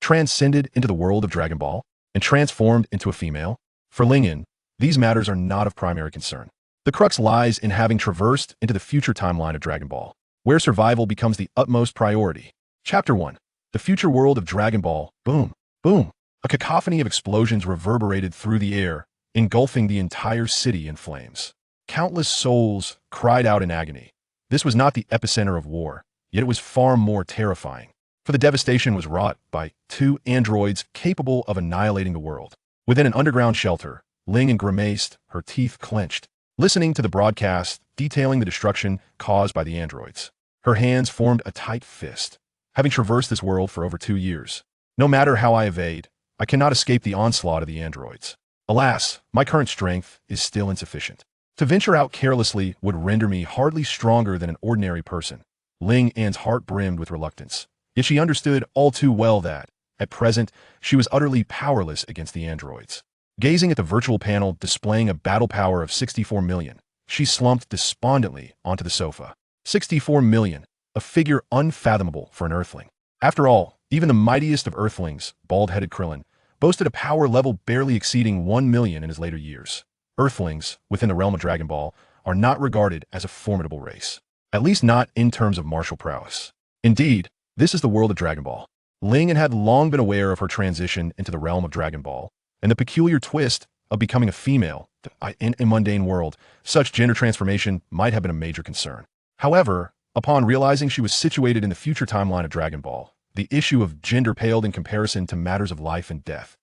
transcended into the world of Dragon Ball, and transformed into a female? For Lingyan, these matters are not of primary concern. The crux lies in having traversed into the future timeline of Dragon Ball, where survival becomes the utmost priority. Chapter 1. The future world of Dragon Ball. Boom, boom. A cacophony of explosions reverberated through the air, engulfing the entire city in flames. Countless souls cried out in agony. This was not the epicenter of war, yet it was far more terrifying, for the devastation was wrought by two androids capable of annihilating the world. Within an underground shelter, Ling grimaced, her teeth clenched, listening to the broadcast detailing the destruction caused by the androids. Her hands formed a tight fist. Having traversed this world for over 2 years, no matter how I evade, I cannot escape the onslaught of the androids. Alas, my current strength is still insufficient. To venture out carelessly would render me hardly stronger than an ordinary person. Lingyan's heart brimmed with reluctance, yet she understood all too well that, at present, she was utterly powerless against the androids. Gazing at the virtual panel displaying a battle power of 64 million, she slumped despondently onto the sofa. 64 million, a figure unfathomable for an Earthling. After all, even the mightiest of Earthlings, bald-headed Krillin, boasted a power level barely exceeding 1 million in his later years. Earthlings, within the realm of Dragon Ball, are not regarded as a formidable race, at least not in terms of martial prowess. Indeed, this is the world of Dragon Ball. Lingyan had long been aware of her transition into the realm of Dragon Ball, and the peculiar twist of becoming a female in a mundane world. Such gender transformation might have been a major concern. However, upon realizing she was situated in the future timeline of Dragon Ball, the issue of gender paled in comparison to matters of life and death.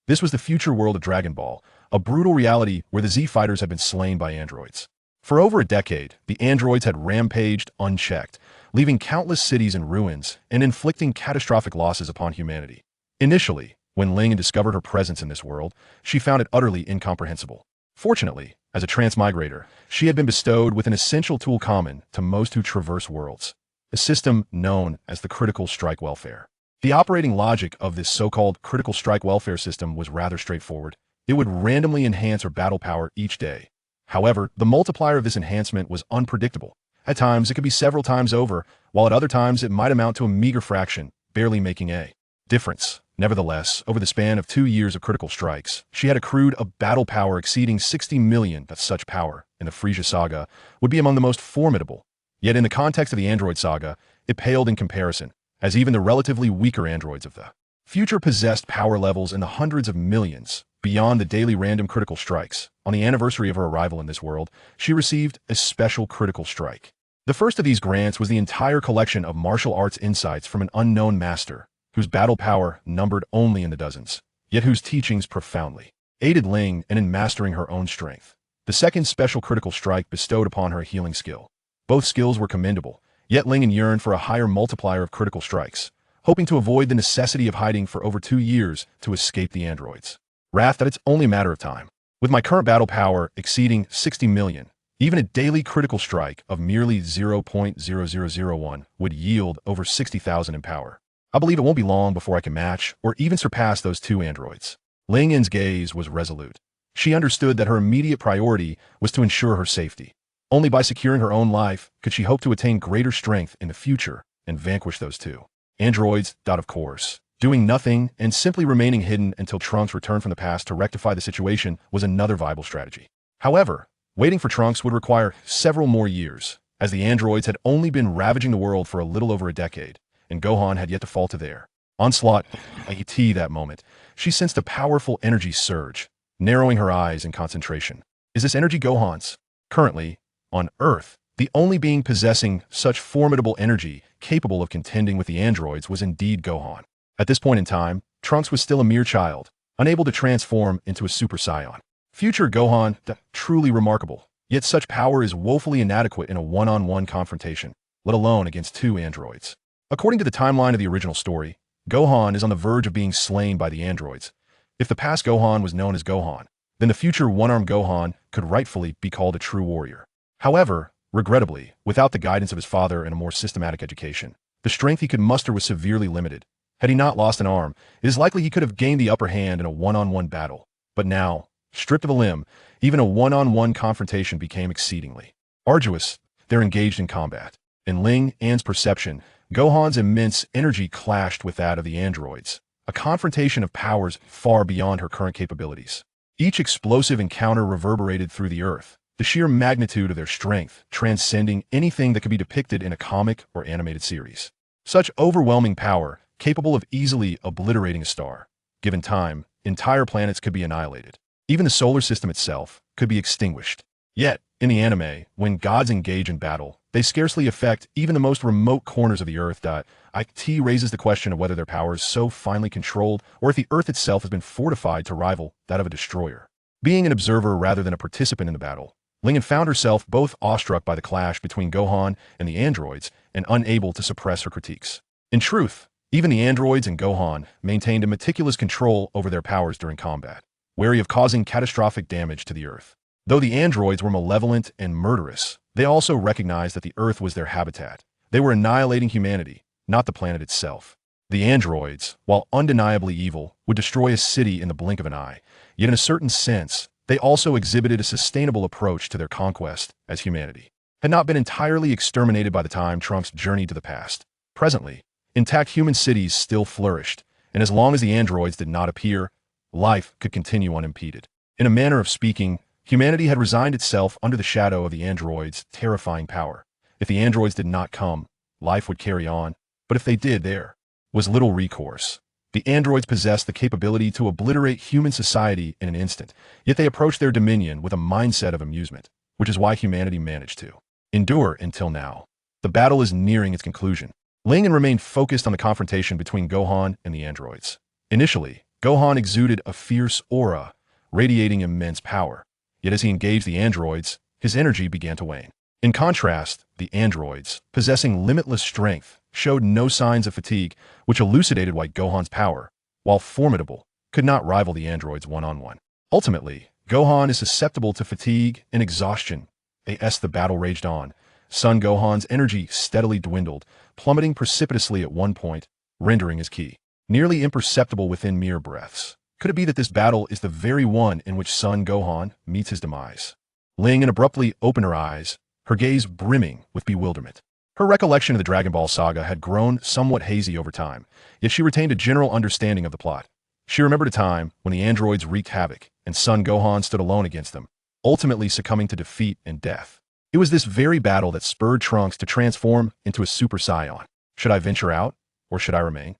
This was the future world of Dragon Ball, a brutal reality where the Z-Fighters had been slain by androids. For over a decade, the androids had rampaged unchecked, leaving countless cities in ruins and inflicting catastrophic losses upon humanity. Initially, when Lingyan discovered her presence in this world, she found it utterly incomprehensible. Fortunately, as a transmigrator, she had been bestowed with an essential tool common to most who traverse worlds, a system known as the critical strike welfare. The operating logic of this so-called critical strike welfare system was rather straightforward. It would randomly enhance her battle power each day. However, the multiplier of this enhancement was unpredictable. At times, it could be several times over, while at other times it might amount to a meager fraction, barely making a difference. Nevertheless, over the span of 2 years of critical strikes, she had accrued a battle power exceeding 60 million. That such power, in the Frieza saga, would be among the most formidable. Yet in the context of the Android saga, it paled in comparison, as even the relatively weaker androids of the future possessed power levels in the hundreds of millions. Beyond the daily random critical strikes, on the anniversary of her arrival in this world, she received a special critical strike. The first of these grants was the entire collection of martial arts insights from an unknown master, whose battle power numbered only in the dozens, yet whose teachings profoundly aided Ling in mastering her own strength. The second special critical strike bestowed upon her a healing skill. Both skills were commendable, yet Lingyan yearned for a higher multiplier of critical strikes, hoping to avoid the necessity of hiding for over 2 years to escape the androids. Wrath that it's only a matter of time. With my current battle power exceeding 60 million, even a daily critical strike of merely 0.0001 would yield over 60,000 in power. I believe it won't be long before I can match or even surpass those 2 androids. Lingyan's gaze was resolute. She understood that her immediate priority was to ensure her safety. Only by securing her own life could she hope to attain greater strength in the future and vanquish those 2 androids. Of course, doing nothing and simply remaining hidden until Trunks returned from the past to rectify the situation was another viable strategy. However, waiting for Trunks would require several more years, as the androids had only been ravaging the world for a little over a decade, and Gohan had yet to fall to their onslaught. That moment, she sensed a powerful energy surge, narrowing her eyes in concentration. Is this energy Gohan's? Currently, on Earth, the only being possessing such formidable energy capable of contending with the androids was indeed Gohan. At this point in time, Trunks was still a mere child, unable to transform into a Super Saiyan. Future Gohan, truly remarkable, yet such power is woefully inadequate in a one-on-one confrontation, let alone against 2 androids. According to the timeline of the original story, Gohan is on the verge of being slain by the androids. If the past Gohan was known as Gohan, then the future one-armed Gohan could rightfully be called a true warrior. However, regrettably, without the guidance of his father and a more systematic education, the strength he could muster was severely limited. Had he not lost an arm, it is likely he could have gained the upper hand in a one-on-one battle. But now, stripped of a limb, even a one-on-one confrontation became exceedingly arduous. They're engaged in combat. In Lingyan's perception, Gohan's immense energy clashed with that of the androids, a confrontation of powers far beyond her current capabilities. Each explosive encounter reverberated through the earth, the sheer magnitude of their strength transcending anything that could be depicted in a comic or animated series. Such overwhelming power, capable of easily obliterating a star. Given time, entire planets could be annihilated. Even the solar system itself could be extinguished. Yet, in the anime, when gods engage in battle, they scarcely affect even the most remote corners of the Earth. It raises the question of whether their power is so finely controlled or if the Earth itself has been fortified to rival that of a destroyer. Being an observer rather than a participant in the battle, Ling found herself both awestruck by the clash between Gohan and the androids and unable to suppress her critiques. In truth, even the androids and Gohan maintained a meticulous control over their powers during combat, wary of causing catastrophic damage to the Earth. Though the androids were malevolent and murderous, they also recognized that the Earth was their habitat. They were annihilating humanity, not the planet itself. The androids, while undeniably evil, would destroy a city in the blink of an eye, yet in a certain sense, they also exhibited a sustainable approach to their conquest as humanity had not been entirely exterminated by the time Trunks journeyed to the past. Presently, intact human cities still flourished, and as long as the androids did not appear, life could continue unimpeded. In a manner of speaking, humanity had resigned itself under the shadow of the androids' terrifying power. If the androids did not come, life would carry on, but if they did, there was little recourse. The androids possessed the capability to obliterate human society in an instant, yet they approached their dominion with a mindset of amusement, which is why humanity managed to endure until now. The battle is nearing its conclusion. Ling remained focused on the confrontation between Gohan and the androids. Initially, Gohan exuded a fierce aura, radiating immense power. Yet as he engaged the androids, his energy began to wane. In contrast, the androids, possessing limitless strength, showed no signs of fatigue, which elucidated why Gohan's power, while formidable, could not rival the androids one-on-one. Ultimately, Gohan is susceptible to fatigue and exhaustion. As the battle raged on, Son Gohan's energy steadily dwindled, plummeting precipitously at one point, rendering his ki nearly imperceptible within mere breaths. Could it be that this battle is the very one in which Son Gohan meets his demise? Ling abruptly opened her eyes, her gaze brimming with bewilderment. Her recollection of the Dragon Ball saga had grown somewhat hazy over time, yet she retained a general understanding of the plot. She remembered a time when the androids wreaked havoc and Son Gohan stood alone against them, ultimately succumbing to defeat and death. It was this very battle that spurred Trunks to transform into a Super Saiyan. Should I venture out, or should I remain?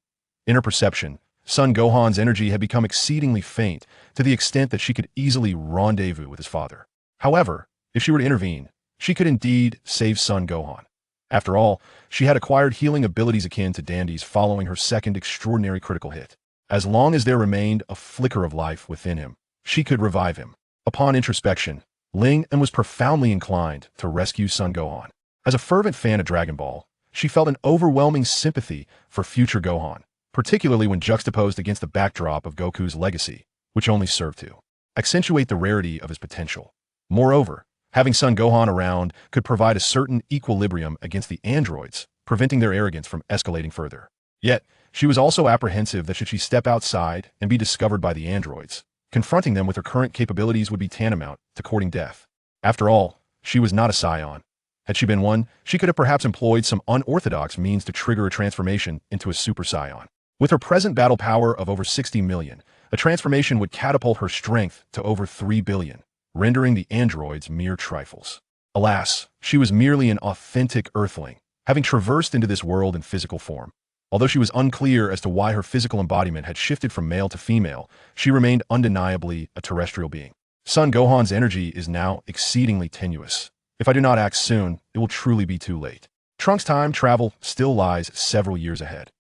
In her perception, Son Gohan's energy had become exceedingly faint, to the extent that she could easily rendezvous with his father. However, if she were to intervene, she could indeed save Son Gohan. After all, she had acquired healing abilities akin to Dandy's following her second extraordinary critical hit. As long as there remained a flicker of life within him, she could revive him. Upon introspection, Ling was profoundly inclined to rescue Son Gohan. As a fervent fan of Dragon Ball, she felt an overwhelming sympathy for future Gohan, particularly when juxtaposed against the backdrop of Goku's legacy, which only served to accentuate the rarity of his potential. Moreover, having Son Gohan around could provide a certain equilibrium against the androids, preventing their arrogance from escalating further. Yet, she was also apprehensive that should she step outside and be discovered by the androids, confronting them with her current capabilities would be tantamount to courting death. After all, she was not a Saiyan. Had she been one, she could have perhaps employed some unorthodox means to trigger a transformation into a Super Saiyan. With her present battle power of over 60 million, a transformation would catapult her strength to over 3 billion, rendering the androids mere trifles. Alas, she was merely an authentic Earthling, having traversed into this world in physical form. Although she was unclear as to why her physical embodiment had shifted from male to female, she remained undeniably a terrestrial being. Son Gohan's energy is now exceedingly tenuous. If I do not act soon, it will truly be too late. Trunks' time travel still lies several years ahead.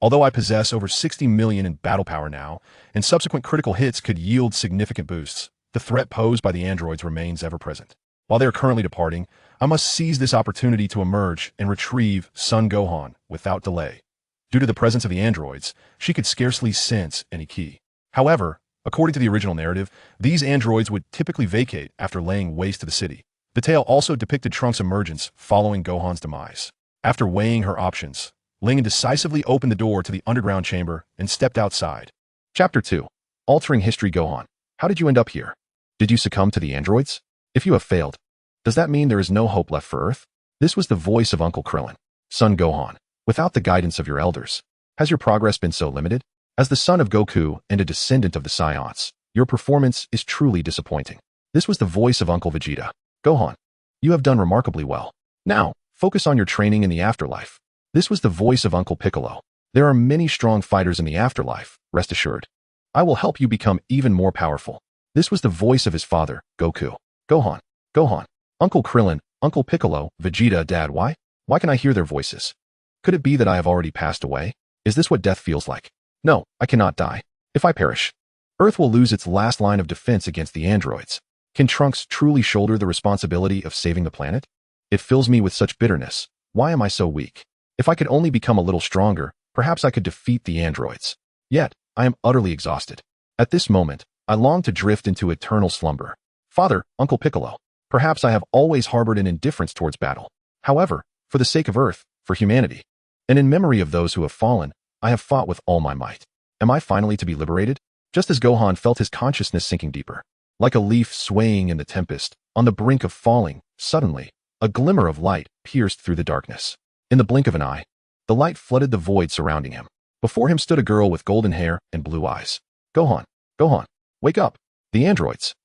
Although I possess over 60 million in battle power now, and subsequent critical hits could yield significant boosts, the threat posed by the androids remains ever present. While they are currently departing, I must seize this opportunity to emerge and retrieve Son Gohan without delay. Due to the presence of the androids, she could scarcely sense any ki. However, according to the original narrative, these androids would typically vacate after laying waste to the city. The tale also depicted Trunks' emergence following Gohan's demise. After weighing her options, Ling decisively opened the door to the underground chamber and stepped outside. Chapter 2. Altering History Gohan. How did you end up here? Did you succumb to the androids? If you have failed, does that mean there is no hope left for Earth? This was the voice of Uncle Krillin. Son Gohan, without the guidance of your elders, has your progress been so limited? As the son of Goku and a descendant of the Saiyans, your performance is truly disappointing. This was the voice of Uncle Vegeta. Gohan, you have done remarkably well. Now, focus on your training in the afterlife. This was the voice of Uncle Piccolo. There are many strong fighters in the afterlife, rest assured. I will help you become even more powerful. This was the voice of his father, Goku. Gohan, Uncle Krillin, Uncle Piccolo, Vegeta, Dad, why? Why can I hear their voices? Could it be that I have already passed away? Is this what death feels like? No, I cannot die. If I perish, Earth will lose its last line of defense against the androids. Can Trunks truly shoulder the responsibility of saving the planet? It fills me with such bitterness. Why am I so weak? If I could only become a little stronger, perhaps I could defeat the androids. Yet, I am utterly exhausted. At this moment, I long to drift into eternal slumber. Father, Uncle Piccolo, perhaps I have always harbored an indifference towards battle. However, for the sake of Earth, for humanity, and in memory of those who have fallen, I have fought with all my might. Am I finally to be liberated? Just as Gohan felt his consciousness sinking deeper, like a leaf swaying in the tempest, on the brink of falling, suddenly, a glimmer of light pierced through the darkness. In the blink of an eye, the light flooded the void surrounding him. Before him stood a girl with golden hair and blue eyes. Gohan, wake up! The androids!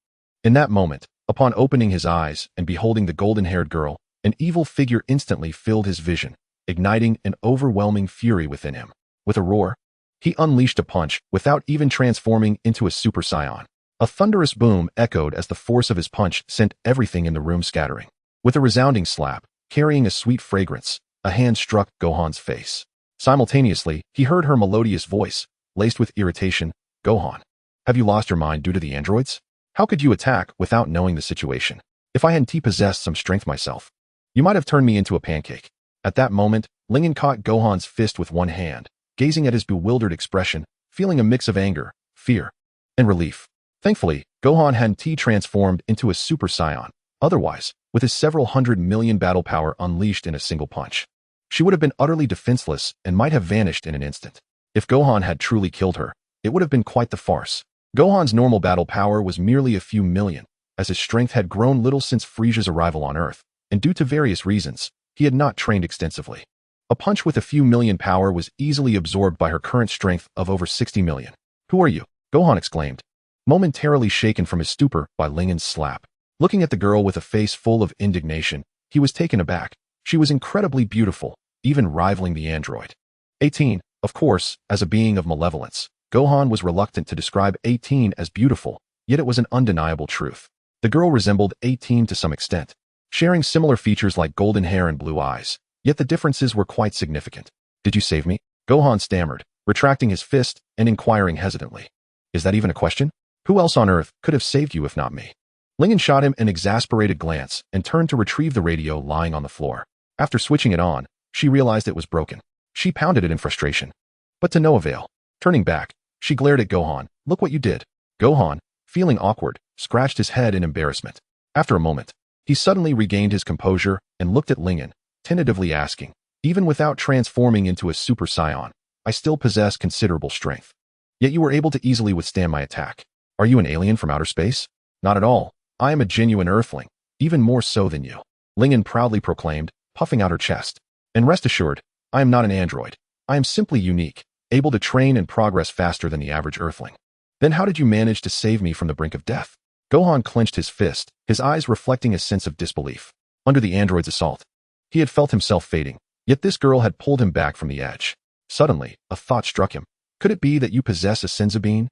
In that moment, upon opening his eyes and beholding the golden-haired girl, an evil figure instantly filled his vision, igniting an overwhelming fury within him. With a roar, he unleashed a punch without even transforming into a Super Saiyan. A thunderous boom echoed as the force of his punch sent everything in the room scattering. With a resounding slap, carrying a sweet fragrance, a hand struck Gohan's face. Simultaneously, he heard her melodious voice, laced with irritation. Gohan, have you lost your mind due to the androids? How could you attack without knowing the situation? If I hadn't possessed some strength myself, you might have turned me into a pancake. At that moment, Lingen caught Gohan's fist with one hand, gazing at his bewildered expression, feeling a mix of anger, fear, and relief. Thankfully, Gohan hadn't transformed into a Super Saiyan. Otherwise, with his several hundred million battle power unleashed in a single punch, she would have been utterly defenseless and might have vanished in an instant. If Gohan had truly killed her, it would have been quite the farce. Gohan's normal battle power was merely a few million, as his strength had grown little since Frieza's arrival on Earth, and due to various reasons, he had not trained extensively. A punch with a few million power was easily absorbed by her current strength of over 60 million. Who are you? Gohan exclaimed, momentarily shaken from his stupor by Lingen's slap. Looking at the girl with a face full of indignation, he was taken aback. She was incredibly beautiful, even rivaling the android. 18, of course, as a being of malevolence. Gohan was reluctant to describe 18 as beautiful, yet it was an undeniable truth. The girl resembled 18 to some extent, sharing similar features like golden hair and blue eyes, yet the differences were quite significant. Did you save me? Gohan stammered, retracting his fist and inquiring hesitantly. Is that even a question? Who else on Earth could have saved you if not me? Lingen shot him an exasperated glance and turned to retrieve the radio lying on the floor. After switching it on, she realized it was broken. She pounded it in frustration, but to no avail. Turning back, she glared at Gohan. Look what you did. Gohan, feeling awkward, scratched his head in embarrassment. After a moment, he suddenly regained his composure and looked at Lingen, tentatively asking, even without transforming into a Super Saiyan, I still possess considerable strength. Yet you were able to easily withstand my attack. Are you an alien from outer space? Not at all. I am a genuine Earthling, even more so than you. Lingen proudly proclaimed, puffing out her chest. And rest assured, I am not an android. I am simply unique, able to train and progress faster than the average Earthling. Then how did you manage to save me from the brink of death? Gohan clenched his fist, his eyes reflecting a sense of disbelief. Under the android's assault, he had felt himself fading, yet this girl had pulled him back from the edge. Suddenly, a thought struck him. Could it be that you possess a senzu bean?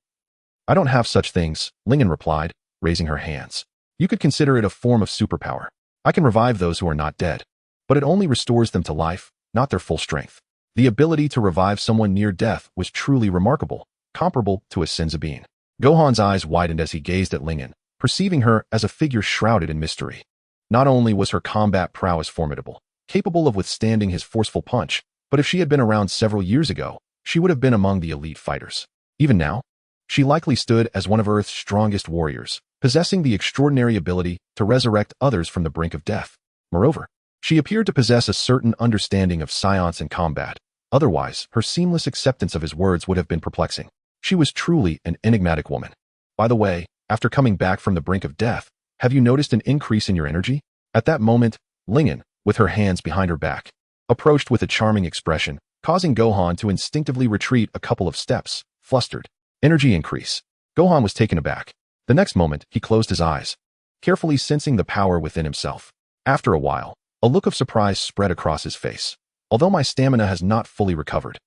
I don't have such things, Lingen replied, raising her hands. You could consider it a form of superpower. I can revive those who are not dead, but it only restores them to life, not their full strength. The ability to revive someone near death was truly remarkable, comparable to a senzu bean. Gohan's eyes widened as he gazed at Lingen, perceiving her as a figure shrouded in mystery. Not only was her combat prowess formidable, capable of withstanding his forceful punch, but if she had been around several years ago, she would have been among the elite fighters. Even now, she likely stood as one of Earth's strongest warriors, possessing the extraordinary ability to resurrect others from the brink of death. Moreover, she appeared to possess a certain understanding of science and combat. Otherwise, her seamless acceptance of his words would have been perplexing. She was truly an enigmatic woman. By the way, after coming back from the brink of death, have you noticed an increase in your energy? At that moment, Lingen, with her hands behind her back, approached with a charming expression, causing Gohan to instinctively retreat a couple of steps, flustered. Energy increase. Gohan was taken aback. The next moment, he closed his eyes, carefully sensing the power within himself. After a while, a look of surprise spread across his face. Although my stamina has not fully recovered,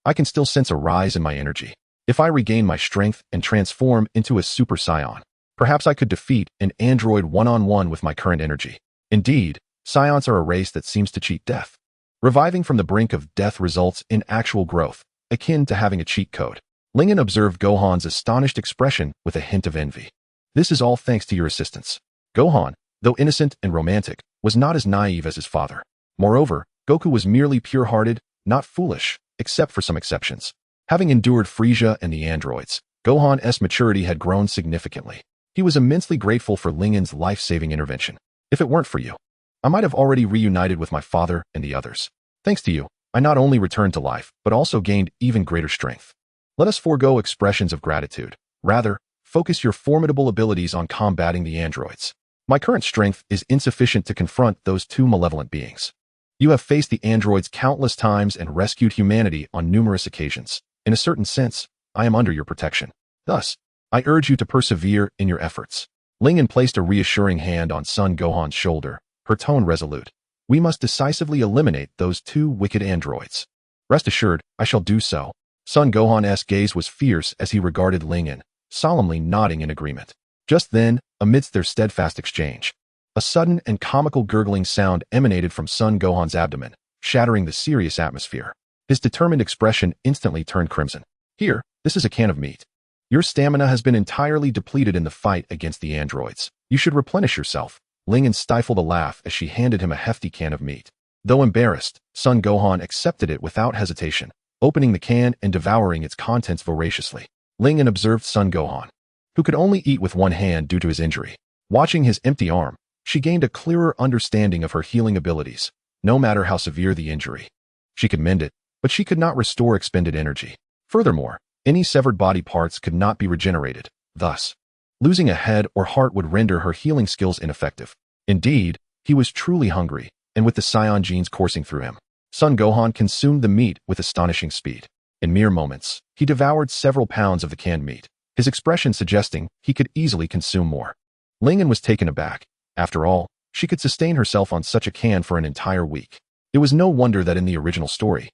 I can still sense a rise in my energy. If I regain my strength and transform into a Super Saiyan, perhaps I could defeat an android one-on-one with my current energy. Indeed, Saiyans are a race that seems to cheat death. Reviving from the brink of death results in actual growth, akin to having a cheat code. Lingen observed Gohan's astonished expression with a hint of envy. This is all thanks to your assistance. Gohan, though innocent and romantic, was not as naive as his father. Moreover, Goku was merely pure-hearted, not foolish, except for some exceptions. Having endured Frieza and the androids, Gohan's maturity had grown significantly. He was immensely grateful for Lingen's life-saving intervention. If it weren't for you, I might have already reunited with my father and the others. Thanks to you, I not only returned to life, but also gained even greater strength. Let us forego expressions of gratitude. Rather, focus your formidable abilities on combating the androids. My current strength is insufficient to confront those two malevolent beings. You have faced the androids countless times and rescued humanity on numerous occasions. In a certain sense, I am under your protection. Thus, I urge you to persevere in your efforts. Lingen placed a reassuring hand on Son Gohan's shoulder, her tone resolute. We must decisively eliminate those two wicked androids. Rest assured, I shall do so. Son Gohan's gaze was fierce as he regarded Lingen, solemnly nodding in agreement. Just then, amidst their steadfast exchange, a sudden and comical gurgling sound emanated from Son Gohan's abdomen, shattering the serious atmosphere. His determined expression instantly turned crimson. Here, this is a can of meat. Your stamina has been entirely depleted in the fight against the androids. You should replenish yourself. Lingen stifled a laugh as she handed him a hefty can of meat. Though embarrassed, Son Gohan accepted it without hesitation, opening the can and devouring its contents voraciously. Lingen observed Son Gohan, who could only eat with one hand due to his injury. Watching his empty arm, she gained a clearer understanding of her healing abilities. No matter how severe the injury, she could mend it, but she could not restore expended energy. Furthermore, any severed body parts could not be regenerated. Thus, losing a head or heart would render her healing skills ineffective. Indeed, he was truly hungry, and with the Saiyan genes coursing through him, Son Gohan consumed the meat with astonishing speed. In mere moments, he devoured several pounds of the canned meat, his expression suggesting he could easily consume more. Lingen was taken aback. After all, she could sustain herself on such a can for an entire week. It was no wonder that in the original story,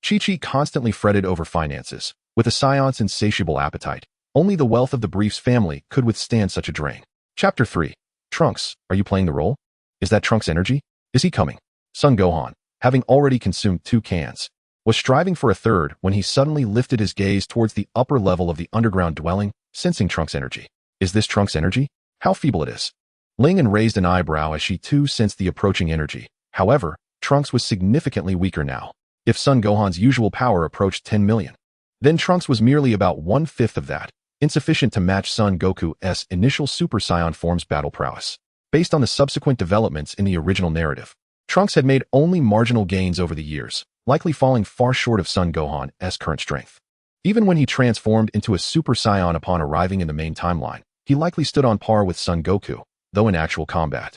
Chi-Chi constantly fretted over finances. With a Saiyans' insatiable appetite, only the wealth of the Brief's family could withstand such a drain. Chapter 3. Trunks, are you playing the role? Is that Trunks' energy? Is he coming? Son Gohan, having already consumed 2 cans, was striving for a third when he suddenly lifted his gaze towards the upper level of the underground dwelling, sensing Trunks' energy. Is this Trunks' energy? How feeble it is. Lingen raised an eyebrow as she too sensed the approaching energy. However, Trunks was significantly weaker now. If Son Gohan's usual power approached 10 million, then Trunks was merely about 1/5 of that, insufficient to match Son Goku's initial Super Saiyan form's battle prowess. Based on the subsequent developments in the original narrative, Trunks had made only marginal gains over the years, likely falling far short of Son Gohan's current strength. Even when he transformed into a Super Saiyan upon arriving in the main timeline, he likely stood on par with Son Goku, though in actual combat,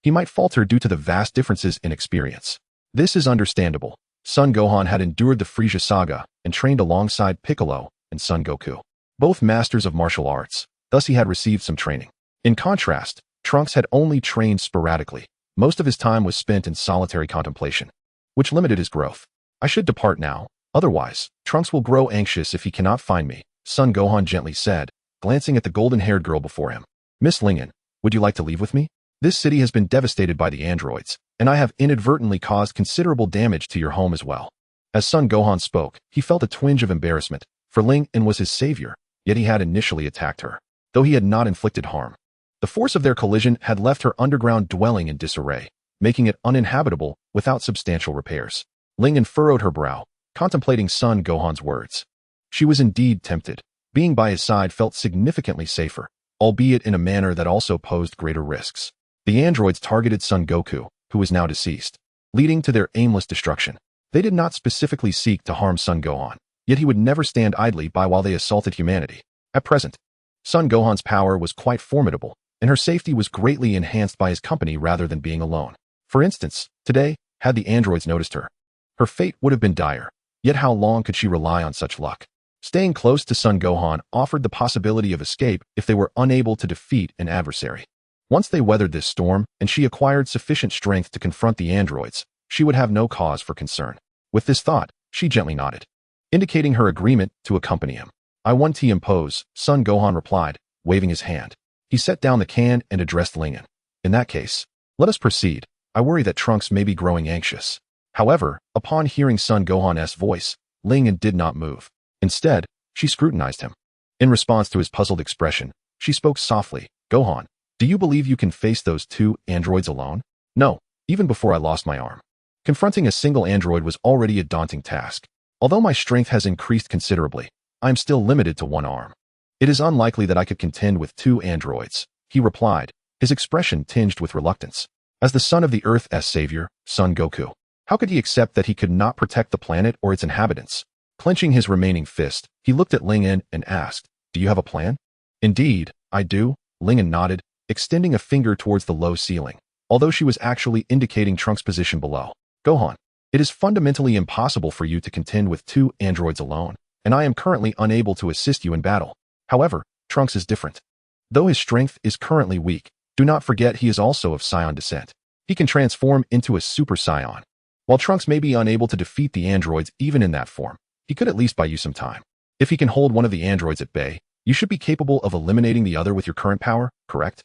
he might falter due to the vast differences in experience. This is understandable. Son Gohan had endured the Frieza saga and trained alongside Piccolo and Son Goku, both masters of martial arts, thus he had received some training. In contrast, Trunks had only trained sporadically. Most of his time was spent in solitary contemplation, which limited his growth. I should depart now, otherwise, Trunks will grow anxious if he cannot find me, Son Gohan gently said, glancing at the golden-haired girl before him. Miss Lingen, would you like to leave with me? This city has been devastated by the androids, and I have inadvertently caused considerable damage to your home as well. As Son Gohan spoke, he felt a twinge of embarrassment, for Lingen was his savior, yet he had initially attacked her, though he had not inflicted harm. The force of their collision had left her underground dwelling in disarray, making it uninhabitable without substantial repairs. Lingen furrowed her brow, contemplating Son Gohan's words. She was indeed tempted. Being by his side felt significantly safer, albeit in a manner that also posed greater risks. The androids targeted Son Goku, who was now deceased, leading to their aimless destruction. They did not specifically seek to harm Son Gohan, yet he would never stand idly by while they assaulted humanity. At present, Son Gohan's power was quite formidable, and her safety was greatly enhanced by his company rather than being alone. For instance, today, had the androids noticed her, her fate would have been dire, yet how long could she rely on such luck? Staying close to Son Gohan offered the possibility of escape if they were unable to defeat an adversary. Once they weathered this storm and she acquired sufficient strength to confront the androids, she would have no cause for concern. With this thought, she gently nodded, indicating her agreement to accompany him. "I want to impose," Son Gohan replied, waving his hand. He set down the can and addressed Lingen. "In that case, let us proceed. I worry that Trunks may be growing anxious." However, upon hearing Son Gohan's voice, Lingen did not move. Instead, she scrutinized him. In response to his puzzled expression, she spoke softly. "Gohan, do you believe you can face those two androids alone?" "No, even before I lost my arm. Confronting a single android was already a daunting task. Although my strength has increased considerably, I am still limited to one arm. It is unlikely that I could contend with two androids," he replied, his expression tinged with reluctance. As the son of the Earth's savior, Son Goku, how could he accept that he could not protect the planet or its inhabitants? Clenching his remaining fist, he looked at Lingen and asked, "Do you have a plan?" "Indeed, I do," Lingen nodded, extending a finger towards the low ceiling, although she was actually indicating Trunks' position below. "Gohan, it is fundamentally impossible for you to contend with two androids alone, and I am currently unable to assist you in battle. However, Trunks is different. Though his strength is currently weak, do not forget he is also of Saiyan descent. He can transform into a Super Saiyan. While Trunks may be unable to defeat the androids even in that form, he could at least buy you some time. If he can hold one of the androids at bay, you should be capable of eliminating the other with your current power, correct?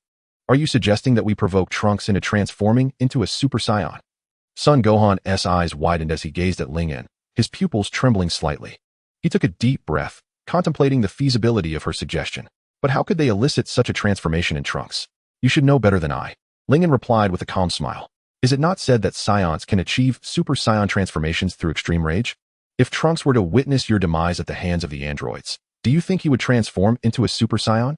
Are you suggesting that we provoke Trunks into transforming into a Super Saiyan?" Son Gohan's eyes widened as he gazed at Lingen, his pupils trembling slightly. He took a deep breath, contemplating the feasibility of her suggestion. But how could they elicit such a transformation in Trunks? "You should know better than I," Lingen replied with a calm smile. "Is it not said that Saiyans can achieve Super Saiyan transformations through extreme rage? If Trunks were to witness your demise at the hands of the androids, do you think he would transform into a Super Saiyan?"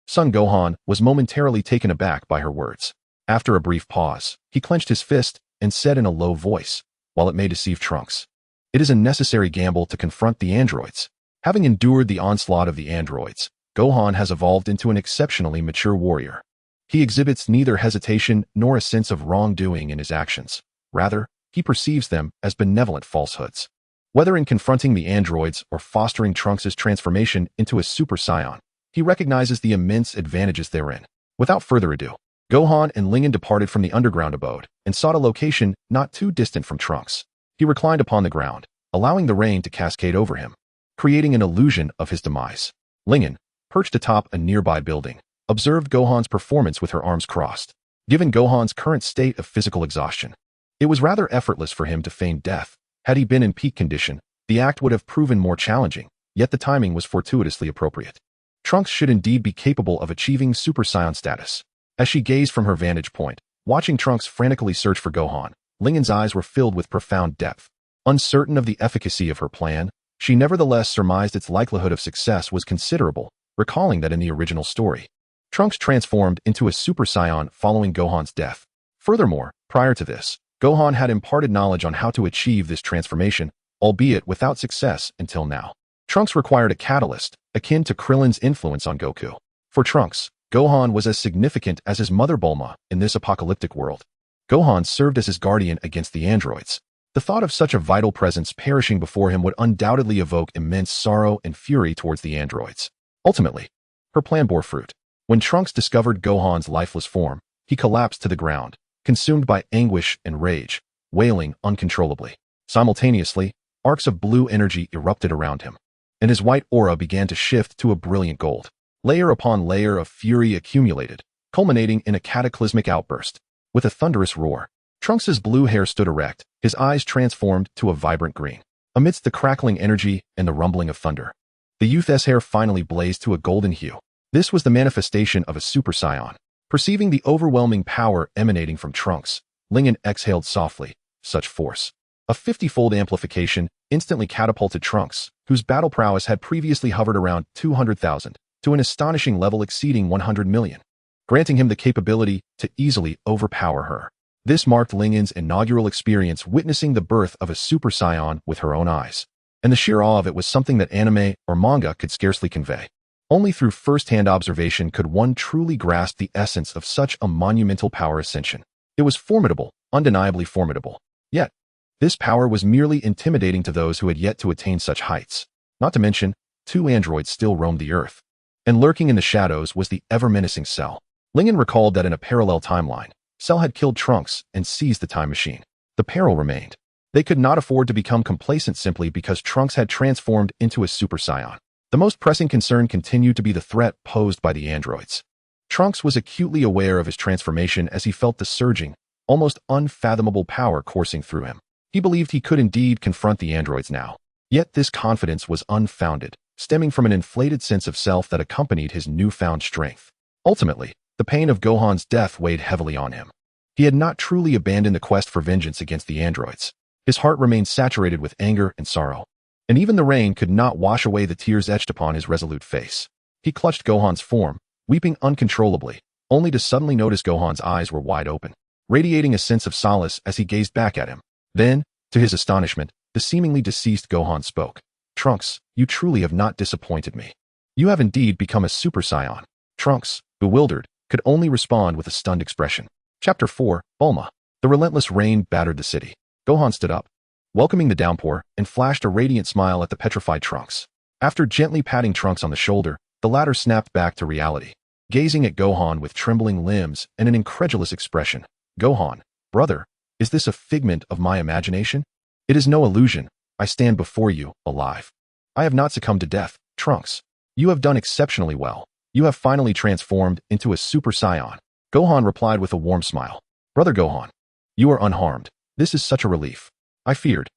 Son Gohan was momentarily taken aback by her words. After a brief pause, he clenched his fist and said in a low voice, "While it may deceive Trunks, it is a necessary gamble to confront the androids. Having endured the onslaught of the androids, Gohan has evolved into an exceptionally mature warrior. He exhibits neither hesitation nor a sense of wrongdoing in his actions. Rather, he perceives them as benevolent falsehoods. Whether in confronting the androids or fostering Trunks' transformation into a Super Saiyan, he recognizes the immense advantages therein." Without further ado, Gohan and Lingen departed from the underground abode and sought a location not too distant from Trunks. He reclined upon the ground, allowing the rain to cascade over him, creating an illusion of his demise. Lingen, perched atop a nearby building, observed Gohan's performance with her arms crossed. Given Gohan's current state of physical exhaustion, it was rather effortless for him to feign death. Had he been in peak condition, the act would have proven more challenging, yet the timing was fortuitously appropriate. Trunks should indeed be capable of achieving Super Saiyan status. As she gazed from her vantage point, watching Trunks frantically search for Gohan, Lingen's eyes were filled with profound depth. Uncertain of the efficacy of her plan, she nevertheless surmised its likelihood of success was considerable, recalling that in the original story, Trunks transformed into a Super Saiyan following Gohan's death. Furthermore, prior to this, Gohan had imparted knowledge on how to achieve this transformation, albeit without success until now. Trunks required a catalyst, akin to Krillin's influence on Goku. For Trunks, Gohan was as significant as his mother Bulma in this apocalyptic world. Gohan served as his guardian against the androids. The thought of such a vital presence perishing before him would undoubtedly evoke immense sorrow and fury towards the androids. Ultimately, her plan bore fruit. When Trunks discovered Gohan's lifeless form, he collapsed to the ground, consumed by anguish and rage, wailing uncontrollably. Simultaneously, arcs of blue energy erupted around him, and his white aura began to shift to a brilliant gold. Layer upon layer of fury accumulated, culminating in a cataclysmic outburst. With a thunderous roar, Trunks' blue hair stood erect, his eyes transformed to a vibrant green. Amidst the crackling energy and the rumbling of thunder, the youth's hair finally blazed to a golden hue. This was the manifestation of a Super Saiyan. Perceiving the overwhelming power emanating from Trunks, Lingen exhaled softly. Such force, a 50-fold amplification, instantly catapulted Trunks, whose battle prowess had previously hovered around 200,000, to an astonishing level exceeding 100 million, granting him the capability to easily overpower her. This marked Lingen's inaugural experience witnessing the birth of a Super Saiyan with her own eyes, and the sheer awe of it was something that anime or manga could scarcely convey. Only through first-hand observation could one truly grasp the essence of such a monumental power ascension. It was formidable, undeniably formidable. Yet, this power was merely intimidating to those who had yet to attain such heights. Not to mention, 2 androids still roamed the Earth. And lurking in the shadows was the ever-menacing Cell. Lingen recalled that in a parallel timeline, Cell had killed Trunks and seized the time machine. The peril remained. They could not afford to become complacent simply because Trunks had transformed into a Super Saiyan. The most pressing concern continued to be the threat posed by the androids. Trunks was acutely aware of his transformation as he felt the surging, almost unfathomable power coursing through him. He believed he could indeed confront the androids now. Yet this confidence was unfounded, stemming from an inflated sense of self that accompanied his newfound strength. Ultimately, the pain of Gohan's death weighed heavily on him. He had not truly abandoned the quest for vengeance against the androids. His heart remained saturated with anger and sorrow, and even the rain could not wash away the tears etched upon his resolute face. He clutched Gohan's form, weeping uncontrollably, only to suddenly notice Gohan's eyes were wide open, radiating a sense of solace as he gazed back at him. Then, to his astonishment, the seemingly deceased Gohan spoke. "Trunks, you truly have not disappointed me. You have indeed become a Super Saiyan." Trunks, bewildered, could only respond with a stunned expression. Chapter 4, Bulma. The relentless rain battered the city. Gohan stood up, welcoming the downpour, and flashed a radiant smile at the petrified Trunks. After gently patting Trunks on the shoulder, the latter snapped back to reality, gazing at Gohan with trembling limbs and an incredulous expression. "Gohan, brother, is this a figment of my imagination? It is no illusion. I stand before you, alive. I have not succumbed to death. Trunks, you have done exceptionally well. You have finally transformed into a Super Saiyan." Gohan replied with a warm smile. "Brother Gohan, you are unharmed. This is such a relief. I feared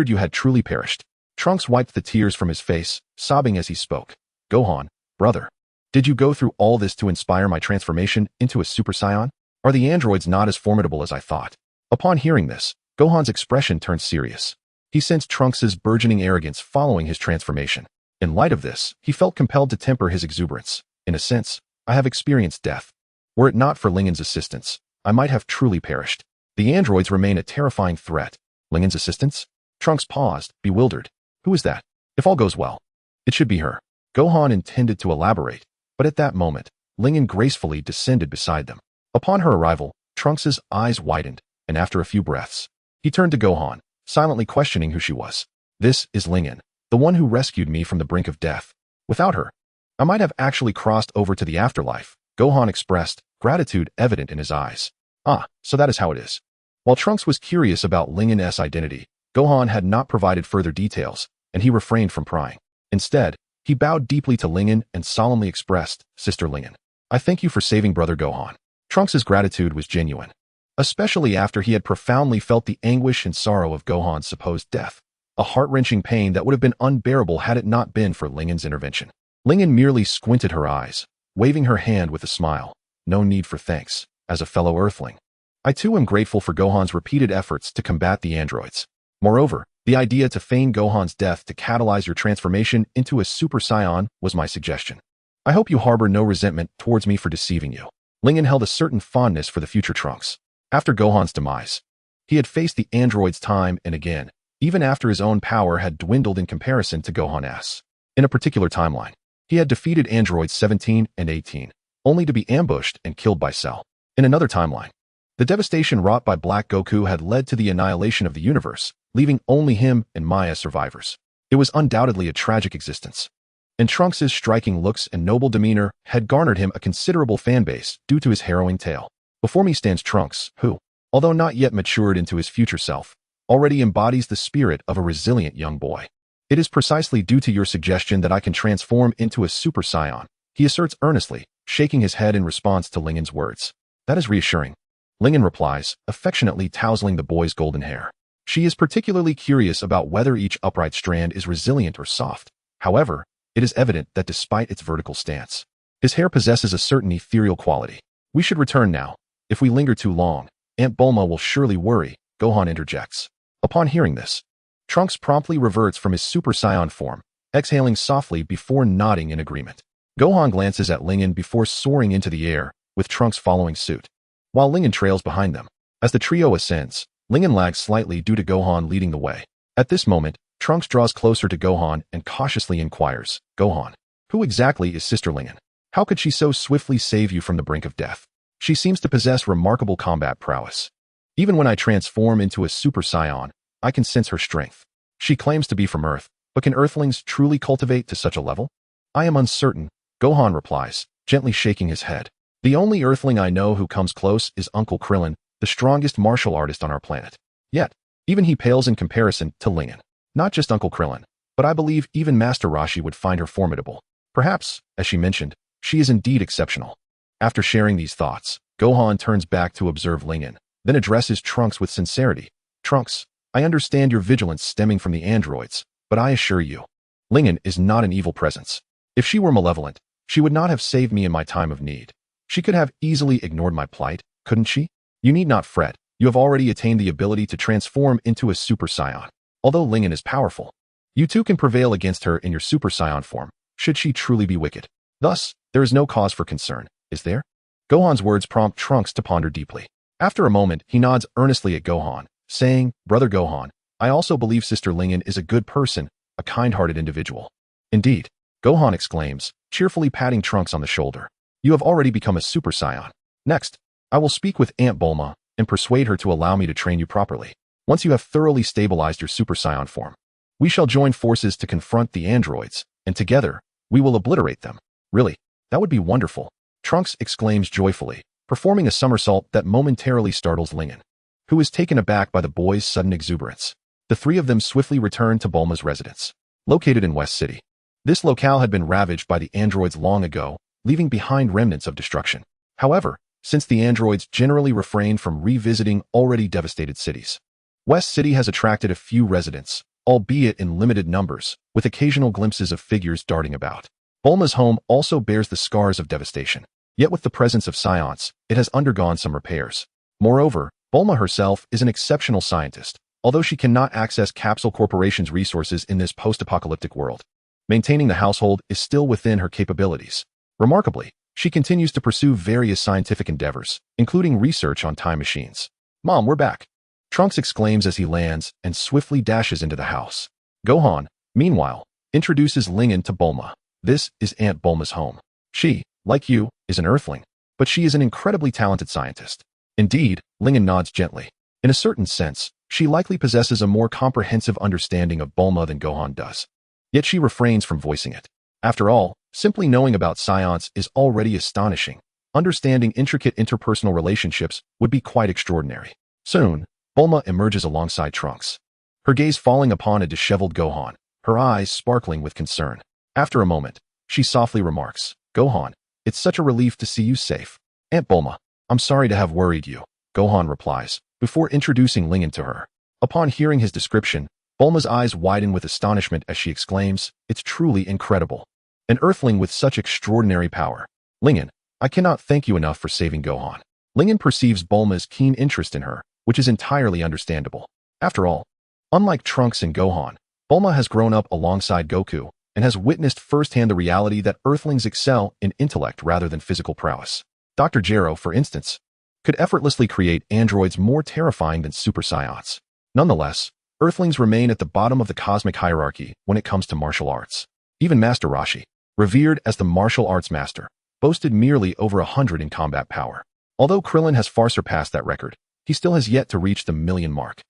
you had truly perished." Trunks wiped the tears from his face, sobbing as he spoke. "Gohan, brother, did you go through all this to inspire my transformation into a Super Saiyan? Are the androids not as formidable as I thought?" Upon hearing this, Gohan's expression turned serious. He sensed Trunks' burgeoning arrogance following his transformation. In light of this, he felt compelled to temper his exuberance. "In a sense, I have experienced death. Were it not for Lingen's assistance, I might have truly perished. The androids remain a terrifying threat." "Lingen's assistance?" Trunks paused, bewildered. "Who is that? If all goes well, it should be her." Gohan intended to elaborate, but at that moment, Lingen gracefully descended beside them. Upon her arrival, Trunks' eyes widened, and after a few breaths, he turned to Gohan, silently questioning who she was. "This is Lingen, the one who rescued me from the brink of death. Without her, I might have actually crossed over to the afterlife." Gohan expressed, gratitude evident in his eyes. "Ah, so that is how it is." While Trunks was curious about Lingen's identity, Gohan had not provided further details, and he refrained from prying. Instead, he bowed deeply to Lingen and solemnly expressed, "Sister Lingen, I thank you for saving Brother Gohan." Trunks' gratitude was genuine, especially after he had profoundly felt the anguish and sorrow of Gohan's supposed death, a heart-wrenching pain that would have been unbearable had it not been for Lingen's intervention. Lingen merely squinted her eyes, waving her hand with a smile. "No need for thanks, as a fellow Earthling. I too am grateful for Gohan's repeated efforts to combat the androids. Moreover, the idea to feign Gohan's death to catalyze your transformation into a Super Saiyan was my suggestion. I hope you harbor no resentment towards me for deceiving you." Lingen held a certain fondness for the future Trunks. After Gohan's demise, he had faced the androids time and again, even after his own power had dwindled in comparison to Gohan's. In a particular timeline, he had defeated androids 17 and 18, only to be ambushed and killed by Cell. In another timeline, the devastation wrought by Black Goku had led to the annihilation of the universe, leaving only him and Maya survivors. It was undoubtedly a tragic existence. And Trunks' striking looks and noble demeanor had garnered him a considerable fanbase due to his harrowing tale. Before me stands Trunks, who, although not yet matured into his future self, already embodies the spirit of a resilient young boy. "It is precisely due to your suggestion that I can transform into a Super Saiyan," he asserts earnestly, shaking his head in response to Lingen's words. "That is reassuring." Lingen replies, affectionately tousling the boy's golden hair. She is particularly curious about whether each upright strand is resilient or soft. However, it is evident that despite its vertical stance, his hair possesses a certain ethereal quality. "We should return now. If we linger too long, Aunt Bulma will surely worry," Gohan interjects. Upon hearing this, Trunks promptly reverts from his Super Saiyan form, exhaling softly before nodding in agreement. Gohan glances at Lingen before soaring into the air, with Trunks following suit, while Lingen trails behind them. As the trio ascends, Lingen lags slightly due to Gohan leading the way. At this moment, Trunks draws closer to Gohan and cautiously inquires, "Gohan, who exactly is Sister Lingen? How could she so swiftly save you from the brink of death? She seems to possess remarkable combat prowess. Even when I transform into a Super Saiyan, I can sense her strength. She claims to be from Earth, But can Earthlings truly cultivate to such a level? I am uncertain, Gohan replies, gently shaking his head. The only Earthling I know who comes close is Uncle Krillin, the strongest martial artist on our planet. Yet, even he pales in comparison to Lingen. Not just Uncle Krillin, but I believe even Master Roshi would find her formidable. Perhaps, as she mentioned, she is indeed exceptional. After sharing these thoughts, Gohan turns back to observe Lingen, then addresses Trunks with sincerity. Trunks, I understand your vigilance stemming from the androids, but I assure you, Lingen is not an evil presence. If she were malevolent, she would not have saved me in my time of need. She could have easily ignored my plight, couldn't she? You need not fret. You have already attained the ability to transform into a Super Saiyan. Although Lingen is powerful, you too can prevail against her in your Super Saiyan form, should she truly be wicked. Thus, there is no cause for concern, is there? Gohan's words prompt Trunks to ponder deeply. After a moment, he nods earnestly at Gohan, saying, Brother Gohan, I also believe Sister Lingen is a good person, a kind-hearted individual. Indeed, Gohan exclaims, cheerfully patting Trunks on the shoulder. You have already become a Super Saiyan. Next, I will speak with Aunt Bulma and persuade her to allow me to train you properly. Once you have thoroughly stabilized your Super Saiyan form, we shall join forces to confront the androids, and together, we will obliterate them. Really, that would be wonderful. Trunks exclaims joyfully, performing a somersault that momentarily startles Lingen, who is taken aback by the boy's sudden exuberance. The three of them swiftly return to Bulma's residence, located in West City. This locale had been ravaged by the androids long ago, leaving behind remnants of destruction. However, since the androids generally refrain from revisiting already devastated cities, West City has attracted a few residents, albeit in limited numbers, with occasional glimpses of figures darting about. Bulma's home also bears the scars of devastation, yet with the presence of Science, it has undergone some repairs. Moreover, Bulma herself is an exceptional scientist, although she cannot access Capsule Corporation's resources in this post-apocalyptic world. Maintaining the household is still within her capabilities. Remarkably, she continues to pursue various scientific endeavors, including research on time machines. Mom, we're back. Trunks exclaims as he lands and swiftly dashes into the house. Gohan, meanwhile, introduces Lingen to Bulma. This is Aunt Bulma's home. She, like you, is an Earthling, but she is an incredibly talented scientist. Indeed, Lingen nods gently. In a certain sense, she likely possesses a more comprehensive understanding of Bulma than Gohan does. Yet she refrains from voicing it. After all, simply knowing about Science is already astonishing. Understanding intricate interpersonal relationships would be quite extraordinary. Soon, Bulma emerges alongside Trunks, her gaze falling upon a disheveled Gohan, her eyes sparkling with concern. After a moment, she softly remarks, Gohan, it's such a relief to see you safe. Aunt Bulma, I'm sorry to have worried you, Gohan replies, before introducing Lingen to her. Upon hearing his description, Bulma's eyes widen with astonishment as she exclaims, it's truly incredible. An Earthling with such extraordinary power. Lingen, I cannot thank you enough for saving Gohan. Lingen perceives Bulma's keen interest in her, which is entirely understandable. After all, unlike Trunks and Gohan, Bulma has grown up alongside Goku and has witnessed firsthand the reality that Earthlings excel in intellect rather than physical prowess. Dr. Gero, for instance, could effortlessly create androids more terrifying than Super Saiyans. Nonetheless, Earthlings remain at the bottom of the cosmic hierarchy when it comes to martial arts. Even Master Roshi, revered as the martial arts master, boasted merely over 100 in combat power. Although Krillin has far surpassed that record, he still has yet to reach the million mark.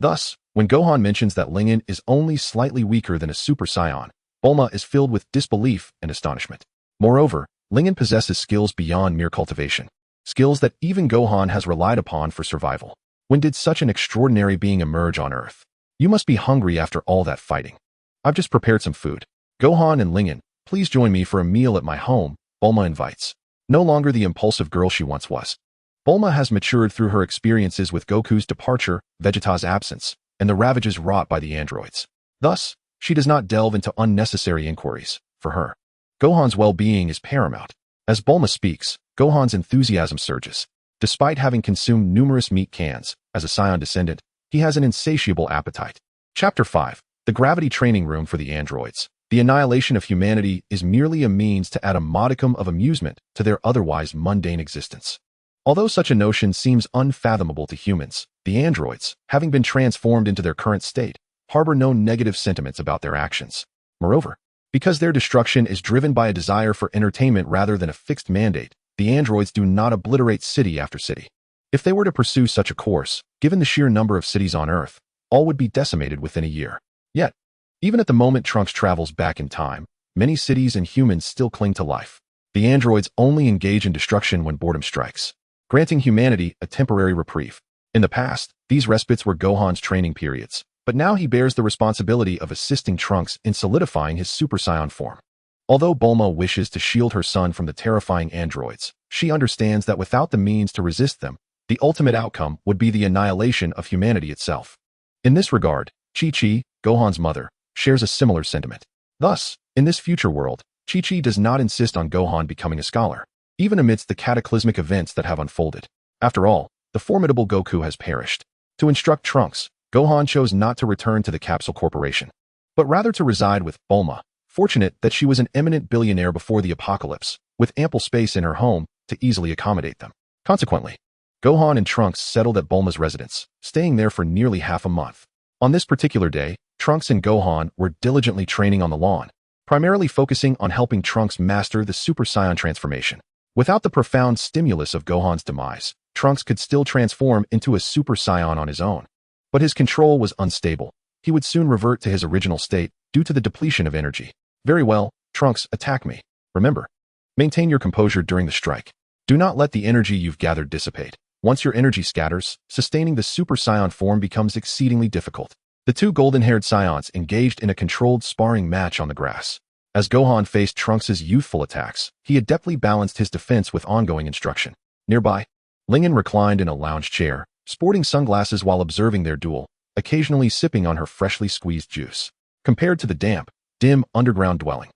Thus, when Gohan mentions that Lingen is only slightly weaker than a Super Saiyan, Bulma is filled with disbelief and astonishment. Moreover, Lingen possesses skills beyond mere cultivation, skills that even Gohan has relied upon for survival. When did such an extraordinary being emerge on Earth? You must be hungry after all that fighting. I've just prepared some food. Gohan and Lingen, please join me for a meal at my home, Bulma invites. No longer the impulsive girl she once was, Bulma has matured through her experiences with Goku's departure, Vegeta's absence, and the ravages wrought by the androids. Thus, she does not delve into unnecessary inquiries. For her, Gohan's well-being is paramount. As Bulma speaks, Gohan's enthusiasm surges. Despite having consumed numerous meat cans, as a Saiyan descendant, he has an insatiable appetite. Chapter 5. The Gravity Training Room for the Androids. The annihilation of humanity is merely a means to add a modicum of amusement to their otherwise mundane existence. Although such a notion seems unfathomable to humans, the androids, having been transformed into their current state, harbor no negative sentiments about their actions. Moreover, because their destruction is driven by a desire for entertainment rather than a fixed mandate, the androids do not obliterate city after city. If they were to pursue such a course, given the sheer number of cities on Earth, all would be decimated within a year. Yet, Even at the moment Trunks travels back in time, many cities and humans still cling to life. The androids only engage in destruction when boredom strikes, granting humanity a temporary reprieve. In the past, these respites were Gohan's training periods, but now he bears the responsibility of assisting Trunks in solidifying his Super Saiyan form. Although Bulma wishes to shield her son from the terrifying androids, she understands that without the means to resist them, the ultimate outcome would be the annihilation of humanity itself. In this regard, Chi-Chi, Gohan's mother, shares a similar sentiment. Thus, in this future world, Chi-Chi does not insist on Gohan becoming a scholar, even amidst the cataclysmic events that have unfolded. After all, the formidable Goku has perished. To instruct Trunks, Gohan chose not to return to the Capsule Corporation, but rather to reside with Bulma, fortunate that she was an eminent billionaire before the apocalypse, with ample space in her home to easily accommodate them. Consequently, Gohan and Trunks settled at Bulma's residence, staying there for nearly half a month. On this particular day, Trunks and Gohan were diligently training on the lawn, primarily focusing on helping Trunks master the Super Saiyan transformation. Without the profound stimulus of Gohan's demise, Trunks could still transform into a Super Saiyan on his own. But his control was unstable. He would soon revert to his original state due to the depletion of energy. Very well, Trunks, attack me. Remember, maintain your composure during the strike. Do not let the energy you've gathered dissipate. Once your energy scatters, sustaining the Super Saiyan form becomes exceedingly difficult. The two golden-haired Saiyans engaged in a controlled sparring match on the grass. As Gohan faced Trunks' youthful attacks, he adeptly balanced his defense with ongoing instruction. Nearby, Lingen reclined in a lounge chair, sporting sunglasses while observing their duel, occasionally sipping on her freshly squeezed juice. Compared to the damp, dim underground dwelling,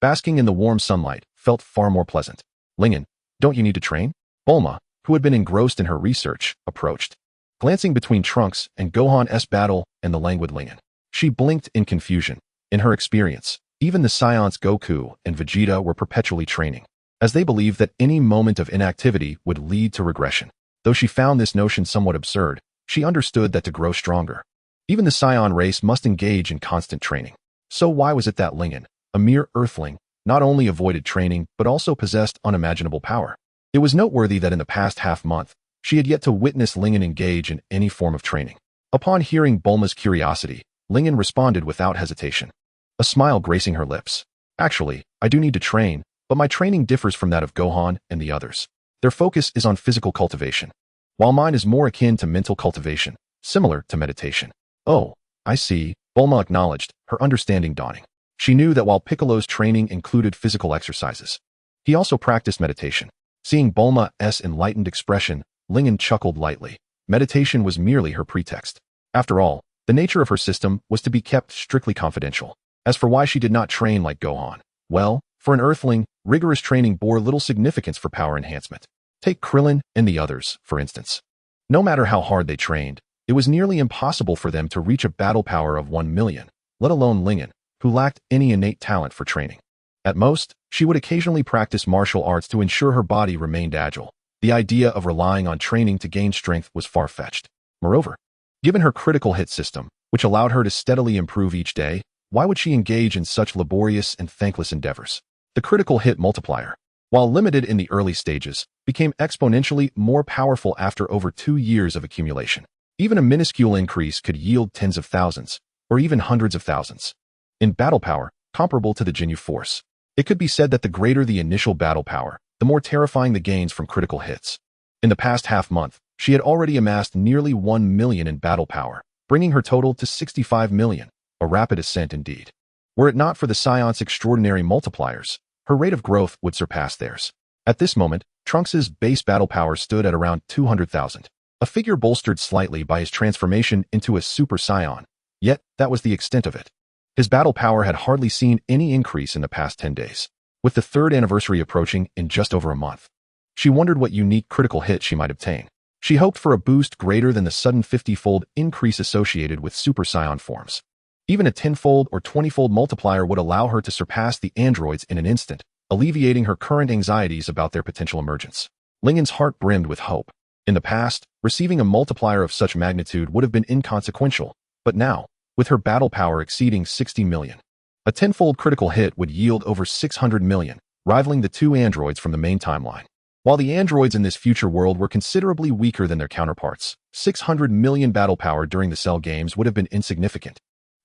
basking in the warm sunlight felt far more pleasant. Lingen, don't you need to train? Bulma, who had been engrossed in her research, approached, glancing between Trunks and Gohan's battle and the languid Lingen. She blinked in confusion. In her experience, even the Saiyans Goku and Vegeta were perpetually training, as they believed that any moment of inactivity would lead to regression. Though she found this notion somewhat absurd, she understood that to grow stronger, even the Saiyan race must engage in constant training. So why was it that Lingen, a mere earthling, not only avoided training but also possessed unimaginable power? It was noteworthy that in the past half-month, she had yet to witness Lingen engage in any form of training. Upon hearing Bulma's curiosity, Lingen responded without hesitation, a smile gracing her lips. Actually, I do need to train, but my training differs from that of Gohan and the others. Their focus is on physical cultivation, while mine is more akin to mental cultivation, similar to meditation. Oh, I see, Bulma acknowledged, her understanding dawning. She knew that while Piccolo's training included physical exercises, he also practiced meditation. Seeing Bulma's enlightened expression, Lingen chuckled lightly. Meditation was merely her pretext. After all, the nature of her system was to be kept strictly confidential. As for why she did not train like Gohan, well, for an Earthling, rigorous training bore little significance for power enhancement. Take Krillin and the others, for instance. No matter how hard they trained, it was nearly impossible for them to reach a battle power of 1 million, let alone Lingen, who lacked any innate talent for training. At most, she would occasionally practice martial arts to ensure her body remained agile. The idea of relying on training to gain strength was far-fetched. Moreover, given her critical hit system, which allowed her to steadily improve each day, why would she engage in such laborious and thankless endeavors? The critical hit multiplier, while limited in the early stages, became exponentially more powerful after over 2 years of accumulation. Even a minuscule increase could yield tens of thousands, or even hundreds of thousands, in battle power, comparable to the Jinyu force. It could be said that the greater the initial battle power, the more terrifying the gains from critical hits. In the past half-month, she had already amassed nearly 1 million in battle power, bringing her total to 65 million, a rapid ascent indeed. Were it not for the Saiyans' extraordinary multipliers, her rate of growth would surpass theirs. At this moment, Trunks' base battle power stood at around 200,000, a figure bolstered slightly by his transformation into a Super Saiyan, yet that was the extent of it. His battle power had hardly seen any increase in the past 10 days. With the 3rd anniversary approaching in just over a month, she wondered what unique critical hit she might obtain. She hoped for a boost greater than the sudden 50-fold increase associated with Super Saiyan forms. Even a 10-fold or 20-fold multiplier would allow her to surpass the androids in an instant, alleviating her current anxieties about their potential emergence. Lingen's heart brimmed with hope. In the past, receiving a multiplier of such magnitude would have been inconsequential, but now, with her battle power exceeding 60 million, a 10-fold critical hit would yield over 600 million, rivaling the 2 androids from the main timeline. While the androids in this future world were considerably weaker than their counterparts, 600 million battle power during the Cell games would have been insignificant.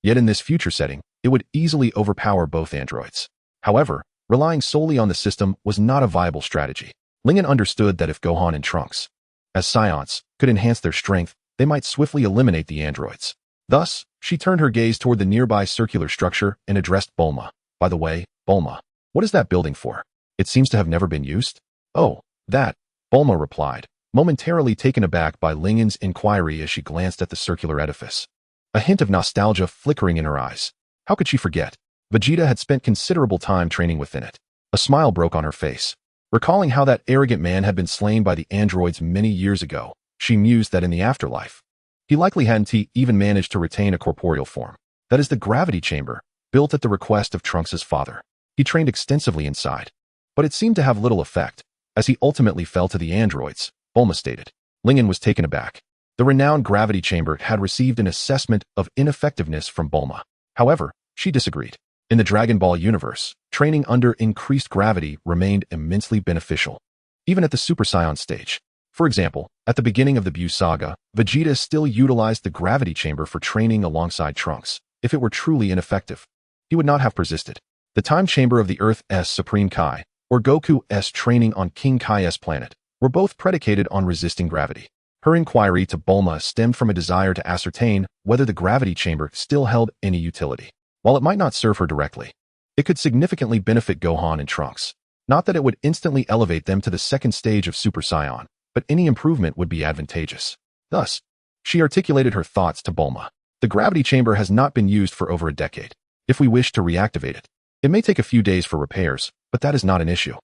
Yet in this future setting, it would easily overpower both androids. However, relying solely on the system was not a viable strategy. Lingen understood that if Gohan and Trunks, as Saiyans, could enhance their strength, they might swiftly eliminate the androids. Thus, she turned her gaze toward the nearby circular structure and addressed Bulma. By the way, Bulma, what is that building for? It seems to have never been used. Oh, that, Bulma replied, momentarily taken aback by Lingen's inquiry as she glanced at the circular edifice. A hint of nostalgia flickering in her eyes. How could she forget? Vegeta had spent considerable time training within it. A smile broke on her face. Recalling how that arrogant man had been slain by the androids many years ago, she mused that in the afterlife, he likely hadn't even managed to retain a corporeal form. That is the gravity chamber, built at the request of Trunks' father. He trained extensively inside, but it seemed to have little effect, as he ultimately fell to the androids, Bulma stated. Lingen was taken aback. The renowned gravity chamber had received an assessment of ineffectiveness from Bulma. However, she disagreed. In the Dragon Ball universe, training under increased gravity remained immensely beneficial, even at the Super Saiyan stage. For example, at the beginning of the Buu saga, Vegeta still utilized the gravity chamber for training alongside Trunks. If it were truly ineffective, he would not have persisted. The time chamber of the Earth's Supreme Kai, or Goku's training on King Kai's planet, were both predicated on resisting gravity. Her inquiry to Bulma stemmed from a desire to ascertain whether the gravity chamber still held any utility. While it might not serve her directly, it could significantly benefit Gohan and Trunks. Not that it would instantly elevate them to the second stage of Super Saiyan, but any improvement would be advantageous. Thus, she articulated her thoughts to Bulma. The gravity chamber has not been used for over a decade. If we wish to reactivate it, it may take a few days for repairs, but that is not an issue.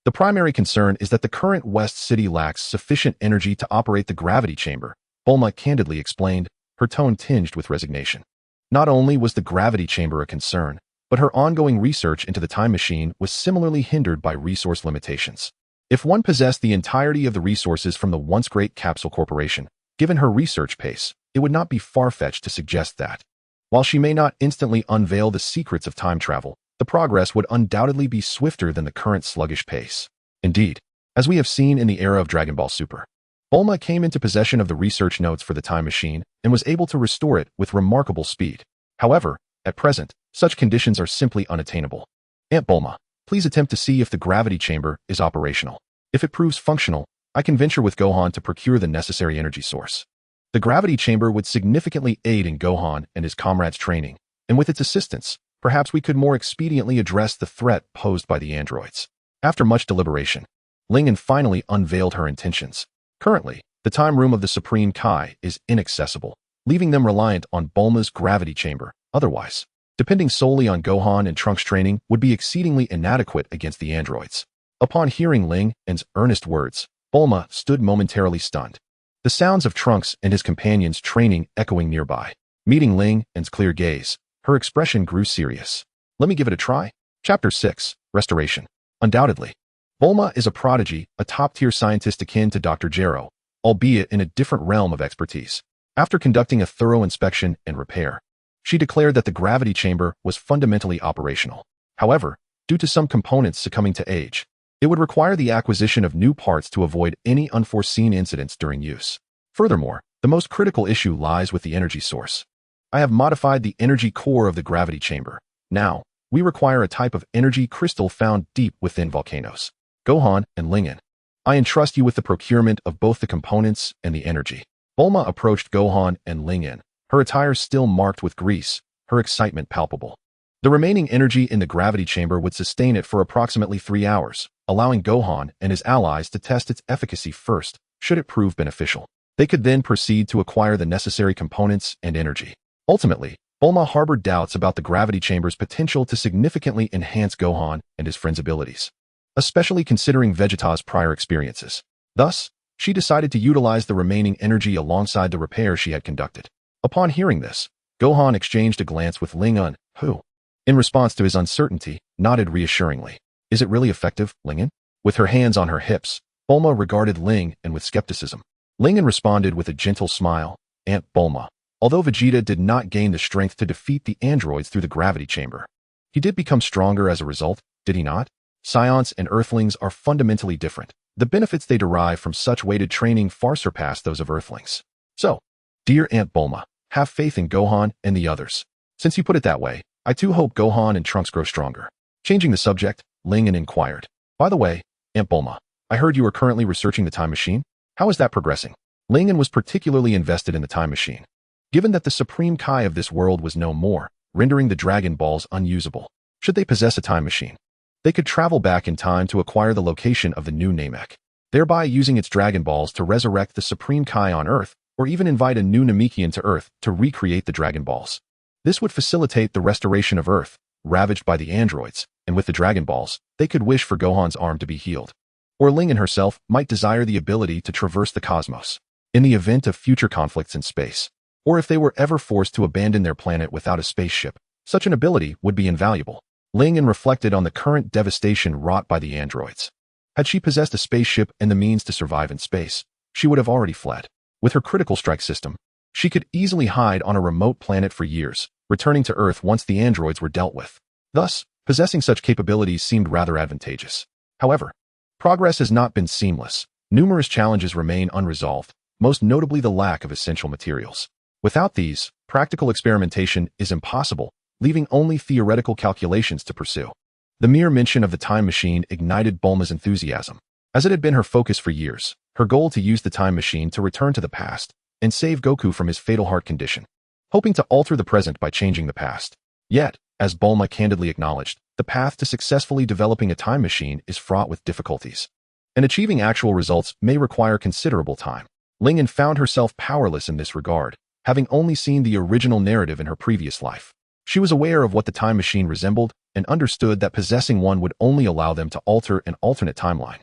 The primary concern is that the current West City lacks sufficient energy to operate the gravity chamber, Bulma candidly explained, her tone tinged with resignation. Not only was the gravity chamber a concern, but her ongoing research into the time machine was similarly hindered by resource limitations. If one possessed the entirety of the resources from the once great Capsule Corporation, given her research pace, it would not be far-fetched to suggest that, while she may not instantly unveil the secrets of time travel, the progress would undoubtedly be swifter than the current sluggish pace. Indeed, as we have seen in the era of Dragon Ball Super, Bulma came into possession of the research notes for the time machine and was able to restore it with remarkable speed. However, at present, such conditions are simply unattainable. Aunt Bulma, please attempt to see if the gravity chamber is operational. If it proves functional, I can venture with Gohan to procure the necessary energy source. The gravity chamber would significantly aid in Gohan and his comrades' training, and with its assistance, perhaps we could more expediently address the threat posed by the androids. After much deliberation, Lingen finally unveiled her intentions. Currently, the time room of the Supreme Kai is inaccessible, leaving them reliant on Bulma's gravity chamber. Otherwise, depending solely on Gohan and Trunks' training would be exceedingly inadequate against the androids. Upon hearing Lingen's earnest words, Bulma stood momentarily stunned. The sounds of Trunks and his companions' training echoing nearby. Meeting Lingen's clear gaze, her expression grew serious. Let me give it a try. Chapter 6, Restoration. Undoubtedly, Bulma is a prodigy, a top-tier scientist akin to Dr. Gero, albeit in a different realm of expertise. After conducting a thorough inspection and repair, she declared that the gravity chamber was fundamentally operational. However, due to some components succumbing to age, it would require the acquisition of new parts to avoid any unforeseen incidents during use. Furthermore, the most critical issue lies with the energy source. I have modified the energy core of the gravity chamber. Now, we require a type of energy crystal found deep within volcanoes. Gohan and Lingen, I entrust you with the procurement of both the components and the energy. Bulma approached Gohan and Lingen, her attire still marked with grease, her excitement palpable. The remaining energy in the gravity chamber would sustain it for approximately 3 hours, allowing Gohan and his allies to test its efficacy first, should it prove beneficial. They could then proceed to acquire the necessary components and energy. Ultimately, Bulma harbored doubts about the gravity chamber's potential to significantly enhance Gohan and his friend's abilities, especially considering Vegeta's prior experiences. Thus, she decided to utilize the remaining energy alongside the repair she had conducted. Upon hearing this, Gohan exchanged a glance with Lingen, who, in response to his uncertainty, nodded reassuringly. Is it really effective, Lingen? With her hands on her hips, Bulma regarded Lingen with skepticism. Lingen responded with a gentle smile. Aunt Bulma, although Vegeta did not gain the strength to defeat the androids through the gravity chamber, he did become stronger as a result, did he not? Saiyans and Earthlings are fundamentally different. The benefits they derive from such weighted training far surpass those of Earthlings. So, dear Aunt Bulma, have faith in Gohan and the others. Since you put it that way, I too hope Gohan and Trunks grow stronger. Changing the subject, Lingen inquired. By the way, Aunt Bulma, I heard you are currently researching the time machine. How is that progressing? Lingen was particularly invested in the time machine. Given that the Supreme Kai of this world was no more, rendering the Dragon Balls unusable, should they possess a time machine, they could travel back in time to acquire the location of the new Namek, thereby using its Dragon Balls to resurrect the Supreme Kai on Earth, or even invite a new Namekian to Earth to recreate the Dragon Balls. This would facilitate the restoration of Earth, ravaged by the androids, and with the Dragon Balls, they could wish for Gohan's arm to be healed. Or Lingen herself might desire the ability to traverse the cosmos, in the event of future conflicts in space. Or if they were ever forced to abandon their planet without a spaceship, such an ability would be invaluable. Lingen reflected on the current devastation wrought by the androids. Had she possessed a spaceship and the means to survive in space, she would have already fled. With her critical strike system, she could easily hide on a remote planet for years, returning to Earth once the androids were dealt with. Thus, possessing such capabilities seemed rather advantageous. However, progress has not been seamless. Numerous challenges remain unresolved, most notably the lack of essential materials. Without these, practical experimentation is impossible, leaving only theoretical calculations to pursue. The mere mention of the time machine ignited Bulma's enthusiasm. As it had been her focus for years, her goal to use the time machine to return to the past and save Goku from his fatal heart condition, hoping to alter the present by changing the past. Yet, as Bulma candidly acknowledged, the path to successfully developing a time machine is fraught with difficulties, and achieving actual results may require considerable time. Lingen found herself powerless in this regard, having only seen the original narrative in her previous life. She was aware of what the time machine resembled and understood that possessing one would only allow them to alter an alternate timeline,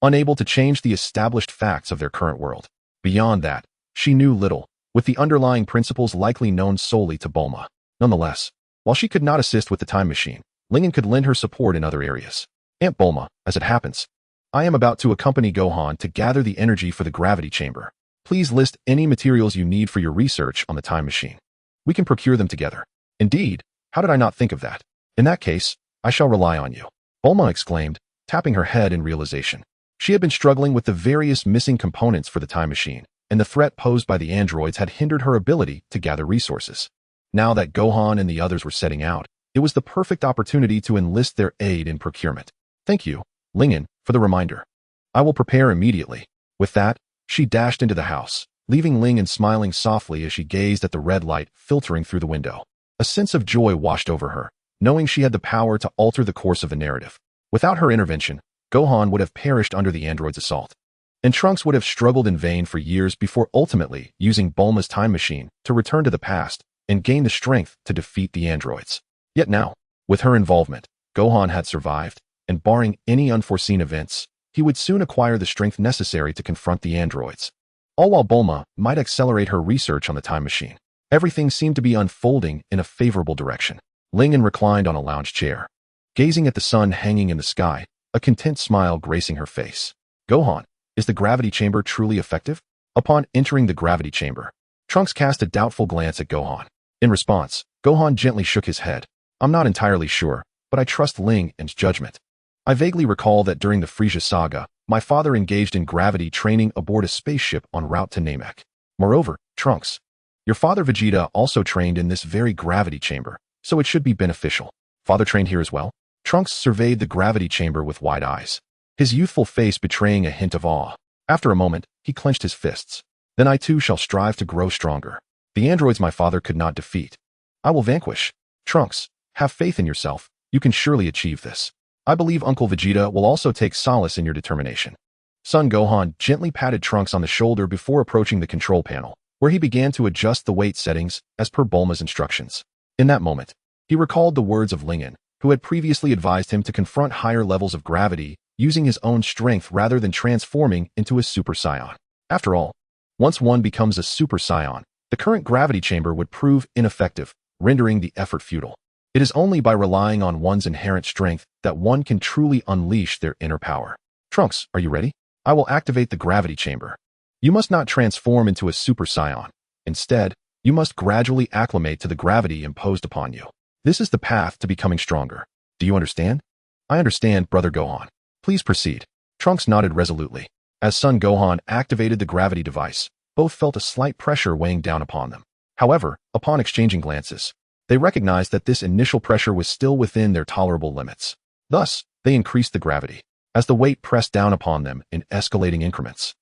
unable to change the established facts of their current world. Beyond that, she knew little, with the underlying principles likely known solely to Bulma. Nonetheless, while she could not assist with the time machine, Lingen could lend her support in other areas. Aunt Bulma, as it happens, I am about to accompany Gohan to gather the energy for the gravity chamber. Please list any materials you need for your research on the time machine. We can procure them together. Indeed, how did I not think of that? In that case, I shall rely on you, Bulma exclaimed, tapping her head in realization. She had been struggling with the various missing components for the time machine, and the threat posed by the androids had hindered her ability to gather resources. Now that Gohan and the others were setting out, it was the perfect opportunity to enlist their aid in procurement. Thank you, Lingen, for the reminder. I will prepare immediately. With that, she dashed into the house, leaving Lingen smiling softly as she gazed at the red light filtering through the window. A sense of joy washed over her, knowing she had the power to alter the course of the narrative. Without her intervention, Gohan would have perished under the android's assault, and Trunks would have struggled in vain for years before ultimately using Bulma's time machine to return to the past and gain the strength to defeat the androids. Yet now, with her involvement, Gohan had survived, and barring any unforeseen events, he would soon acquire the strength necessary to confront the androids. All while Bulma might accelerate her research on the time machine. Everything seemed to be unfolding in a favorable direction. Lingen reclined on a lounge chair, gazing at the sun hanging in the sky, a content smile gracing her face. Gohan, is the gravity chamber truly effective? Upon entering the gravity chamber, Trunks cast a doubtful glance at Gohan. In response, Gohan gently shook his head. I'm not entirely sure, but I trust Ling and judgment. I vaguely recall that during the Frieza saga, my father engaged in gravity training aboard a spaceship en route to Namek. Moreover, Trunks, your father Vegeta also trained in this very gravity chamber, so it should be beneficial. Father trained here as well? Trunks surveyed the gravity chamber with wide eyes, his youthful face betraying a hint of awe. After a moment, he clenched his fists. Then I too shall strive to grow stronger. The androids my father could not defeat, I will vanquish. Trunks, have faith in yourself. You can surely achieve this. I believe Uncle Vegeta will also take solace in your determination. Son Gohan gently patted Trunks on the shoulder before approaching the control panel, where he began to adjust the weight settings as per Bulma's instructions. In that moment, he recalled the words of Lingen, who had previously advised him to confront higher levels of gravity using his own strength rather than transforming into a Super Saiyan. After all, once one becomes a Super Saiyan, the current gravity chamber would prove ineffective, rendering the effort futile. It is only by relying on one's inherent strength that one can truly unleash their inner power. Trunks, are you ready? I will activate the gravity chamber. You must not transform into a Super Saiyan. Instead, you must gradually acclimate to the gravity imposed upon you. This is the path to becoming stronger. Do you understand? I understand, Brother Gohan. Please proceed. Trunks nodded resolutely. As Son Gohan activated the gravity device, both felt a slight pressure weighing down upon them. However, upon exchanging glances, They recognized that this initial pressure was still within their tolerable limits. Thus, they increased the gravity, as the weight pressed down upon them in escalating increments.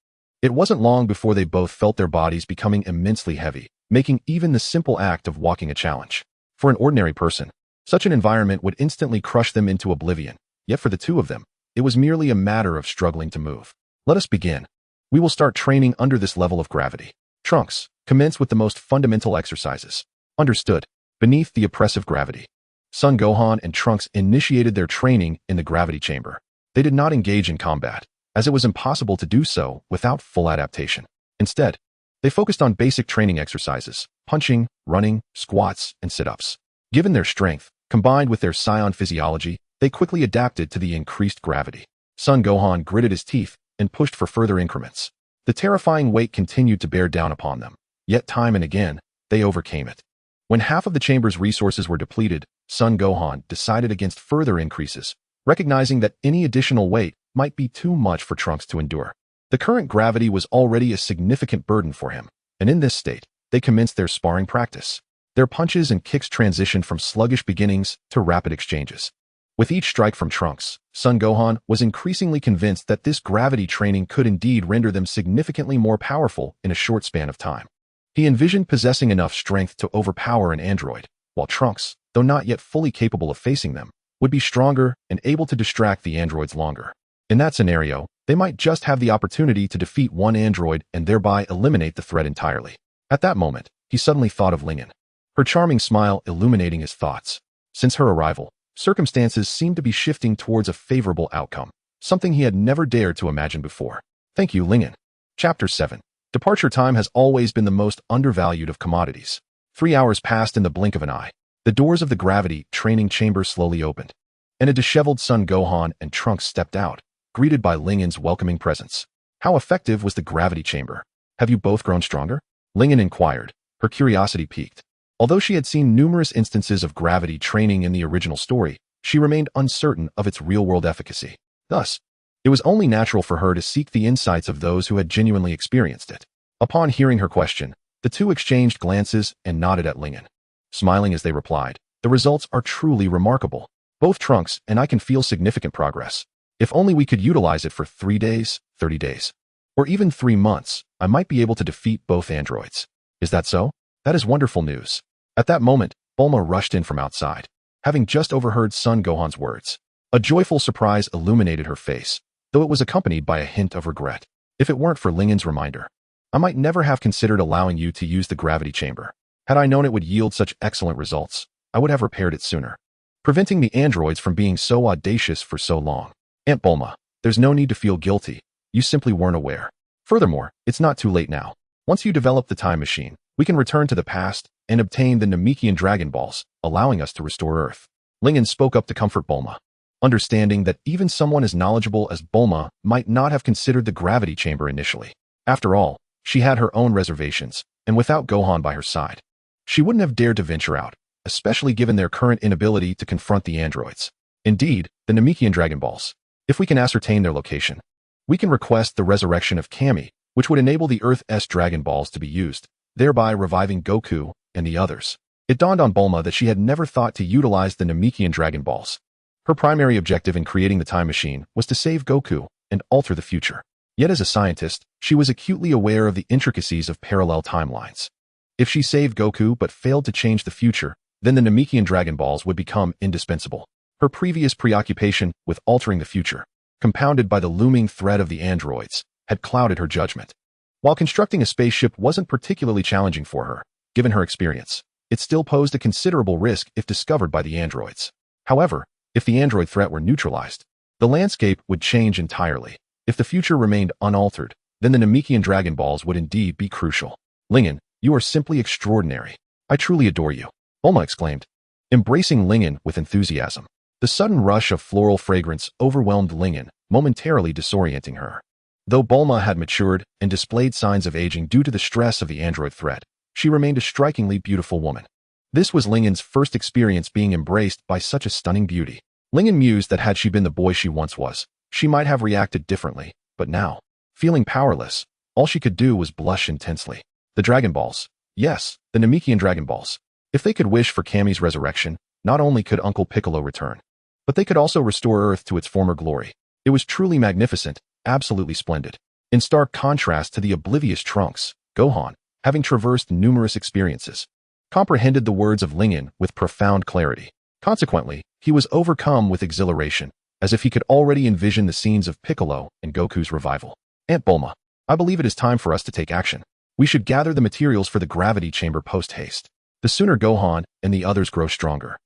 It wasn't long before they both felt their bodies becoming immensely heavy, making even the simple act of walking a challenge. For an ordinary person, such an environment would instantly crush them into oblivion, yet for the two of them, it was merely a matter of struggling to move. Let us begin. We will start training under this level of gravity. Trunks, commence with the most fundamental exercises. Understood. Beneath the oppressive gravity, Son Gohan and Trunks initiated their training in the gravity chamber. They did not engage in combat, as it was impossible to do so without full adaptation. Instead, they focused on basic training exercises, punching, running, squats, and sit-ups. Given their strength, combined with their Saiyan physiology, they quickly adapted to the increased gravity. Son Gohan gritted his teeth and pushed for further increments. The terrifying weight continued to bear down upon them, yet time and again, they overcame it. When half of the chamber's resources were depleted, Son Gohan decided against further increases, recognizing that any additional weight might be too much for Trunks to endure. The current gravity was already a significant burden for him, and in this state, they commenced their sparring practice. Their punches and kicks transitioned from sluggish beginnings to rapid exchanges. With each strike from Trunks, Son Gohan was increasingly convinced that this gravity training could indeed render them significantly more powerful in a short span of time. He envisioned possessing enough strength to overpower an android, while Trunks, though not yet fully capable of facing them, would be stronger and able to distract the androids longer. In that scenario, they might just have the opportunity to defeat one android and thereby eliminate the threat entirely. At that moment, he suddenly thought of Lingin, her charming smile illuminating his thoughts. Since her arrival, circumstances seemed to be shifting towards a favorable outcome, something he had never dared to imagine before. Thank you, Lingin. Chapter 7. Departure time has always been the most undervalued of commodities. 3 hours passed in the blink of an eye. The doors of the gravity training chamber slowly opened, and a disheveled Son Gohan and Trunks stepped out, greeted by Lingin's welcoming presence. How effective was the gravity chamber? Have you both grown stronger? Lingin inquired, her curiosity piqued. Although she had seen numerous instances of gravity training in the original story, she remained uncertain of its real-world efficacy. Thus, it was only natural for her to seek the insights of those who had genuinely experienced it. Upon hearing her question, the two exchanged glances and nodded at Lingin, smiling as they replied, "The results are truly remarkable. Both Trunks and I can feel significant progress. If only we could utilize it for 3 days, 30 days, or even 3 months, I might be able to defeat both androids." Is that so? That is wonderful news. At that moment, Bulma rushed in from outside, having just overheard Son Gohan's words. A joyful surprise illuminated her face, though it was accompanied by a hint of regret. If it weren't for Lingin's reminder, I might never have considered allowing you to use the gravity chamber. Had I known it would yield such excellent results, I would have repaired it sooner, preventing the androids from being so audacious for so long. Aunt Bulma, there's no need to feel guilty. You simply weren't aware. Furthermore, it's not too late now. Once you develop the time machine, we can return to the past and obtain the Namekian Dragon Balls, allowing us to restore Earth. Lingin spoke up to comfort Bulma, understanding that even someone as knowledgeable as Bulma might not have considered the gravity chamber initially. After all, she had her own reservations, and without Gohan by her side, she wouldn't have dared to venture out, especially given their current inability to confront the androids. Indeed, the Namekian Dragon Balls, if we can ascertain their location, we can request the resurrection of Kami, which would enable the Earth's Dragon Balls to be used, thereby reviving Goku and the others. It dawned on Bulma that she had never thought to utilize the Namekian Dragon Balls. Her primary objective in creating the time machine was to save Goku and alter the future. Yet as a scientist, she was acutely aware of the intricacies of parallel timelines. If she saved Goku but failed to change the future, then the Namekian Dragon Balls would become indispensable. Her previous preoccupation with altering the future, compounded by the looming threat of the androids, had clouded her judgment. While constructing a spaceship wasn't particularly challenging for her, given her experience, it still posed a considerable risk if discovered by the androids. However, if the android threat were neutralized, the landscape would change entirely. If the future remained unaltered, then the Namekian Dragon Balls would indeed be crucial. Lingin, you are simply extraordinary. I truly adore you, Bulma exclaimed, embracing Lingin with enthusiasm. The sudden rush of floral fragrance overwhelmed Lingin, momentarily disorienting her. Though Bulma had matured and displayed signs of aging due to the stress of the android threat, she remained a strikingly beautiful woman. This was Lingin's first experience being embraced by such a stunning beauty. Lingin mused that had she been the boy she once was, she might have reacted differently, but now, feeling powerless, all she could do was blush intensely. The Dragon Balls. Yes, the Namekian Dragon Balls. If they could wish for Kami's resurrection, not only could Uncle Piccolo return, but they could also restore Earth to its former glory. It was truly magnificent, absolutely splendid. In stark contrast to the oblivious Trunks, Gohan, having traversed numerous experiences, comprehended the words of Lingyan with profound clarity. Consequently, he was overcome with exhilaration, as if he could already envision the scenes of Piccolo and Goku's revival. Aunt Bulma, I believe it is time for us to take action. We should gather the materials for the gravity chamber post-haste. The sooner Gohan and the others grow stronger,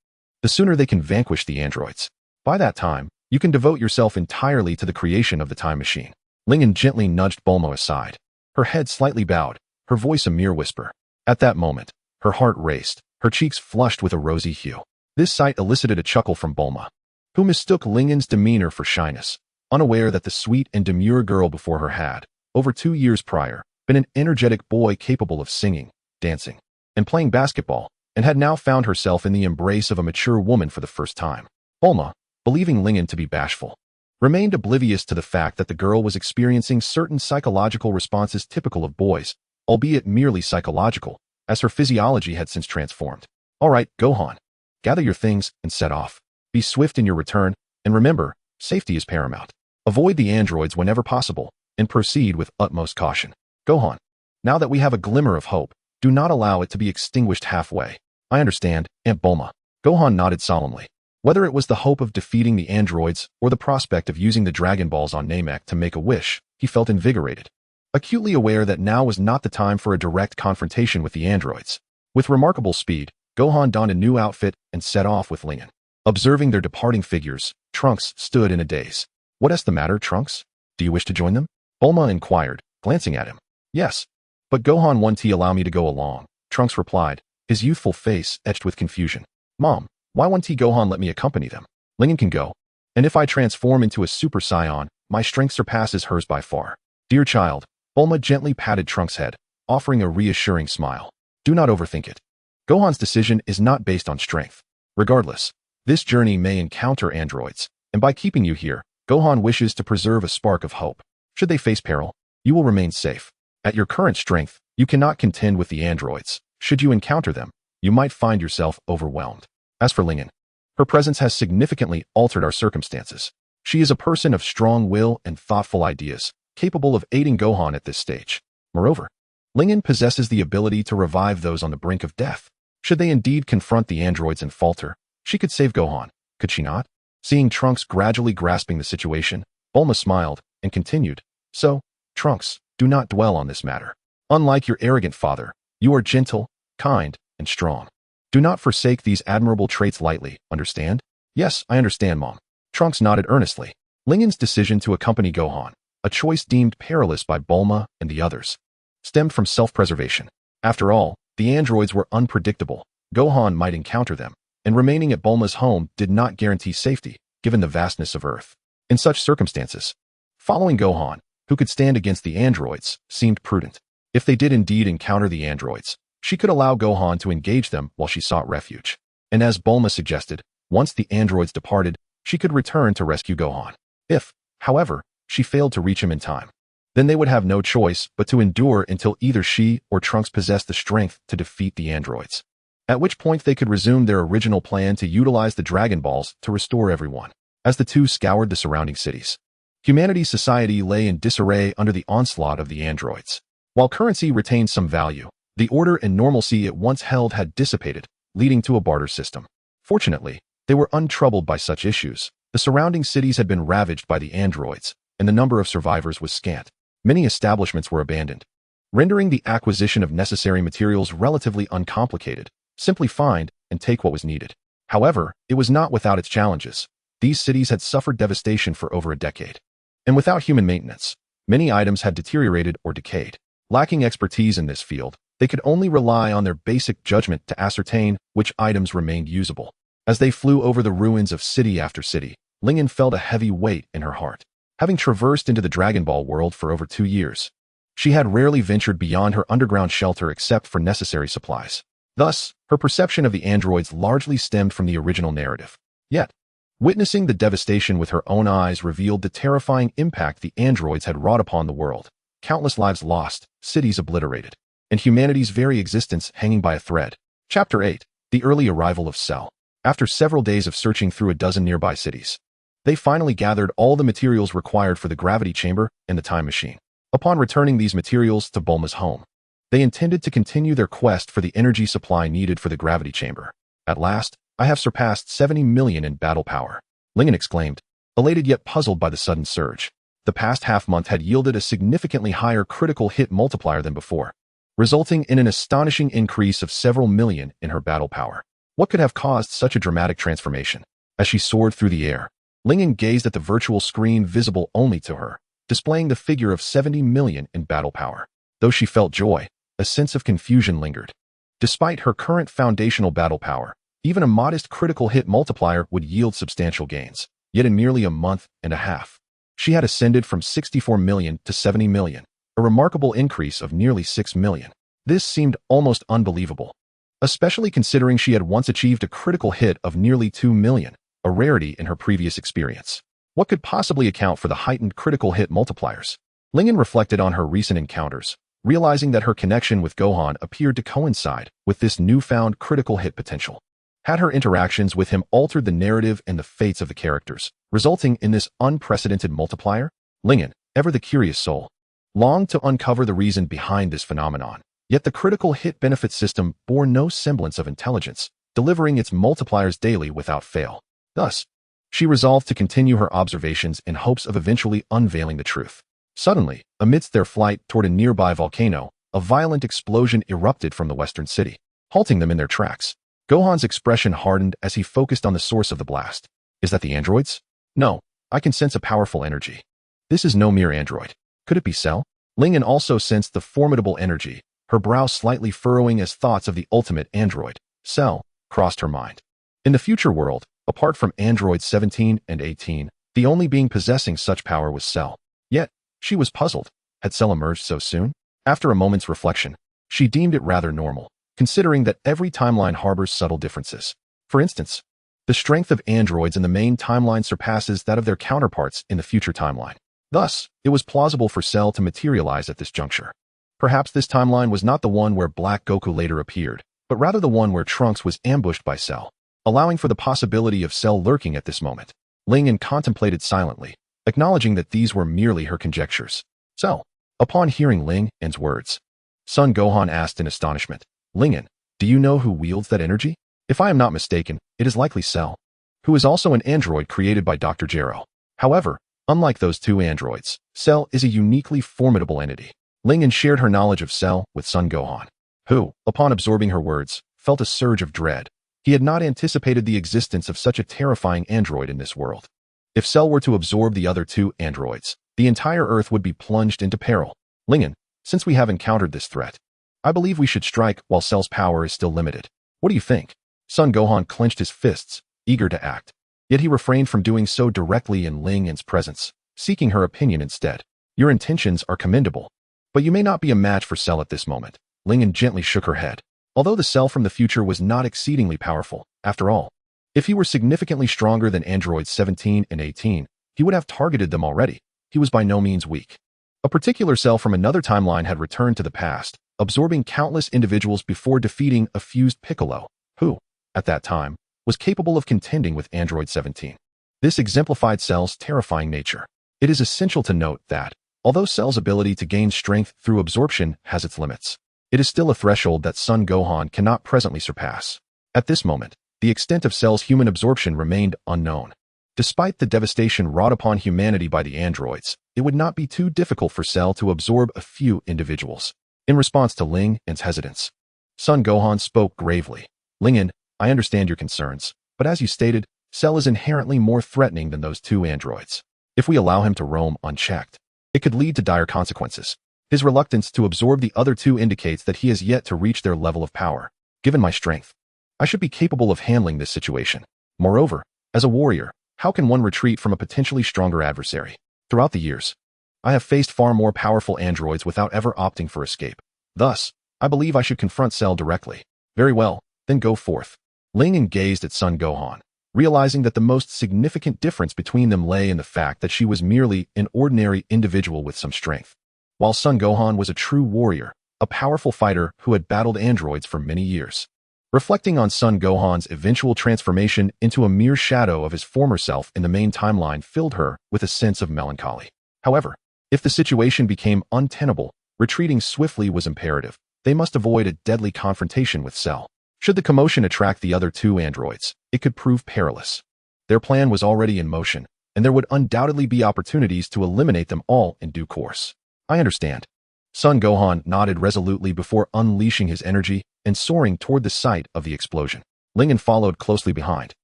the sooner they can vanquish the androids. By that time, you can devote yourself entirely to the creation of the time machine. Lingyan gently nudged Bulma aside, her head slightly bowed, her voice a mere whisper. At that moment, her heart raced, her cheeks flushed with a rosy hue. This sight elicited a chuckle from Bulma, who mistook Lingyan's demeanor for shyness, unaware that the sweet and demure girl before her had, over 2 years prior, been an energetic boy capable of singing, dancing, and playing basketball, and had now found herself in the embrace of a mature woman for the first time. Bulma, believing Lingyan to be bashful, remained oblivious to the fact that the girl was experiencing certain psychological responses typical of boys, albeit merely psychological, as her physiology had since transformed. All right, Gohan, gather your things and set off. Be swift in your return, and remember, safety is paramount. Avoid the androids whenever possible, and proceed with utmost caution. Gohan, now that we have a glimmer of hope, do not allow it to be extinguished halfway. I understand, Aunt Bulma. Gohan nodded solemnly. Whether it was the hope of defeating the androids or the prospect of using the Dragon Balls on Namek to make a wish, he felt invigorated, acutely aware that now was not the time for a direct confrontation with the androids. With remarkable speed, Gohan donned a new outfit and set off with Lingyan. Observing their departing figures, Trunks stood in a daze. What's the matter, Trunks? Do you wish to join them? Bulma inquired, glancing at him. Yes. But Gohan won't allow me to go along, Trunks replied, his youthful face etched with confusion. Mom, why won't Gohan let me accompany them? Lingyan can go. And if I transform into a Super Saiyan, my strength surpasses hers by far. Dear child, Bulma gently patted Trunks' head, offering a reassuring smile. Do not overthink it. Gohan's decision is not based on strength. Regardless, this journey may encounter androids, and by keeping you here, Gohan wishes to preserve a spark of hope. Should they face peril, you will remain safe. At your current strength, you cannot contend with the androids. Should you encounter them, you might find yourself overwhelmed. As for Lingyan, her presence has significantly altered our circumstances. She is a person of strong will and thoughtful ideas, capable of aiding Gohan at this stage. Moreover, Lingyan possesses the ability to revive those on the brink of death. Should they indeed confront the androids and falter, she could save Gohan, could she not? Seeing Trunks gradually grasping the situation, Bulma smiled and continued, So, Trunks, do not dwell on this matter. Unlike your arrogant father, you are gentle, kind, and strong. Do not forsake these admirable traits lightly, understand? Yes, I understand, Mom. Trunks nodded earnestly. Lingyan's decision to accompany Gohan, a choice deemed perilous by Bulma and the others, stemmed from self-preservation. After all, the androids were unpredictable. Gohan might encounter them, and remaining at Bulma's home did not guarantee safety, given the vastness of Earth. In such circumstances, following Gohan, who could stand against the androids, seemed prudent. If they did indeed encounter the androids, she could allow Gohan to engage them while she sought refuge. And as Bulma suggested, once the androids departed, she could return to rescue Gohan. If, however, she failed to reach him in time, then they would have no choice but to endure until either she or Trunks possessed the strength to defeat the androids. At which point they could resume their original plan to utilize the Dragon Balls to restore everyone. As the two scoured the surrounding cities, humanity's society lay in disarray under the onslaught of the androids. While currency retained some value, the order and normalcy it once held had dissipated, leading to a barter system. Fortunately, they were untroubled by such issues. The surrounding cities had been ravaged by the androids, and the number of survivors was scant. Many establishments were abandoned, rendering the acquisition of necessary materials relatively uncomplicated. Simply find and take what was needed. However, it was not without its challenges. These cities had suffered devastation for over a decade, and without human maintenance, many items had deteriorated or decayed. Lacking expertise in this field, they could only rely on their basic judgment to ascertain which items remained usable. As they flew over the ruins of city after city, Lingyan felt a heavy weight in her heart. Having traversed into the Dragon Ball world for over 2 years, she had rarely ventured beyond her underground shelter except for necessary supplies. Thus, her perception of the androids largely stemmed from the original narrative. Yet, witnessing the devastation with her own eyes revealed the terrifying impact the androids had wrought upon the world. Countless lives lost, cities obliterated, and humanity's very existence hanging by a thread. Chapter 8. The early arrival of Cell. After several days of searching through a dozen nearby cities, they finally gathered all the materials required for the gravity chamber and the time machine. Upon returning these materials to Bulma's home, they intended to continue their quest for the energy supply needed for the gravity chamber. At last, I have surpassed 70 million in battle power, Lingen exclaimed, elated yet puzzled by the sudden surge. The past half-month had yielded a significantly higher critical hit multiplier than before, resulting in an astonishing increase of several million in her battle power. What could have caused such a dramatic transformation? As she soared through the air, Lingen gazed at the virtual screen visible only to her, displaying the figure of 70 million in battle power. Though she felt joy, a sense of confusion lingered. Despite her current foundational battle power, even a modest critical hit multiplier would yield substantial gains. Yet in merely a month and a half, she had ascended from 64 million to 70 million, a remarkable increase of nearly 6 million. This seemed almost unbelievable, especially considering she had once achieved a critical hit of nearly 2 million, a rarity in her previous experience. What could possibly account for the heightened critical hit multipliers? Lingen reflected on her recent encounters, realizing that her connection with Gohan appeared to coincide with this newfound critical hit potential. Had her interactions with him altered the narrative and the fates of the characters, resulting in this unprecedented multiplier? Lingen, ever the curious soul, longed to uncover the reason behind this phenomenon. Yet the critical hit benefit system bore no semblance of intelligence, delivering its multipliers daily without fail. Thus, she resolved to continue her observations in hopes of eventually unveiling the truth. Suddenly, amidst their flight toward a nearby volcano, a violent explosion erupted from the western city, halting them in their tracks. Gohan's expression hardened as he focused on the source of the blast. Is that the androids? No, I can sense a powerful energy. This is no mere android. Could it be Cell? Lingen also sensed the formidable energy, her brow slightly furrowing as thoughts of the ultimate android, Cell, crossed her mind. In the future world, apart from androids 17 and 18, the only being possessing such power was Cell. Yet, she was puzzled. Had Cell emerged so soon? After a moment's reflection, she deemed it rather normal, considering that every timeline harbors subtle differences. For instance, the strength of androids in the main timeline surpasses that of their counterparts in the future timeline. Thus, it was plausible for Cell to materialize at this juncture. Perhaps this timeline was not the one where Black Goku later appeared, but rather the one where Trunks was ambushed by Cell, allowing for the possibility of Cell lurking at this moment. Lingen contemplated silently, acknowledging that these were merely her conjectures. So, upon hearing Lingen's words, Son Gohan asked in astonishment, Lingen, do you know who wields that energy? If I am not mistaken, it is likely Cell, who is also an android created by Dr. Gero. However, unlike those two androids, Cell is a uniquely formidable entity. Lingen shared her knowledge of Cell with Son Gohan, who, upon absorbing her words, felt a surge of dread. He had not anticipated the existence of such a terrifying android in this world. If Cell were to absorb the other two androids, the entire Earth would be plunged into peril. Lingen, since we have encountered this threat, I believe we should strike while Cell's power is still limited. What do you think? Son Gohan clenched his fists, eager to act. Yet he refrained from doing so directly in Lingen's presence, seeking her opinion instead. Your intentions are commendable, but you may not be a match for Cell at this moment. Lingen gently shook her head. Although the Cell from the future was not exceedingly powerful, after all, if he were significantly stronger than androids 17 and 18, he would have targeted them already. He was by no means weak. A particular Cell from another timeline had returned to the past, absorbing countless individuals before defeating a fused Piccolo, who, at that time, was capable of contending with Android 17. This exemplified Cell's terrifying nature. It is essential to note that, although Cell's ability to gain strength through absorption has its limits, it is still a threshold that Son Gohan cannot presently surpass. At this moment, the extent of Cell's human absorption remained unknown. Despite the devastation wrought upon humanity by the androids, it would not be too difficult for Cell to absorb a few individuals. In response to Lingen's hesitance, Son Gohan spoke gravely. Lingen, I understand your concerns, but as you stated, Cell is inherently more threatening than those two androids. If we allow him to roam unchecked, it could lead to dire consequences. His reluctance to absorb the other two indicates that he has yet to reach their level of power. Given my strength, I should be capable of handling this situation. Moreover, as a warrior, how can one retreat from a potentially stronger adversary? Throughout the years, I have faced far more powerful androids without ever opting for escape. Thus, I believe I should confront Cell directly. Very well, then go forth. Lingen gazed at Son Gohan, realizing that the most significant difference between them lay in the fact that she was merely an ordinary individual with some strength, while Son Gohan was a true warrior, a powerful fighter who had battled androids for many years. Reflecting on Son Gohan's eventual transformation into a mere shadow of his former self in the main timeline filled her with a sense of melancholy. However, if the situation became untenable, retreating swiftly was imperative. They must avoid a deadly confrontation with Cell. Should the commotion attract the other two androids, it could prove perilous. Their plan was already in motion, and there would undoubtedly be opportunities to eliminate them all in due course. I understand. Son Gohan nodded resolutely before unleashing his energy and soaring toward the site of the explosion. Lingen followed closely behind,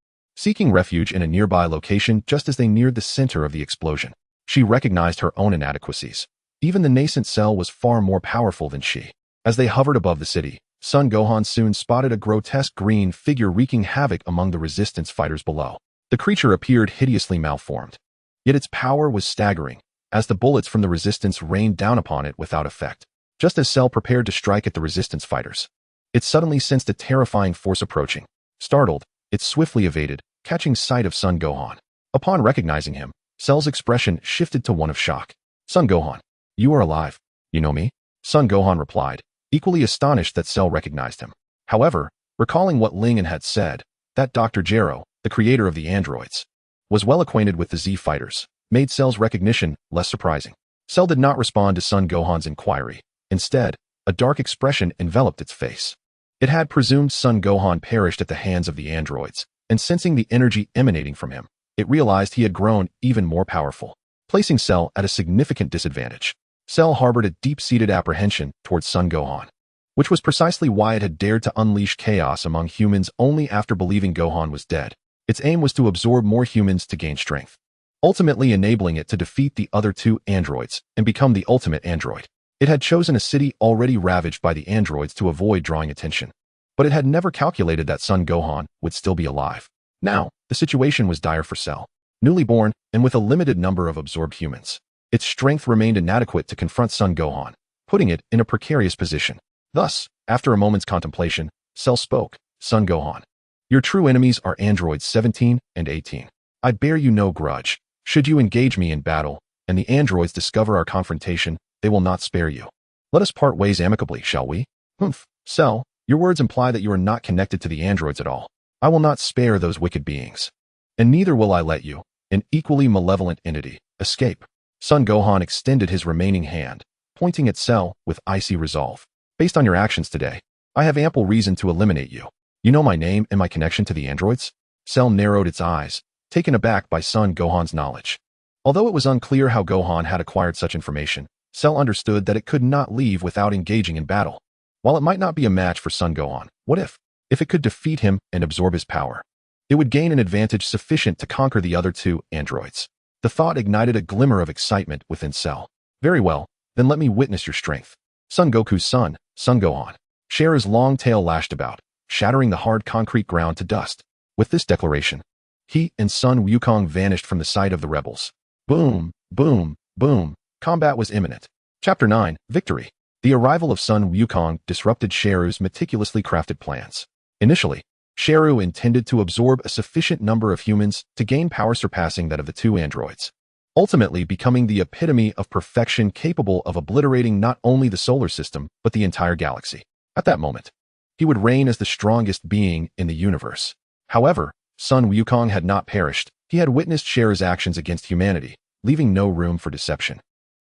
seeking refuge in a nearby location just as they neared the center of the explosion. She recognized her own inadequacies. Even the nascent Cell was far more powerful than she. As they hovered above the city, Son Gohan soon spotted a grotesque green figure wreaking havoc among the resistance fighters below. The creature appeared hideously malformed, yet its power was staggering, as the bullets from the resistance rained down upon it without effect. Just as Cell prepared to strike at the resistance fighters, it suddenly sensed a terrifying force approaching. Startled, it swiftly evaded, catching sight of Son Gohan. Upon recognizing him, Cell's expression shifted to one of shock. Son Gohan, you are alive. You know me? Son Gohan replied, equally astonished that Cell recognized him. However, recalling what Lingen had said, that Dr. Gero, the creator of the androids, was well acquainted with the Z fighters, made Cell's recognition less surprising. Cell did not respond to Son Gohan's inquiry. Instead, a dark expression enveloped its face. It had presumed Son Gohan perished at the hands of the androids, and sensing the energy emanating from him, it realized he had grown even more powerful, placing Cell at a significant disadvantage. Cell harbored a deep-seated apprehension towards Son Gohan, which was precisely why it had dared to unleash chaos among humans only after believing Gohan was dead. Its aim was to absorb more humans to gain strength, ultimately enabling it to defeat the other two androids and become the ultimate android. It had chosen a city already ravaged by the androids to avoid drawing attention, but it had never calculated that Son Gohan would still be alive. Now, the situation was dire for Cell. Newly born and with a limited number of absorbed humans, its strength remained inadequate to confront Son Gohan, putting it in a precarious position. Thus, after a moment's contemplation, Cell spoke. Son Gohan, your true enemies are androids 17 and 18. I bear you no grudge. Should you engage me in battle, and the androids discover our confrontation, they will not spare you. Let us part ways amicably, shall we? Humph, Cell, your words imply that you are not connected to the androids at all. I will not spare those wicked beings. And neither will I let you, an equally malevolent entity, escape. Son Gohan extended his remaining hand, pointing at Cell with icy resolve. Based on your actions today, I have ample reason to eliminate you. You know my name and my connection to the androids? Cell narrowed its eyes, taken aback by Son Gohan's knowledge. Although it was unclear how Gohan had acquired such information, Cell understood that it could not leave without engaging in battle. While it might not be a match for Son Gohan, what if it could defeat him and absorb his power? It would gain an advantage sufficient to conquer the other two androids. The thought ignited a glimmer of excitement within Cell. Very well, then let me witness your strength. Son Goku's son, Son Gohan. Sharu's long tail lashed about, shattering the hard concrete ground to dust. With this declaration, he and Son Wukong vanished from the sight of the rebels. Boom, boom, boom. Combat was imminent. Chapter 9, Victory. The arrival of Son Wukong disrupted Sharu's meticulously crafted plans. Initially, Sharu intended to absorb a sufficient number of humans to gain power surpassing that of the two androids, ultimately becoming the epitome of perfection capable of obliterating not only the solar system, but the entire galaxy. At that moment, he would reign as the strongest being in the universe. However, Son Wukong had not perished. He had witnessed Sharu's actions against humanity, leaving no room for deception.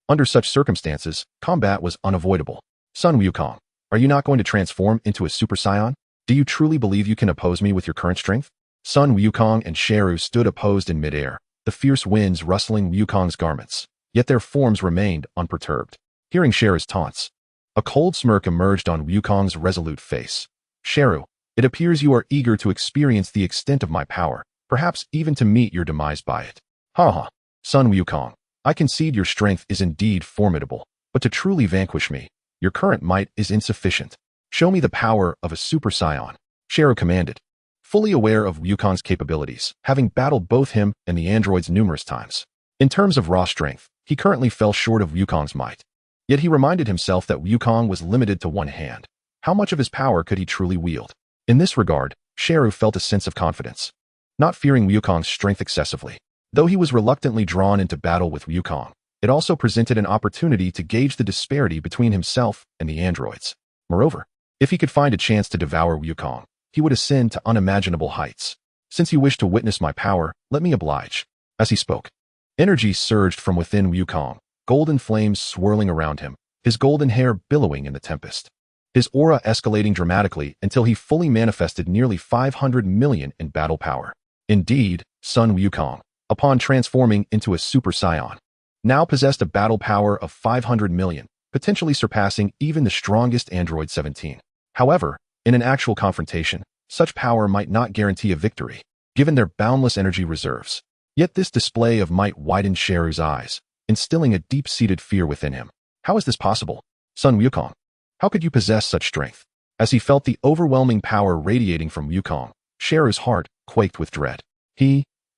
Under such circumstances, combat was unavoidable. Son Wukong, are you not going to transform into a Super Saiyan? Do you truly believe you can oppose me with your current strength? Son Wukong and Sharu stood opposed in midair, the fierce winds rustling Wukong's garments, yet their forms remained unperturbed. Hearing Sharu's taunts, a cold smirk emerged on Wukong's resolute face. Sharu, it appears you are eager to experience the extent of my power, perhaps even to meet your demise by it. Ha ha. Son Wukong, I concede your strength is indeed formidable, but to truly vanquish me, your current might is insufficient. Show me the power of a Super Saiyan. Sharu commanded, fully aware of Wukong's capabilities, having battled both him and the androids numerous times. In terms of raw strength, he currently fell short of Wukong's might. Yet he reminded himself that Wukong was limited to one hand. How much of his power could he truly wield? In this regard, Sharu felt a sense of confidence, not fearing Wukong's strength excessively. Though he was reluctantly drawn into battle with Wukong, it also presented an opportunity to gauge the disparity between himself and the androids. Moreover, if he could find a chance to devour Wukong, he would ascend to unimaginable heights. Since you wish to witness my power, let me oblige. As he spoke, energy surged from within Wukong, golden flames swirling around him, his golden hair billowing in the tempest. His aura escalating dramatically until he fully manifested nearly 500 million in battle power. Indeed, Sun Wukong, upon transforming into a Super Saiyan, now possessed a battle power of 500 million, potentially surpassing even the strongest Android 17. However, in an actual confrontation, such power might not guarantee a victory, given their boundless energy reserves. Yet this display of might widened Sheru's eyes, instilling a deep-seated fear within him. How is this possible? Sun Wukong, how could you possess such strength? As he felt the overwhelming power radiating from Wukong, Sheru's heart quaked with dread.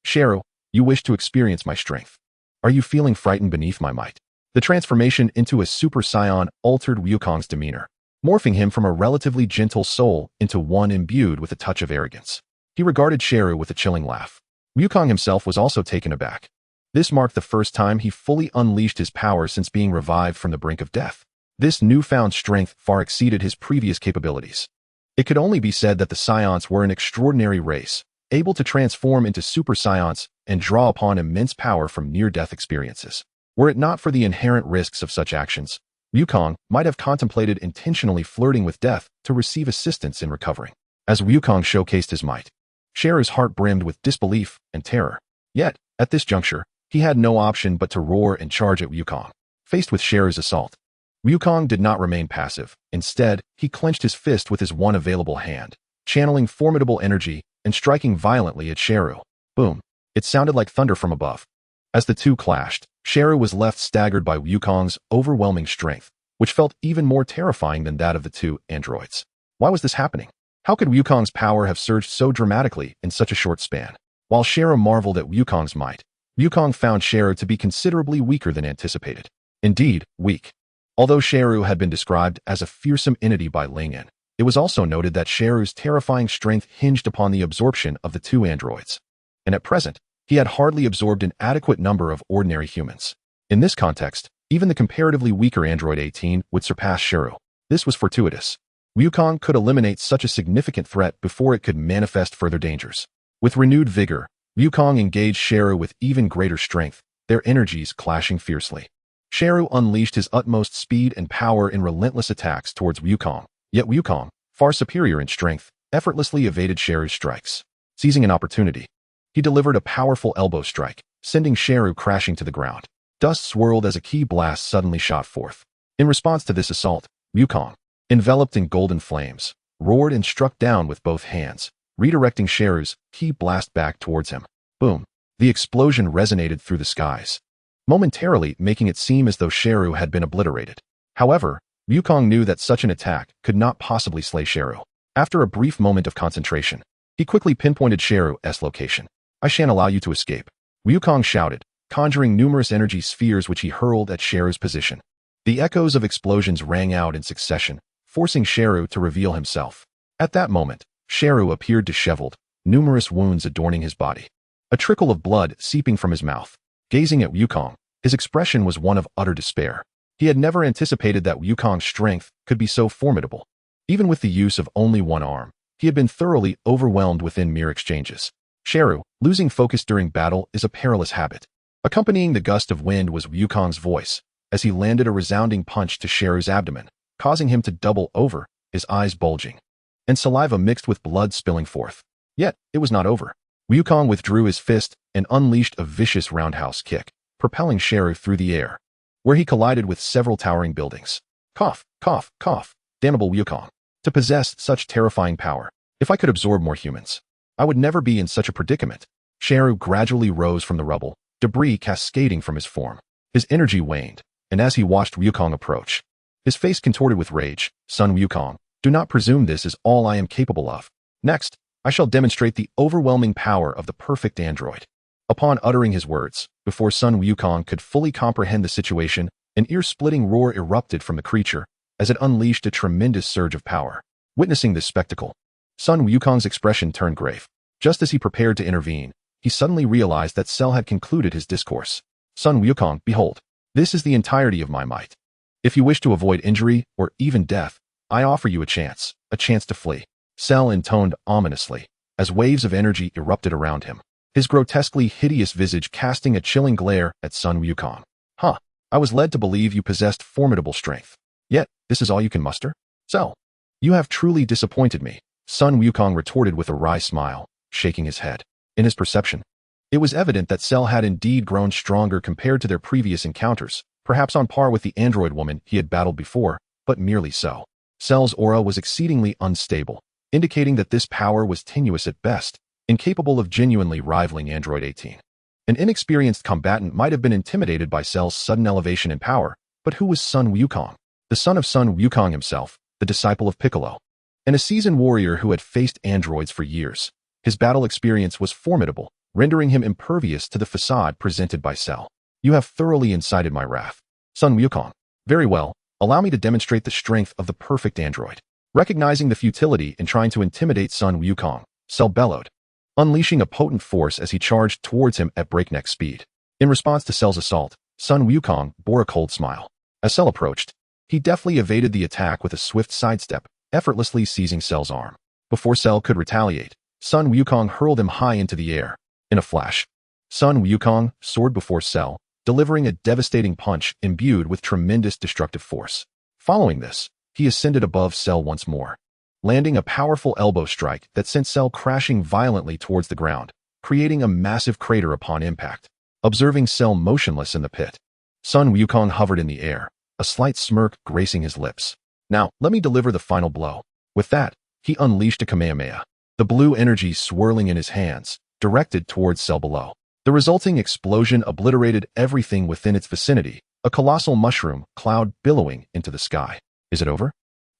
Sheru, you wish to experience my strength. Are you feeling frightened beneath my might? The transformation into a Super Saiyan altered Wukong's demeanor, morphing him from a relatively gentle soul into one imbued with a touch of arrogance. He regarded Sheru with a chilling laugh. Wukong himself was also taken aback. This marked the first time he fully unleashed his power since being revived from the brink of death. This newfound strength far exceeded his previous capabilities. It could only be said that the Saiyans were an extraordinary race, able to transform into Super Saiyans and draw upon immense power from near-death experiences. Were it not for the inherent risks of such actions, Wukong might have contemplated intentionally flirting with death to receive assistance in recovering. As Wukong showcased his might, Sheru's heart brimmed with disbelief and terror. Yet, at this juncture, he had no option but to roar and charge at Wukong. Faced with Sheru's assault, Wukong did not remain passive. Instead, he clenched his fist with his one available hand, channeling formidable energy and striking violently at Sheru. Boom! It sounded like thunder from above. As the two clashed, Sheru was left staggered by Wukong's overwhelming strength, which felt even more terrifying than that of the two androids. Why was this happening? How could Wukong's power have surged so dramatically in such a short span? While Sheru marveled at Wukong's might, Wukong found Sheru to be considerably weaker than anticipated. Indeed, weak. Although Sheru had been described as a fearsome entity by Ling, it was also noted that Sheru's terrifying strength hinged upon the absorption of the two androids. And at present, he had hardly absorbed an adequate number of ordinary humans. In this context, even the comparatively weaker Android 18 would surpass Sheru. This was fortuitous. Wukong could eliminate such a significant threat before it could manifest further dangers. With renewed vigor, Wukong engaged Sheru with even greater strength, their energies clashing fiercely. Sheru unleashed his utmost speed and power in relentless attacks towards Wukong, yet Wukong, far superior in strength, effortlessly evaded Sheru's strikes. Seizing an opportunity, he delivered a powerful elbow strike, sending Sheru crashing to the ground. Dust swirled as a ki blast suddenly shot forth. In response to this assault, Wukong, enveloped in golden flames, roared and struck down with both hands, redirecting Sheru's ki blast back towards him. Boom! The explosion resonated through the skies, momentarily making it seem as though Sheru had been obliterated. However, Wukong knew that such an attack could not possibly slay Sheru. After a brief moment of concentration, he quickly pinpointed Sheru's location. I shan't allow you to escape, Wukong shouted, conjuring numerous energy spheres which he hurled at Sheru's position. The echoes of explosions rang out in succession, forcing Sheru to reveal himself. At that moment, Sheru appeared disheveled, numerous wounds adorning his body, a trickle of blood seeping from his mouth. Gazing at Wukong, his expression was one of utter despair. He had never anticipated that Wukong's strength could be so formidable. Even with the use of only one arm, he had been thoroughly overwhelmed within mere exchanges. Sheru, losing focus during battle is a perilous habit. Accompanying the gust of wind was Wukong's voice, as he landed a resounding punch to Sheru's abdomen, causing him to double over, his eyes bulging, and saliva mixed with blood spilling forth. Yet, it was not over. Wukong withdrew his fist and unleashed a vicious roundhouse kick, propelling Sheru through the air, where he collided with several towering buildings. Cough, cough, cough. Damnable Wukong. To possess such terrifying power. If I could absorb more humans, I would never be in such a predicament. Sheru gradually rose from the rubble, debris cascading from his form. His energy waned, and as he watched Wukong approach, his face contorted with rage. Son Wukong, do not presume this is all I am capable of. Next, I shall demonstrate the overwhelming power of the perfect android. Upon uttering his words, before Sun Wukong could fully comprehend the situation, an ear-splitting roar erupted from the creature as it unleashed a tremendous surge of power. Witnessing this spectacle, Sun Wukong's expression turned grave. Just as he prepared to intervene, he suddenly realized that Cell had concluded his discourse. Sun Wukong, behold, this is the entirety of my might. If you wish to avoid injury or even death, I offer you a chance to flee. Cell intoned ominously, as waves of energy erupted around him, his grotesquely hideous visage casting a chilling glare at Sun Wukong. Huh, I was led to believe you possessed formidable strength. Yet, this is all you can muster? Cell, you have truly disappointed me, Sun Wukong retorted with a wry smile, shaking his head. In his perception, it was evident that Cell had indeed grown stronger compared to their previous encounters, perhaps on par with the android woman he had battled before, but merely so. Cell's aura was exceedingly unstable, indicating that this power was tenuous at best, incapable of genuinely rivaling Android 18. An inexperienced combatant might have been intimidated by Cell's sudden elevation in power, but who was Sun Wukong? The son of Sun Wukong himself, the disciple of Piccolo, and a seasoned warrior who had faced androids for years. His battle experience was formidable, rendering him impervious to the facade presented by Cell. You have thoroughly incited my wrath, Sun Wukong. Very well, allow me to demonstrate the strength of the perfect android. Recognizing the futility in trying to intimidate Sun Wukong, Cell bellowed, unleashing a potent force as he charged towards him at breakneck speed. In response to Cell's assault, Sun Wukong bore a cold smile. As Cell approached, he deftly evaded the attack with a swift sidestep, effortlessly seizing Cell's arm. Before Cell could retaliate, Sun Wukong hurled him high into the air. In a flash, Sun Wukong soared before Cell, delivering a devastating punch imbued with tremendous destructive force. Following this, he ascended above Cell once more, landing a powerful elbow strike that sent Cell crashing violently towards the ground, creating a massive crater upon impact. Observing Cell motionless in the pit, Sun Wukong hovered in the air, a slight smirk gracing his lips. Now, let me deliver the final blow. With that, he unleashed a Kamehameha, the blue energy swirling in his hands, directed towards Cell below. The resulting explosion obliterated everything within its vicinity, a colossal mushroom cloud billowing into the sky. Is it over?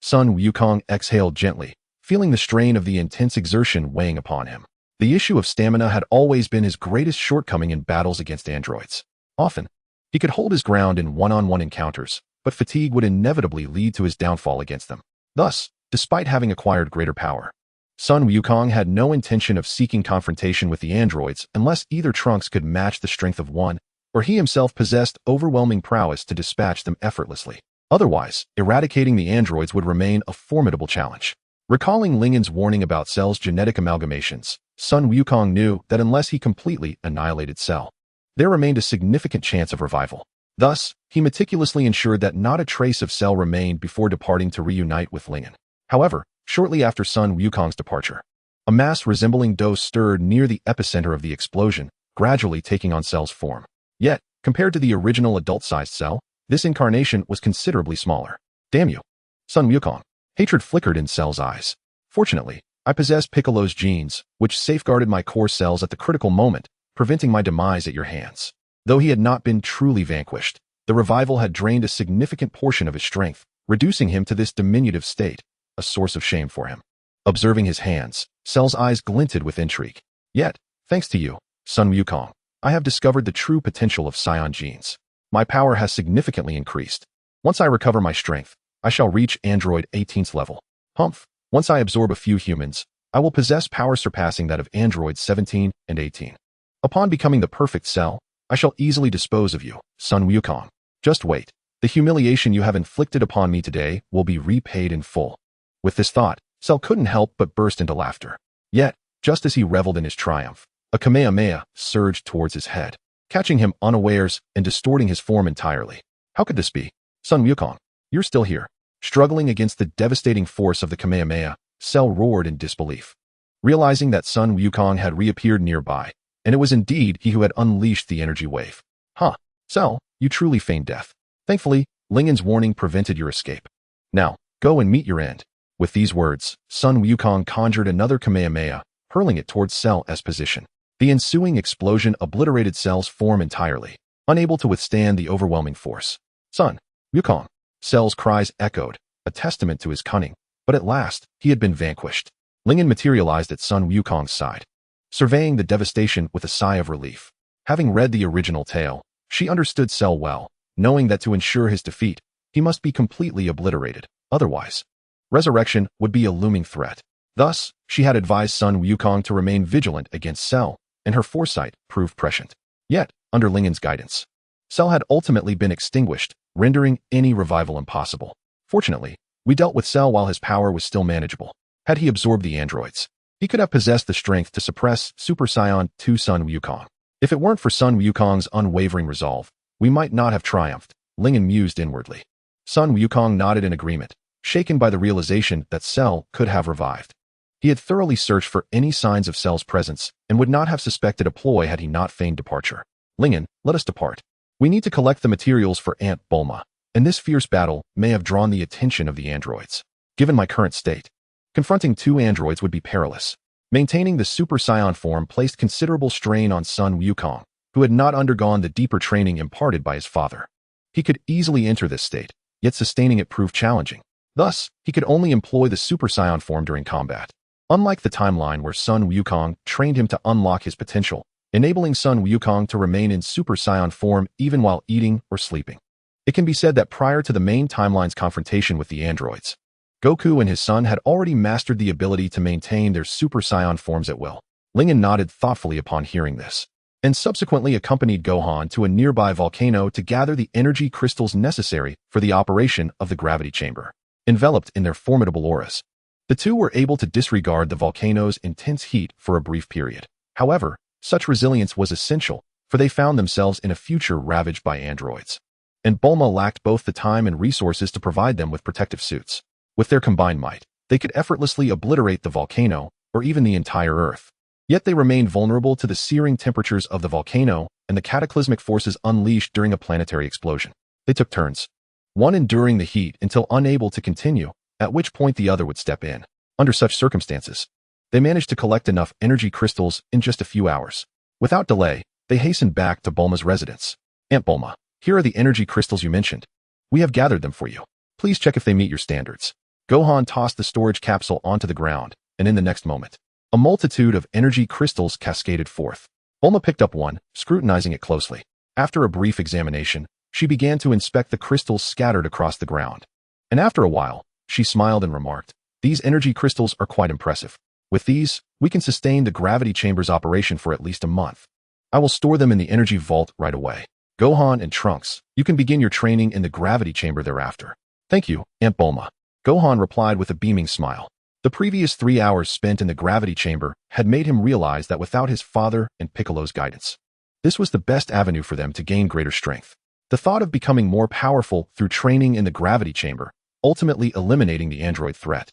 Sun Wukong exhaled gently, feeling the strain of the intense exertion weighing upon him. The issue of stamina had always been his greatest shortcoming in battles against androids. Often, he could hold his ground in one-on-one encounters, but fatigue would inevitably lead to his downfall against them. Thus, despite having acquired greater power, Sun Wukong had no intention of seeking confrontation with the androids unless either Trunks could match the strength of one, or he himself possessed overwhelming prowess to dispatch them effortlessly. Otherwise, eradicating the androids would remain a formidable challenge. Recalling Lingen's warning about Cell's genetic amalgamations, Sun Wukong knew that unless he completely annihilated Cell, there remained a significant chance of revival. Thus, he meticulously ensured that not a trace of Cell remained before departing to reunite with Lingen. However, shortly after Sun Wukong's departure, a mass resembling dose stirred near the epicenter of the explosion, gradually taking on Cell's form. Yet, compared to the original adult-sized Cell, this incarnation was considerably smaller. Damn you, Sun Wukong. Hatred flickered in Cell's eyes. Fortunately, I possessed Piccolo's genes, which safeguarded my core cells at the critical moment, preventing my demise at your hands. Though he had not been truly vanquished, the revival had drained a significant portion of his strength, reducing him to this diminutive state, a source of shame for him. Observing his hands, Cell's eyes glinted with intrigue. Yet, thanks to you, Sun Wukong, I have discovered the true potential of Saiyan genes. My power has significantly increased. Once I recover my strength, I shall reach Android 18's level. Humph, once I absorb a few humans, I will possess power surpassing that of Androids 17 and 18. Upon becoming the perfect Cell, I shall easily dispose of you, Sun Wukong. Just wait. The humiliation you have inflicted upon me today will be repaid in full. With this thought, Cell couldn't help but burst into laughter. Yet, just as he reveled in his triumph, a Kamehameha surged towards his head, catching him unawares and distorting his form entirely. How could this be? Sun Wukong, you're still here. Struggling against the devastating force of the Kamehameha, Cell roared in disbelief. Realizing that Sun Wukong had reappeared nearby, and it was indeed he who had unleashed the energy wave. Huh, Cell, you truly feigned death. Thankfully, Lingen's warning prevented your escape. Now, go and meet your end. With these words, Sun Wukong conjured another Kamehameha, hurling it towards Cell's position. The ensuing explosion obliterated Cell's form entirely, unable to withstand the overwhelming force. Sun Wukong. Cell's cries echoed, a testament to his cunning, but at last, he had been vanquished. Lingen materialized at Sun Wukong's side, surveying the devastation with a sigh of relief. Having read the original tale, she understood Cell well, knowing that to ensure his defeat, he must be completely obliterated. Otherwise, resurrection would be a looming threat. Thus, she had advised Sun Wukong to remain vigilant against Cell, and her foresight proved prescient. Yet, under Lingen's guidance, Cell had ultimately been extinguished, rendering any revival impossible. Fortunately, we dealt with Cell while his power was still manageable. Had he absorbed the androids, he could have possessed the strength to suppress Super Saiyan 2 Sun Wukong. If it weren't for Sun Wukong's unwavering resolve, we might not have triumphed, Lingen mused inwardly. Sun Wukong nodded in agreement, shaken by the realization that Cell could have revived. He had thoroughly searched for any signs of Cell's presence and would not have suspected a ploy had he not feigned departure. Lingen, let us depart. We need to collect the materials for Aunt Bulma, and this fierce battle may have drawn the attention of the androids. Given my current state, confronting 2 androids would be perilous. Maintaining the Super Saiyan form placed considerable strain on Sun Wukong, who had not undergone the deeper training imparted by his father. He could easily enter this state, yet sustaining it proved challenging. Thus, he could only employ the Super Saiyan form during combat. Unlike the timeline where Sun Wukong trained him to unlock his potential, enabling Sun Wukong to remain in Super Saiyan form even while eating or sleeping. It can be said that prior to the main timeline's confrontation with the androids, Goku and his son had already mastered the ability to maintain their Super Saiyan forms at will. Lingen nodded thoughtfully upon hearing this, and subsequently accompanied Gohan to a nearby volcano to gather the energy crystals necessary for the operation of the gravity chamber. Enveloped in their formidable auras, the two were able to disregard the volcano's intense heat for a brief period. However, such resilience was essential, for they found themselves in a future ravaged by androids. And Bulma lacked both the time and resources to provide them with protective suits. With their combined might, they could effortlessly obliterate the volcano, or even the entire Earth. Yet they remained vulnerable to the searing temperatures of the volcano and the cataclysmic forces unleashed during a planetary explosion. They took turns, one enduring the heat until unable to continue, at which point the other would step in. Under such circumstances, they managed to collect enough energy crystals in just a few hours. Without delay, they hastened back to Bulma's residence. Aunt Bulma, here are the energy crystals you mentioned. We have gathered them for you. Please check if they meet your standards. Gohan tossed the storage capsule onto the ground, and in the next moment, a multitude of energy crystals cascaded forth. Bulma picked up one, scrutinizing it closely. After a brief examination, she began to inspect the crystals scattered across the ground. And after a while, she smiled and remarked, "These energy crystals are quite impressive. With these, we can sustain the gravity chamber's operation for at least a month. I will store them in the energy vault right away. Gohan and Trunks, you can begin your training in the gravity chamber thereafter." "Thank you, Aunt Bulma." Gohan replied with a beaming smile. The previous 3 hours spent in the gravity chamber had made him realize that without his father and Piccolo's guidance, this was the best avenue for them to gain greater strength. The thought of becoming more powerful through training in the gravity chamber, ultimately eliminating the android threat,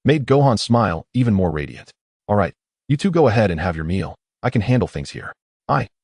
made Gohan smile even more radiant. "All right, you two go ahead and have your meal. I can handle things here."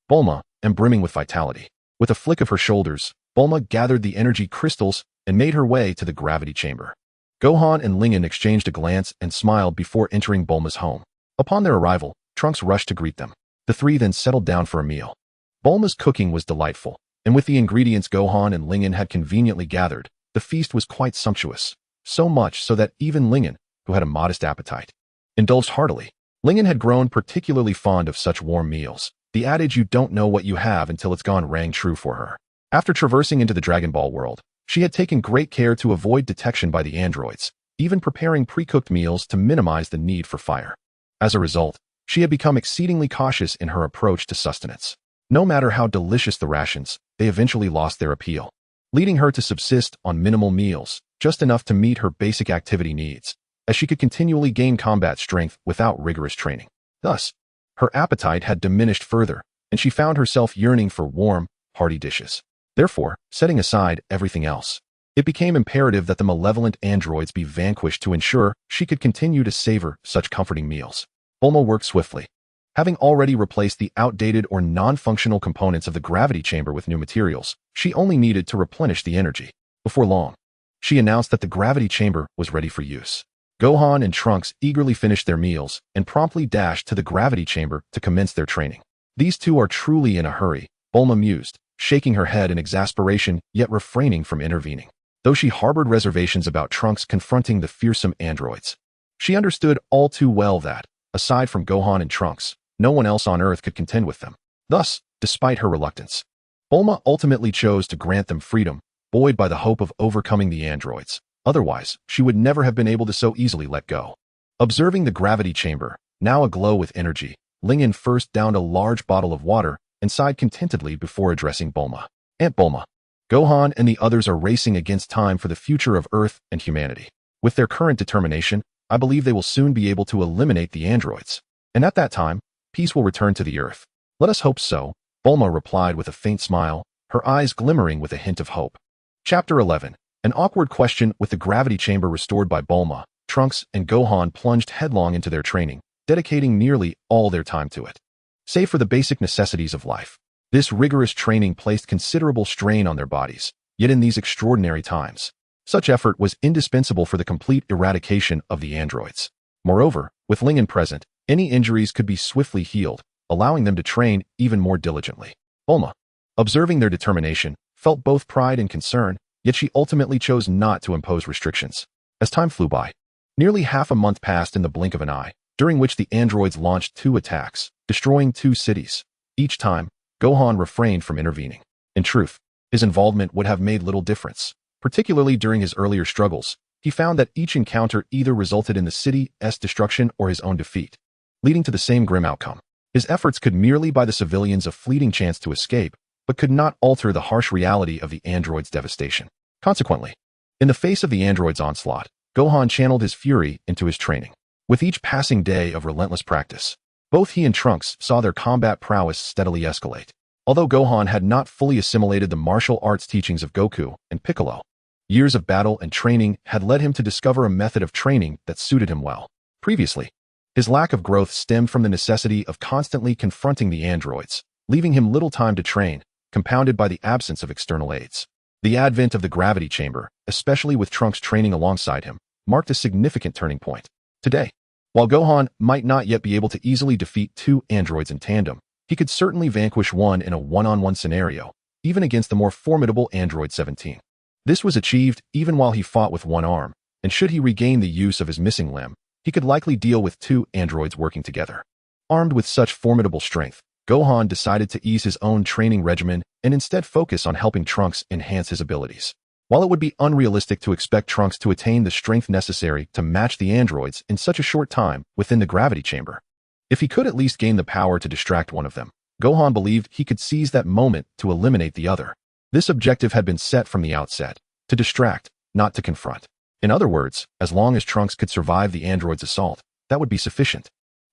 Bulma, am brimming with vitality. With a flick of her shoulders, Bulma gathered the energy crystals and made her way to the gravity chamber. Gohan and Lingen exchanged a glance and smiled before entering Bulma's home. Upon their arrival, Trunks rushed to greet them. The three then settled down for a meal. Bulma's cooking was delightful, and with the ingredients Gohan and Lingen had conveniently gathered, the feast was quite sumptuous. So much so that even Lingen, who had a modest appetite, indulged heartily. Lingen had grown particularly fond of such warm meals. The adage "you don't know what you have until it's gone" rang true for her. After traversing into the Dragon Ball world, she had taken great care to avoid detection by the androids, even preparing pre-cooked meals to minimize the need for fire. As a result, she had become exceedingly cautious in her approach to sustenance. No matter how delicious the rations, they eventually lost their appeal, leading her to subsist on minimal meals, just enough to meet her basic activity needs, as she could continually gain combat strength without rigorous training. Thus, her appetite had diminished further, and she found herself yearning for warm, hearty dishes. Therefore, setting aside everything else, it became imperative that the malevolent androids be vanquished to ensure she could continue to savor such comforting meals. Bulma worked swiftly. Having already replaced the outdated or non-functional components of the gravity chamber with new materials, she only needed to replenish the energy. Before long, she announced that the gravity chamber was ready for use. Gohan and Trunks eagerly finished their meals and promptly dashed to the gravity chamber to commence their training. "These two are truly in a hurry," Bulma mused, shaking her head in exasperation yet refraining from intervening. Though she harbored reservations about Trunks confronting the fearsome androids, she understood all too well that, aside from Gohan and Trunks, no one else on Earth could contend with them. Thus, despite her reluctance, Bulma ultimately chose to grant them freedom, buoyed by the hope of overcoming the androids. Otherwise, she would never have been able to so easily let go. Observing the gravity chamber, now aglow with energy, Lingen first downed a large bottle of water and sighed contentedly before addressing Bulma. "Aunt Bulma, Gohan and the others are racing against time for the future of Earth and humanity. With their current determination, I believe they will soon be able to eliminate the androids. And at that time, peace will return to the Earth. Let us hope so, Bulma replied with a faint smile, her eyes glimmering with a hint of hope. Chapter 11. An awkward question. With the gravity chamber restored by Bulma, Trunks and Gohan plunged headlong into their training, dedicating nearly all their time to it. Save for the basic necessities of life, this rigorous training placed considerable strain on their bodies, yet in these extraordinary times, such effort was indispensable for the complete eradication of the androids. Moreover, with Lingen present, any injuries could be swiftly healed, allowing them to train even more diligently. Bulma, observing their determination, felt both pride and concern, yet she ultimately chose not to impose restrictions. As time flew by, nearly half a month passed in the blink of an eye, during which the androids launched 2 attacks, destroying 2 cities. Each time, Gohan refrained from intervening. In truth, his involvement would have made little difference. Particularly during his earlier struggles, he found that each encounter either resulted in the city's destruction or his own defeat, leading to the same grim outcome. His efforts could merely buy the civilians a fleeting chance to escape, but could not alter the harsh reality of the androids' devastation. Consequently, in the face of the androids' onslaught, Gohan channeled his fury into his training. With each passing day of relentless practice, both he and Trunks saw their combat prowess steadily escalate. Although Gohan had not fully assimilated the martial arts teachings of Goku and Piccolo, years of battle and training had led him to discover a method of training that suited him well. Previously, his lack of growth stemmed from the necessity of constantly confronting the androids, leaving him little time to train, compounded by the absence of external aids. The advent of the gravity chamber, especially with Trunks training alongside him, marked a significant turning point. Today, while Gohan might not yet be able to easily defeat 2 androids in tandem, he could certainly vanquish one in a one-on-one scenario, even against the more formidable Android 17. This was achieved even while he fought with one arm, and should he regain the use of his missing limb, he could likely deal with 2 androids working together. Armed with such formidable strength, Gohan decided to ease his own training regimen and instead focus on helping Trunks enhance his abilities. While it would be unrealistic to expect Trunks to attain the strength necessary to match the androids in such a short time within the gravity chamber, if he could at least gain the power to distract one of them, Gohan believed he could seize that moment to eliminate the other. This objective had been set from the outset, to distract, not to confront. In other words, as long as Trunks could survive the androids' assault, that would be sufficient.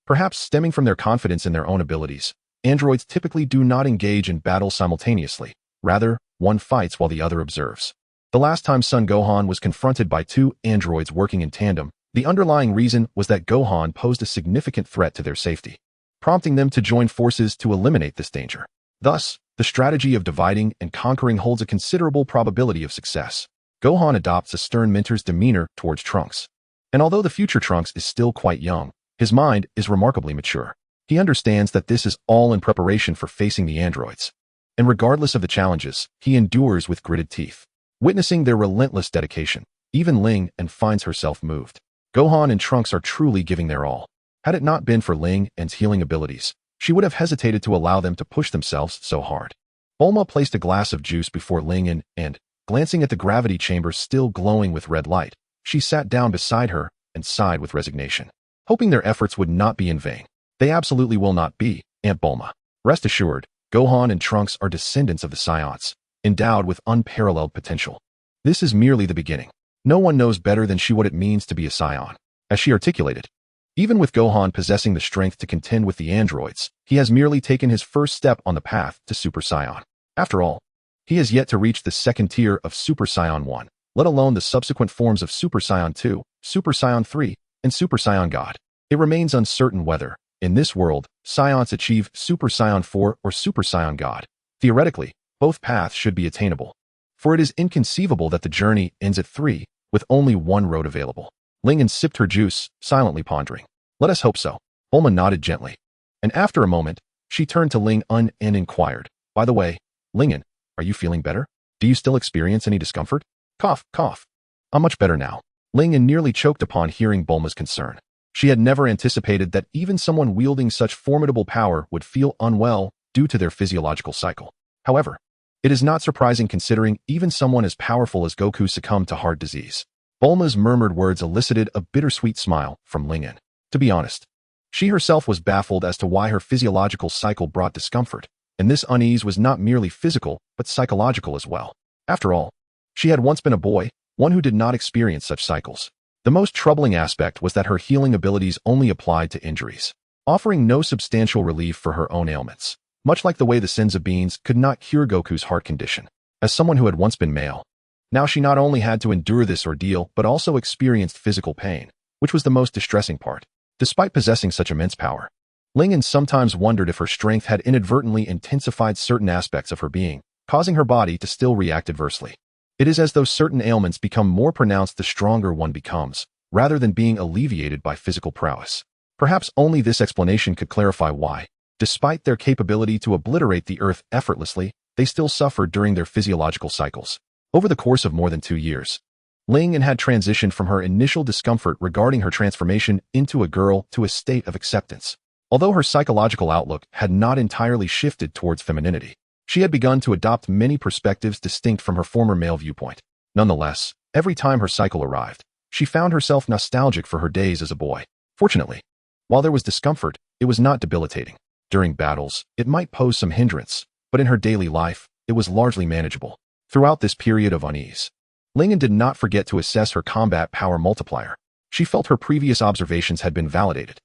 Perhaps stemming from their confidence in their own abilities, androids typically do not engage in battle simultaneously. Rather, one fights while the other observes. The last time Son Gohan was confronted by 2 androids working in tandem, the underlying reason was that Gohan posed a significant threat to their safety, prompting them to join forces to eliminate this danger. Thus, the strategy of dividing and conquering holds a considerable probability of success. Gohan adopts a stern mentor's demeanor towards Trunks. And although the future Trunks is still quite young, his mind is remarkably mature. He understands that this is all in preparation for facing the androids. And regardless of the challenges, he endures with gritted teeth. Witnessing their relentless dedication, even Ling finds herself moved. Gohan and Trunks are truly giving their all. Had it not been for Ling and's healing abilities, she would have hesitated to allow them to push themselves so hard. Bulma placed a glass of juice before Ling and, glancing at the gravity chamber still glowing with red light, she sat down beside her and sighed with resignation. Hoping their efforts would not be in vain. They absolutely will not be, Aunt Bulma. Rest assured, Gohan and Trunks are descendants of the Saiyans, endowed with unparalleled potential. This is merely the beginning. No one knows better than she what it means to be a Saiyan. As she articulated, even with Gohan possessing the strength to contend with the androids, he has merely taken his first step on the path to Super Saiyan. After all, he has yet to reach the second tier of Super Saiyan 1, let alone the subsequent forms of Super Saiyan 2, Super Saiyan 3, and Super Saiyan God. It remains uncertain whether, in this world, Saiyans achieve Super Saiyan 4 or Super Saiyan God. Theoretically, both paths should be attainable, for it is inconceivable that the journey ends at 3, with only one road available. Lingen sipped her juice, silently pondering. Let us hope so. Bulma nodded gently. And after a moment, she turned to Ling and inquired, by the way, Lingen, are you feeling better? Do you still experience any discomfort? Cough, cough. I'm much better now. Lingen nearly choked upon hearing Bulma's concern. She had never anticipated that even someone wielding such formidable power would feel unwell due to their physiological cycle. However, it is not surprising considering even someone as powerful as Goku succumbed to heart disease. Bulma's murmured words elicited a bittersweet smile from Lingen. To be honest, she herself was baffled as to why her physiological cycle brought discomfort, and this unease was not merely physical, but psychological as well. After all, she had once been a boy, one who did not experience such cycles. The most troubling aspect was that her healing abilities only applied to injuries, offering no substantial relief for her own ailments, much like the way the Senzu beans could not cure Goku's heart condition. As someone who had once been male, now she not only had to endure this ordeal but also experienced physical pain, which was the most distressing part. Despite possessing such immense power, Ling sometimes wondered if her strength had inadvertently intensified certain aspects of her being, causing her body to still react adversely. It is as though certain ailments become more pronounced the stronger one becomes, rather than being alleviated by physical prowess. Perhaps only this explanation could clarify why, despite their capability to obliterate the earth effortlessly, they still suffered during their physiological cycles. Over the course of more than 2 years, Ling had transitioned from her initial discomfort regarding her transformation into a girl to a state of acceptance. Although her psychological outlook had not entirely shifted towards femininity, she had begun to adopt many perspectives distinct from her former male viewpoint. Nonetheless, every time her cycle arrived, she found herself nostalgic for her days as a boy. Fortunately, while there was discomfort, it was not debilitating. During battles, it might pose some hindrance, but in her daily life, it was largely manageable. Throughout this period of unease, Ling did not forget to assess her combat power multiplier. She felt her previous observations had been validated.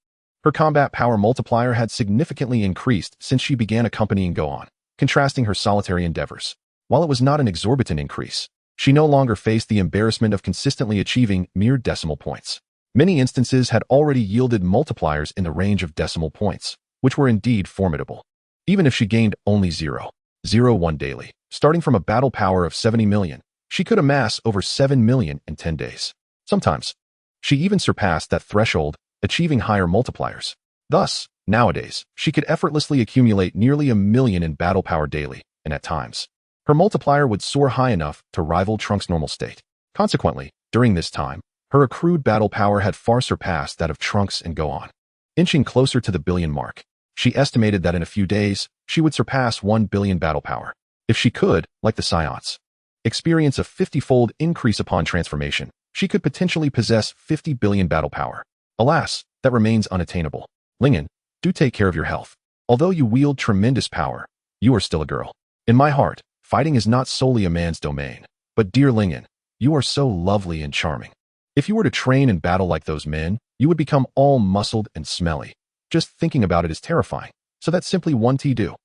Her combat power multiplier had significantly increased since she began accompanying Gohan, contrasting her solitary endeavors. While it was not an exorbitant increase, she no longer faced the embarrassment of consistently achieving mere decimal points. Many instances had already yielded multipliers in the range of decimal points, which were indeed formidable. Even if she gained only 0.01 daily, starting from a battle power of 70 million, she could amass over 7 million in 10 days. Sometimes, she even surpassed that threshold, achieving higher multipliers. Thus, nowadays, she could effortlessly accumulate nearly 1 million in battle power daily, and at times, her multiplier would soar high enough to rival Trunks' normal state. Consequently, during this time, her accrued battle power had far surpassed that of Trunks and Gohan. Inching closer to the billion mark, she estimated that in a few days, she would surpass 1 billion battle power. If she could, like the Saiyans, experience a 50-fold increase upon transformation, she could potentially possess 50 billion battle power. Alas, that remains unattainable. Ling, do take care of your health. Although you wield tremendous power, you are still a girl. In my heart, fighting is not solely a man's domain. But dear Ling, you are so lovely and charming. If you were to train and battle like those men, you would become all muscled and smelly. Just thinking about it is terrifying. So that's simply one do.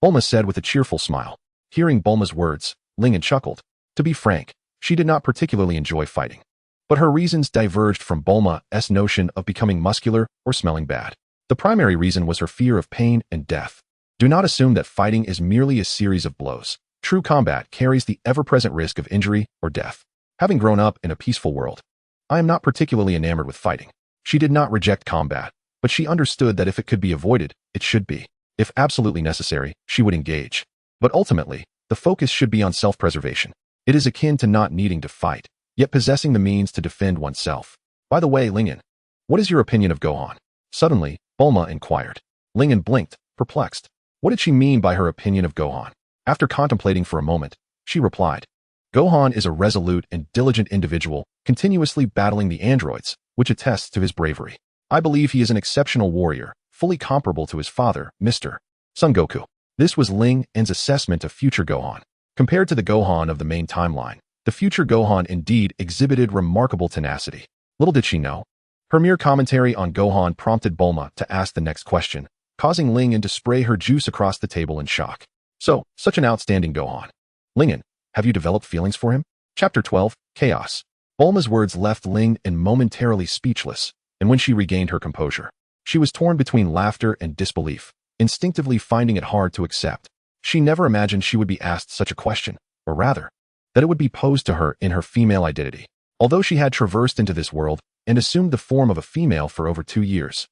Bulma said with a cheerful smile. Hearing Bulma's words, Ling chuckled. To be frank, she did not particularly enjoy fighting. But her reasons diverged from Bulma's notion of becoming muscular or smelling bad. The primary reason was her fear of pain and death. Do not assume that fighting is merely a series of blows. True combat carries the ever-present risk of injury or death. Having grown up in a peaceful world, I am not particularly enamored with fighting. She did not reject combat, but she understood that if it could be avoided, it should be. If absolutely necessary, she would engage. But ultimately, the focus should be on self-preservation. It is akin to not needing to fight, yet possessing the means to defend oneself. By the way, Ling, what is your opinion of Gohan? Suddenly, Bulma inquired. Ling blinked, perplexed. What did she mean by her opinion of Gohan? After contemplating for a moment, she replied, Gohan is a resolute and diligent individual, continuously battling the androids, which attests to his bravery. I believe he is an exceptional warrior, fully comparable to his father, Mr. Son Goku. This was Ling's assessment of future Gohan. Compared to the Gohan of the main timeline, the future Gohan indeed exhibited remarkable tenacity. Little did she know, her mere commentary on Gohan prompted Bulma to ask the next question, causing Ling to spray her juice across the table in shock. So, such an outstanding Gohan. Ling, have you developed feelings for him? Chapter 12, Chaos. Bulma's words left Ling momentarily speechless, and when she regained her composure, she was torn between laughter and disbelief, instinctively finding it hard to accept. She never imagined she would be asked such a question, or rather, that it would be posed to her in her female identity. Although she had traversed into this world and assumed the form of a female for over 2 years,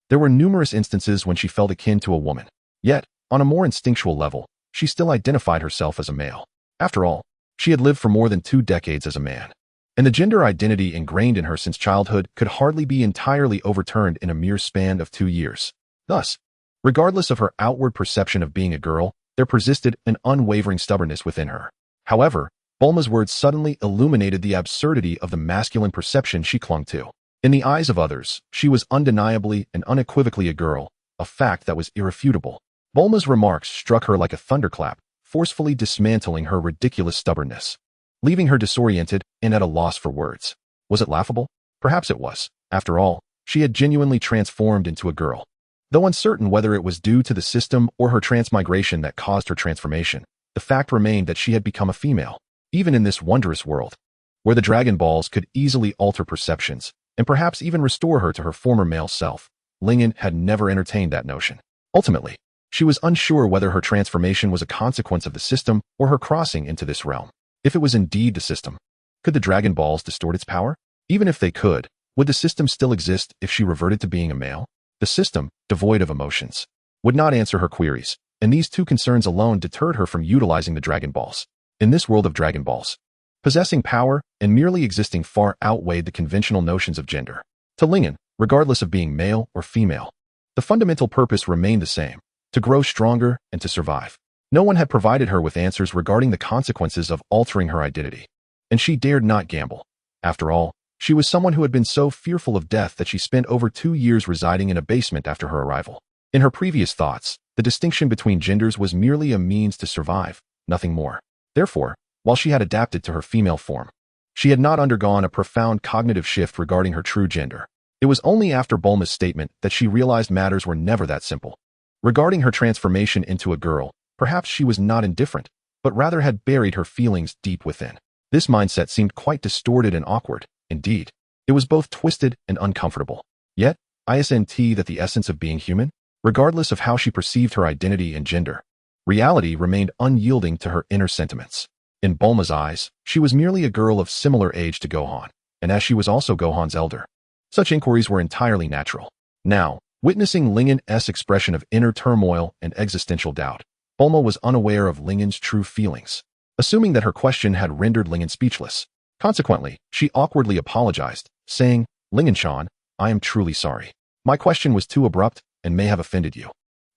there were numerous instances when she felt akin to a woman. Yet, on a more instinctual level, she still identified herself as a male. After all, she had lived for more than 2 decades as a man, and the gender identity ingrained in her since childhood could hardly be entirely overturned in a mere span of 2 years. Thus, regardless of her outward perception of being a girl, there persisted an unwavering stubbornness within her. However, Bulma's words suddenly illuminated the absurdity of the masculine perception she clung to. In the eyes of others, she was undeniably and unequivocally a girl, a fact that was irrefutable. Bulma's remarks struck her like a thunderclap, forcefully dismantling her ridiculous stubbornness, leaving her disoriented and at a loss for words. Was it laughable? Perhaps it was. After all, she had genuinely transformed into a girl. Though uncertain whether it was due to the system or her transmigration that caused her transformation, the fact remained that she had become a female. Even in this wondrous world, where the Dragon Balls could easily alter perceptions, and perhaps even restore her to her former male self, Lingen had never entertained that notion. Ultimately, she was unsure whether her transformation was a consequence of the system or her crossing into this realm. If it was indeed the system, could the Dragon Balls distort its power? Even if they could, would the system still exist if she reverted to being a male? The system, devoid of emotions, would not answer her queries, and these two concerns alone deterred her from utilizing the Dragon Balls. In this world of Dragon Balls, possessing power and merely existing far outweighed the conventional notions of gender. To Lingen, regardless of being male or female, the fundamental purpose remained the same: to grow stronger and to survive. No one had provided her with answers regarding the consequences of altering her identity, and she dared not gamble. After all, she was someone who had been so fearful of death that she spent over 2 years residing in a basement after her arrival. In her previous thoughts, the distinction between genders was merely a means to survive, nothing more. Therefore, while she had adapted to her female form, she had not undergone a profound cognitive shift regarding her true gender. It was only after Bulma's statement that she realized matters were never that simple. Regarding her transformation into a girl, perhaps she was not indifferent, but rather had buried her feelings deep within. This mindset seemed quite distorted and awkward. Indeed, it was both twisted and uncomfortable. Yet, isn't that the essence of being human? Regardless of how she perceived her identity and gender, reality remained unyielding to her inner sentiments. In Bulma's eyes, she was merely a girl of similar age to Gohan, and as she was also Gohan's elder, such inquiries were entirely natural. Now, witnessing Lingen's expression of inner turmoil and existential doubt, Bulma was unaware of Lingen's true feelings, assuming that her question had rendered Lingen speechless. Consequently, she awkwardly apologized, saying, "Lingen-chan, I am truly sorry. My question was too abrupt and may have offended you.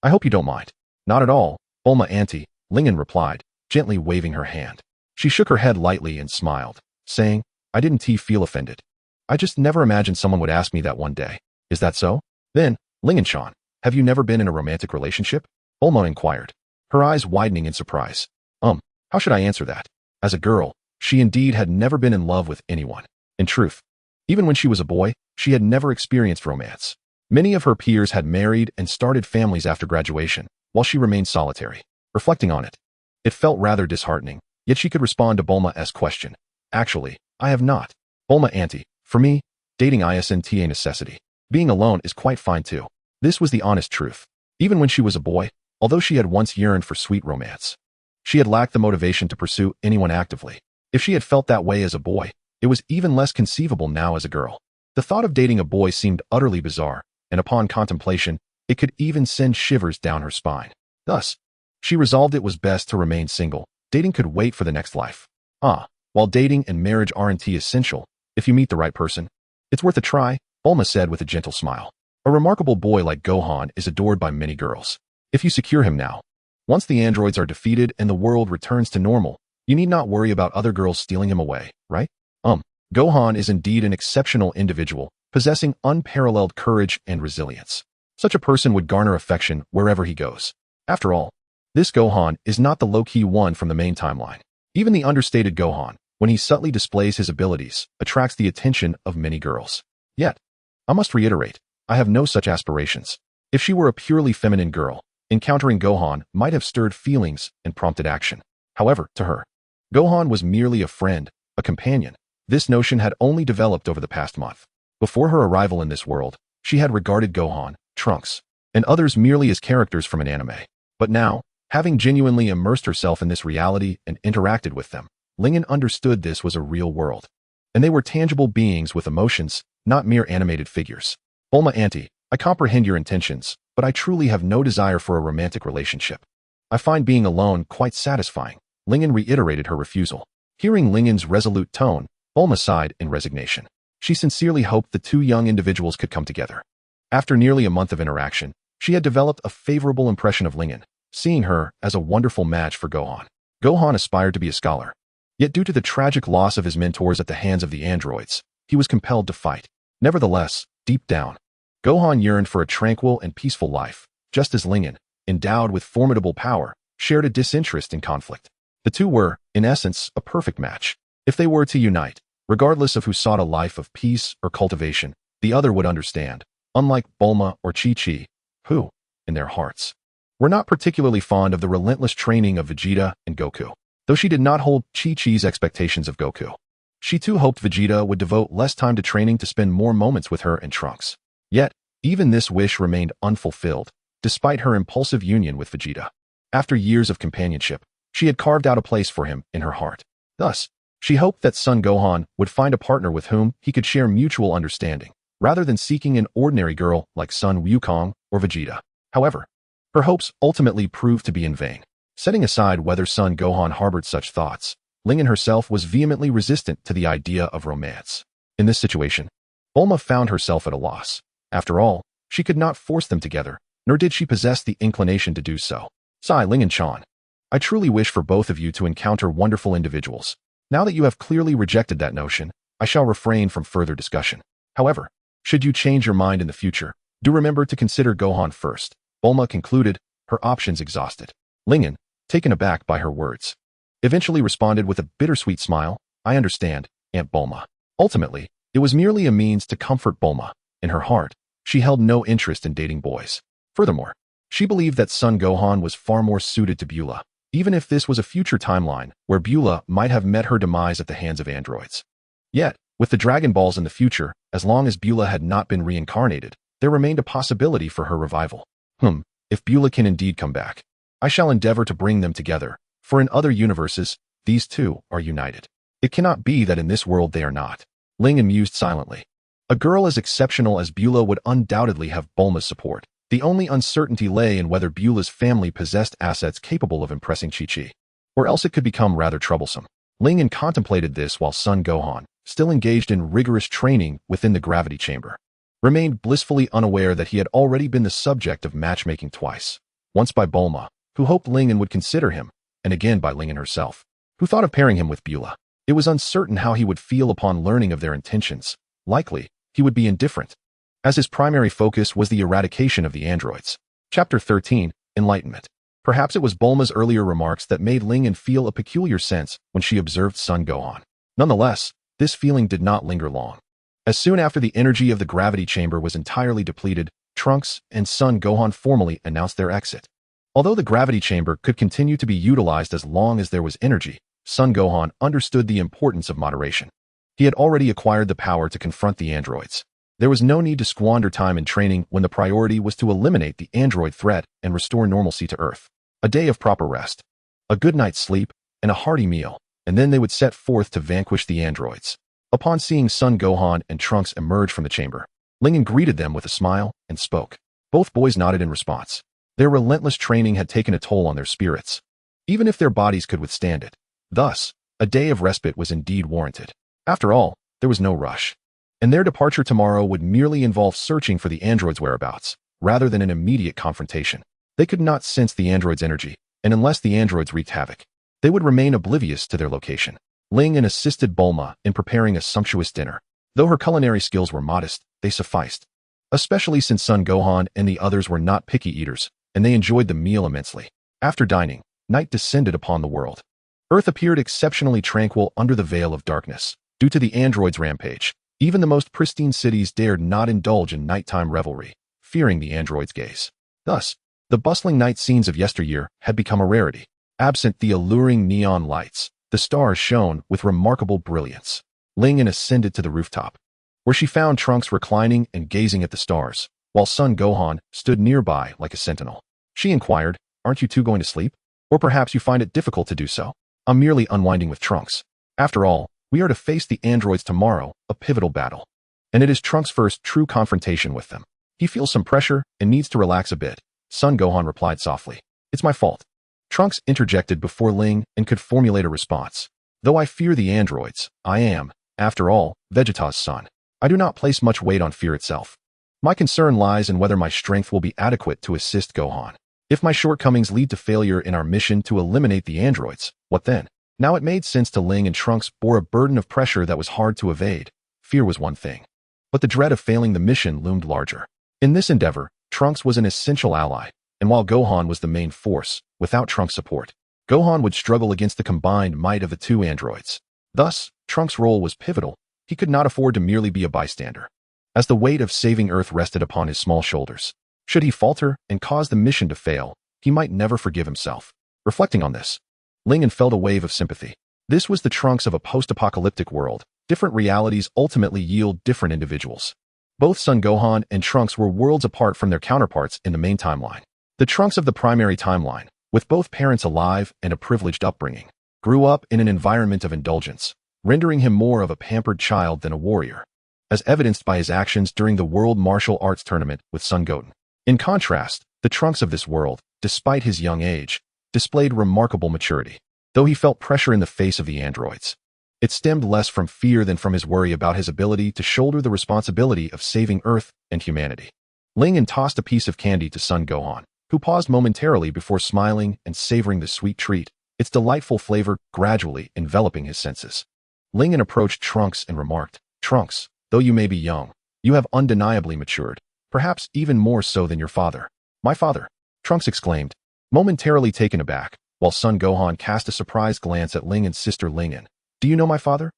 I hope you don't mind." "Not at all, Bulma auntie," Lingen replied, gently waving her hand. She shook her head lightly and smiled, saying, "I didn't feel offended. I just never imagined someone would ask me that one day. Is that so? Then, Lingen-chan, have you never been in a romantic relationship?" Bulma inquired, her eyes widening in surprise. How should I answer that? As a girl, she indeed had never been in love with anyone. In truth, even when she was a boy, she had never experienced romance. Many of her peers had married and started families after graduation, while she remained solitary. Reflecting on it, it felt rather disheartening, yet she could respond to Bulma's question. "Actually, I have not. Bulma auntie, for me, dating isn't a necessity. Being alone is quite fine too." This was the honest truth. Even when she was a boy, although she had once yearned for sweet romance, she had lacked the motivation to pursue anyone actively. If she had felt that way as a boy, it was even less conceivable now as a girl. The thought of dating a boy seemed utterly bizarre, and upon contemplation, it could even send shivers down her spine. Thus, she resolved it was best to remain single. Dating could wait for the next life. While dating and marriage aren't essential, if you meet the right person, it's worth a try, Bulma said with a gentle smile. A remarkable boy like Gohan is adored by many girls. If you secure him now, once the androids are defeated and the world returns to normal, you need not worry about other girls stealing him away, right? Gohan is indeed an exceptional individual, possessing unparalleled courage and resilience. Such a person would garner affection wherever he goes. After all, this Gohan is not the low-key one from the main timeline. Even the understated Gohan, when he subtly displays his abilities, attracts the attention of many girls. Yet, I must reiterate, I have no such aspirations. If she were a purely feminine girl, encountering Gohan might have stirred feelings and prompted action. However, to her, Gohan was merely a friend, a companion. This notion had only developed over the past month. Before her arrival in this world, she had regarded Gohan, Trunks, and others merely as characters from an anime. But now, having genuinely immersed herself in this reality and interacted with them, Lingen understood this was a real world. And they were tangible beings with emotions, not mere animated figures. "Bulma auntie, I comprehend your intentions, but I truly have no desire for a romantic relationship. I find being alone quite satisfying." Lingen reiterated her refusal. Hearing Lingen's resolute tone, Bulma sighed in resignation. She sincerely hoped the two young individuals could come together. After nearly a month of interaction, she had developed a favorable impression of Lingen, seeing her as a wonderful match for Gohan. Gohan aspired to be a scholar. Yet due to the tragic loss of his mentors at the hands of the androids, he was compelled to fight. Nevertheless, deep down, Gohan yearned for a tranquil and peaceful life, just as Lingen, endowed with formidable power, shared a disinterest in conflict. The two were, in essence, a perfect match. If they were to unite, Regardless of who sought a life of peace or cultivation, the other would understand, unlike Bulma or Chi-Chi, who, in their hearts, were not particularly fond of the relentless training of Vegeta and Goku. Though she did not hold Chi-Chi's expectations of Goku, she too hoped Vegeta would devote less time to training to spend more moments with her and Trunks. Yet, even this wish remained unfulfilled, despite her impulsive union with Vegeta. After years of companionship, she had carved out a place for him in her heart. Thus, she hoped that Son Gohan would find a partner with whom he could share mutual understanding, rather than seeking an ordinary girl like Sun Wukong or Vegeta. However, her hopes ultimately proved to be in vain. Setting aside whether Son Gohan harbored such thoughts, Lingen herself was vehemently resistant to the idea of romance. In this situation, Bulma found herself at a loss. After all, she could not force them together, nor did she possess the inclination to do so. Sigh, Ling and Chan. I truly wish for both of you to encounter wonderful individuals. Now that you have clearly rejected that notion, I shall refrain from further discussion. However, should you change your mind in the future, do remember to consider Gohan first. Bulma concluded, her options exhausted. Lingen, taken aback by her words, eventually responded with a bittersweet smile, I understand, Aunt Bulma. Ultimately, it was merely a means to comfort Bulma. In her heart, she held no interest in dating boys. Furthermore, she believed that Son Gohan was far more suited to Beulah, even if this was a future timeline where Beulah might have met her demise at the hands of androids. Yet, with the Dragon Balls in the future, as long as Beulah had not been reincarnated, there remained a possibility for her revival. If Beulah can indeed come back, I shall endeavor to bring them together, for in other universes, these two are united. It cannot be that in this world they are not. Lingen mused silently. A girl as exceptional as Beulah would undoubtedly have Bulma's support. The only uncertainty lay in whether Beulah's family possessed assets capable of impressing Chi-Chi, or else it could become rather troublesome. Lingen contemplated this while Son Gohan, still engaged in rigorous training within the gravity chamber, remained blissfully unaware that he had already been the subject of matchmaking twice. Once by Bulma, who hoped Lingen would consider him, and again by Lingen herself, who thought of pairing him with Beulah. It was uncertain how he would feel upon learning of their intentions. Likely, he would be indifferent, as his primary focus was the eradication of the androids. Chapter 13, Enlightenment. Perhaps it was Bulma's earlier remarks that made Lingen feel a peculiar sense when she observed Son Gohan. Nonetheless, this feeling did not linger long. As soon after the energy of the gravity chamber was entirely depleted, Trunks and Son Gohan formally announced their exit. Although the gravity chamber could continue to be utilized as long as there was energy, Son Gohan understood the importance of moderation. He had already acquired the power to confront the androids. There was no need to squander time in training when the priority was to eliminate the android threat and restore normalcy to Earth. A day of proper rest, a good night's sleep, and a hearty meal, and then they would set forth to vanquish the androids. Upon seeing Son Gohan and Trunks emerge from the chamber, Lingen greeted them with a smile and spoke. Both boys nodded in response. Their relentless training had taken a toll on their spirits, even if their bodies could withstand it. Thus, a day of respite was indeed warranted. After all, there was no rush, and their departure tomorrow would merely involve searching for the androids' whereabouts, rather than an immediate confrontation. They could not sense the androids' energy, and unless the androids wreaked havoc, they would remain oblivious to their location. Lingen assisted Bulma in preparing a sumptuous dinner. Though her culinary skills were modest, they sufficed, especially since Son Gohan and the others were not picky eaters, and they enjoyed the meal immensely. After dining, night descended upon the world. Earth appeared exceptionally tranquil under the veil of darkness. Due to the androids' rampage, even the most pristine cities dared not indulge in nighttime revelry, fearing the androids' gaze. Thus, the bustling night scenes of yesteryear had become a rarity. Absent the alluring neon lights, the stars shone with remarkable brilliance. Lingen ascended to the rooftop, where she found Trunks reclining and gazing at the stars, while Son Gohan stood nearby like a sentinel. She inquired, "Aren't you two going to sleep? Or perhaps you find it difficult to do so?" "I'm merely unwinding with Trunks. After all, we are to face the androids tomorrow, a pivotal battle. And it is Trunks' first true confrontation with them. He feels some pressure and needs to relax a bit," Son Gohan replied softly. "It's my fault." Trunks interjected before Ling and could formulate a response. "Though I fear the androids, I am, after all, Vegeta's son. I do not place much weight on fear itself. My concern lies in whether my strength will be adequate to assist Gohan. If my shortcomings lead to failure in our mission to eliminate the androids, what then?" Now it made sense to Ling and Trunks bore a burden of pressure that was hard to evade. Fear was one thing, but the dread of failing the mission loomed larger. In this endeavor, Trunks was an essential ally, and while Gohan was the main force, without Trunks' support, Gohan would struggle against the combined might of the two androids. Thus, Trunks' role was pivotal. He could not afford to merely be a bystander, as the weight of saving Earth rested upon his small shoulders. Should he falter and cause the mission to fail, he might never forgive himself. Reflecting on this, Ling felt a wave of sympathy. This was the Trunks of a post-apocalyptic world. Different realities ultimately yield different individuals. Both Son Gohan and Trunks were worlds apart from their counterparts in the main timeline. The Trunks of the primary timeline, with both parents alive and a privileged upbringing, grew up in an environment of indulgence, rendering him more of a pampered child than a warrior, as evidenced by his actions during the World Martial Arts Tournament with Son Goten. In contrast, the Trunks of this world, despite his young age, displayed remarkable maturity. Though he felt pressure in the face of the androids, it stemmed less from fear than from his worry about his ability to shoulder the responsibility of saving Earth and humanity. Ling tossed a piece of candy to Son Gohan, who paused momentarily before smiling and savoring the sweet treat, its delightful flavor gradually enveloping his senses. Ling approached Trunks and remarked, "Trunks, though you may be young, you have undeniably matured, perhaps even more so than your father." "My father?" Trunks exclaimed, momentarily taken aback, while Son Gohan cast a surprised glance at Ling and sister Ling. "Do you know my father?"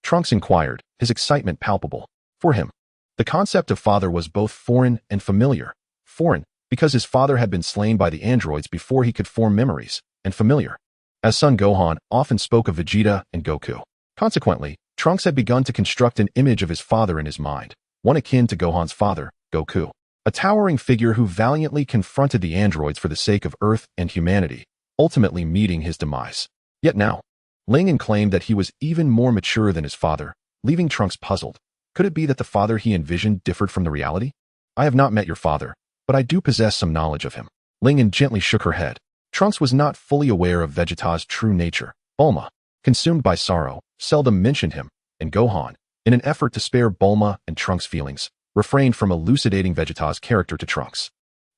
Trunks inquired, his excitement palpable. For him, the concept of father was both foreign and familiar. Foreign, because his father had been slain by the androids before he could form memories, and familiar, as Son Gohan often spoke of Vegeta and Goku. Consequently, Trunks had begun to construct an image of his father in his mind, one akin to Gohan's father, Goku, a towering figure who valiantly confronted the androids for the sake of Earth and humanity, ultimately meeting his demise. Yet now, Ling claimed that he was even more mature than his father, leaving Trunks puzzled. Could it be that the father he envisioned differed from the reality? "I have not met your father, but I do possess some knowledge of him." Ling gently shook her head. Trunks was not fully aware of Vegeta's true nature. Bulma, consumed by sorrow, seldom mentioned him, and Gohan, in an effort to spare Bulma and Trunks' feelings, refrained from elucidating Vegeta's character to Trunks.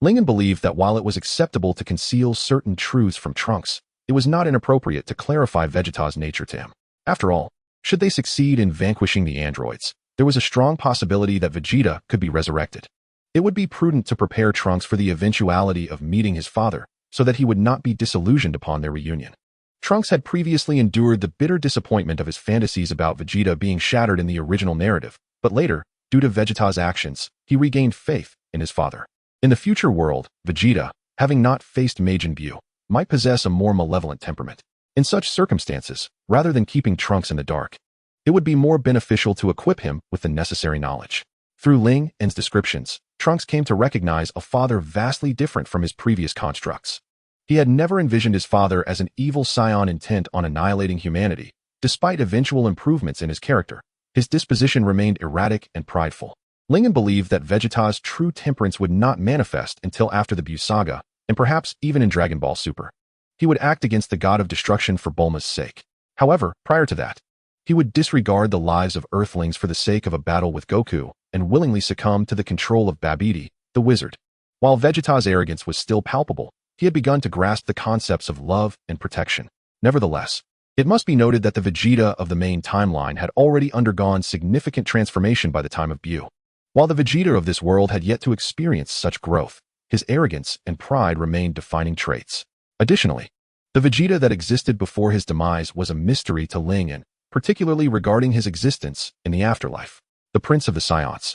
Ling believed that while it was acceptable to conceal certain truths from Trunks, it was not inappropriate to clarify Vegeta's nature to him. After all, should they succeed in vanquishing the androids, there was a strong possibility that Vegeta could be resurrected. It would be prudent to prepare Trunks for the eventuality of meeting his father, so that he would not be disillusioned upon their reunion. Trunks had previously endured the bitter disappointment of his fantasies about Vegeta being shattered in the original narrative, but later, due to Vegeta's actions, he regained faith in his father. In the future world, Vegeta, having not faced Majin Buu, might possess a more malevolent temperament. In such circumstances, rather than keeping Trunks in the dark, it would be more beneficial to equip him with the necessary knowledge. Through Ling N's descriptions, Trunks came to recognize a father vastly different from his previous constructs. He had never envisioned his father as an evil Saiyan intent on annihilating humanity. Despite eventual improvements in his character, his disposition remained erratic and prideful. Ling believed that Vegeta's true temperance would not manifest until after the Buu saga, and perhaps even in Dragon Ball Super. He would act against the god of destruction for Bulma's sake. However, prior to that, he would disregard the lives of Earthlings for the sake of a battle with Goku, and willingly succumb to the control of Babidi, the wizard. While Vegeta's arrogance was still palpable, he had begun to grasp the concepts of love and protection. Nevertheless, it must be noted that the Vegeta of the main timeline had already undergone significant transformation by the time of Buu. While the Vegeta of this world had yet to experience such growth, his arrogance and pride remained defining traits. Additionally, the Vegeta that existed before his demise was a mystery to Ling, particularly regarding his existence in the afterlife. The Prince of the Saiyans.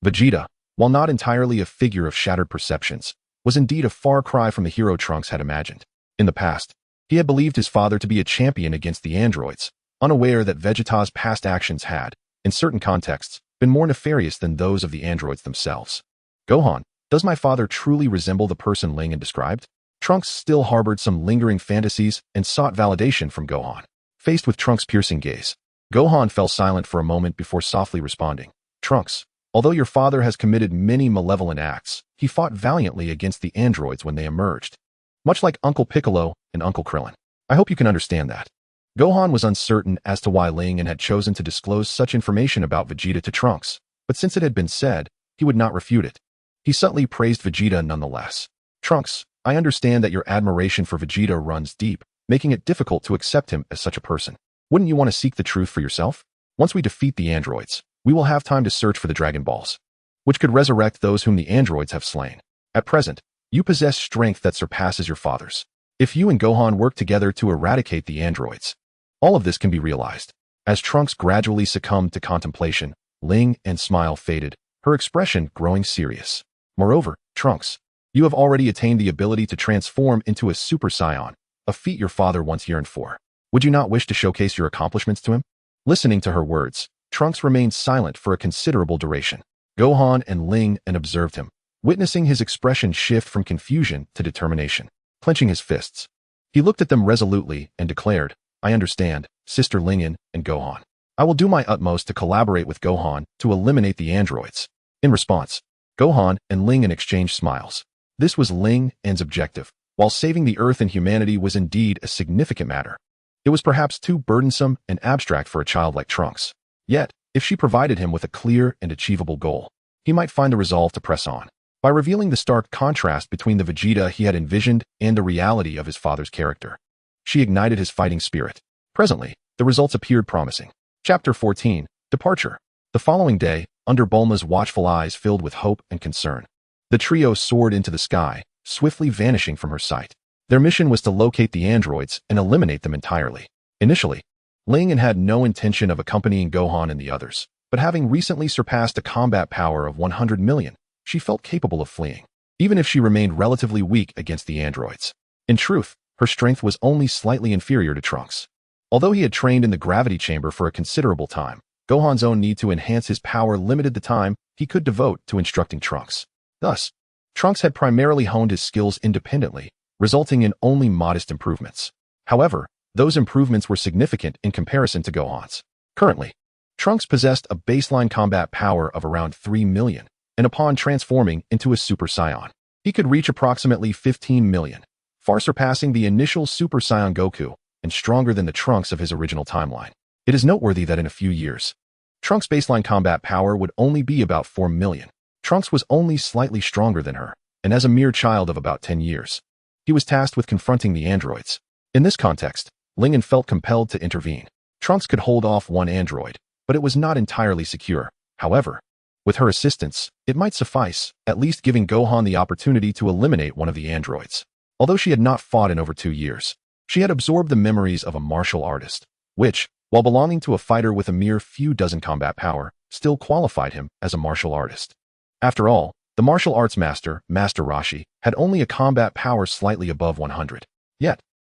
Vegeta, while not entirely a figure of shattered perceptions, was indeed a far cry from the hero Trunks had imagined. In the past, he had believed his father to be a champion against the androids, unaware that Vegeta's past actions had, in certain contexts, been more nefarious than those of the androids themselves. Gohan, does my father truly resemble the person Ling described? Trunks still harbored some lingering fantasies and sought validation from Gohan. Faced with Trunks' piercing gaze, Gohan fell silent for a moment before softly responding. "Trunks, although your father has committed many malevolent acts, he fought valiantly against the androids when they emerged. Much like Uncle Piccolo and Uncle Krillin. I hope you can understand that." Gohan was uncertain as to why Ling had chosen to disclose such information about Vegeta to Trunks, but since it had been said, he would not refute it. He subtly praised Vegeta nonetheless. "Trunks, I understand that your admiration for Vegeta runs deep, making it difficult to accept him as such a person. Wouldn't you want to seek the truth for yourself? Once we defeat the androids, we will have time to search for the Dragon Balls, which could resurrect those whom the androids have slain. At present, you possess strength that surpasses your father's. If you and Gohan work together to eradicate the androids, all of this can be realized." As Trunks gradually succumbed to contemplation, Ling's smile faded, her expression growing serious. Moreover, Trunks, you have already attained the ability to transform into a Super Saiyan, a feat your father once yearned for. Would you not wish to showcase your accomplishments to him? Listening to her words, Trunks remained silent for a considerable duration. Gohan and Ling observed him, witnessing his expression shift from confusion to determination. Clenching his fists, he looked at them resolutely and declared, I understand, Sister Lingyan and Gohan. I will do my utmost to collaborate with Gohan to eliminate the androids. In response, Gohan and Lingyan exchanged smiles. This was Ling's objective, while saving the Earth and humanity was indeed a significant matter. It was perhaps too burdensome and abstract for a child like Trunks. Yet, if she provided him with a clear and achievable goal, he might find the resolve to press on. By revealing the stark contrast between the Vegeta he had envisioned and the reality of his father's character, she ignited his fighting spirit. Presently, the results appeared promising. Chapter 14, Departure. The following day, under Bulma's watchful eyes filled with hope and concern, the trio soared into the sky, swiftly vanishing from her sight. Their mission was to locate the androids and eliminate them entirely. Initially, Lingyan had no intention of accompanying Gohan and the others, but having recently surpassed a combat power of 100 million, she felt capable of fleeing, even if she remained relatively weak against the androids. In truth, her strength was only slightly inferior to Trunks. Although he had trained in the gravity chamber for a considerable time, Gohan's own need to enhance his power limited the time he could devote to instructing Trunks. Thus, Trunks had primarily honed his skills independently, resulting in only modest improvements. However, those improvements were significant in comparison to Gohan's. Currently, Trunks possessed a baseline combat power of around 3 million, and upon transforming into a Super Saiyan, he could reach approximately 15 million, far surpassing the initial Super Saiyan Goku and stronger than the Trunks of his original timeline. It is noteworthy that in a few years, Trunks' baseline combat power would only be about 4 million. Trunks was only slightly stronger than her, and as a mere child of about 10 years, he was tasked with confronting the androids. In this context, Lingyan felt compelled to intervene. Trunks could hold off one android, but it was not entirely secure. However, with her assistance, it might suffice, at least giving Gohan the opportunity to eliminate one of the androids. Although she had not fought in over 2 years, she had absorbed the memories of a martial artist, which, while belonging to a fighter with a mere few dozen combat power, still qualified him as a martial artist. After all, the martial arts master, Master Roshi, had only a combat power slightly above 100. Yet,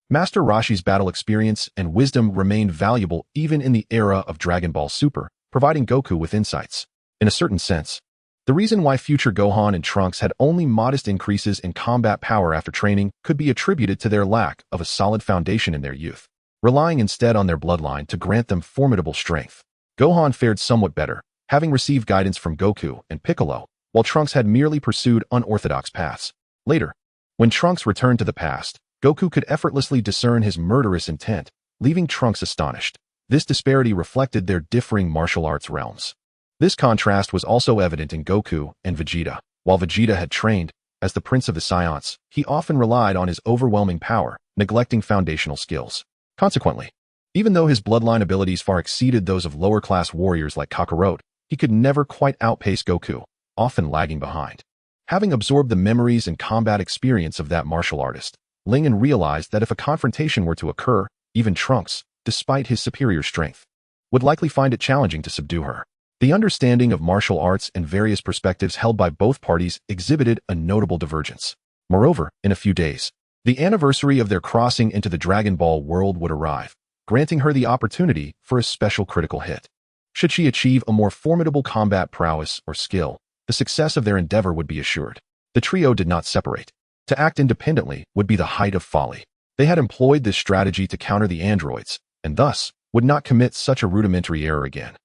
Master Roshi's battle experience and wisdom remained valuable even in the era of Dragon Ball Super, providing Goku with insights. In a certain sense, the reason why future Gohan and Trunks had only modest increases in combat power after training could be attributed to their lack of a solid foundation in their youth, relying instead on their bloodline to grant them formidable strength. Gohan fared somewhat better, having received guidance from Goku and Piccolo, while Trunks had merely pursued unorthodox paths. Later, when Trunks returned to the past, Goku could effortlessly discern his murderous intent, leaving Trunks astonished. This disparity reflected their differing martial arts realms. This contrast was also evident in Goku and Vegeta. While Vegeta had trained as the Prince of the Saiyans, he often relied on his overwhelming power, neglecting foundational skills. Consequently, even though his bloodline abilities far exceeded those of lower-class warriors like Kakarot, he could never quite outpace Goku, often lagging behind. Having absorbed the memories and combat experience of that martial artist, Lingyan realized that if a confrontation were to occur, even Trunks, despite his superior strength, would likely find it challenging to subdue her. The understanding of martial arts and various perspectives held by both parties exhibited a notable divergence. Moreover, in a few days, the anniversary of their crossing into the Dragon Ball world would arrive, granting her the opportunity for a special critical hit. Should she achieve a more formidable combat prowess or skill, the success of their endeavor would be assured. The trio did not separate. To act independently would be the height of folly. They had employed this strategy to counter the androids, and thus would not commit such a rudimentary error again.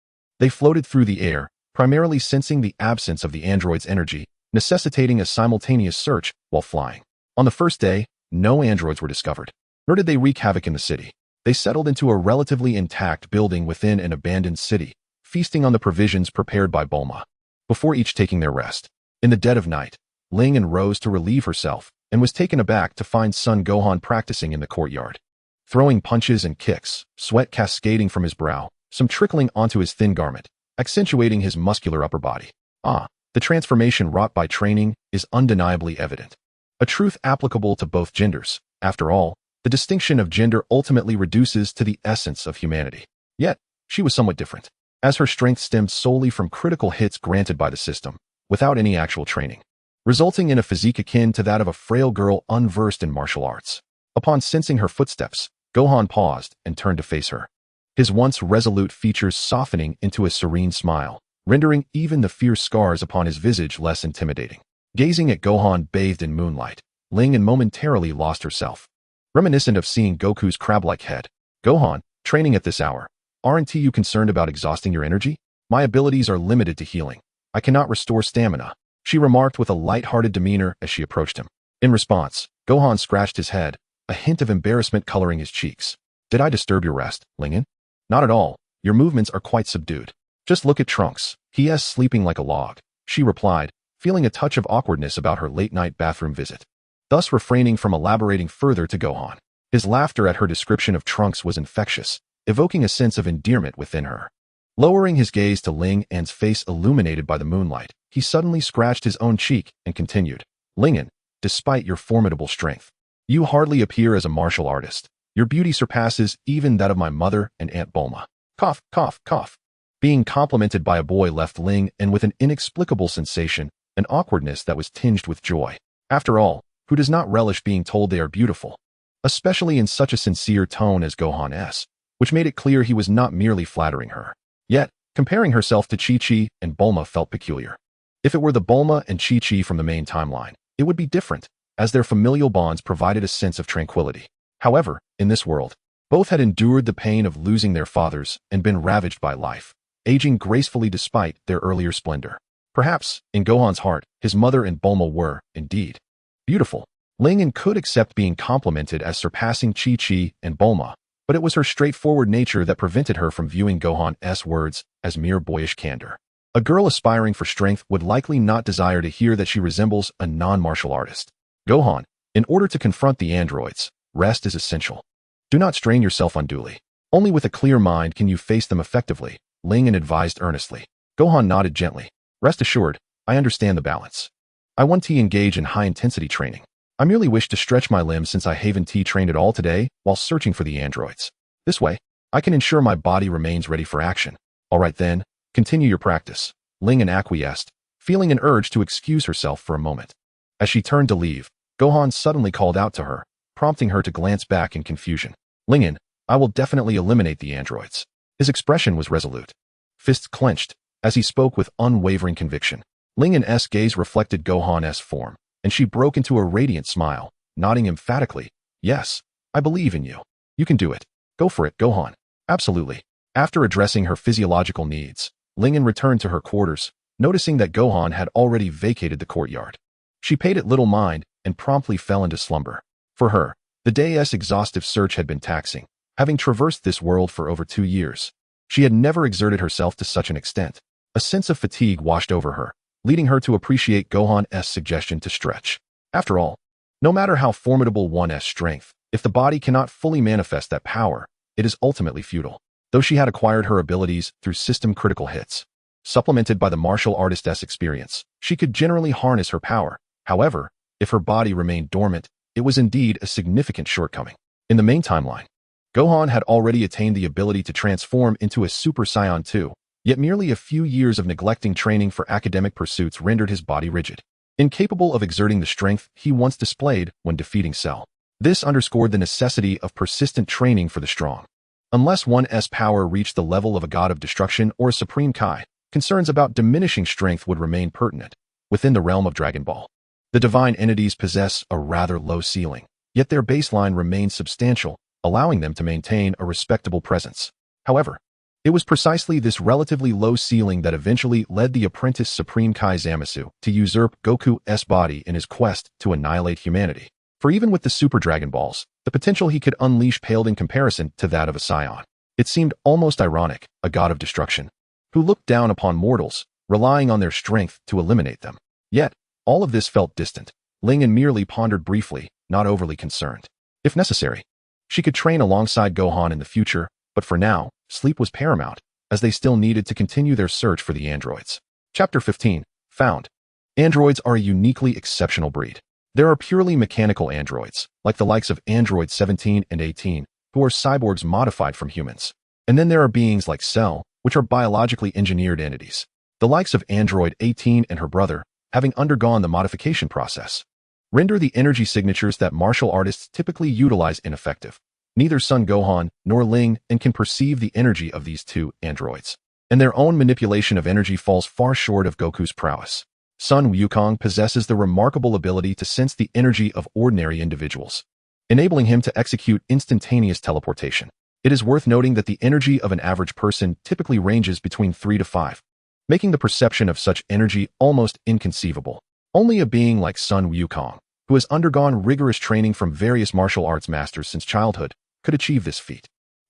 They floated through the air, primarily sensing the absence of the android's energy, necessitating a simultaneous search while flying. On the first day, no androids were discovered, nor did they wreak havoc in the city. They settled into a relatively intact building within an abandoned city, feasting on the provisions prepared by Bulma. Before each taking their rest, in the dead of night, Lingyan rose to relieve herself and was taken aback to find son Gohan practicing in the courtyard. Throwing punches and kicks, sweat cascading from his brow, some trickling onto his thin garment, accentuating his muscular upper body. The transformation wrought by training is undeniably evident. A truth applicable to both genders. After all, the distinction of gender ultimately reduces to the essence of humanity. Yet, She was somewhat different, as her strength stemmed solely from critical hits granted by the system, without any actual training, resulting in a physique akin to that of a frail girl unversed in martial arts. Upon sensing her footsteps, Gohan paused and turned to face her, his once resolute features softening into a serene smile, rendering even the fierce scars upon his visage less intimidating. Gazing at Gohan bathed in moonlight, Ling momentarily lost herself. Reminiscent of seeing Goku's crab-like head. Gohan, training at this hour. Aren't you concerned about exhausting your energy? My abilities are limited to healing. I cannot restore stamina, she remarked with a light-hearted demeanor as she approached him. In response, Gohan scratched his head, a hint of embarrassment coloring his cheeks. Did I disturb your rest, Lingen? Not at all. Your movements are quite subdued. Just look at Trunks. He is sleeping like a log, she replied, feeling a touch of awkwardness about her late-night bathroom visit, thus refraining from elaborating further to Gohan. His laughter at her description of Trunks was infectious, evoking a sense of endearment within her. Lowering his gaze to Ling An's face illuminated by the moonlight, he suddenly scratched his own cheek and continued. Lingen, despite your formidable strength, you hardly appear as a martial artist. Your beauty surpasses even that of my mother and Aunt Bulma. Cough, cough, cough. Being complimented by a boy left Ling An with an inexplicable sensation, an awkwardness that was tinged with joy. After all, who does not relish being told they are beautiful? Especially in such a sincere tone as Gohan's, which made it clear he was not merely flattering her. Yet, comparing herself to Chi-Chi and Bulma felt peculiar. If it were the Bulma and Chi-Chi from the main timeline, it would be different, as their familial bonds provided a sense of tranquility. However, in this world, both had endured the pain of losing their fathers and been ravaged by life, aging gracefully despite their earlier splendor. Perhaps, in Gohan's heart, his mother and Bulma were, indeed, beautiful. Ling An could accept being complimented as surpassing Chi-Chi and Bulma, but it was her straightforward nature that prevented her from viewing Gohan's words as mere boyish candor. A girl aspiring for strength would likely not desire to hear that she resembles a non-martial artist. Gohan, in order to confront the androids, rest is essential. Do not strain yourself unduly. Only with a clear mind can you face them effectively, Ling An advised earnestly. Gohan nodded gently. Rest assured, I understand the balance. I want to engage in high-intensity training. I merely wish to stretch my limbs since I haven't trained at all today while searching for the androids. This way, I can ensure my body remains ready for action. All right then, continue your practice. Ling An acquiesced, feeling an urge to excuse herself for a moment. As she turned to leave, Gohan suddenly called out to her, prompting her to glance back in confusion. Ling An, I will definitely eliminate the androids. His expression was resolute, fists clenched, as he spoke with unwavering conviction. Ling An's gaze reflected Gohan's form, and she broke into a radiant smile, nodding emphatically. Yes, I believe in you. You can do it. Go for it, Gohan. Absolutely. After addressing her physiological needs, Ling An returned to her quarters, noticing that Gohan had already vacated the courtyard. She paid it little mind and promptly fell into slumber. For her, the day's exhaustive search had been taxing, having traversed this world for over 2 years. She had never exerted herself to such an extent. A sense of fatigue washed over her, leading her to appreciate Gohan's suggestion to stretch. After all, no matter how formidable one's strength, if the body cannot fully manifest that power, it is ultimately futile. Though she had acquired her abilities through system-critical hits, supplemented by the martial artist's experience, she could generally harness her power. However, if her body remained dormant, it was indeed a significant shortcoming. In the main timeline, Gohan had already attained the ability to transform into a Super Saiyan 2, yet merely a few years of neglecting training for academic pursuits rendered his body rigid, incapable of exerting the strength he once displayed when defeating Cell. This underscored the necessity of persistent training for the strong. Unless one's power reached the level of a god of destruction or a supreme Kai, concerns about diminishing strength would remain pertinent. Within the realm of Dragon Ball, the divine entities possess a rather low ceiling, yet their baseline remains substantial, allowing them to maintain a respectable presence. However, it was precisely this relatively low ceiling that eventually led the apprentice Supreme Kai Zamasu to usurp Goku's body in his quest to annihilate humanity. For even with the Super Dragon Balls, the potential he could unleash paled in comparison to that of a Saiyan. It seemed almost ironic, a god of destruction, who looked down upon mortals, relying on their strength to eliminate them. Yet, all of this felt distant. Ling An merely pondered briefly, not overly concerned. If necessary, she could train alongside Gohan in the future, but for now, sleep was paramount, as they still needed to continue their search for the androids. Chapter 15. Found. Androids are a uniquely exceptional breed. There are purely mechanical androids, like the likes of Android 17 and 18, who are cyborgs modified from humans. And then there are beings like Cell, which are biologically engineered entities. The likes of Android 18 and her brother, having undergone the modification process, render the energy signatures that martial artists typically utilize ineffective. Neither Son Gohan nor Ling can perceive the energy of these two androids, and their own manipulation of energy falls far short of Goku's prowess. Sun Wukong possesses the remarkable ability to sense the energy of ordinary individuals, enabling him to execute instantaneous teleportation. It is worth noting that the energy of an average person typically ranges between 3 to 5, making the perception of such energy almost inconceivable. Only a being like Sun Wukong, who has undergone rigorous training from various martial arts masters since childhood, could achieve this feat.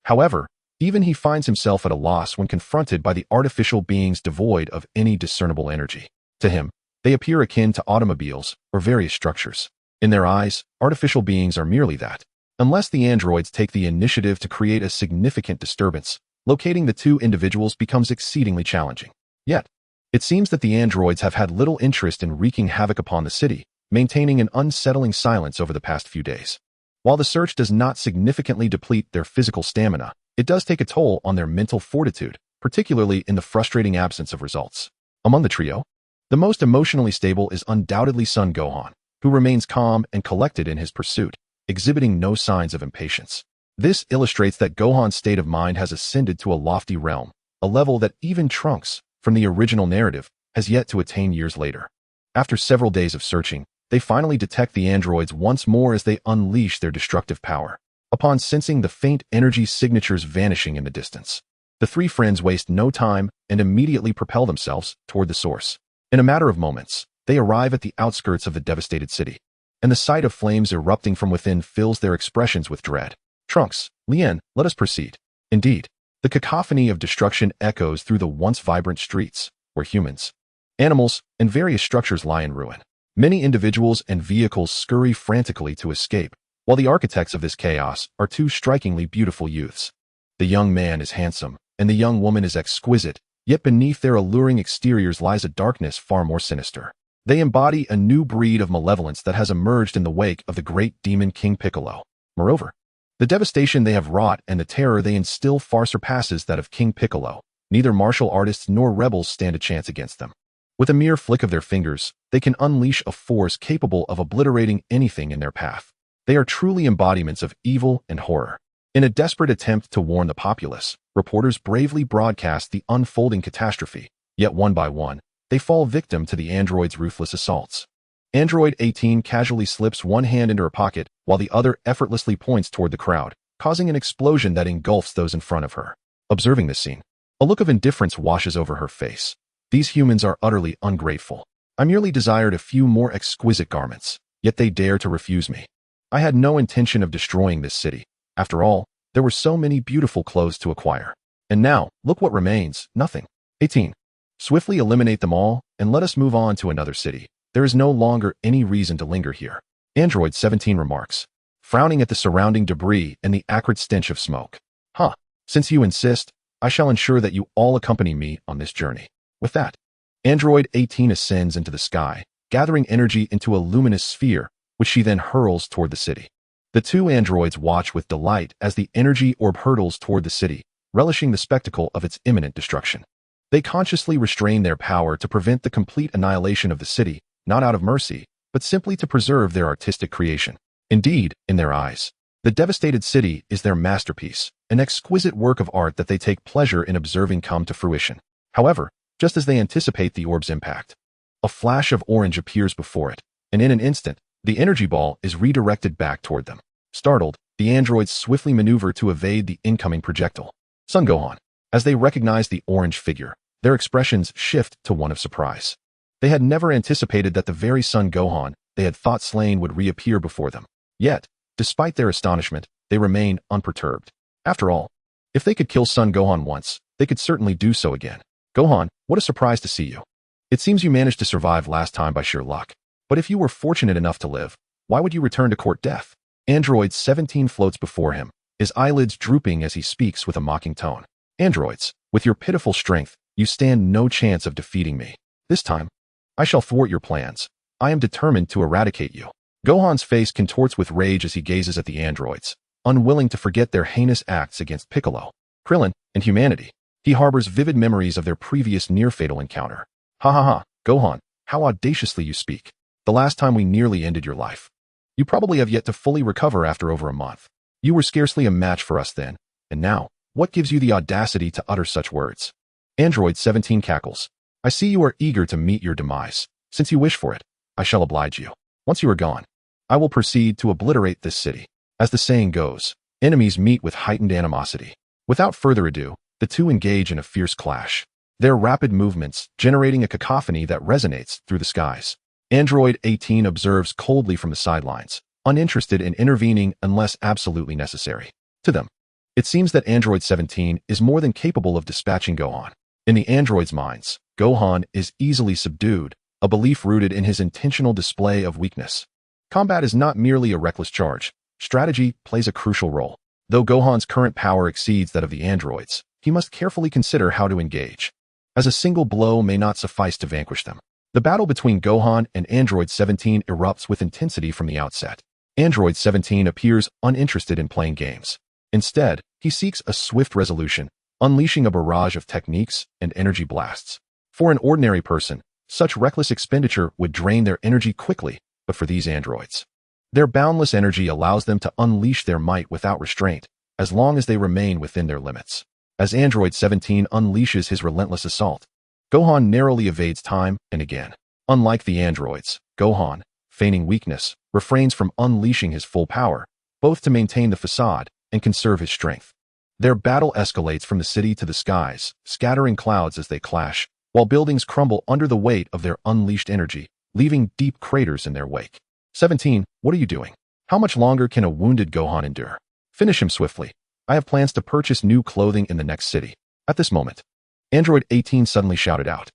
However, even he finds himself at a loss when confronted by the artificial beings devoid of any discernible energy. To him, they appear akin to automobiles or various structures. In their eyes, artificial beings are merely that. Unless the androids take the initiative to create a significant disturbance, locating the two individuals becomes exceedingly challenging. Yet, it seems that the androids have had little interest in wreaking havoc upon the city, maintaining an unsettling silence over the past few days. While the search does not significantly deplete their physical stamina, it does take a toll on their mental fortitude, particularly in the frustrating absence of results. Among the trio, the most emotionally stable is undoubtedly Son Gohan, who remains calm and collected in his pursuit, exhibiting no signs of impatience. This illustrates that Gohan's state of mind has ascended to a lofty realm, a level that even Trunks, from the original narrative, has yet to attain years later. After several days of searching, they finally detect the androids once more as they unleash their destructive power. Upon sensing the faint energy signatures vanishing in the distance, the three friends waste no time and immediately propel themselves toward the source. In a matter of moments, they arrive at the outskirts of the devastated city, and the sight of flames erupting from within fills their expressions with dread. Trunks, Lien, let us proceed. Indeed, the cacophony of destruction echoes through the once vibrant streets, where humans, animals, and various structures lie in ruin. Many individuals and vehicles scurry frantically to escape, while the architects of this chaos are two strikingly beautiful youths. The young man is handsome, and the young woman is exquisite, yet beneath their alluring exteriors lies a darkness far more sinister. They embody a new breed of malevolence that has emerged in the wake of the great demon King Piccolo. Moreover, the devastation they have wrought and the terror they instill far surpasses that of King Piccolo. Neither martial artists nor rebels stand a chance against them. With a mere flick of their fingers, they can unleash a force capable of obliterating anything in their path. They are truly embodiments of evil and horror. In a desperate attempt to warn the populace, reporters bravely broadcast the unfolding catastrophe, yet one by one, they fall victim to the android's ruthless assaults. Android 18 casually slips one hand into her pocket, while the other effortlessly points toward the crowd, causing an explosion that engulfs those in front of her. Observing this scene, a look of indifference washes over her face. These humans are utterly ungrateful. I merely desired a few more exquisite garments, yet they dare to refuse me. I had no intention of destroying this city. After all, there were so many beautiful clothes to acquire. And now, look what remains, nothing. 18. Swiftly eliminate them all, and let us move on to another city. There is no longer any reason to linger here. Android 17 remarks, frowning at the surrounding debris and the acrid stench of smoke. Since you insist, I shall ensure that you all accompany me on this journey. With that, Android 18 ascends into the sky, gathering energy into a luminous sphere, which she then hurls toward the city. The two androids watch with delight as the energy orb hurtles toward the city, relishing the spectacle of its imminent destruction. They consciously restrain their power to prevent the complete annihilation of the city, not out of mercy, but simply to preserve their artistic creation. Indeed, in their eyes, the devastated city is their masterpiece, an exquisite work of art that they take pleasure in observing come to fruition. However, just as they anticipate the orb's impact, a flash of orange appears before it, and in an instant, the energy ball is redirected back toward them. Startled, the androids swiftly maneuver to evade the incoming projectile. Son Gohan, as they recognize the orange figure, their expressions shift to one of surprise. They had never anticipated that the very Son Gohan they had thought slain would reappear before them. Yet, despite their astonishment, they remain unperturbed. After all, if they could kill Son Gohan once, they could certainly do so again. Gohan, what a surprise to see you. It seems you managed to survive last time by sheer luck. But if you were fortunate enough to live, why would you return to court death? Android 17 floats before him, his eyelids drooping as he speaks with a mocking tone. Androids, with your pitiful strength, you stand no chance of defeating me. This time, I shall thwart your plans. I am determined to eradicate you. Gohan's face contorts with rage as he gazes at the androids, unwilling to forget their heinous acts against Piccolo. Krillin, and humanity. He harbors vivid memories of their previous near-fatal encounter. Ha ha ha, Gohan, how audaciously you speak. The last time we nearly ended your life. You probably have yet to fully recover after over a month. You were scarcely a match for us then, and now, what gives you the audacity to utter such words? Android 17 cackles. I see you are eager to meet your demise. Since you wish for it, I shall oblige you. Once you are gone, I will proceed to obliterate this city. As the saying goes, enemies meet with heightened animosity. Without further ado, the two engage in a fierce clash. Their rapid movements generating a cacophony that resonates through the skies. Android 18 observes coldly from the sidelines, uninterested in intervening unless absolutely necessary. To them, it seems that Android 17 is more than capable of dispatching Gohan. In the androids' minds, Gohan is easily subdued, a belief rooted in his intentional display of weakness. Combat is not merely a reckless charge. Strategy plays a crucial role. Though Gohan's current power exceeds that of the androids, he must carefully consider how to engage, as a single blow may not suffice to vanquish them. The battle between Gohan and Android 17 erupts with intensity from the outset. Android 17 appears uninterested in playing games. Instead, he seeks a swift resolution, unleashing a barrage of techniques and energy blasts. For an ordinary person, such reckless expenditure would drain their energy quickly, but for these androids, their boundless energy allows them to unleash their might without restraint, as long as they remain within their limits. As Android 17 unleashes his relentless assault, Gohan narrowly evades time and again. Unlike the androids, Gohan, feigning weakness, refrains from unleashing his full power, both to maintain the facade and conserve his strength. Their battle escalates from the city to the skies, scattering clouds as they clash, while buildings crumble under the weight of their unleashed energy, leaving deep craters in their wake. 17, what are you doing? How much longer can a wounded Gohan endure? Finish him swiftly. I have plans to purchase new clothing in the next city. At this moment, Android 18 suddenly shouted out,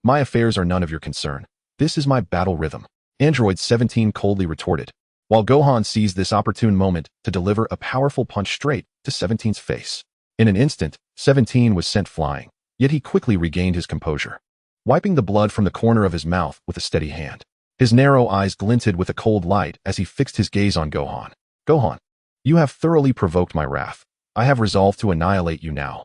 my affairs are none of your concern. This is my battle rhythm. Android 17 coldly retorted, while Gohan seized this opportune moment to deliver a powerful punch straight to 17's face. In an instant, 17 was sent flying, yet he quickly regained his composure, wiping the blood from the corner of his mouth with a steady hand. His narrow eyes glinted with a cold light as he fixed his gaze on Gohan. Gohan, you have thoroughly provoked my wrath. I have resolved to annihilate you now.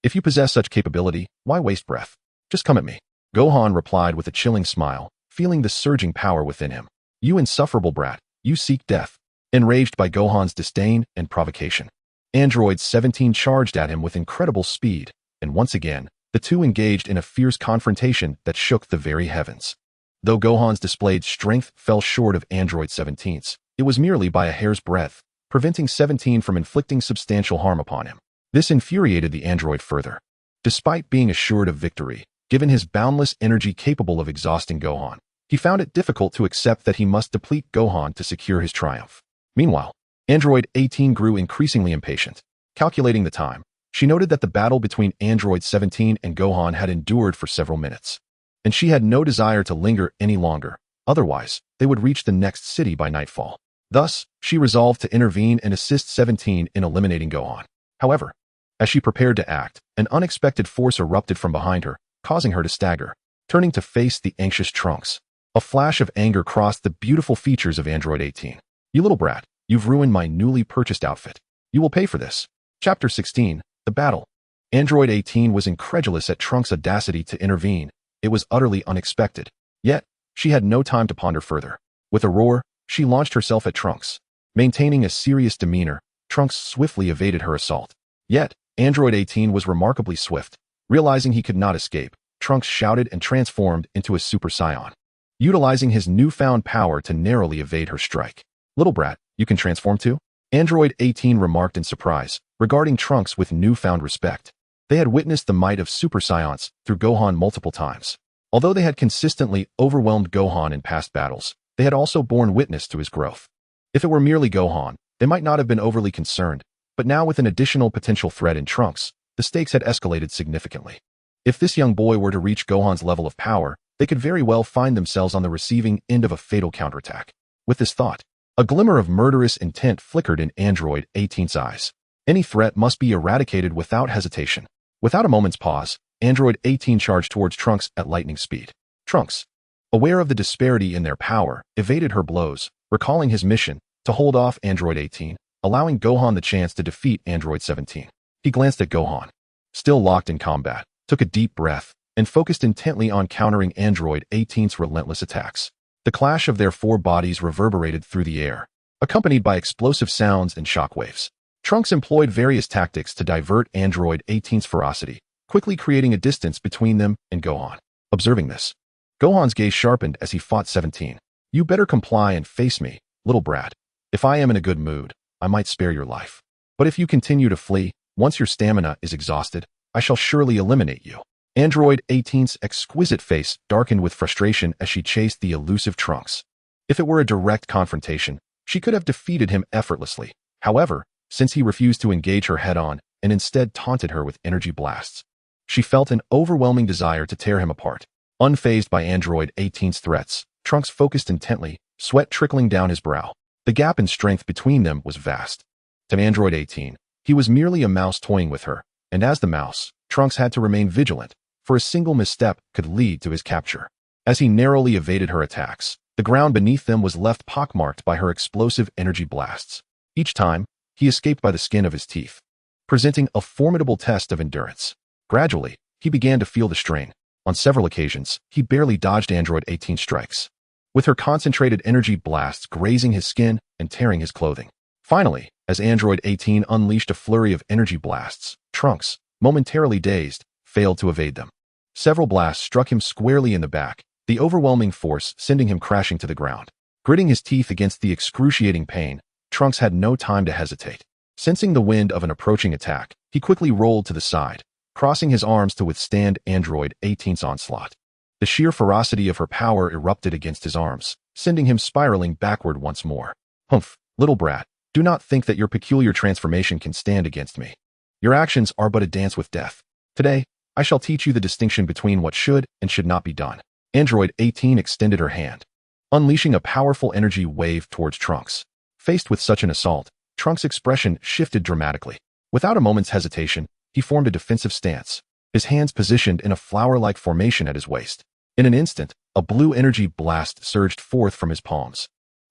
If you possess such capability, why waste breath? Just come at me. Gohan replied with a chilling smile, feeling the surging power within him. You insufferable brat, you seek death. Enraged by Gohan's disdain and provocation, Android 17 charged at him with incredible speed, and once again, the two engaged in a fierce confrontation that shook the very heavens. Though Gohan's displayed strength fell short of Android 17's, it was merely by a hair's breadth, preventing 17 from inflicting substantial harm upon him. This infuriated the android further. Despite being assured of victory, given his boundless energy capable of exhausting Gohan, he found it difficult to accept that he must deplete Gohan to secure his triumph. Meanwhile, Android 18 grew increasingly impatient. Calculating the time, she noted that the battle between Android 17 and Gohan had endured for several minutes, and she had no desire to linger any longer, otherwise, they would reach the next city by nightfall. Thus, she resolved to intervene and assist 17 in eliminating Gohan. However, as she prepared to act, an unexpected force erupted from behind her, causing her to stagger. Turning to face the anxious Trunks, a flash of anger crossed the beautiful features of Android 18. You little brat, you've ruined my newly purchased outfit. You will pay for this. Chapter 16, The Battle. Android 18 was incredulous at Trunks' audacity to intervene. It was utterly unexpected. Yet, she had no time to ponder further. With a roar, she launched herself at Trunks. Maintaining a serious demeanor, Trunks swiftly evaded her assault. Yet, Android 18 was remarkably swift. Realizing he could not escape, Trunks shouted and transformed into a Super Saiyan, utilizing his newfound power to narrowly evade her strike. Little brat, you can transform too? Android 18 remarked in surprise, regarding Trunks with newfound respect. They had witnessed the might of Super Saiyans through Gohan multiple times. Although they had consistently overwhelmed Gohan in past battles, they had also borne witness to his growth. If it were merely Gohan, they might not have been overly concerned, but now with an additional potential threat in Trunks, the stakes had escalated significantly. If this young boy were to reach Gohan's level of power, they could very well find themselves on the receiving end of a fatal counterattack. With this thought, a glimmer of murderous intent flickered in Android 18's eyes. Any threat must be eradicated without hesitation. Without a moment's pause, Android 18 charged towards Trunks at lightning speed. Trunks, aware of the disparity in their power, evaded her blows, recalling his mission to hold off Android 18, allowing Gohan the chance to defeat Android 17. He glanced at Gohan, still locked in combat, took a deep breath, and focused intently on countering Android 18's relentless attacks. The clash of their four bodies reverberated through the air, accompanied by explosive sounds and shockwaves. Trunks employed various tactics to divert Android 18's ferocity, quickly creating a distance between them and Gohan. Observing this, Gohan's gaze sharpened as he fought 17. You better comply and face me, little brat. If I am in a good mood, I might spare your life. But if you continue to flee, once your stamina is exhausted, I shall surely eliminate you. Android 18's exquisite face darkened with frustration as she chased the elusive Trunks. If it were a direct confrontation, she could have defeated him effortlessly. However, since he refused to engage her head-on and instead taunted her with energy blasts, she felt an overwhelming desire to tear him apart. Unfazed by Android 18's threats, Trunks focused intently, sweat trickling down his brow. The gap in strength between them was vast. To Android 18, he was merely a mouse toying with her, and as the mouse, Trunks had to remain vigilant, for a single misstep could lead to his capture. As he narrowly evaded her attacks, the ground beneath them was left pockmarked by her explosive energy blasts. Each time, he escaped by the skin of his teeth, presenting a formidable test of endurance. Gradually, he began to feel the strain. On several occasions, he barely dodged Android 18's strikes, with her concentrated energy blasts grazing his skin and tearing his clothing. Finally, as Android 18 unleashed a flurry of energy blasts, Trunks, momentarily dazed, failed to evade them. Several blasts struck him squarely in the back, the overwhelming force sending him crashing to the ground. Gritting his teeth against the excruciating pain, Trunks had no time to hesitate. Sensing the wind of an approaching attack, he quickly rolled to the side, crossing his arms to withstand Android 18's onslaught. The sheer ferocity of her power erupted against his arms, sending him spiraling backward once more. Humph, little brat, do not think that your peculiar transformation can stand against me. Your actions are but a dance with death. Today, I shall teach you the distinction between what should and should not be done. Android 18 extended her hand, unleashing a powerful energy wave towards Trunks. Faced with such an assault, Trunks' expression shifted dramatically. Without a moment's hesitation, he formed a defensive stance, his hands positioned in a flower-like formation at his waist. In an instant, a blue energy blast surged forth from his palms.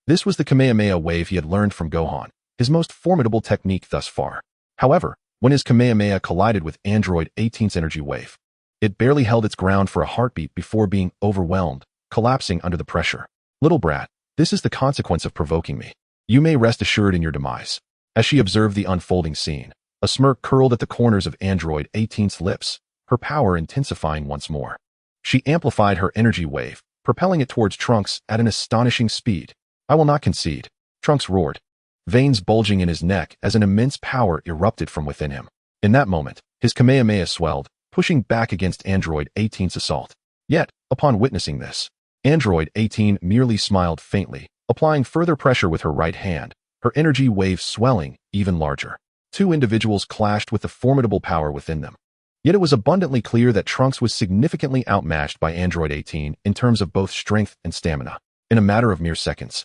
This was the Kamehameha wave he had learned from Gohan, his most formidable technique thus far. However, when his Kamehameha collided with Android 18's energy wave, it barely held its ground for a heartbeat before being overwhelmed, collapsing under the pressure. Little brat, this is the consequence of provoking me. You may rest assured in your demise. As she observed the unfolding scene, a smirk curled at the corners of Android 18's lips, her power intensifying once more. She amplified her energy wave, propelling it towards Trunks at an astonishing speed. I will not concede, Trunks roared, veins bulging in his neck as an immense power erupted from within him. In that moment, his Kamehameha swelled, pushing back against Android 18's assault. Yet, upon witnessing this, Android 18 merely smiled faintly, applying further pressure with her right hand, her energy wave swelling even larger. Two individuals clashed with the formidable power within them. Yet it was abundantly clear that Trunks was significantly outmatched by Android 18 in terms of both strength and stamina. In a matter of mere seconds,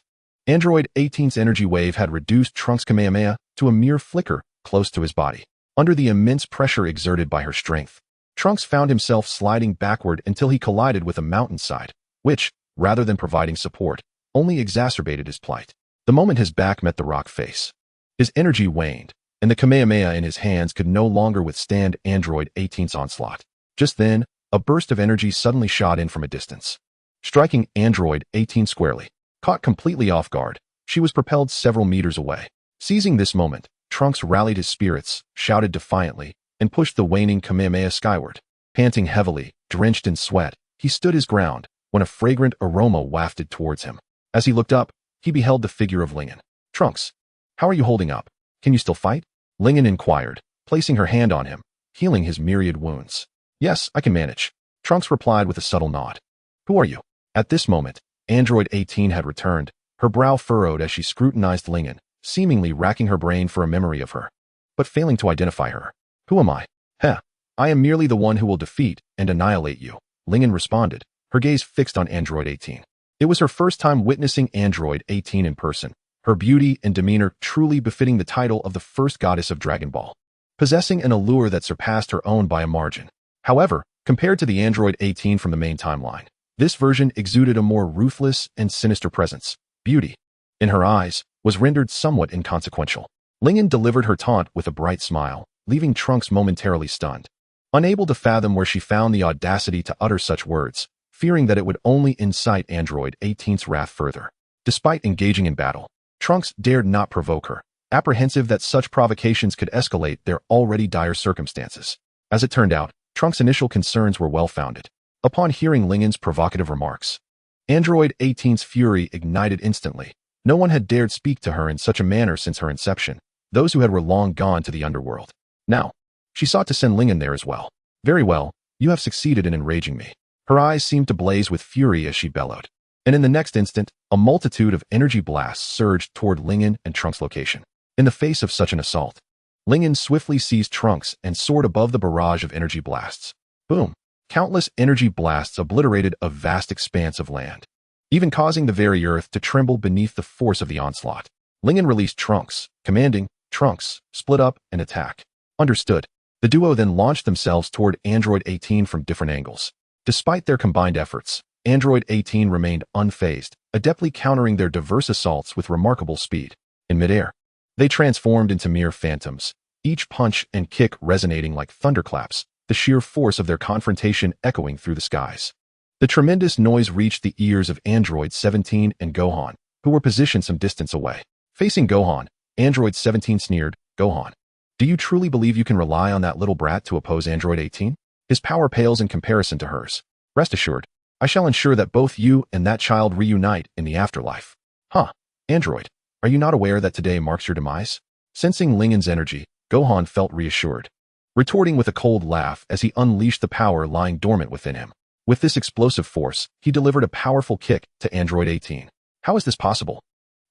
Android 18's energy wave had reduced Trunks' Kamehameha to a mere flicker close to his body. Under the immense pressure exerted by her strength, Trunks found himself sliding backward until he collided with a mountainside, which, rather than providing support, only exacerbated his plight. The moment his back met the rock face, his energy waned, and the Kamehameha in his hands could no longer withstand Android 18's onslaught. Just then, a burst of energy suddenly shot in from a distance, striking Android 18 squarely. Caught completely off guard, she was propelled several meters away. Seizing this moment, Trunks rallied his spirits, shouted defiantly, and pushed the waning Kamehameha skyward. Panting heavily, drenched in sweat, he stood his ground when a fragrant aroma wafted towards him. As he looked up, he beheld the figure of Lingen. Trunks, how are you holding up? Can you still fight? Lingen inquired, placing her hand on him, healing his myriad wounds. Yes, I can manage, Trunks replied with a subtle nod. Who are you? At this moment, Android 18 had returned, her brow furrowed as she scrutinized Lingen, seemingly racking her brain for a memory of her, but failing to identify her. Who am I? Heh, I am merely the one who will defeat and annihilate you, Lingen responded, her gaze fixed on Android 18. It was her first time witnessing Android 18 in person, her beauty and demeanor truly befitting the title of the first goddess of Dragon Ball, possessing an allure that surpassed her own by a margin. However, compared to the Android 18 from the main timeline, this version exuded a more ruthless and sinister presence. Beauty, in her eyes, was rendered somewhat inconsequential. Lingen delivered her taunt with a bright smile, leaving Trunks momentarily stunned. Unable to fathom where she found the audacity to utter such words, fearing that it would only incite Android 18's wrath further. Despite engaging in battle, Trunks dared not provoke her, apprehensive that such provocations could escalate their already dire circumstances. As it turned out, Trunks' initial concerns were well-founded. Upon hearing Lingen's provocative remarks, Android 18's fury ignited instantly. No one had dared speak to her in such a manner since her inception. Those who had were long gone to the underworld. Now, she sought to send Lingen there as well. Very well, you have succeeded in enraging me. Her eyes seemed to blaze with fury as she bellowed. And in the next instant, a multitude of energy blasts surged toward Lingen and Trunks' location. In the face of such an assault, Lingen swiftly seized Trunks and soared above the barrage of energy blasts. Boom! Countless energy blasts obliterated a vast expanse of land, even causing the very earth to tremble beneath the force of the onslaught. Lingen released Trunks, commanding, Trunks, split up and attack. Understood. The duo then launched themselves toward Android 18 from different angles. Despite their combined efforts, Android 18 remained unfazed, adeptly countering their diverse assaults with remarkable speed. In midair, they transformed into mere phantoms, each punch and kick resonating like thunderclaps, the sheer force of their confrontation echoing through the skies. The tremendous noise reached the ears of Android 17 and Gohan, who were positioned some distance away. Facing Gohan, Android 17 sneered, "Gohan, do you truly believe you can rely on that little brat to oppose Android 18? His power pales in comparison to hers. Rest assured, I shall ensure that both you and that child reunite in the afterlife." Huh, Android, are you not aware that today marks your demise? Sensing Lingen's energy, Gohan felt reassured, retorting with a cold laugh as he unleashed the power lying dormant within him. With this explosive force, he delivered a powerful kick to Android 18. How is this possible?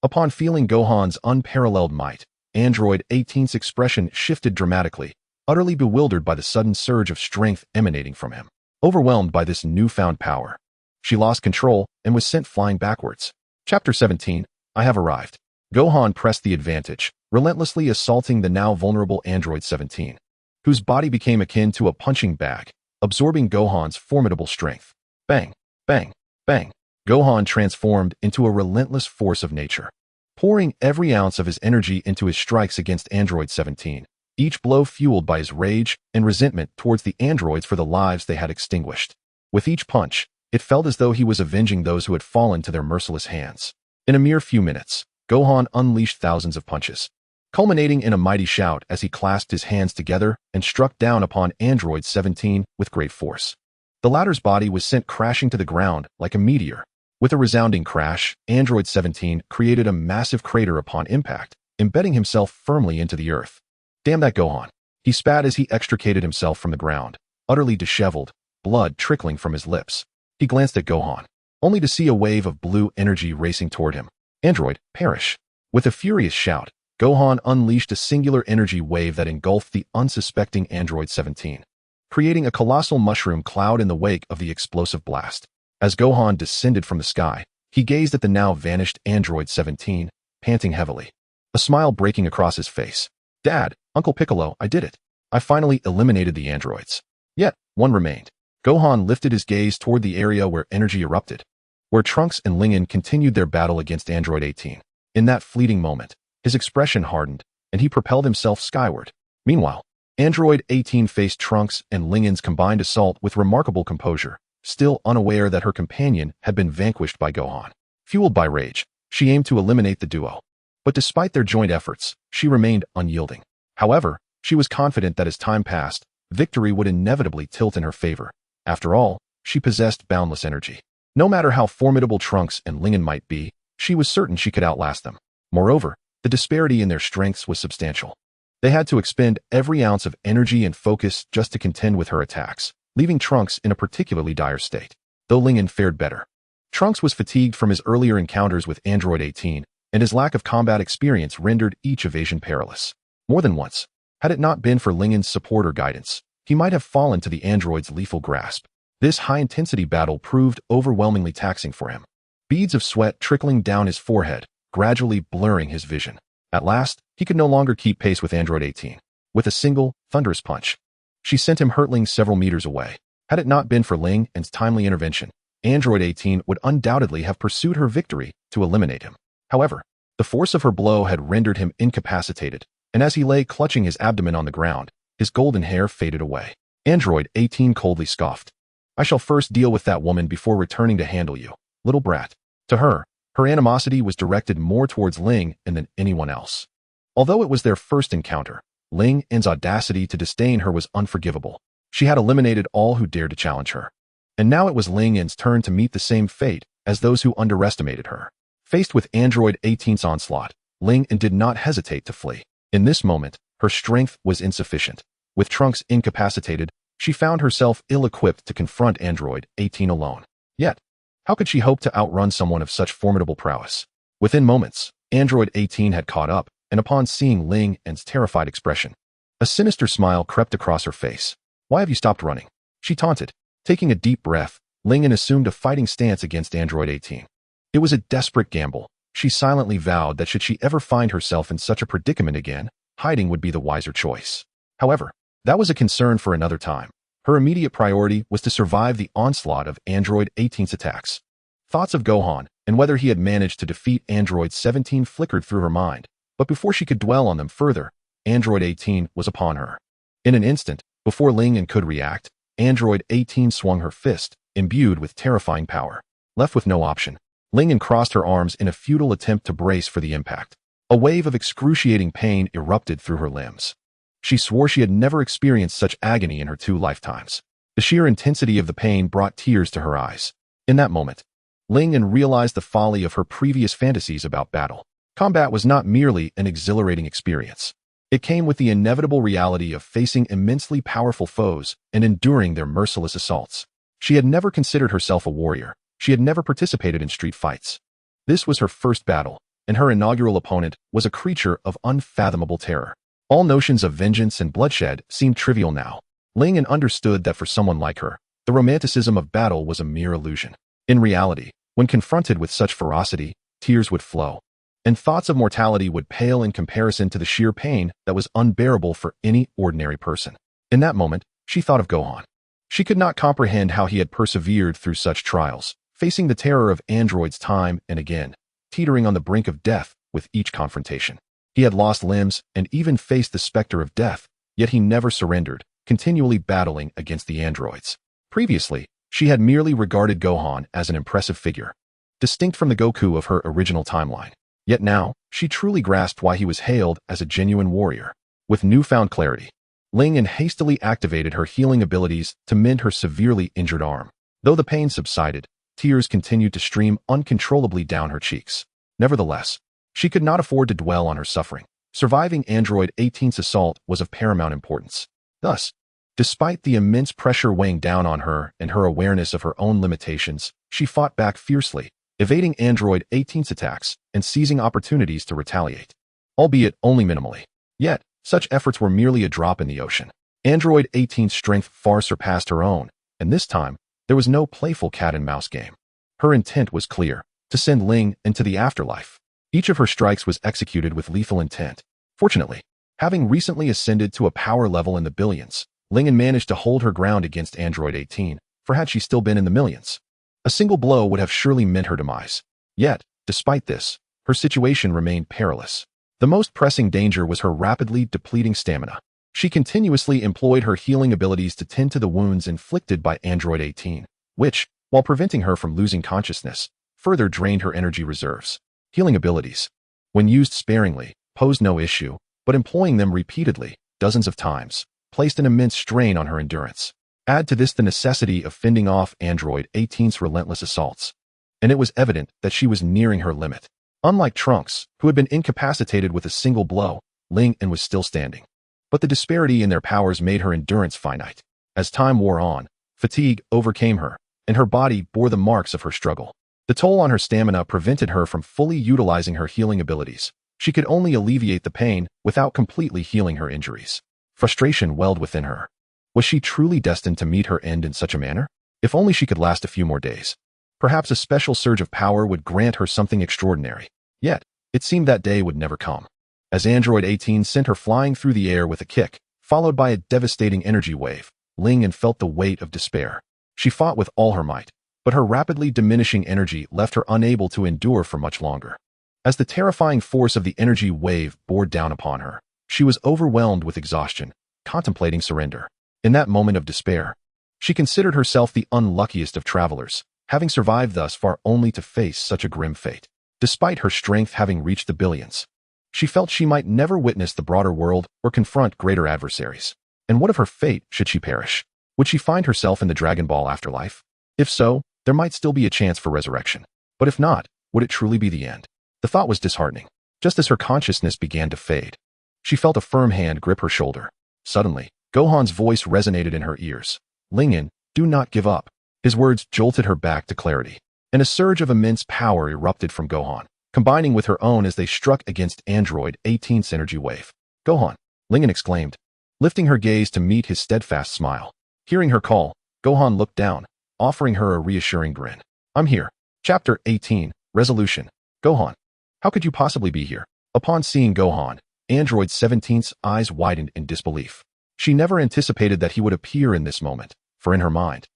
Upon feeling Gohan's unparalleled might, Android 18's expression shifted dramatically, utterly bewildered by the sudden surge of strength emanating from him. Overwhelmed by this newfound power, she lost control and was sent flying backwards. Chapter 17, I have arrived. Gohan pressed the advantage, relentlessly assaulting the now vulnerable Android 17, whose body became akin to a punching bag, absorbing Gohan's formidable strength. Bang, bang, bang. Gohan transformed into a relentless force of nature, pouring every ounce of his energy into his strikes against Android 17, each blow fueled by his rage and resentment towards the androids for the lives they had extinguished. With each punch, it felt as though he was avenging those who had fallen to their merciless hands. In a mere few minutes, Gohan unleashed thousands of punches, culminating in a mighty shout as he clasped his hands together and struck down upon Android 17 with great force. The latter's body was sent crashing to the ground like a meteor. With a resounding crash, Android 17 created a massive crater upon impact, embedding himself firmly into the earth. Damn that Gohan, he spat as he extricated himself from the ground, utterly disheveled, blood trickling from his lips. He glanced at Gohan, only to see a wave of blue energy racing toward him. Android, perish. With a furious shout, Gohan unleashed a singular energy wave that engulfed the unsuspecting Android 17, creating a colossal mushroom cloud in the wake of the explosive blast. As Gohan descended from the sky, he gazed at the now vanished Android 17, panting heavily, a smile breaking across his face. Dad, Uncle Piccolo, I did it. I finally eliminated the androids. Yet, one remained. Gohan lifted his gaze toward the area where energy erupted, where Trunks and Lingen continued their battle against Android 18. In that fleeting moment, his expression hardened, and he propelled himself skyward. Meanwhile, Android 18 faced Trunks and Lingen's combined assault with remarkable composure, still unaware that her companion had been vanquished by Gohan. Fueled by rage, she aimed to eliminate the duo. But despite their joint efforts, she remained unyielding. However, she was confident that as time passed, victory would inevitably tilt in her favor. After all, she possessed boundless energy. No matter how formidable Trunks and Lingen might be, she was certain she could outlast them. Moreover, the disparity in their strengths was substantial. They had to expend every ounce of energy and focus just to contend with her attacks, leaving Trunks in a particularly dire state. Though Lingen fared better, Trunks was fatigued from his earlier encounters with Android 18, and his lack of combat experience rendered each evasion perilous. More than once, had it not been for Lingen's support or guidance, he might have fallen to the android's lethal grasp. This high-intensity battle proved overwhelmingly taxing for him, beads of sweat trickling down his forehead, gradually blurring his vision. At last, he could no longer keep pace with Android 18. With a single, thunderous punch, she sent him hurtling several meters away. Had it not been for Ling and timely intervention, Android 18 would undoubtedly have pursued her victory to eliminate him. However, the force of her blow had rendered him incapacitated, and as he lay clutching his abdomen on the ground, His golden hair faded away. Android 18 coldly scoffed. I shall first deal with that woman before returning to handle you, little brat. To her, her animosity was directed more towards Ling than anyone else. Although it was their first encounter, Ling Yin's audacity to disdain her was unforgivable. She had eliminated all who dared to challenge her. And now it was Ling Yin's turn to meet the same fate as those who underestimated her. Faced with Android 18's onslaught, Ling Yin did not hesitate to flee. In this moment, her strength was insufficient. With Trunks incapacitated, she found herself ill-equipped to confront Android 18 alone. Yet, how could she hope to outrun someone of such formidable prowess? Within moments, Android 18 had caught up, and upon seeing Ling Yin's terrified expression, a sinister smile crept across her face. Why have you stopped running? She taunted. Taking a deep breath, Ling Yin assumed a fighting stance against Android 18. It was a desperate gamble. She silently vowed that should she ever find herself in such a predicament again, hiding would be the wiser choice. However, that was a concern for another time. Her immediate priority was to survive the onslaught of Android 18's attacks. Thoughts of Gohan and whether he had managed to defeat Android 17 flickered through her mind, but before she could dwell on them further, Android 18 was upon her. In an instant, before Ling Yin could react, Android 18 swung her fist, imbued with terrifying power. Left with no option, Ling Yin crossed her arms in a futile attempt to brace for the impact. A wave of excruciating pain erupted through her limbs. She swore she had never experienced such agony in her 2 lifetimes. The sheer intensity of the pain brought tears to her eyes. In that moment, Ling Yin realized the folly of her previous fantasies about battle. Combat was not merely an exhilarating experience. It came with the inevitable reality of facing immensely powerful foes and enduring their merciless assaults. She had never considered herself a warrior. She had never participated in street fights. This was her first battle, and her inaugural opponent was a creature of unfathomable terror. All notions of vengeance and bloodshed seemed trivial now. Ling Yin understood that for someone like her, the romanticism of battle was a mere illusion. In reality, when confronted with such ferocity, tears would flow, and thoughts of mortality would pale in comparison to the sheer pain that was unbearable for any ordinary person. In that moment, she thought of Gohan. She could not comprehend how he had persevered through such trials, facing the terror of androids time and again, teetering on the brink of death with each confrontation. He had lost limbs and even faced the specter of death, yet he never surrendered, continually battling against the androids. Previously, she had merely regarded Gohan as an impressive figure, distinct from the Goku of her original timeline. Yet now, she truly grasped why he was hailed as a genuine warrior. With newfound clarity, Ling Yin hastily activated her healing abilities to mend her severely injured arm. Though the pain subsided, tears continued to stream uncontrollably down her cheeks. Nevertheless, she could not afford to dwell on her suffering. Surviving Android 18's assault was of paramount importance. Thus, despite the immense pressure weighing down on her and her awareness of her own limitations, she fought back fiercely, evading Android 18's attacks and seizing opportunities to retaliate, albeit only minimally. Yet, such efforts were merely a drop in the ocean. Android 18's strength far surpassed her own, and this time, there was no playful cat-and-mouse game. Her intent was clear, to send Ling into the afterlife. Each of her strikes was executed with lethal intent. Fortunately, having recently ascended to a power level in the billions, Ling Yin managed to hold her ground against Android 18, for had she still been in the millions, a single blow would have surely meant her demise. Yet, despite this, her situation remained perilous. The most pressing danger was her rapidly depleting stamina. She continuously employed her healing abilities to tend to the wounds inflicted by Android 18, which, while preventing her from losing consciousness, further drained her energy reserves. Healing abilities, when used sparingly, posed no issue, but employing them repeatedly, dozens of times, placed an immense strain on her endurance. Add to this the necessity of fending off Android 18's relentless assaults, and it was evident that she was nearing her limit. Unlike Trunks, who had been incapacitated with a single blow, Ling Yin was still standing. But the disparity in their powers made her endurance finite. As time wore on, fatigue overcame her, and her body bore the marks of her struggle. The toll on her stamina prevented her from fully utilizing her healing abilities. She could only alleviate the pain without completely healing her injuries. Frustration welled within her. Was she truly destined to meet her end in such a manner? If only she could last a few more days. Perhaps a special surge of power would grant her something extraordinary. Yet, it seemed that day would never come. As Android 18 sent her flying through the air with a kick, followed by a devastating energy wave, Ling Yin felt the weight of despair. She fought with all her might, but her rapidly diminishing energy left her unable to endure for much longer. As the terrifying force of the energy wave bore down upon her, she was overwhelmed with exhaustion, contemplating surrender. In that moment of despair, she considered herself the unluckiest of travelers, having survived thus far only to face such a grim fate. Despite her strength having reached the billions, she felt she might never witness the broader world or confront greater adversaries. And what of her fate should she perish? Would she find herself in the Dragon Ball afterlife? If so, there might still be a chance for resurrection. But if not, would it truly be the end? The thought was disheartening. Just as her consciousness began to fade, she felt a firm hand grip her shoulder. Suddenly, Gohan's voice resonated in her ears. "Lingyan, do not give up." His words jolted her back to clarity, and a surge of immense power erupted from Gohan, combining with her own as they struck against Android 18's energy wave. "Gohan!" Lingyan exclaimed, lifting her gaze to meet his steadfast smile. Hearing her call, Gohan looked down, offering her a reassuring grin. "I'm here." Chapter 18, Resolution. "Gohan, how could you possibly be here?" Upon seeing Gohan, Android 17's eyes widened in disbelief. She never anticipated that he would appear in this moment, for in her mind,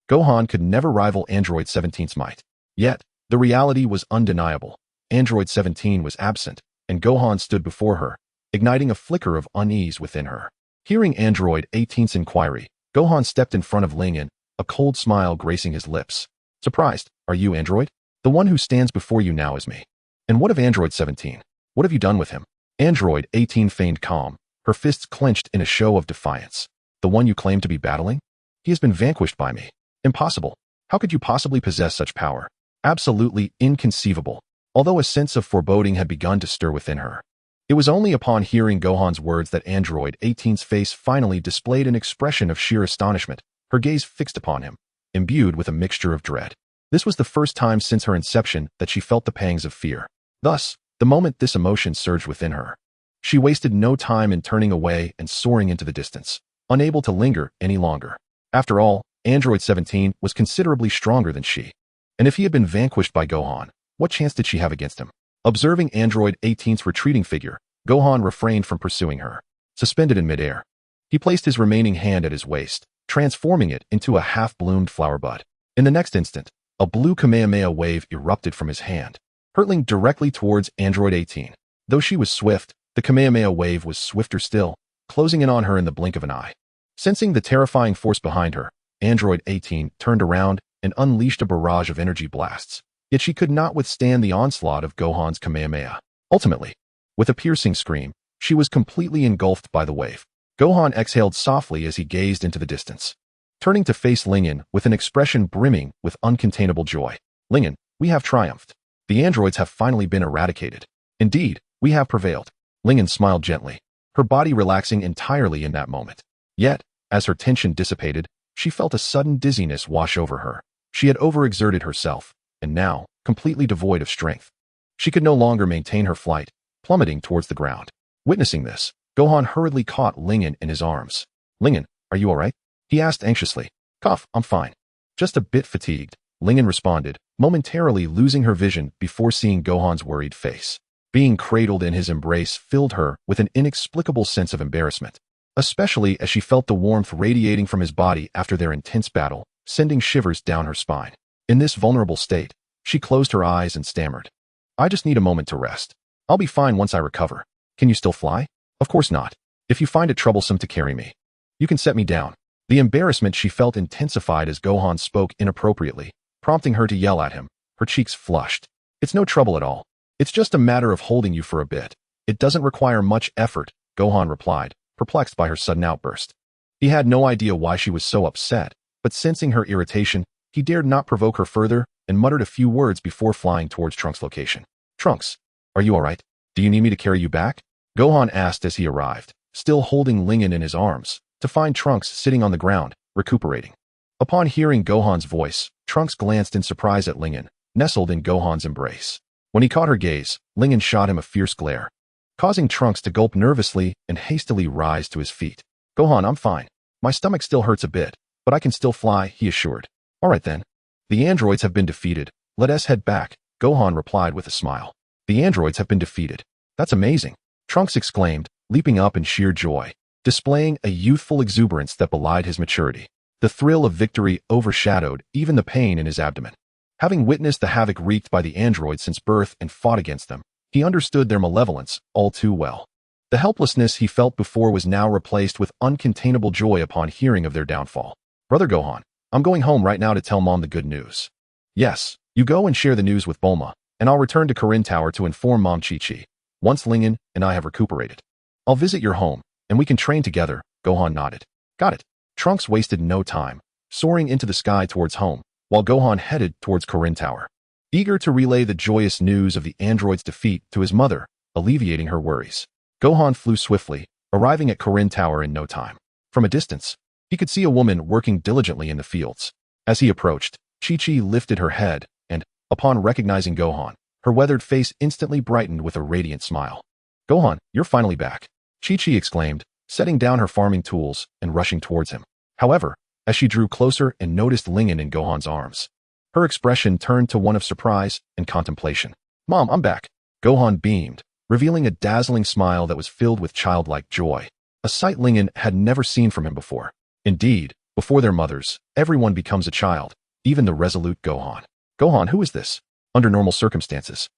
Gohan could never rival Android 17's might. Yet, the reality was undeniable. Android 17 was absent, and Gohan stood before her, igniting a flicker of unease within her. Hearing Android 18's inquiry, Gohan stepped in front of Lingyan, a cold smile gracing his lips. "Surprised, are you, Android? The one who stands before you now is me. And what of Android 17? What have you done with him?" Android 18 feigned calm, her fists clenched in a show of defiance. "The one you claim to be battling? He has been vanquished by me." "Impossible. How could you possibly possess such power?" "Absolutely inconceivable." Although a sense of foreboding had begun to stir within her, it was only upon hearing Gohan's words that Android 18's face finally displayed an expression of sheer astonishment, her gaze fixed upon him, imbued with a mixture of dread. This was the first time since her inception that she felt the pangs of fear. Thus, the moment this emotion surged within her, she wasted no time in turning away and soaring into the distance, unable to linger any longer. After all, Android 17 was considerably stronger than she. And if he had been vanquished by Gohan, what chance did she have against him? Observing Android 18's retreating figure, Gohan refrained from pursuing her. Suspended in midair, he placed his remaining hand at his waist, transforming it into a half-bloomed flower bud. In the next instant, a blue Kamehameha wave erupted from his hand, hurtling directly towards Android 18. Though she was swift, the Kamehameha wave was swifter still, closing in on her in the blink of an eye. Sensing the terrifying force behind her, Android 18 turned around and unleashed a barrage of energy blasts. Yet she could not withstand the onslaught of Gohan's Kamehameha. Ultimately, with a piercing scream, she was completely engulfed by the wave. Gohan exhaled softly as he gazed into the distance, turning to face Lingyan with an expression brimming with uncontainable joy. "Lingyan, we have triumphed. The androids have finally been eradicated. Indeed, we have prevailed." Lingyan smiled gently, her body relaxing entirely in that moment. Yet, as her tension dissipated, she felt a sudden dizziness wash over her. She had overexerted herself, and now, completely devoid of strength, she could no longer maintain her flight, plummeting towards the ground. Witnessing this, Gohan hurriedly caught Lingyan in his arms. "Lingyan, are you all right?" he asked anxiously. "Cough, I'm fine. Just a bit fatigued," Lingyan responded, momentarily losing her vision before seeing Gohan's worried face. Being cradled in his embrace filled her with an inexplicable sense of embarrassment, especially as she felt the warmth radiating from his body after their intense battle, sending shivers down her spine. In this vulnerable state, she closed her eyes and stammered. "I just need a moment to rest. I'll be fine once I recover." "Can you still fly?" "Of course not. If you find it troublesome to carry me, you can set me down." The embarrassment she felt intensified as Gohan spoke inappropriately, prompting her to yell at him, her cheeks flushed. "It's no trouble at all. It's just a matter of holding you for a bit. It doesn't require much effort," Gohan replied, perplexed by her sudden outburst. He had no idea why she was so upset, but sensing her irritation, he dared not provoke her further and muttered a few words before flying towards Trunks' location. "Trunks, are you all right? Do you need me to carry you back?" Gohan asked as he arrived, still holding Lingyan in his arms, to find Trunks sitting on the ground, recuperating. Upon hearing Gohan's voice, Trunks glanced in surprise at Lingyan, nestled in Gohan's embrace. When he caught her gaze, Lingyan shot him a fierce glare, causing Trunks to gulp nervously and hastily rise to his feet. "Gohan, I'm fine. My stomach still hurts a bit, but I can still fly," he assured. "All right then. The androids have been defeated. Let us head back," Gohan replied with a smile. "The androids have been defeated. That's amazing," Trunks exclaimed, leaping up in sheer joy, displaying a youthful exuberance that belied his maturity. The thrill of victory overshadowed even the pain in his abdomen. Having witnessed the havoc wreaked by the androids since birth and fought against them, he understood their malevolence all too well. The helplessness he felt before was now replaced with uncontainable joy upon hearing of their downfall. Brother Gohan, I'm going home right now to tell Mom the good news. Yes, you go and share the news with Bulma, and I'll return to Korin Tower to inform Mom Chi-Chi. Once Lingen and I have recuperated, I'll visit your home, and we can train together. Gohan nodded. Got it. Trunks wasted no time, soaring into the sky towards home, while Gohan headed towards Korin Tower, eager to relay the joyous news of the android's defeat to his mother, alleviating her worries. Gohan flew swiftly, arriving at Korin Tower in no time. From a distance, he could see a woman working diligently in the fields. As he approached, Chi-Chi lifted her head, and, upon recognizing Gohan, her weathered face instantly brightened with a radiant smile. Gohan, you're finally back, Chi-Chi exclaimed, setting down her farming tools and rushing towards him. However, as she drew closer and noticed Lingen in Gohan's arms, her expression turned to one of surprise and contemplation. Mom, I'm back. Gohan beamed, revealing a dazzling smile that was filled with childlike joy, a sight Lingen had never seen from him before. Indeed, before their mothers, everyone becomes a child, even the resolute Gohan. Gohan, who is this? Under normal circumstances,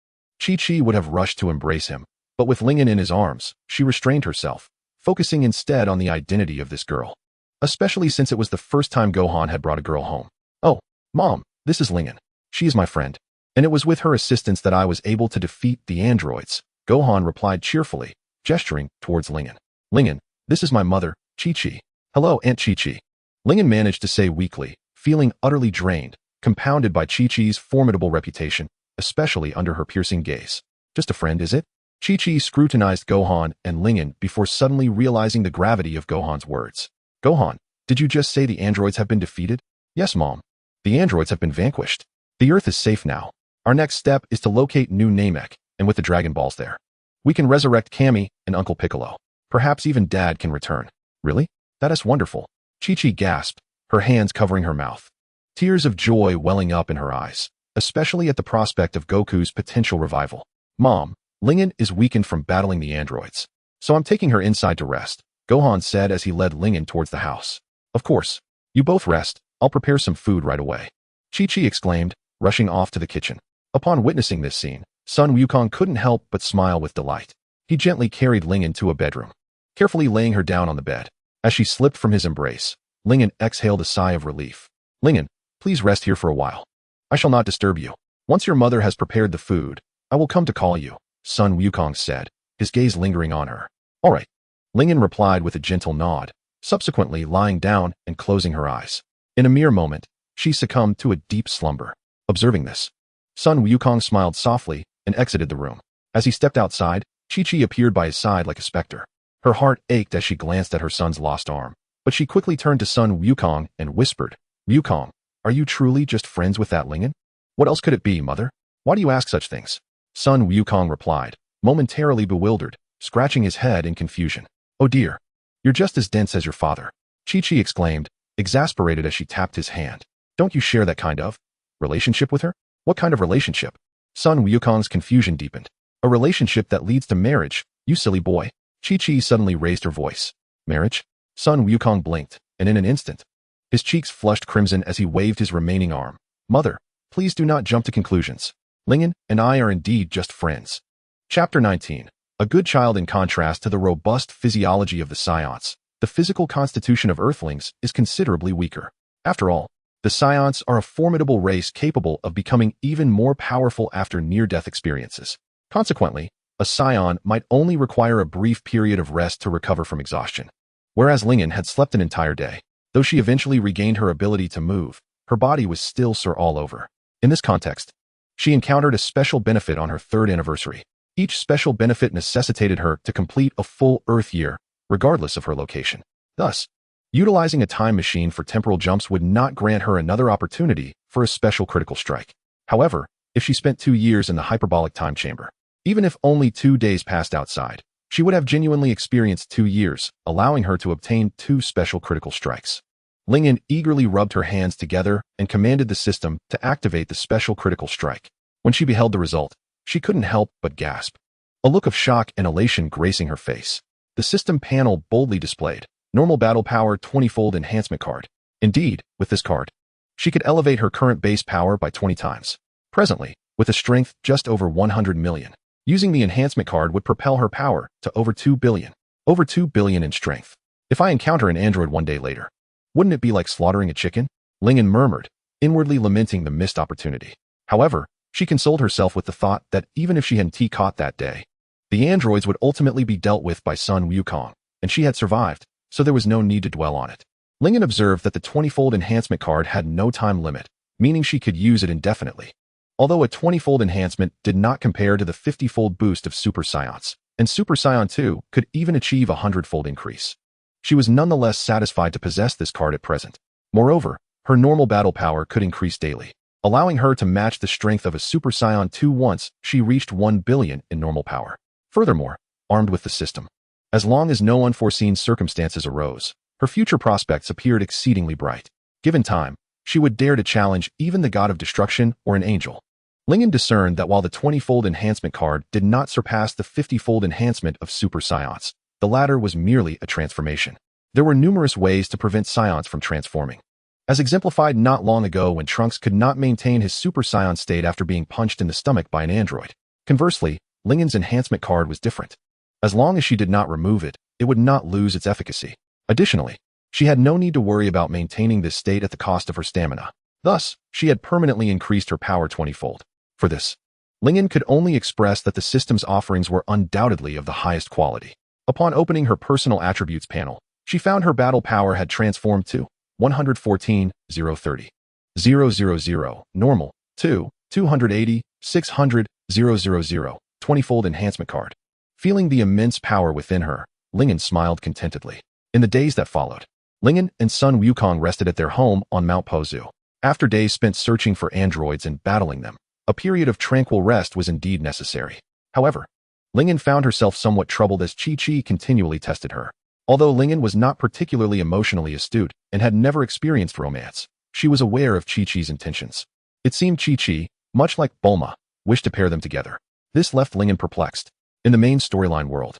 Chi-Chi would have rushed to embrace him, but with Lingen in his arms, she restrained herself, focusing instead on the identity of this girl, especially since it was the first time Gohan had brought a girl home. Oh, Mom, this is Lingen. She is my friend, and it was with her assistance that I was able to defeat the androids, Gohan replied cheerfully, gesturing towards Lingen. Lingen, this is my mother, Chi-Chi. Hello, Aunt Chi-Chi. Lingen managed to say weakly, feeling utterly drained, compounded by Chi-Chi's formidable reputation, especially under her piercing gaze. Just a friend, is it? Chi-Chi scrutinized Gohan and Lingen before suddenly realizing the gravity of Gohan's words. Gohan, did you just say the androids have been defeated? Yes, Mom. The androids have been vanquished. The Earth is safe now. Our next step is to locate New Namek, and with the Dragon Balls there, we can resurrect Kami and Uncle Piccolo. Perhaps even Dad can return. Really? That is wonderful. Chi-Chi gasped, her hands covering her mouth, tears of joy welling up in her eyes, especially at the prospect of Goku's potential revival. Mom, Lingen is weakened from battling the androids, so I'm taking her inside to rest, Gohan said as he led Lingen towards the house. Of course. You both rest. I'll prepare some food right away, Chi-Chi exclaimed, rushing off to the kitchen. Upon witnessing this scene, Sun Wukong couldn't help but smile with delight. He gently carried Lingen to a bedroom, carefully laying her down on the bed. As she slipped from his embrace, Lingen exhaled a sigh of relief. Lingen, please rest here for a while. I shall not disturb you. Once your mother has prepared the food, I will come to call you, Sun Wukong said, his gaze lingering on her. All right. Lingen replied with a gentle nod, subsequently lying down and closing her eyes. In a mere moment, she succumbed to a deep slumber. Observing this, Sun Wukong smiled softly and exited the room. As he stepped outside, Chi-Chi appeared by his side like a specter. Her heart ached as she glanced at her son's lost arm, but she quickly turned to Sun Wukong and whispered, Wukong, are you truly just friends with that Lingen? What else could it be, mother? Why do you ask such things? Sun Wukong replied, momentarily bewildered, scratching his head in confusion. Oh dear, you're just as dense as your father, Chi-Chi exclaimed, exasperated as she tapped his hand. Don't you share that kind of relationship with her? What kind of relationship? Sun Wukong's confusion deepened. A relationship that leads to marriage, you silly boy. Chi-Chi suddenly raised her voice. Marriage? Sun Wukong blinked, and in an instant, his cheeks flushed crimson as he waved his remaining arm. Mother, please do not jump to conclusions. Lingen and I are indeed just friends. Chapter 19. A good child. In contrast to the robust physiology of the Saiyans, the physical constitution of Earthlings is considerably weaker. After all, the Saiyans are a formidable race capable of becoming even more powerful after near-death experiences. Consequently, a Saiyan might only require a brief period of rest to recover from exhaustion. Whereas Lingen had slept an entire day. Though she eventually regained her ability to move, her body was still sore all over. In this context, she encountered a special benefit on her 3rd anniversary. Each special benefit necessitated her to complete a full Earth year, regardless of her location. Thus, utilizing a time machine for temporal jumps would not grant her another opportunity for a special critical strike. However, if she spent 2 years in the hyperbolic time chamber, even if only 2 days passed outside, she would have genuinely experienced 2 years, allowing her to obtain 2 special critical strikes. Lingen eagerly rubbed her hands together and commanded the system to activate the special critical strike. When she beheld the result, she couldn't help but gasp, a look of shock and elation gracing her face. The system panel boldly displayed normal battle power 20-fold enhancement card. Indeed, with this card, she could elevate her current base power by 20 times. Presently, with a strength just over 100 million, Using the enhancement card would propel her power to over 2 billion. Over 2 billion in strength. If I encounter an android one day later, wouldn't it be like slaughtering a chicken? Lingen murmured, inwardly lamenting the missed opportunity. However, she consoled herself with the thought that even if she hadn't caught that day, the androids would ultimately be dealt with by Sun Wukong, and she had survived, so there was no need to dwell on it. Lingen observed that the 20-fold enhancement card had no time limit, meaning she could use it indefinitely. Although a 20-fold enhancement did not compare to the 50-fold boost of Super Saiyans, and Super Saiyan 2 could even achieve a 100-fold increase. She was nonetheless satisfied to possess this card at present. Moreover, her normal battle power could increase daily, allowing her to match the strength of a Super Saiyan 2 once she reached 1 billion in normal power. Furthermore, armed with the system, as long as no unforeseen circumstances arose, her future prospects appeared exceedingly bright. Given time, she would dare to challenge even the god of destruction or an angel. Lingen discerned that while the 20-fold enhancement card did not surpass the 50-fold enhancement of Super Saiyans, the latter was merely a transformation. There were numerous ways to prevent Saiyans from transforming, as exemplified not long ago when Trunks could not maintain his Super Saiyan state after being punched in the stomach by an android. Conversely, Lingen's enhancement card was different. As long as she did not remove it, it would not lose its efficacy. Additionally, she had no need to worry about maintaining this state at the cost of her stamina. Thus, she had permanently increased her power 20-fold. For this, Lingen could only express that the system's offerings were undoubtedly of the highest quality. Upon opening her personal attributes panel, she found her battle power had transformed to 114,030. 000, normal, 280, 600, 000, 20-fold enhancement card. Feeling the immense power within her, Lingen smiled contentedly. In the days that followed, Lingen and Sun Wukong rested at their home on Mount Pozu. After days spent searching for androids and battling them, a period of tranquil rest was indeed necessary. However, Lingen found herself somewhat troubled as Chi-Chi continually tested her. Although Lingen was not particularly emotionally astute and had never experienced romance, she was aware of Chi-Chi's intentions. It seemed Chi-Chi, much like Bulma, wished to pair them together. This left Lingen perplexed. In the main storyline world,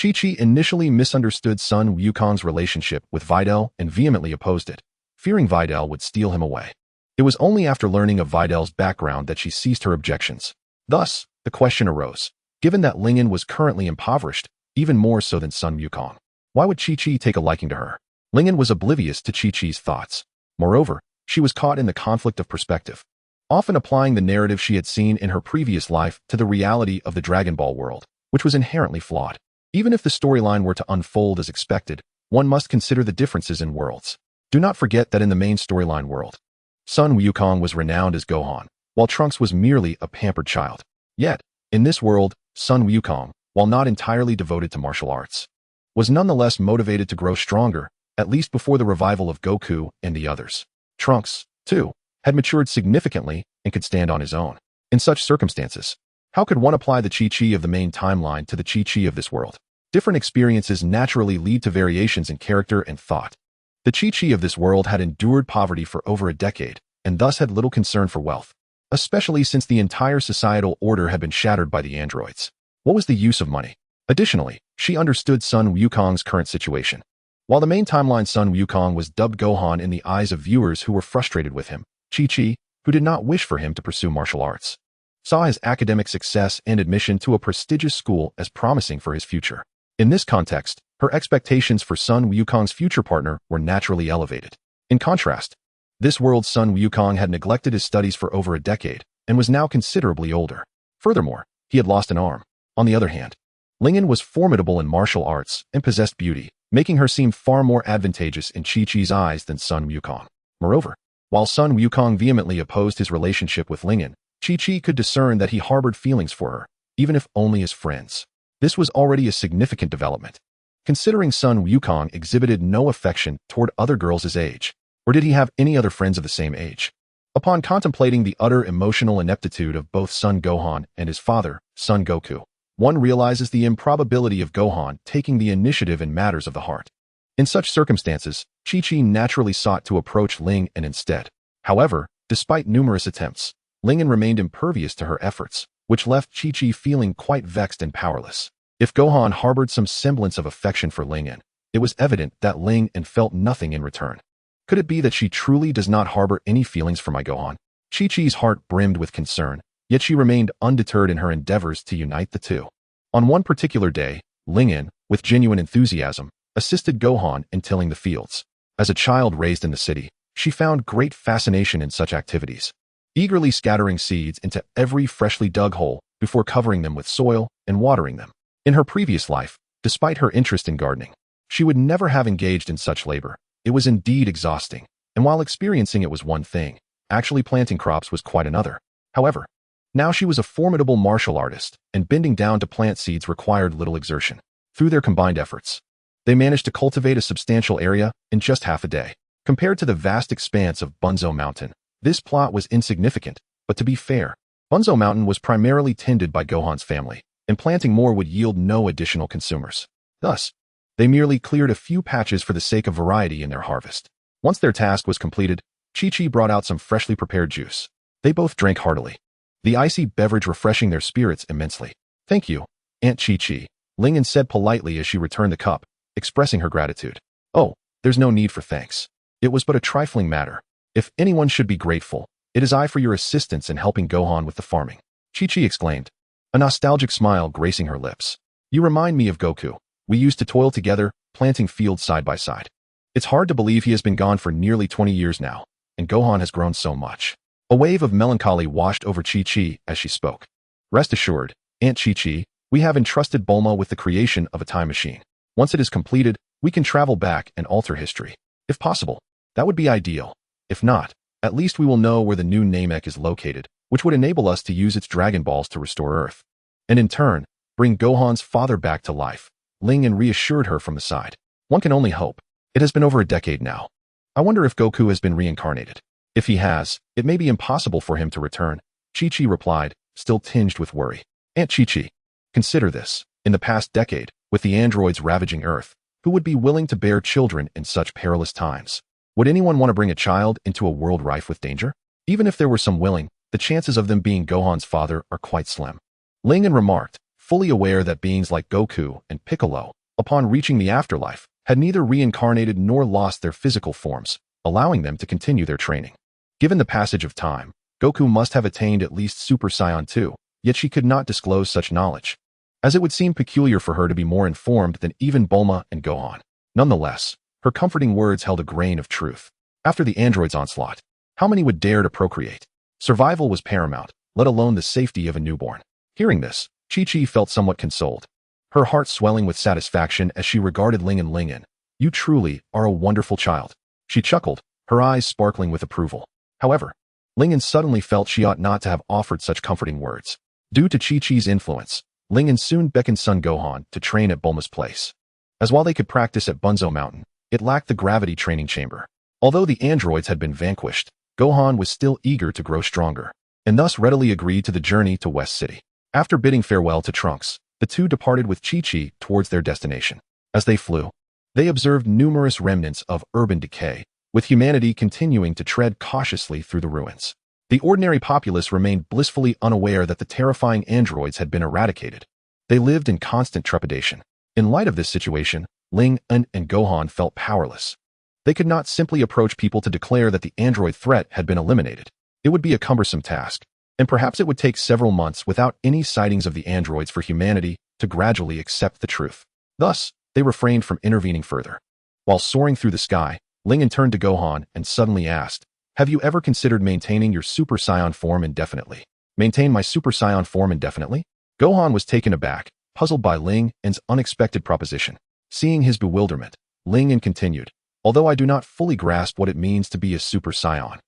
Chi-Chi initially misunderstood Sun Wukong's relationship with Videl and vehemently opposed it, fearing Videl would steal him away. It was only after learning of Videl's background that she ceased her objections. Thus, the question arose, given that Lingen was currently impoverished, even more so than Sun Wukong, why would Chi-Chi take a liking to her? Lingen was oblivious to Chi-Chi's thoughts. Moreover, she was caught in the conflict of perspective, often applying the narrative she had seen in her previous life to the reality of the Dragon Ball world, which was inherently flawed. Even if the storyline were to unfold as expected, one must consider the differences in worlds. Do not forget that in the main storyline world, Sun Wukong was renowned as Gohan, while Trunks was merely a pampered child. Yet, in this world, Sun Wukong, while not entirely devoted to martial arts, was nonetheless motivated to grow stronger, at least before the revival of Goku and the others. Trunks, too, had matured significantly and could stand on his own. In such circumstances, how could one apply the Chi-Chi of the main timeline to the Chi-Chi of this world? Different experiences naturally lead to variations in character and thought. The Chi-Chi of this world had endured poverty for over a decade, and thus had little concern for wealth, especially since the entire societal order had been shattered by the androids. What was the use of money? Additionally, she understood Sun Wukong's current situation. While the main timeline Sun Wukong was dubbed Gohan in the eyes of viewers who were frustrated with him, Chi-Chi, who did not wish for him to pursue martial arts, saw his academic success and admission to a prestigious school as promising for his future. In this context, her expectations for Sun Wukong's future partner were naturally elevated. In contrast, this world's Sun Wukong had neglected his studies for over a decade and was now considerably older. Furthermore, he had lost an arm. On the other hand, Lingen was formidable in martial arts and possessed beauty, making her seem far more advantageous in Chi-Chi's eyes than Sun Wukong. Moreover, while Sun Wukong vehemently opposed his relationship with Lingen, Chi-Chi could discern that he harbored feelings for her, even if only as friends. This was already a significant development, considering Sun Wukong exhibited no affection toward other girls his age, or did he have any other friends of the same age? Upon contemplating the utter emotional ineptitude of both Son Gohan and his father, Son Goku, one realizes the improbability of Gohan taking the initiative in matters of the heart. In such circumstances, Chi-Chi naturally sought to approach Ling and instead. However, despite numerous attempts, Lingen remained impervious to her efforts, which left Chi-Chi feeling quite vexed and powerless. If Gohan harbored some semblance of affection for Lingen, it was evident that Lingen felt nothing in return. Could it be that she truly does not harbor any feelings for my Gohan? Chi-Chi's heart brimmed with concern, yet she remained undeterred in her endeavors to unite the two. On one particular day, Ling, with genuine enthusiasm, assisted Gohan in tilling the fields. As a child raised in the city, she found great fascination in such activities, eagerly scattering seeds into every freshly dug hole before covering them with soil and watering them. In her previous life, despite her interest in gardening, she would never have engaged in such labor. It was indeed exhausting, and while experiencing it was one thing, actually planting crops was quite another. However, now she was a formidable martial artist, and bending down to plant seeds required little exertion. Through their combined efforts, they managed to cultivate a substantial area in just half a day. Compared to the vast expanse of Bunzo Mountain, this plot was insignificant, but to be fair, Bunzo Mountain was primarily tended by Gohan's family, and planting more would yield no additional consumers. Thus, they merely cleared a few patches for the sake of variety in their harvest. Once their task was completed, Chi-Chi brought out some freshly prepared juice. They both drank heartily, the icy beverage refreshing their spirits immensely. "Thank you, Aunt Chi-Chi," Ling said politely as she returned the cup, expressing her gratitude. "Oh, there's no need for thanks. It was but a trifling matter. If anyone should be grateful, it is I for your assistance in helping Gohan with the farming," Chi-Chi exclaimed, a nostalgic smile gracing her lips. "You remind me of Goku. We used to toil together, planting fields side by side. It's hard to believe he has been gone for nearly 20 years now, and Gohan has grown so much." A wave of melancholy washed over Chi-Chi as she spoke. "Rest assured, Aunt Chi-Chi, we have entrusted Bulma with the creation of a time machine. Once it is completed, we can travel back and alter history. If possible, that would be ideal. If not, at least we will know where the new Namek is located, which would enable us to use its Dragon Balls to restore Earth, and in turn, bring Gohan's father back to life," Ling reassured her from the side. "One can only hope. It has been over a decade now. I wonder if Goku has been reincarnated. If he has, it may be impossible for him to return," Chi-Chi replied, still tinged with worry. "Aunt Chi-Chi, consider this. In the past decade, with the androids ravaging Earth, who would be willing to bear children in such perilous times? Would anyone want to bring a child into a world rife with danger? Even if there were some willing, the chances of them being Gohan's father are quite slim," Ling remarked, fully aware that beings like Goku and Piccolo, upon reaching the afterlife, had neither reincarnated nor lost their physical forms, allowing them to continue their training. Given the passage of time, Goku must have attained at least Super Saiyan 2, yet she could not disclose such knowledge, as it would seem peculiar for her to be more informed than even Bulma and Gohan. Nonetheless, her comforting words held a grain of truth. After the android's onslaught, how many would dare to procreate? Survival was paramount, let alone the safety of a newborn. Hearing this, Chi-Chi felt somewhat consoled, her heart swelling with satisfaction as she regarded Ling. "You truly are a wonderful child," she chuckled, her eyes sparkling with approval. However, Ling suddenly felt she ought not to have offered such comforting words. Due to Chi-Chi's influence, Ling soon beckoned son Gohan to train at Bulma's place. As while they could practice at Bunzo Mountain, it lacked the gravity training chamber. Although the androids had been vanquished, Gohan was still eager to grow stronger, and thus readily agreed to the journey to West City. After bidding farewell to Trunks, the two departed with Chi-Chi towards their destination. As they flew, they observed numerous remnants of urban decay, with humanity continuing to tread cautiously through the ruins. The ordinary populace remained blissfully unaware that the terrifying androids had been eradicated. They lived in constant trepidation. In light of this situation, Ling and Gohan felt powerless. They could not simply approach people to declare that the android threat had been eliminated. It would be a cumbersome task, and perhaps it would take several months without any sightings of the androids for humanity to gradually accept the truth. Thus, they refrained from intervening further. While soaring through the sky, Ling turned to Gohan and suddenly asked, "Have you ever considered maintaining your Super Saiyan form indefinitely?" "Maintain my Super Saiyan form indefinitely?" Gohan was taken aback, puzzled by Ling's unexpected proposition. Seeing his bewilderment, Ling continued, "Although I do not fully grasp what it means to be a Super Saiyan,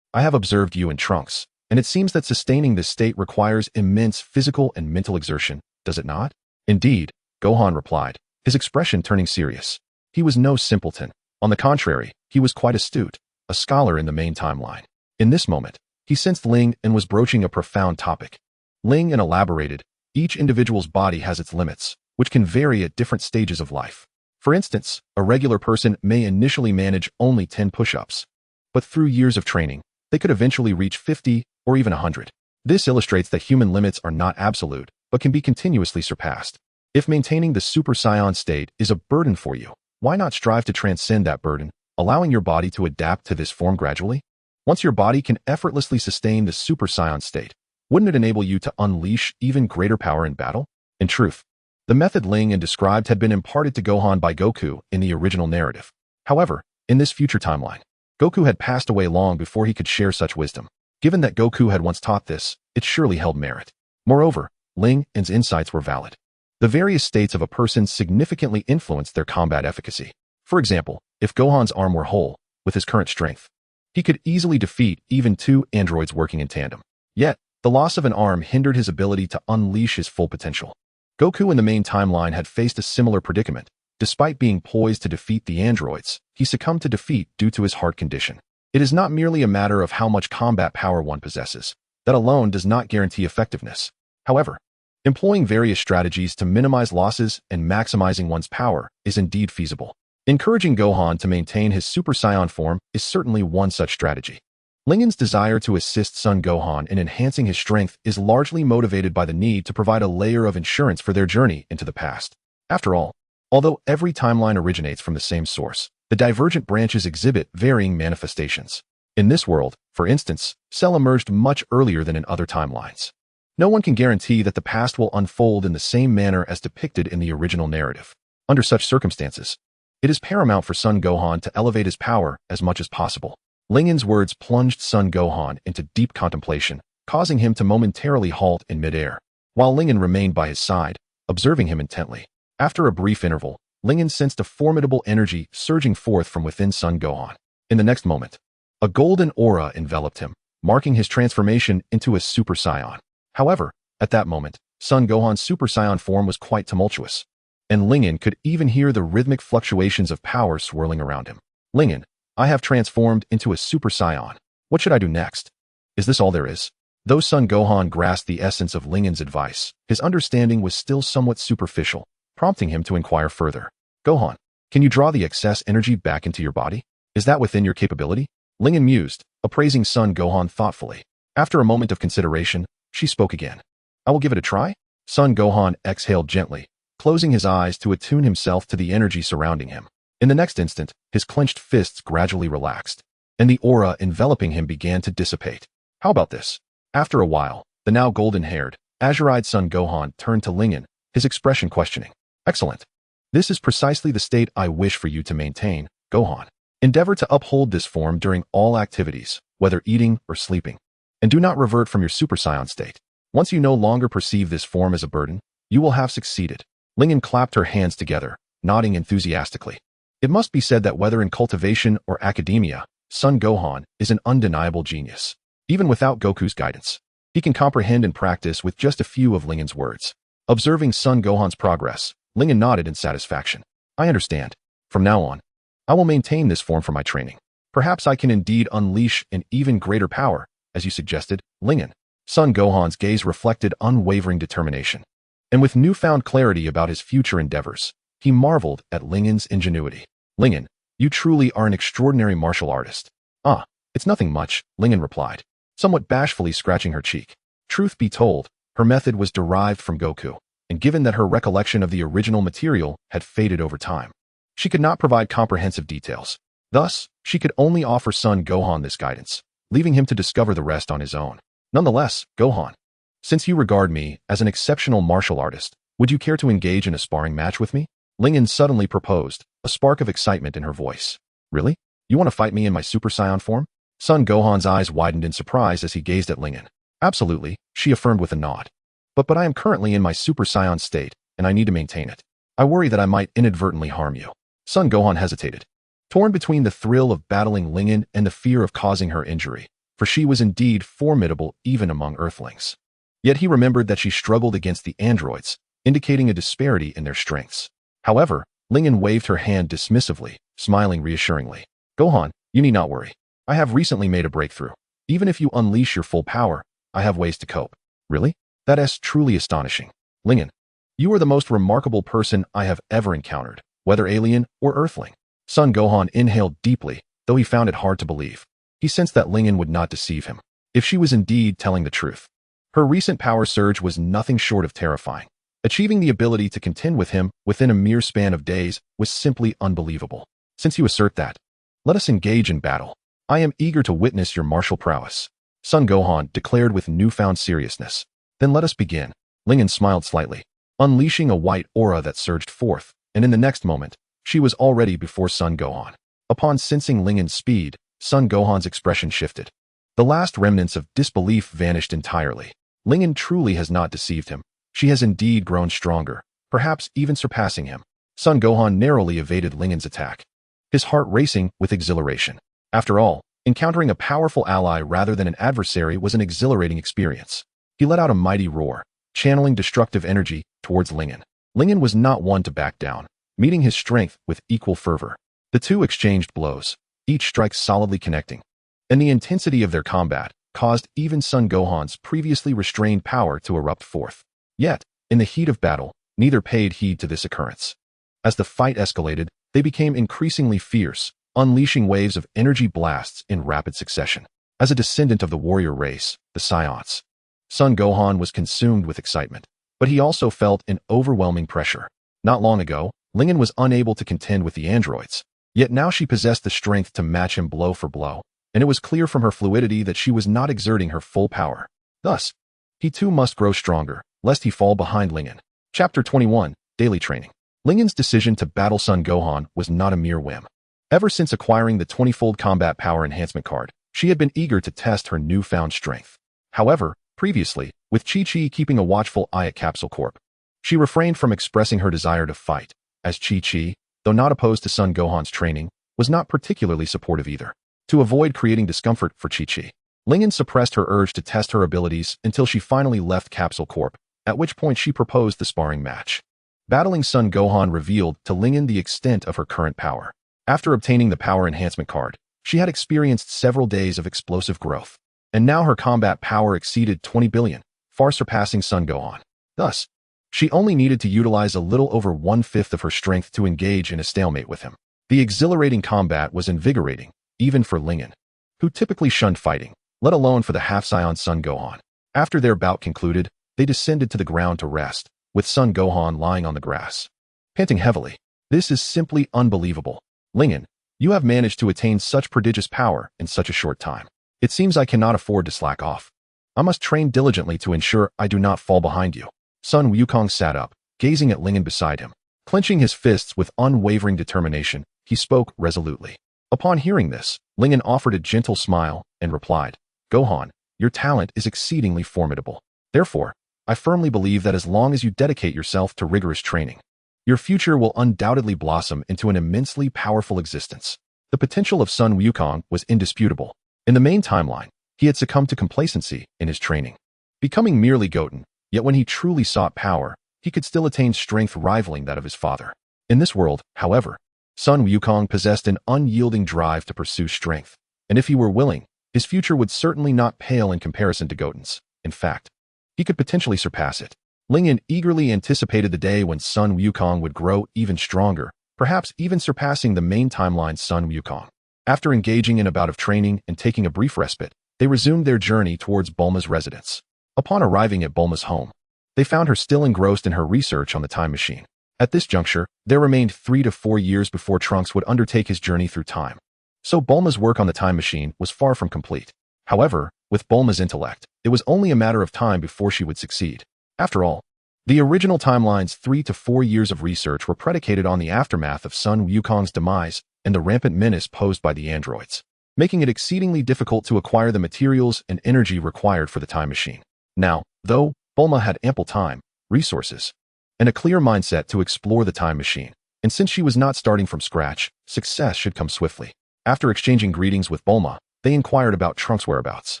I have observed you in Trunks, and it seems that sustaining this state requires immense physical and mental exertion, does it not?" "Indeed," Gohan replied, his expression turning serious. He was no simpleton. On the contrary, he was quite astute, a scholar in the main timeline. In this moment, he sensed Ling was broaching a profound topic. Ling elaborated, "Each individual's body has its limits, which can vary at different stages of life. For instance, a regular person may initially manage only 10 push-ups, but through years of training, they could eventually reach 50 or even 100. This illustrates that human limits are not absolute, but can be continuously surpassed. If maintaining the Super Saiyan state is a burden for you, why not strive to transcend that burden, allowing your body to adapt to this form gradually? Once your body can effortlessly sustain the Super Saiyan state, Wouldn't it enable you to unleash even greater power in battle? In truth, the method Ling and described had been imparted to Gohan by Goku in the original narrative. However, in this future timeline, Goku had passed away long before he could share such wisdom. Given that Goku had once taught this, it surely held merit. Moreover, Ling and's insights were valid. The various states of a person significantly influenced their combat efficacy. For example, if Gohan's arm were whole, with his current strength, he could easily defeat even two androids working in tandem. Yet, the loss of an arm hindered his ability to unleash his full potential. Goku in the main timeline had faced a similar predicament. Despite being poised to defeat the androids, he succumbed to defeat due to his heart condition. It is not merely a matter of how much combat power one possesses. That alone does not guarantee effectiveness. However, employing various strategies to minimize losses and maximizing one's power is indeed feasible. Encouraging Gohan to maintain his Super Saiyan form is certainly one such strategy. Lingen's desire to assist Son Gohan in enhancing his strength is largely motivated by the need to provide a layer of insurance for their journey into the past. After all, although every timeline originates from the same source, the divergent branches exhibit varying manifestations. In this world, for instance, Cell emerged much earlier than in other timelines. No one can guarantee that the past will unfold in the same manner as depicted in the original narrative. Under such circumstances, it is paramount for Son Gohan to elevate his power as much as possible. Lingen's words plunged Son Gohan into deep contemplation, causing him to momentarily halt in midair, while Lingen remained by his side, observing him intently. After a brief interval, Lingen sensed a formidable energy surging forth from within Son Gohan. In the next moment, a golden aura enveloped him, marking his transformation into a Super Saiyan. However, at that moment, Son Gohan's Super Saiyan form was quite tumultuous, and Lingen could even hear the rhythmic fluctuations of power swirling around him. Lingen, I have transformed into a Super Saiyan. What should I do next? Is this all there is? Though Son Gohan grasped the essence of Lingen's advice, his understanding was still somewhat superficial, prompting him to inquire further. Gohan, can you draw the excess energy back into your body? Is that within your capability? Lingen mused, appraising Son Gohan thoughtfully. After a moment of consideration, she spoke again. I will give it a try. Son Gohan exhaled gently, closing his eyes to attune himself to the energy surrounding him. In the next instant, his clenched fists gradually relaxed, and the aura enveloping him began to dissipate. How about this? After a while, the now golden-haired, azure-eyed Son Gohan turned to Lingen, his expression questioning. Excellent. This is precisely the state I wish for you to maintain, Gohan. Endeavor to uphold this form during all activities, whether eating or sleeping, and do not revert from your Super Saiyan state. Once you no longer perceive this form as a burden, you will have succeeded. Lingen clapped her hands together, nodding enthusiastically. It must be said that whether in cultivation or academia, Son Gohan is an undeniable genius. Even without Goku's guidance, he can comprehend and practice with just a few of Lingen's words. Observing Son Gohan's progress, Lingen nodded in satisfaction. I understand. From now on, I will maintain this form for my training. Perhaps I can indeed unleash an even greater power, as you suggested, Lingen. Son Gohan's gaze reflected unwavering determination. And with newfound clarity about his future endeavors, he marveled at Lingen's ingenuity. Lingen, you truly are an extraordinary martial artist. Ah, it's nothing much, Lingen replied, somewhat bashfully scratching her cheek. Truth be told, her method was derived from Goku, and given that her recollection of the original material had faded over time, she could not provide comprehensive details. Thus, she could only offer Son Gohan this guidance, leaving him to discover the rest on his own. Nonetheless, Gohan, since you regard me as an exceptional martial artist, would you care to engage in a sparring match with me? Lingen suddenly proposed, a spark of excitement in her voice. Really? You want to fight me in my Super Saiyan form? Son Gohan's eyes widened in surprise as he gazed at Lingen. Absolutely, she affirmed with a nod. But I am currently in my Super Saiyan state, and I need to maintain it. I worry that I might inadvertently harm you. Son Gohan hesitated, torn between the thrill of battling Lingen and the fear of causing her injury, for she was indeed formidable even among Earthlings. Yet he remembered that she struggled against the androids, indicating a disparity in their strengths. However, Lingen waved her hand dismissively, smiling reassuringly. Gohan, you need not worry. I have recently made a breakthrough. Even if you unleash your full power, I have ways to cope. Really? That is truly astonishing. Lingen, you are the most remarkable person I have ever encountered, whether alien or Earthling. Son Gohan inhaled deeply, though he found it hard to believe. He sensed that Lingen would not deceive him, if she was indeed telling the truth. Her recent power surge was nothing short of terrifying. Achieving the ability to contend with him within a mere span of days was simply unbelievable. Since you assert that, let us engage in battle. I am eager to witness your martial prowess. Son Gohan declared with newfound seriousness. Then let us begin. Lingen smiled slightly, unleashing a white aura that surged forth, and in the next moment, she was already before Son Gohan. Upon sensing Lingen's speed, Son Gohan's expression shifted. The last remnants of disbelief vanished entirely. Lingen truly has not deceived him. She has indeed grown stronger, perhaps even surpassing him. Son Gohan narrowly evaded Lingen's attack, his heart racing with exhilaration. After all, encountering a powerful ally rather than an adversary was an exhilarating experience. He let out a mighty roar, channeling destructive energy towards Lingen. Lingen was not one to back down, meeting his strength with equal fervor. The two exchanged blows, each strike solidly connecting, and the intensity of their combat caused even Son Gohan's previously restrained power to erupt forth. Yet, in the heat of battle, neither paid heed to this occurrence. As the fight escalated, they became increasingly fierce, unleashing waves of energy blasts in rapid succession. As a descendant of the warrior race, the Saiyans, Son Gohan was consumed with excitement, but he also felt an overwhelming pressure. Not long ago, Lingen was unable to contend with the androids, yet now she possessed the strength to match him blow for blow, and it was clear from her fluidity that she was not exerting her full power. Thus, he too must grow stronger, lest he fall behind Lingen. Chapter 21, Daily Training. Lingen's decision to battle Son Gohan was not a mere whim. Ever since acquiring the 20-fold combat power enhancement card, she had been eager to test her newfound strength. However, previously, with Chi-Chi keeping a watchful eye at Capsule Corp, she refrained from expressing her desire to fight, as Chi-Chi, though not opposed to Son Gohan's training, was not particularly supportive either. To avoid creating discomfort for Chi-Chi, Lingen suppressed her urge to test her abilities until she finally left Capsule Corp, at which point she proposed the sparring match. Battling Son Gohan revealed to Lingen the extent of her current power. After obtaining the power enhancement card, she had experienced several days of explosive growth, and now her combat power exceeded 20 billion, far surpassing Son Gohan. Thus, she only needed to utilize a little over 1/5 of her strength to engage in a stalemate with him. The exhilarating combat was invigorating, even for Lingen, who typically shunned fighting, let alone for the half-Saiyan Son Gohan. After their bout concluded, they descended to the ground to rest, with Son Gohan lying on the grass, panting heavily. This is simply unbelievable. Lingen, you have managed to attain such prodigious power in such a short time. It seems I cannot afford to slack off. I must train diligently to ensure I do not fall behind you. Sun Wukong sat up, gazing at Lingen beside him. Clenching his fists with unwavering determination, he spoke resolutely. Upon hearing this, Lingen offered a gentle smile and replied, Gohan, your talent is exceedingly formidable. Therefore, I firmly believe that as long as you dedicate yourself to rigorous training, your future will undoubtedly blossom into an immensely powerful existence. The potential of Sun Wukong was indisputable. In the main timeline, he had succumbed to complacency in his training, becoming merely Goten, yet when he truly sought power, he could still attain strength rivaling that of his father. In this world, however, Sun Wukong possessed an unyielding drive to pursue strength, and if he were willing, his future would certainly not pale in comparison to Goten's. In fact, he could potentially surpass it. Lingen eagerly anticipated the day when Sun Wukong would grow even stronger, perhaps even surpassing the main timeline's Sun Wukong. After engaging in a bout of training and taking a brief respite, they resumed their journey towards Bulma's residence. Upon arriving at Bulma's home, they found her still engrossed in her research on the time machine. At this juncture, there remained 3 to 4 years before Trunks would undertake his journey through time. So Bulma's work on the time machine was far from complete. However, with Bulma's intellect, it was only a matter of time before she would succeed. After all, the original timeline's 3 to 4 years of research were predicated on the aftermath of Sun Wukong's demise and the rampant menace posed by the androids, making it exceedingly difficult to acquire the materials and energy required for the time machine. Now, though, Bulma had ample time, resources, and a clear mindset to explore the time machine, and since she was not starting from scratch, success should come swiftly. After exchanging greetings with Bulma, they inquired about Trunks' whereabouts.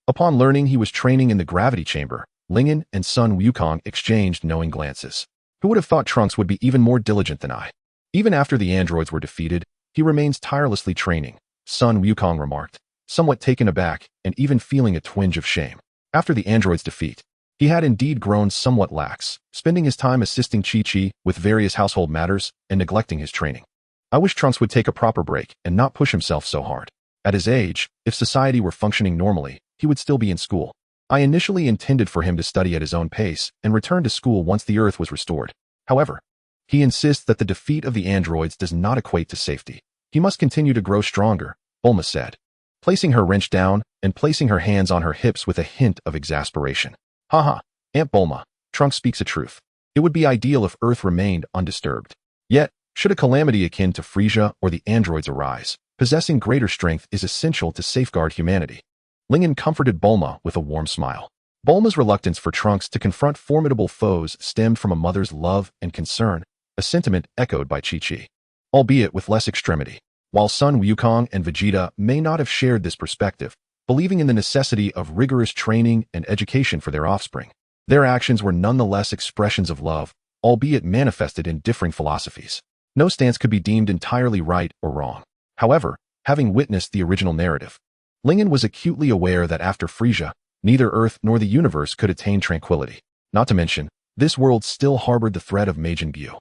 Upon learning he was training in the gravity chamber, Lingen and Sun Wukong exchanged knowing glances. Who would have thought Trunks would be even more diligent than I? Even after the androids were defeated, he remains tirelessly training, Sun Wukong remarked, somewhat taken aback and even feeling a twinge of shame. After the androids' defeat, he had indeed grown somewhat lax, spending his time assisting Chi-Chi with various household matters and neglecting his training. I wish Trunks would take a proper break and not push himself so hard. At his age, if society were functioning normally, he would still be in school. I initially intended for him to study at his own pace and return to school once the Earth was restored. However, he insists that the defeat of the androids does not equate to safety. He must continue to grow stronger, Bulma said. Placing her wrench down, and placing her hands on her hips with a hint of exasperation. Haha, Aunt Bulma, Trunks speaks a truth. It would be ideal if Earth remained undisturbed. Yet, should a calamity akin to Frisia or the androids arise, possessing greater strength is essential to safeguard humanity. Lingen comforted Bulma with a warm smile. Bulma's reluctance for Trunks to confront formidable foes stemmed from a mother's love and concern, a sentiment echoed by Chi-Chi, albeit with less extremity. While Sun Wukong and Vegeta may not have shared this perspective, believing in the necessity of rigorous training and education for their offspring, their actions were nonetheless expressions of love, albeit manifested in differing philosophies. No stance could be deemed entirely right or wrong. However, having witnessed the original narrative, Lingen was acutely aware that after Frisia, neither Earth nor the universe could attain tranquility. Not to mention, this world still harbored the threat of Majin Buu,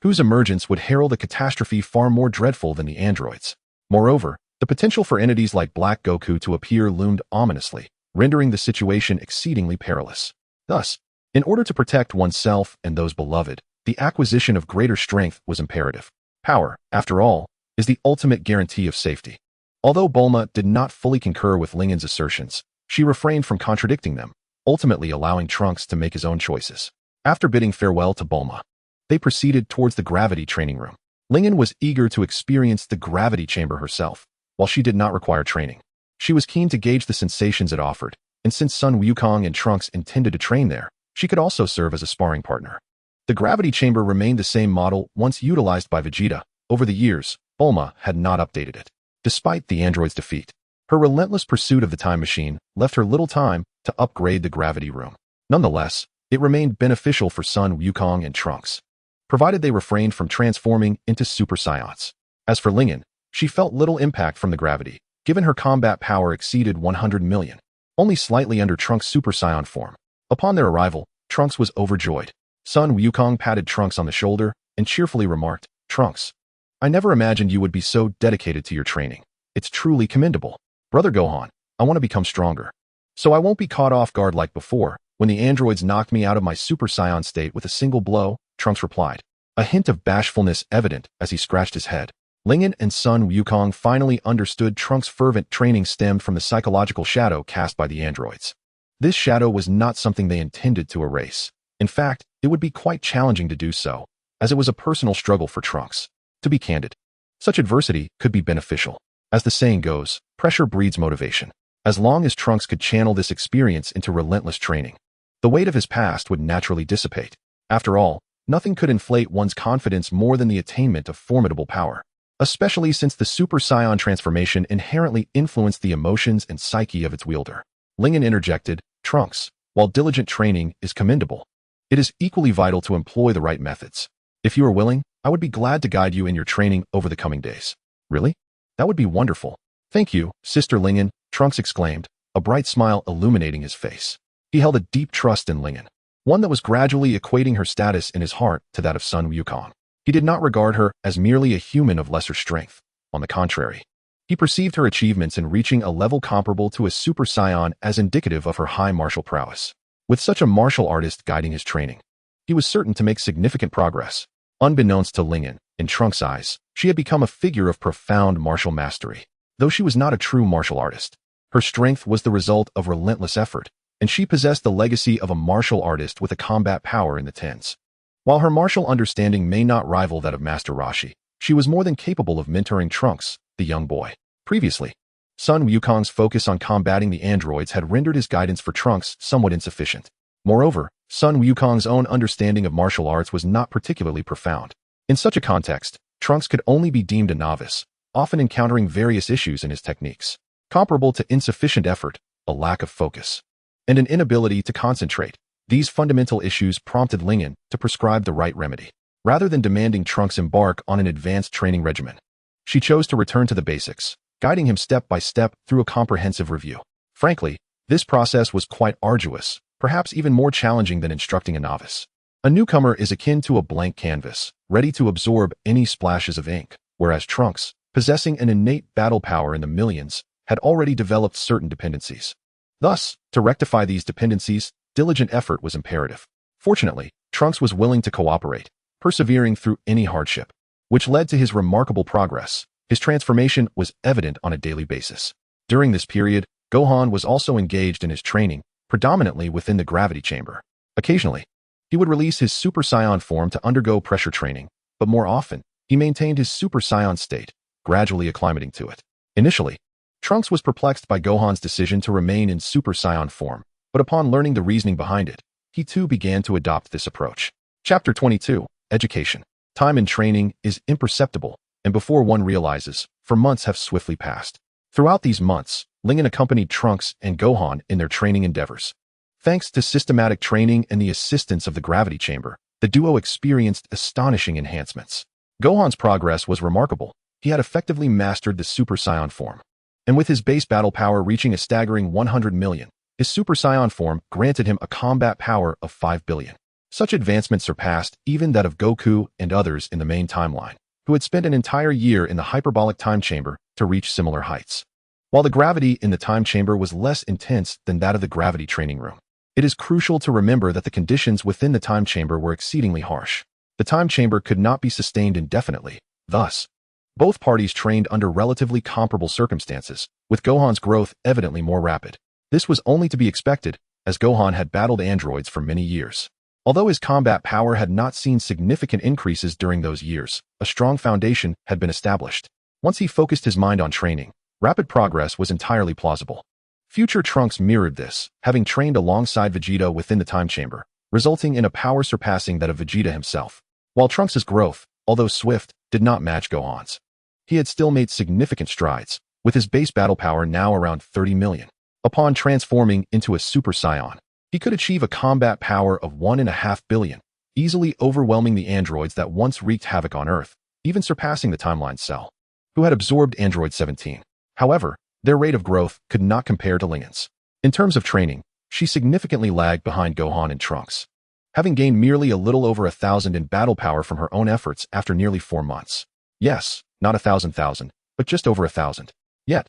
whose emergence would herald a catastrophe far more dreadful than the androids. Moreover, the potential for entities like Black Goku to appear loomed ominously, rendering the situation exceedingly perilous. Thus, in order to protect oneself and those beloved, the acquisition of greater strength was imperative. Power, after all, is the ultimate guarantee of safety. Although Bulma did not fully concur with Lingen's assertions, she refrained from contradicting them, ultimately allowing Trunks to make his own choices. After bidding farewell to Bulma, they proceeded towards the gravity training room. Lingen was eager to experience the gravity chamber herself, while she did not require training. She was keen to gauge the sensations it offered, and since Sun Wukong and Trunks intended to train there, she could also serve as a sparring partner. The gravity chamber remained the same model once utilized by Vegeta. Over the years, Bulma had not updated it. Despite the android's defeat, her relentless pursuit of the time machine left her little time to upgrade the gravity room. Nonetheless, it remained beneficial for Sun Wukong and Trunks, provided they refrained from transforming into Super Saiyans. As for Lingen, she felt little impact from the gravity, given her combat power exceeded 100 million, only slightly under Trunks' Super Saiyan form. Upon their arrival, Trunks was overjoyed. Sun Wukong patted Trunks on the shoulder and cheerfully remarked, "Trunks, I never imagined you would be so dedicated to your training. It's truly commendable. Brother Gohan, I want to become stronger, so I won't be caught off guard like before, when the androids knocked me out of my Super Saiyan state with a single blow," Trunks replied, a hint of bashfulness evident as he scratched his head. Lingen and Sun Wukong finally understood Trunks' fervent training stemmed from the psychological shadow cast by the androids. This shadow was not something they intended to erase. In fact, it would be quite challenging to do so, as it was a personal struggle for Trunks. To be candid, such adversity could be beneficial. As the saying goes, pressure breeds motivation. As long as Trunks could channel this experience into relentless training, the weight of his past would naturally dissipate. After all, nothing could inflate one's confidence more than the attainment of formidable power, especially since the Super Saiyan transformation inherently influenced the emotions and psyche of its wielder. Lingen interjected, "Trunks, while diligent training is commendable, it is equally vital to employ the right methods. If you are willing, I would be glad to guide you in your training over the coming days." "Really? That would be wonderful." "Thank you, Sister Lingen," Trunks exclaimed, a bright smile illuminating his face. He held a deep trust in Lingen, one that was gradually equating her status in his heart to that of Sun Wukong. He did not regard her as merely a human of lesser strength. On the contrary, he perceived her achievements in reaching a level comparable to a Super Saiyan as indicative of her high martial prowess. With such a martial artist guiding his training, he was certain to make significant progress. Unbeknownst to Lingen, in Trunks' eyes, she had become a figure of profound martial mastery. Though she was not a true martial artist, her strength was the result of relentless effort, and she possessed the legacy of a martial artist with a combat power in the tens. While her martial understanding may not rival that of Master Roshi, she was more than capable of mentoring Trunks, the young boy. Previously, Sun Wukong's focus on combating the androids had rendered his guidance for Trunks somewhat insufficient. Moreover, Sun Wukong's own understanding of martial arts was not particularly profound. In such a context, Trunks could only be deemed a novice, often encountering various issues in his techniques, comparable to insufficient effort, a lack of focus, and an inability to concentrate. These fundamental issues prompted Lingen to prescribe the right remedy. Rather than demanding Trunks embark on an advanced training regimen, she chose to return to the basics, guiding him step by step through a comprehensive review. Frankly, this process was quite arduous, perhaps even more challenging than instructing a novice. A newcomer is akin to a blank canvas, ready to absorb any splashes of ink, whereas Trunks, possessing an innate battle power in the millions, had already developed certain dependencies. Thus, to rectify these dependencies, diligent effort was imperative. Fortunately, Trunks was willing to cooperate, persevering through any hardship, which led to his remarkable progress. His transformation was evident on a daily basis. During this period, Gohan was also engaged in his training, predominantly within the gravity chamber. Occasionally, he would release his Super Saiyan form to undergo pressure training, but more often, he maintained his Super Saiyan state, gradually acclimating to it. Initially, Trunks was perplexed by Gohan's decision to remain in Super Saiyan form, but upon learning the reasoning behind it, he too began to adopt this approach. Chapter 22, Education. Time in training is imperceptible, and before one realizes, for months have swiftly passed. Throughout these months, Lingen accompanied Trunks and Gohan in their training endeavors. Thanks to systematic training and the assistance of the gravity chamber, the duo experienced astonishing enhancements. Gohan's progress was remarkable. He had effectively mastered the Super Saiyan form. And with his base battle power reaching a staggering 100 million, his Super Saiyan form granted him a combat power of 5 billion. Such advancement surpassed even that of Goku and others in the main timeline, who had spent an entire year in the hyperbolic time chamber to reach similar heights. While the gravity in the time chamber was less intense than that of the gravity training room, it is crucial to remember that the conditions within the time chamber were exceedingly harsh. The time chamber could not be sustained indefinitely. Thus, both parties trained under relatively comparable circumstances, with Gohan's growth evidently more rapid. This was only to be expected, as Gohan had battled androids for many years. Although his combat power had not seen significant increases during those years, a strong foundation had been established. Once he focused his mind on training, rapid progress was entirely plausible. Future Trunks mirrored this, having trained alongside Vegeta within the time chamber, resulting in a power surpassing that of Vegeta himself. While Trunks' growth, although swift, did not match Gohan's. He had still made significant strides, with his base battle power now around 30 million. Upon transforming into a Super Saiyan, he could achieve a combat power of 1.5 billion, easily overwhelming the androids that once wreaked havoc on Earth, even surpassing the timeline Cell, who had absorbed Android 17. However, their rate of growth could not compare to Lingen's. In terms of training, she significantly lagged behind Gohan and Trunks, having gained merely a little over 1,000 in battle power from her own efforts after nearly 4 months. Yes, not 1,000, but just over 1,000. Yet,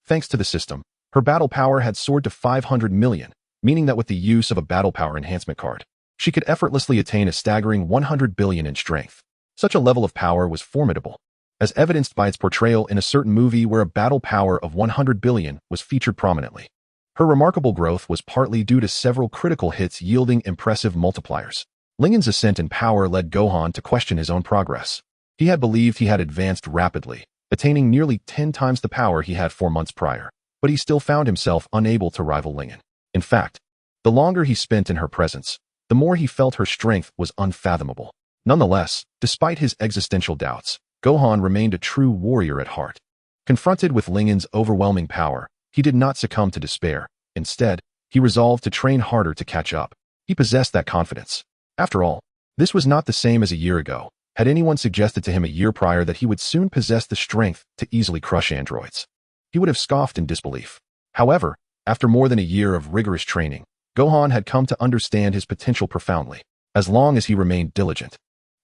thanks to the system, her battle power had soared to 500 million, meaning that with the use of a battle power enhancement card, she could effortlessly attain a staggering 100 billion in strength. Such a level of power was formidable, as evidenced by its portrayal in a certain movie where a battle power of 100 billion was featured prominently. Her remarkable growth was partly due to several critical hits yielding impressive multipliers. Lingen's ascent in power led Gohan to question his own progress. He had believed he had advanced rapidly, attaining nearly 10 times the power he had 4 months prior, but he still found himself unable to rival Lingen. In fact, the longer he spent in her presence, the more he felt her strength was unfathomable. Nonetheless, despite his existential doubts, Gohan remained a true warrior at heart. Confronted with Lingen's overwhelming power, he did not succumb to despair. Instead, he resolved to train harder to catch up. He possessed that confidence. After all, this was not the same as a year ago. Had anyone suggested to him a year prior that he would soon possess the strength to easily crush androids, he would have scoffed in disbelief. However, after more than a year of rigorous training, Gohan had come to understand his potential profoundly, as long as he remained diligent.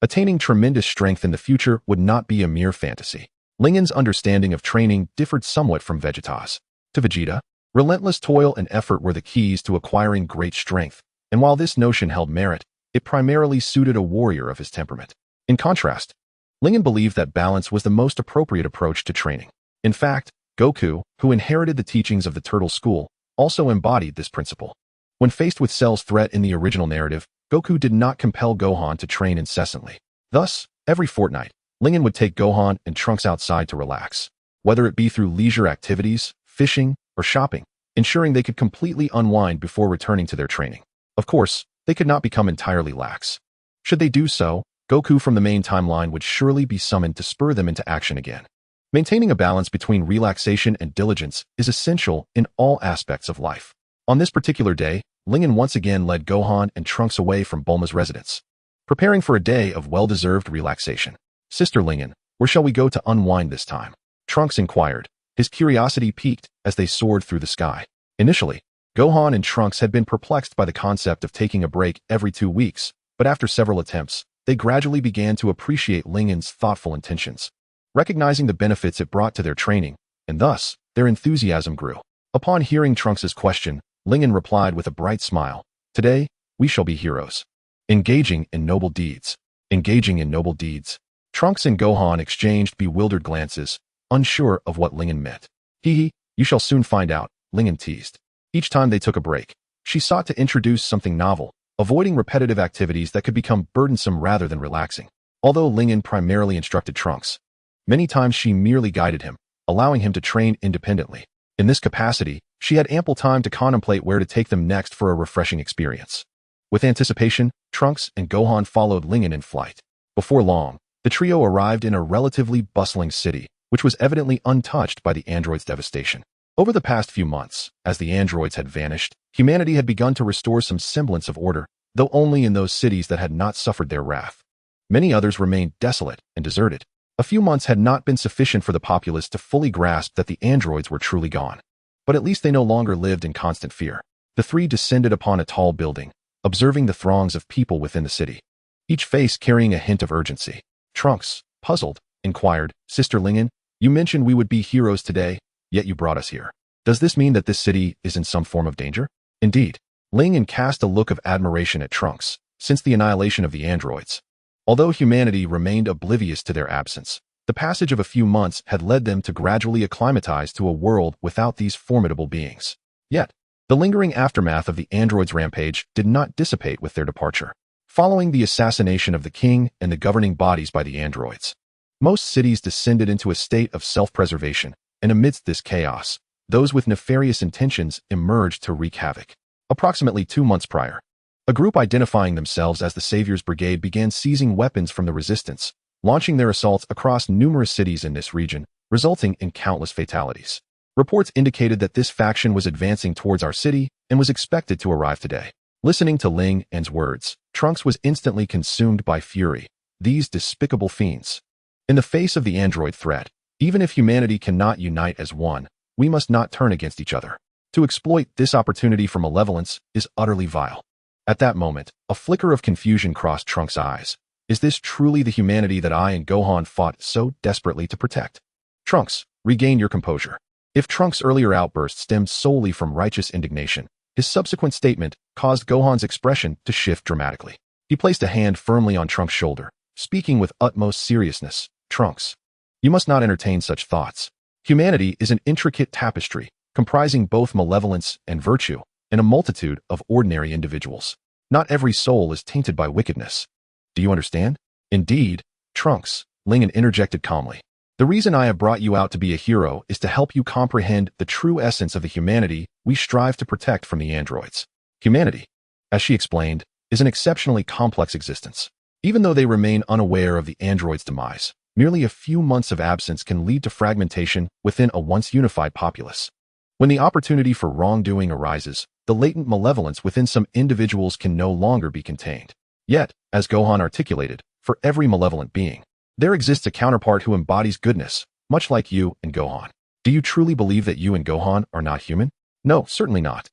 Attaining tremendous strength in the future would not be a mere fantasy. Lingen's understanding of training differed somewhat from Vegeta's. To Vegeta, relentless toil and effort were the keys to acquiring great strength, and while this notion held merit, it primarily suited a warrior of his temperament. In contrast, Lingen believed that balance was the most appropriate approach to training. In fact, Goku, who inherited the teachings of the Turtle School, also embodied this principle. When faced with Cell's threat in the original narrative, Goku did not compel Gohan to train incessantly. Thus, every fortnight, Lingen would take Gohan and Trunks outside to relax, whether it be through leisure activities, fishing, or shopping, ensuring they could completely unwind before returning to their training. Of course, they could not become entirely lax. Should they do so, Goku from the main timeline would surely be summoned to spur them into action again. Maintaining a balance between relaxation and diligence is essential in all aspects of life. On this particular day, Lingen once again led Gohan and Trunks away from Bulma's residence, preparing for a day of well-deserved relaxation. "Sister Lingen, where shall we go to unwind this time?" Trunks inquired, his curiosity piqued as they soared through the sky. Initially, Gohan and Trunks had been perplexed by the concept of taking a break every 2 weeks, but after several attempts, they gradually began to appreciate Lingen's thoughtful intentions, recognizing the benefits it brought to their training, and thus, their enthusiasm grew. Upon hearing Trunks' question, Lingen replied with a bright smile, "Today, we shall be heroes. Engaging in noble deeds. Engaging in noble deeds." Trunks and Gohan exchanged bewildered glances, unsure of what Lingen meant. "Hee hee, you shall soon find out," Lingen teased. Each time they took a break, she sought to introduce something novel, avoiding repetitive activities that could become burdensome rather than relaxing. Although Lingen primarily instructed Trunks, many times she merely guided him, allowing him to train independently. In this capacity, she had ample time to contemplate where to take them next for a refreshing experience. With anticipation, Trunks and Gohan followed Lingen in flight. Before long, the trio arrived in a relatively bustling city, which was evidently untouched by the androids' devastation. Over the past few months, as the androids had vanished, humanity had begun to restore some semblance of order, though only in those cities that had not suffered their wrath. Many others remained desolate and deserted. A few months had not been sufficient for the populace to fully grasp that the androids were truly gone. But at least they no longer lived in constant fear. The three descended upon a tall building, observing the throngs of people within the city, each face carrying a hint of urgency. Trunks, puzzled, inquired, "Sister Lingen, you mentioned we would be heroes today, yet you brought us here. Does this mean that this city is in some form of danger?" "Indeed." Lingen cast a look of admiration at Trunks. Since the annihilation of the androids, although humanity remained oblivious to their absence, the passage of a few months had led them to gradually acclimatize to a world without these formidable beings. Yet, the lingering aftermath of the androids' rampage did not dissipate with their departure. Following the assassination of the king and the governing bodies by the androids, most cities descended into a state of self-preservation, and amidst this chaos, those with nefarious intentions emerged to wreak havoc. Approximately 2 months prior, a group identifying themselves as the Savior's Brigade began seizing weapons from the resistance, launching their assaults across numerous cities in this region, resulting in countless fatalities. Reports indicated that this faction was advancing towards our city and was expected to arrive today. Listening to Lingen's words, Trunks was instantly consumed by fury. These despicable fiends. In the face of the android threat, even if humanity cannot unite as one, we must not turn against each other. To exploit this opportunity for malevolence is utterly vile. At that moment, a flicker of confusion crossed Trunks' eyes. Is this truly the humanity that I and Gohan fought so desperately to protect? Trunks, regain your composure. If Trunks' earlier outburst stemmed solely from righteous indignation, his subsequent statement caused Gohan's expression to shift dramatically. He placed a hand firmly on Trunks' shoulder, speaking with utmost seriousness. Trunks, you must not entertain such thoughts. Humanity is an intricate tapestry, comprising both malevolence and virtue, and a multitude of ordinary individuals. Not every soul is tainted by wickedness. Do you understand? Indeed, Trunks, Lingen interjected calmly. The reason I have brought you out to be a hero is to help you comprehend the true essence of the humanity we strive to protect from the androids. Humanity, as she explained, is an exceptionally complex existence. Even though they remain unaware of the androids' demise, merely a few months of absence can lead to fragmentation within a once unified populace. When the opportunity for wrongdoing arises, the latent malevolence within some individuals can no longer be contained. Yet, as Gohan articulated, for every malevolent being, there exists a counterpart who embodies goodness, much like you and Gohan. Do you truly believe that you and Gohan are not human? No, certainly not.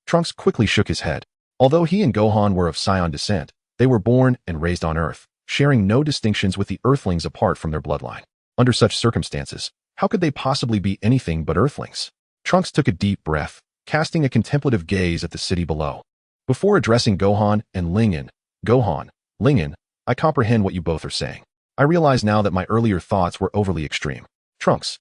Trunks quickly shook his head. Although he and Gohan were of Saiyan descent, they were born and raised on Earth, sharing no distinctions with the Earthlings apart from their bloodline. Under such circumstances, how could they possibly be anything but Earthlings? Trunks took a deep breath, casting a contemplative gaze at the city below. Before addressing Gohan and Lingen, Gohan, Lingen, I comprehend what you both are saying. I realize now that my earlier thoughts were overly extreme. Trunks,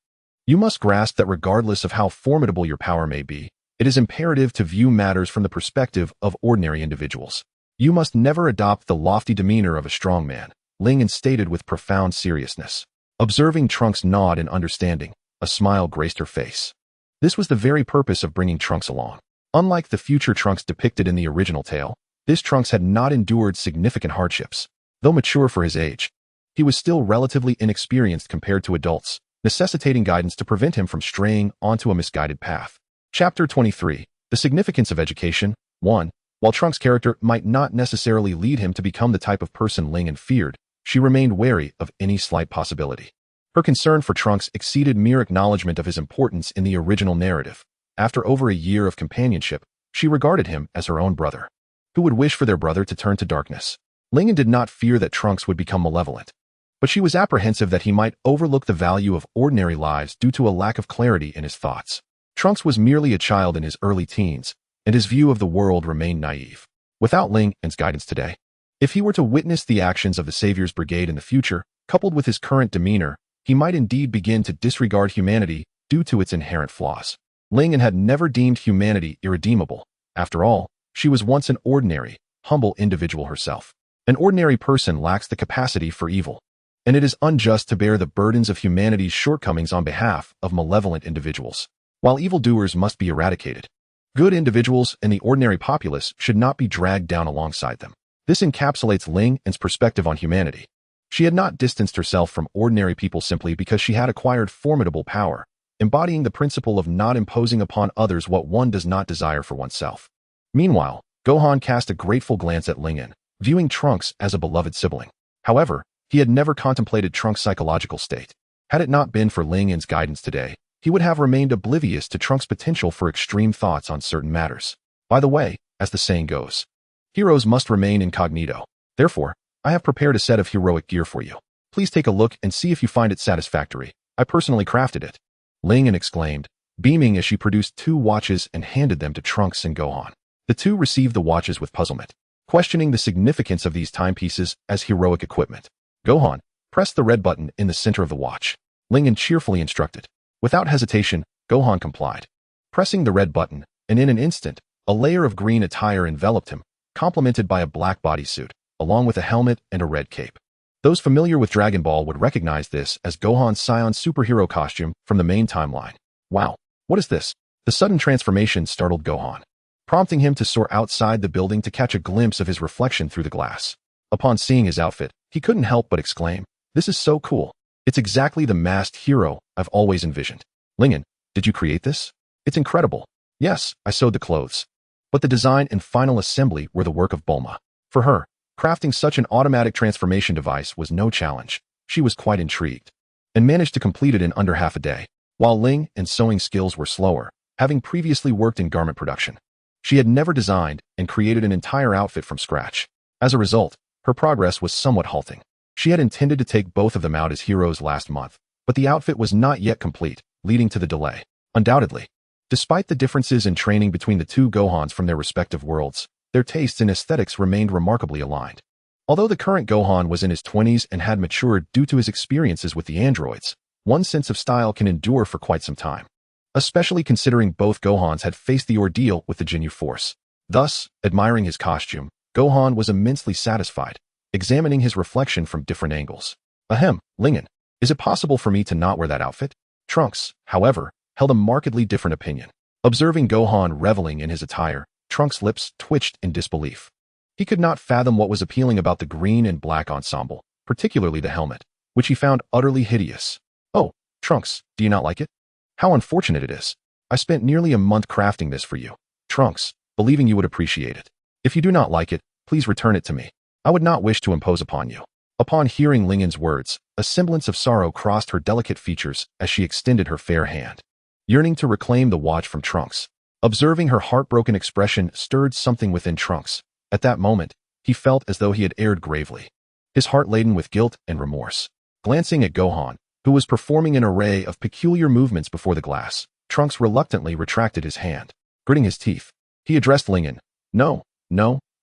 you must grasp that regardless of how formidable your power may be, it is imperative to view matters from the perspective of ordinary individuals. You must never adopt the lofty demeanor of a strong man, Lingen stated with profound seriousness. Observing Trunks nod in understanding, a smile graced her face. This was the very purpose of bringing Trunks along. Unlike the future Trunks depicted in the original tale, this Trunks had not endured significant hardships. Though mature for his age, he was still relatively inexperienced compared to adults, necessitating guidance to prevent him from straying onto a misguided path. Chapter 23. The Significance of Education. 1. While Trunks' character might not necessarily lead him to become the type of person Lingen feared, she remained wary of any slight possibility. Her concern for Trunks exceeded mere acknowledgement of his importance in the original narrative. After over a year of companionship, she regarded him as her own brother. Who would wish for their brother to turn to darkness? Lingen did not fear that Trunks would become malevolent, but she was apprehensive that he might overlook the value of ordinary lives due to a lack of clarity in his thoughts. Trunks was merely a child in his early teens, and his view of the world remained naive. Without Lingen's guidance today, if he were to witness the actions of the Savior's Brigade in the future, coupled with his current demeanor, he might indeed begin to disregard humanity due to its inherent flaws. Ling had never deemed humanity irredeemable. After all, she was once an ordinary, humble individual herself. An ordinary person lacks the capacity for evil, and it is unjust to bear the burdens of humanity's shortcomings on behalf of malevolent individuals. While evildoers must be eradicated, good individuals and the ordinary populace should not be dragged down alongside them. This encapsulates Ling's perspective on humanity. She had not distanced herself from ordinary people simply because she had acquired formidable power, embodying the principle of not imposing upon others what one does not desire for oneself. Meanwhile, Gohan cast a grateful glance at Lin, viewing Trunks as a beloved sibling. However, he had never contemplated Trunks' psychological state. Had it not been for Ling's guidance today, he would have remained oblivious to Trunks' potential for extreme thoughts on certain matters. By the way, as the saying goes, heroes must remain incognito. Therefore, I have prepared a set of heroic gear for you. Please take a look and see if you find it satisfactory. I personally crafted it. Ling exclaimed, beaming as she produced 2 watches and handed them to Trunks and Gohan. The two received the watches with puzzlement, questioning the significance of these timepieces as heroic equipment. Gohan, press the red button in the center of the watch. Ling cheerfully instructed. Without hesitation, Gohan complied. Pressing the red button, and in an instant, a layer of green attire enveloped him, complemented by a black bodysuit, along with a helmet and a red cape. Those familiar with Dragon Ball would recognize this as Gohan's Saiyan superhero costume from the main timeline. Wow, what is this? The sudden transformation startled Gohan, prompting him to soar outside the building to catch a glimpse of his reflection through the glass. Upon seeing his outfit, he couldn't help but exclaim, "This is so cool. It's exactly the masked hero I've always envisioned." Lingen, did you create this? It's incredible. Yes, I sewed the clothes. But the design and final assembly were the work of Bulma. For her, crafting such an automatic transformation device was no challenge. She was quite intrigued, and managed to complete it in under half a day. While Ling and sewing skills were slower, having previously worked in garment production, she had never designed and created an entire outfit from scratch. As a result, her progress was somewhat halting. She had intended to take both of them out as heroes last month, but the outfit was not yet complete, leading to the delay. Undoubtedly, despite the differences in training between the two Gohans from their respective worlds, their tastes and aesthetics remained remarkably aligned. Although the current Gohan was in his 20s and had matured due to his experiences with the androids, one sense of style can endure for quite some time, especially considering both Gohans had faced the ordeal with the Ginyu Force. Thus, admiring his costume, Gohan was immensely satisfied, examining his reflection from different angles. Ahem, Lingen, is it possible for me to not wear that outfit? Trunks, however, held a markedly different opinion. Observing Gohan reveling in his attire, Trunks' lips twitched in disbelief. He could not fathom what was appealing about the green and black ensemble, particularly the helmet, which he found utterly hideous. Oh, Trunks, do you not like it? How unfortunate it is. I spent nearly a month crafting this for you, Trunks, believing you would appreciate it. If you do not like it, please return it to me. I would not wish to impose upon you. Upon hearing Lingen's words, a semblance of sorrow crossed her delicate features as she extended her fair hand, yearning to reclaim the watch from Trunks. Observing her heartbroken expression stirred something within Trunks. At that moment, he felt as though he had erred gravely, his heart laden with guilt and remorse. Glancing at Gohan, who was performing an array of peculiar movements before the glass, Trunks reluctantly retracted his hand. Gritting his teeth, he addressed Lingen. No,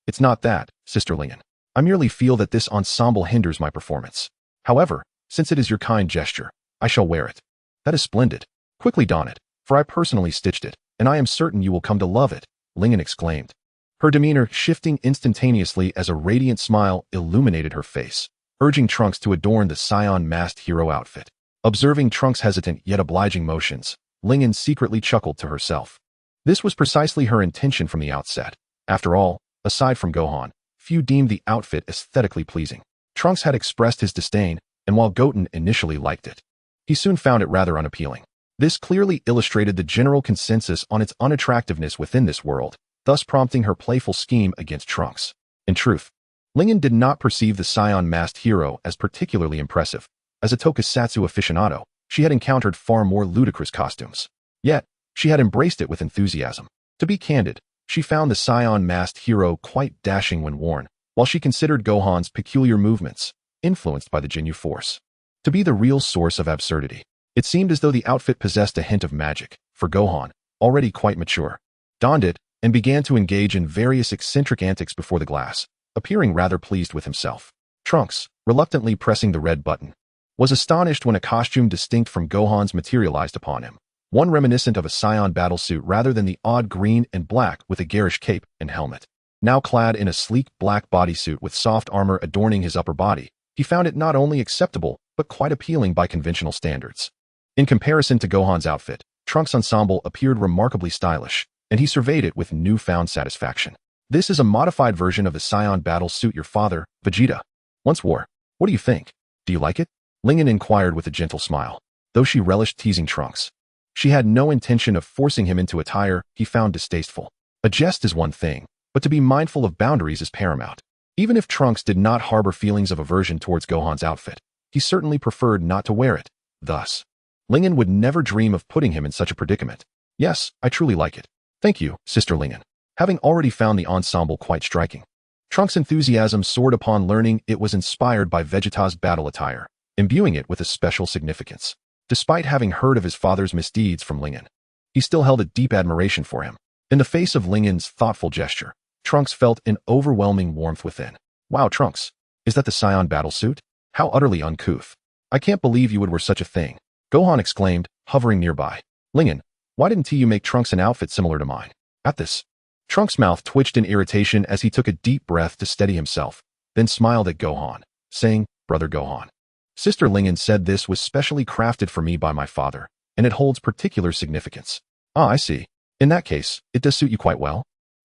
it's not that, Sister Lingen. I merely feel that this ensemble hinders my performance. However, since it is your kind gesture, I shall wear it. That is splendid. Quickly don it, for I personally stitched it, and I am certain you will come to love it, Lingen exclaimed, her demeanor shifting instantaneously as a radiant smile illuminated her face, urging Trunks to adorn the Saiyan masked hero outfit. Observing Trunks' hesitant yet obliging motions, Lingen secretly chuckled to herself. This was precisely her intention from the outset. After all, aside from Gohan, few deemed the outfit aesthetically pleasing. Trunks had expressed his disdain, and while Goten initially liked it, he soon found it rather unappealing. This clearly illustrated the general consensus on its unattractiveness within this world, thus prompting her playful scheme against Trunks. In truth, Lingen did not perceive the Saiyan masked hero as particularly impressive. As a tokusatsu aficionado, she had encountered far more ludicrous costumes. Yet, she had embraced it with enthusiasm. To be candid, she found the Saiyan masked hero quite dashing when worn, while she considered Gohan's peculiar movements, influenced by the Ginyu Force, to be the real source of absurdity. It seemed as though the outfit possessed a hint of magic, for Gohan, already quite mature, donned it and began to engage in various eccentric antics before the glass, appearing rather pleased with himself. Trunks, reluctantly pressing the red button, was astonished when a costume distinct from Gohan's materialized upon him. one reminiscent of a Saiyan battlesuit rather than the odd green and black with a garish cape and helmet. Now clad in a sleek black bodysuit with soft armor adorning his upper body, he found it not only acceptable, but quite appealing by conventional standards. In comparison to Gohan's outfit, Trunks' ensemble appeared remarkably stylish, and he surveyed it with newfound satisfaction. This is a modified version of the Saiyan battle suit your father, Vegeta, once wore. What do you think? Do you like it? Lingen inquired with a gentle smile, though she relished teasing Trunks. She had no intention of forcing him into attire he found distasteful. A jest is one thing, but to be mindful of boundaries is paramount. Even if Trunks did not harbor feelings of aversion towards Gohan's outfit, he certainly preferred not to wear it. Thus, Lingen would never dream of putting him in such a predicament. Yes, I truly like it. Thank you, Sister Lingen. Having already found the ensemble quite striking, Trunks' enthusiasm soared upon learning it was inspired by Vegeta's battle attire, imbuing it with a special significance. Despite having heard of his father's misdeeds from Lingen, he still held a deep admiration for him. In the face of Lingen's thoughtful gesture, Trunks felt an overwhelming warmth within. Wow, Trunks, is that the Saiyan battlesuit? How utterly uncouth. I can't believe you would wear such a thing, Gohan exclaimed, hovering nearby. Lingen, why didn't you make Trunks an outfit similar to mine? At this, Trunks' mouth twitched in irritation as he took a deep breath to steady himself, then smiled at Gohan, saying, Brother Gohan, Sister Lingen said this was specially crafted for me by my father, and it holds particular significance. Ah, I see. In that case, it does suit you quite well.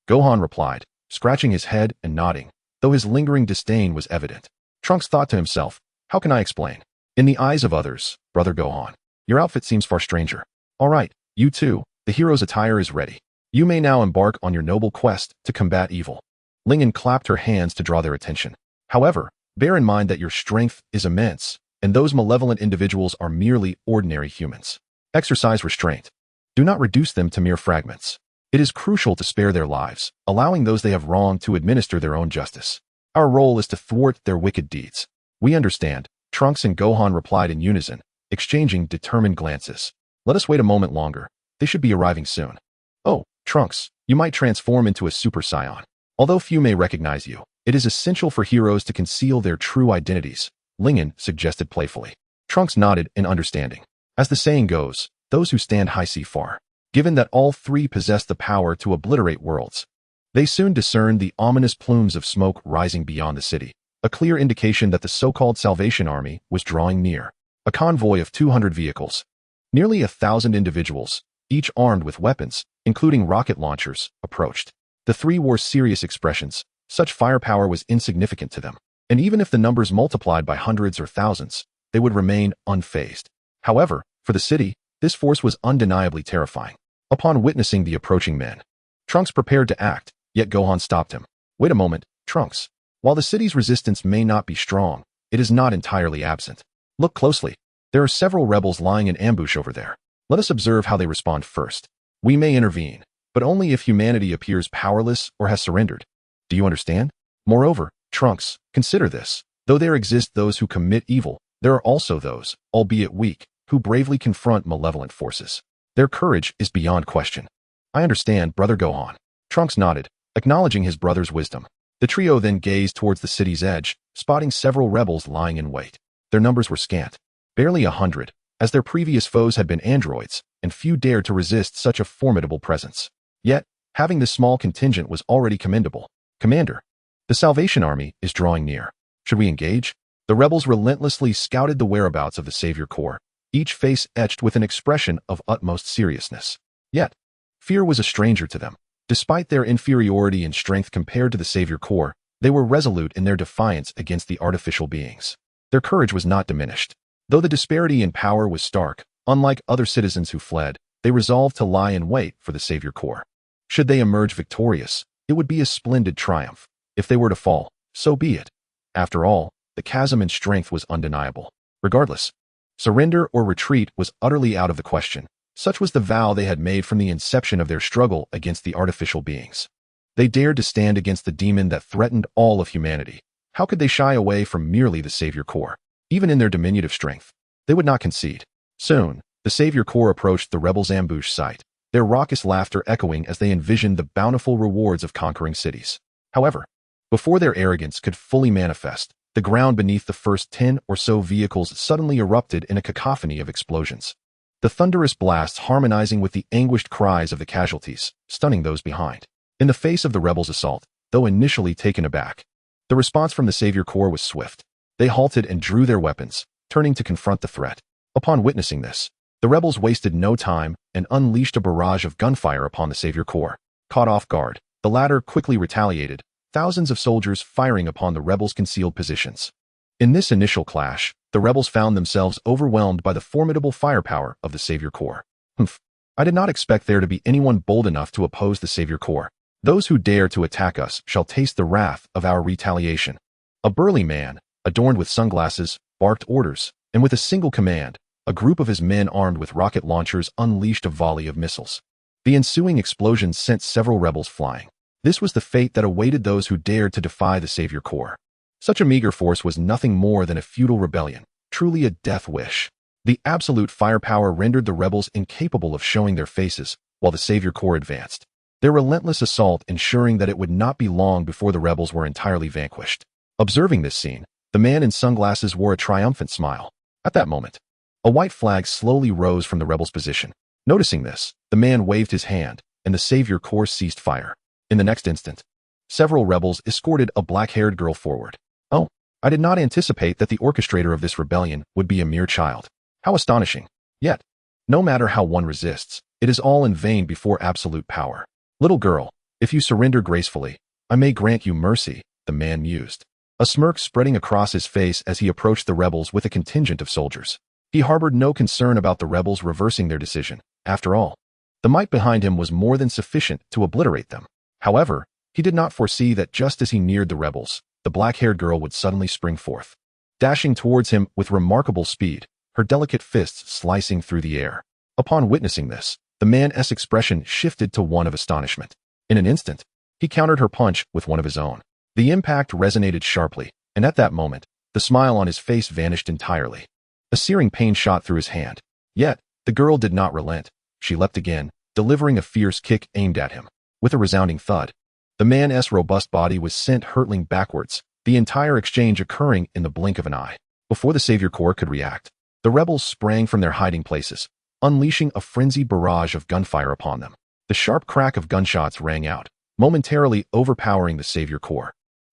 Gohan replied, scratching his head and nodding, though his lingering disdain was evident. Trunks thought to himself, how can I explain? In the eyes of others, Brother Gohan, your outfit seems far stranger. All right, you too, the hero's attire is ready. You may now embark on your noble quest to combat evil. Lingen clapped her hands to draw their attention. However, bear in mind that your strength is immense, and those malevolent individuals are merely ordinary humans. Exercise restraint. Do not reduce them to mere fragments. It is crucial to spare their lives, allowing those they have wronged to administer their own justice. Our role is to thwart their wicked deeds. We understand, Trunks and Gohan replied in unison, exchanging determined glances. Let us wait a moment longer. They should be arriving soon. Oh, Trunks, you might transform into a Super Saiyan. Although few may recognize you, it is essential for heroes to conceal their true identities, Lingen suggested playfully. Trunks nodded in understanding. As the saying goes, those who stand high see far. Given that all three possessed the power to obliterate worlds, they soon discerned the ominous plumes of smoke rising beyond the city, a clear indication that the so-called Salvation Army was drawing near. A convoy of 200 vehicles, nearly 1,000 individuals, each armed with weapons, including rocket launchers, approached. The three wore serious expressions. Such firepower was insignificant to them, and even if the numbers multiplied by hundreds or thousands, they would remain unfazed. However, for the city, this force was undeniably terrifying. Upon witnessing the approaching men, Trunks prepared to act, yet Gohan stopped him. Wait a moment, Trunks. While the city's resistance may not be strong, it is not entirely absent. Look closely. There are several rebels lying in ambush over there. Let us observe how they respond first. We may intervene, but only if humanity appears powerless or has surrendered. Do you understand? Moreover, Trunks, consider this. Though there exist those who commit evil, there are also those, albeit weak, who bravely confront malevolent forces. Their courage is beyond question. I understand, Brother Gohan. Trunks nodded, acknowledging his brother's wisdom. The trio then gazed towards the city's edge, spotting several rebels lying in wait. Their numbers were scant, barely 100, as their previous foes had been androids, and few dared to resist such a formidable presence. Yet, having this small contingent was already commendable. Commander, the Salvation Army is drawing near. Should we engage? The rebels relentlessly scouted the whereabouts of the Savior Corps, each face etched with an expression of utmost seriousness. Yet, fear was a stranger to them. Despite their inferiority in strength compared to the Savior Corps, they were resolute in their defiance against the artificial beings. Their courage was not diminished. Though the disparity in power was stark, unlike other citizens who fled, they resolved to lie in wait for the Savior Corps. Should they emerge victorious, it would be a splendid triumph. If they were to fall, so be it. After all, the chasm in strength was undeniable. Regardless, surrender or retreat was utterly out of the question. Such was the vow they had made from the inception of their struggle against the artificial beings. They dared to stand against the demon that threatened all of humanity. How could they shy away from merely the Savior Corps? Even in their diminutive strength, they would not concede. Soon, the Savior Corps approached the rebels' ambush site, their raucous laughter echoing as they envisioned the bountiful rewards of conquering cities. However, before their arrogance could fully manifest, the ground beneath the first 10 or so vehicles suddenly erupted in a cacophony of explosions. the thunderous blasts harmonizing with the anguished cries of the casualties, stunning those behind. In the face of the rebels' assault, though initially taken aback, the response from the Savior Corps was swift. They halted and drew their weapons, turning to confront the threat. Upon witnessing this, the rebels wasted no time and unleashed a barrage of gunfire upon the Savior Corps. Caught off guard, the latter quickly retaliated, thousands of soldiers firing upon the rebels' concealed positions. In this initial clash, the rebels found themselves overwhelmed by the formidable firepower of the Savior Corps. I did not expect there to be anyone bold enough to oppose the Savior Corps. Those who dare to attack us shall taste the wrath of our retaliation. A burly man, adorned with sunglasses, barked orders, and with a single command, a group of his men armed with rocket launchers unleashed a volley of missiles. The ensuing explosions sent several rebels flying. This was the fate that awaited those who dared to defy the Savior Corps. Such a meager force was nothing more than a futile rebellion, truly a death wish. The absolute firepower rendered the rebels incapable of showing their faces while the Savior Corps advanced, their relentless assault ensuring that it would not be long before the rebels were entirely vanquished. Observing this scene, the man in sunglasses wore a triumphant smile. At that moment, a white flag slowly rose from the rebels' position. Noticing this, the man waved his hand, and the Savior Corps ceased fire. In the next instant, several rebels escorted a black-haired girl forward. Oh, I did not anticipate that the orchestrator of this rebellion would be a mere child. How astonishing. Yet, no matter how one resists, it is all in vain before absolute power. Little girl, if you surrender gracefully, I may grant you mercy, the man mused, a smirk spreading across his face as he approached the rebels with a contingent of soldiers. He harbored no concern about the rebels reversing their decision. After all, the might behind him was more than sufficient to obliterate them. However, he did not foresee that just as he neared the rebels, the black-haired girl would suddenly spring forth, dashing towards him with remarkable speed, her delicate fists slicing through the air. Upon witnessing this, the man's expression shifted to one of astonishment. In an instant, he countered her punch with one of his own. The impact resonated sharply, and at that moment, the smile on his face vanished entirely. A searing pain shot through his hand. Yet, the girl did not relent. She leapt again, delivering a fierce kick aimed at him. With a resounding thud, the man's robust body was sent hurtling backwards, the entire exchange occurring in the blink of an eye. Before the Savior Corps could react, the rebels sprang from their hiding places, unleashing a frenzied barrage of gunfire upon them. The sharp crack of gunshots rang out, momentarily overpowering the Savior Corps,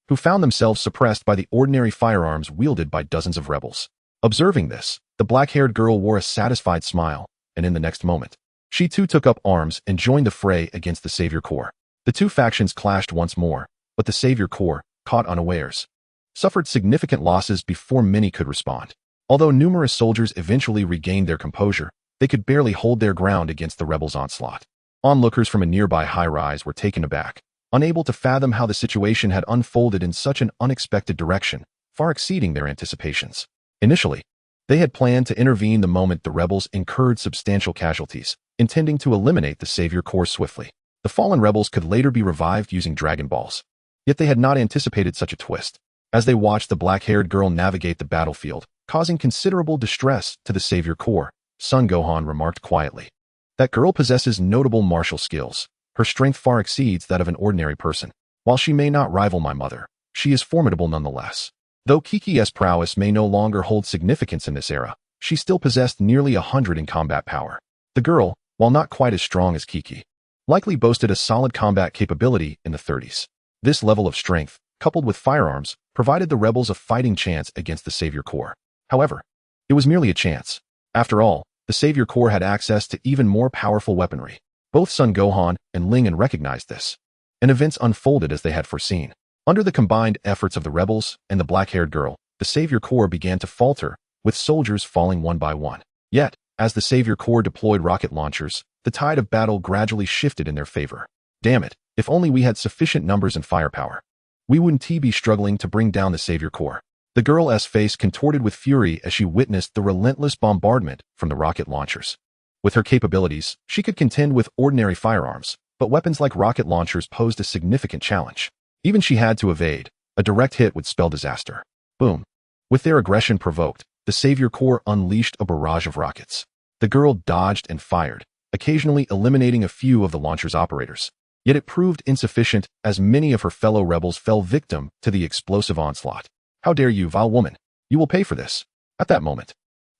who found themselves suppressed by the ordinary firearms wielded by dozens of rebels. Observing this, the black-haired girl wore a satisfied smile, and in the next moment, she too took up arms and joined the fray against the Savior Corps. The two factions clashed once more, but the Savior Corps, caught unawares, suffered significant losses before many could respond. Although numerous soldiers eventually regained their composure, they could barely hold their ground against the rebels' onslaught. Onlookers from a nearby high-rise were taken aback, unable to fathom how the situation had unfolded in such an unexpected direction, far exceeding their anticipations. Initially, they had planned to intervene the moment the rebels incurred substantial casualties, intending to eliminate the Savior Corps swiftly. The fallen rebels could later be revived using Dragon Balls. Yet they had not anticipated such a twist. As they watched the black-haired girl navigate the battlefield, causing considerable distress to the Savior Corps, Son Gohan remarked quietly, "That girl possesses notable martial skills. Her strength far exceeds that of an ordinary person. While she may not rival my mother, she is formidable nonetheless." Though Kiki's prowess may no longer hold significance in this era, she still possessed nearly 100 in combat power. The girl, while not quite as strong as Kiki, likely boasted a solid combat capability in the 30s. This level of strength, coupled with firearms, provided the rebels a fighting chance against the Savior Corps. However, it was merely a chance. After all, the Savior Corps had access to even more powerful weaponry. Both Son Gohan and Ling recognized this, and events unfolded as they had foreseen. Under the combined efforts of the rebels and the black-haired girl, the Savior Corps began to falter, with soldiers falling one by one. Yet, as the Savior Corps deployed rocket launchers, the tide of battle gradually shifted in their favor. Damn it, if only we had sufficient numbers and firepower, we wouldn't be struggling to bring down the Savior Corps. The girl's face contorted with fury as she witnessed the relentless bombardment from the rocket launchers. With her capabilities, she could contend with ordinary firearms, but weapons like rocket launchers posed a significant challenge. Even she had to evade. A direct hit would spell disaster. Boom. With their aggression provoked, the Savior Corps unleashed a barrage of rockets. The girl dodged and fired, occasionally eliminating a few of the launcher's operators. Yet it proved insufficient, as many of her fellow rebels fell victim to the explosive onslaught. "How dare you, vile woman! You will pay for this." At that moment,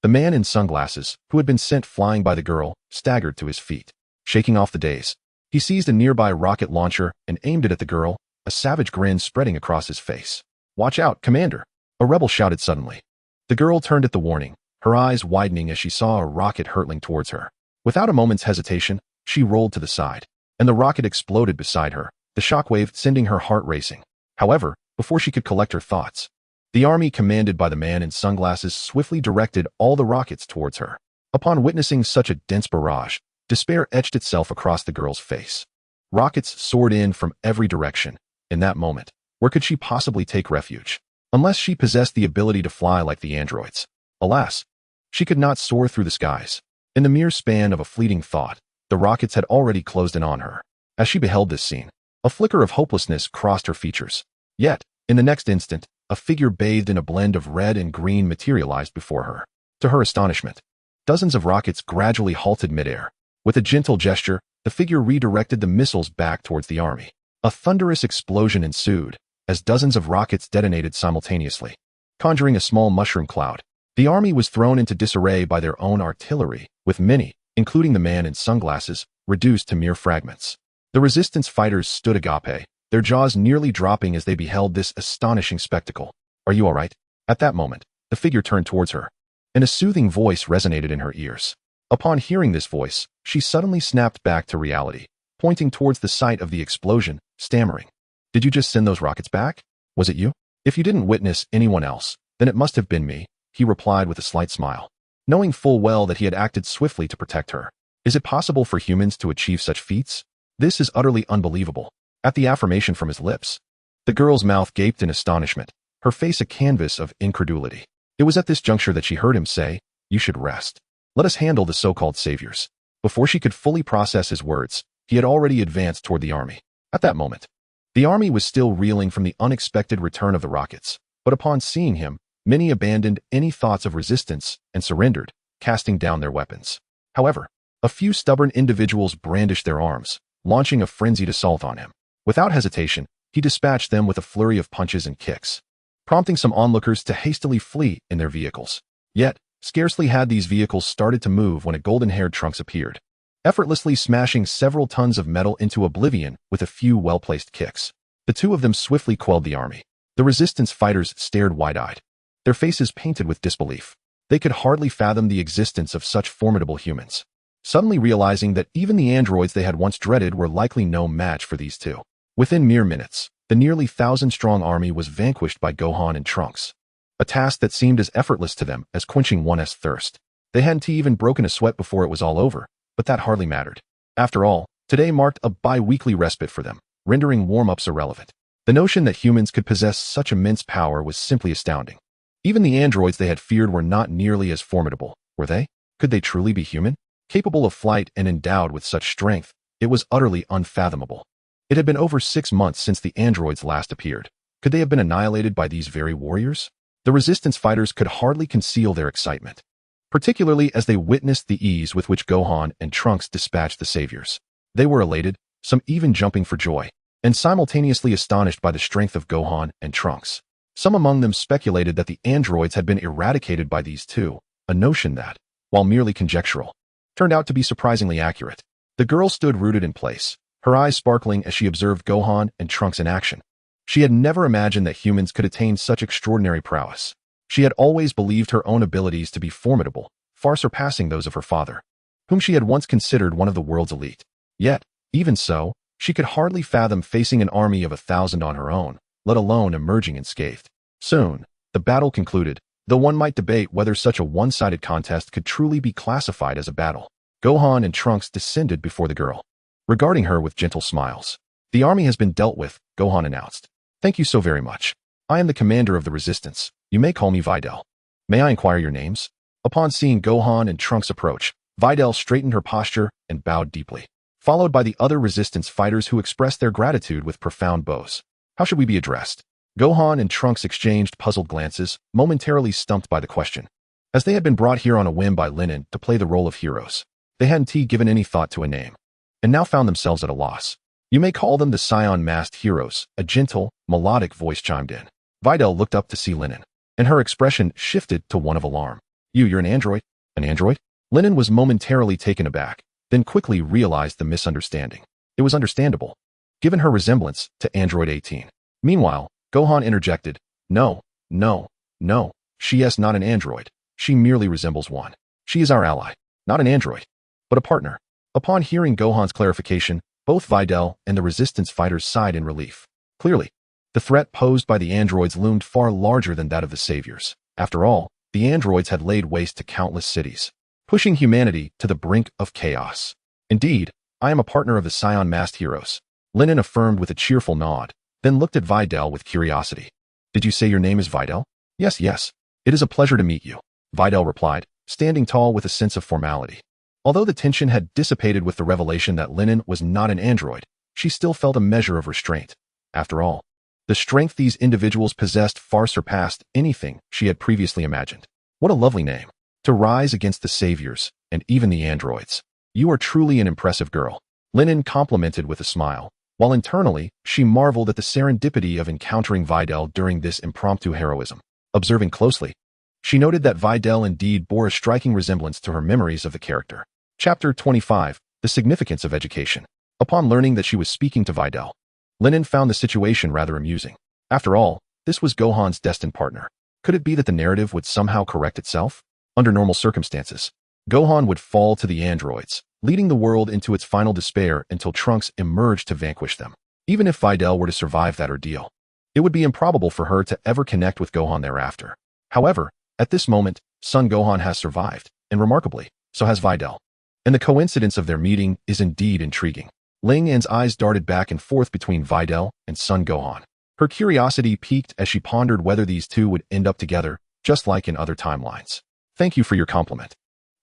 The man in sunglasses, who had been sent flying by the girl, staggered to his feet. Shaking off the daze, he seized a nearby rocket launcher and aimed it at the girl, a savage grin spreading across his face. "Watch out, Commander!" a rebel shouted suddenly. The girl turned at the warning, her eyes widening as she saw a rocket hurtling towards her. Without a moment's hesitation, she rolled to the side, and the rocket exploded beside her, the shockwave sending her heart racing. However, before she could collect her thoughts, the army commanded by the man in sunglasses swiftly directed all the rockets towards her. Upon witnessing such a dense barrage, despair etched itself across the girl's face. Rockets soared in from every direction. In that moment, where could she possibly take refuge? Unless she possessed the ability to fly like the androids. Alas, she could not soar through the skies. In the mere span of a fleeting thought, the rockets had already closed in on her. As she beheld this scene, a flicker of hopelessness crossed her features. Yet, in the next instant, a figure bathed in a blend of red and green materialized before her. To her astonishment, dozens of rockets gradually halted midair. With a gentle gesture, the figure redirected the missiles back towards the army. A thunderous explosion ensued, as dozens of rockets detonated simultaneously, conjuring a small mushroom cloud. The army was thrown into disarray by their own artillery, with many, including the man in sunglasses, reduced to mere fragments. The resistance fighters stood agape, their jaws nearly dropping as they beheld this astonishing spectacle. "Are you all right?" At that moment, the figure turned towards her, and a soothing voice resonated in her ears. Upon hearing this voice, she suddenly snapped back to reality, pointing towards the site of the explosion, stammering. "Did you just send those rockets back? Was it you?" "If you didn't witness anyone else, then it must have been me," he replied with a slight smile, knowing full well that he had acted swiftly to protect her. Is it possible for humans to achieve such feats? This is utterly unbelievable. At the affirmation from his lips, the girl's mouth gaped in astonishment, her face a canvas of incredulity. It was at this juncture that she heard him say, "You should rest. Let us handle the so-called saviors." Before she could fully process his words, he had already advanced toward the army. At that moment, the army was still reeling from the unexpected return of the rockets, but upon seeing him, many abandoned any thoughts of resistance and surrendered, casting down their weapons. However, a few stubborn individuals brandished their arms, launching a frenzied assault on him. Without hesitation, he dispatched them with a flurry of punches and kicks, prompting some onlookers to hastily flee in their vehicles. Yet, scarcely had these vehicles started to move when a golden-haired Trunks appeared, effortlessly smashing several tons of metal into oblivion with a few well-placed kicks. The two of them swiftly quelled the army. The resistance fighters stared wide-eyed, their faces painted with disbelief. They could hardly fathom the existence of such formidable humans, suddenly realizing that even the androids they had once dreaded were likely no match for these two. Within mere minutes, the nearly 1,000-strong army was vanquished by Gohan and Trunks, a task that seemed as effortless to them as quenching one's thirst. They hadn't even broken a sweat before it was all over, but that hardly mattered. After all, today marked a bi-weekly respite for them, rendering warm-ups irrelevant. The notion that humans could possess such immense power was simply astounding. Even the androids they had feared were not nearly as formidable, were they? Could they truly be human? Capable of flight and endowed with such strength, it was utterly unfathomable. It had been over 6 months since the androids last appeared. Could they have been annihilated by these very warriors? The resistance fighters could hardly conceal their excitement, particularly as they witnessed the ease with which Gohan and Trunks dispatched the saviors. They were elated, some even jumping for joy, and simultaneously astonished by the strength of Gohan and Trunks. Some among them speculated that the androids had been eradicated by these two, a notion that, while merely conjectural, turned out to be surprisingly accurate. The girl stood rooted in place, her eyes sparkling as she observed Gohan and Trunks in action. She had never imagined that humans could attain such extraordinary prowess. She had always believed her own abilities to be formidable, far surpassing those of her father, whom she had once considered one of the world's elite. Yet, even so, she could hardly fathom facing an army of 1,000 on her own, let alone emerging unscathed. Soon, the battle concluded, though one might debate whether such a one-sided contest could truly be classified as a battle. Gohan and Trunks descended before the girl, regarding her with gentle smiles. "The army has been dealt with," Gohan announced. "Thank you so very much. I am the commander of the resistance. You may call me Videl. May I inquire your names?" Upon seeing Gohan and Trunks approach, Videl straightened her posture and bowed deeply, followed by the other resistance fighters who expressed their gratitude with profound bows. "How should we be addressed?" Gohan and Trunks exchanged puzzled glances, momentarily stumped by the question. As they had been brought here on a whim by Lenin to play the role of heroes, they hadn't given any thought to a name, and now found themselves at a loss. "You may call them the Saiyan masked heroes," a gentle, melodic voice chimed in. Videl looked up to see Lenin, and her expression shifted to one of alarm. You're an android? An android? Lennon was momentarily taken aback, then quickly realized the misunderstanding. It was understandable, given her resemblance to Android 18. Meanwhile, Gohan interjected, No, no, no, she is not an android. She merely resembles one. She is our ally, not an android, but a partner. Upon hearing Gohan's clarification, both Videl and the resistance fighters sighed in relief. Clearly, the threat posed by the androids loomed far larger than that of the saviors. After all, the androids had laid waste to countless cities, pushing humanity to the brink of chaos. Indeed, I am a partner of the Saiyan masked heroes, Lennon affirmed with a cheerful nod, then looked at Videl with curiosity. Did you say your name is Videl? Yes, yes. It is a pleasure to meet you, Videl replied, standing tall with a sense of formality. Although the tension had dissipated with the revelation that Lennon was not an android, she still felt a measure of restraint. After all, the strength these individuals possessed far surpassed anything she had previously imagined. What a lovely name. To rise against the saviors, and even the androids. You are truly an impressive girl, Lennon complimented with a smile, while internally, she marveled at the serendipity of encountering Videl during this impromptu heroism. Observing closely, she noted that Videl indeed bore a striking resemblance to her memories of the character. Chapter 25, The Significance of Education. Upon learning that she was speaking to Videl, Lennon found the situation rather amusing. After all, this was Gohan's destined partner. Could it be that the narrative would somehow correct itself? Under normal circumstances, Gohan would fall to the androids, leading the world into its final despair until Trunks emerged to vanquish them. Even if Videl were to survive that ordeal, it would be improbable for her to ever connect with Gohan thereafter. However, at this moment, Son Gohan has survived, and remarkably, so has Videl. And the coincidence of their meeting is indeed intriguing. Ling An's eyes darted back and forth between Videl and Son Gohan. Her curiosity piqued as she pondered whether these two would end up together, just like in other timelines. Thank you for your compliment.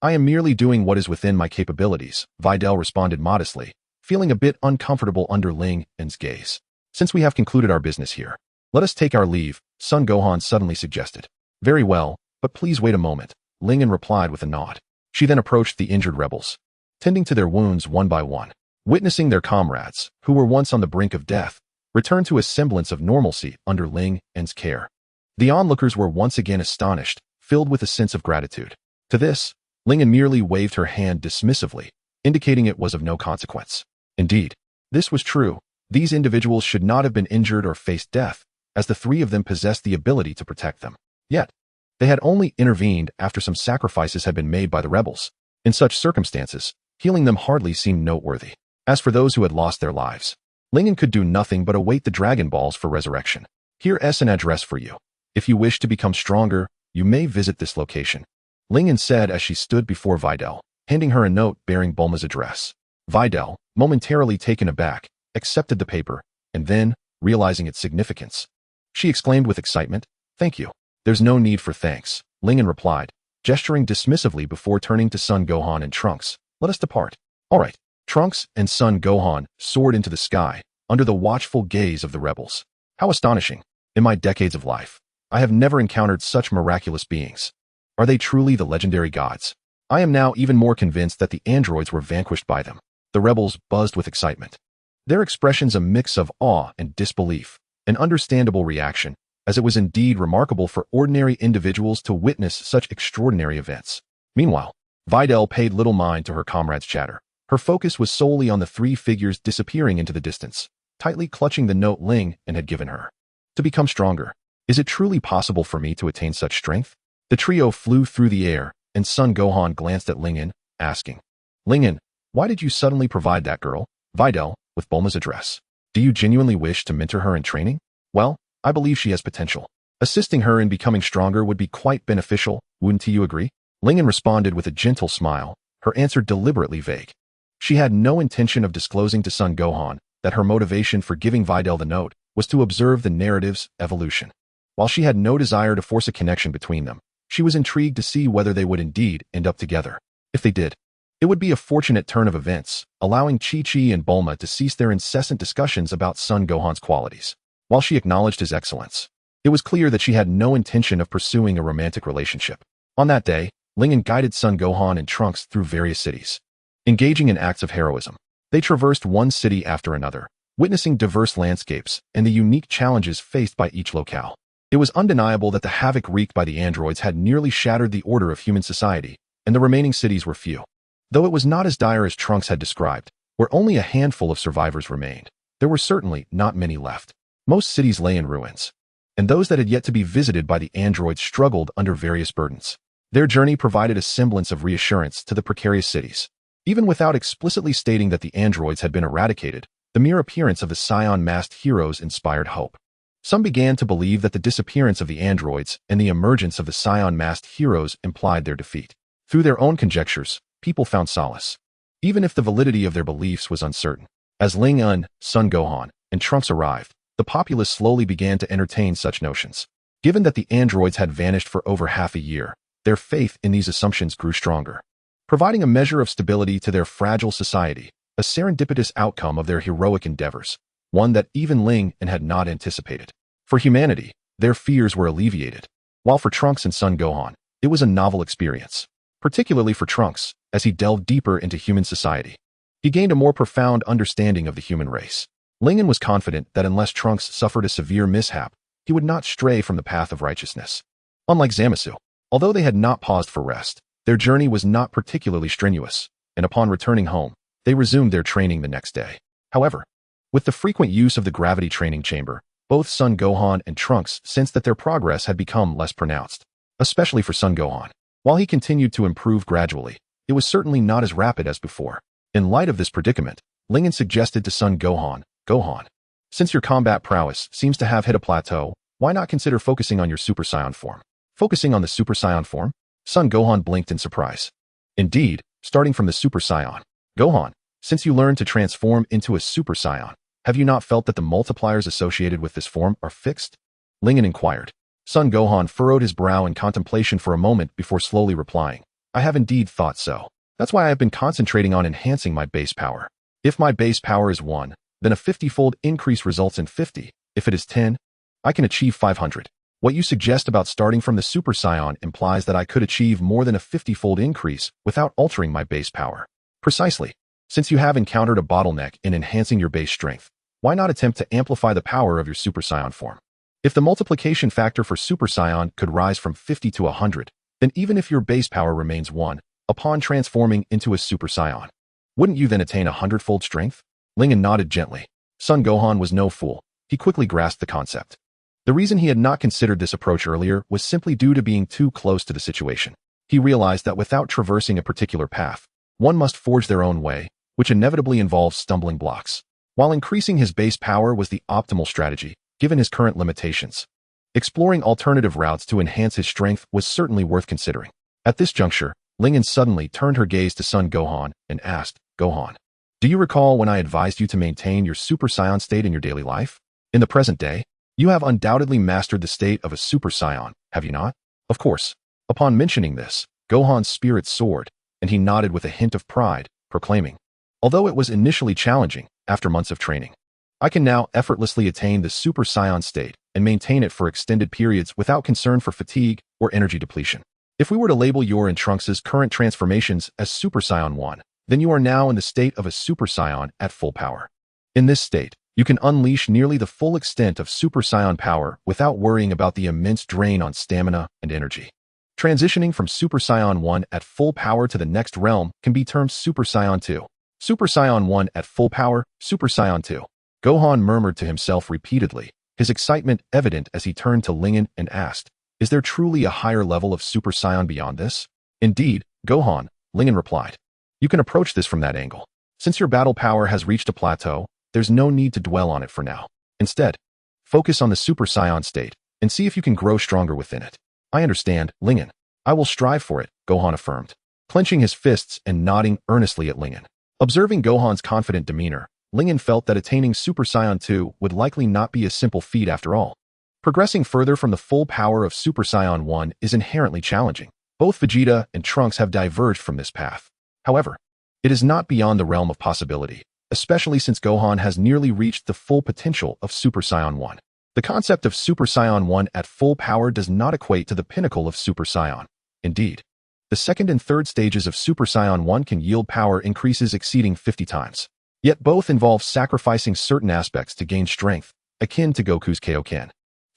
I am merely doing what is within my capabilities, Videl responded modestly, feeling a bit uncomfortable under Ling An's gaze. Since we have concluded our business here, let us take our leave, Son Gohan suddenly suggested. Very well, but please wait a moment, Ling An replied with a nod. She then approached the injured rebels, tending to their wounds one by one. Witnessing their comrades, who were once on the brink of death, return to a semblance of normalcy under Ling An's care. The onlookers were once again astonished, filled with a sense of gratitude. To this, Ling An merely waved her hand dismissively, indicating it was of no consequence. Indeed, this was true. These individuals should not have been injured or faced death, as the three of them possessed the ability to protect them. Yet, they had only intervened after some sacrifices had been made by the rebels. In such circumstances, healing them hardly seemed noteworthy. As for those who had lost their lives, Ling An could do nothing but await the Dragon Balls for resurrection. Here's an address for you. If you wish to become stronger, you may visit this location, Ling An said as she stood before Videl, handing her a note bearing Bulma's address. Videl, momentarily taken aback, accepted the paper, and then, realizing its significance, she exclaimed with excitement, Thank you. There's no need for thanks, Ling An replied, gesturing dismissively before turning to Son Gohan and Trunks. Let us depart. All right. Trunks and Son Gohan soared into the sky, under the watchful gaze of the rebels. How astonishing! In my decades of life, I have never encountered such miraculous beings. Are they truly the legendary gods? I am now even more convinced that the androids were vanquished by them. The rebels buzzed with excitement, their expressions a mix of awe and disbelief, an understandable reaction, as it was indeed remarkable for ordinary individuals to witness such extraordinary events. Meanwhile, Videl paid little mind to her comrades' chatter. Her focus was solely on the three figures disappearing into the distance, tightly clutching the note Ling An had given her. To become stronger. Is it truly possible for me to attain such strength? The trio flew through the air, and Son Gohan glanced at Ling An, asking, Ling An, why did you suddenly provide that girl, Videl, with Bulma's address? Do you genuinely wish to mentor her in training? Well, I believe she has potential. Assisting her in becoming stronger would be quite beneficial, wouldn't you agree? Ling An responded with a gentle smile, her answer deliberately vague. She had no intention of disclosing to Son Gohan that her motivation for giving Videl the note was to observe the narrative's evolution. While she had no desire to force a connection between them, she was intrigued to see whether they would indeed end up together. If they did, it would be a fortunate turn of events, allowing Chi-Chi and Bulma to cease their incessant discussions about Son Gohan's qualities. While she acknowledged his excellence, it was clear that she had no intention of pursuing a romantic relationship. On that day, Ling An guided Son Gohan and Trunks through various cities. Engaging in acts of heroism, they traversed one city after another, witnessing diverse landscapes and the unique challenges faced by each locale. It was undeniable that the havoc wreaked by the androids had nearly shattered the order of human society, and the remaining cities were few. Though it was not as dire as Trunks had described, where only a handful of survivors remained, there were certainly not many left. Most cities lay in ruins, and those that had yet to be visited by the androids struggled under various burdens. Their journey provided a semblance of reassurance to the precarious cities. Even without explicitly stating that the androids had been eradicated, the mere appearance of the Saiyan masked heroes inspired hope. Some began to believe that the disappearance of the androids and the emergence of the Saiyan masked heroes implied their defeat. Through their own conjectures, people found solace, even if the validity of their beliefs was uncertain. As Ling, Son Gohan, and Trunks arrived, the populace slowly began to entertain such notions. Given that the androids had vanished for over half a year, their faith in these assumptions grew stronger, providing a measure of stability to their fragile society, a serendipitous outcome of their heroic endeavors, one that even Ling had not anticipated. For humanity, their fears were alleviated, while for Trunks and Son Gohan, it was a novel experience, particularly for Trunks, as he delved deeper into human society. He gained a more profound understanding of the human race. Ling was confident that unless Trunks suffered a severe mishap, he would not stray from the path of righteousness. Unlike Zamasu, although they had not paused for rest, their journey was not particularly strenuous, and upon returning home, they resumed their training the next day. However, with the frequent use of the gravity training chamber, both Son Gohan and Trunks sensed that their progress had become less pronounced, especially for Son Gohan. While he continued to improve gradually, it was certainly not as rapid as before. In light of this predicament, Ling suggested to Son Gohan, Gohan, since your combat prowess seems to have hit a plateau, why not consider focusing on your Super Saiyan form? Focusing on the Super Saiyan form? Son Gohan blinked in surprise. Indeed, starting from the Super Saiyan. Gohan, since you learned to transform into a Super Saiyan, have you not felt that the multipliers associated with this form are fixed? Ling inquired. Son Gohan furrowed his brow in contemplation for a moment before slowly replying. I have indeed thought so. That's why I have been concentrating on enhancing my base power. If my base power is 1, then a 50-fold increase results in 50. If it is 10, I can achieve 500. What you suggest about starting from the Super Saiyan implies that I could achieve more than a 50-fold increase without altering my base power. Precisely. Since you have encountered a bottleneck in enhancing your base strength, why not attempt to amplify the power of your Super Saiyan form? If the multiplication factor for Super Saiyan could rise from 50 to 100, then even if your base power remains 1, upon transforming into a Super Saiyan, wouldn't you then attain 100-fold strength? Ling nodded gently. Son Gohan was no fool. He quickly grasped the concept. The reason he had not considered this approach earlier was simply due to being too close to the situation. He realized that without traversing a particular path, one must forge their own way, which inevitably involves stumbling blocks. While increasing his base power was the optimal strategy, given his current limitations, exploring alternative routes to enhance his strength was certainly worth considering. At this juncture, Ling suddenly turned her gaze to Son Gohan and asked, Gohan, do you recall when I advised you to maintain your Super Saiyan state in your daily life? In the present day, you have undoubtedly mastered the state of a Super Saiyan, have you not? Of course. Upon mentioning this, Gohan's spirits soared, and he nodded with a hint of pride, proclaiming, although it was initially challenging, after months of training, I can now effortlessly attain the Super Saiyan state and maintain it for extended periods without concern for fatigue or energy depletion. If we were to label your and Trunks' current transformations as Super Saiyan 1, then you are now in the state of a Super Saiyan at full power. In this state, you can unleash nearly the full extent of Super Saiyan power without worrying about the immense drain on stamina and energy. Transitioning from Super Saiyan 1 at full power to the next realm can be termed Super Saiyan 2. Super Saiyan 1 at full power, Super Saiyan 2. Gohan murmured to himself repeatedly, his excitement evident as he turned to Ling and asked, is there truly a higher level of Super Saiyan beyond this? Indeed, Gohan, Ling replied. You can approach this from that angle. Since your battle power has reached a plateau, there's no need to dwell on it for now. Instead, focus on the Super Saiyan state and see if you can grow stronger within it. I understand, Ling. I will strive for it, Gohan affirmed, clenching his fists and nodding earnestly at Ling. Observing Gohan's confident demeanor, Ling felt that attaining Super Saiyan 2 would likely not be a simple feat after all. Progressing further from the full power of Super Saiyan 1 is inherently challenging. Both Vegeta and Trunks have diverged from this path. However, it is not beyond the realm of possibility, especially since Gohan has nearly reached the full potential of Super Saiyan 1. The concept of Super Saiyan 1 at full power does not equate to the pinnacle of Super Saiyan. Indeed, the second and third stages of Super Saiyan 1 can yield power increases exceeding 50 times. Yet both involve sacrificing certain aspects to gain strength, akin to Goku's Kaioken.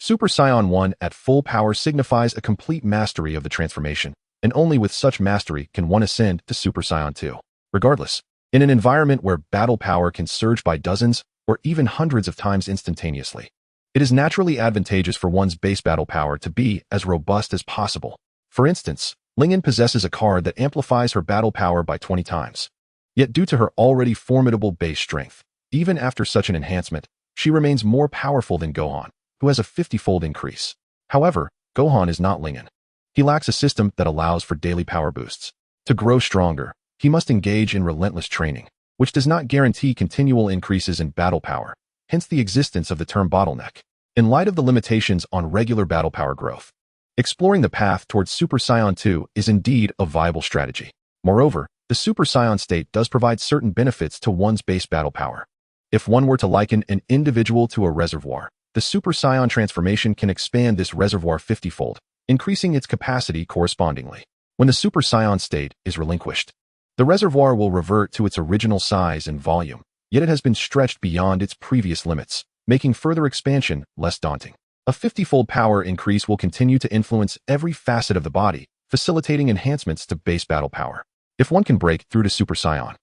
Super Saiyan 1 at full power signifies a complete mastery of the transformation, and only with such mastery can one ascend to Super Saiyan 2. Regardless, in an environment where battle power can surge by dozens or even hundreds of times instantaneously, it is naturally advantageous for one's base battle power to be as robust as possible. For instance, Ling possesses a card that amplifies her battle power by 20 times. Yet due to her already formidable base strength, even after such an enhancement, she remains more powerful than Gohan, who has a 50-fold increase. However, Gohan is not Ling. He lacks a system that allows for daily power boosts. To grow stronger, he must engage in relentless training, which does not guarantee continual increases in battle power, hence the existence of the term bottleneck. In light of the limitations on regular battle power growth, exploring the path towards Super Saiyan 2 is indeed a viable strategy. Moreover, the Super Saiyan state does provide certain benefits to one's base battle power. If one were to liken an individual to a reservoir, the Super Saiyan transformation can expand this reservoir 50-fold, increasing its capacity correspondingly. When the Super Saiyan state is relinquished, the reservoir will revert to its original size and volume, yet it has been stretched beyond its previous limits, making further expansion less daunting. A 50-fold power increase will continue to influence every facet of the body, facilitating enhancements to base battle power. If one can break through to Super Saiyan,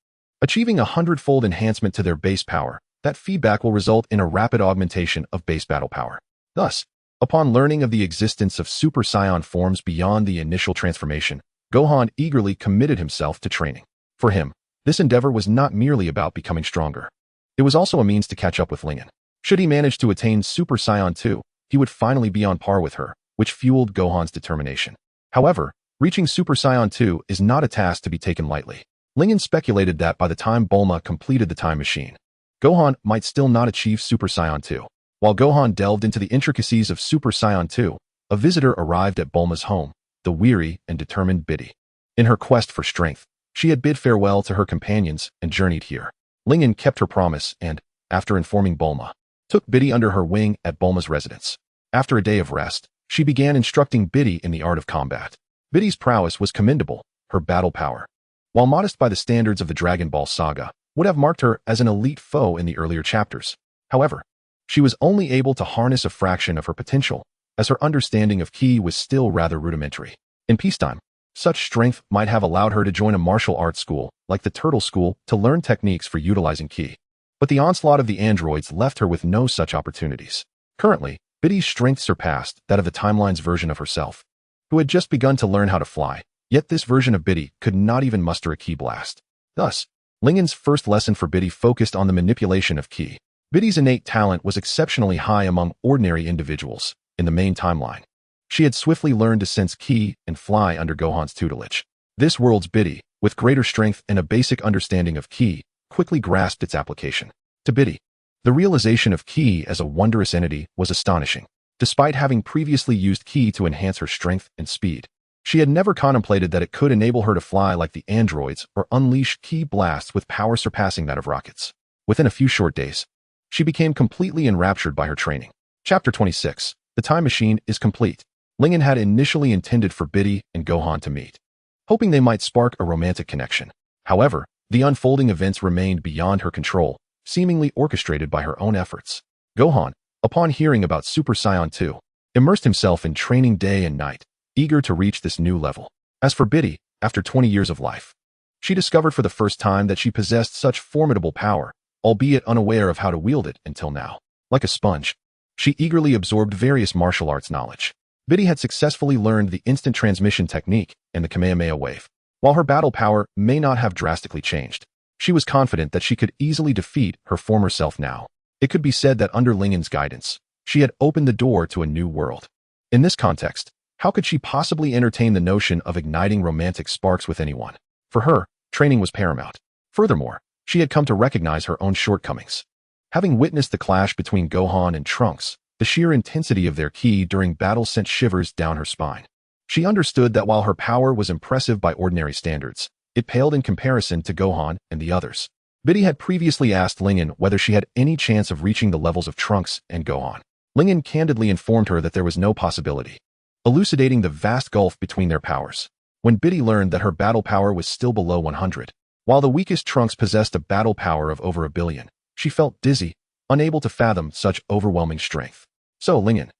achieving a 100-fold enhancement to their base power, that feedback will result in a rapid augmentation of base battle power. Thus, upon learning of the existence of Super Saiyan forms beyond the initial transformation, Gohan eagerly committed himself to training. For him, this endeavor was not merely about becoming stronger. It was also a means to catch up with Ling. Should he manage to attain Super Saiyan 2, he would finally be on par with her, which fueled Gohan's determination. However, reaching Super Saiyan 2 is not a task to be taken lightly. Ling speculated that by the time Bulma completed the time machine, Gohan might still not achieve Super Saiyan 2. While Gohan delved into the intricacies of Super Saiyan 2, a visitor arrived at Bulma's home, the weary and determined Biddy. In her quest for strength, she had bid farewell to her companions and journeyed here. Ling kept her promise and, after informing Bulma, took Biddy under her wing at Bulma's residence. After a day of rest, she began instructing Biddy in the art of combat. Biddy's prowess was commendable, her battle power, while modest by the standards of the Dragon Ball saga, would have marked her as an elite foe in the earlier chapters. However, she was only able to harness a fraction of her potential, as her understanding of ki was still rather rudimentary. In peacetime, such strength might have allowed her to join a martial arts school, like the Turtle School, to learn techniques for utilizing ki. But the onslaught of the androids left her with no such opportunities. Currently, Biddy's strength surpassed that of the timeline's version of herself, who had just begun to learn how to fly, yet this version of Biddy could not even muster a ki blast. Thus, Lingen's first lesson for Biddy focused on the manipulation of ki. Biddy's innate talent was exceptionally high among ordinary individuals in the main timeline. She had swiftly learned to sense ki and fly under Gohan's tutelage. This world's Biddy, with greater strength and a basic understanding of ki, quickly grasped its application. To Biddy, the realization of ki as a wondrous entity was astonishing. Despite having previously used ki to enhance her strength and speed, she had never contemplated that it could enable her to fly like the androids or unleash ki blasts with power surpassing that of rockets. Within a few short days, she became completely enraptured by her training. Chapter 26. The time machine is complete. Lingen had initially intended for Biddy and Gohan to meet, hoping they might spark a romantic connection. However, the unfolding events remained beyond her control, seemingly orchestrated by her own efforts. Gohan, upon hearing about Super Saiyan 2, immersed himself in training day and night, eager to reach this new level. As for Biddy, after 20 years of life, she discovered for the first time that she possessed such formidable power, albeit unaware of how to wield it until now. Like a sponge, she eagerly absorbed various martial arts knowledge. Biddy had successfully learned the instant transmission technique and the Kamehameha wave. While her battle power may not have drastically changed, she was confident that she could easily defeat her former self now. It could be said that under Lingen's guidance, she had opened the door to a new world. In this context, how could she possibly entertain the notion of igniting romantic sparks with anyone? For her, training was paramount. Furthermore, she had come to recognize her own shortcomings. Having witnessed the clash between Gohan and Trunks, the sheer intensity of their ki during battle sent shivers down her spine. She understood that while her power was impressive by ordinary standards, it paled in comparison to Gohan and the others. Biddy had previously asked Lingen whether she had any chance of reaching the levels of Trunks and Gohan. Lingen candidly informed her that there was no possibility, elucidating the vast gulf between their powers. When Biddy learned that her battle power was still below 100, while the weakest Trunks possessed a battle power of over 1 billion, she felt dizzy, unable to fathom such overwhelming strength. So Lingen,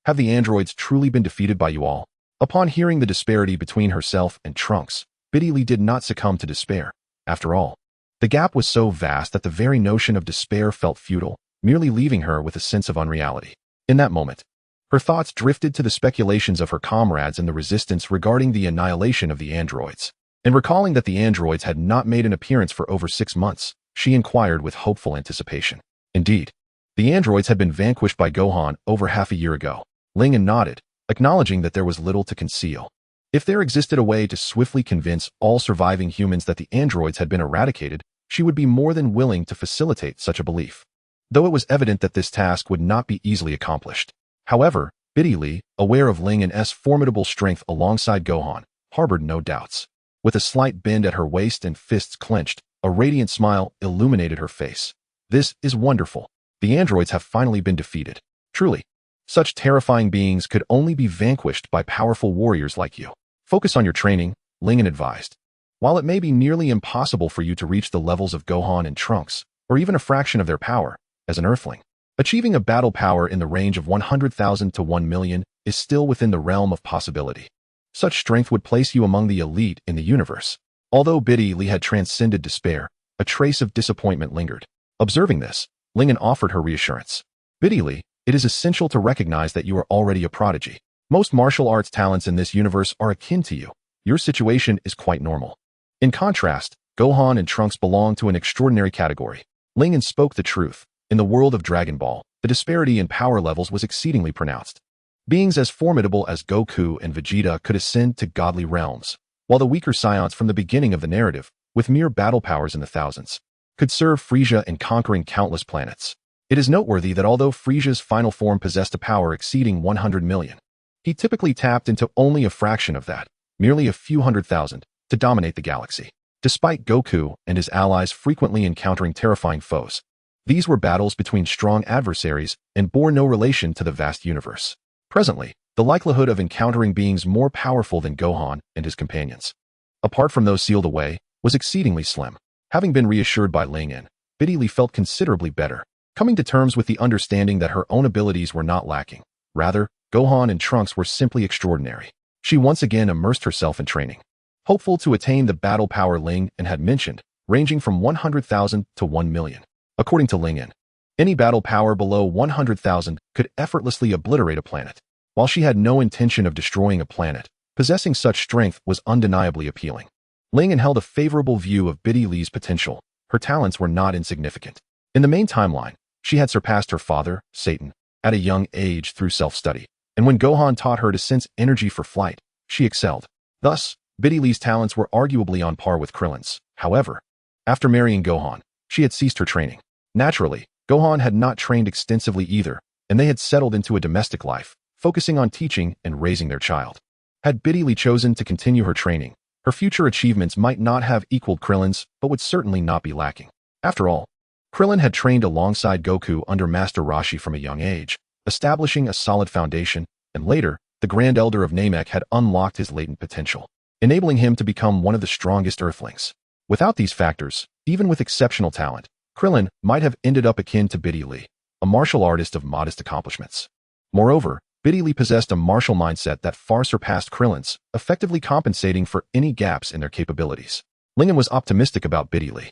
Have the androids truly been defeated by you all? Upon hearing the disparity between herself and Trunks, Biddy Lee did not succumb to despair. After all, the gap was so vast that the very notion of despair felt futile, merely leaving her with a sense of unreality. In that moment, her thoughts drifted to the speculations of her comrades in the resistance regarding the annihilation of the androids. And recalling that the androids had not made an appearance for over 6 months, she inquired with hopeful anticipation. Indeed, the androids had been vanquished by Gohan over half a year ago. Ling nodded, acknowledging that there was little to conceal. If there existed a way to swiftly convince all surviving humans that the androids had been eradicated, she would be more than willing to facilitate such a belief. Though it was evident that this task would not be easily accomplished. However, Biddy Lee, aware of Ling's formidable strength alongside Gohan, harbored no doubts. With a slight bend at her waist and fists clenched, a radiant smile illuminated her face. This is wonderful. The androids have finally been defeated. Truly, such terrifying beings could only be vanquished by powerful warriors like you. Focus on your training, Ling advised. While it may be nearly impossible for you to reach the levels of Gohan and Trunks, or even a fraction of their power, as an Earthling, achieving a battle power in the range of 100,000 to 1 million is still within the realm of possibility. Such strength would place you among the elite in the universe. Although Biddy Lee had transcended despair, a trace of disappointment lingered. Observing this, Lingen offered her reassurance. Biddy Lee, it is essential to recognize that you are already a prodigy. Most martial arts talents in this universe are akin to you. Your situation is quite normal. In contrast, Gohan and Trunks belong to an extraordinary category. Lingen spoke the truth. In the world of Dragon Ball, the disparity in power levels was exceedingly pronounced. Beings as formidable as Goku and Vegeta could ascend to godly realms, while the weaker Saiyans from the beginning of the narrative, with mere battle powers in the thousands, could serve Frieza in conquering countless planets. It is noteworthy that although Frieza's final form possessed a power exceeding 100 million, he typically tapped into only a fraction of that, merely a few 100,000, to dominate the galaxy. Despite Goku and his allies frequently encountering terrifying foes, these were battles between strong adversaries and bore no relation to the vast universe. Presently, the likelihood of encountering beings more powerful than Gohan and his companions, apart from those sealed away, was exceedingly slim. Having been reassured by Lingen, Biddy Lee felt considerably better, coming to terms with the understanding that her own abilities were not lacking. Rather, Gohan and Trunks were simply extraordinary. She once again immersed herself in training, hopeful to attain the battle power Ling had mentioned, ranging from 100,000 to 1 million. According to Lingen, any battle power below 100,000 could effortlessly obliterate a planet. While she had no intention of destroying a planet, possessing such strength was undeniably appealing. Lingen held a favorable view of Biddy Lee's potential. Her talents were not insignificant. In the main timeline, she had surpassed her father, Satan, at a young age through self-study, and when Gohan taught her to sense energy for flight, she excelled. Thus, Biddy Lee's talents were arguably on par with Krillin's. However, after marrying Gohan, she had ceased her training. Naturally, Gohan had not trained extensively either, and they had settled into a domestic life, focusing on teaching and raising their child. Had Biddy Lee chosen to continue her training, her future achievements might not have equaled Krillin's, but would certainly not be lacking. After all, Krillin had trained alongside Goku under Master Roshi from a young age, establishing a solid foundation, and later, the Grand Elder of Namek had unlocked his latent potential, enabling him to become one of the strongest Earthlings. Without these factors, even with exceptional talent, Krillin might have ended up akin to Biddy Lee, a martial artist of modest accomplishments. Moreover, Biddy Lee possessed a martial mindset that far surpassed Krillin's, effectively compensating for any gaps in their capabilities. Lingen was optimistic about Biddy Lee.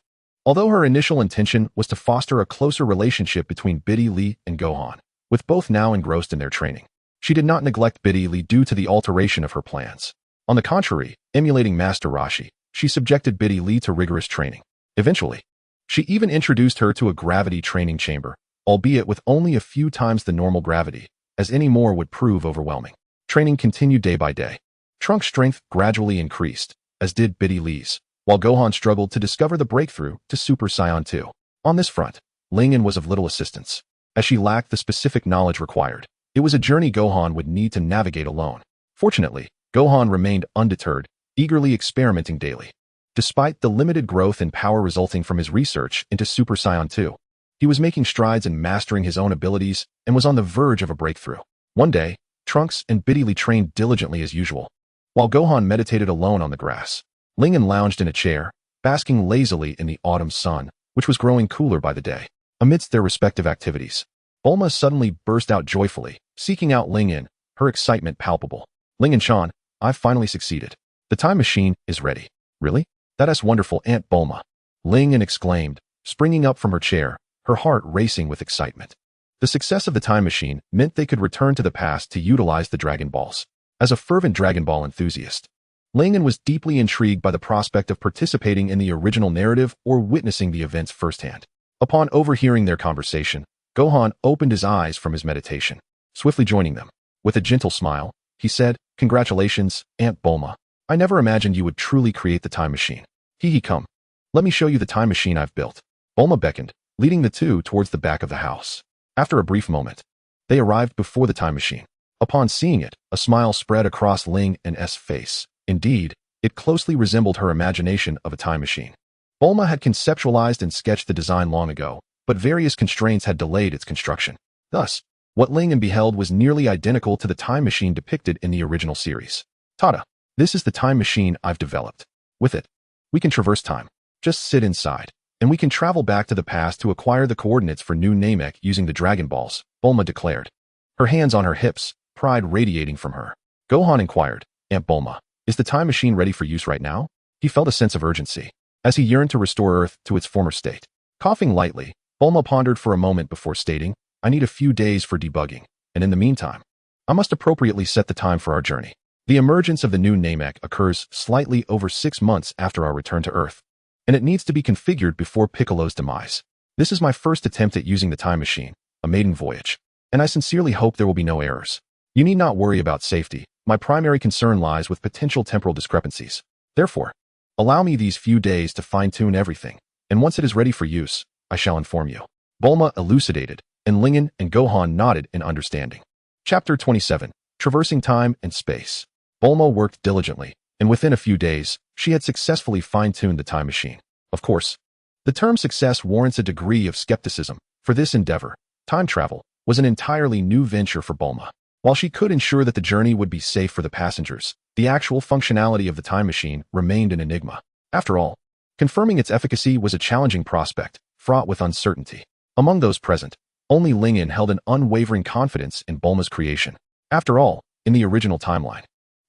Although her initial intention was to foster a closer relationship between Biddy Lee and Gohan, with both now engrossed in their training, she did not neglect Biddy Lee due to the alteration of her plans. On the contrary, emulating Master Roshi, she subjected Biddy Lee to rigorous training. Eventually, she even introduced her to a gravity training chamber, albeit with only a few times the normal gravity, as any more would prove overwhelming. Training continued day by day. Trunks' strength gradually increased, as did Biddy Lee's, while Gohan struggled to discover the breakthrough to Super Saiyan 2. On this front, Lingen was of little assistance, as she lacked the specific knowledge required. It was a journey Gohan would need to navigate alone. Fortunately, Gohan remained undeterred, eagerly experimenting daily. Despite the limited growth in power resulting from his research into Super Saiyan 2, he was making strides in mastering his own abilities and was on the verge of a breakthrough. One day, Trunks and Biddy Lee trained diligently as usual, while Gohan meditated alone on the grass. Lingen lounged in a chair, basking lazily in the autumn sun, which was growing cooler by the day. Amidst their respective activities, Bulma suddenly burst out joyfully, seeking out Ling-In, her excitement palpable. Ling-In-chan, I've finally succeeded. The time machine is ready. Really? That's wonderful, Aunt Bulma. Ling-In exclaimed, springing up from her chair, her heart racing with excitement. The success of the time machine meant they could return to the past to utilize the Dragon Balls. As a fervent Dragon Ball enthusiast, Ling-In was deeply intrigued by the prospect of participating in the original narrative or witnessing the events firsthand. Upon overhearing their conversation, Gohan opened his eyes from his meditation, swiftly joining them. With a gentle smile, he said, "Congratulations, Aunt Bulma. I never imagined you would truly create the time machine. Come. Let me show you the time machine I've built." Bulma beckoned, leading the two towards the back of the house. After a brief moment, they arrived before the time machine. Upon seeing it, a smile spread across Ling-In's face. Indeed, it closely resembled her imagination of a time machine. Bulma had conceptualized and sketched the design long ago, but various constraints had delayed its construction. Thus, what Ling-In beheld was nearly identical to the time machine depicted in the original series. "Tada! This is the time machine I've developed. With it, we can traverse time. Just sit inside, and we can travel back to the past to acquire the coordinates for new Namek using the Dragon Balls," Bulma declared, her hands on her hips, pride radiating from her. Gohan inquired, "Aunt Bulma, is the time machine ready for use right now?" He felt a sense of urgency, as he yearned to restore Earth to its former state. Coughing lightly, Bulma pondered for a moment before stating, "I need a few days for debugging, and in the meantime, I must appropriately set the time for our journey. The emergence of the new Namek occurs slightly over 6 months after our return to Earth, and it needs to be configured before Piccolo's demise. This is my first attempt at using the time machine, a maiden voyage, and I sincerely hope there will be no errors. You need not worry about safety. My primary concern lies with potential temporal discrepancies. Therefore, allow me these few days to fine-tune everything, and once it is ready for use, I shall inform you." Bulma elucidated, and Ling-In and Gohan nodded in understanding. Chapter 27. Traversing Time and Space. Bulma worked diligently, and within a few days, she had successfully fine-tuned the time machine. Of course, the term success warrants a degree of skepticism. For this endeavor, time travel was an entirely new venture for Bulma. While she could ensure that the journey would be safe for the passengers, the actual functionality of the time machine remained an enigma. After all, confirming its efficacy was a challenging prospect, fraught with uncertainty. Among those present, only Ling-In held an unwavering confidence in Bulma's creation. After all, in the original timeline,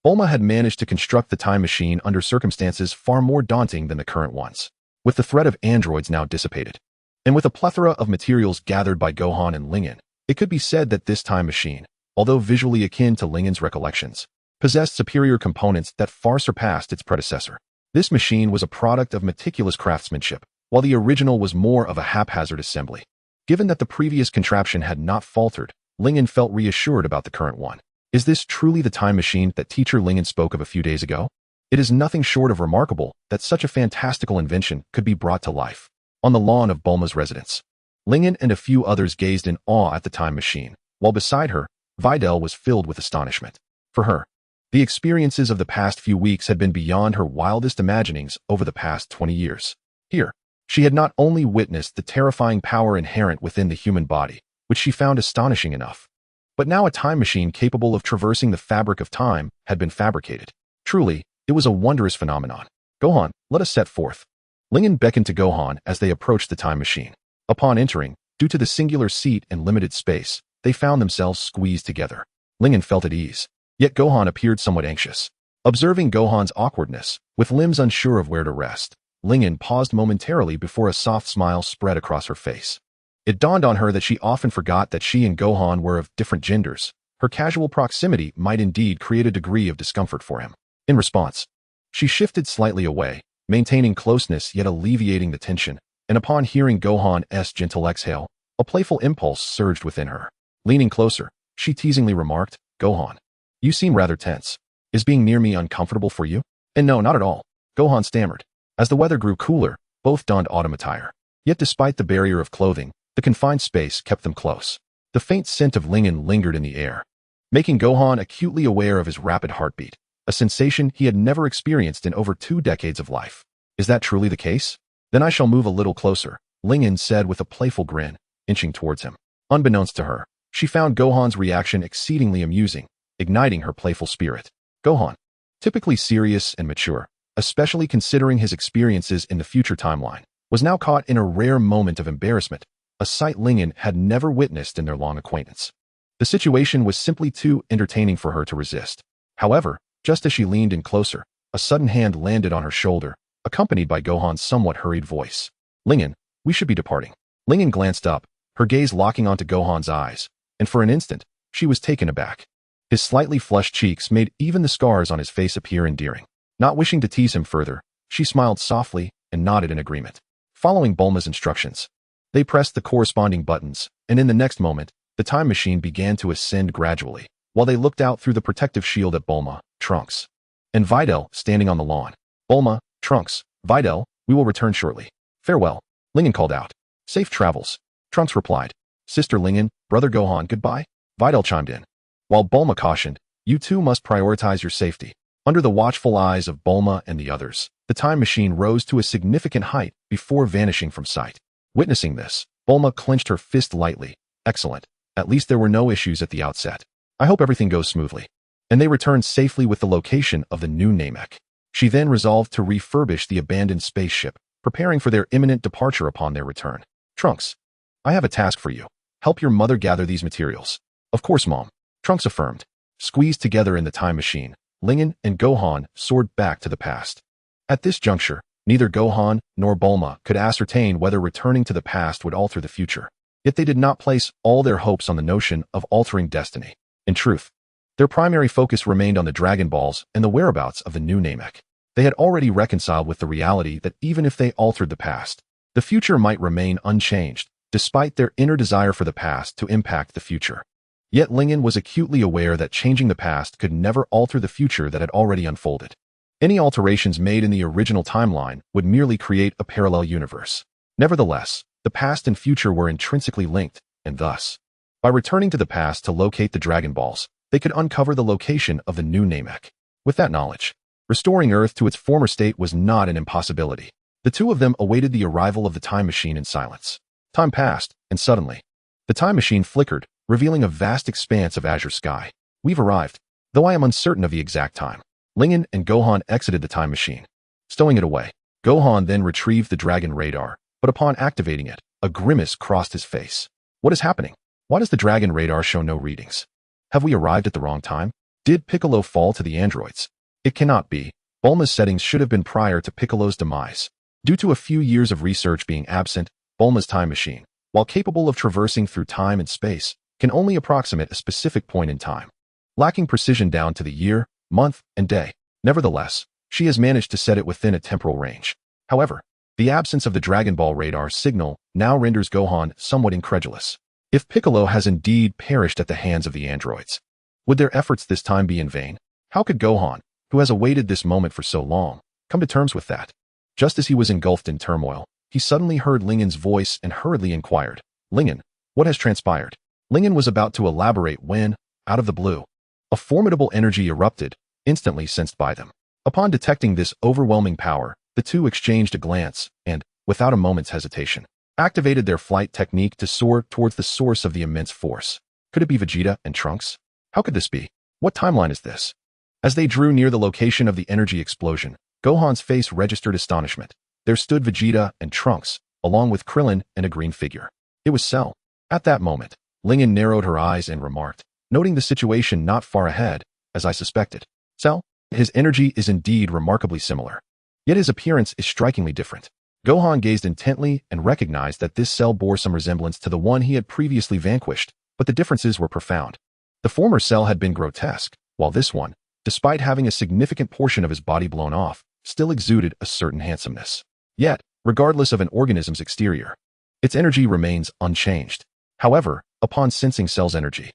Bulma had managed to construct the time machine under circumstances far more daunting than the current ones. With the threat of androids now dissipated, and with a plethora of materials gathered by Gohan and Ling-In, it could be said that this time machine, although visually akin to Ling-In's recollections, possessed superior components that far surpassed its predecessor. This machine was a product of meticulous craftsmanship, while the original was more of a haphazard assembly. Given that the previous contraption had not faltered, Ling-In felt reassured about the current one. Is this truly the time machine that teacher Ling-In spoke of a few days ago? It is nothing short of remarkable that such a fantastical invention could be brought to life. On the lawn of Bulma's residence, Ling-In and a few others gazed in awe at the time machine, while beside her, Videl was filled with astonishment. For her, the experiences of the past few weeks had been beyond her wildest imaginings over the past 20 years. Here, she had not only witnessed the terrifying power inherent within the human body, which she found astonishing enough, but now a time machine capable of traversing the fabric of time had been fabricated. Truly, it was a wondrous phenomenon. "Gohan, let us set forth." Ling-In beckoned to Gohan as they approached the time machine. Upon entering, due to the singular seat and limited space, they found themselves squeezed together. Ling-In felt at ease, yet Gohan appeared somewhat anxious. Observing Gohan's awkwardness, with limbs unsure of where to rest, Ling-In paused momentarily before a soft smile spread across her face. It dawned on her that she often forgot that she and Gohan were of different genders. Her casual proximity might indeed create a degree of discomfort for him. In response, she shifted slightly away, maintaining closeness yet alleviating the tension, and upon hearing Gohan's gentle exhale, a playful impulse surged within her. Leaning closer, she teasingly remarked, "Gohan, you seem rather tense. Is being near me uncomfortable for you?" "And no, not at all," Gohan stammered. As the weather grew cooler, both donned autumn attire. Yet despite the barrier of clothing, the confined space kept them close. The faint scent of Ling-In lingered in the air, making Gohan acutely aware of his rapid heartbeat, a sensation he had never experienced in over 2 decades of life. "Is that truly the case? Then I shall move a little closer," Ling-In said with a playful grin, inching towards him. Unbeknownst to her, she found Gohan's reaction exceedingly amusing, igniting her playful spirit. Gohan, typically serious and mature, especially considering his experiences in the future timeline, was now caught in a rare moment of embarrassment, a sight Lingyan had never witnessed in their long acquaintance. The situation was simply too entertaining for her to resist. However, just as she leaned in closer, a sudden hand landed on her shoulder, accompanied by Gohan's somewhat hurried voice. "Lingyan, we should be departing." Lingyan glanced up, her gaze locking onto Gohan's eyes, and for an instant, she was taken aback. His slightly flushed cheeks made even the scars on his face appear endearing. Not wishing to tease him further, she smiled softly and nodded in agreement. Following Bulma's instructions, they pressed the corresponding buttons, and in the next moment, the time machine began to ascend gradually, while they looked out through the protective shield at Bulma, Trunks, and Videl standing on the lawn. "Bulma, Trunks, Videl, we will return shortly. Farewell," Lingyan called out. "Safe travels," Trunks replied. "Sister Lingyan, brother Gohan, goodbye," Videl chimed in. While Bulma cautioned, "You two must prioritize your safety." Under the watchful eyes of Bulma and the others, the time machine rose to a significant height before vanishing from sight. Witnessing this, Bulma clenched her fist lightly. "Excellent. At least there were no issues at the outset. I hope everything goes smoothly." And they returned safely with the location of the new Namek. She then resolved to refurbish the abandoned spaceship, preparing for their imminent departure upon their return. "Trunks, I have a task for you. Help your mother gather these materials." "Of course, Mom," Trunks affirmed. Squeezed together in the time machine, Lingyan and Gohan soared back to the past. At this juncture, neither Gohan nor Bulma could ascertain whether returning to the past would alter the future. Yet they did not place all their hopes on the notion of altering destiny. In truth, their primary focus remained on the Dragon Balls and the whereabouts of the new Namek. They had already reconciled with the reality that even if they altered the past, the future might remain unchanged, despite their inner desire for the past to impact the future. Yet Lingyan was acutely aware that changing the past could never alter the future that had already unfolded. Any alterations made in the original timeline would merely create a parallel universe. Nevertheless, the past and future were intrinsically linked, and thus, by returning to the past to locate the Dragon Balls, they could uncover the location of the new Namek. With that knowledge, restoring Earth to its former state was not an impossibility. The two of them awaited the arrival of the time machine in silence. Time passed, and suddenly, the time machine flickered, revealing a vast expanse of azure sky. "We've arrived, though I am uncertain of the exact time." Lingyan and Gohan exited the time machine, stowing it away. Gohan then retrieved the dragon radar, but upon activating it, a grimace crossed his face. "What is happening? Why does the dragon radar show no readings? Have we arrived at the wrong time? Did Piccolo fall to the androids?" It cannot be. Bulma's settings should have been prior to Piccolo's demise. Due to a few years of research being absent, Bulma's time machine, while capable of traversing through time and space, can only approximate a specific point in time, lacking precision down to the year, month, and day. Nevertheless, she has managed to set it within a temporal range. However, the absence of the Dragon Ball radar signal now renders Gohan somewhat incredulous. If Piccolo has indeed perished at the hands of the androids, would their efforts this time be in vain? How could Gohan, who has awaited this moment for so long, come to terms with that? Just as he was engulfed in turmoil, he suddenly heard Lingyan's voice and hurriedly inquired, "Lingyan, what has transpired?" Lingyan was about to elaborate when, out of the blue, a formidable energy erupted, instantly sensed by them. Upon detecting this overwhelming power, the two exchanged a glance and, without a moment's hesitation, activated their flight technique to soar towards the source of the immense force. Could it be Vegeta and Trunks? How could this be? What timeline is this? As they drew near the location of the energy explosion, Gohan's face registered astonishment. There stood Vegeta and Trunks, along with Krillin and a green figure. It was Cell. At that moment, Lingyan narrowed her eyes and remarked, noting the situation not far ahead, "As I suspected. Cell, his energy is indeed remarkably similar. Yet his appearance is strikingly different." Gohan gazed intently and recognized that this Cell bore some resemblance to the one he had previously vanquished, but the differences were profound. The former Cell had been grotesque, while this one, despite having a significant portion of his body blown off, still exuded a certain handsomeness. Yet, regardless of an organism's exterior, its energy remains unchanged. However, upon sensing Cell's energy,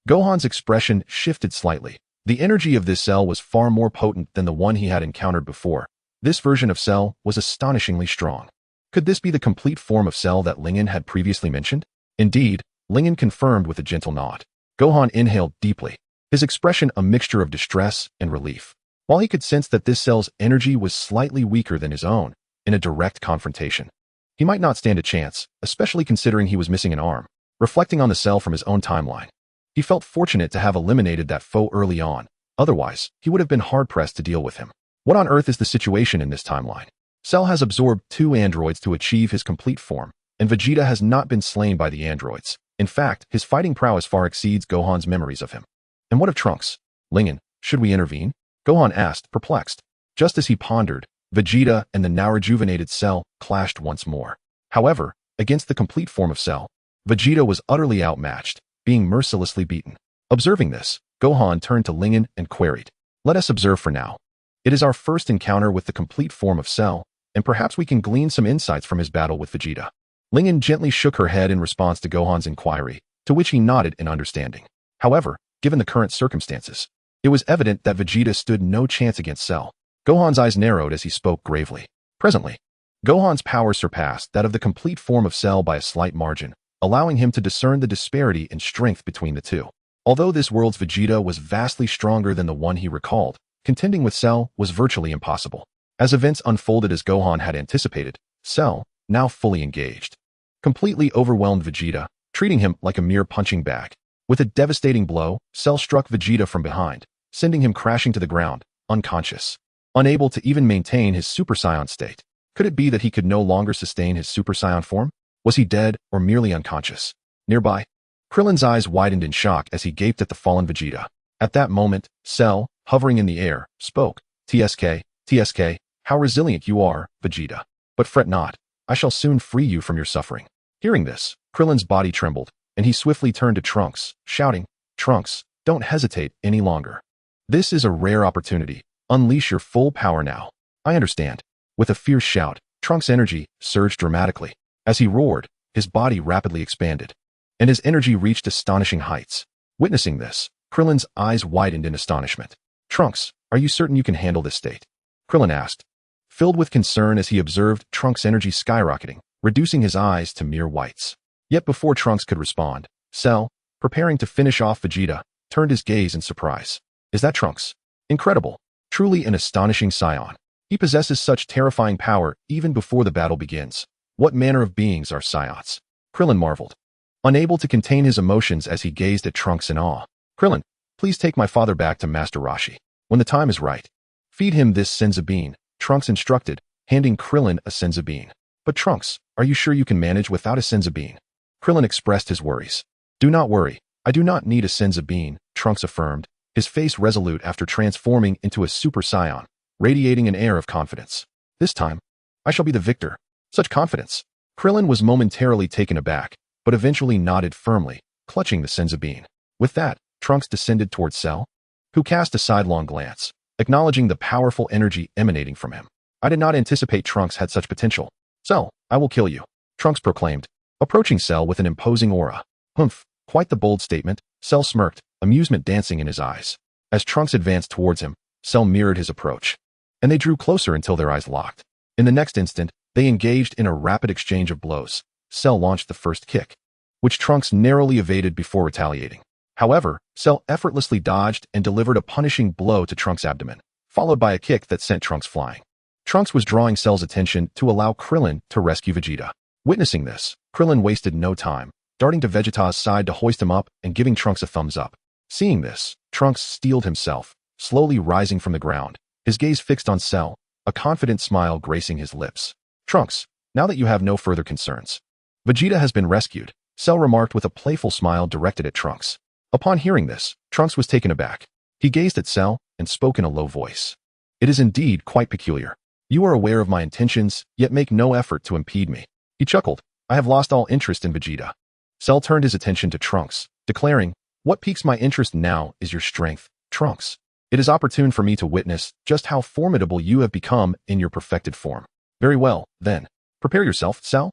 Gohan's expression shifted slightly. The energy of this Cell was far more potent than the one he had encountered before. This version of Cell was astonishingly strong. Could this be the complete form of Cell that Lingyan had previously mentioned? Indeed, Lingyan confirmed with a gentle nod. Gohan inhaled deeply, his expression a mixture of distress and relief. While he could sense that this Cell's energy was slightly weaker than his own, in a direct confrontation, he might not stand a chance, especially considering he was missing an arm. Reflecting on the Cell from his own timeline, he felt fortunate to have eliminated that foe early on. Otherwise, he would have been hard-pressed to deal with him. What on earth is the situation in this timeline? Cell has absorbed 2 androids to achieve his complete form, and Vegeta has not been slain by the androids. In fact, his fighting prowess far exceeds Gohan's memories of him. And what of Trunks? Lingen, should we intervene? Gohan asked, perplexed. Just as he pondered, Vegeta and the now rejuvenated Cell clashed once more. However, against the complete form of Cell, Vegeta was utterly outmatched, being mercilessly beaten. Observing this, Gohan turned to Lingen and queried, "Let us observe for now. It is our first encounter with the complete form of Cell, and perhaps we can glean some insights from his battle with Vegeta." Lingen gently shook her head in response to Gohan's inquiry, to which he nodded in understanding. However, given the current circumstances, it was evident that Vegeta stood no chance against Cell. Gohan's eyes narrowed as he spoke gravely. Presently, Gohan's power surpassed that of the complete form of Cell by a slight margin, allowing him to discern the disparity in strength between the two. Although this world's Vegeta was vastly stronger than the one he recalled, contending with Cell was virtually impossible. As events unfolded as Gohan had anticipated, Cell, now fully engaged, completely overwhelmed Vegeta, treating him like a mere punching bag. With a devastating blow, Cell struck Vegeta from behind, sending him crashing to the ground, unconscious. Unable to even maintain his Super Saiyan state. Could it be that he could no longer sustain his Super Saiyan form? Was he dead or merely unconscious? Nearby, Krillin's eyes widened in shock as he gaped at the fallen Vegeta. At that moment, Cell, hovering in the air, spoke, TSK, how resilient you are, Vegeta. But fret not, I shall soon free you from your suffering." Hearing this, Krillin's body trembled, and he swiftly turned to Trunks, shouting, "Trunks, don't hesitate any longer. This is a rare opportunity. Unleash your full power now." "I understand." With a fierce shout, Trunks' energy surged dramatically. As he roared, his body rapidly expanded, and his energy reached astonishing heights. Witnessing this, Krillin's eyes widened in astonishment. "Trunks, are you certain you can handle this state?" Krillin asked, filled with concern as he observed Trunks' energy skyrocketing, reducing his eyes to mere whites. Yet before Trunks could respond, Cell, preparing to finish off Vegeta, turned his gaze in surprise. "Is that Trunks? Incredible. Truly an astonishing Saiyan. He possesses such terrifying power even before the battle begins. What manner of beings are Saiyans?" Krillin marveled, unable to contain his emotions as he gazed at Trunks in awe. "Krillin, please take my father back to Master Roshi. When the time is right, feed him this Senzu bean," Trunks instructed, handing Krillin a Senzu bean. "But Trunks, are you sure you can manage without a Senzu bean?" Krillin expressed his worries. "Do not worry, I do not need a Senzu bean," Trunks affirmed, his face resolute after transforming into a Super Saiyan, radiating an air of confidence. "This time, I shall be the victor." Such confidence. Krillin was momentarily taken aback, but eventually nodded firmly, clutching the Senzu bean. With that, Trunks descended towards Cell, who cast a sidelong glance, acknowledging the powerful energy emanating from him. "I did not anticipate Trunks had such potential. Cell, I will kill you," Trunks proclaimed, approaching Cell with an imposing aura. "Humph, quite the bold statement," Cell smirked, amusement dancing in his eyes. As Trunks advanced towards him, Cell mirrored his approach, and they drew closer until their eyes locked. In the next instant, they engaged in a rapid exchange of blows. Cell launched the first kick, which Trunks narrowly evaded before retaliating. However, Cell effortlessly dodged and delivered a punishing blow to Trunks' abdomen, followed by a kick that sent Trunks flying. Trunks was drawing Cell's attention to allow Krillin to rescue Vegeta. Witnessing this, Krillin wasted no time, darting to Vegeta's side to hoist him up and giving Trunks a thumbs up. Seeing this, Trunks steeled himself, slowly rising from the ground, his gaze fixed on Cell, a confident smile gracing his lips. "Trunks, now that you have no further concerns, Vegeta has been rescued," Cell remarked with a playful smile directed at Trunks. Upon hearing this, Trunks was taken aback. He gazed at Cell and spoke in a low voice. "It is indeed quite peculiar. You are aware of my intentions, yet make no effort to impede me." He chuckled. "I have lost all interest in Vegeta." Cell turned his attention to Trunks, declaring, "What piques my interest now is your strength, Trunks. It is opportune for me to witness just how formidable you have become in your perfected form." "Very well, then. Prepare yourself, Cell.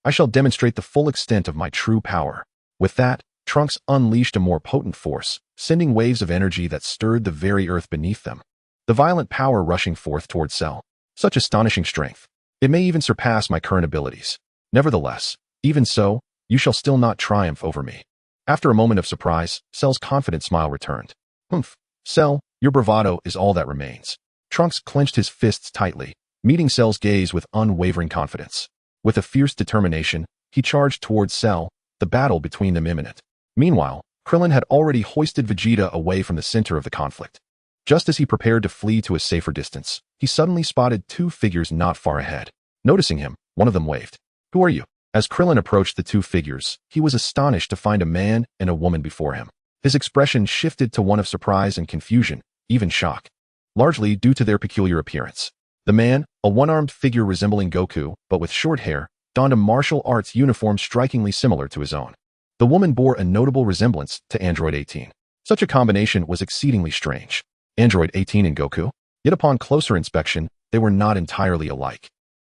I shall demonstrate the full extent of my true power." With that, Trunks unleashed a more potent force, sending waves of energy that stirred the very earth beneath them. The violent power rushing forth towards Cell. Such astonishing strength. It may even surpass my current abilities. Nevertheless, even so, you shall still not triumph over me. After a moment of surprise, Cell's confident smile returned. "Humph, Cell, your bravado is all that remains." Trunks clenched his fists tightly, meeting Cell's gaze with unwavering confidence. With a fierce determination, he charged towards Cell, the battle between them imminent. Meanwhile, Krillin had already hoisted Vegeta away from the center of the conflict. Just as he prepared to flee to a safer distance, he suddenly spotted two figures not far ahead. Noticing him, one of them waved. "Who are you?" As Krillin approached the two figures, he was astonished to find a man and a woman before him. His expression shifted to one of surprise and confusion, even shock, largely due to their peculiar appearance. The man, a one-armed figure resembling Goku, but with short hair, donned a martial arts uniform strikingly similar to his own. The woman bore a notable resemblance to Android 18. Such a combination was exceedingly strange. Android 18 and Goku? Yet upon closer inspection, they were not entirely alike.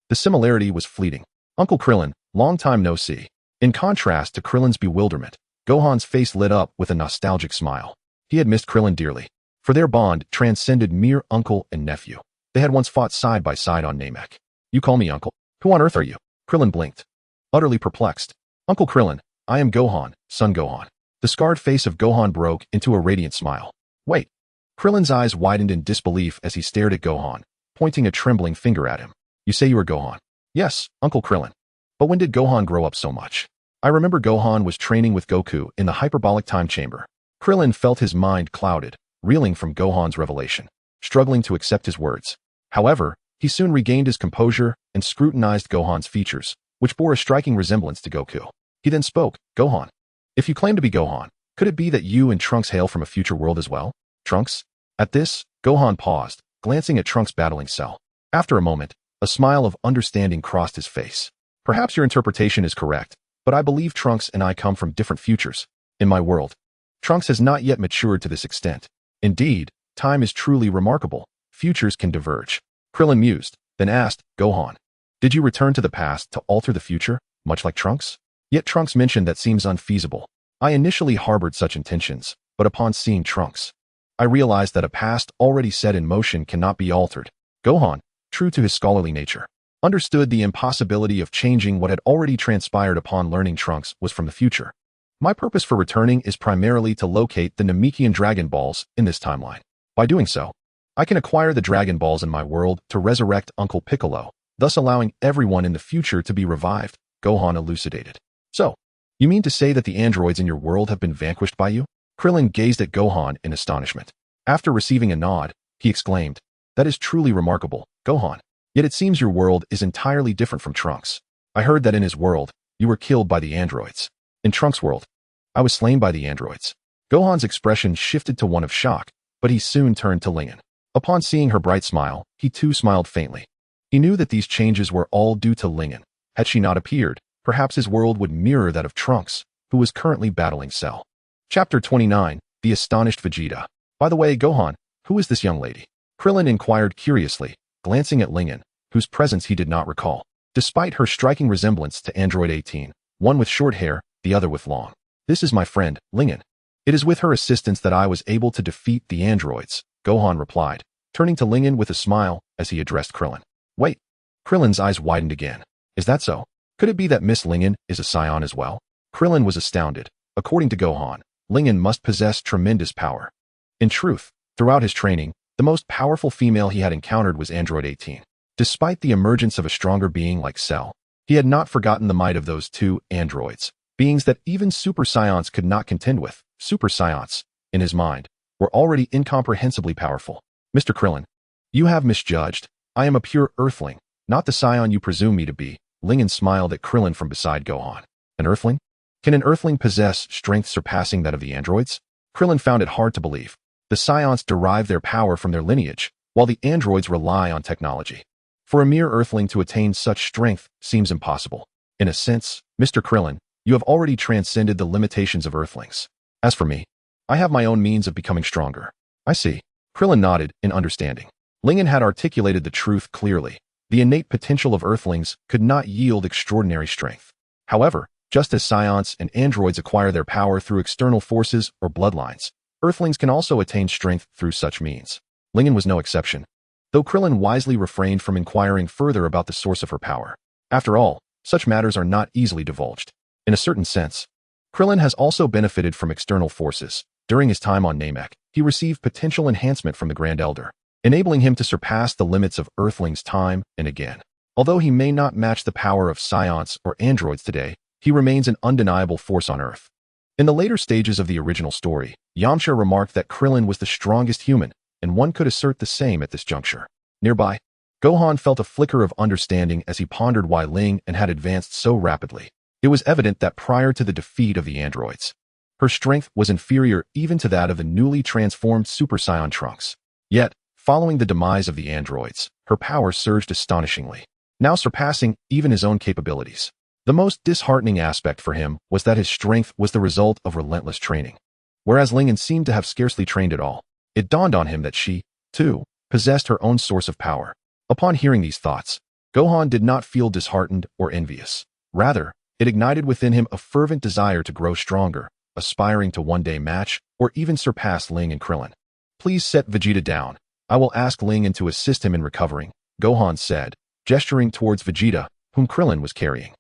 The similarity was fleeting. Uncle Krillin, long time no see. In contrast to Krillin's bewilderment, Gohan's face lit up with a nostalgic smile. He had missed Krillin dearly, for their bond transcended mere uncle and nephew. They had once fought side by side on Namek. You call me uncle? Who on earth are you? Krillin blinked, utterly perplexed. Uncle Krillin, I am Gohan, son Gohan. The scarred face of Gohan broke into a radiant smile. Wait. Krillin's eyes widened in disbelief as he stared at Gohan, pointing a trembling finger at him. You say you are Gohan? Yes, Uncle Krillin. But when did Gohan grow up so much? I remember Gohan was training with Goku in the hyperbolic time chamber. Krillin felt his mind clouded, reeling from Gohan's revelation, struggling to accept his words. However, he soon regained his composure and scrutinized Gohan's features, which bore a striking resemblance to Goku. He then spoke, Gohan. If you claim to be Gohan, could it be that you and Trunks hail from a future world as well? Trunks? At this, Gohan paused, glancing at Trunks' battling cell. After a moment, a smile of understanding crossed his face. Perhaps your interpretation is correct, but I believe Trunks and I come from different futures. In my world, Trunks has not yet matured to this extent. Indeed, time is truly remarkable. Futures can diverge. Krillin mused, then asked, Gohan, did you return to the past to alter the future, much like Trunks? Yet Trunks mentioned that seems unfeasible. I initially harbored such intentions, but upon seeing Trunks, I realized that a past already set in motion cannot be altered. Gohan, true to his scholarly nature, understood the impossibility of changing what had already transpired upon learning Trunks was from the future. My purpose for returning is primarily to locate the Namekian Dragon Balls in this timeline. By doing so, I can acquire the Dragon Balls in my world to resurrect Uncle Piccolo, thus allowing everyone in the future to be revived, Gohan elucidated. So, you mean to say that the androids in your world have been vanquished by you? Krillin gazed at Gohan in astonishment. After receiving a nod, he exclaimed, That is truly remarkable, Gohan. Yet it seems your world is entirely different from Trunks. I heard that in his world, you were killed by the androids. In Trunks' world, I was slain by the androids. Gohan's expression shifted to one of shock, but he soon turned to Lingen. Upon seeing her bright smile, he too smiled faintly. He knew that these changes were all due to Lingen. Had she not appeared, perhaps his world would mirror that of Trunks, who was currently battling Cell. Chapter 29, The Astonished Vegeta. By the way, Gohan, who is this young lady? Krillin inquired curiously, glancing at Lingen, whose presence he did not recall. Despite her striking resemblance to Android 18, one with short hair, the other with long. This is my friend, Lingen. It is with her assistance that I was able to defeat the androids, Gohan replied, turning to Lingen with a smile as he addressed Krillin. Wait. Krillin's eyes widened again. Is that so? Could it be that Miss Lingen is a Saiyan as well? Krillin was astounded. According to Gohan, Lingen must possess tremendous power. In truth, throughout his training, the most powerful female he had encountered was Android 18. Despite the emergence of a stronger being like Cell, he had not forgotten the might of those two androids, beings that even Super Saiyans could not contend with. Super Saiyans, in his mind, were already incomprehensibly powerful. Mr. Krillin, you have misjudged. I am a pure Earthling, not the Saiyan you presume me to be. Lingen smiled at Krillin from beside Gohan. An Earthling? Can an Earthling possess strength surpassing that of the androids? Krillin found it hard to believe. The Saiyans derive their power from their lineage, while the androids rely on technology. For a mere Earthling to attain such strength seems impossible. In a sense, Mr. Krillin, you have already transcended the limitations of Earthlings. As for me, I have my own means of becoming stronger. I see. Krillin nodded in understanding. Lingen had articulated the truth clearly. The innate potential of Earthlings could not yield extraordinary strength. However, just as Saiyans and androids acquire their power through external forces or bloodlines, Earthlings can also attain strength through such means. Lingen was no exception, though Krillin wisely refrained from inquiring further about the source of her power. After all, such matters are not easily divulged. In a certain sense, Krillin has also benefited from external forces. During his time on Namek, he received potential enhancement from the Grand Elder, enabling him to surpass the limits of Earthlings time and again. Although he may not match the power of Saiyans or androids today, he remains an undeniable force on Earth. In the later stages of the original story, Yamcha remarked that Krillin was the strongest human, and one could assert the same at this juncture. Nearby, Gohan felt a flicker of understanding as he pondered why Ling had advanced so rapidly. It was evident that prior to the defeat of the androids, her strength was inferior even to that of the newly transformed Super Saiyan Trunks. Yet, following the demise of the androids, her power surged astonishingly, now surpassing even his own capabilities. The most disheartening aspect for him was that his strength was the result of relentless training. Whereas Lingen seemed to have scarcely trained at all, it dawned on him that she, too, possessed her own source of power. Upon hearing these thoughts, Gohan did not feel disheartened or envious. Rather, it ignited within him a fervent desire to grow stronger, aspiring to one day match or even surpass Ling and Krillin. Please set Vegeta down. I will ask Lingen to assist him in recovering, Gohan said, gesturing towards Vegeta, whom Krillin was carrying.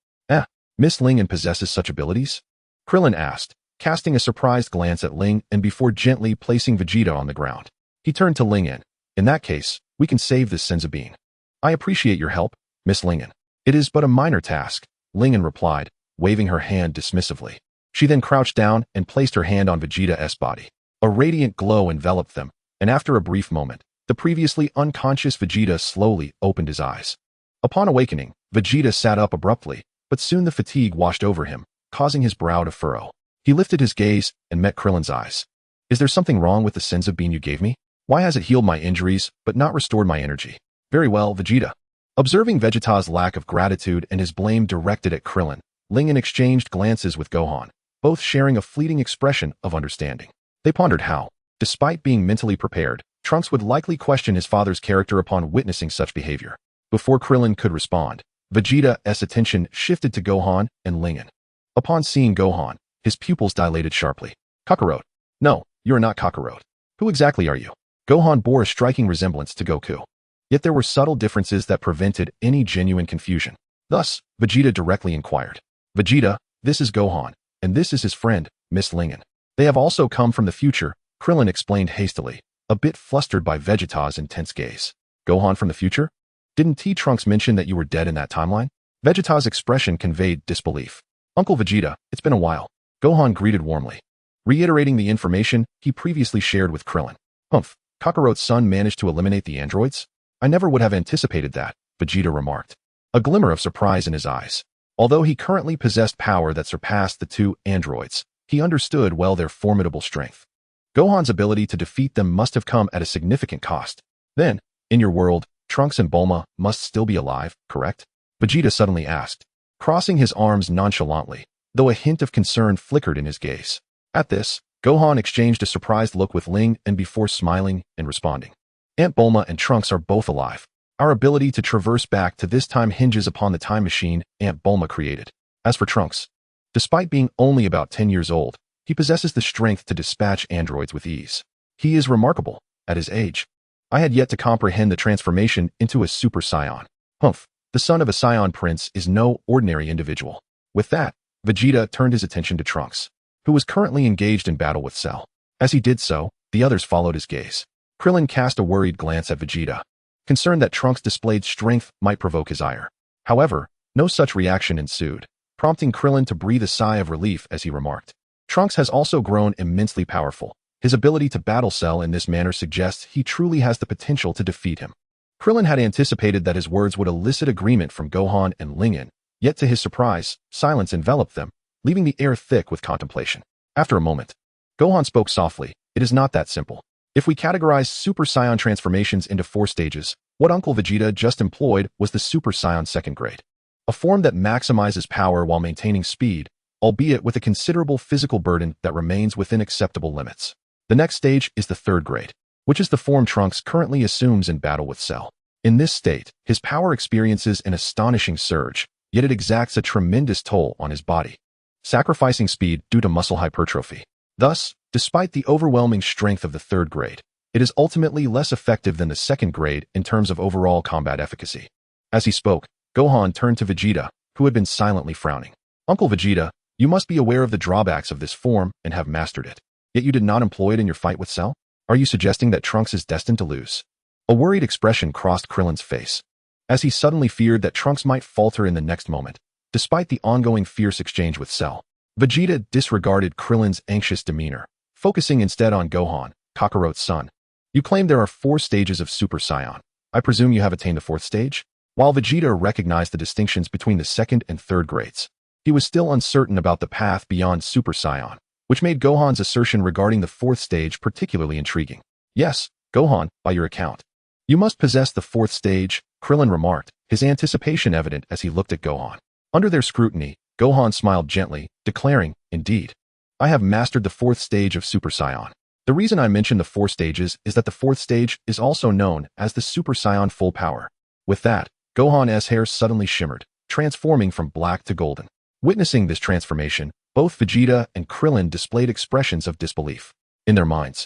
Miss Lingen possesses such abilities? Krillin asked, casting a surprised glance at Ling and before gently placing Vegeta on the ground. He turned to Lingen. In that case, we can save this Senzu bean. I appreciate your help, Miss Lingen. It is but a minor task, Lingen replied, waving her hand dismissively. She then crouched down and placed her hand on Vegeta's body. A radiant glow enveloped them, and after a brief moment, the previously unconscious Vegeta slowly opened his eyes. Upon awakening, Vegeta sat up abruptly, but soon the fatigue washed over him, causing his brow to furrow. He lifted his gaze and met Krillin's eyes. Is there something wrong with the Senzu bean you gave me? Why has it healed my injuries, but not restored my energy? Very well, Vegeta. Observing Vegeta's lack of gratitude and his blame directed at Krillin, Lingen exchanged glances with Gohan, both sharing a fleeting expression of understanding. They pondered how, despite being mentally prepared, Trunks would likely question his father's character upon witnessing such behavior. Before Krillin could respond, Vegeta's attention shifted to Gohan and Lingen. Upon seeing Gohan, his pupils dilated sharply. Kakarot. No, you are not Kakarot. Who exactly are you? Gohan bore a striking resemblance to Goku. Yet there were subtle differences that prevented any genuine confusion. Thus, Vegeta directly inquired. Vegeta, this is Gohan, and this is his friend, Miss Lingen. They have also come from the future, Krillin explained hastily, a bit flustered by Vegeta's intense gaze. Gohan from the future? Didn't T-Trunks mention that you were dead in that timeline? Vegeta's expression conveyed disbelief. Uncle Vegeta, it's been a while. Gohan greeted warmly, reiterating the information he previously shared with Krillin. Humph, Kakarot's son managed to eliminate the androids? I never would have anticipated that, Vegeta remarked, a glimmer of surprise in his eyes. Although he currently possessed power that surpassed the two androids, he understood well their formidable strength. Gohan's ability to defeat them must have come at a significant cost. Then, in your world, Trunks and Bulma must still be alive, correct? Vegeta suddenly asked, crossing his arms nonchalantly, though a hint of concern flickered in his gaze. At this, Gohan exchanged a surprised look with Ling and before smiling and responding. Aunt Bulma and Trunks are both alive. Our ability to traverse back to this time hinges upon the time machine Aunt Bulma created. As for Trunks, despite being only about 10 years old, he possesses the strength to dispatch androids with ease. He is remarkable, at his age. I had yet to comprehend the transformation into a Super Saiyan. Humph, the son of a Saiyan prince is no ordinary individual. With that, Vegeta turned his attention to Trunks, who was currently engaged in battle with Cell. As he did so, the others followed his gaze. Krillin cast a worried glance at Vegeta, concerned that Trunks' displayed strength might provoke his ire. However, no such reaction ensued, prompting Krillin to breathe a sigh of relief as he remarked. Trunks has also grown immensely powerful. His ability to battle Cell in this manner suggests he truly has the potential to defeat him. Krillin had anticipated that his words would elicit agreement from Gohan and Lingen, yet to his surprise, silence enveloped them, leaving the air thick with contemplation. After a moment, Gohan spoke softly. It is not that simple. If we categorize Super Saiyan transformations into 4 stages, what Uncle Vegeta just employed was the Super Saiyan second grade, a form that maximizes power while maintaining speed, albeit with a considerable physical burden that remains within acceptable limits. The next stage is the third grade, which is the form Trunks currently assumes in battle with Cell. In this state, his power experiences an astonishing surge, yet it exacts a tremendous toll on his body, sacrificing speed due to muscle hypertrophy. Thus, despite the overwhelming strength of the third grade, it is ultimately less effective than the second grade in terms of overall combat efficacy. As he spoke, Gohan turned to Vegeta, who had been silently frowning. Uncle Vegeta, you must be aware of the drawbacks of this form and have mastered it. Yet you did not employ it in your fight with Cell? Are you suggesting that Trunks is destined to lose? A worried expression crossed Krillin's face, as he suddenly feared that Trunks might falter in the next moment. Despite the ongoing fierce exchange with Cell, Vegeta disregarded Krillin's anxious demeanor, focusing instead on Gohan, Kakarot's son. You claim there are 4 stages of Super Saiyan. I presume you have attained the 4th stage? While Vegeta recognized the distinctions between the second and third grades, He was still uncertain about the path beyond Super Saiyan, which made Gohan's assertion regarding the fourth stage particularly intriguing. Yes, Gohan, by your account. You must possess the fourth stage, Krillin remarked, his anticipation evident as he looked at Gohan. Under their scrutiny, Gohan smiled gently, declaring, indeed. I have mastered the fourth stage of Super Saiyan. The reason I mention the four stages is that the fourth stage is also known as the Super Saiyan full power. With that, Gohan's hair suddenly shimmered, transforming from black to golden. Witnessing this transformation, both Vegeta and Krillin displayed expressions of disbelief. In their minds,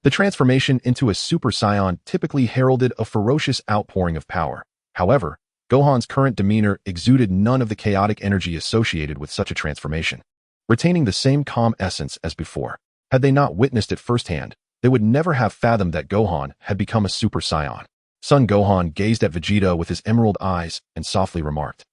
the transformation into a Super Saiyan typically heralded a ferocious outpouring of power. However, Gohan's current demeanor exuded none of the chaotic energy associated with such a transformation, retaining the same calm essence as before. Had they not witnessed it firsthand, they would never have fathomed that Gohan had become a Super Saiyan. Son Gohan gazed at Vegeta with his emerald eyes and softly remarked,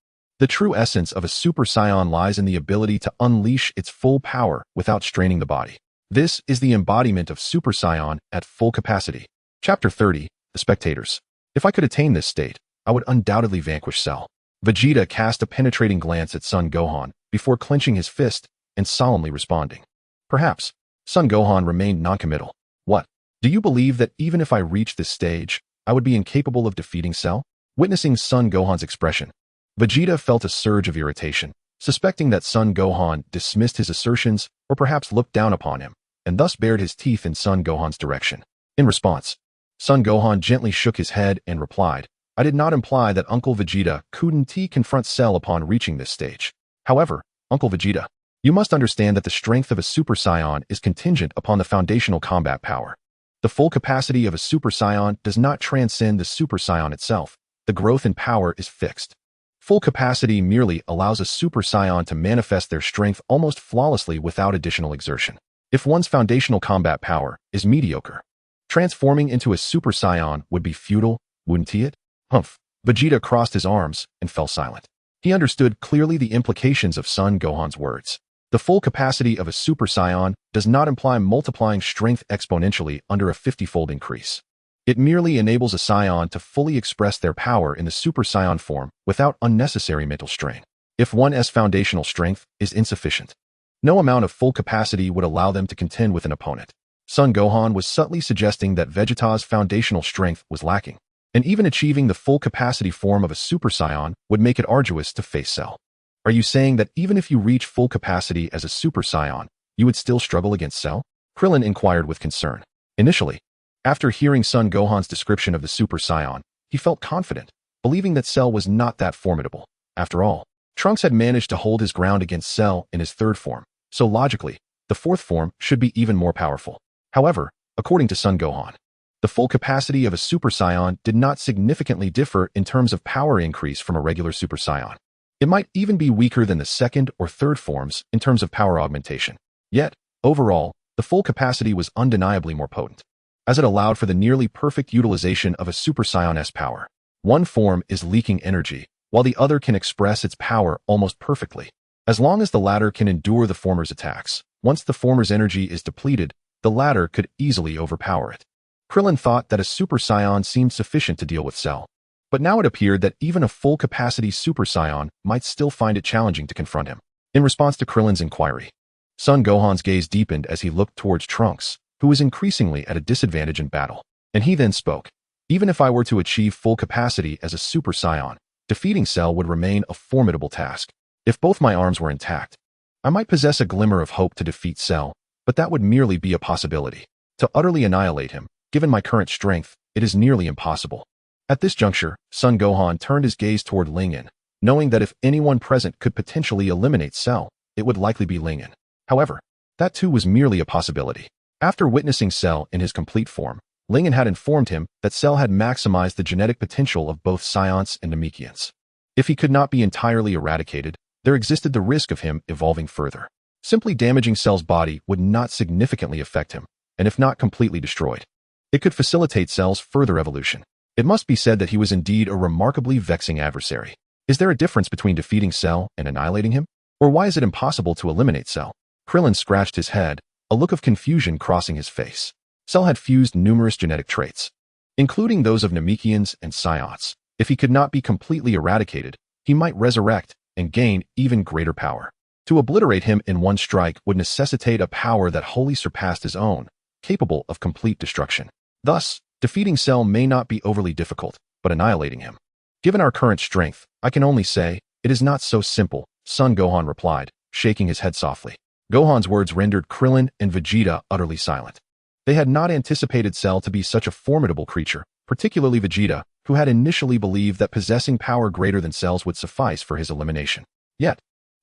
the true essence of a Super Saiyan lies in the ability to unleash its full power without straining the body. This is the embodiment of Super Saiyan at full capacity. Chapter 30, The Spectators. If I could attain this state, I would undoubtedly vanquish Cell. Vegeta cast a penetrating glance at Son Gohan before clenching his fist and solemnly responding. Perhaps. Son Gohan remained noncommittal. What? Do you believe that even if I reached this stage, I would be incapable of defeating Cell? Witnessing Son Gohan's expression, Vegeta felt a surge of irritation, suspecting that Son Gohan dismissed his assertions or perhaps looked down upon him, and thus bared his teeth in Son Gohan's direction. In response, Son Gohan gently shook his head and replied, I did not imply that Uncle Vegeta couldn't confront Cell upon reaching this stage. However, Uncle Vegeta, you must understand that the strength of a Super Saiyan is contingent upon the foundational combat power. The full capacity of a Super Saiyan does not transcend the Super Saiyan itself. The growth in power is fixed. Full capacity merely allows a Super Saiyan to manifest their strength almost flawlessly without additional exertion. If one's foundational combat power is mediocre, transforming into a Super Saiyan would be futile, wouldn't it? Humph. Vegeta crossed his arms and fell silent. He understood clearly the implications of Son Gohan's words. The full capacity of a Super Saiyan does not imply multiplying strength exponentially under a 50-fold increase. It merely enables a Saiyan to fully express their power in the Super Saiyan form without unnecessary mental strain. If one's foundational strength is insufficient, no amount of full capacity would allow them to contend with an opponent. Son Gohan was subtly suggesting that Vegeta's foundational strength was lacking, and even achieving the full capacity form of a Super Saiyan would make it arduous to face Cell. Are you saying that even if you reach full capacity as a Super Saiyan, you would still struggle against Cell? Krillin inquired with concern. Initially, after hearing Son Gohan's description of the Super Saiyan, he felt confident, believing that Cell was not that formidable. After all, Trunks had managed to hold his ground against Cell in his third form, so logically, the fourth form should be even more powerful. However, according to Son Gohan, the full capacity of a Super Saiyan did not significantly differ in terms of power increase from a regular Super Saiyan. It might even be weaker than the second or third forms in terms of power augmentation. Yet, overall, the full capacity was undeniably more potent, as it allowed for the nearly perfect utilization of a Super Saiyan's power. One form is leaking energy, while the other can express its power almost perfectly. As long as the latter can endure the former's attacks, once the former's energy is depleted, the latter could easily overpower it. Krillin thought that a Super Saiyan seemed sufficient to deal with Cell, but now it appeared that even a full-capacity Super Saiyan might still find it challenging to confront him. In response to Krillin's inquiry, Son Gohan's gaze deepened as he looked towards Trunks, who was increasingly at a disadvantage in battle. And he then spoke, even if I were to achieve full capacity as a Super Saiyan, defeating Cell would remain a formidable task. If both my arms were intact, I might possess a glimmer of hope to defeat Cell, but that would merely be a possibility. To utterly annihilate him, given my current strength, it is nearly impossible. At this juncture, Son Gohan turned his gaze toward Lingyan, knowing that if anyone present could potentially eliminate Cell, it would likely be Lingyan. However, that too was merely a possibility. After witnessing Cell in his complete form, Lingyan had informed him that Cell had maximized the genetic potential of both Saiyans and Namekians. If he could not be entirely eradicated, there existed the risk of him evolving further. Simply damaging Cell's body would not significantly affect him, and if not completely destroyed, it could facilitate Cell's further evolution. It must be said that he was indeed a remarkably vexing adversary. Is there a difference between defeating Cell and annihilating him? Or why is it impossible to eliminate Cell? Krillin scratched his head, a look of confusion crossing his face. Cell had fused numerous genetic traits, including those of Namekians and Saiyans. If he could not be completely eradicated, he might resurrect, and gain even greater power. To obliterate him in one strike would necessitate a power that wholly surpassed his own, capable of complete destruction. Thus, defeating Cell may not be overly difficult, but annihilating him. Given our current strength, I can only say, it is not so simple, Son Gohan replied, shaking his head softly. Gohan's words rendered Krillin and Vegeta utterly silent. They had not anticipated Cell to be such a formidable creature, particularly Vegeta, who had initially believed that possessing power greater than Cell's would suffice for his elimination. Yet,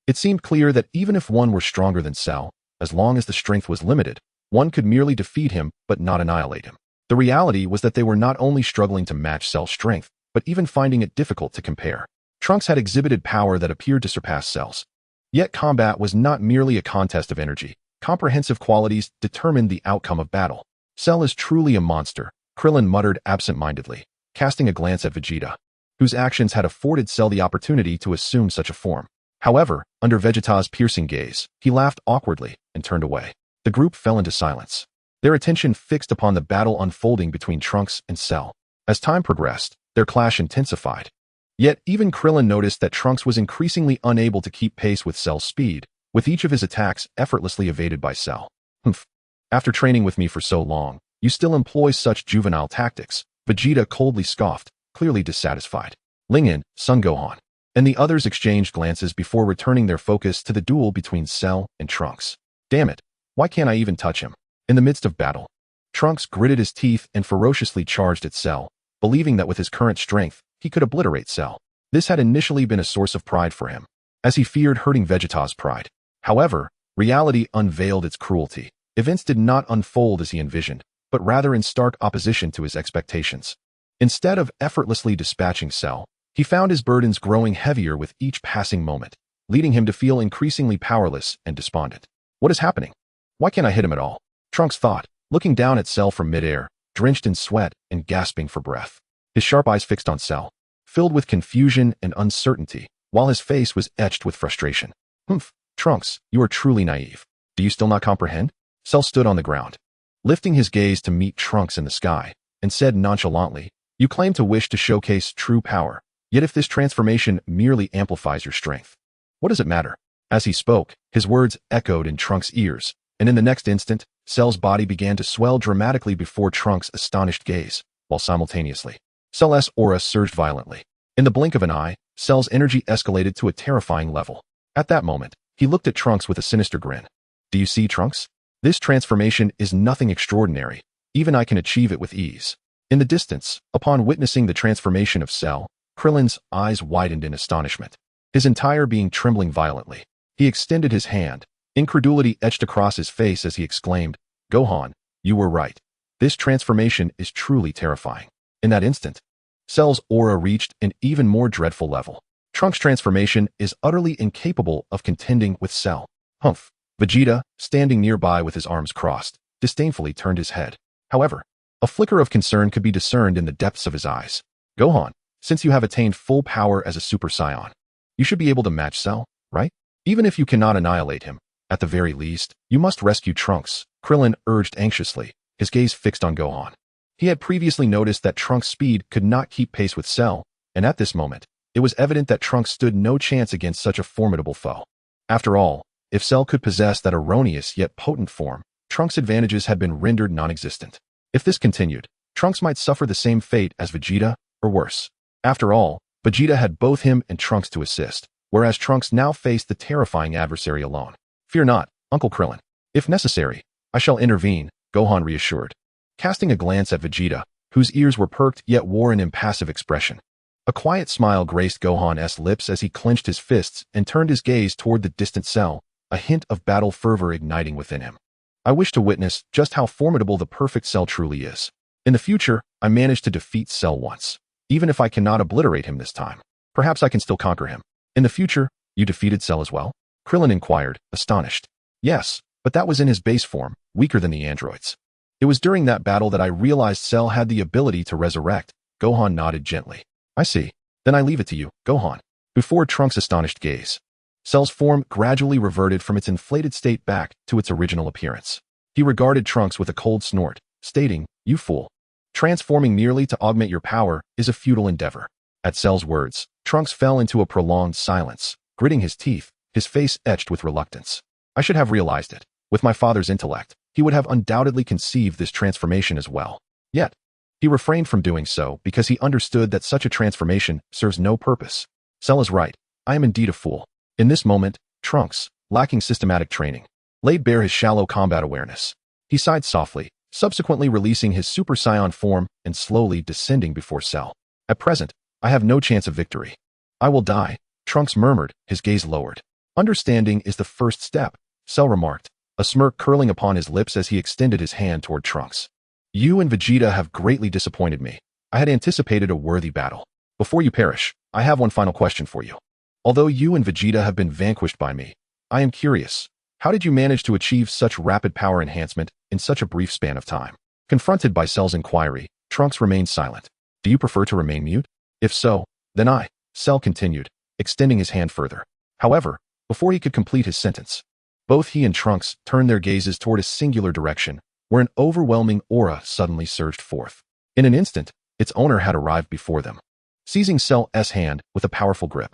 it seemed clear that even if one were stronger than Cell, as long as the strength was limited, one could merely defeat him but not annihilate him. The reality was that they were not only struggling to match Cell's strength, but even finding it difficult to compare. Trunks had exhibited power that appeared to surpass Cell's. Yet combat was not merely a contest of energy. Comprehensive qualities determined the outcome of battle. Cell is truly a monster, Krillin muttered absent-mindedly, casting a glance at Vegeta, whose actions had afforded Cell the opportunity to assume such a form. However, under Vegeta's piercing gaze, he laughed awkwardly and turned away. The group fell into silence, their attention fixed upon the battle unfolding between Trunks and Cell. As time progressed, their clash intensified. Yet even Krillin noticed that Trunks was increasingly unable to keep pace with Cell's speed, with each of his attacks effortlessly evaded by Cell. Humph. After training with me for so long, you still employ such juvenile tactics, Vegeta coldly scoffed, clearly dissatisfied. Ling, Son Gohan, and the others exchanged glances before returning their focus to the duel between Cell and Trunks. Damn it, why can't I even touch him? In the midst of battle, Trunks gritted his teeth and ferociously charged at Cell, believing that with his current strength, he could obliterate Cell. This had initially been a source of pride for him, as he feared hurting Vegeta's pride. However, reality unveiled its cruelty. Events did not unfold as he envisioned, but rather in stark opposition to his expectations. Instead of effortlessly dispatching Cell, he found his burdens growing heavier with each passing moment, leading him to feel increasingly powerless and despondent. What is happening? Why can't I hit him at all? Trunks thought, looking down at Cell from midair, drenched in sweat and gasping for breath. His sharp eyes fixed on Cell, filled with confusion and uncertainty, while his face was etched with frustration. Humph, Trunks, you are truly naive. Do you still not comprehend? Cell stood on the ground, lifting his gaze to meet Trunks in the sky, and said nonchalantly, you claim to wish to showcase true power, yet if this transformation merely amplifies your strength, what does it matter? As he spoke, his words echoed in Trunks' ears, and in the next instant, Cell's body began to swell dramatically before Trunks' astonished gaze, while simultaneously, Cell's aura surged violently. In the blink of an eye, Cell's energy escalated to a terrifying level. At that moment, he looked at Trunks with a sinister grin. Do you see, Trunks? This transformation is nothing extraordinary. Even I can achieve it with ease. In the distance, upon witnessing the transformation of Cell, Krillin's eyes widened in astonishment, his entire being trembling violently. He extended his hand. Incredulity etched across his face as he exclaimed, Gohan, you were right. This transformation is truly terrifying. In that instant, Cell's aura reached an even more dreadful level. Trunks' transformation is utterly incapable of contending with Cell. Humph. Vegeta, standing nearby with his arms crossed, disdainfully turned his head. However, a flicker of concern could be discerned in the depths of his eyes. Gohan, since you have attained full power as a Super Saiyan, you should be able to match Cell, right? Even if you cannot annihilate him, at the very least, you must rescue Trunks, Krillin urged anxiously, his gaze fixed on Gohan. He had previously noticed that Trunks' speed could not keep pace with Cell, and at this moment, it was evident that Trunks stood no chance against such a formidable foe. After all, if Cell could possess that erroneous yet potent form, Trunks' advantages had been rendered non-existent. If this continued, Trunks might suffer the same fate as Vegeta, or worse. After all, Vegeta had both him and Trunks to assist, whereas Trunks now faced the terrifying adversary alone. Fear not, Uncle Krillin. If necessary, I shall intervene, Gohan reassured, casting a glance at Vegeta, whose ears were perked yet wore an impassive expression. A quiet smile graced Gohan's lips as he clenched his fists and turned his gaze toward the distant Cell, a hint of battle fervor igniting within him. I wish to witness just how formidable the perfect Cell truly is. In the future, I managed to defeat Cell once. Even if I cannot obliterate him this time, perhaps I can still conquer him. In the future, you defeated Cell as well? Krillin inquired, astonished. Yes, but that was in his base form, weaker than the androids. It was during that battle that I realized Cell had the ability to resurrect. Gohan nodded gently. I see. Then I leave it to you, Gohan. Before Trunks' astonished gaze, Cell's form gradually reverted from its inflated state back to its original appearance. He regarded Trunks with a cold snort, stating, You fool. Transforming merely to augment your power is a futile endeavor. At Cell's words, Trunks fell into a prolonged silence, gritting his teeth, his face etched with reluctance. I should have realized it. With my father's intellect, he would have undoubtedly conceived this transformation as well. Yet, he refrained from doing so because he understood that such a transformation serves no purpose. Cell is right. I am indeed a fool. In this moment, Trunks, lacking systematic training, laid bare his shallow combat awareness. He sighed softly, subsequently releasing his Super Saiyan form and slowly descending before Cell. At present, I have no chance of victory. I will die, Trunks murmured, his gaze lowered. Understanding is the first step, Cell remarked, a smirk curling upon his lips as he extended his hand toward Trunks. You and Vegeta have greatly disappointed me. I had anticipated a worthy battle. Before you perish, I have one final question for you. Although you and Vegeta have been vanquished by me, I am curious. How did you manage to achieve such rapid power enhancement in such a brief span of time? Confronted by Cell's inquiry, Trunks remained silent. Do you prefer to remain mute? If so, then Cell continued, extending his hand further. However, before he could complete his sentence, both he and Trunks turned their gazes toward a singular direction, where an overwhelming aura suddenly surged forth. In an instant, its owner had arrived before them, seizing Cell's hand with a powerful grip.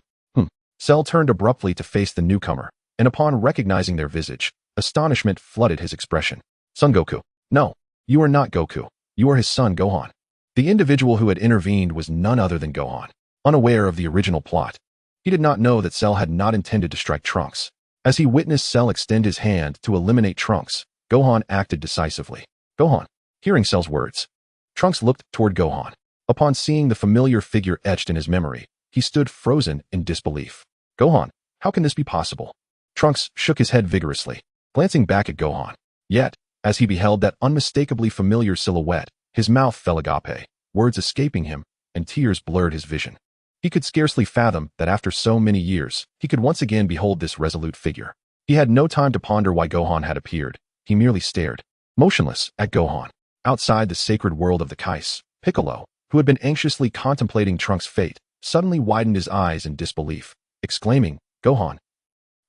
Cell turned abruptly to face the newcomer, and upon recognizing their visage, astonishment flooded his expression. Son Goku. No, you are not Goku. You are his son Gohan. The individual who had intervened was none other than Gohan. Unaware of the original plot, he did not know that Cell had not intended to strike Trunks. As he witnessed Cell extend his hand to eliminate Trunks, Gohan acted decisively. Gohan. Hearing Cell's words, Trunks looked toward Gohan. Upon seeing the familiar figure etched in his memory, he stood frozen in disbelief. Gohan, how can this be possible? Trunks shook his head vigorously, glancing back at Gohan. Yet, as he beheld that unmistakably familiar silhouette, his mouth fell agape, words escaping him, and tears blurred his vision. He could scarcely fathom that after so many years, he could once again behold this resolute figure. He had no time to ponder why Gohan had appeared. He merely stared, motionless, at Gohan. Outside the sacred world of the Kais, Piccolo, who had been anxiously contemplating Trunks' fate, suddenly widened his eyes in disbelief, exclaiming, Gohan.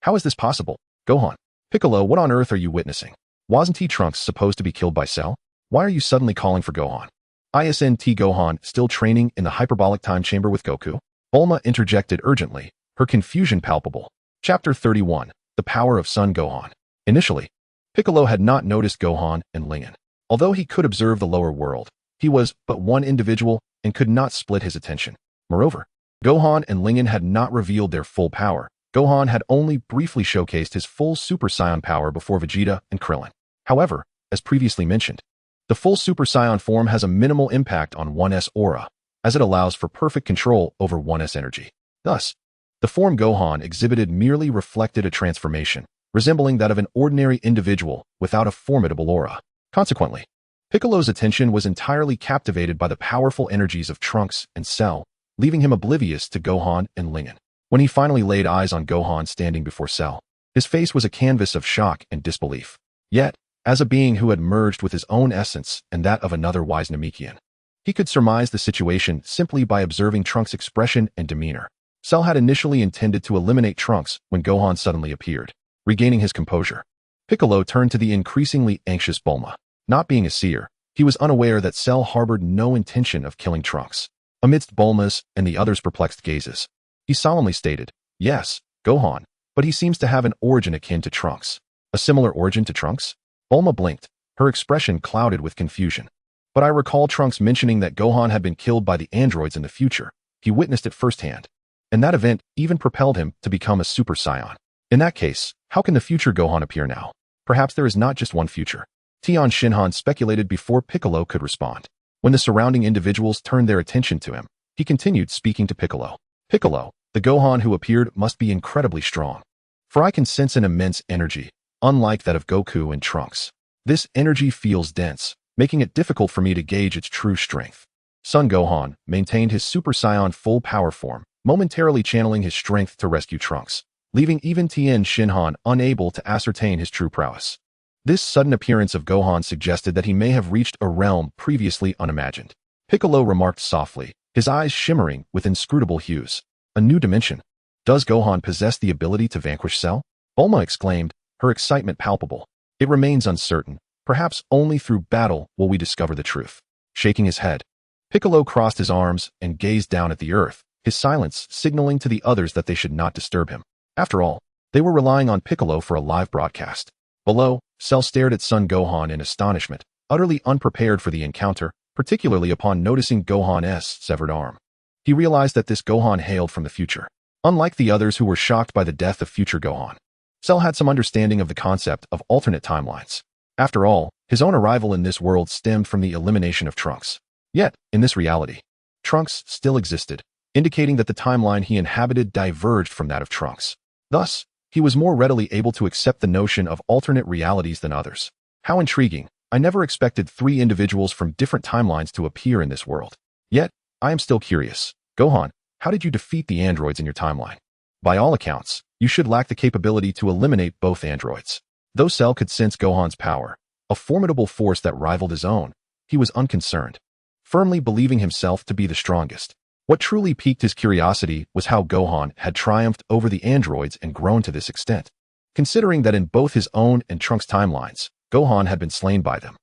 How is this possible? Gohan. Piccolo, what on earth are you witnessing? Wasn't he Trunks supposed to be killed by Cell? Why are you suddenly calling for Gohan? Isn't Gohan still training in the hyperbolic time chamber with Goku? Bulma interjected urgently, her confusion palpable. Chapter 31, The Power of Son Gohan. Initially, Piccolo had not noticed Gohan and Lingen. Although he could observe the lower world, he was but one individual and could not split his attention. Moreover, Gohan and Lingen had not revealed their full power. Gohan had only briefly showcased his full Super Saiyan power before Vegeta and Krillin. However, as previously mentioned, the full Super Saiyan form has a minimal impact on 1's aura, as it allows for perfect control over 1's energy. Thus, the form Gohan exhibited merely reflected a transformation, resembling that of an ordinary individual without a formidable aura. Consequently, Piccolo's attention was entirely captivated by the powerful energies of Trunks and Cell, leaving him oblivious to Gohan and Lingen. When he finally laid eyes on Gohan standing before Cell, his face was a canvas of shock and disbelief. Yet, as a being who had merged with his own essence and that of another wise Namekian, he could surmise the situation simply by observing Trunks' expression and demeanor. Cell had initially intended to eliminate Trunks when Gohan suddenly appeared. Regaining his composure, Piccolo turned to the increasingly anxious Bulma. Not being a seer, he was unaware that Cell harbored no intention of killing Trunks. Amidst Bulma's and the others' perplexed gazes, he solemnly stated, Yes, Gohan, but he seems to have an origin akin to Trunks. A similar origin to Trunks? Bulma blinked, her expression clouded with confusion. But I recall Trunks mentioning that Gohan had been killed by the androids in the future. He witnessed it firsthand. And that event even propelled him to become a Super Saiyan. In that case, how can the future Gohan appear now? Perhaps there is not just one future. Tian Shinhan speculated before Piccolo could respond. When the surrounding individuals turned their attention to him, he continued speaking to Piccolo. Piccolo, the Gohan who appeared must be incredibly strong. For I can sense an immense energy, unlike that of Goku and Trunks. This energy feels dense, making it difficult for me to gauge its true strength. Son Gohan maintained his Super Saiyan full power form, momentarily channeling his strength to rescue Trunks, leaving even Tien Shinhan unable to ascertain his true prowess. This sudden appearance of Gohan suggested that he may have reached a realm previously unimagined. Piccolo remarked softly, his eyes shimmering with inscrutable hues. A new dimension. Does Gohan possess the ability to vanquish Cell? Bulma exclaimed, her excitement palpable. It remains uncertain. Perhaps only through battle will we discover the truth. Shaking his head, Piccolo crossed his arms and gazed down at the earth, his silence signaling to the others that they should not disturb him. After all, they were relying on Piccolo for a live broadcast. Below, Cell stared at Son Gohan in astonishment, utterly unprepared for the encounter, particularly upon noticing Gohan's severed arm. He realized that this Gohan hailed from the future. Unlike the others who were shocked by the death of future Gohan, Cell had some understanding of the concept of alternate timelines. After all, his own arrival in this world stemmed from the elimination of Trunks. Yet, in this reality, Trunks still existed, indicating that the timeline he inhabited diverged from that of Trunks. Thus, he was more readily able to accept the notion of alternate realities than others. How intriguing! I never expected 3 individuals from different timelines to appear in this world. Yet, I am still curious. Gohan, how did you defeat the androids in your timeline? By all accounts, you should lack the capability to eliminate both androids. Though Cell could sense Gohan's power, a formidable force that rivaled his own, he was unconcerned, firmly believing himself to be the strongest. What truly piqued his curiosity was how Gohan had triumphed over the androids and grown to this extent. Considering that in both his own and Trunks' timelines, Gohan had been slain by them.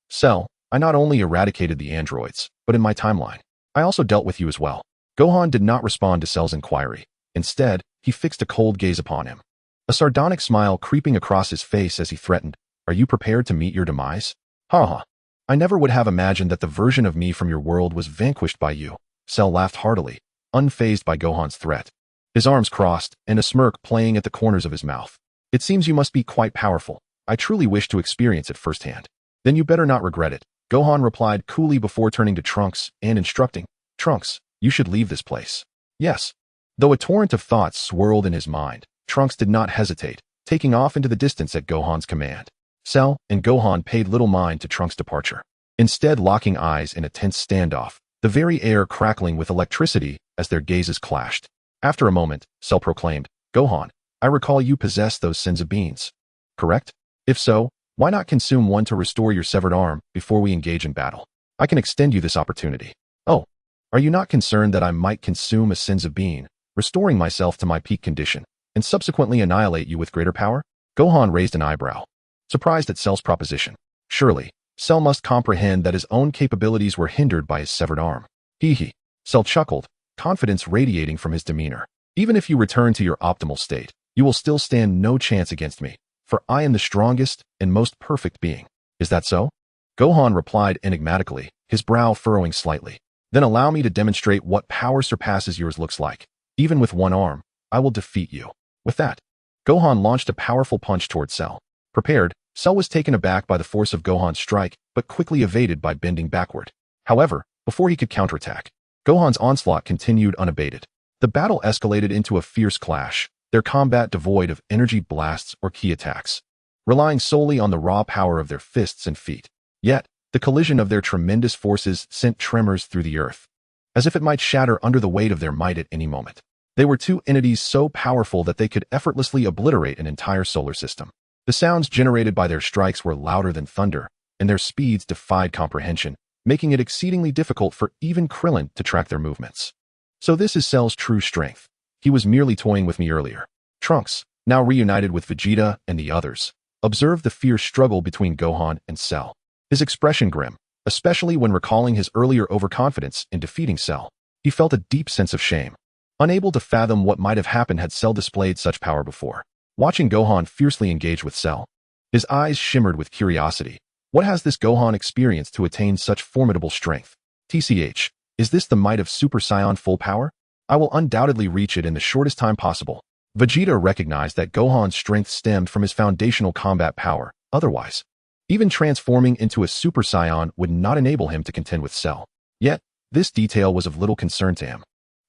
Cell, I not only eradicated the androids, but in my timeline, I also dealt with you as well. Gohan did not respond to Cell's inquiry. Instead, he fixed a cold gaze upon him. A sardonic smile creeping across his face as he threatened, "Are you prepared to meet your demise?" Ha! I never would have imagined that the version of me from your world was vanquished by you. Cell laughed heartily, unfazed by Gohan's threat. His arms crossed, and a smirk playing at the corners of his mouth. It seems you must be quite powerful. I truly wish to experience it firsthand. Then you better not regret it, Gohan replied coolly before turning to Trunks and instructing, "Trunks, you should leave this place." Yes. Though a torrent of thoughts swirled in his mind, Trunks did not hesitate, taking off into the distance at Gohan's command. Cell and Gohan paid little mind to Trunks' departure, instead locking eyes in a tense standoff, the very air crackling with electricity as their gazes clashed. After a moment, Cell proclaimed, "Gohan, I recall you possess those sins of beans. Correct? If so, why not consume one to restore your severed arm before we engage in battle? I can extend you this opportunity." "Oh, are you not concerned that I might consume a sins of bean, restoring myself to my peak condition, and subsequently annihilate you with greater power?" Gohan raised an eyebrow, surprised at Cell's proposition. Surely, Cell must comprehend that his own capabilities were hindered by his severed arm. Hee. Cell chuckled, confidence radiating from his demeanor. "Even if you return to your optimal state, you will still stand no chance against me, for I am the strongest and most perfect being. Is that so?" Gohan replied enigmatically, his brow furrowing slightly. "Then allow me to demonstrate what power surpasses yours looks like. Even with one arm, I will defeat you." With that, Gohan launched a powerful punch toward Cell. Prepared, Cell was taken aback by the force of Gohan's strike, but quickly evaded by bending backward. However, before he could counterattack, Gohan's onslaught continued unabated. The battle escalated into a fierce clash, their combat devoid of energy blasts or key attacks, relying solely on the raw power of their fists and feet. Yet, the collision of their tremendous forces sent tremors through the earth, as if it might shatter under the weight of their might at any moment. They were two entities so powerful that they could effortlessly obliterate an entire solar system. The sounds generated by their strikes were louder than thunder, and their speeds defied comprehension, making it exceedingly difficult for even Krillin to track their movements. So this is Cell's true strength. He was merely toying with me earlier. Trunks, now reunited with Vegeta and the others, observed the fierce struggle between Gohan and Cell. His expression grim, especially when recalling his earlier overconfidence in defeating Cell. He felt a deep sense of shame, unable to fathom what might have happened had Cell displayed such power before. Watching Gohan fiercely engage with Cell, his eyes shimmered with curiosity. What has this Gohan experienced to attain such formidable strength? TCH, is this the might of Super Saiyan full power? I will undoubtedly reach it in the shortest time possible. Vegeta recognized that Gohan's strength stemmed from his foundational combat power. Otherwise, even transforming into a Super Saiyan would not enable him to contend with Cell. Yet, this detail was of little concern to him,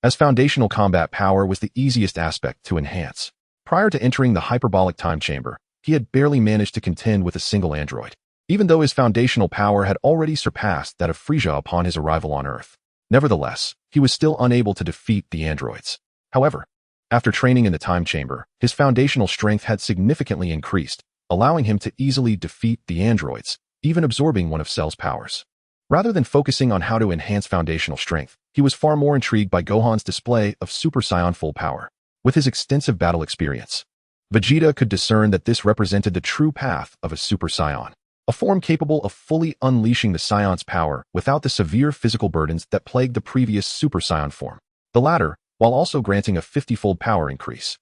as foundational combat power was the easiest aspect to enhance. Prior to entering the hyperbolic time chamber, he had barely managed to contend with a single android, even though his foundational power had already surpassed that of Frieza upon his arrival on Earth. Nevertheless, he was still unable to defeat the androids. However, after training in the time chamber, his foundational strength had significantly increased, allowing him to easily defeat the androids, even absorbing one of Cell's powers. Rather than focusing on how to enhance foundational strength, he was far more intrigued by Gohan's display of Super Saiyan full power. With his extensive battle experience, Vegeta could discern that this represented the true path of a Super Saiyan, a form capable of fully unleashing the Saiyans' power without the severe physical burdens that plagued the previous Super Saiyan form. The latter, while also granting a 50-fold power increase.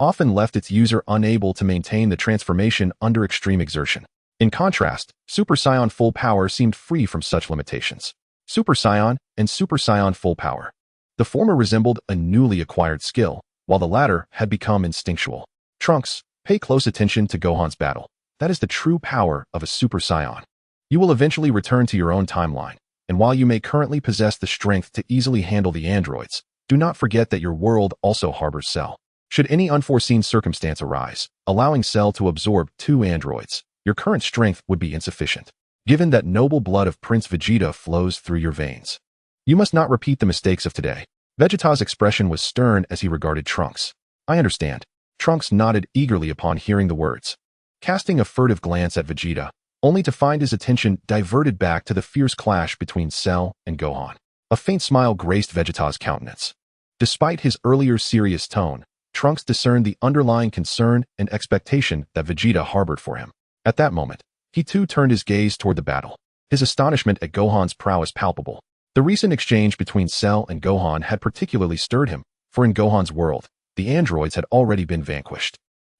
often left its user unable to maintain the transformation under extreme exertion. In contrast, Super Saiyan Full Power seemed free from such limitations. Super Saiyan and Super Saiyan Full Power. The former resembled a newly acquired skill, while the latter had become instinctual. Trunks, pay close attention to Gohan's battle. That is the true power of a Super Saiyan. You will eventually return to your own timeline, and while you may currently possess the strength to easily handle the androids, do not forget that your world also harbors Cell. Should any unforeseen circumstance arise, allowing Cell to absorb 2 androids, your current strength would be insufficient, given that noble blood of Prince Vegeta flows through your veins. You must not repeat the mistakes of today. Vegeta's expression was stern as he regarded Trunks. I understand. Trunks nodded eagerly upon hearing the words, casting a furtive glance at Vegeta, only to find his attention diverted back to the fierce clash between Cell and Gohan. A faint smile graced Vegeta's countenance. Despite his earlier serious tone, Trunks discerned the underlying concern and expectation that Vegeta harbored for him. At that moment, he too turned his gaze toward the battle. His astonishment at Gohan's prowess palpable. The recent exchange between Cell and Gohan had particularly stirred him, for in Gohan's world, the androids had already been vanquished.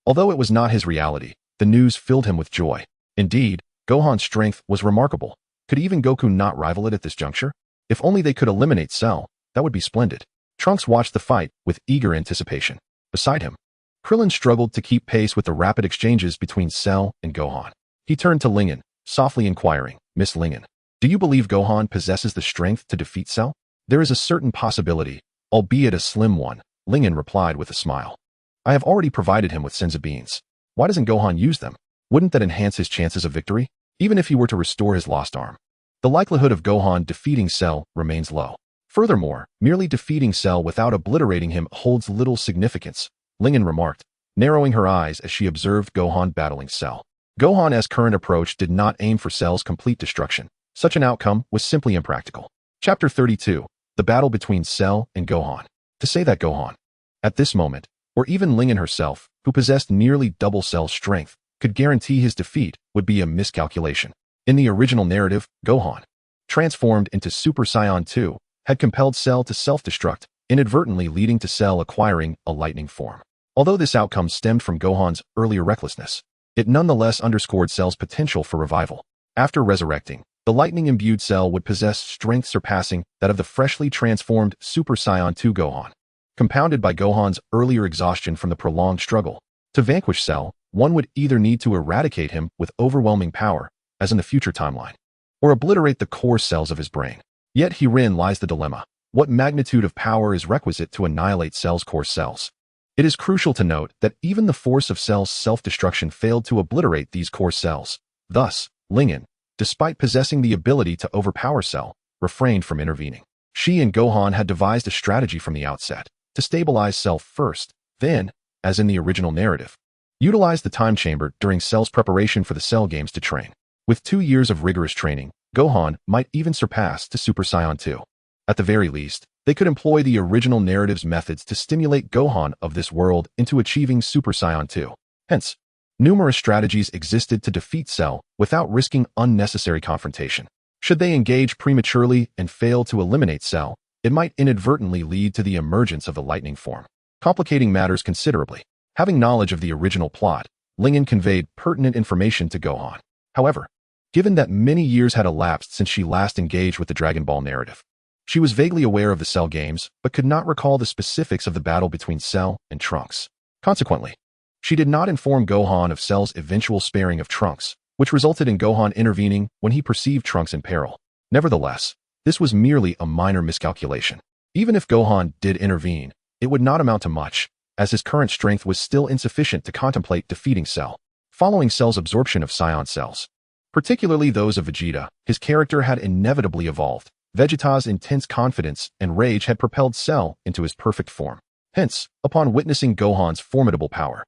Although it was not his reality, the news filled him with joy. Indeed, Gohan's strength was remarkable. Could even Goku not rival it at this juncture? If only they could eliminate Cell, that would be splendid. Trunks watched the fight with eager anticipation. Beside him, Krillin struggled to keep pace with the rapid exchanges between Cell and Gohan. He turned to Lingen, softly inquiring, Miss Lingen, do you believe Gohan possesses the strength to defeat Cell? There is a certain possibility, albeit a slim one, Lingen replied with a smile. I have already provided him with senzu beans. Why doesn't Gohan use them? Wouldn't that enhance his chances of victory? Even if he were to restore his lost arm, the likelihood of Gohan defeating Cell remains low. Furthermore, merely defeating Cell without obliterating him holds little significance, Lingen remarked, narrowing her eyes as she observed Gohan battling Cell. Gohan's current approach did not aim for Cell's complete destruction. Such an outcome was simply impractical. Chapter 32. The battle between Cell and Gohan. To say that Gohan, at this moment, or even Lingen herself, who possessed nearly double Cell's strength, could guarantee his defeat would be a miscalculation. In the original narrative, Gohan, transformed into Super Saiyan 2, had compelled Cell to self-destruct, inadvertently leading to Cell acquiring a lightning form. Although this outcome stemmed from Gohan's earlier recklessness, it nonetheless underscored Cell's potential for revival. After resurrecting, the lightning-imbued Cell would possess strength surpassing that of the freshly transformed Super Saiyan 2 Gohan, compounded by Gohan's earlier exhaustion from the prolonged struggle. To vanquish Cell, one would either need to eradicate him with overwhelming power, as in the future timeline, or obliterate the core cells of his brain. Yet herein lies the dilemma. What magnitude of power is requisite to annihilate Cell's core cells? It is crucial to note that even the force of Cell's self-destruction failed to obliterate these core cells. Thus, Lingen, despite possessing the ability to overpower Cell, refrained from intervening. She and Gohan had devised a strategy from the outset to stabilize Cell first, then, as in the original narrative, utilize the time chamber during Cell's preparation for the Cell games to train. With 2 years of rigorous training, Gohan might even surpass to Super Saiyan 2. At the very least, they could employ the original narrative's methods to stimulate Gohan of this world into achieving Super Saiyan 2. Hence, numerous strategies existed to defeat Cell without risking unnecessary confrontation. Should they engage prematurely and fail to eliminate Cell, it might inadvertently lead to the emergence of the lightning form, complicating matters considerably. Having knowledge of the original plot, Lingen conveyed pertinent information to Gohan. However, given that many years had elapsed since she last engaged with the Dragon Ball narrative, she was vaguely aware of the Cell games, but could not recall the specifics of the battle between Cell and Trunks. Consequently, she did not inform Gohan of Cell's eventual sparing of Trunks, which resulted in Gohan intervening when he perceived Trunks in peril. Nevertheless, this was merely a minor miscalculation. Even if Gohan did intervene, it would not amount to much, as his current strength was still insufficient to contemplate defeating Cell. Following Cell's absorption of Saiyan cells, particularly those of Vegeta, his character had inevitably evolved. Vegeta's intense confidence and rage had propelled Cell into his perfect form. Hence, upon witnessing Gohan's formidable power,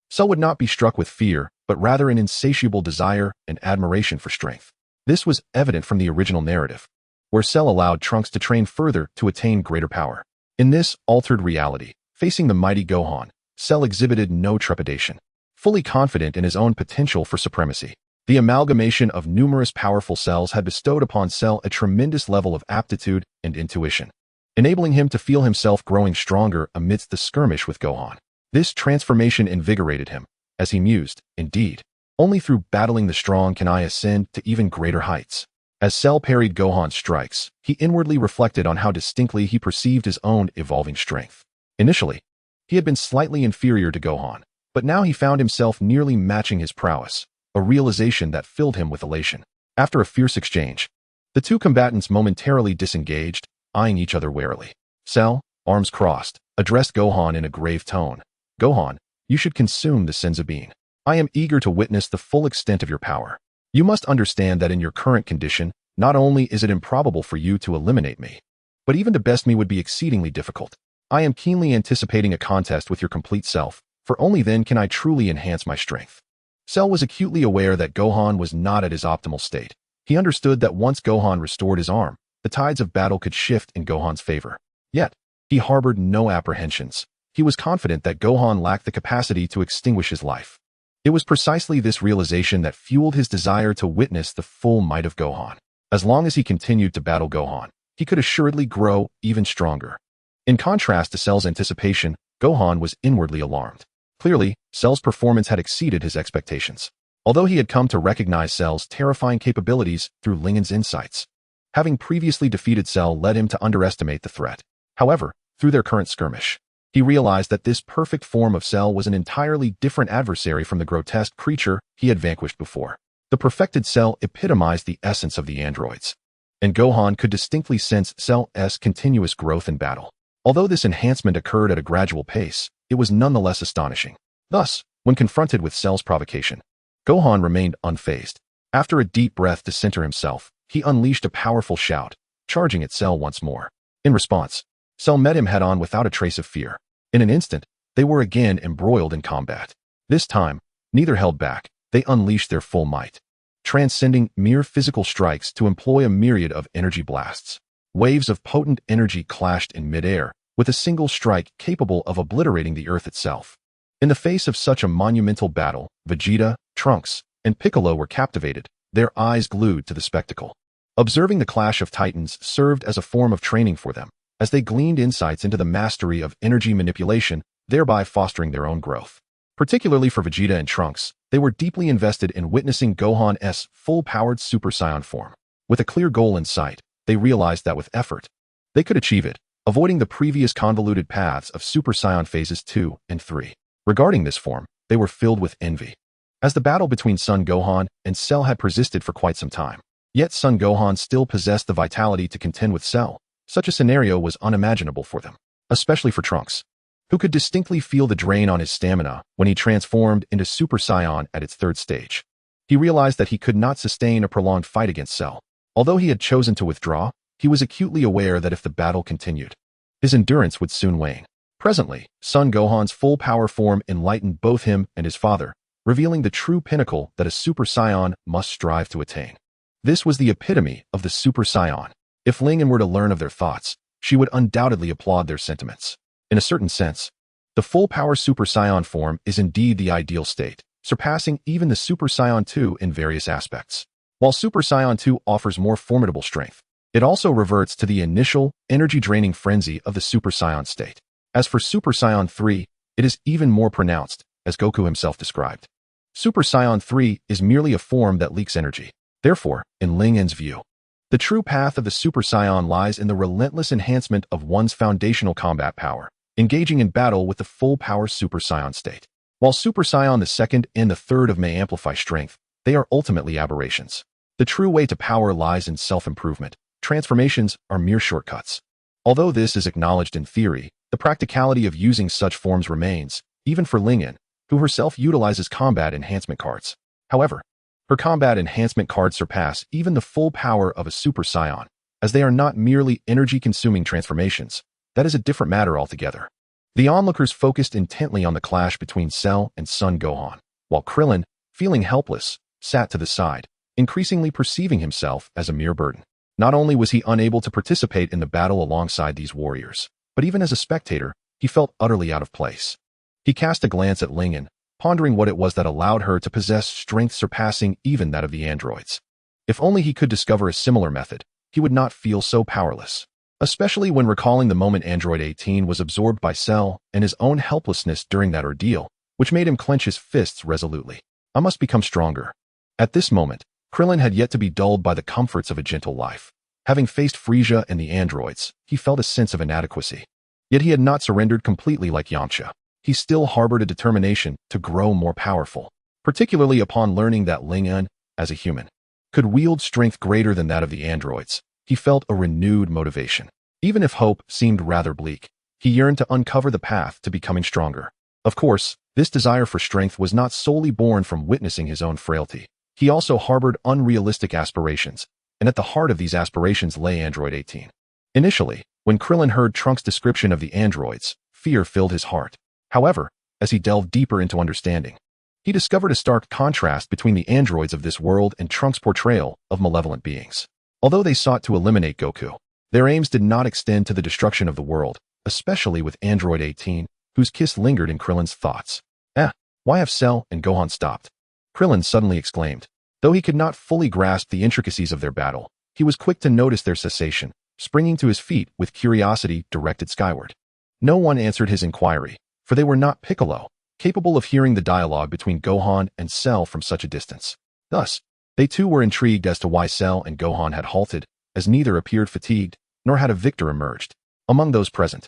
Cell would not be struck with fear, but rather an insatiable desire and admiration for strength. This was evident from the original narrative, where Cell allowed Trunks to train further to attain greater power. In this altered reality, facing the mighty Gohan, Cell exhibited no trepidation, fully confident in his own potential for supremacy. The amalgamation of numerous powerful cells had bestowed upon Cell a tremendous level of aptitude and intuition, enabling him to feel himself growing stronger amidst the skirmish with Gohan. This transformation invigorated him, as he mused, indeed, only through battling the strong can I ascend to even greater heights. As Cell parried Gohan's strikes, he inwardly reflected on how distinctly he perceived his own evolving strength. Initially, he had been slightly inferior to Gohan, but now he found himself nearly matching his prowess, a realization that filled him with elation. After a fierce exchange, the two combatants momentarily disengaged, eyeing each other warily. Cell, arms crossed, addressed Gohan in a grave tone. Gohan, you should consume the Senzu Bean. I am eager to witness the full extent of your power. You must understand that in your current condition, not only is it improbable for you to eliminate me, but even to best me would be exceedingly difficult. I am keenly anticipating a contest with your complete self, for only then can I truly enhance my strength. Cell was acutely aware that Gohan was not at his optimal state. He understood that once Gohan restored his arm, the tides of battle could shift in Gohan's favor. Yet, he harbored no apprehensions. He was confident that Gohan lacked the capacity to extinguish his life. It was precisely this realization that fueled his desire to witness the full might of Gohan. As long as he continued to battle Gohan, he could assuredly grow even stronger. In contrast to Cell's anticipation, Gohan was inwardly alarmed. Clearly, Cell's performance had exceeded his expectations. Although he had come to recognize Cell's terrifying capabilities through Lingen's insights, having previously defeated Cell led him to underestimate the threat. However, through their current skirmish, he realized that this perfect form of Cell was an entirely different adversary from the grotesque creature he had vanquished before. The perfected Cell epitomized the essence of the androids, and Gohan could distinctly sense Cell's continuous growth in battle. Although this enhancement occurred at a gradual pace, it was nonetheless astonishing. Thus, when confronted with Cell's provocation, Gohan remained unfazed. After a deep breath to center himself, he unleashed a powerful shout, charging at Cell once more. In response, Cell met him head-on without a trace of fear. In an instant, they were again embroiled in combat. This time, neither held back. They unleashed their full might, transcending mere physical strikes to employ a myriad of energy blasts. Waves of potent energy clashed in midair, with a single strike capable of obliterating the Earth itself. In the face of such a monumental battle, Vegeta, Trunks, and Piccolo were captivated, their eyes glued to the spectacle. Observing the clash of titans served as a form of training for them, as they gleaned insights into the mastery of energy manipulation, thereby fostering their own growth. Particularly for Vegeta and Trunks, they were deeply invested in witnessing Gohan's full-powered Super Saiyan form. With a clear goal in sight, they realized that with effort, they could achieve it, avoiding the previous convoluted paths of Super Saiyan phases 2 and 3. Regarding this form, they were filled with envy, as the battle between Son Gohan and Cell had persisted for quite some time. Yet Son Gohan still possessed the vitality to contend with Cell. Such a scenario was unimaginable for them, especially for Trunks, who could distinctly feel the drain on his stamina when he transformed into Super Saiyan at its third stage. He realized that he could not sustain a prolonged fight against Cell. Although he had chosen to withdraw, he was acutely aware that if the battle continued, his endurance would soon wane. Presently, Son Gohan's full power form enlightened both him and his father, revealing the true pinnacle that a Super Saiyan must strive to attain. This was the epitome of the Super Saiyan. If Lingen were to learn of their thoughts, she would undoubtedly applaud their sentiments. In a certain sense, the full-power Super Saiyan form is indeed the ideal state, surpassing even the Super Saiyan 2 in various aspects. While Super Saiyan 2 offers more formidable strength, it also reverts to the initial, energy-draining frenzy of the Super Saiyan state. As for Super Saiyan 3, it is even more pronounced, as Goku himself described. Super Saiyan 3 is merely a form that leaks energy. Therefore, in Lingen's view, the true path of the Super Saiyan lies in the relentless enhancement of one's foundational combat power, engaging in battle with the full-power Super Saiyan state. While Super Saiyan the second and the third may amplify strength, they are ultimately aberrations. The true way to power lies in self-improvement. Transformations are mere shortcuts. Although this is acknowledged in theory, the practicality of using such forms remains, even for Lingen, who herself utilizes combat enhancement cards. However, her combat enhancement cards surpass even the full power of a Super Saiyan, as they are not merely energy-consuming transformations. That is a different matter altogether. The onlookers focused intently on the clash between Cell and Son Gohan, while Krillin, feeling helpless, sat to the side, increasingly perceiving himself as a mere burden. Not only was he unable to participate in the battle alongside these warriors, but even as a spectator, he felt utterly out of place. He cast a glance at Lingen, pondering what it was that allowed her to possess strength surpassing even that of the androids. If only he could discover a similar method, he would not feel so powerless. especially when recalling the moment Android 18 was absorbed by Cell and his own helplessness during that ordeal, which made him clench his fists resolutely. I must become stronger. At this moment, Krillin had yet to be dulled by the comforts of a gentle life. Having faced Frieza and the androids, he felt a sense of inadequacy. Yet he had not surrendered completely like Yamcha. He still harbored a determination to grow more powerful, particularly upon learning that Ling, as a human, could wield strength greater than that of the androids. He felt a renewed motivation. Even if hope seemed rather bleak, he yearned to uncover the path to becoming stronger. Of course, this desire for strength was not solely born from witnessing his own frailty. He also harbored unrealistic aspirations, and at the heart of these aspirations lay Android 18. Initially, when Krillin heard Trunks' description of the androids, fear filled his heart. However, as he delved deeper into understanding, he discovered a stark contrast between the androids of this world and Trunks' portrayal of malevolent beings. Although they sought to eliminate Goku, their aims did not extend to the destruction of the world, especially with Android 18, whose kiss lingered in Krillin's thoughts. Why have Cell and Gohan stopped? Krillin suddenly exclaimed. Though he could not fully grasp the intricacies of their battle, he was quick to notice their cessation, springing to his feet with curiosity directed skyward. No one answered his inquiry, for they were not Piccolo, capable of hearing the dialogue between Gohan and Cell from such a distance. Thus, they too were intrigued as to why Cell and Gohan had halted, as neither appeared fatigued, nor had a victor emerged. Among those present,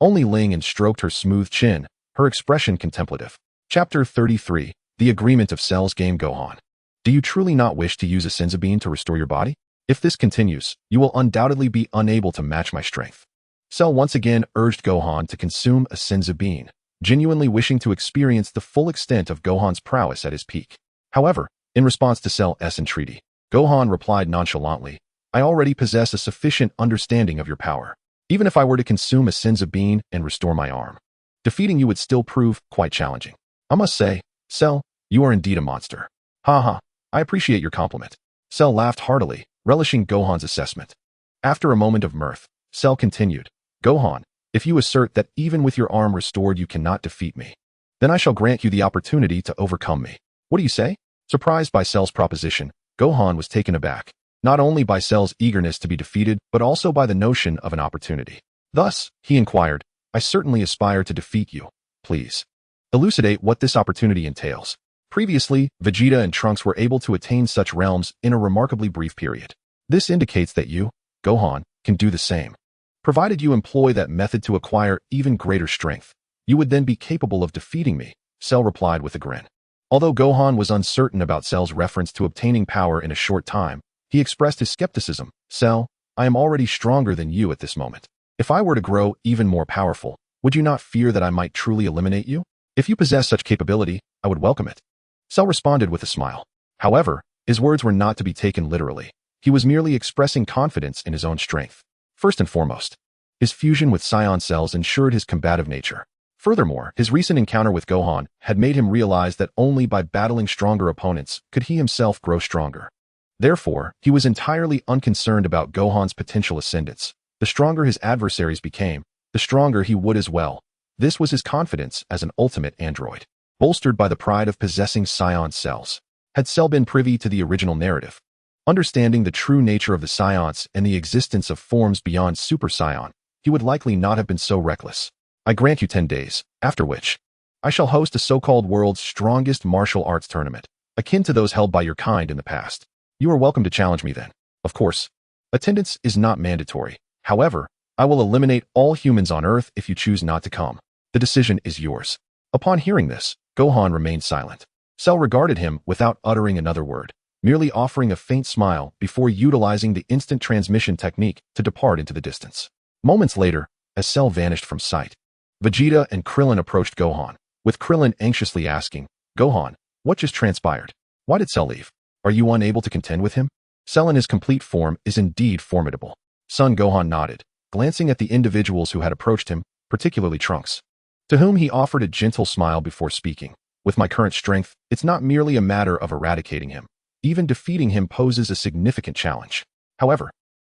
only Ling stroked her smooth chin, her expression contemplative. Chapter 33, The Agreement of Cell's Game. Gohan. Do you truly not wish to use a Senzu Bean to restore your body? If this continues, you will undoubtedly be unable to match my strength. Cell once again urged Gohan to consume a Senzu Bean, genuinely wishing to experience the full extent of Gohan's prowess at his peak. However, in response to Cell's entreaty, Gohan replied nonchalantly, I already possess a sufficient understanding of your power. Even if I were to consume a Senzu Bean and restore my arm, defeating you would still prove quite challenging. I must say, Cell, you are indeed a monster. Ha, I appreciate your compliment. Cell laughed heartily, relishing Gohan's assessment. After a moment of mirth, Cell continued, Gohan, if you assert that even with your arm restored you cannot defeat me, then I shall grant you the opportunity to overcome me. What do you say? Surprised by Cell's proposition, Gohan was taken aback, not only by Cell's eagerness to be defeated, but also by the notion of an opportunity. Thus, he inquired, I certainly aspire to defeat you. Please elucidate what this opportunity entails. Previously, Vegeta and Trunks were able to attain such realms in a remarkably brief period. This indicates that you, Gohan, can do the same. Provided you employ that method to acquire even greater strength, you would then be capable of defeating me, Cell replied with a grin. Although Gohan was uncertain about Cell's reference to obtaining power in a short time, he expressed his skepticism. Cell, I am already stronger than you at this moment. If I were to grow even more powerful, would you not fear that I might truly eliminate you? If you possess such capability, I would welcome it. Cell responded with a smile. However, his words were not to be taken literally. He was merely expressing confidence in his own strength. First and foremost, his fusion with Saiyan cells ensured his combative nature. Furthermore, his recent encounter with Gohan had made him realize that only by battling stronger opponents could he himself grow stronger. Therefore, he was entirely unconcerned about Gohan's potential ascendance. The stronger his adversaries became, the stronger he would as well. This was his confidence as an ultimate android, bolstered by the pride of possessing Saiyan cells. Had Cell been privy to the original narrative, understanding the true nature of the Saiyans and the existence of forms beyond Super Saiyan, he would likely not have been so reckless. I grant you 10 days, after which I shall host a so-called world's strongest martial arts tournament, akin to those held by your kind in the past. You are welcome to challenge me then. Of course, attendance is not mandatory. However, I will eliminate all humans on Earth if you choose not to come. The decision is yours. Upon hearing this, Gohan remained silent. Cell regarded him without uttering another word, merely offering a faint smile before utilizing the instant transmission technique to depart into the distance. Moments later, as Cell vanished from sight, Vegeta and Krillin approached Gohan, with Krillin anxiously asking, Gohan, what just transpired? Why did Cell leave? Are you unable to contend with him? Cell in his complete form is indeed formidable. Son Gohan nodded, glancing at the individuals who had approached him, particularly Trunks, to whom he offered a gentle smile before speaking. With my current strength, it's not merely a matter of eradicating him. Even defeating him poses a significant challenge. However,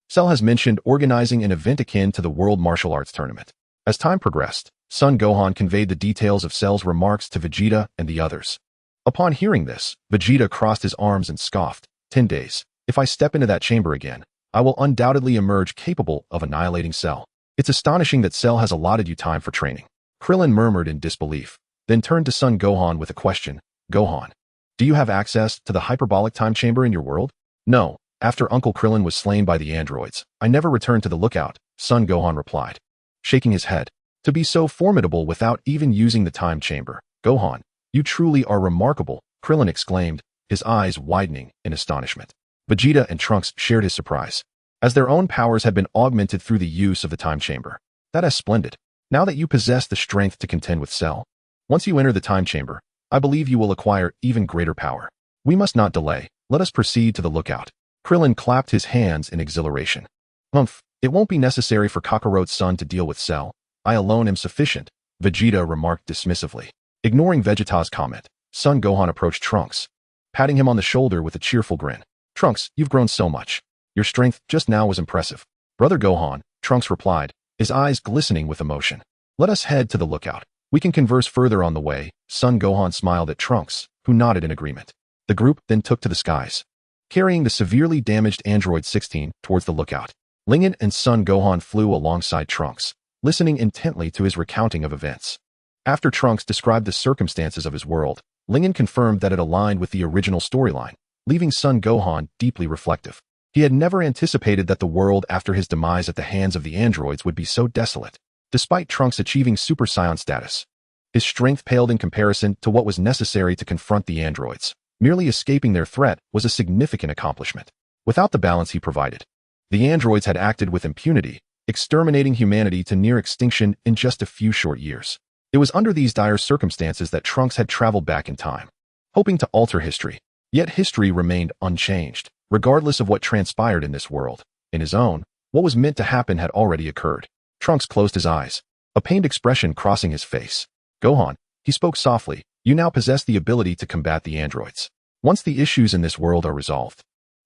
Cell has mentioned organizing an event akin to the World Martial Arts Tournament. As time progressed, Son Gohan conveyed the details of Cell's remarks to Vegeta and the others. Upon hearing this, Vegeta crossed his arms and scoffed, 10 days. If I step into that chamber again, I will undoubtedly emerge capable of annihilating Cell. It's astonishing that Cell has allotted you time for training. Krillin murmured in disbelief, then turned to Son Gohan with a question. Gohan, do you have access to the hyperbolic time chamber in your world? No. After Uncle Krillin was slain by the androids, I never returned to the lookout, Son Gohan replied, shaking his head. To be so formidable without even using the time chamber. Gohan, you truly are remarkable, Krillin exclaimed, his eyes widening in astonishment. Vegeta and Trunks shared his surprise, as their own powers had been augmented through the use of the time chamber. That is splendid. Now that you possess the strength to contend with Cell, once you enter the time chamber, I believe you will acquire even greater power. We must not delay. Let us proceed to the lookout. Krillin clapped his hands in exhilaration. It won't be necessary for Kakarot's son to deal with Cell. I alone am sufficient, Vegeta remarked dismissively. Ignoring Vegeta's comment, Son Gohan approached Trunks, patting him on the shoulder with a cheerful grin. Trunks, you've grown so much. Your strength just now was impressive. Brother Gohan, Trunks replied, his eyes glistening with emotion. Let us head to the lookout. We can converse further on the way. Son Gohan smiled at Trunks, who nodded in agreement. The group then took to the skies, carrying the severely damaged Android 16 towards the lookout. Lingen and Son Gohan flew alongside Trunks, listening intently to his recounting of events. After Trunks described the circumstances of his world, Lingen confirmed that it aligned with the original storyline, leaving Son Gohan deeply reflective. He had never anticipated that the world after his demise at the hands of the androids would be so desolate. Despite Trunks achieving Super Saiyan status, his strength paled in comparison to what was necessary to confront the androids. Merely escaping their threat was a significant accomplishment. Without the balance he provided, the androids had acted with impunity, exterminating humanity to near extinction in just a few short years. It was under these dire circumstances that Trunks had traveled back in time, hoping to alter history. Yet history remained unchanged, regardless of what transpired in this world. In his own, what was meant to happen had already occurred. Trunks closed his eyes, a pained expression crossing his face. Gohan, he spoke softly, you now possess the ability to combat the androids. Once the issues in this world are resolved,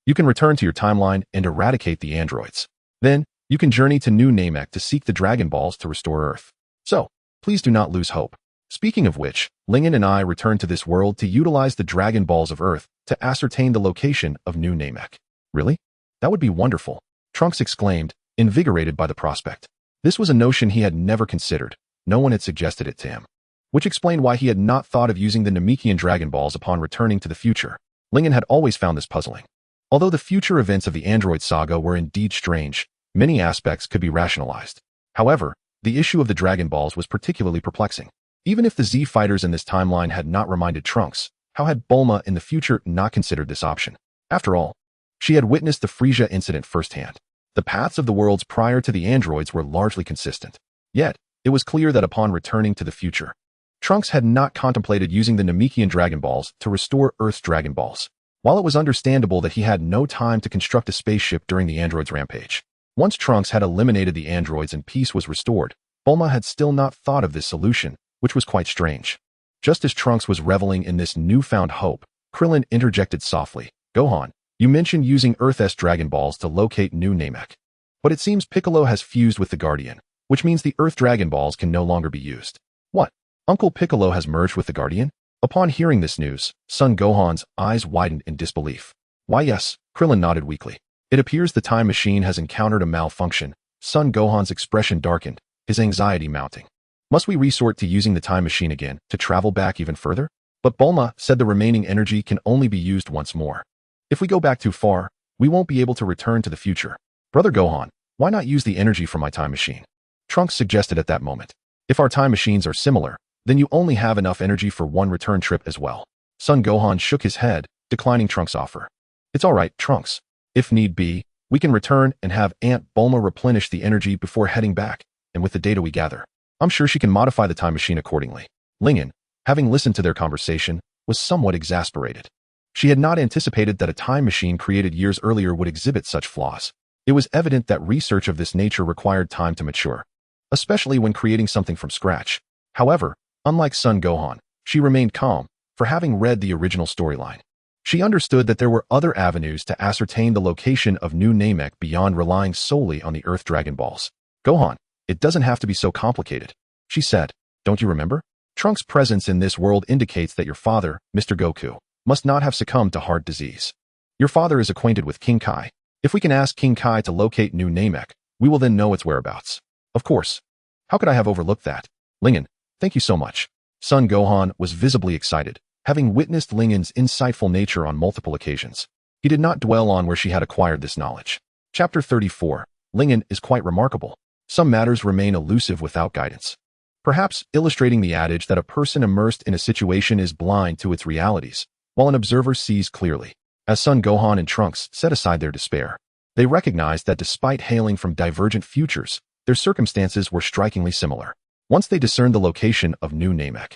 you can return to your timeline and eradicate the androids. Then, you can journey to New Namek to seek the Dragon Balls to restore Earth. So, please do not lose hope. Speaking of which, Lingen and I returned to this world to utilize the Dragon Balls of Earth to ascertain the location of New Namek. Really? That would be wonderful, Trunks exclaimed, invigorated by the prospect. This was a notion he had never considered. No one had suggested it to him, which explained why he had not thought of using the Namekian Dragon Balls upon returning to the future. Lingen had always found this puzzling. Although the future events of the Android saga were indeed strange, many aspects could be rationalized. However, the issue of the Dragon Balls was particularly perplexing. Even if the Z fighters in this timeline had not reminded Trunks, how had Bulma in the future not considered this option? After all, she had witnessed the Frieza incident firsthand. The paths of the worlds prior to the androids were largely consistent. Yet, it was clear that upon returning to the future, Trunks had not contemplated using the Namekian Dragon Balls to restore Earth's Dragon Balls. While it was understandable that he had no time to construct a spaceship during the androids' rampage, once Trunks had eliminated the androids and peace was restored, Bulma had still not thought of this solution, which was quite strange. Just as Trunks was reveling in this newfound hope, Krillin interjected softly, Gohan, you mentioned using Earth's Dragon Balls to locate New Namek. But it seems Piccolo has fused with the Guardian, which means the Earth Dragon Balls can no longer be used. What? Uncle Piccolo has merged with the Guardian? Upon hearing this news, Son Gohan's eyes widened in disbelief. Why yes, Krillin nodded weakly. It appears the time machine has encountered a malfunction. Son Gohan's expression darkened, his anxiety mounting. Must we resort to using the time machine again to travel back even further? But Bulma said the remaining energy can only be used once more. If we go back too far, we won't be able to return to the future. Brother Gohan, why not use the energy from my time machine? Trunks suggested at that moment. If our time machines are similar, then you only have enough energy for one return trip as well. Son Gohan shook his head, declining Trunks' offer. It's all right, Trunks. If need be, we can return and have Aunt Bulma replenish the energy before heading back, and with the data we gather, I'm sure she can modify the time machine accordingly. Lingen, having listened to their conversation, was somewhat exasperated. She had not anticipated that a time machine created years earlier would exhibit such flaws. It was evident that research of this nature required time to mature, especially when creating something from scratch. However, unlike Son Gohan, she remained calm, for having read the original storyline. She understood that there were other avenues to ascertain the location of New Namek beyond relying solely on the Earth Dragon Balls. Gohan, it doesn't have to be so complicated, she said. Don't you remember? Trunks' presence in this world indicates that your father, Mr. Goku, must not have succumbed to heart disease. Your father is acquainted with King Kai. If we can ask King Kai to locate New Namek, we will then know its whereabouts. Of course. How could I have overlooked that? Lingen, thank you so much. Son Gohan was visibly excited, having witnessed Lingen's insightful nature on multiple occasions. He did not dwell on where she had acquired this knowledge. Chapter 34. Lingen is quite remarkable. Some matters remain elusive without guidance. Perhaps illustrating the adage that a person immersed in a situation is blind to its realities, while an observer sees clearly. As Son Gohan and Trunks set aside their despair, they recognized that despite hailing from divergent futures, their circumstances were strikingly similar. Once they discerned the location of New Namek,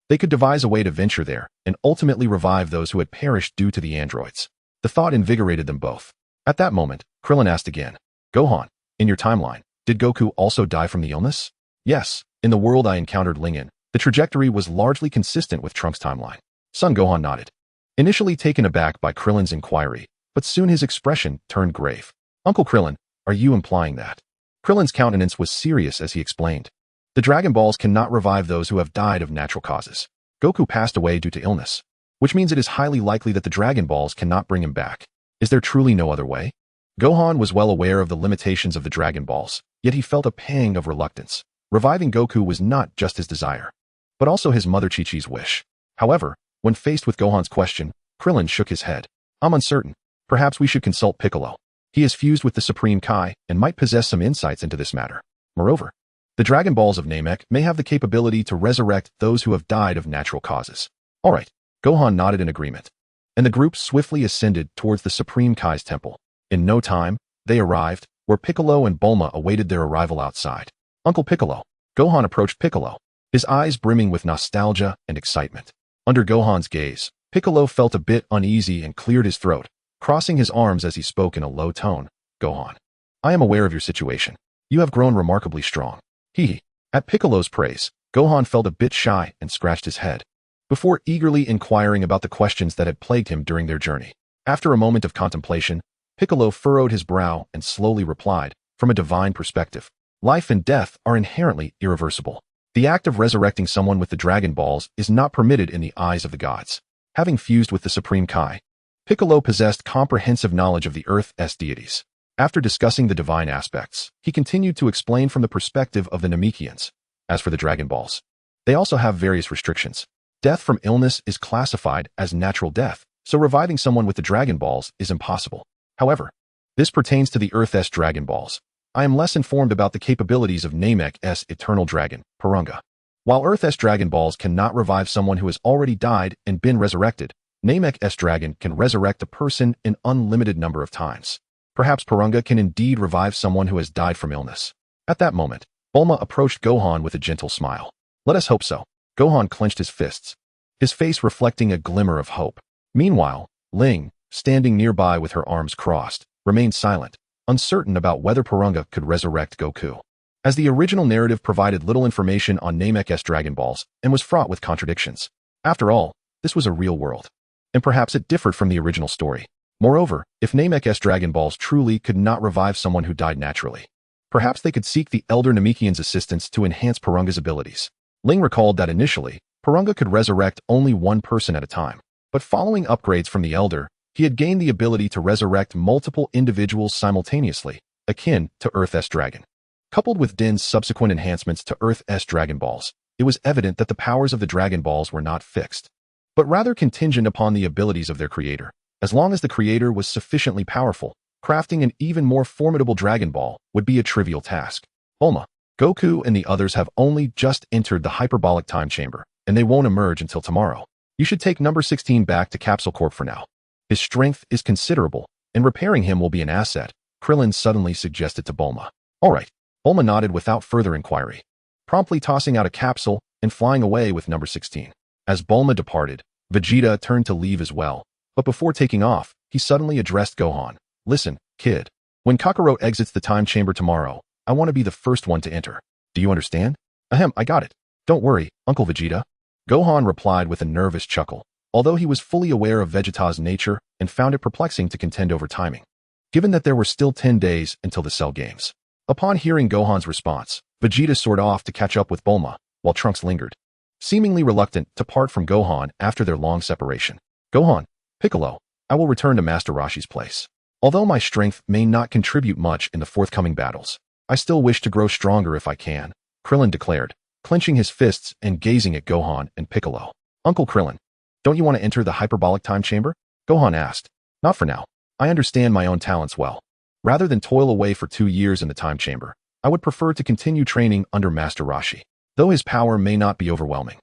they could devise a way to venture there and ultimately revive those who had perished due to the androids. The thought invigorated them both. At that moment, Krillin asked again, Gohan, in your timeline, did Goku also die from the illness? Yes, in the world I encountered Lingen, the trajectory was largely consistent with Trunks' timeline. Son Gohan nodded, initially taken aback by Krillin's inquiry, but soon his expression turned grave. Uncle Krillin, are you implying that? Krillin's countenance was serious as he explained. The Dragon Balls cannot revive those who have died of natural causes. Goku passed away due to illness, which means it is highly likely that the Dragon Balls cannot bring him back. Is there truly no other way? Gohan was well aware of the limitations of the Dragon Balls, yet he felt a pang of reluctance. Reviving Goku was not just his desire, but also his mother Chi-Chi's wish. However, when faced with Gohan's question, Krillin shook his head. I'm uncertain. Perhaps we should consult Piccolo. He is fused with the Supreme Kai and might possess some insights into this matter. Moreover, the Dragon Balls of Namek may have the capability to resurrect those who have died of natural causes. All right, Gohan nodded in agreement, and the group swiftly ascended towards the Supreme Kai's temple. In no time, they arrived, where Piccolo and Bulma awaited their arrival outside. Uncle Piccolo. Gohan approached Piccolo, his eyes brimming with nostalgia and excitement. Under Gohan's gaze, Piccolo felt a bit uneasy and cleared his throat, crossing his arms as he spoke in a low tone. Gohan, I am aware of your situation. You have grown remarkably strong. Hee. At Piccolo's praise, Gohan felt a bit shy and scratched his head, before eagerly inquiring about the questions that had plagued him during their journey. After a moment of contemplation, Piccolo furrowed his brow and slowly replied, from a divine perspective, life and death are inherently irreversible. The act of resurrecting someone with the Dragon Balls is not permitted in the eyes of the gods. Having fused with the Supreme Kai, Piccolo possessed comprehensive knowledge of the Earth's deities. After discussing the divine aspects, he continued to explain from the perspective of the Namekians. As for the Dragon Balls, they also have various restrictions. Death from illness is classified as natural death, so reviving someone with the Dragon Balls is impossible. However, this pertains to the Earth's Dragon Balls. I am less informed about the capabilities of Namek's eternal dragon, Purunga. While Earth's Dragon Balls cannot revive someone who has already died and been resurrected, Namek's dragon can resurrect a person an unlimited number of times. Perhaps Purunga can indeed revive someone who has died from illness. At that moment, Bulma approached Gohan with a gentle smile. Let us hope so. Gohan clenched his fists, his face reflecting a glimmer of hope. Meanwhile, Ling, standing nearby with her arms crossed, remained silent, uncertain about whether Purunga could resurrect Goku. As the original narrative provided little information on Namek's Dragon Balls and was fraught with contradictions. After all, this was a real world, and perhaps it differed from the original story. Moreover, if Namek's Dragon Balls truly could not revive someone who died naturally, perhaps they could seek the Elder Namekian's assistance to enhance Purunga's abilities. Ling recalled that initially, Purunga could resurrect only one person at a time, but following upgrades from the Elder, he had gained the ability to resurrect multiple individuals simultaneously, akin to Earth's Dragon. Coupled with Din's subsequent enhancements to Earth's Dragon Balls, it was evident that the powers of the Dragon Balls were not fixed, but rather contingent upon the abilities of their creator. As long as the creator was sufficiently powerful, crafting an even more formidable Dragon Ball would be a trivial task. Bulma, Goku and the others have only just entered the hyperbolic time chamber, and they won't emerge until tomorrow. You should take number 16 back to Capsule Corp for now. His strength is considerable, and repairing him will be an asset, Krillin suddenly suggested to Bulma. All right. Bulma nodded without further inquiry, promptly tossing out a capsule and flying away with number 16. As Bulma departed, Vegeta turned to leave as well, but before taking off, he suddenly addressed Gohan. Listen, kid. When Kakarot exits the time chamber tomorrow, I want to be the first one to enter. Do you understand? Ahem, I got it. Don't worry, Uncle Vegeta. Gohan replied with a nervous chuckle, although he was fully aware of Vegeta's nature and found it perplexing to contend over timing, given that there were still 10 days until the Cell Games. Upon hearing Gohan's response, Vegeta soared off to catch up with Bulma, while Trunks lingered, seemingly reluctant to part from Gohan after their long separation. Gohan, Piccolo, I will return to Master Roshi's place. Although my strength may not contribute much in the forthcoming battles, I still wish to grow stronger if I can, Krillin declared, clenching his fists and gazing at Gohan and Piccolo. Uncle Krillin, don't you want to enter the hyperbolic time chamber? Gohan asked. Not for now. I understand my own talents well. Rather than toil away for 2 years in the time chamber, I would prefer to continue training under Master Roshi, though his power may not be overwhelming.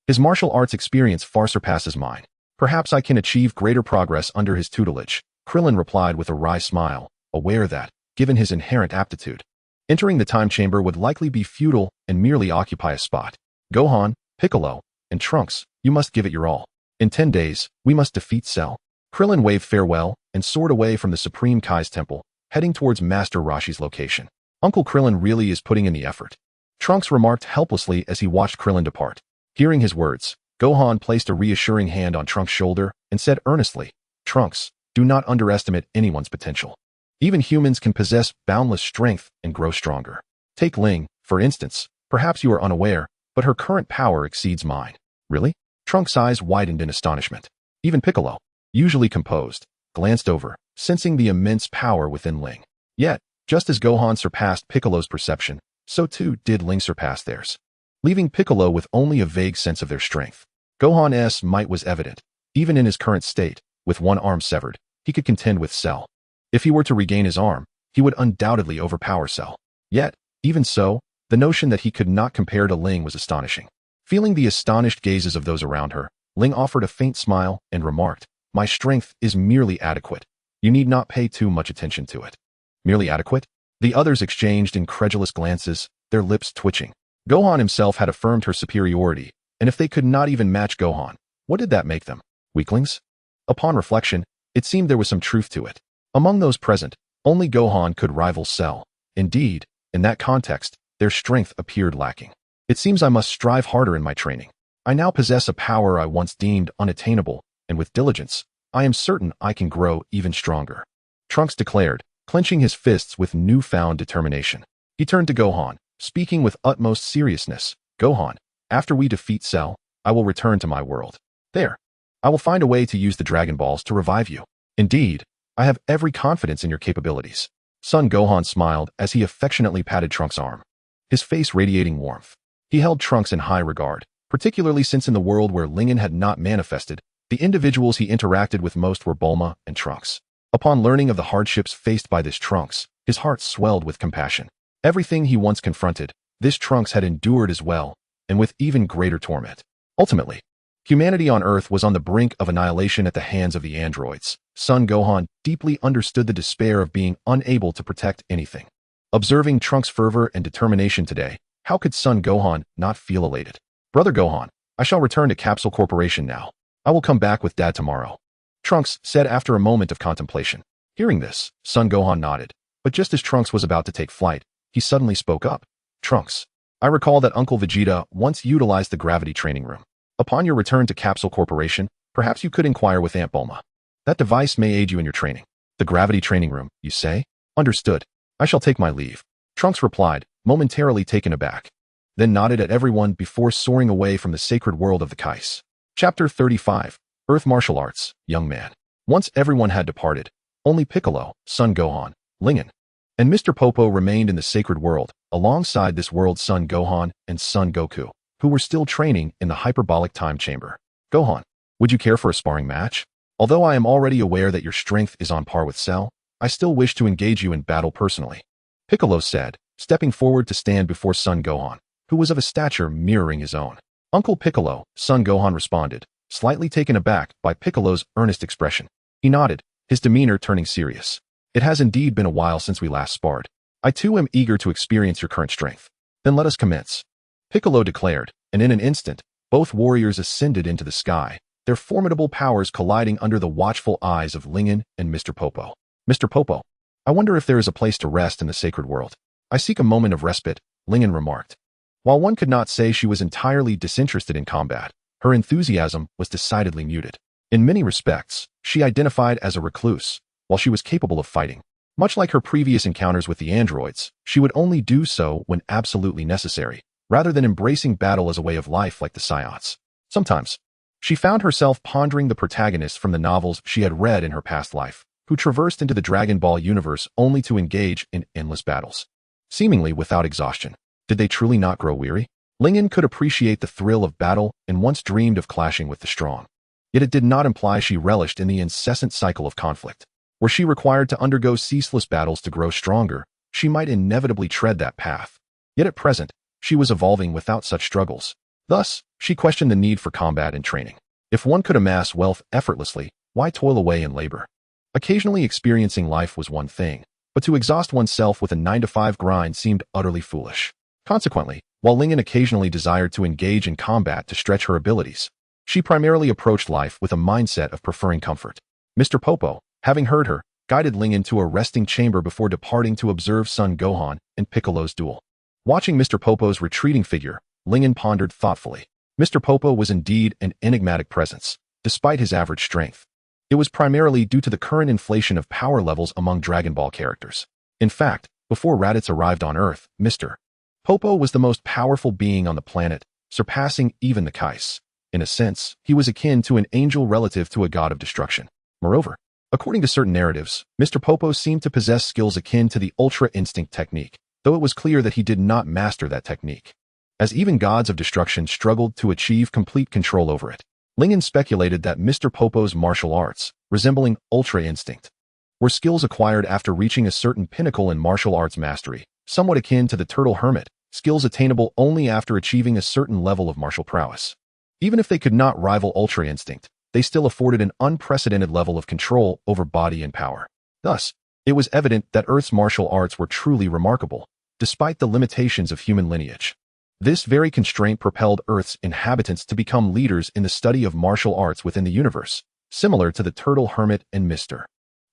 His martial arts experience far surpasses mine. Perhaps I can achieve greater progress under his tutelage, Krillin replied with a wry smile, aware that, given his inherent aptitude, entering the time chamber would likely be futile and merely occupy a spot. Gohan, Piccolo, and Trunks, you must give it your all. In 10 days, we must defeat Cell. Krillin waved farewell and soared away from the Supreme Kai's temple, heading towards Master Roshi's location. Uncle Krillin really is putting in the effort, Trunks remarked helplessly as he watched Krillin depart. Hearing his words, Gohan placed a reassuring hand on Trunks' shoulder and said earnestly, Trunks, do not underestimate anyone's potential. Even humans can possess boundless strength and grow stronger. Take Ling, for instance. Perhaps you are unaware, but her current power exceeds mine. Really? Trunks' eyes widened in astonishment. Even Piccolo, usually composed, glanced over, sensing the immense power within Ling. Yet, just as Gohan surpassed Piccolo's perception, so too did Ling surpass theirs, leaving Piccolo with only a vague sense of their strength. Gohan's might was evident. Even in his current state, with one arm severed, he could contend with Cell. If he were to regain his arm, he would undoubtedly overpower Cell. Yet, even so, the notion that he could not compare to Ling was astonishing. Feeling the astonished gazes of those around her, Ling offered a faint smile and remarked, My strength is merely adequate. You need not pay too much attention to it. Merely adequate? The others exchanged incredulous glances, their lips twitching. Gohan himself had affirmed her superiority, and if they could not even match Gohan, what did that make them? Weaklings? Upon reflection, it seemed there was some truth to it. Among those present, only Gohan could rival Cell. Indeed, in that context, their strength appeared lacking. It seems I must strive harder in my training. I now possess a power I once deemed unattainable, and with diligence, I am certain I can grow even stronger. Trunks declared, clenching his fists with newfound determination. He turned to Gohan, speaking with utmost seriousness. Gohan, after we defeat Cell, I will return to my world. There, I will find a way to use the Dragon Balls to revive you. Indeed, I have every confidence in your capabilities. Son Gohan smiled as he affectionately patted Trunks' arm, his face radiating warmth. He held Trunks in high regard, particularly since in the world where Lingen had not manifested, the individuals he interacted with most were Bulma and Trunks. Upon learning of the hardships faced by this Trunks, his heart swelled with compassion. Everything he once confronted, this Trunks had endured as well, and with even greater torment. Ultimately, humanity on Earth was on the brink of annihilation at the hands of the androids. Son Gohan deeply understood the despair of being unable to protect anything. Observing Trunks' fervor and determination today, how could Son Gohan not feel elated? Brother Gohan, I shall return to Capsule Corporation now. I will come back with Dad tomorrow, Trunks said after a moment of contemplation. Hearing this, Son Gohan nodded, but just as Trunks was about to take flight, he suddenly spoke up. Trunks, I recall that Uncle Vegeta once utilized the gravity training room. Upon your return to Capsule Corporation, perhaps you could inquire with Aunt Bulma. That device may aid you in your training. The gravity training room, you say? Understood. I shall take my leave. Trunks replied, momentarily taken aback, then nodded at everyone before soaring away from the sacred world of the Kais. Chapter 35, Earth Martial Arts, Young Man. Once everyone had departed, only Piccolo, Son Gohan, Lingen, and Mr. Popo remained in the sacred world, alongside this world's Son Gohan and Son Goku, who were still training in the hyperbolic time chamber. Gohan, would you care for a sparring match? Although I am already aware that your strength is on par with Cell, I still wish to engage you in battle personally, Piccolo said, stepping forward to stand before Son Gohan, who was of a stature mirroring his own. Uncle Piccolo, Son Gohan responded, slightly taken aback by Piccolo's earnest expression. He nodded, his demeanor turning serious. It has indeed been a while since we last sparred. I too am eager to experience your current strength. Then let us commence, Piccolo declared, and in an instant, both warriors ascended into the sky, their formidable powers colliding under the watchful eyes of Lingen and Mr. Popo. Mr. Popo, I wonder if there is a place to rest in the sacred world. I seek a moment of respite, Lingen remarked. While one could not say she was entirely disinterested in combat, her enthusiasm was decidedly muted. In many respects, she identified as a recluse, while she was capable of fighting. Much like her previous encounters with the androids, she would only do so when absolutely necessary, rather than embracing battle as a way of life like the Saiyans. Sometimes, she found herself pondering the protagonists from the novels she had read in her past life, who traversed into the Dragon Ball universe only to engage in endless battles, seemingly without exhaustion. Did they truly not grow weary? Lingen could appreciate the thrill of battle and once dreamed of clashing with the strong. Yet it did not imply she relished in the incessant cycle of conflict. Were she required to undergo ceaseless battles to grow stronger, she might inevitably tread that path. Yet at present, she was evolving without such struggles. Thus, she questioned the need for combat and training. If one could amass wealth effortlessly, why toil away in labor? Occasionally experiencing life was one thing, but to exhaust oneself with a 9-to-5 grind seemed utterly foolish. Consequently, while Lingen occasionally desired to engage in combat to stretch her abilities, she primarily approached life with a mindset of preferring comfort. Mr. Popo, having heard her, guided Lingen to a resting chamber before departing to observe Son Gohan and Piccolo's duel. Watching Mr. Popo's retreating figure, Lingen pondered thoughtfully. Mr. Popo was indeed an enigmatic presence, despite his average strength. It was primarily due to the current inflation of power levels among Dragon Ball characters. In fact, before Raditz arrived on Earth, Mr. Popo was the most powerful being on the planet, surpassing even the Kais. In a sense, he was akin to an angel relative to a god of destruction. Moreover, according to certain narratives, Mr. Popo seemed to possess skills akin to the Ultra Instinct technique, though it was clear that he did not master that technique, as even gods of destruction struggled to achieve complete control over it. Lingen speculated that Mr. Popo's martial arts, resembling Ultra Instinct, were skills acquired after reaching a certain pinnacle in martial arts mastery, somewhat akin to the Turtle Hermit, skills attainable only after achieving a certain level of martial prowess. Even if they could not rival Ultra Instinct, they still afforded an unprecedented level of control over body and power. Thus, it was evident that Earth's martial arts were truly remarkable, despite the limitations of human lineage. This very constraint propelled Earth's inhabitants to become leaders in the study of martial arts within the universe, similar to the Turtle Hermit and Mr.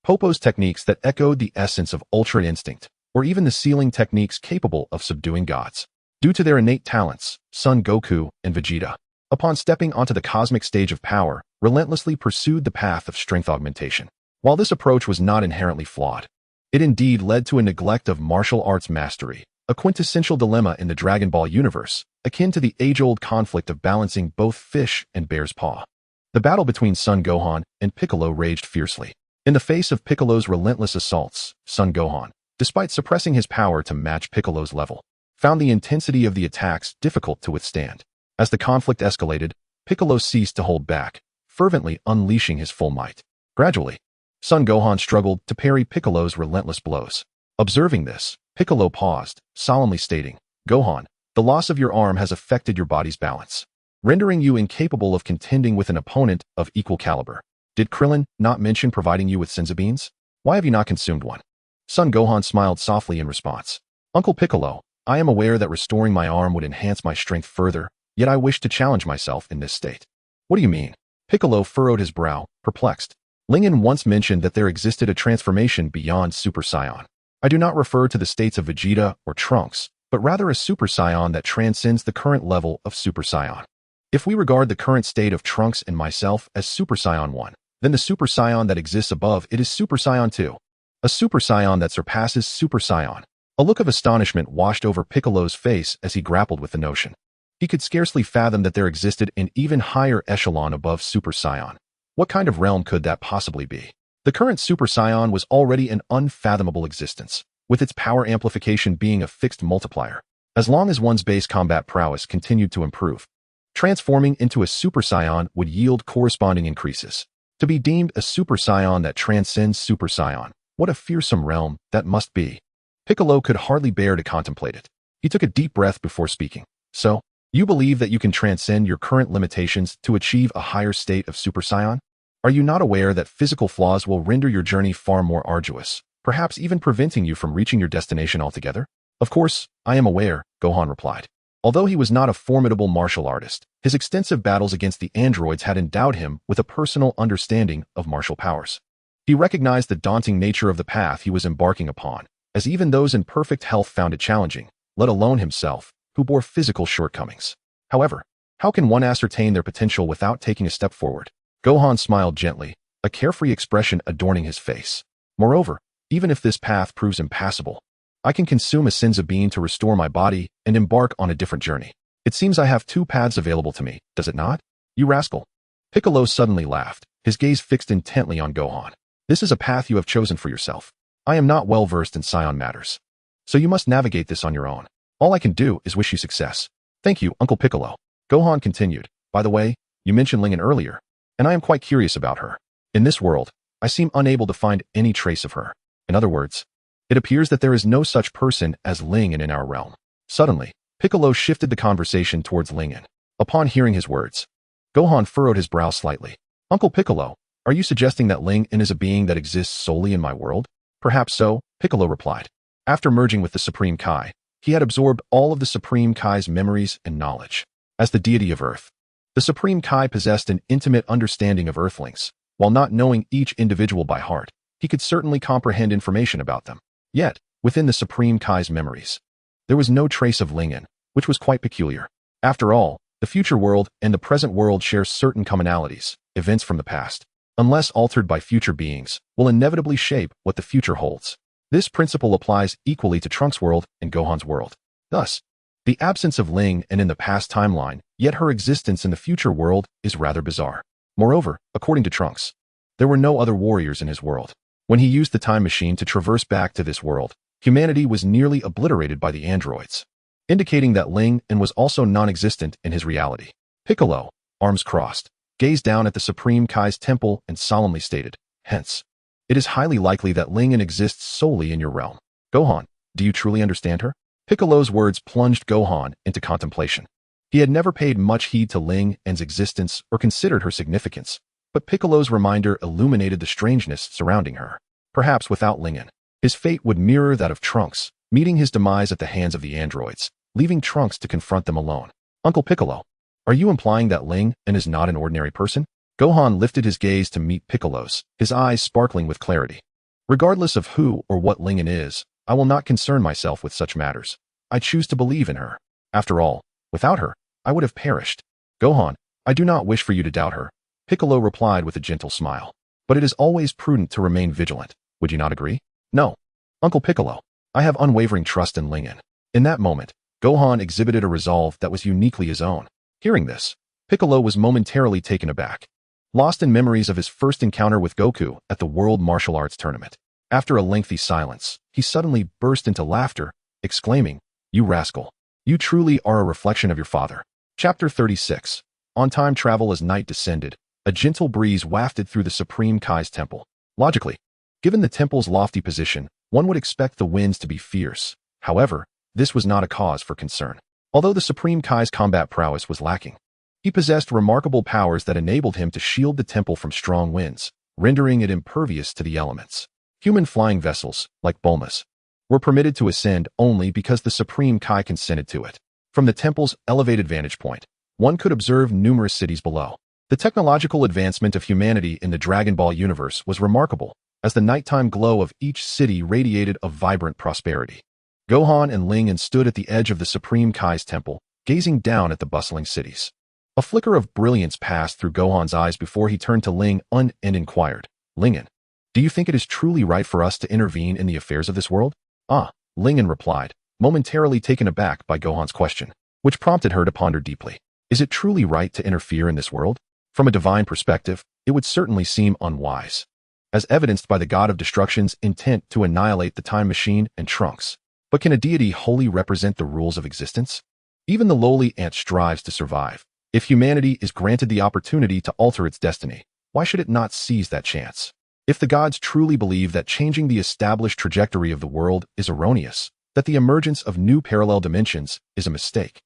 Popo's techniques that echoed the essence of Ultra Instinct, or even the sealing techniques capable of subduing gods. Due to their innate talents, Son Goku and Vegeta, upon stepping onto the cosmic stage of power, relentlessly pursued the path of strength augmentation. While this approach was not inherently flawed, it indeed led to a neglect of martial arts mastery, a quintessential dilemma in the Dragon Ball universe, akin to the age-old conflict of balancing both fish and bear's paw. The battle between Son Gohan and Piccolo raged fiercely. In the face of Piccolo's relentless assaults, Son Gohan, despite suppressing his power to match Piccolo's level, found the intensity of the attacks difficult to withstand. As the conflict escalated, Piccolo ceased to hold back, fervently unleashing his full might. Gradually, Son Gohan struggled to parry Piccolo's relentless blows. Observing this, Piccolo paused, solemnly stating, "Gohan, the loss of your arm has affected your body's balance, rendering you incapable of contending with an opponent of equal caliber. Did Krillin not mention providing you with senzu beans? Why have you not consumed one?" Son Gohan smiled softly in response. "Uncle Piccolo, I am aware that restoring my arm would enhance my strength further, yet I wish to challenge myself in this state." "What do you mean?" Piccolo furrowed his brow, perplexed. Lingen once mentioned that there existed a transformation beyond Super Saiyan. I do not refer to the states of Vegeta or Trunks, but rather a Super Saiyan that transcends the current level of Super Saiyan. If we regard the current state of Trunks and myself as Super Saiyan 1, then the Super Saiyan that exists above it is Super Saiyan 2. A Super Saiyan that surpasses Super Saiyan. A look of astonishment washed over Piccolo's face as he grappled with the notion. He could scarcely fathom that there existed an even higher echelon above Super Saiyan. What kind of realm could that possibly be? The current Super Saiyan was already an unfathomable existence, with its power amplification being a fixed multiplier, as long as one's base combat prowess continued to improve. Transforming into a Super Saiyan would yield corresponding increases. To be deemed a Super Saiyan that transcends Super Saiyan, what a fearsome realm that must be. Piccolo could hardly bear to contemplate it. He took a deep breath before speaking. "So, you believe that you can transcend your current limitations to achieve a higher state of Super Saiyan? Are you not aware that physical flaws will render your journey far more arduous, perhaps even preventing you from reaching your destination altogether?" "Of course, I am aware," Gohan replied. Although he was not a formidable martial artist, his extensive battles against the androids had endowed him with a personal understanding of martial powers. He recognized the daunting nature of the path he was embarking upon, as even those in perfect health found it challenging, let alone himself, who bore physical shortcomings. However, how can one ascertain their potential without taking a step forward? Gohan smiled gently, a carefree expression adorning his face. "Moreover, even if this path proves impassable, I can consume a senzu bean to restore my body and embark on a different journey. It seems I have two paths available to me, does it not? You rascal." Piccolo suddenly laughed, his gaze fixed intently on Gohan. This is a path you have chosen for yourself. I am not well versed in Saiyan matters, so you must navigate this on your own. All I can do is wish you success. Thank you, Uncle Piccolo. Gohan continued. By the way, you mentioned Lingen earlier, and I am quite curious about her. In this world, I seem unable to find any trace of her. In other words, it appears that there is no such person as Lingen in our realm. Suddenly, Piccolo shifted the conversation towards Lingen. Upon hearing his words, Gohan furrowed his brow slightly. Uncle Piccolo, are you suggesting that Lingen is a being that exists solely in my world? Perhaps so, Piccolo replied. After merging with the Supreme Kai, he had absorbed all of the Supreme Kai's memories and knowledge. As the deity of Earth, the Supreme Kai possessed an intimate understanding of Earthlings. While not knowing each individual by heart, he could certainly comprehend information about them. Yet, within the Supreme Kai's memories, there was no trace of Lingen, which was quite peculiar. After all, the future world and the present world share certain commonalities. Events from the past, unless altered by future beings, will inevitably shape what the future holds. This principle applies equally to Trunks' world and Gohan's world. Thus, the absence of Ling and in the past timeline, yet her existence in the future world is rather bizarre. Moreover, according to Trunks, there were no other warriors in his world. When he used the time machine to traverse back to this world, humanity was nearly obliterated by the androids, indicating that Ling and was also non-existent in his reality. Piccolo, arms crossed, gazed down at the Supreme Kai's temple and solemnly stated, hence, it is highly likely that Lingen exists solely in your realm. Gohan, do you truly understand her? Piccolo's words plunged Gohan into contemplation. He had never paid much heed to Lingen's existence or considered her significance, but Piccolo's reminder illuminated the strangeness surrounding her. Perhaps without Lingen, his fate would mirror that of Trunks, meeting his demise at the hands of the androids, leaving Trunks to confront them alone. Uncle Piccolo, are you implying that Lingen is not an ordinary person? Gohan lifted his gaze to meet Piccolo's, his eyes sparkling with clarity. Regardless of who or what Lingen is, I will not concern myself with such matters. I choose to believe in her. After all, without her, I would have perished. Gohan, I do not wish for you to doubt her, Piccolo replied with a gentle smile. But it is always prudent to remain vigilant. Would you not agree? No. Uncle Piccolo, I have unwavering trust in Lingen. In that moment, Gohan exhibited a resolve that was uniquely his own. Hearing this, Piccolo was momentarily taken aback, lost in memories of his first encounter with Goku at the World Martial Arts Tournament. After a lengthy silence, he suddenly burst into laughter, exclaiming, "You rascal! You truly are a reflection of your father." Chapter 36. On time travel. As night descended, a gentle breeze wafted through the Supreme Kai's temple. Logically, given the temple's lofty position, one would expect the winds to be fierce. However, this was not a cause for concern. Although the Supreme Kai's combat prowess was lacking, he possessed remarkable powers that enabled him to shield the temple from strong winds, rendering it impervious to the elements. Human flying vessels, like Bulmas, were permitted to ascend only because the Supreme Kai consented to it. From the temple's elevated vantage point, one could observe numerous cities below. The technological advancement of humanity in the Dragon Ball universe was remarkable, as the nighttime glow of each city radiated a vibrant prosperity. Gohan and Lingen stood at the edge of the Supreme Kai's temple, gazing down at the bustling cities. A flicker of brilliance passed through Gohan's eyes before he turned to Lingen and inquired, "Lingen, do you think it is truly right for us to intervene in the affairs of this world?" "Ah," Lingen replied, momentarily taken aback by Gohan's question, which prompted her to ponder deeply. "Is it truly right to interfere in this world? From a divine perspective, it would certainly seem unwise, as evidenced by the god of destruction's intent to annihilate the time machine and Trunks. But can a deity wholly represent the rules of existence? Even the lowly ant strives to survive. If humanity is granted the opportunity to alter its destiny, why should it not seize that chance? If the gods truly believe that changing the established trajectory of the world is erroneous, that the emergence of new parallel dimensions is a mistake,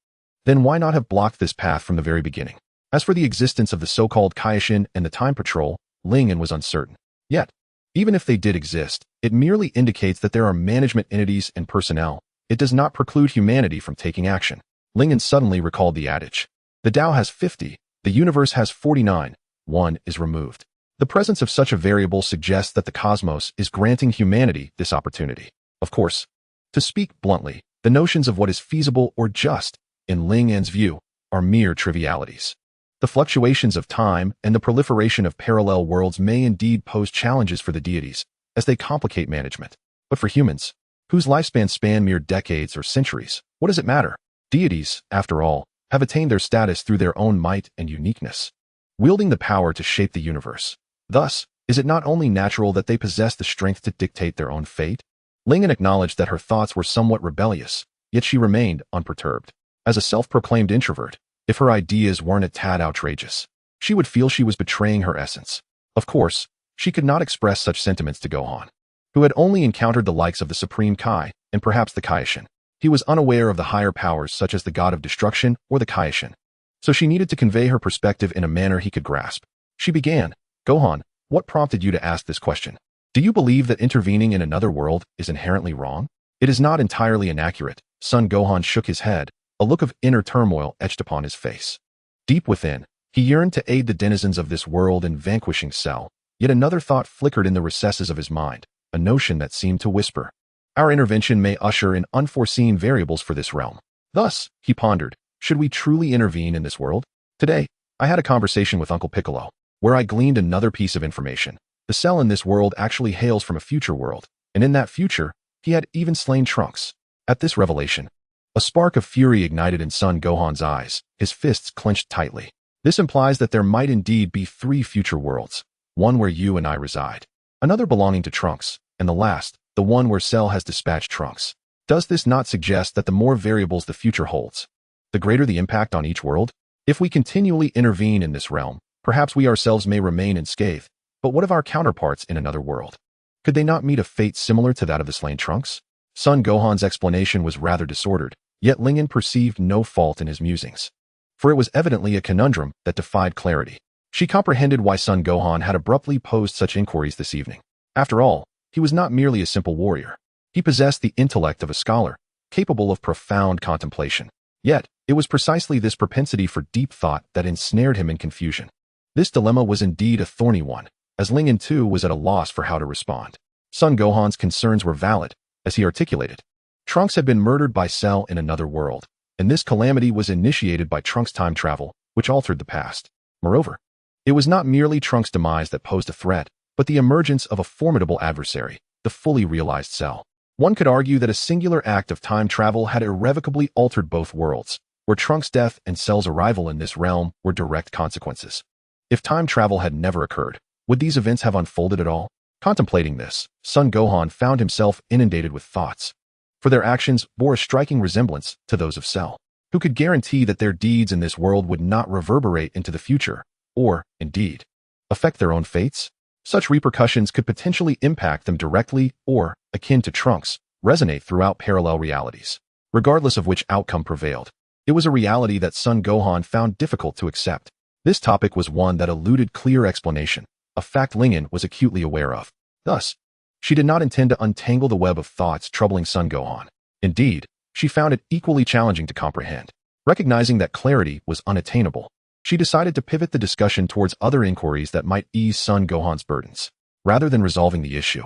then why not have blocked this path from the very beginning? As for the existence of the so-called Kaioshin and the Time Patrol, Lingen was uncertain. Yet, even if they did exist, it merely indicates that there are management entities and personnel. It does not preclude humanity from taking action. Lingen suddenly recalled the adage, "The Tao has 50, the universe has 49, one is removed." The presence of such a variable suggests that the cosmos is granting humanity this opportunity. Of course, to speak bluntly, the notions of what is feasible or just, in Lingen's view, are mere trivialities. The fluctuations of time and the proliferation of parallel worlds may indeed pose challenges for the deities, as they complicate management. But for humans, whose lifespans span mere decades or centuries, what does it matter? Deities, after all, have attained their status through their own might and uniqueness, wielding the power to shape the universe. Thus, Is it not only natural that they possess the strength to dictate their own fate? Lingen acknowledged that her thoughts were somewhat rebellious, yet she remained unperturbed. As a self-proclaimed introvert, if her ideas weren't a tad outrageous, she would feel she was betraying her essence. Of course, she could not express such sentiments to Gohan, who had only encountered the likes of the Supreme Kai and perhaps the Kaioshin. He was unaware of the higher powers such as the God of Destruction or the Kaioshin, so she needed to convey her perspective in a manner he could grasp. She began, "Gohan, what prompted you to ask this question? Do you believe that intervening in another world is inherently wrong?" "It is not entirely inaccurate." Son Gohan shook his head, a look of inner turmoil etched upon his face. Deep within, he yearned to aid the denizens of this world in vanquishing Cell, yet another thought flickered in the recesses of his mind, a notion that seemed to whisper, "Our intervention may usher in unforeseen variables for this realm." Thus, he pondered, should we truly intervene in this world? Today, I had a conversation with Uncle Piccolo, where I gleaned another piece of information. The Cell in this world actually hails from a future world, and in that future, he had even slain Trunks. At this revelation, a spark of fury ignited in Son Gohan's eyes, his fists clenched tightly. This implies that there might indeed be 3 future worlds, one where you and I reside, another belonging to Trunks, and the last, the one where Cell has dispatched Trunks. Does this not suggest that the more variables the future holds, the greater the impact on each world? If we continually intervene in this realm, perhaps we ourselves may remain unscathed, but what of our counterparts in another world? Could they not meet a fate similar to that of the slain Trunks? Son Gohan's explanation was rather disordered, yet Lingen perceived no fault in his musings, for it was evidently a conundrum that defied clarity. She comprehended why Son Gohan had abruptly posed such inquiries this evening. After all, he was not merely a simple warrior. He possessed the intellect of a scholar, capable of profound contemplation. Yet, it was precisely this propensity for deep thought that ensnared him in confusion. This dilemma was indeed a thorny one, as Lingen too was at a loss for how to respond. Son Gohan's concerns were valid, as he articulated. Trunks had been murdered by Cell in another world, and this calamity was initiated by Trunks' time travel, which altered the past. Moreover, it was not merely Trunks' demise that posed a threat, but the emergence of a formidable adversary, the fully realized Cell. One could argue that a singular act of time travel had irrevocably altered both worlds, where Trunks' death and Cell's arrival in this realm were direct consequences. If time travel had never occurred, would these events have unfolded at all? Contemplating this, Son Gohan found himself inundated with thoughts, for their actions bore a striking resemblance to those of Cell. Who could guarantee that their deeds in this world would not reverberate into the future, or, indeed, affect their own fates? Such repercussions could potentially impact them directly or, akin to Trunks, resonate throughout parallel realities. Regardless of which outcome prevailed, it was a reality that Son Gohan found difficult to accept. This topic was one that eluded clear explanation, a fact Lingen was acutely aware of. Thus, she did not intend to untangle the web of thoughts troubling Son Gohan. Indeed, she found it equally challenging to comprehend. Recognizing that clarity was unattainable, she decided to pivot the discussion towards other inquiries that might ease Son Gohan's burdens, rather than resolving the issue.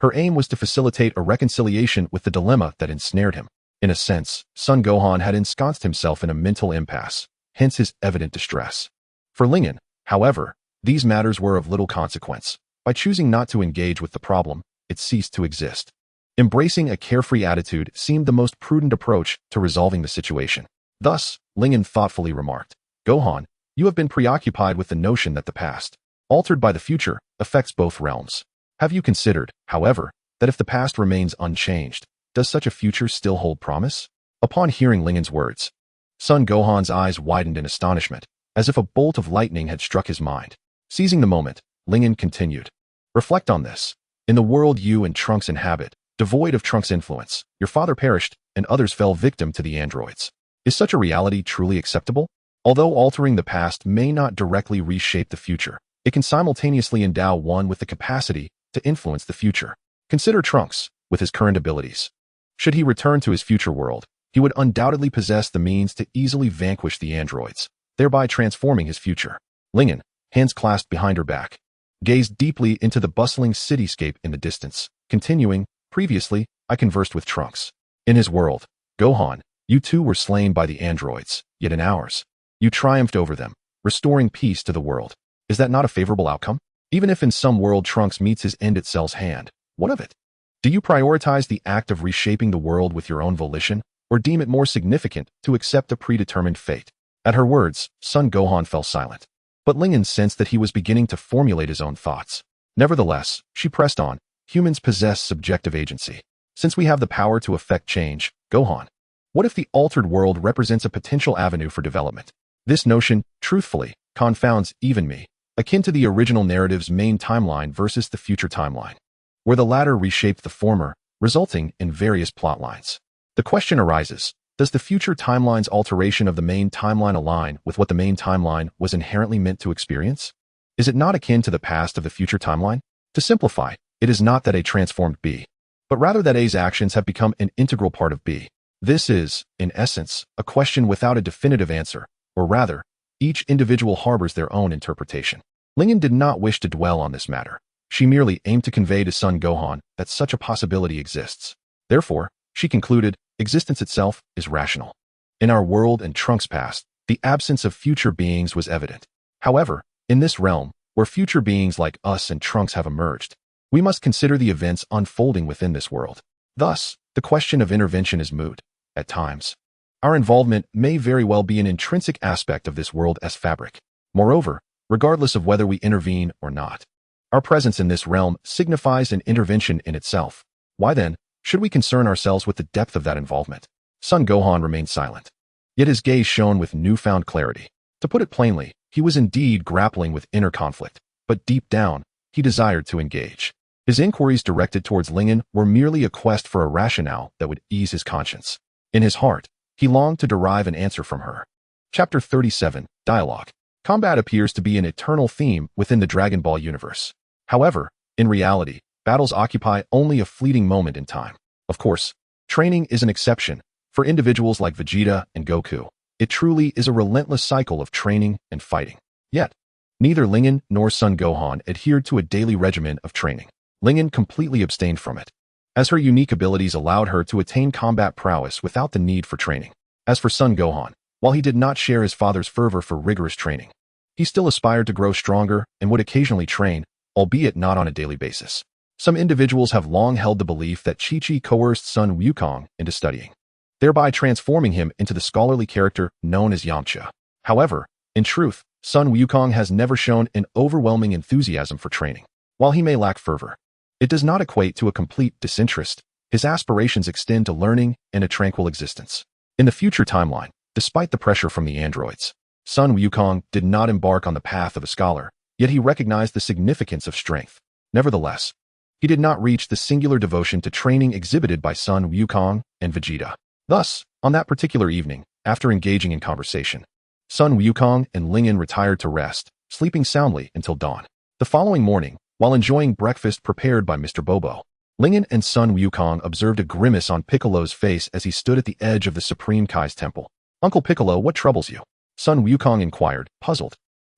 Her aim was to facilitate a reconciliation with the dilemma that ensnared him. In a sense, Son Gohan had ensconced himself in a mental impasse, hence his evident distress. For Lingen, however, these matters were of little consequence. By choosing not to engage with the problem, it ceased to exist. Embracing a carefree attitude seemed the most prudent approach to resolving the situation. Thus, Lingen thoughtfully remarked, "Gohan, you have been preoccupied with the notion that the past, altered by the future, affects both realms. Have you considered, however, that if the past remains unchanged, does such a future still hold promise?" Upon hearing Lingen's words, Son Gohan's eyes widened in astonishment, as if a bolt of lightning had struck his mind. Seizing the moment, Lingen continued, "Reflect on this. In the world you and Trunks inhabit, devoid of Trunks' influence, your father perished, and others fell victim to the androids. Is such a reality truly acceptable? Although altering the past may not directly reshape the future, it can simultaneously endow one with the capacity to influence the future. Consider Trunks, with his current abilities. Should he return to his future world, he would undoubtedly possess the means to easily vanquish the androids, thereby transforming his future." Lingen, hands clasped behind her back, gazed deeply into the bustling cityscape in the distance, continuing, "Previously, I conversed with Trunks. In his world, Gohan, you too were slain by the androids, yet in ours, you triumphed over them, restoring peace to the world. Is that not a favorable outcome? Even if in some world Trunks meets his end at Cell's hand, what of it? Do you prioritize the act of reshaping the world with your own volition, or deem it more significant to accept a predetermined fate?" At her words, Son Gohan fell silent. But Lingen sensed that he was beginning to formulate his own thoughts. Nevertheless, she pressed on, humans possess subjective agency. Since we have the power to affect change, Gohan, what if the altered world represents a potential avenue for development? This notion, truthfully, confounds even me, akin to the original narrative's main timeline versus the future timeline, where the latter reshaped the former, resulting in various plot lines. The question arises, does the future timeline's alteration of the main timeline align with what the main timeline was inherently meant to experience? Is it not akin to the past of the future timeline? To simplify, it is not that A transformed B, but rather that A's actions have become an integral part of B. This is, in essence, a question without a definitive answer, or rather, each individual harbors their own interpretation. Lingen did not wish to dwell on this matter. She merely aimed to convey to son Gohan that such a possibility exists. Therefore, she concluded, existence itself is rational. In our world and Trunks' past, the absence of future beings was evident. However, in this realm, where future beings like us and Trunks have emerged, we must consider the events unfolding within this world. Thus, the question of intervention is moot. At times, our involvement may very well be an intrinsic aspect of this world as fabric. Moreover, regardless of whether we intervene or not, our presence in this realm signifies an intervention in itself. Why then, should we concern ourselves with the depth of that involvement? Son Gohan remained silent. Yet his gaze shone with newfound clarity. To put it plainly, he was indeed grappling with inner conflict, but deep down, he desired to engage. His inquiries directed towards Lingen were merely a quest for a rationale that would ease his conscience. In his heart, he longed to derive an answer from her. Chapter 37, Dialogue. Combat appears to be an eternal theme within the Dragon Ball universe. However, in reality, battles occupy only a fleeting moment in time. Of course, training is an exception. For individuals like Vegeta and Goku, it truly is a relentless cycle of training and fighting. Yet, neither Lingen nor Son Gohan adhered to a daily regimen of training. Lingen completely abstained from it, as her unique abilities allowed her to attain combat prowess without the need for training. As for Son Gohan, while he did not share his father's fervor for rigorous training, he still aspired to grow stronger and would occasionally train, albeit not on a daily basis. Some individuals have long held the belief that Chi-Chi coerced son Wukong into studying, thereby transforming him into the scholarly character known as Yamcha. However, in truth, son Wukong has never shown an overwhelming enthusiasm for training. While he may lack fervor, it does not equate to a complete disinterest. His aspirations extend to learning and a tranquil existence. In the future timeline, despite the pressure from the androids, son Wukong did not embark on the path of a scholar, yet he recognized the significance of strength. Nevertheless, he did not reach the singular devotion to training exhibited by son Wukong and Vegeta. Thus, on that particular evening, after engaging in conversation, son Wukong and Lingen retired to rest, sleeping soundly until dawn. The following morning, while enjoying breakfast prepared by Mr. Bobo, Lingen and son Wukong observed a grimace on Piccolo's face as he stood at the edge of the Supreme Kai's temple. "Uncle Piccolo, what troubles you?" Son Wukong inquired, puzzled.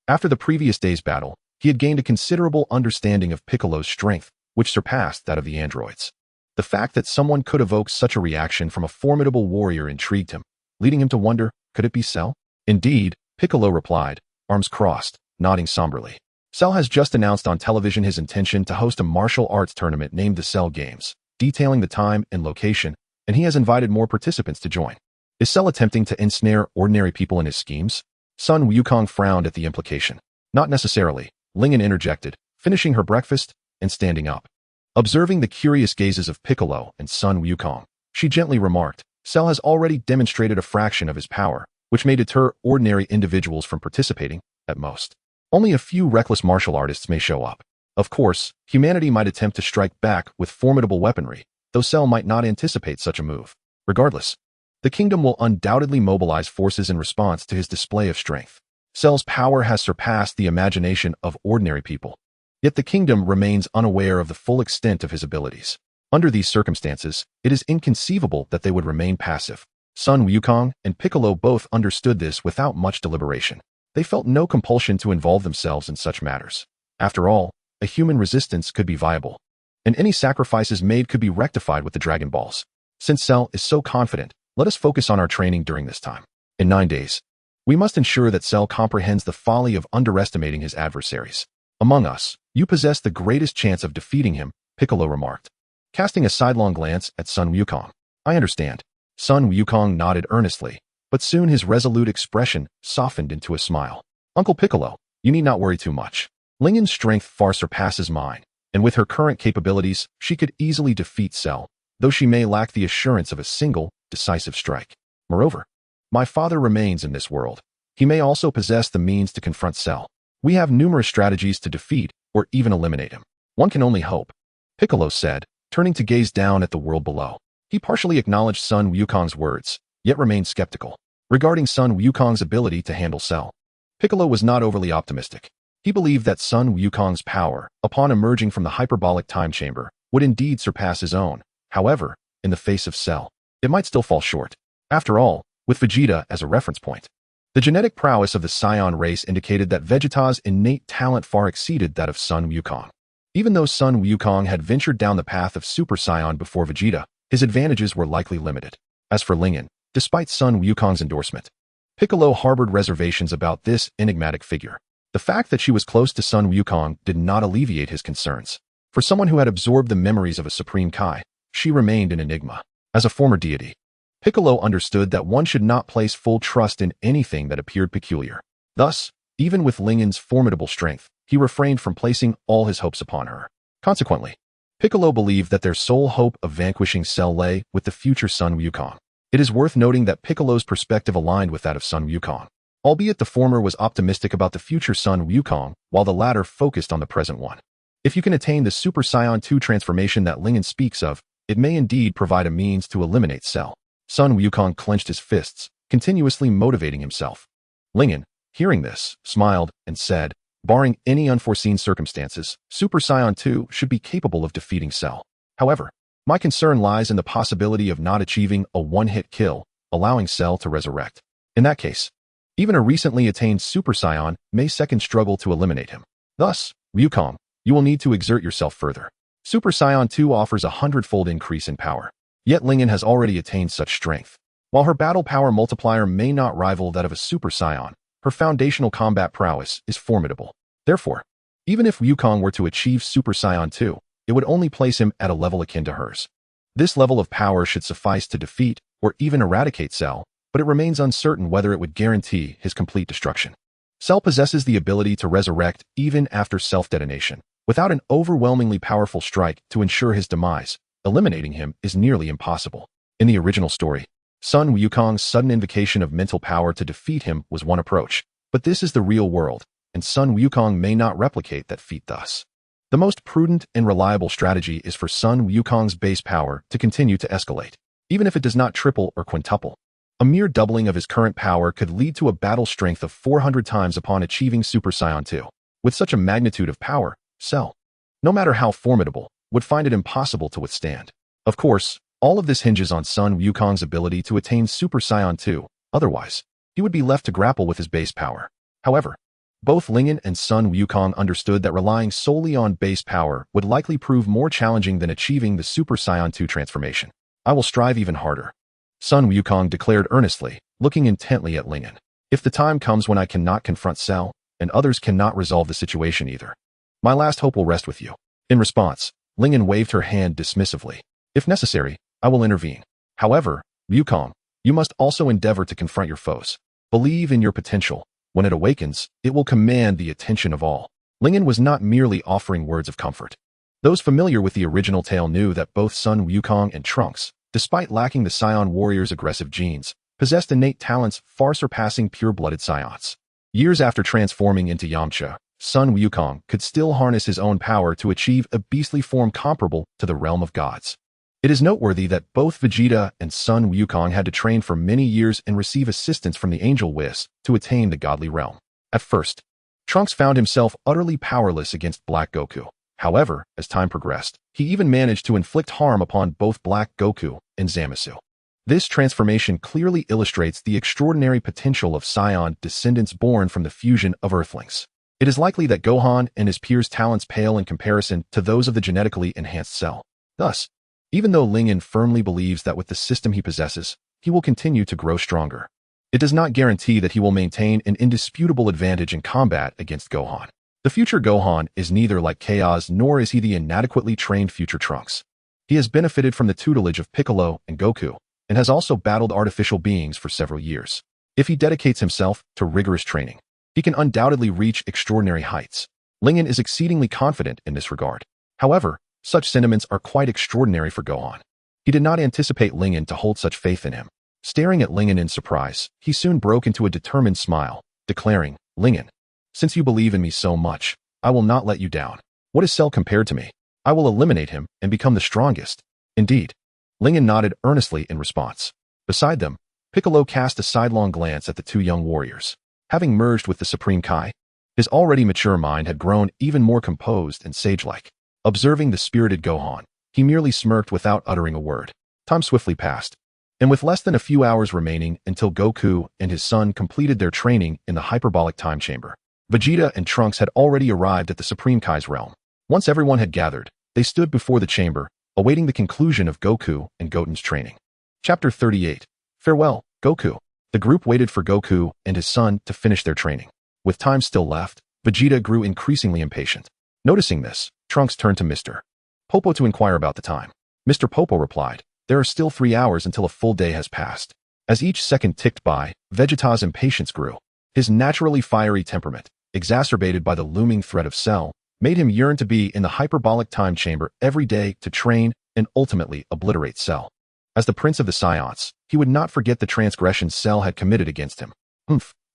After the previous day's battle, he had gained a considerable understanding of Piccolo's strength, which surpassed that of the androids. The fact that someone could evoke such a reaction from a formidable warrior intrigued him, leading him to wonder, could it be Cell? Indeed, Piccolo replied, arms crossed, nodding somberly. Cell has just announced on television his intention to host a martial arts tournament named the Cell Games, detailing the time and location, and he has invited more participants to join. Is Cell attempting to ensnare ordinary people in his schemes? Son Wukong frowned at the implication. Not necessarily, Lingen interjected, finishing her breakfast and standing up. Observing the curious gazes of Piccolo and son Wukong, she gently remarked, Cell has already demonstrated a fraction of his power, which may deter ordinary individuals from participating, at most. Only a few reckless martial artists may show up. Of course, humanity might attempt to strike back with formidable weaponry, though Cell might not anticipate such a move. Regardless, the kingdom will undoubtedly mobilize forces in response to his display of strength. Cell's power has surpassed the imagination of ordinary people. Yet the kingdom remains unaware of the full extent of his abilities. Under these circumstances, it is inconceivable that they would remain passive. Son Wukong and Piccolo both understood this without much deliberation. They felt no compulsion to involve themselves in such matters. After all, a human resistance could be viable, and any sacrifices made could be rectified with the Dragon Balls. Since Cell is so confident, let us focus on our training during this time. In 9 days, we must ensure that Cell comprehends the folly of underestimating his adversaries. Among us, you possess the greatest chance of defeating him, Piccolo remarked, casting a sidelong glance at Son Wukong. I understand. Son Wukong nodded earnestly, but soon his resolute expression softened into a smile. Uncle Piccolo, you need not worry too much. Lingen's strength far surpasses mine, and with her current capabilities, she could easily defeat Cell, though she may lack the assurance of a single, decisive strike. Moreover, my father remains in this world. He may also possess the means to confront Cell. We have numerous strategies to defeat or even eliminate him. One can only hope, Piccolo said, turning to gaze down at the world below. He partially acknowledged Sun Wukong's words, yet remained skeptical. Regarding Sun Wukong's ability to handle Cell, Piccolo was not overly optimistic. He believed that Sun Wukong's power, upon emerging from the hyperbolic time chamber, would indeed surpass his own. However, in the face of Cell, it might still fall short. After all, with Vegeta as a reference point, the genetic prowess of the Saiyan race indicated that Vegeta's innate talent far exceeded that of Sun Wukong. Even though Sun Wukong had ventured down the path of Super Saiyan before Vegeta, his advantages were likely limited. As for Lingen, despite Sun Wukong's endorsement, Piccolo harbored reservations about this enigmatic figure. The fact that she was close to Sun Wukong did not alleviate his concerns. For someone who had absorbed the memories of a Supreme Kai, she remained an enigma. As a former deity, Piccolo understood that one should not place full trust in anything that appeared peculiar. Thus, even with Lingen's formidable strength, he refrained from placing all his hopes upon her. Consequently, Piccolo believed that their sole hope of vanquishing Cell lay with the future Sun Wukong. It is worth noting that Piccolo's perspective aligned with that of Sun Wukong, albeit the former was optimistic about the future Sun Wukong, while the latter focused on the present one. If you can attain the Super Saiyan 2 transformation that Lingen speaks of, it may indeed provide a means to eliminate Cell. Sun Wukong clenched his fists, continuously motivating himself. Lingen, hearing this, smiled and said, barring any unforeseen circumstances, Super Saiyan 2 should be capable of defeating Cell. However, my concern lies in the possibility of not achieving a one-hit kill, allowing Cell to resurrect. In that case, even a recently attained Super Saiyan may struggle to eliminate him. Thus, Wukong, you will need to exert yourself further. Super Saiyan 2 offers a 100-fold increase in power. Yet Lingen has already attained such strength. While her battle power multiplier may not rival that of a Super Saiyan, her foundational combat prowess is formidable. Therefore, even if Wukong were to achieve Super Saiyan 2, it would only place him at a level akin to hers. This level of power should suffice to defeat or even eradicate Cell, but it remains uncertain whether it would guarantee his complete destruction. Cell possesses the ability to resurrect even after self-detonation. Without an overwhelmingly powerful strike to ensure his demise, eliminating him is nearly impossible. In the original story, Sun Wukong's sudden invocation of mental power to defeat him was one approach, but this is the real world, and Sun Wukong may not replicate that feat thus. The most prudent and reliable strategy is for Sun Wukong's base power to continue to escalate, even if it does not triple or quintuple. A mere doubling of his current power could lead to a battle strength of 400 times upon achieving Super Saiyan 2. With such a magnitude of power, Cell, no matter how formidable, would find it impossible to withstand. Of course, all of this hinges on Sun Wukong's ability to attain Super Saiyan 2, otherwise, he would be left to grapple with his base power. However, both Lingen and Sun Wukong understood that relying solely on base power would likely prove more challenging than achieving the Super Saiyan 2 transformation. I will strive even harder, Sun Wukong declared earnestly, looking intently at Lingen. If the time comes when I cannot confront Cell, and others cannot resolve the situation either, my last hope will rest with you. In response, Lingen waved her hand dismissively. If necessary, I will intervene. However, Wukong, you must also endeavor to confront your foes. Believe in your potential. When it awakens, it will command the attention of all. Lingen was not merely offering words of comfort. Those familiar with the original tale knew that both Sun Wukong and Trunks, despite lacking the Saiyan warrior's aggressive genes, possessed innate talents far surpassing pure-blooded Saiyans. Years after transforming into Yamcha, Sun Wukong could still harness his own power to achieve a beastly form comparable to the realm of gods. It is noteworthy that both Vegeta and Sun Wukong had to train for many years and receive assistance from the Angel Whis to attain the godly realm. At first, Trunks found himself utterly powerless against Black Goku. However, as time progressed, he even managed to inflict harm upon both Black Goku and Zamasu. This transformation clearly illustrates the extraordinary potential of Saiyan descendants born from the fusion of Earthlings. It is likely that Gohan and his peers' talents pale in comparison to those of the genetically enhanced Cell. Thus, even though Lingen firmly believes that with the system he possesses, he will continue to grow stronger, it does not guarantee that he will maintain an indisputable advantage in combat against Gohan. The future Gohan is neither like Chaos nor is he the inadequately trained future Trunks. He has benefited from the tutelage of Piccolo and Goku, and has also battled artificial beings for several years. If he dedicates himself to rigorous training, he can undoubtedly reach extraordinary heights. Lingen is exceedingly confident in this regard. However, such sentiments are quite extraordinary for Gohan. He did not anticipate Lingen to hold such faith in him. Staring at Lingen in surprise, he soon broke into a determined smile, declaring, "Lingen, since you believe in me so much, I will not let you down. What is Cell compared to me? I will eliminate him and become the strongest." Indeed. Lingen nodded earnestly in response. Beside them, Piccolo cast a sidelong glance at the two young warriors. Having merged with the Supreme Kai, his already mature mind had grown even more composed and sage-like. Observing the spirited Gohan, he merely smirked without uttering a word. Time swiftly passed, and with less than a few hours remaining until Goku and his son completed their training in the hyperbolic time chamber, Vegeta and Trunks had already arrived at the Supreme Kai's realm. Once everyone had gathered, they stood before the chamber, awaiting the conclusion of Goku and Goten's training. Chapter 38. Farewell, Goku. The group waited for Goku and his son to finish their training. With time still left, Vegeta grew increasingly impatient. Noticing this, Trunks turned to Mr. Popo to inquire about the time. Mr. Popo replied, "There are still 3 hours until a full day has passed." As each second ticked by, Vegeta's impatience grew. His naturally fiery temperament, exacerbated by the looming threat of Cell, made him yearn to be in the hyperbolic time chamber every day to train and ultimately obliterate Cell. As the Prince of the Saiyans, he would not forget the transgressions Cell had committed against him.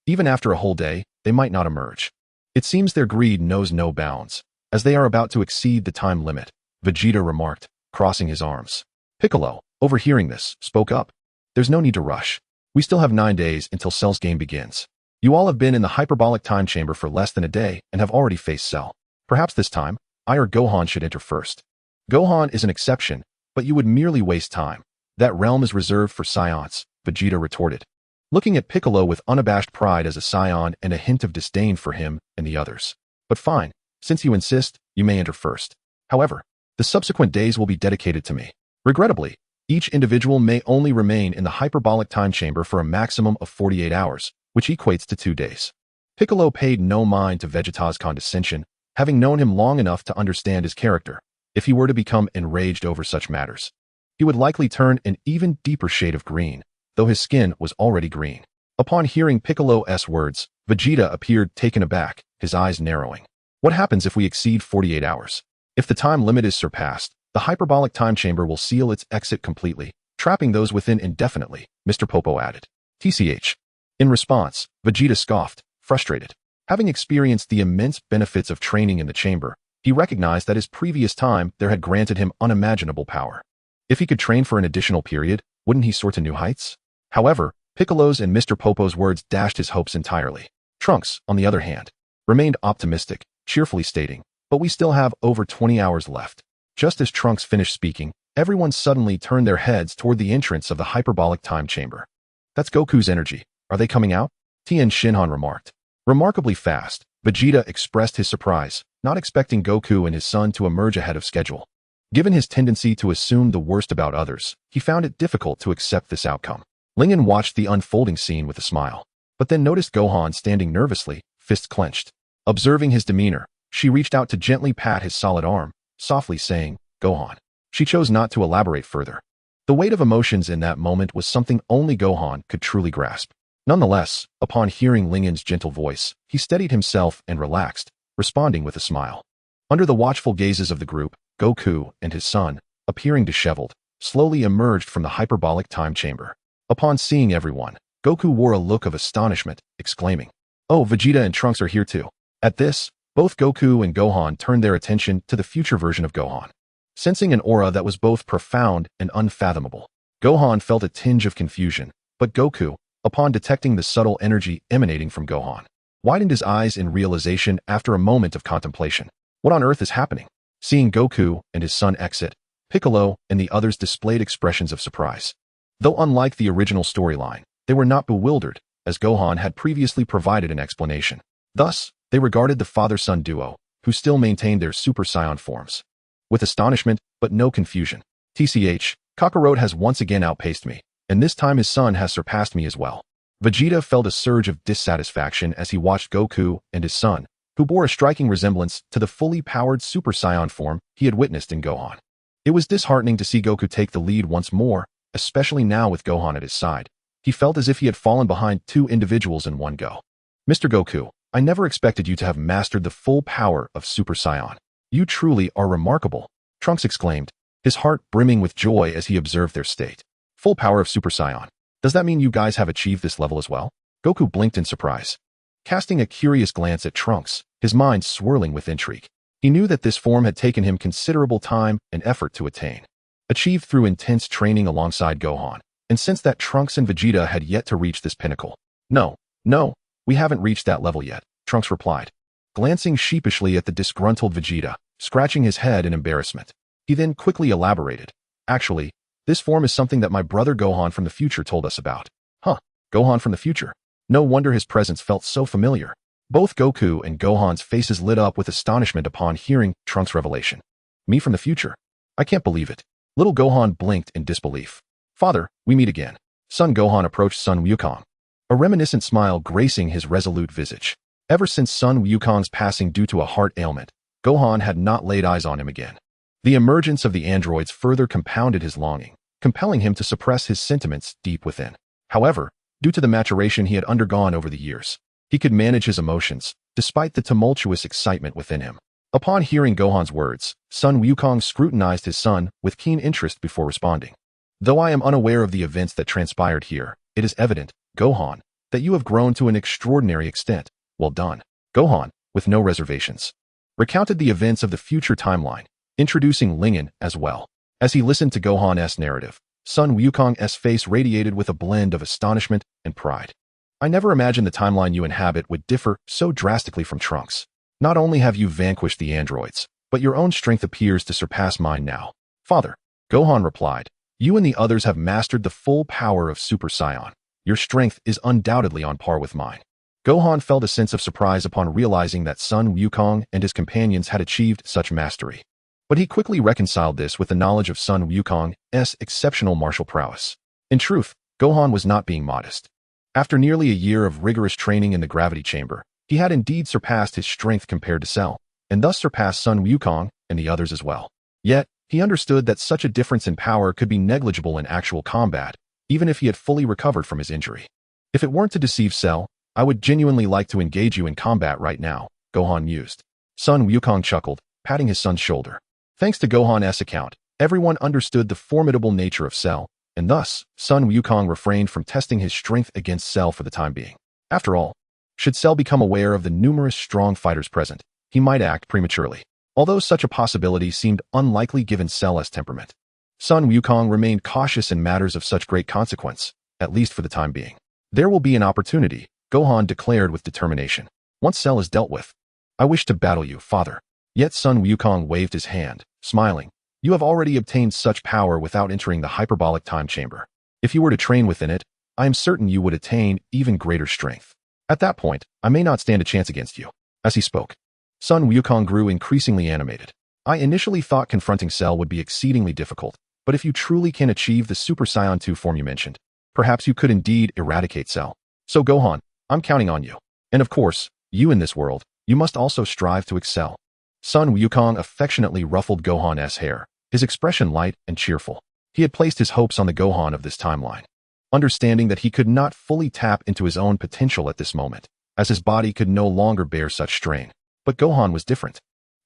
Even after a whole day, they might not emerge. It seems their greed knows no bounds. As they are about to exceed the time limit, Vegeta remarked, crossing his arms. Piccolo, overhearing this, spoke up. "There's no need to rush. We still have 9 days until Cell's game begins. You all have been in the hyperbolic time chamber for less than a day and have already faced Cell. Perhaps this time, I or Gohan should enter first." "Gohan is an exception, but you would merely waste time. That realm is reserved for Saiyans," Vegeta retorted, looking at Piccolo with unabashed pride as a Saiyan and a hint of disdain for him and the others. "But fine, since you insist, you may enter first. However, the subsequent days will be dedicated to me. Regrettably, each individual may only remain in the hyperbolic time chamber for a maximum of 48 hours, which equates to 2 days. Piccolo paid no mind to Vegeta's condescension, having known him long enough to understand his character. If he were to become enraged over such matters, he would likely turn an even deeper shade of green, though his skin was already green. Upon hearing Piccolo's words, Vegeta appeared taken aback, his eyes narrowing. "What happens if we exceed 48 hours? If the time limit is surpassed, the hyperbolic time chamber will seal its exit completely, trapping those within indefinitely," Mr. Popo added. "TCH. In response, Vegeta scoffed, frustrated. Having experienced the immense benefits of training in the chamber, he recognized that his previous time there had granted him unimaginable power. If he could train for an additional period, wouldn't he soar to new heights? However, Piccolo's and Mr. Popo's words dashed his hopes entirely. Trunks, on the other hand, remained optimistic, cheerfully stating, "But we still have over 20 hours left." Just as Trunks finished speaking, everyone suddenly turned their heads toward the entrance of the hyperbolic time chamber. "That's Goku's energy. Are they coming out?" Tien Shinhan remarked. Remarkably fast, Vegeta expressed his surprise, not expecting Goku and his son to emerge ahead of schedule. Given his tendency to assume the worst about others, he found it difficult to accept this outcome. Lingen watched the unfolding scene with a smile, but then noticed Gohan standing nervously, fists clenched. Observing his demeanor, she reached out to gently pat his solid arm, softly saying, "Gohan." She chose not to elaborate further. The weight of emotions in that moment was something only Gohan could truly grasp. Nonetheless, upon hearing Lingen's gentle voice, he steadied himself and relaxed, responding with a smile. Under the watchful gazes of the group, Goku and his son, appearing disheveled, slowly emerged from the hyperbolic time chamber. Upon seeing everyone, Goku wore a look of astonishment, exclaiming, "Oh, Vegeta and Trunks are here too." At this, both Goku and Gohan turned their attention to the future version of Gohan. Sensing an aura that was both profound and unfathomable, Gohan felt a tinge of confusion, but Goku, upon detecting the subtle energy emanating from Gohan, widened his eyes in realization after a moment of contemplation. What on earth is happening? Seeing Goku and his son exit, Piccolo and the others displayed expressions of surprise. Though unlike the original storyline, they were not bewildered, as Gohan had previously provided an explanation. Thus, they regarded the father-son duo, who still maintained their Super Saiyan forms, with astonishment, but no confusion. TCH, Kakarot has once again outpaced me, and this time his son has surpassed me as well. Vegeta felt a surge of dissatisfaction as he watched Goku and his son, who bore a striking resemblance to the fully powered Super Saiyan form he had witnessed in Gohan. It was disheartening to see Goku take the lead once more, especially now with Gohan at his side. He felt as if he had fallen behind 2 individuals in one go. "Mr. Goku, I never expected you to have mastered the full power of Super Saiyan. You truly are remarkable, Trunks exclaimed, his heart brimming with joy as he observed their state. Full power of Super Saiyan. Does that mean you guys have achieved this level as well? Goku blinked in surprise. Casting a curious glance at Trunks, his mind swirling with intrigue. He knew that this form had taken him considerable time and effort to attain. Achieved through intense training alongside Gohan, and since that Trunks and Vegeta had yet to reach this pinnacle. No, we haven't reached that level yet, Trunks replied, glancing sheepishly at the disgruntled Vegeta, scratching his head in embarrassment. He then quickly elaborated. Actually, this form is something that my brother Gohan from the future told us about. Huh, Gohan from the future. No wonder his presence felt so familiar. Both Goku and Gohan's faces lit up with astonishment upon hearing Trunks' revelation. Me from the future? I can't believe it. Little Gohan blinked in disbelief. Father, we meet again. Son Gohan approached Son Wukong, a reminiscent smile gracing his resolute visage. Ever since Son Wukong's passing due to a heart ailment, Gohan had not laid eyes on him again. The emergence of the androids further compounded his longing, compelling him to suppress his sentiments deep within. However, due to the maturation he had undergone over the years, he could manage his emotions, despite the tumultuous excitement within him. Upon hearing Gohan's words, Son Wukong scrutinized his son with keen interest before responding. Though I am unaware of the events that transpired here, it is evident, Gohan, that you have grown to an extraordinary extent. Well done. Gohan, with no reservations, recounted the events of the future timeline, introducing Lingen as well. As he listened to Gohan's narrative, Son Wukong's face radiated with a blend of astonishment and pride. I never imagined the timeline you inhabit would differ so drastically from Trunks. Not only have you vanquished the androids, but your own strength appears to surpass mine now. Father, Gohan replied, you and the others have mastered the full power of Super Saiyan. Your strength is undoubtedly on par with mine. Gohan felt a sense of surprise upon realizing that Son Wukong and his companions had achieved such mastery. But he quickly reconciled this with the knowledge of Son Wukong's exceptional martial prowess. In truth, Gohan was not being modest. After nearly a year of rigorous training in the gravity chamber, he had indeed surpassed his strength compared to Cell, and thus surpassed Son Wukong and the others as well. Yet, he understood that such a difference in power could be negligible in actual combat, even if he had fully recovered from his injury. If it weren't to deceive Cell, I would genuinely like to engage you in combat right now, Gohan mused. Son Wukong chuckled, patting his son's shoulder. Thanks to Gohan's account, everyone understood the formidable nature of Cell, and thus, Son Wukong refrained from testing his strength against Cell for the time being. After all, should Cell become aware of the numerous strong fighters present, he might act prematurely, although such a possibility seemed unlikely given Cell's temperament. Son Wukong remained cautious in matters of such great consequence, at least for the time being. There will be an opportunity, Gohan declared with determination. Once Cell is dealt with, I wish to battle you, father. Yet Son Wukong waved his hand, smiling. You have already obtained such power without entering the hyperbolic time chamber. If you were to train within it, I am certain you would attain even greater strength. At that point, I may not stand a chance against you. As he spoke, Son Wukong grew increasingly animated. I initially thought confronting Cell would be exceedingly difficult, but if you truly can achieve the Super Saiyan 2 form you mentioned, perhaps you could indeed eradicate Cell. So Gohan, I'm counting on you. And of course, you in this world, you must also strive to excel. Son Wukong affectionately ruffled Gohan's hair, his expression light and cheerful. He had placed his hopes on the Gohan of this timeline, understanding that he could not fully tap into his own potential at this moment, as his body could no longer bear such strain. But Gohan was different.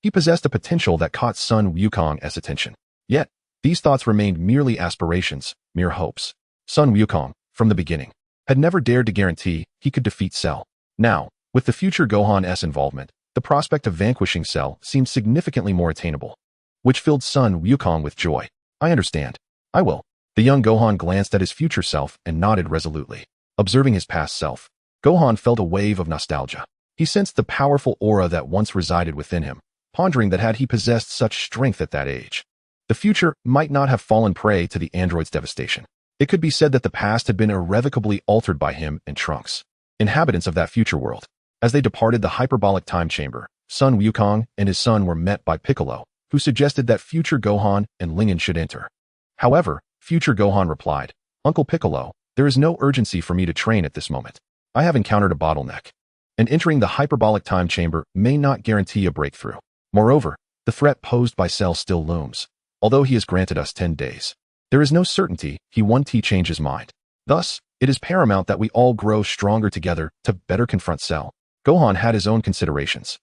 He possessed a potential that caught Son Wukong's attention. Yet, these thoughts remained merely aspirations, mere hopes. Son Wukong, from the beginning, had never dared to guarantee he could defeat Cell. Now, with the future Gohan's involvement, the prospect of vanquishing Cell seemed significantly more attainable, which filled Son Wukong with joy. I understand. I will. The young Gohan glanced at his future self and nodded resolutely. Observing his past self, Gohan felt a wave of nostalgia. He sensed the powerful aura that once resided within him, pondering that had he possessed such strength at that age, the future might not have fallen prey to the android's devastation. It could be said that the past had been irrevocably altered by him and Trunks, inhabitants of that future world. As they departed the hyperbolic time chamber, Son Wukong and his son were met by Piccolo, who suggested that future Gohan and Lingen should enter. However, future Gohan replied, Uncle Piccolo, there is no urgency for me to train at this moment. I have encountered a bottleneck, and entering the hyperbolic time chamber may not guarantee a breakthrough. Moreover, the threat posed by Cell still looms. Although he has granted us 10 days, there is no certainty he won't change his mind. Thus, it is paramount that we all grow stronger together to better confront Cell. Gohan had his own considerations.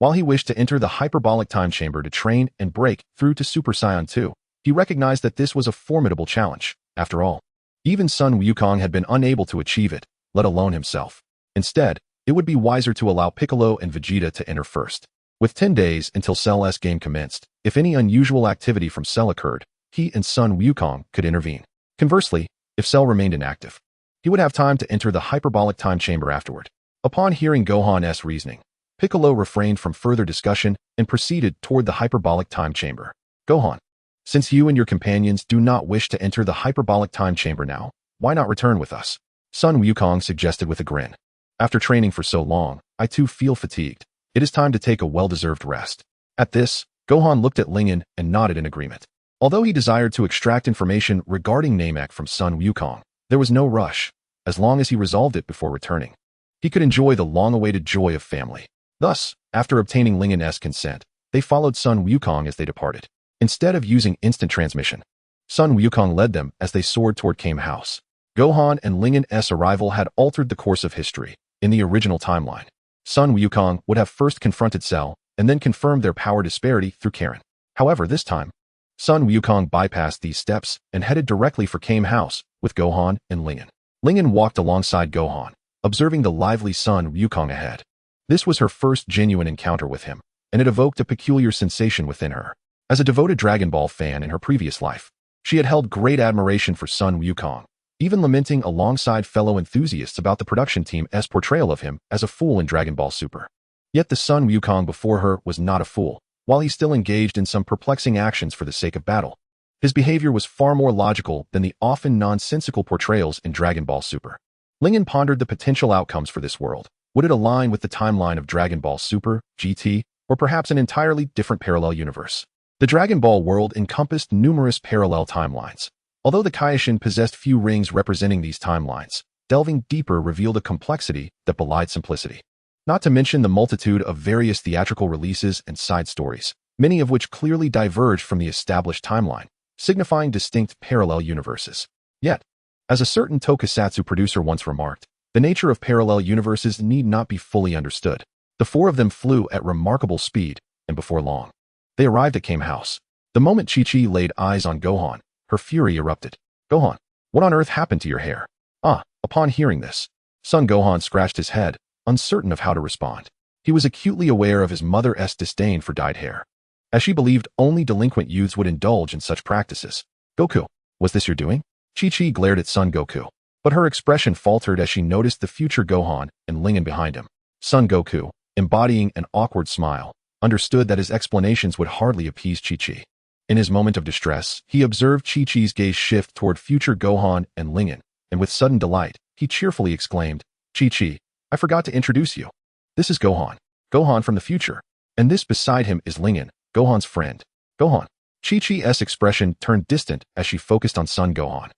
While he wished to enter the hyperbolic time chamber to train and break through to Super Saiyan 2, he recognized that this was a formidable challenge. After all, even Sun Wukong had been unable to achieve it, let alone himself. Instead, it would be wiser to allow Piccolo and Vegeta to enter first. With 10 days until Cell's game commenced, if any unusual activity from Cell occurred, he and Sun Wukong could intervene. Conversely, if Cell remained inactive, he would have time to enter the hyperbolic time chamber afterward. Upon hearing Gohan's reasoning, Piccolo refrained from further discussion and proceeded toward the hyperbolic time chamber. Gohan, since you and your companions do not wish to enter the hyperbolic time chamber now, why not return with us? Sun Wukong suggested with a grin. After training for so long, I too feel fatigued. It is time to take a well-deserved rest. At this, Gohan looked at Lingen and nodded in agreement. Although he desired to extract information regarding Namek from Sun Wukong, there was no rush. As long as he resolved it before returning, he could enjoy the long-awaited joy of family. Thus, after obtaining Lingen's consent, they followed Sun Wukong as they departed. Instead of using instant transmission, Sun Wukong led them as they soared toward Kame House. Gohan and Lingen's arrival had altered the course of history. In the original timeline, Sun Wukong would have first confronted Cell and then confirmed their power disparity through Karen. However, this time, Sun Wukong bypassed these steps and headed directly for Kame House with Gohan and Lingen. Lingen walked alongside Gohan, observing the lively Sun Wukong ahead. This was her first genuine encounter with him, and it evoked a peculiar sensation within her. As a devoted Dragon Ball fan in her previous life, she had held great admiration for Sun Wukong, even lamenting alongside fellow enthusiasts about the production team's portrayal of him as a fool in Dragon Ball Super. Yet the Sun Wukong before her was not a fool, while he still engaged in some perplexing actions for the sake of battle. His behavior was far more logical than the often nonsensical portrayals in Dragon Ball Super. Lingen pondered the potential outcomes for this world. Would it align with the timeline of Dragon Ball Super, GT, or perhaps an entirely different parallel universe? The Dragon Ball world encompassed numerous parallel timelines. Although the Kaishin possessed few rings representing these timelines, delving deeper revealed a complexity that belied simplicity. Not to mention the multitude of various theatrical releases and side stories, many of which clearly diverged from the established timeline, signifying distinct parallel universes. Yet, as a certain tokusatsu producer once remarked, the nature of parallel universes need not be fully understood. The four of them flew at remarkable speed, and before long, they arrived at Kame House. The moment Chi-Chi laid eyes on Gohan, her fury erupted. Gohan, what on earth happened to your hair? Upon hearing this, Son Gohan scratched his head, uncertain of how to respond. He was acutely aware of his mother's disdain for dyed hair, as she believed only delinquent youths would indulge in such practices. Goku, was this your doing? Chi-Chi glared at Son Goku, but her expression faltered as she noticed the future Gohan and Lingen behind him. Son Goku, embodying an awkward smile, understood that his explanations would hardly appease Chi-Chi. In his moment of distress, he observed Chi-Chi's gaze shift toward future Gohan and Lingen, and with sudden delight, he cheerfully exclaimed, Chi-Chi, I forgot to introduce you. This is Gohan. Gohan from the future. And this beside him is Lingen, Gohan's friend. Gohan. Chi-Chi's expression turned distant as she focused on Son Gohan.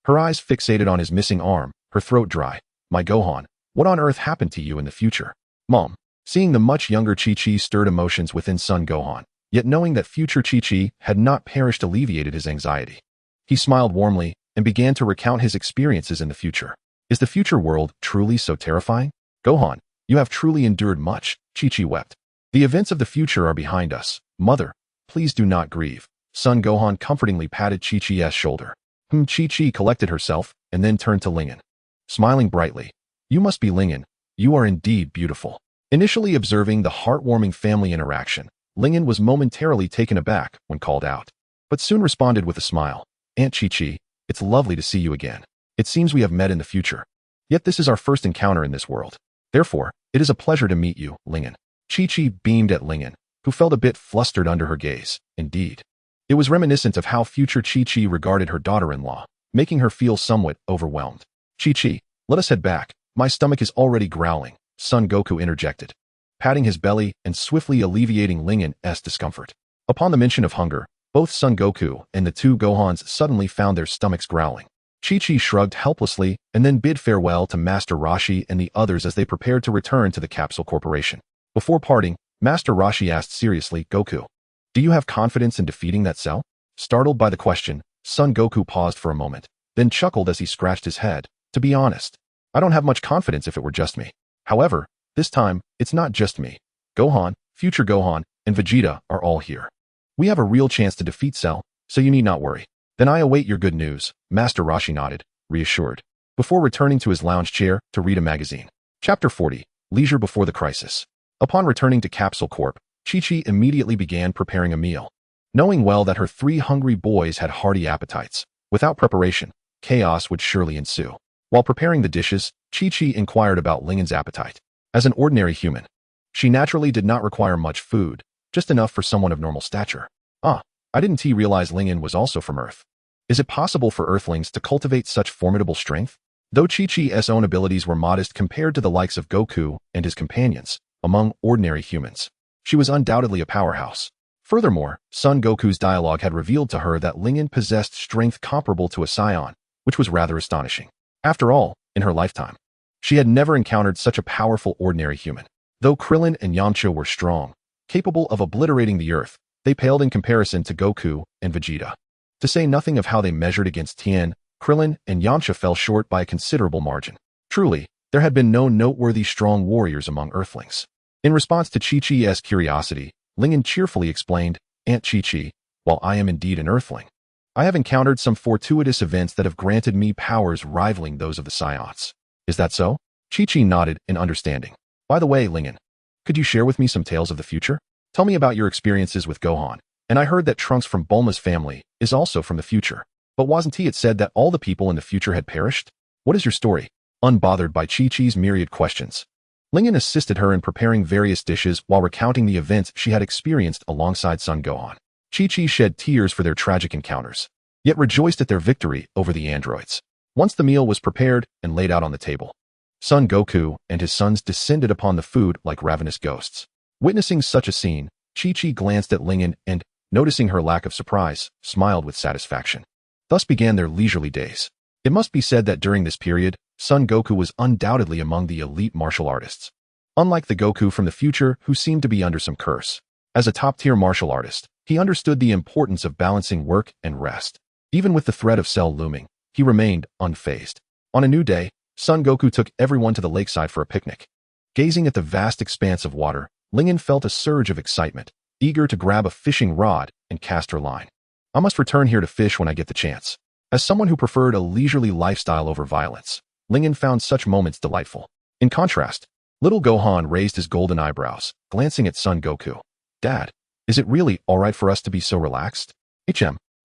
Her eyes fixated on his missing arm, her throat dry. My Gohan, what on earth happened to you in the future? Mom. Seeing the much younger Chi-Chi stirred emotions within Son Gohan, yet knowing that future Chi-Chi had not perished alleviated his anxiety. He smiled warmly and began to recount his experiences in the future. Is the future world truly so terrifying? Gohan, you have truly endured much, Chi-Chi wept. The events of the future are behind us. Mother, please do not grieve. Son Gohan comfortingly patted Chi-Chi's shoulder. Chi-Chi collected herself and then turned to Lingen. Smiling brightly, you must be Lingen. You are indeed beautiful. Initially observing the heartwarming family interaction, Lingen was momentarily taken aback when called out, but soon responded with a smile. Aunt Chi-Chi, it's lovely to see you again. It seems we have met in the future. Yet this is our first encounter in this world. Therefore, it is a pleasure to meet you, Lingen. Chi-Chi beamed at Lingen, who felt a bit flustered under her gaze. Indeed, it was reminiscent of how future Chi-Chi regarded her daughter-in-law, making her feel somewhat overwhelmed. Chi-Chi, let us head back. My stomach is already growling, Son Goku interjected, patting his belly and swiftly alleviating Lingen's discomfort. Upon the mention of hunger, both Son Goku and the two Gohans suddenly found their stomachs growling. Chi-Chi shrugged helplessly and then bid farewell to Master Roshi and the others as they prepared to return to the Capsule Corporation. Before parting, Master Roshi asked seriously, Goku, do you have confidence in defeating that Cell? Startled by the question, Son Goku paused for a moment, then chuckled as he scratched his head. To be honest, I don't have much confidence if it were just me. However, this time, it's not just me. Gohan, future Gohan, and Vegeta are all here. We have a real chance to defeat Cell, so you need not worry. Then I await your good news, Master Roshi nodded, reassured, before returning to his lounge chair to read a magazine. Chapter 40, Leisure Before the Crisis. Upon returning to Capsule Corp, Chi-Chi immediately began preparing a meal. Knowing well that her 3 hungry boys had hearty appetites, without preparation, chaos would surely ensue. While preparing the dishes, Chi-Chi inquired about Lingen's appetite. As an ordinary human, she naturally did not require much food, just enough for someone of normal stature. I didn't realize Lingen was also from Earth. Is it possible for Earthlings to cultivate such formidable strength? Though Chi-Chi's own abilities were modest compared to the likes of Goku and his companions, among ordinary humans, she was undoubtedly a powerhouse. Furthermore, Son Goku's dialogue had revealed to her that Lingen possessed strength comparable to a Saiyan, which was rather astonishing. After all, in her lifetime, she had never encountered such a powerful ordinary human. Though Krillin and Yamcha were strong, capable of obliterating the Earth, they paled in comparison to Goku and Vegeta. To say nothing of how they measured against Tien, Krillin and Yamcha fell short by a considerable margin. Truly, there had been no noteworthy strong warriors among Earthlings. In response to Chi-Chi's curiosity, Lingen cheerfully explained, Aunt Chi-Chi, while I am indeed an Earthling, I have encountered some fortuitous events that have granted me powers rivaling those of the Saiyans. Is that so? Chi-Chi nodded in understanding. By the way, Lingen, could you share with me some tales of the future? Tell me about your experiences with Gohan. And I heard that Trunks from Bulma's family is also from the future. But wasn't it said that all the people in the future had perished? What is your story? Unbothered by Chi-Chi's myriad questions, Lingen assisted her in preparing various dishes while recounting the events she had experienced alongside Son Gohan. Chi-Chi shed tears for their tragic encounters, yet rejoiced at their victory over the androids. Once the meal was prepared and laid out on the table, Son Goku and his sons descended upon the food like ravenous ghosts. Witnessing such a scene, Chi-Chi glanced at Lingen and, noticing her lack of surprise, smiled with satisfaction. Thus began their leisurely days. It must be said that during this period, Son Goku was undoubtedly among the elite martial artists. Unlike the Goku from the future who seemed to be under some curse, as a top-tier martial artist, he understood the importance of balancing work and rest. Even with the threat of Cell looming, he remained unfazed. On a new day, Son Goku took everyone to the lakeside for a picnic. Gazing at the vast expanse of water, Lingen felt a surge of excitement, eager to grab a fishing rod and cast her line. I must return here to fish when I get the chance. As someone who preferred a leisurely lifestyle over violence, Lingen found such moments delightful. In contrast, little Gohan raised his golden eyebrows, glancing at Son Goku. Dad, is it really all right for us to be so relaxed?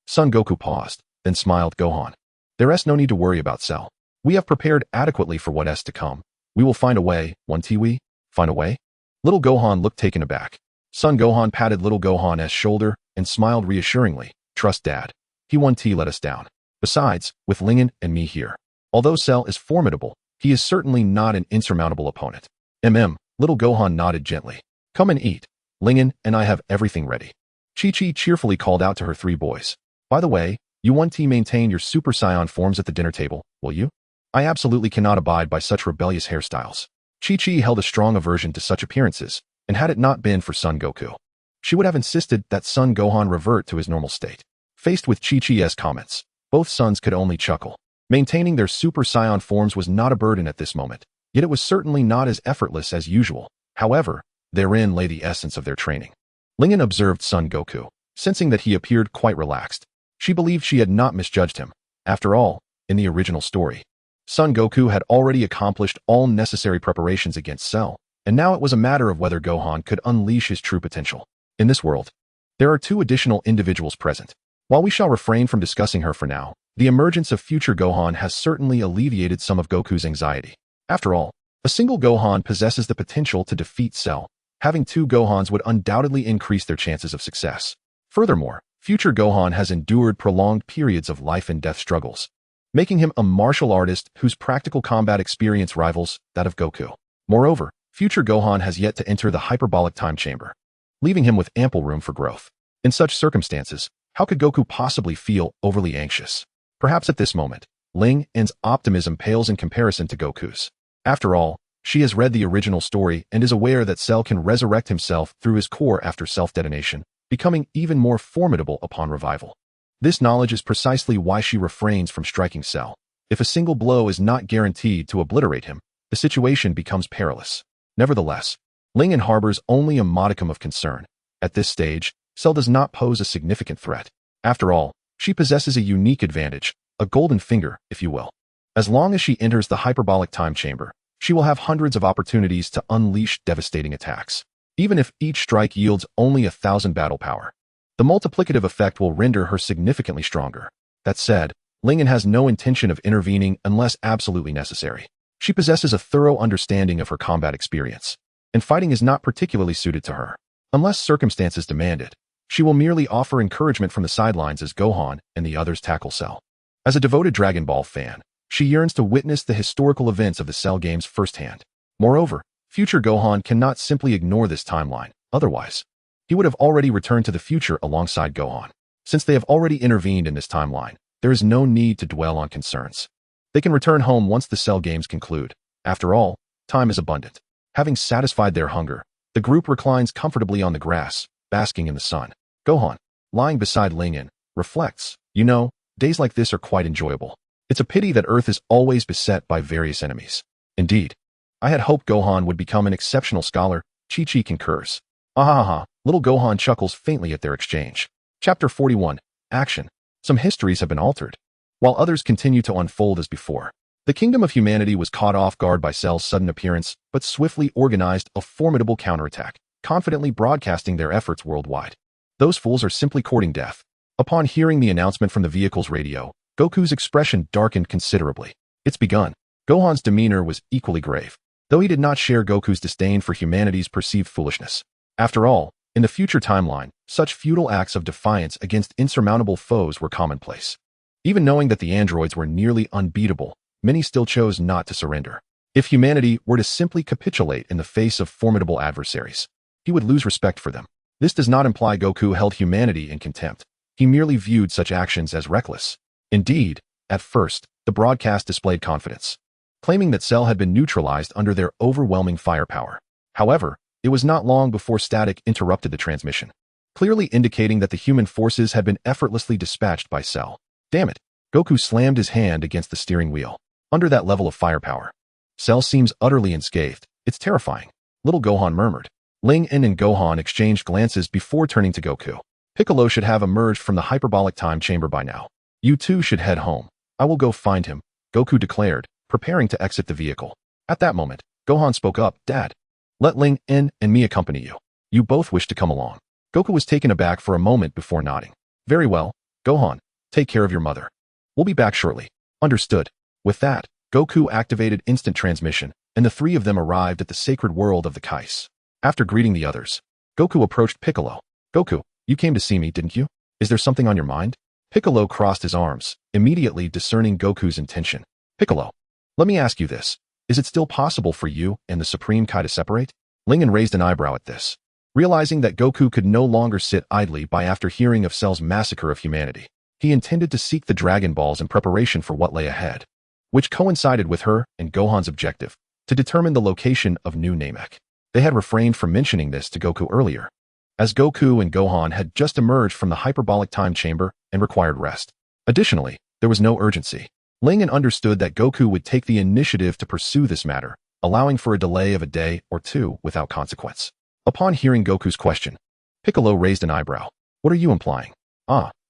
Son Goku paused, then smiled. Gohan, there's no need to worry about Cell. We have prepared adequately for what is to come. We will find a way, won't we? Find a way? Little Gohan looked taken aback. Son Gohan patted little Gohan's shoulder and smiled reassuringly. Trust Dad. He won't let us down. Besides, with Lingen and me here, although Cell is formidable, he is certainly not an insurmountable opponent. Little Gohan nodded gently. Come and eat. Lingen and I have everything ready. Chi-Chi cheerfully called out to her 3 boys. By the way, you won't maintain your Super Saiyan forms at the dinner table, will you? I absolutely cannot abide by such rebellious hairstyles. Chi-Chi held a strong aversion to such appearances, and had it not been for Son Goku, she would have insisted that Son Gohan revert to his normal state. Faced with Chi-Chi's comments, both sons could only chuckle. Maintaining their Super Saiyan forms was not a burden at this moment, yet it was certainly not as effortless as usual. However, therein lay the essence of their training. Lingen observed Son Goku, sensing that he appeared quite relaxed. She believed she had not misjudged him. After all, in the original story, Son Goku had already accomplished all necessary preparations against Cell, and now it was a matter of whether Gohan could unleash his true potential. In this world, there are 2 additional individuals present. While we shall refrain from discussing her for now, the emergence of future Gohan has certainly alleviated some of Goku's anxiety. After all, a single Gohan possesses the potential to defeat Cell. Having 2 Gohans would undoubtedly increase their chances of success. Furthermore, future Gohan has endured prolonged periods of life and death struggles, making him a martial artist whose practical combat experience rivals that of Goku. Moreover, future Gohan has yet to enter the hyperbolic time chamber, leaving him with ample room for growth. In such circumstances, how could Goku possibly feel overly anxious? Perhaps at this moment, Ling-En's optimism pales in comparison to Goku's. After all, she has read the original story and is aware that Cell can resurrect himself through his core after self-detonation, becoming even more formidable upon revival. This knowledge is precisely why she refrains from striking Cell. If a single blow is not guaranteed to obliterate him, the situation becomes perilous. Nevertheless, Ling harbors only a modicum of concern. At this stage, Cell does not pose a significant threat. After all, she possesses a unique advantage, a golden finger, if you will. As long as she enters the hyperbolic time chamber, she will have hundreds of opportunities to unleash devastating attacks. Even if each strike yields only 1,000 battle power, the multiplicative effect will render her significantly stronger. That said, Lingen has no intention of intervening unless absolutely necessary. She possesses a thorough understanding of her combat experience, and fighting is not particularly suited to her. Unless circumstances demand it, she will merely offer encouragement from the sidelines as Gohan and the others tackle Cell. As a devoted Dragon Ball fan, she yearns to witness the historical events of the Cell games firsthand. Moreover, future Gohan cannot simply ignore this timeline, otherwise, he would have already returned to the future alongside Gohan. Since they have already intervened in this timeline, there is no need to dwell on concerns. They can return home once the Cell games conclude. After all, time is abundant. Having satisfied their hunger, the group reclines comfortably on the grass, basking in the sun. Gohan, lying beside Lingen, reflects, days like this are quite enjoyable. It's a pity that Earth is always beset by various enemies. Indeed, I had hoped Gohan would become an exceptional scholar. Chi-Chi concurs. Ahaha, little Gohan chuckles faintly at their exchange. Chapter 41, Action. Some histories have been altered, while others continue to unfold as before. The kingdom of humanity was caught off guard by Cell's sudden appearance, but swiftly organized a formidable counterattack, confidently broadcasting their efforts worldwide. Those fools are simply courting death. Upon hearing the announcement from the vehicle's radio, Goku's expression darkened considerably. It's begun. Gohan's demeanor was equally grave, though he did not share Goku's disdain for humanity's perceived foolishness. After all, in the future timeline, such futile acts of defiance against insurmountable foes were commonplace. Even knowing that the androids were nearly unbeatable, many still chose not to surrender. If humanity were to simply capitulate in the face of formidable adversaries, he would lose respect for them. This does not imply Goku held humanity in contempt. He merely viewed such actions as reckless. Indeed, at first, the broadcast displayed confidence, claiming that Cell had been neutralized under their overwhelming firepower. However, it was not long before static interrupted the transmission, clearly indicating that the human forces had been effortlessly dispatched by Cell. Damn it! Goku slammed his hand against the steering wheel. Under that level of firepower, Cell seems utterly unscathed. It's terrifying, little Gohan murmured. Ling and Gohan exchanged glances before turning to Goku. Piccolo should have emerged from the hyperbolic time chamber by now. You two should head home. I will go find him, Goku declared, preparing to exit the vehicle. At that moment, Gohan spoke up. Dad, let Ling and me accompany you. You both wish to come along. Goku was taken aback for a moment before nodding. Very well, Gohan, take care of your mother. We'll be back shortly. Understood. With that, Goku activated instant transmission, and the three of them arrived at the sacred world of the Kais. After greeting the others, Goku approached Piccolo. Goku, you came to see me, didn't you? Is there something on your mind? Piccolo crossed his arms, immediately discerning Goku's intention. Piccolo, let me ask you this. Is it still possible for you and the Supreme Kai to separate? Lingen raised an eyebrow at this, realizing that Goku could no longer sit idly by after hearing of Cell's massacre of humanity. He intended to seek the Dragon Balls in preparation for what lay ahead, which coincided with her and Gohan's objective, to determine the location of New Namek. They had refrained from mentioning this to Goku earlier, as Goku and Gohan had just emerged from the hyperbolic time chamber and required rest. Additionally, there was no urgency. Lingen understood that Goku would take the initiative to pursue this matter, allowing for a delay of a day or two without consequence. Upon hearing Goku's question, Piccolo raised an eyebrow. What are you implying?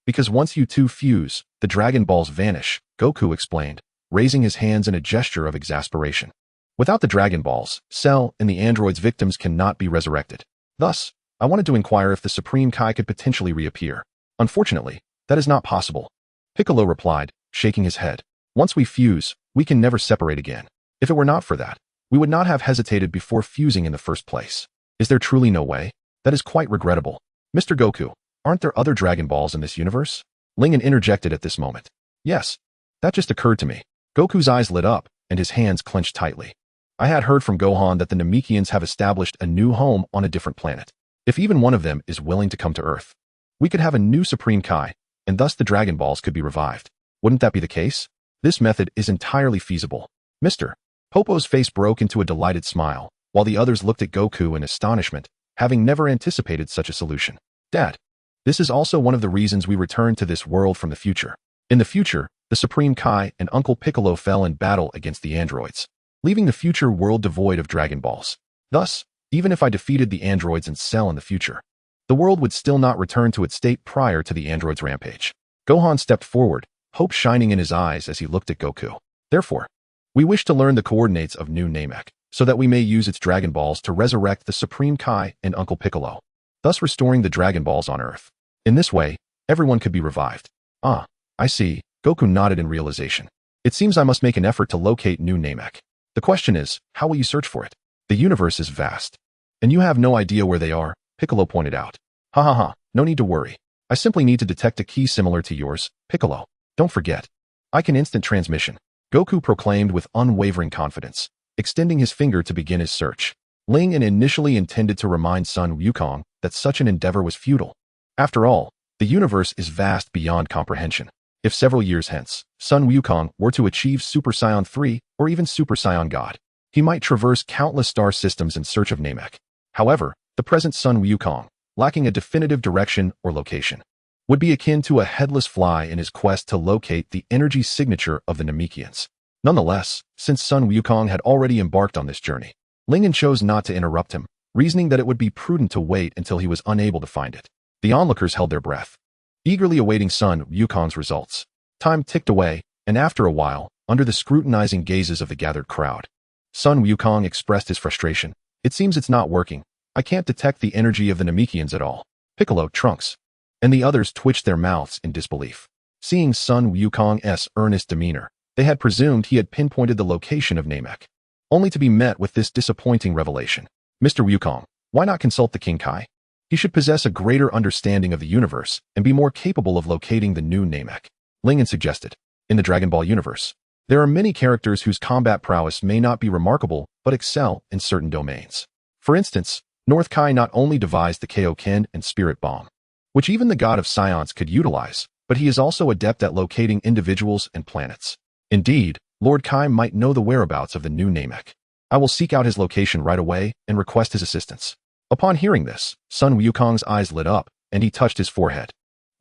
Because once you two fuse, the Dragon Balls vanish, Goku explained, raising his hands in a gesture of exasperation. Without the Dragon Balls, Cell and the android's victims cannot be resurrected. Thus, I wanted to inquire if the Supreme Kai could potentially reappear. Unfortunately, that is not possible. Piccolo replied, shaking his head. Once we fuse, we can never separate again. If it were not for that, we would not have hesitated before fusing in the first place. Is there truly no way? That is quite regrettable. Mr. Goku, aren't there other Dragon Balls in this universe? Lingen interjected at this moment. Yes, that just occurred to me. Goku's eyes lit up, and his hands clenched tightly. I had heard from Gohan that the Namekians have established a new home on a different planet. If even one of them is willing to come to Earth, we could have a new Supreme Kai, and thus the Dragon Balls could be revived. Wouldn't that be the case? This method is entirely feasible. Mr. Popo's face broke into a delighted smile, while the others looked at Goku in astonishment, having never anticipated such a solution. Dad, this is also one of the reasons we returned to this world from the future. In the future, the Supreme Kai and Uncle Piccolo fell in battle against the androids, leaving the future world devoid of Dragon Balls. Thus, Even if I defeated the androids in Cell in the future, the world would still not return to its state prior to the android's rampage. Gohan stepped forward, hope shining in his eyes as he looked at Goku. Therefore, we wish to learn the coordinates of New Namek, so that we may use its Dragon Balls to resurrect the Supreme Kai and Uncle Piccolo, thus restoring the Dragon Balls on Earth. In this way, everyone could be revived. Ah, I see. Goku nodded in realization. It seems I must make an effort to locate New Namek. The question is, how will you search for it? The universe is vast. And you have no idea where they are, Piccolo pointed out. Ha ha ha, no need to worry. I simply need to detect a key similar to yours, Piccolo. Don't forget, I can instant transmission. Goku proclaimed with unwavering confidence, extending his finger to begin his search. Ling initially intended to remind Sun Wukong that such an endeavor was futile. After all, the universe is vast beyond comprehension. If several years hence, Sun Wukong were to achieve Super Saiyan 3 or even Super Saiyan God, he might traverse countless star systems in search of Namek. However, the present Sun Wukong, lacking a definitive direction or location, would be akin to a headless fly in his quest to locate the energy signature of the Namekians. Nonetheless, since Sun Wukong had already embarked on this journey, Lingen chose not to interrupt him, reasoning that it would be prudent to wait until he was unable to find it. The onlookers held their breath, eagerly awaiting Sun Wukong's results. Time ticked away, and after a while, under the scrutinizing gazes of the gathered crowd, Sun Wukong expressed his frustration. It seems it's not working. I can't detect the energy of the Namekians at all. Piccolo, Trunks, and the others twitched their mouths in disbelief. Seeing Sun Wukong's earnest demeanor, they had presumed he had pinpointed the location of Namek, only to be met with this disappointing revelation. Mr. Wukong, why not consult the King Kai? He should possess a greater understanding of the universe and be more capable of locating the new Namek. Lingen suggested. In the Dragon Ball universe, there are many characters whose combat prowess may not be remarkable but excel in certain domains. For instance, North Kai not only devised the Kaioken and Spirit Bomb, which even the god of science could utilize, but he is also adept at locating individuals and planets. Indeed, Lord Kai might know the whereabouts of the new Namek. I will seek out his location right away and request his assistance. Upon hearing this, Sun Wukong's eyes lit up, and he touched his forehead.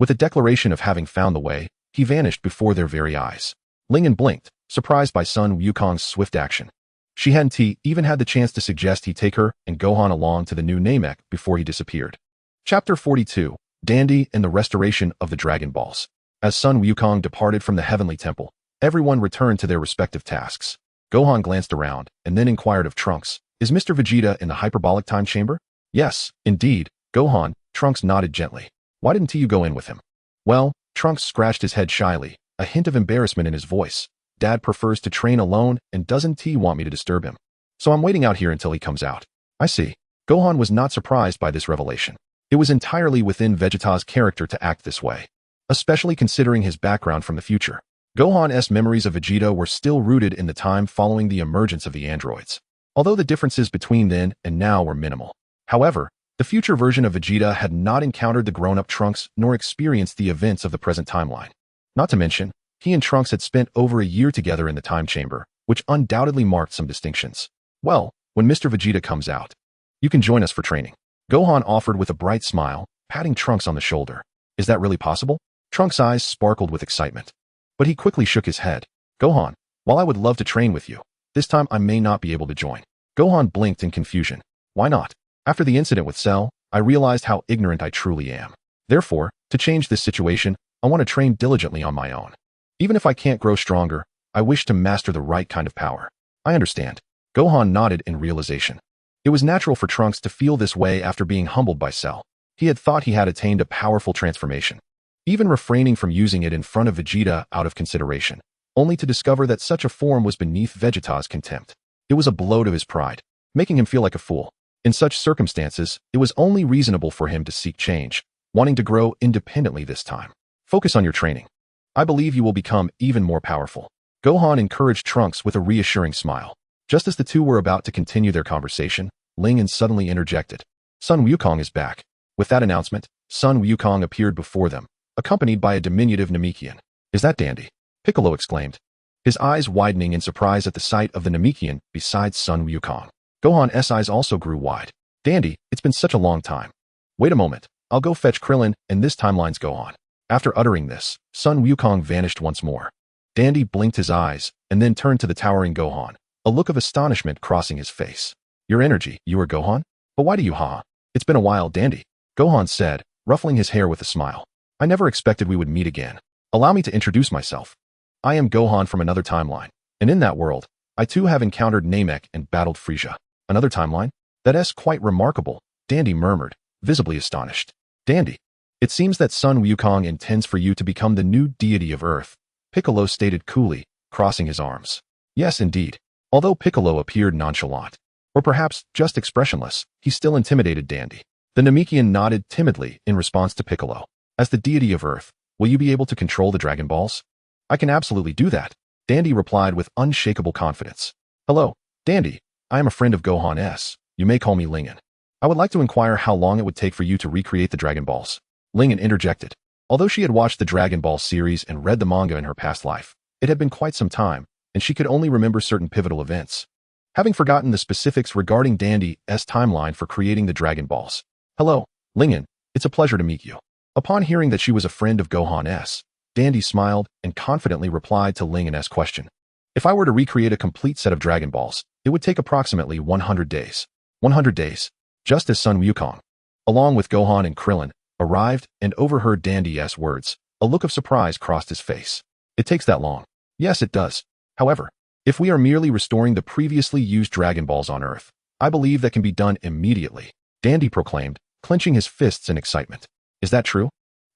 With a declaration of having found the way, he vanished before their very eyes. Lingen blinked, surprised by Sun Wukong's swift action. She hadn't even had the chance to suggest he take her and Gohan along to the new Namek before he disappeared. Chapter 42, Dandy and the Restoration of the Dragon Balls. As Sun Wukong departed from the Heavenly Temple, everyone returned to their respective tasks. Gohan glanced around and then inquired of Trunks, "Is Mr. Vegeta in the hyperbolic time chamber?" "Yes, indeed, Gohan," Trunks nodded gently. "Why didn't you go in with him?" "Well," Trunks scratched his head shyly, a hint of embarrassment in his voice. "Dad prefers to train alone and doesn't want me to disturb him. So I'm waiting out here until he comes out." "I see." Gohan was not surprised by this revelation. It was entirely within Vegeta's character to act this way, especially considering his background from the future. Gohan's memories of Vegeta were still rooted in the time following the emergence of the androids, although the differences between then and now were minimal. However, the future version of Vegeta had not encountered the grown-up Trunks nor experienced the events of the present timeline. Not to mention, he and Trunks had spent over a year together in the time chamber, which undoubtedly marked some distinctions. "Well, when Mr. Vegeta comes out, you can join us for training," Gohan offered with a bright smile, patting Trunks on the shoulder. "Is that really possible?" Trunks' eyes sparkled with excitement, but he quickly shook his head. "Gohan, while I would love to train with you, this time I may not be able to join." Gohan blinked in confusion. "Why not?" "After the incident with Cell, I realized how ignorant I truly am. Therefore, to change this situation, I want to train diligently on my own. Even if I can't grow stronger, I wish to master the right kind of power." "I understand." Gohan nodded in realization. It was natural for Trunks to feel this way after being humbled by Cell. He had thought he had attained a powerful transformation, even refraining from using it in front of Vegeta out of consideration, only to discover that such a form was beneath Vegeta's contempt. It was a blow to his pride, making him feel like a fool. In such circumstances, it was only reasonable for him to seek change, wanting to grow independently this time. "Focus on your training. I believe you will become even more powerful." Gohan encouraged Trunks with a reassuring smile. Just as the two were about to continue their conversation, Lingen suddenly interjected. "Sun Wukong is back." With that announcement, Sun Wukong appeared before them, accompanied by a diminutive Namekian. "Is that Dandy?" Piccolo exclaimed, his eyes widening in surprise at the sight of the Namekian besides Sun Wukong. Gohan's eyes also grew wide. "Dandy, it's been such a long time." "Wait a moment, I'll go fetch Krillin and this timeline's go on." After uttering this, Sun Wukong vanished once more. Dandy blinked his eyes and then turned to the towering Gohan, a look of astonishment crossing his face. "Your energy, you are Gohan?" But why do you, huh? It's been a while, Dandy, Gohan said, ruffling his hair with a smile. I never expected we would meet again. Allow me to introduce myself. I am Gohan from another timeline, and in that world, I too have encountered Namek and battled Frieza. Another timeline? That's quite remarkable, Dandy murmured, visibly astonished. Dandy, it seems that Sun Wukong intends for you to become the new deity of Earth, Piccolo stated coolly, crossing his arms. Yes, indeed. Although Piccolo appeared nonchalant, or perhaps just expressionless, he still intimidated Dandy. The Namekian nodded timidly in response to Piccolo. As the deity of Earth, will you be able to control the Dragon Balls? I can absolutely do that, Dandy replied with unshakable confidence. Hello, Dandy. I am a friend of Gohan S. You may call me Lingen. I would like to inquire how long it would take for you to recreate the Dragon Balls. Lingen interjected. Although she had watched the Dragon Ball series and read the manga in her past life, it had been quite some time, and she could only remember certain pivotal events, having forgotten the specifics regarding Dandy's timeline for creating the Dragon Balls. Hello, Lingen. It's a pleasure to meet you. Upon hearing that she was a friend of Gohan S., Dandy smiled and confidently replied to Lingen's question. If I were to recreate a complete set of Dragon Balls, it would take approximately 100 days. 100 days. Just as Sun Wukong, along with Gohan and Krillin, arrived and overheard Dandy's words, a look of surprise crossed his face. It takes that long. Yes, it does. However, if we are merely restoring the previously used Dragon Balls on Earth, I believe that can be done immediately, Dandy proclaimed, clenching his fists in excitement. Is that true?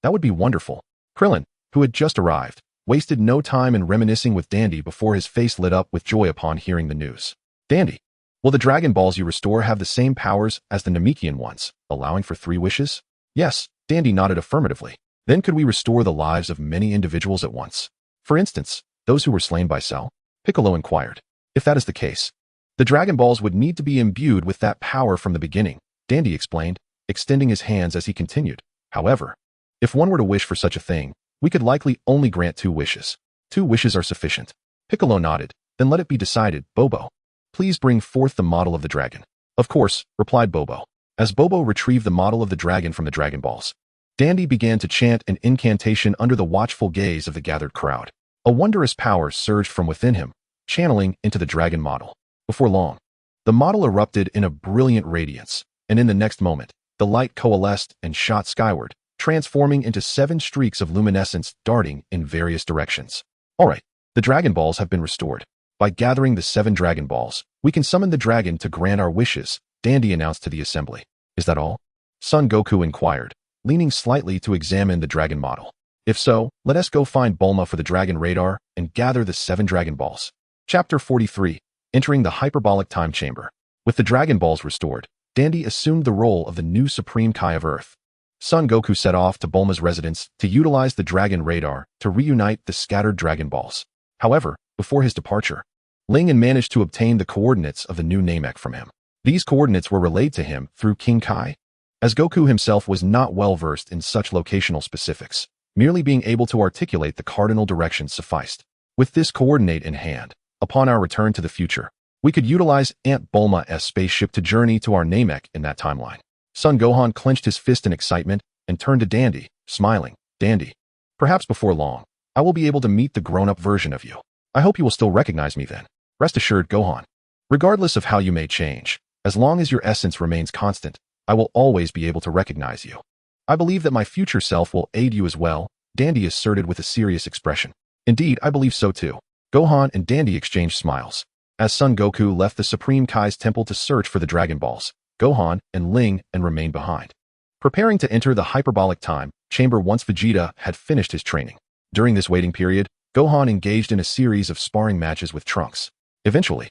That would be wonderful. Krillin, who had just arrived, wasted no time in reminiscing with Dandy before his face lit up with joy upon hearing the news. Dandy, will the Dragon Balls you restore have the same powers as the Namekian ones, allowing for 3 wishes? Yes, Dandy nodded affirmatively. Then could we restore the lives of many individuals at once? For instance, those who were slain by Cell? Piccolo inquired. If that is the case, the Dragon Balls would need to be imbued with that power from the beginning, Dandy explained, extending his hands as he continued. However, if one were to wish for such a thing, we could likely only grant 2 wishes. 2 wishes are sufficient. Piccolo nodded. Then let it be decided, Bobo. Please bring forth the model of the dragon. Of course, replied Bobo. As Bobo retrieved the model of the dragon from the Dragon Balls, Dandy began to chant an incantation under the watchful gaze of the gathered crowd. A wondrous power surged from within him, channeling into the dragon model. Before long, the model erupted in a brilliant radiance, and in the next moment, the light coalesced and shot skyward, transforming into 7 streaks of luminescence darting in various directions. All right, the Dragon Balls have been restored. By gathering the 7 Dragon Balls, we can summon the dragon to grant our wishes, Dandy announced to the assembly. Is that all? Son Goku inquired, leaning slightly to examine the dragon model. If so, let us go find Bulma for the dragon radar and gather the 7 Dragon Balls. Chapter 43. Entering the Hyperbolic Time Chamber. With the Dragon Balls restored, Dandy assumed the role of the new Supreme Kai of Earth. Son Goku set off to Bulma's residence to utilize the dragon radar to reunite the scattered Dragon Balls. However, before his departure, Lingen managed to obtain the coordinates of the new Namek from him. These coordinates were relayed to him through King Kai. As Goku himself was not well versed in such locational specifics, merely being able to articulate the cardinal directions sufficed. With this coordinate in hand, upon our return to the future, we could utilize Aunt Bulma's spaceship to journey to our Namek in that timeline. Son Gohan clenched his fist in excitement and turned to Dandy, smiling. Dandy, perhaps before long, I will be able to meet the grown-up version of you. I hope you will still recognize me then. Rest assured, Gohan. Regardless of how you may change, as long as your essence remains constant, I will always be able to recognize you. I believe that my future self will aid you as well, Dandy asserted with a serious expression. Indeed, I believe so too. Gohan and Dandy exchanged smiles. As Son Goku left the Supreme Kai's temple to search for the Dragon Balls, Gohan and Ling remained behind, preparing to enter the hyperbolic time chamber once Vegeta had finished his training. During this waiting period, Gohan engaged in a series of sparring matches with Trunks. Eventually,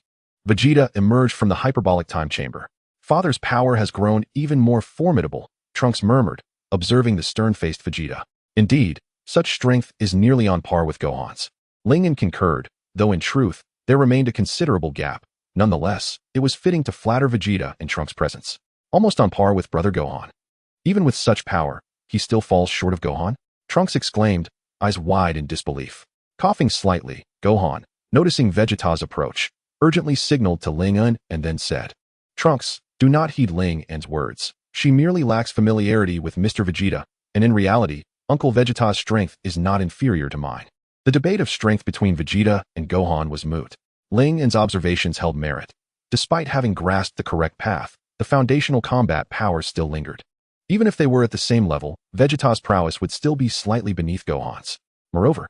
Vegeta emerged from the hyperbolic time chamber. Father's power has grown even more formidable, Trunks murmured, observing the stern-faced Vegeta. Indeed, such strength is nearly on par with Gohan's. Lingen concurred, though in truth, there remained a considerable gap. Nonetheless, it was fitting to flatter Vegeta in Trunks' presence. Almost on par with brother Gohan. Even with such power, he still falls short of Gohan? Trunks exclaimed, eyes wide in disbelief. Coughing slightly, Gohan, noticing Vegeta's approach, urgently signaled to Ling and then said, Trunks, do not heed Ling's words. She merely lacks familiarity with Mr. Vegeta, and in reality, Uncle Vegeta's strength is not inferior to mine. The debate of strength between Vegeta and Gohan was moot. Ling's observations held merit. Despite having grasped the correct path, the foundational combat powers still lingered. Even if they were at the same level, Vegeta's prowess would still be slightly beneath Gohan's. Moreover,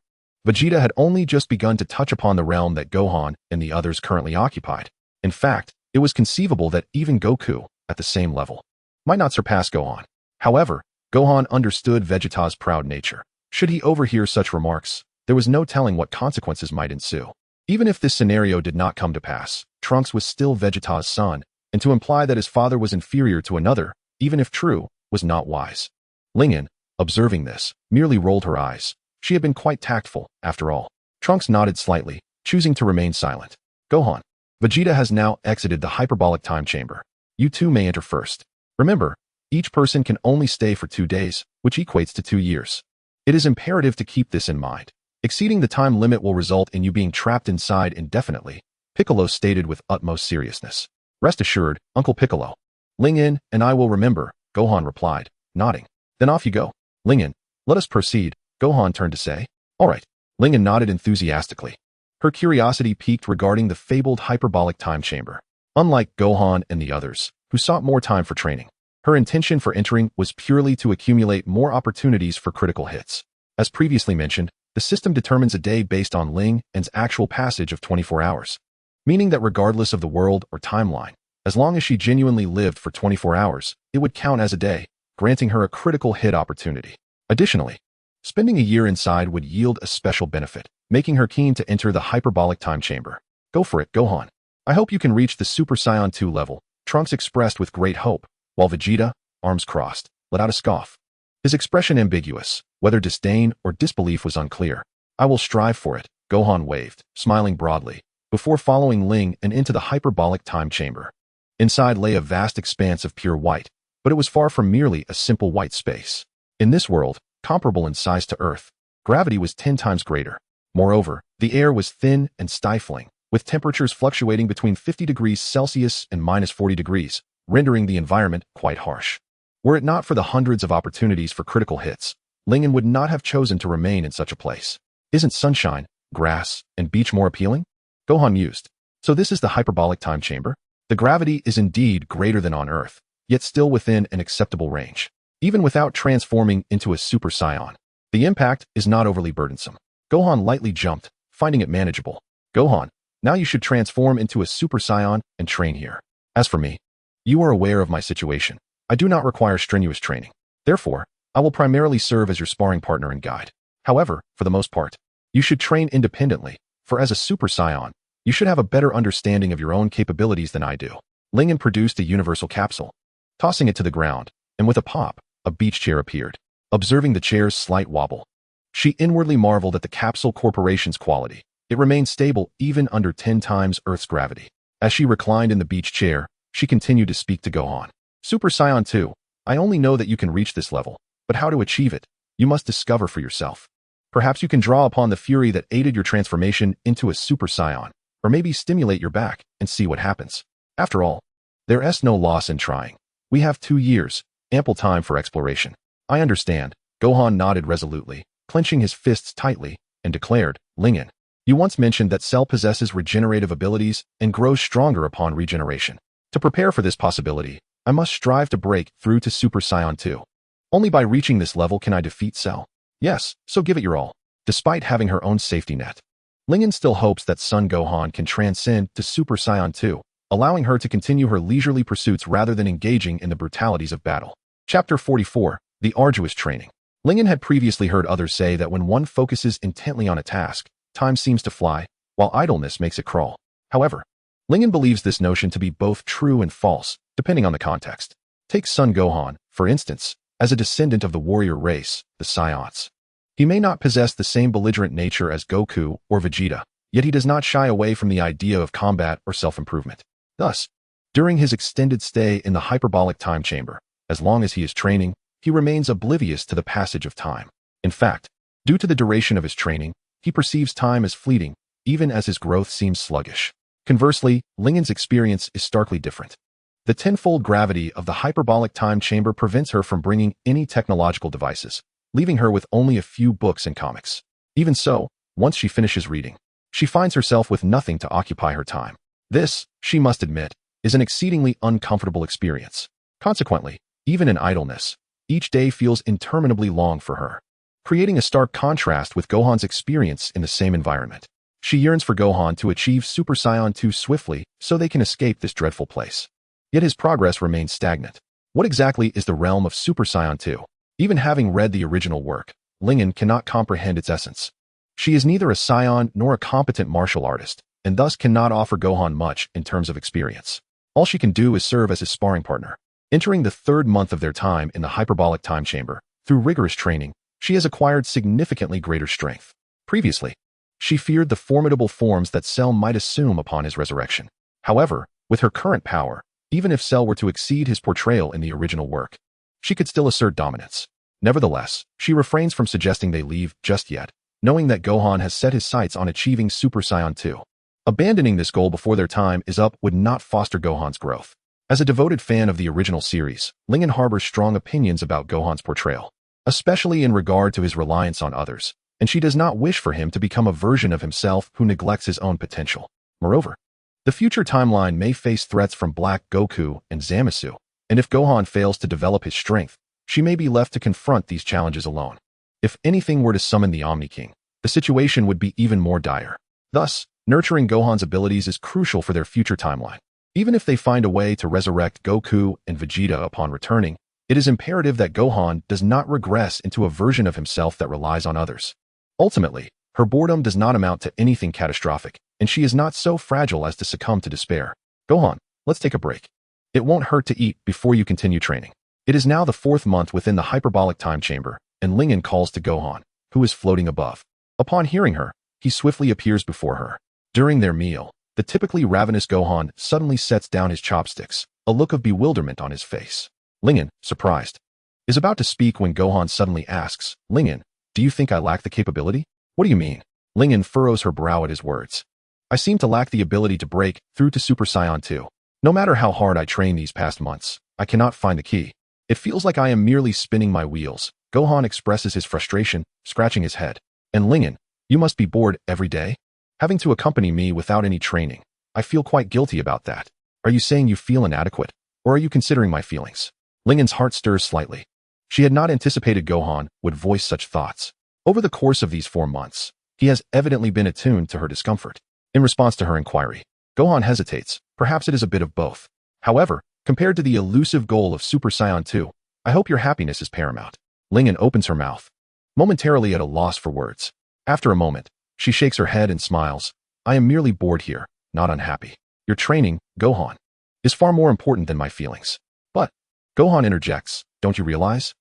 Vegeta had only just begun to touch upon the realm that Gohan and the others currently occupied. In fact, it was conceivable that even Goku, at the same level, might not surpass Gohan. However, Gohan understood Vegeta's proud nature. Should he overhear such remarks, there was no telling what consequences might ensue. Even if this scenario did not come to pass, Trunks was still Vegeta's son, and to imply that his father was inferior to another, even if true, was not wise. Lingyan, observing this, merely rolled her eyes. She had been quite tactful, after all. Trunks nodded slightly, choosing to remain silent. Gohan, Vegeta has now exited the hyperbolic time chamber. You two may enter first. Remember, each person can only stay for 2 days, which equates to 2 years. It is imperative to keep this in mind. Exceeding the time limit will result in you being trapped inside indefinitely, Piccolo stated with utmost seriousness. Rest assured, Uncle Piccolo. Lingyan and I will remember, Gohan replied, nodding. Then off you go. Lingyan, let us proceed, Gohan turned to say. All right. Lingyan nodded enthusiastically. Her curiosity piqued regarding the fabled hyperbolic time chamber. Unlike Gohan and the others, who sought more time for training, her intention for entering was purely to accumulate more opportunities for critical hits. As previously mentioned, the system determines a day based on Ling and's actual passage of 24 hours, meaning that regardless of the world or timeline, as long as she genuinely lived for 24 hours, it would count as a day, granting her a critical hit opportunity. Additionally, spending a year inside would yield a special benefit, making her keen to enter the hyperbolic time chamber. Go for it, Gohan. I hope you can reach the Super Saiyan 2 level, Trunks expressed with great hope, while Vegeta, arms crossed, let out a scoff. His expression ambiguous, whether disdain or disbelief was unclear. I will strive for it, Gohan waved, smiling broadly, before following Ling and into the hyperbolic time chamber. Inside lay a vast expanse of pure white, but it was far from merely a simple white space. In this world, comparable in size to Earth, gravity was 10 times greater. Moreover, the air was thin and stifling, with temperatures fluctuating between 50 degrees Celsius and minus 40 degrees, rendering the environment quite harsh. Were it not for the hundreds of opportunities for critical hits, Lingyan would not have chosen to remain in such a place. Isn't sunshine, grass, and beach more appealing? Gohan mused. So this is the hyperbolic time chamber? The gravity is indeed greater than on Earth, yet still within an acceptable range. Even without transforming into a Super Saiyan, the impact is not overly burdensome. Gohan lightly jumped, finding it manageable. Gohan, now you should transform into a Super Saiyan and train here. As for me, you are aware of my situation. I do not require strenuous training. Therefore, I will primarily serve as your sparring partner and guide. However, for the most part, you should train independently, for as a Super Saiyan, you should have a better understanding of your own capabilities than I do. Lingyan produced a universal capsule. Tossing it to the ground, and with a pop, a beach chair appeared. Observing the chair's slight wobble, she inwardly marveled at the capsule corporation's quality. It remained stable even under 10 times Earth's gravity. As she reclined in the beach chair, she continued to speak to Gohan. Super Saiyan 2, I only know that you can reach this level, but how to achieve it, you must discover for yourself. Perhaps you can draw upon the fury that aided your transformation into a Super Saiyan, or maybe stimulate your back and see what happens. After all, there is no loss in trying. We have 2 years, ample time for exploration. I understand, Gohan nodded resolutely, clenching his fists tightly, and declared, Lingyan, you once mentioned that Cell possesses regenerative abilities and grows stronger upon regeneration. To prepare for this possibility, I must strive to break through to Super Saiyan 2. Only by reaching this level can I defeat Cell. Yes, so give it your all. Despite having her own safety net, Lingyan still hopes that Son Gohan can transcend to Super Saiyan 2, allowing her to continue her leisurely pursuits rather than engaging in the brutalities of battle. Chapter 44, The Arduous Training. Lingyan had previously heard others say that when one focuses intently on a task, time seems to fly, while idleness makes it crawl. However, Lingyan believes this notion to be both true and false, depending on the context. Take Son Gohan, for instance, as a descendant of the warrior race, the Saiyans. He may not possess the same belligerent nature as Goku or Vegeta, yet he does not shy away from the idea of combat or self-improvement. Thus, during his extended stay in the hyperbolic time chamber, as long as he is training, he remains oblivious to the passage of time. In fact, due to the duration of his training, he perceives time as fleeting, even as his growth seems sluggish. Conversely, Lingyan's experience is starkly different. The tenfold gravity of the hyperbolic time chamber prevents her from bringing any technological devices, leaving her with only a few books and comics. Even so, once she finishes reading, she finds herself with nothing to occupy her time. This, she must admit, is an exceedingly uncomfortable experience. Consequently, even in idleness, each day feels interminably long for her, creating a stark contrast with Gohan's experience in the same environment. She yearns for Gohan to achieve Super Saiyan 2 swiftly so they can escape this dreadful place. Yet his progress remains stagnant. What exactly is the realm of Super Saiyan 2? Even having read the original work, Lingen cannot comprehend its essence. She is neither a Saiyan nor a competent martial artist, and thus cannot offer Gohan much in terms of experience. All she can do is serve as his sparring partner. Entering the third month of their time in the hyperbolic time chamber, through rigorous training, she has acquired significantly greater strength. Previously, she feared the formidable forms that Cell might assume upon his resurrection. However, with her current power, even if Cell were to exceed his portrayal in the original work, she could still assert dominance. Nevertheless, she refrains from suggesting they leave just yet, knowing that Gohan has set his sights on achieving Super Saiyan 2. Abandoning this goal before their time is up would not foster Gohan's growth. As a devoted fan of the original series, Lingen harbors strong opinions about Gohan's portrayal, especially in regard to his reliance on others, and she does not wish for him to become a version of himself who neglects his own potential. Moreover, the future timeline may face threats from Black Goku and Zamasu, and if Gohan fails to develop his strength, she may be left to confront these challenges alone. If anything were to summon the Omni King, the situation would be even more dire. Thus, nurturing Gohan's abilities is crucial for their future timeline. Even if they find a way to resurrect Goku and Vegeta upon returning, it is imperative that Gohan does not regress into a version of himself that relies on others. Ultimately, her boredom does not amount to anything catastrophic, and she is not so fragile as to succumb to despair. Gohan, let's take a break. It won't hurt to eat before you continue training. It is now the fourth month within the hyperbolic time chamber, and Lingen calls to Gohan, who is floating above. Upon hearing her, he swiftly appears before her. During their meal, the typically ravenous Gohan suddenly sets down his chopsticks, a look of bewilderment on his face. Lingen, surprised, is about to speak when Gohan suddenly asks, Lingen, do you think I lack the capability? What do you mean? Lingen furrows her brow at his words. I seem to lack the ability to break through to Super Saiyan 2. No matter how hard I train these past months, I cannot find the key. It feels like I am merely spinning my wheels. Gohan expresses his frustration, scratching his head. And Lingen, you must be bored every day? Having to accompany me without any training. I feel quite guilty about that. Are you saying you feel inadequate? Or are you considering my feelings? Lingen's heart stirs slightly. She had not anticipated Gohan would voice such thoughts. Over the course of these 4 months, he has evidently been attuned to her discomfort. In response to her inquiry, Gohan hesitates. Perhaps it is a bit of both. However, compared to the elusive goal of Super Saiyan 2, I hope your happiness is paramount. Lingen opens her mouth, momentarily at a loss for words. After a moment, she shakes her head and smiles. I am merely bored here, not unhappy. Your training, Gohan, is far more important than my feelings. But, Gohan interjects, don't you realize?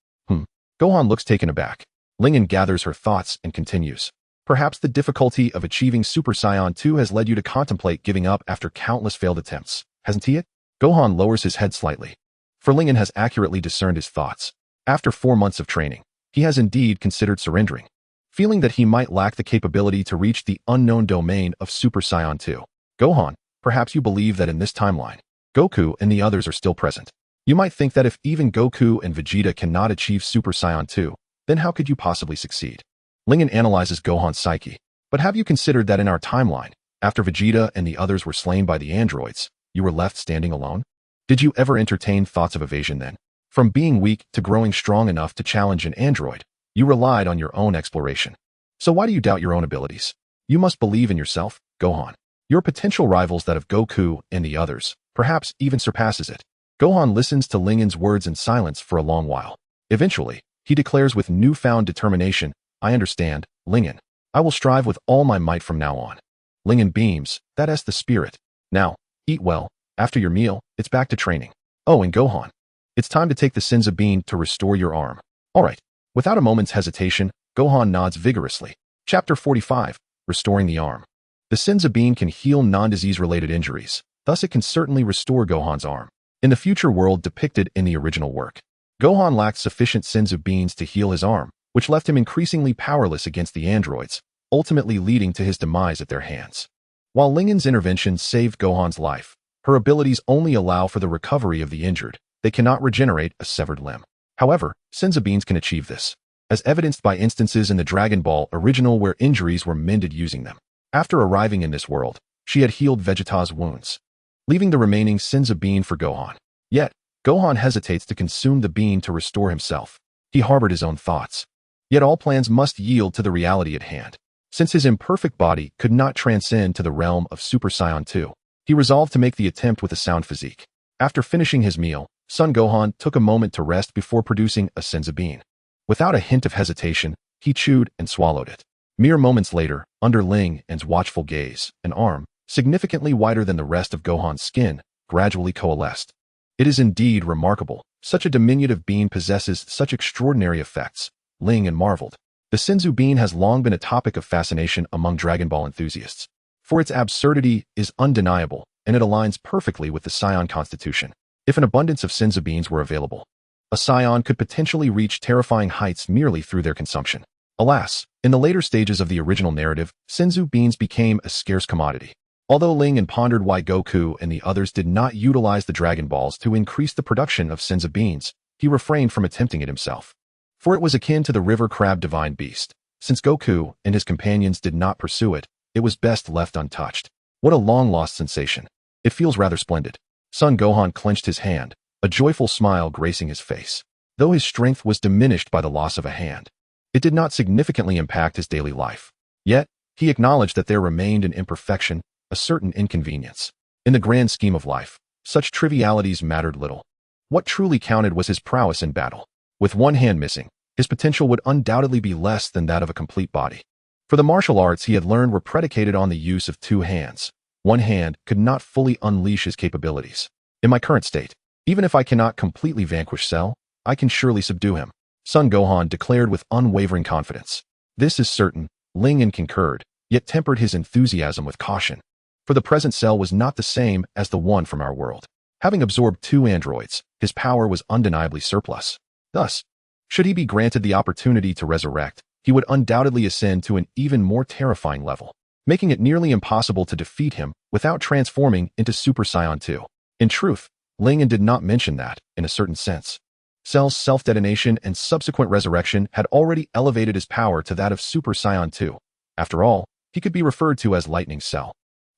Gohan looks taken aback. Lingen gathers her thoughts and continues. Perhaps the difficulty of achieving Super Saiyan 2 has led you to contemplate giving up after countless failed attempts, hasn't he? Gohan lowers his head slightly. For Lingen has accurately discerned his thoughts. After 4 months of training, he has indeed considered surrendering, feeling that he might lack the capability to reach the unknown domain of Super Saiyan 2. Gohan, perhaps you believe that in this timeline, Goku and the others are still present. You might think that if even Goku and Vegeta cannot achieve Super Saiyan 2, then how could you possibly succeed? Lingen analyzes Gohan's psyche. But have you considered that in our timeline, after Vegeta and the others were slain by the androids, you were left standing alone? Did you ever entertain thoughts of evasion then? From being weak to growing strong enough to challenge an android, you relied on your own exploration. So why do you doubt your own abilities? You must believe in yourself, Gohan. Your potential rivals that of Goku and the others, perhaps even surpasses it. Gohan listens to Lingen's words in silence for a long while. Eventually, he declares with newfound determination, I understand, Lingen. I will strive with all my might from now on. Lingen beams, that's the spirit. Now, eat well. After your meal, it's back to training. Oh, and Gohan, it's time to take the Senzu Bean to restore your arm. All right. Without a moment's hesitation, Gohan nods vigorously. Chapter 45, Restoring the Arm. The Senzu Bean can heal non-disease-related injuries, thus it can certainly restore Gohan's arm. In the future world depicted in the original work, Gohan lacked sufficient Senzu Beans to heal his arm, which left him increasingly powerless against the androids, ultimately leading to his demise at their hands. While Lingen's intervention saved Gohan's life, her abilities only allow for the recovery of the injured. They cannot regenerate a severed limb. However, Senzu Beans can achieve this, as evidenced by instances in the Dragon Ball original where injuries were mended using them. After arriving in this world, she had healed Vegeta's wounds. leaving the remaining Senzu bean for Gohan. Yet, Gohan hesitates to consume the bean to restore himself. He harbored his own thoughts. Yet all plans must yield to the reality at hand. Since his imperfect body could not transcend to the realm of Super Saiyan 2, he resolved to make the attempt with a sound physique. After finishing his meal, Son Gohan took a moment to rest before producing a Senzu bean. Without a hint of hesitation, he chewed and swallowed it. Mere moments later, under Ling En's watchful gaze, an arm, significantly wider than the rest of Gohan's skin, gradually coalesced. It is indeed remarkable. Such a diminutive bean possesses such extraordinary effects. Ling En marveled. The Senzu bean has long been a topic of fascination among Dragon Ball enthusiasts, for its absurdity is undeniable, and it aligns perfectly with the Saiyan constitution. If an abundance of Senzu beans were available, a Saiyan could potentially reach terrifying heights merely through their consumption. Alas, in the later stages of the original narrative, Senzu beans became a scarce commodity. Although Ling En pondered why Goku and the others did not utilize the Dragon Balls to increase the production of Senzu beans, he refrained from attempting it himself. For it was akin to the river crab divine beast. Since Goku and his companions did not pursue it, it was best left untouched. What a long-lost sensation. It feels rather splendid. Son Gohan clenched his hand, a joyful smile gracing his face. Though his strength was diminished by the loss of a hand, it did not significantly impact his daily life. Yet, he acknowledged that there remained an imperfection, a certain inconvenience. In the grand scheme of life, such trivialities mattered little. What truly counted was his prowess in battle. With one hand missing, his potential would undoubtedly be less than that of a complete body. For the martial arts he had learned were predicated on the use of two hands. One hand could not fully unleash his capabilities. In my current state, even if I cannot completely vanquish Cell, I can surely subdue him, Son Gohan declared with unwavering confidence. This is certain, Ling En concurred, yet tempered his enthusiasm with caution. For the present Cell was not the same as the one from our world. Having absorbed two androids, his power was undeniably surplus. Thus, should he be granted the opportunity to resurrect, he would undoubtedly ascend to an even more terrifying level, making it nearly impossible to defeat him without transforming into Super Saiyan 2. In truth, Ling En did not mention that, in a certain sense. Cell's self-detonation and subsequent resurrection had already elevated his power to that of Super Saiyan 2. After all, he could be referred to as Lightning Cell.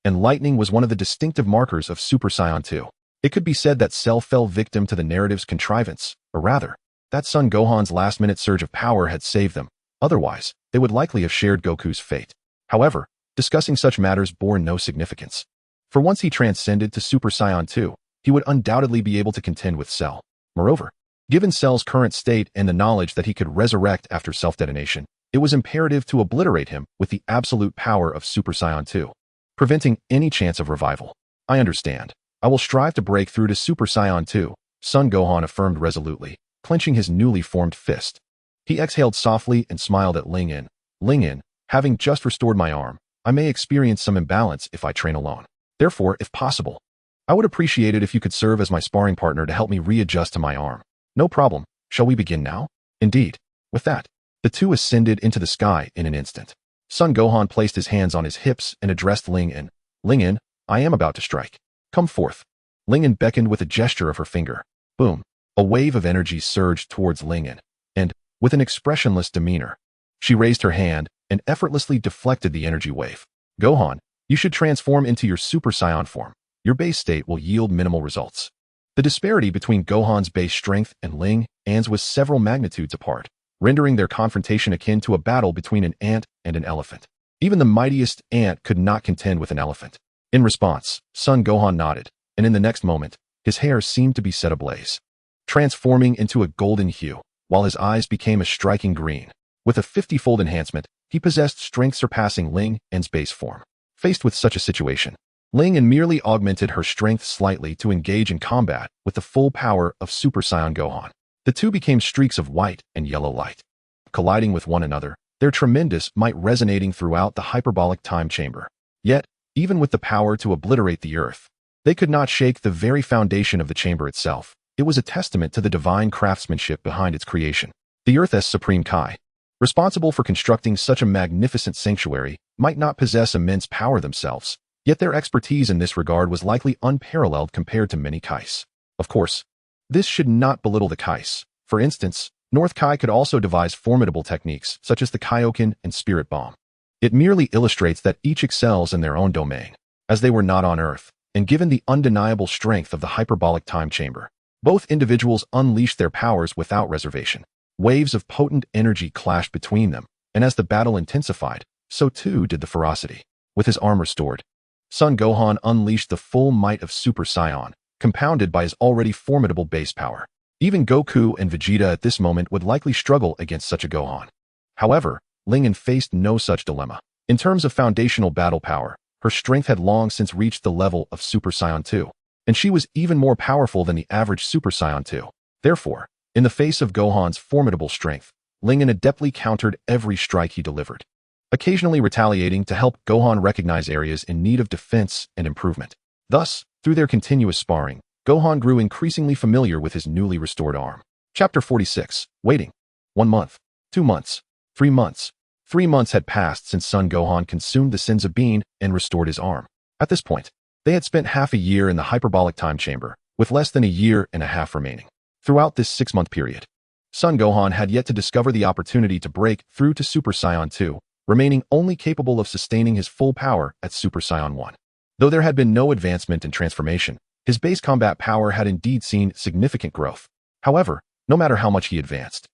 And lightning was one of the distinctive markers of Super Saiyan 2. It could be said that Cell fell victim to the narrative's contrivance, or rather, that Son Gohan's last-minute surge of power had saved them. Otherwise, they would likely have shared Goku's fate. However, discussing such matters bore no significance. For once he transcended to Super Saiyan 2, he would undoubtedly be able to contend with Cell. Moreover, given Cell's current state and the knowledge that he could resurrect after self-detonation, it was imperative to obliterate him with the absolute power of Super Saiyan 2, preventing any chance of revival. I understand. I will strive to break through to Super Saiyan 2, Son Gohan affirmed resolutely, clenching his newly formed fist. He exhaled softly and smiled at Ling En. Ling En, having just restored my arm, I may experience some imbalance if I train alone. Therefore, if possible, I would appreciate it if you could serve as my sparring partner to help me readjust to my arm. No problem. Shall we begin now? Indeed. With that, the two ascended into the sky in an instant. Son Gohan placed his hands on his hips and addressed Ling En. Ling En, I am about to strike. Come forth. Ling En beckoned with a gesture of her finger. Boom. A wave of energy surged towards Ling En, and, with an expressionless demeanor, she raised her hand and effortlessly deflected the energy wave. Gohan, you should transform into your Super Saiyan form. Your base state will yield minimal results. The disparity between Gohan's base strength and Ling En's was several magnitudes apart, rendering their confrontation akin to a battle between an ant and an elephant. Even the mightiest ant could not contend with an elephant. In response, Son Gohan nodded, and in the next moment, his hair seemed to be set ablaze, transforming into a golden hue, while his eyes became a striking green. With a 50-fold enhancement, he possessed strength surpassing Ling En's base form. Faced with such a situation, Ling En merely augmented her strength slightly to engage in combat with the full power of Super Saiyan Gohan. The two became streaks of white and yellow light, colliding with one another, their tremendous might resonating throughout the hyperbolic time chamber. Yet, even with the power to obliterate the earth, they could not shake the very foundation of the chamber itself. It was a testament to the divine craftsmanship behind its creation. The Earth's Supreme Kai, responsible for constructing such a magnificent sanctuary, might not possess immense power themselves, yet their expertise in this regard was likely unparalleled compared to many Kais. Of course, this should not belittle the Kais. For instance, North Kai could also devise formidable techniques, such as the Kaioken and Spirit Bomb. It merely illustrates that each excels in their own domain. As they were not on Earth, and given the undeniable strength of the hyperbolic time chamber, both individuals unleashed their powers without reservation. Waves of potent energy clashed between them, and as the battle intensified, so too did the ferocity. With his arm restored, Son Gohan unleashed the full might of Super Saiyan, compounded by his already formidable base power. Even Goku and Vegeta at this moment would likely struggle against such a Gohan. However, Lingen faced no such dilemma. In terms of foundational battle power, her strength had long since reached the level of Super Saiyan 2, and she was even more powerful than the average Super Saiyan 2. Therefore, in the face of Gohan's formidable strength, Lingen adeptly countered every strike he delivered, occasionally retaliating to help Gohan recognize areas in need of defense and improvement. Thus, through their continuous sparring, Gohan grew increasingly familiar with his newly restored arm. Chapter 46. Waiting. 1 month. 2 months. 3 months. 3 months had passed since Son Gohan consumed the Sins of Being and restored his arm. At this point, they had spent half a year in the hyperbolic time chamber, with less than a year and a half remaining. Throughout this 6-month period, Son Gohan had yet to discover the opportunity to break through to Super Saiyan 2, remaining only capable of sustaining his full power at Super Saiyan 1. Though there had been no advancement in transformation, his base combat power had indeed seen significant growth. However, no matter how much he advanced,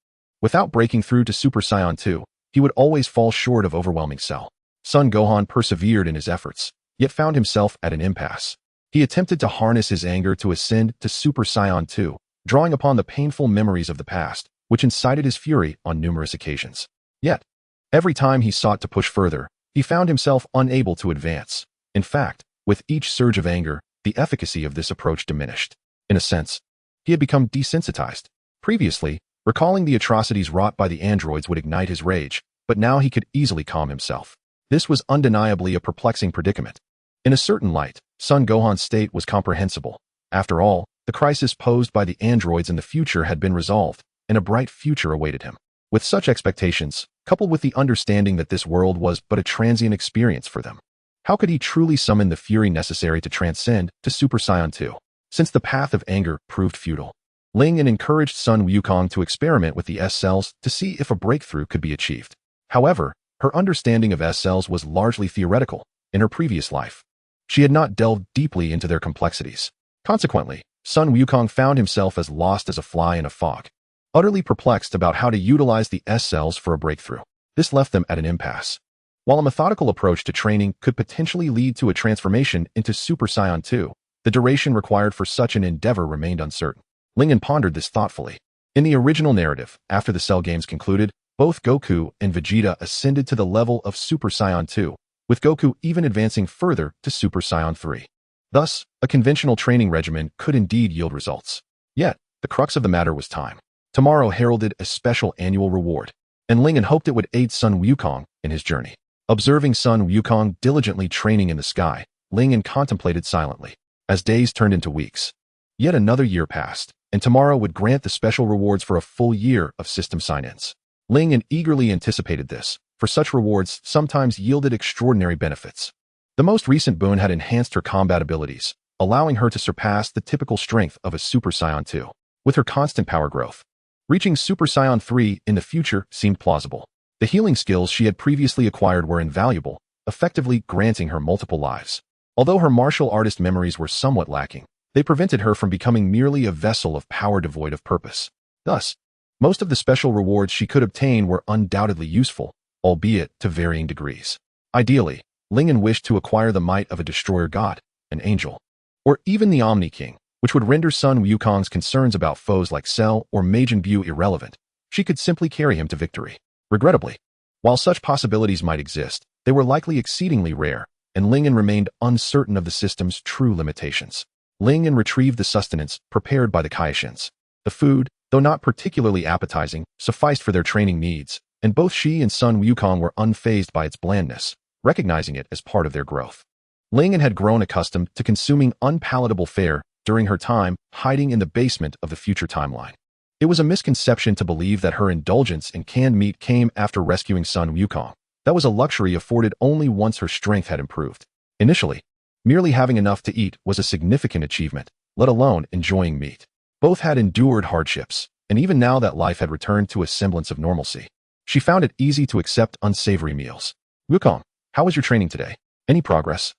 without breaking through to Super Saiyan 2, he would always fall short of overwhelming Cell. Son Gohan persevered in his efforts, yet found himself at an impasse. He attempted to harness his anger to ascend to Super Saiyan 2, drawing upon the painful memories of the past, which incited his fury on numerous occasions. Yet, every time he sought to push further, he found himself unable to advance. In fact, with each surge of anger, the efficacy of this approach diminished. In a sense, he had become desensitized. Previously, recalling the atrocities wrought by the androids would ignite his rage, but now he could easily calm himself. This was undeniably a perplexing predicament. In a certain light, Son Gohan's state was comprehensible. After all, the crisis posed by the androids in the future had been resolved, and a bright future awaited him. With such expectations, coupled with the understanding that this world was but a transient experience for them, how could he truly summon the fury necessary to transcend to Super Saiyan 2? Since the path of anger proved futile, Lingen encouraged Sun Wukong to experiment with the S-cells to see if a breakthrough could be achieved. However, her understanding of S-cells was largely theoretical. In her previous life, she had not delved deeply into their complexities. Consequently, Sun Wukong found himself as lost as a fly in a fog, utterly perplexed about how to utilize the S-cells for a breakthrough. This left them at an impasse. While a methodical approach to training could potentially lead to a transformation into Super Saiyan 2, the duration required for such an endeavor remained uncertain. Lingen pondered this thoughtfully. In the original narrative, after the Cell Games concluded, both Goku and Vegeta ascended to the level of Super Saiyan 2, with Goku even advancing further to Super Saiyan 3. Thus, a conventional training regimen could indeed yield results. Yet, the crux of the matter was time. Tomorrow heralded a special annual reward, and Lingen hoped it would aid Sun Wukong in his journey. Observing Sun Wukong diligently training in the sky, Lingen contemplated silently. As days turned into weeks, yet another year passed, and tomorrow would grant the special rewards for a full year of system sign-ins. Lingen eagerly anticipated this, for such rewards sometimes yielded extraordinary benefits. The most recent boon had enhanced her combat abilities, allowing her to surpass the typical strength of a Super Saiyan 2. With her constant power growth, reaching Super Saiyan 3 in the future seemed plausible. The healing skills she had previously acquired were invaluable, effectively granting her multiple lives. Although her martial artist memories were somewhat lacking, they prevented her from becoming merely a vessel of power devoid of purpose. Thus, most of the special rewards she could obtain were undoubtedly useful, albeit to varying degrees. Ideally, Lingen wished to acquire the might of a destroyer god, an angel, or even the Omni King, which would render Sun Wukong's concerns about foes like Cell or Majin Buu irrelevant. She could simply carry him to victory. Regrettably, while such possibilities might exist, they were likely exceedingly rare, and Lingen remained uncertain of the system's true limitations. Lingen retrieved the sustenance prepared by the Kaishins. The food, though not particularly appetizing, sufficed for their training needs, and both she and Sun Wukong were unfazed by its blandness, recognizing it as part of their growth. Lingen had grown accustomed to consuming unpalatable fare during her time hiding in the basement of the future timeline. It was a misconception to believe that her indulgence in canned meat came after rescuing Sun Wukong. That was a luxury afforded only once her strength had improved. Initially, merely having enough to eat was a significant achievement, let alone enjoying meat. Both had endured hardships, and even now that life had returned to a semblance of normalcy, she found it easy to accept unsavory meals. Wukong, how was your training today? Any progress?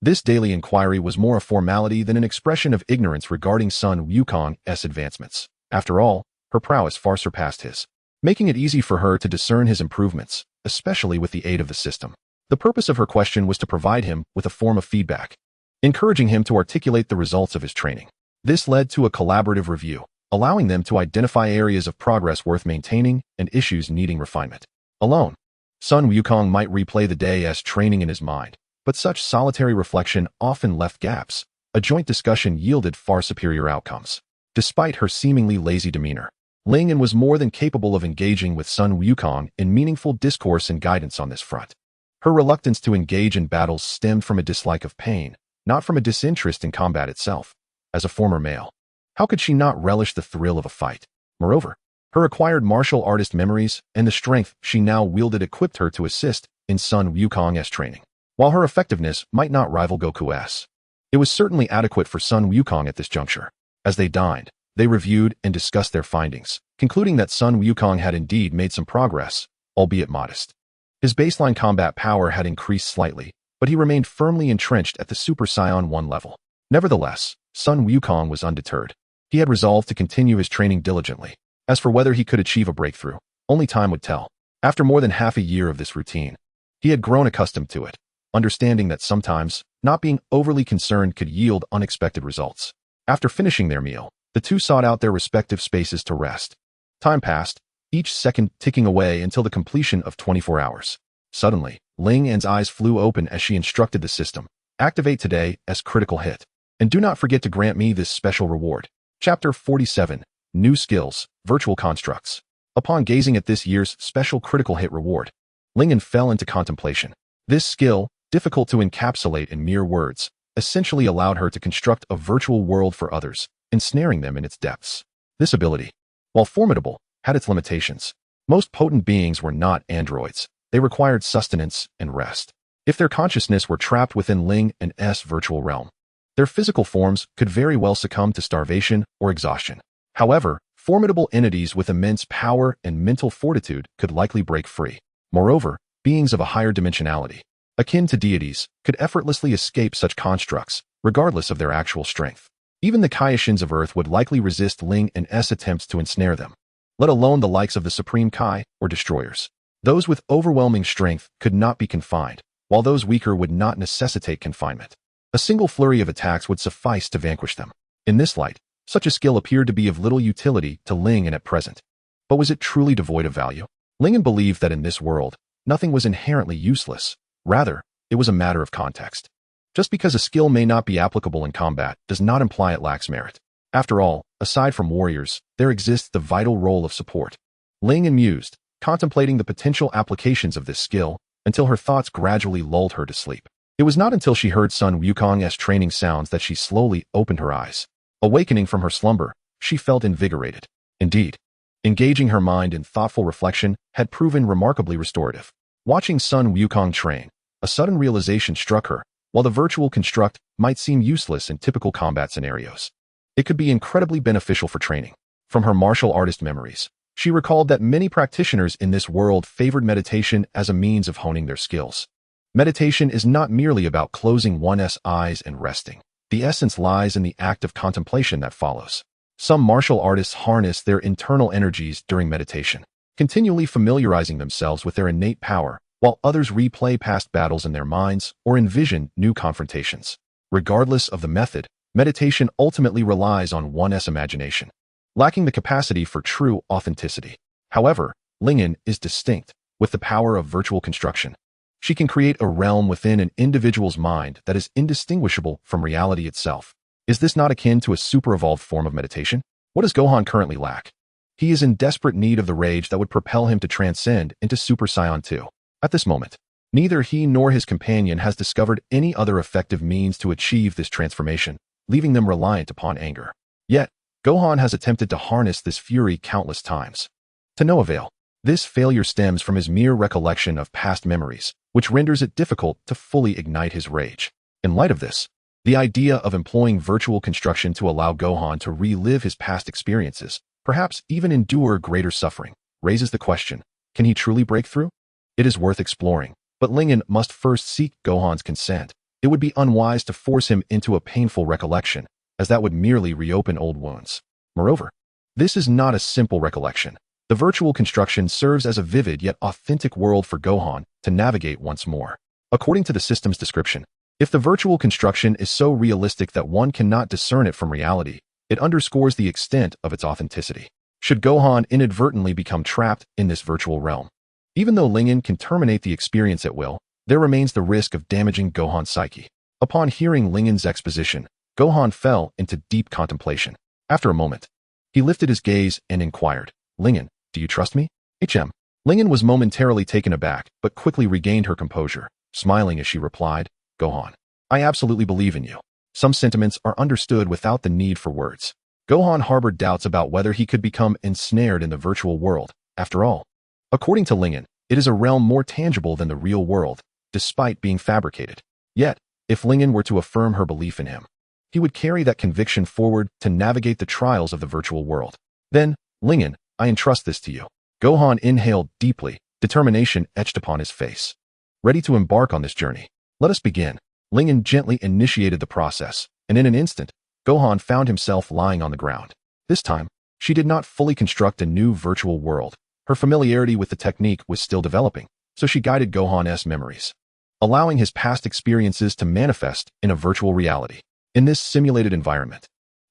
This daily inquiry was more a formality than an expression of ignorance regarding Sun Wukong's advancements. After all, her prowess far surpassed his, making it easy for her to discern his improvements, especially with the aid of the system. The purpose of her question was to provide him with a form of feedback, encouraging him to articulate the results of his training. This led to a collaborative review, allowing them to identify areas of progress worth maintaining and issues needing refinement. Alone, Sun Wukong might replay the day as training in his mind, but such solitary reflection often left gaps. A joint discussion yielded far superior outcomes. Despite her seemingly lazy demeanor, Ling was more than capable of engaging with Sun Wukong in meaningful discourse and guidance on this front. Her reluctance to engage in battles stemmed from a dislike of pain, not from a disinterest in combat itself. As a former male, how could she not relish the thrill of a fight? Moreover, her acquired martial artist memories and the strength she now wielded equipped her to assist in Sun Wukong's training. While her effectiveness might not rival Goku's, it was certainly adequate for Sun Wukong at this juncture. As they dined, they reviewed and discussed their findings, concluding that Sun Wukong had indeed made some progress, albeit modest. His baseline combat power had increased slightly, but he remained firmly entrenched at the Super Saiyan 1 level. Nevertheless, Sun Wukong was undeterred. He had resolved to continue his training diligently. As for whether he could achieve a breakthrough, only time would tell. After more than half a year of this routine, he had grown accustomed to it, understanding that sometimes, not being overly concerned could yield unexpected results. After finishing their meal, the two sought out their respective spaces to rest. Time passed, each second ticking away until the completion of 24 hours. Suddenly, Ling's eyes flew open as she instructed the system. Activate today as critical hit. And do not forget to grant me this special reward. Chapter 47, New Skills, Virtual Constructs. Upon gazing at this year's special critical hit reward, Ling fell into contemplation. This skill, difficult to encapsulate in mere words, essentially allowed her to construct a virtual world for others, ensnaring them in its depths. This ability, while formidable, had its limitations. Most potent beings were not androids. They required sustenance and rest. If their consciousness were trapped within Ling's virtual realm, their physical forms could very well succumb to starvation or exhaustion. However, formidable entities with immense power and mental fortitude could likely break free. Moreover, beings of a higher dimensionality, akin to deities, could effortlessly escape such constructs, regardless of their actual strength. Even the Kaishins of Earth would likely resist Ling's attempts to ensnare them, let alone the likes of the Supreme Kai or Destroyers. Those with overwhelming strength could not be confined, while those weaker would not necessitate confinement. A single flurry of attacks would suffice to vanquish them. In this light, such a skill appeared to be of little utility to Ling at present. But was it truly devoid of value? Ling believed that in this world, nothing was inherently useless. Rather, it was a matter of context. Just because a skill may not be applicable in combat does not imply it lacks merit. After all, aside from warriors, there exists the vital role of support. Ling mused, contemplating the potential applications of this skill, until her thoughts gradually lulled her to sleep. It was not until she heard Sun Wukong's training sounds that she slowly opened her eyes. Awakening from her slumber, she felt invigorated. Indeed, engaging her mind in thoughtful reflection had proven remarkably restorative. Watching Sun Wukong train, a sudden realization struck her. While the virtual construct might seem useless in typical combat scenarios, it could be incredibly beneficial for training. From her martial artist memories, she recalled that many practitioners in this world favored meditation as a means of honing their skills. Meditation is not merely about closing one's eyes and resting. The essence lies in the act of contemplation that follows. Some martial artists harness their internal energies during meditation, continually familiarizing themselves with their innate power, while others replay past battles in their minds or envision new confrontations. Regardless of the method, meditation ultimately relies on one's imagination, lacking the capacity for true authenticity. However, Ling is distinct with the power of virtual construction. She can create a realm within an individual's mind that is indistinguishable from reality itself. Is this not akin to a super-evolved form of meditation? What does Gohan currently lack? He is in desperate need of the rage that would propel him to transcend into Super Saiyan 2. At this moment, neither he nor his companion has discovered any other effective means to achieve this transformation, leaving them reliant upon anger. Yet, Gohan has attempted to harness this fury countless times. To no avail. This failure stems from his mere recollection of past memories, which renders it difficult to fully ignite his rage. In light of this, the idea of employing virtual construction to allow Gohan to relive his past experiences, perhaps even endure greater suffering, raises the question, can he truly break through? It is worth exploring, but Ling must first seek Gohan's consent. it would be unwise to force him into a painful recollection, as that would merely reopen old wounds. Moreover, this is not a simple recollection. The virtual construction serves as a vivid yet authentic world for Gohan to navigate once more. According to the system's description, if the virtual construction is so realistic that one cannot discern it from reality, it underscores the extent of its authenticity. Should Gohan inadvertently become trapped in this virtual realm, even though Lingen can terminate the experience at will, there remains the risk of damaging Gohan's psyche. Upon hearing Lingen's exposition, Gohan fell into deep contemplation. After a moment, he lifted his gaze and inquired, "Lingen, do you trust me?" Lingen was momentarily taken aback, but quickly regained her composure, smiling as she replied, "Gohan, I absolutely believe in you. Some sentiments are understood without the need for words." Gohan harbored doubts about whether he could become ensnared in the virtual world. After all, according to Lingen, it is a realm more tangible than the real world, despite being fabricated. Yet, if Lingen were to affirm her belief in him, he would carry that conviction forward to navigate the trials of the virtual world. "Then, Lingen, I entrust this to you." Gohan inhaled deeply, determination etched upon his face. "Ready to embark on this journey? Let us begin." Lingen gently initiated the process, and in an instant, Gohan found himself lying on the ground. This time, she did not fully construct a new virtual world. Her familiarity with the technique was still developing, so she guided Gohan's memories, allowing his past experiences to manifest in a virtual reality. In this simulated environment,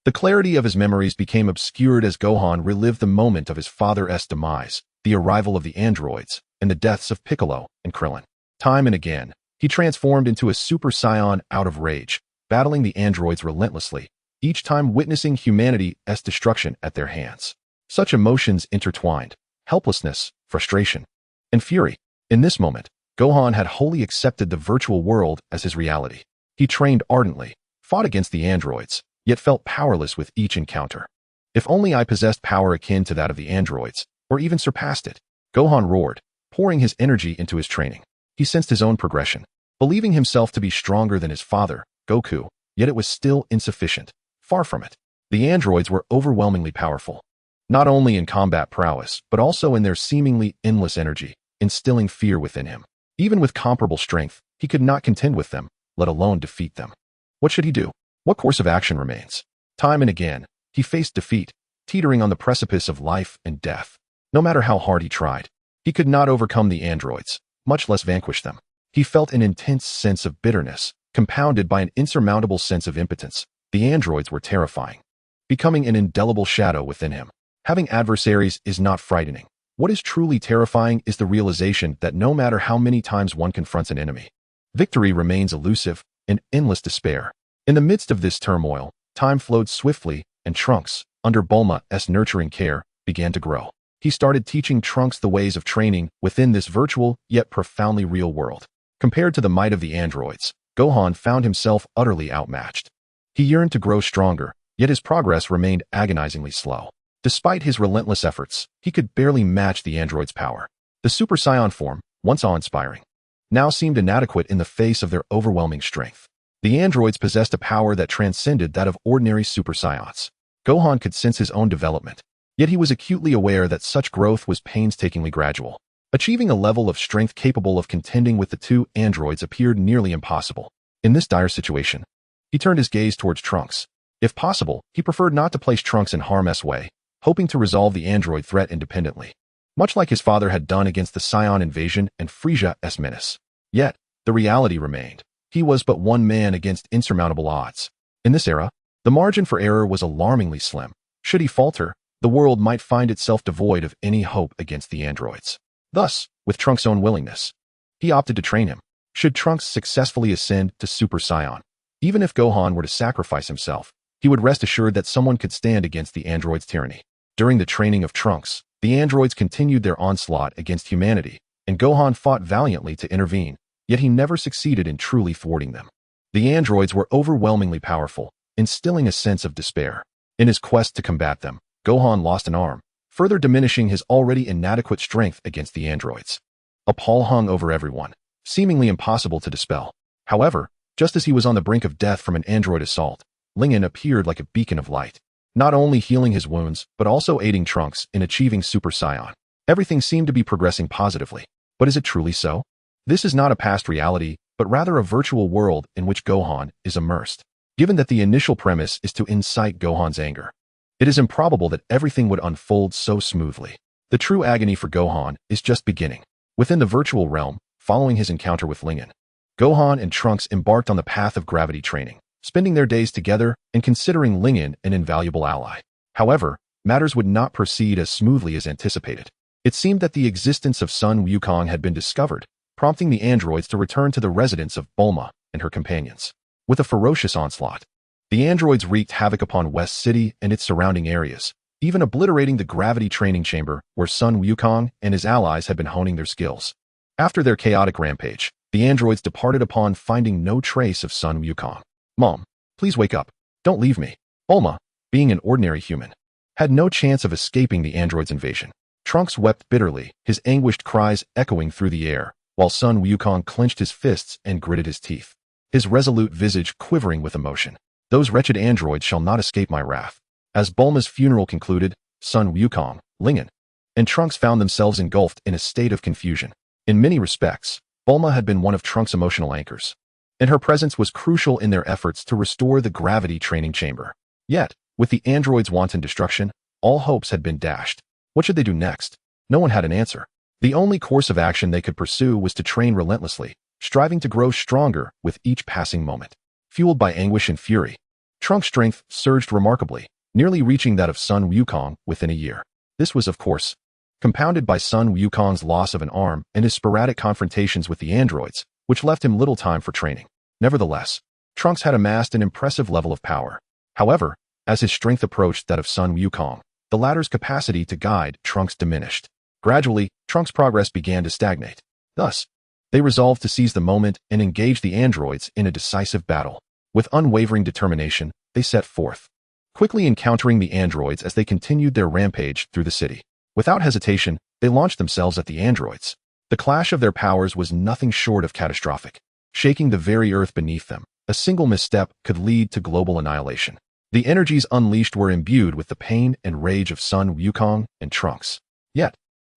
the clarity of his memories became obscured as Gohan relived the moment of his father's demise, the arrival of the androids, and the deaths of Piccolo and Krillin. Time and again, he transformed into a Super Saiyan out of rage, battling the androids relentlessly, each time witnessing humanity's destruction at their hands. Such emotions intertwined: helplessness, frustration, and fury. In this moment, Gohan had wholly accepted the virtual world as his reality. He trained ardently, fought against the androids, yet felt powerless with each encounter. "If only I possessed power akin to that of the androids, or even surpassed it," Gohan roared, pouring his energy into his training. He sensed his own progression, believing himself to be stronger than his father, Goku, yet it was still insufficient. Far from it. The androids were overwhelmingly powerful, not only in combat prowess, but also in their seemingly endless energy, instilling fear within him. Even with comparable strength, he could not contend with them, let alone defeat them. What should he do? What course of action remains? Time and again, he faced defeat, teetering on the precipice of life and death. No matter how hard he tried, he could not overcome the androids, much less vanquish them. He felt an intense sense of bitterness, compounded by an insurmountable sense of impotence. The androids were terrifying, becoming an indelible shadow within him. Having adversaries is not frightening. What is truly terrifying is the realization that no matter how many times one confronts an enemy, victory remains elusive and endless despair. In the midst of this turmoil, time flowed swiftly, and Trunks, under Bulma's nurturing care, began to grow. He started teaching Trunks the ways of training within this virtual yet profoundly real world. Compared to the might of the androids, Gohan found himself utterly outmatched. He yearned to grow stronger, yet his progress remained agonizingly slow. Despite his relentless efforts, he could barely match the android's power. The Super Saiyan form, once awe-inspiring, now seemed inadequate in the face of their overwhelming strength. The androids possessed a power that transcended that of ordinary Super Saiyans. Gohan could sense his own development, yet he was acutely aware that such growth was painstakingly gradual. Achieving a level of strength capable of contending with the two androids appeared nearly impossible. In this dire situation, he turned his gaze towards Trunks. If possible, he preferred not to place Trunks in harm's way, hoping to resolve the android threat independently, much like his father had done against the Saiyan invasion and Frieza's menace. Yet, the reality remained. He was but one man against insurmountable odds. In this era, the margin for error was alarmingly slim. Should he falter, the world might find itself devoid of any hope against the androids. Thus, with Trunks' own willingness, he opted to train him. Should Trunks successfully ascend to Super Saiyan, even if Gohan were to sacrifice himself, he would rest assured that someone could stand against the androids' tyranny. During the training of Trunks, the androids continued their onslaught against humanity, and Gohan fought valiantly to intervene, yet he never succeeded in truly thwarting them. The androids were overwhelmingly powerful, instilling a sense of despair. In his quest to combat them, Gohan lost an arm, further diminishing his already inadequate strength against the androids. A pall hung over everyone, seemingly impossible to dispel. However, just as he was on the brink of death from an android assault, Lingen appeared like a beacon of light, not only healing his wounds, but also aiding Trunks in achieving Super Saiyan. Everything seemed to be progressing positively. But is it truly so? This is not a past reality, but rather a virtual world in which Gohan is immersed. Given that the initial premise is to incite Gohan's anger, it is improbable that everything would unfold so smoothly. The true agony for Gohan is just beginning. Within the virtual realm, following his encounter with Lingen, Gohan and Trunks embarked on the path of gravity training, spending their days together and considering Lingen an invaluable ally. However, matters would not proceed as smoothly as anticipated. It seemed that the existence of Sun Wukong had been discovered, prompting the androids to return to the residence of Bulma and her companions. With a ferocious onslaught, the androids wreaked havoc upon West City and its surrounding areas, even obliterating the gravity training chamber where Sun Wukong and his allies had been honing their skills. After their chaotic rampage, the androids departed upon finding no trace of Sun Wukong. "Mom, please wake up. Don't leave me." Bulma, being an ordinary human, had no chance of escaping the androids' invasion. Trunks wept bitterly, his anguished cries echoing through the air, while Sun Wukong clenched his fists and gritted his teeth, his resolute visage quivering with emotion. "Those wretched androids shall not escape my wrath." As Bulma's funeral concluded, Sun Wukong, Lingen, and Trunks found themselves engulfed in a state of confusion. In many respects, Bulma had been one of Trunks' emotional anchors, and her presence was crucial in their efforts to restore the gravity training chamber. Yet, with the androids' wanton destruction, all hopes had been dashed. What should they do next? No one had an answer. The only course of action they could pursue was to train relentlessly, striving to grow stronger with each passing moment. Fueled by anguish and fury, Trunks' strength surged remarkably, nearly reaching that of Sun Wukong within a year. This was, of course, compounded by Sun Wukong's loss of an arm and his sporadic confrontations with the androids, which left him little time for training. Nevertheless, Trunks had amassed an impressive level of power. However, as his strength approached that of Sun Wukong, the latter's capacity to guide Trunks diminished. Gradually, Trunks' progress began to stagnate. Thus, they resolved to seize the moment and engage the androids in a decisive battle. With unwavering determination, they set forth, quickly encountering the androids as they continued their rampage through the city. Without hesitation, they launched themselves at the androids. The clash of their powers was nothing short of catastrophic, shaking the very earth beneath them. A single misstep could lead to global annihilation. The energies unleashed were imbued with the pain and rage of Sun Wukong and Trunks. Yet,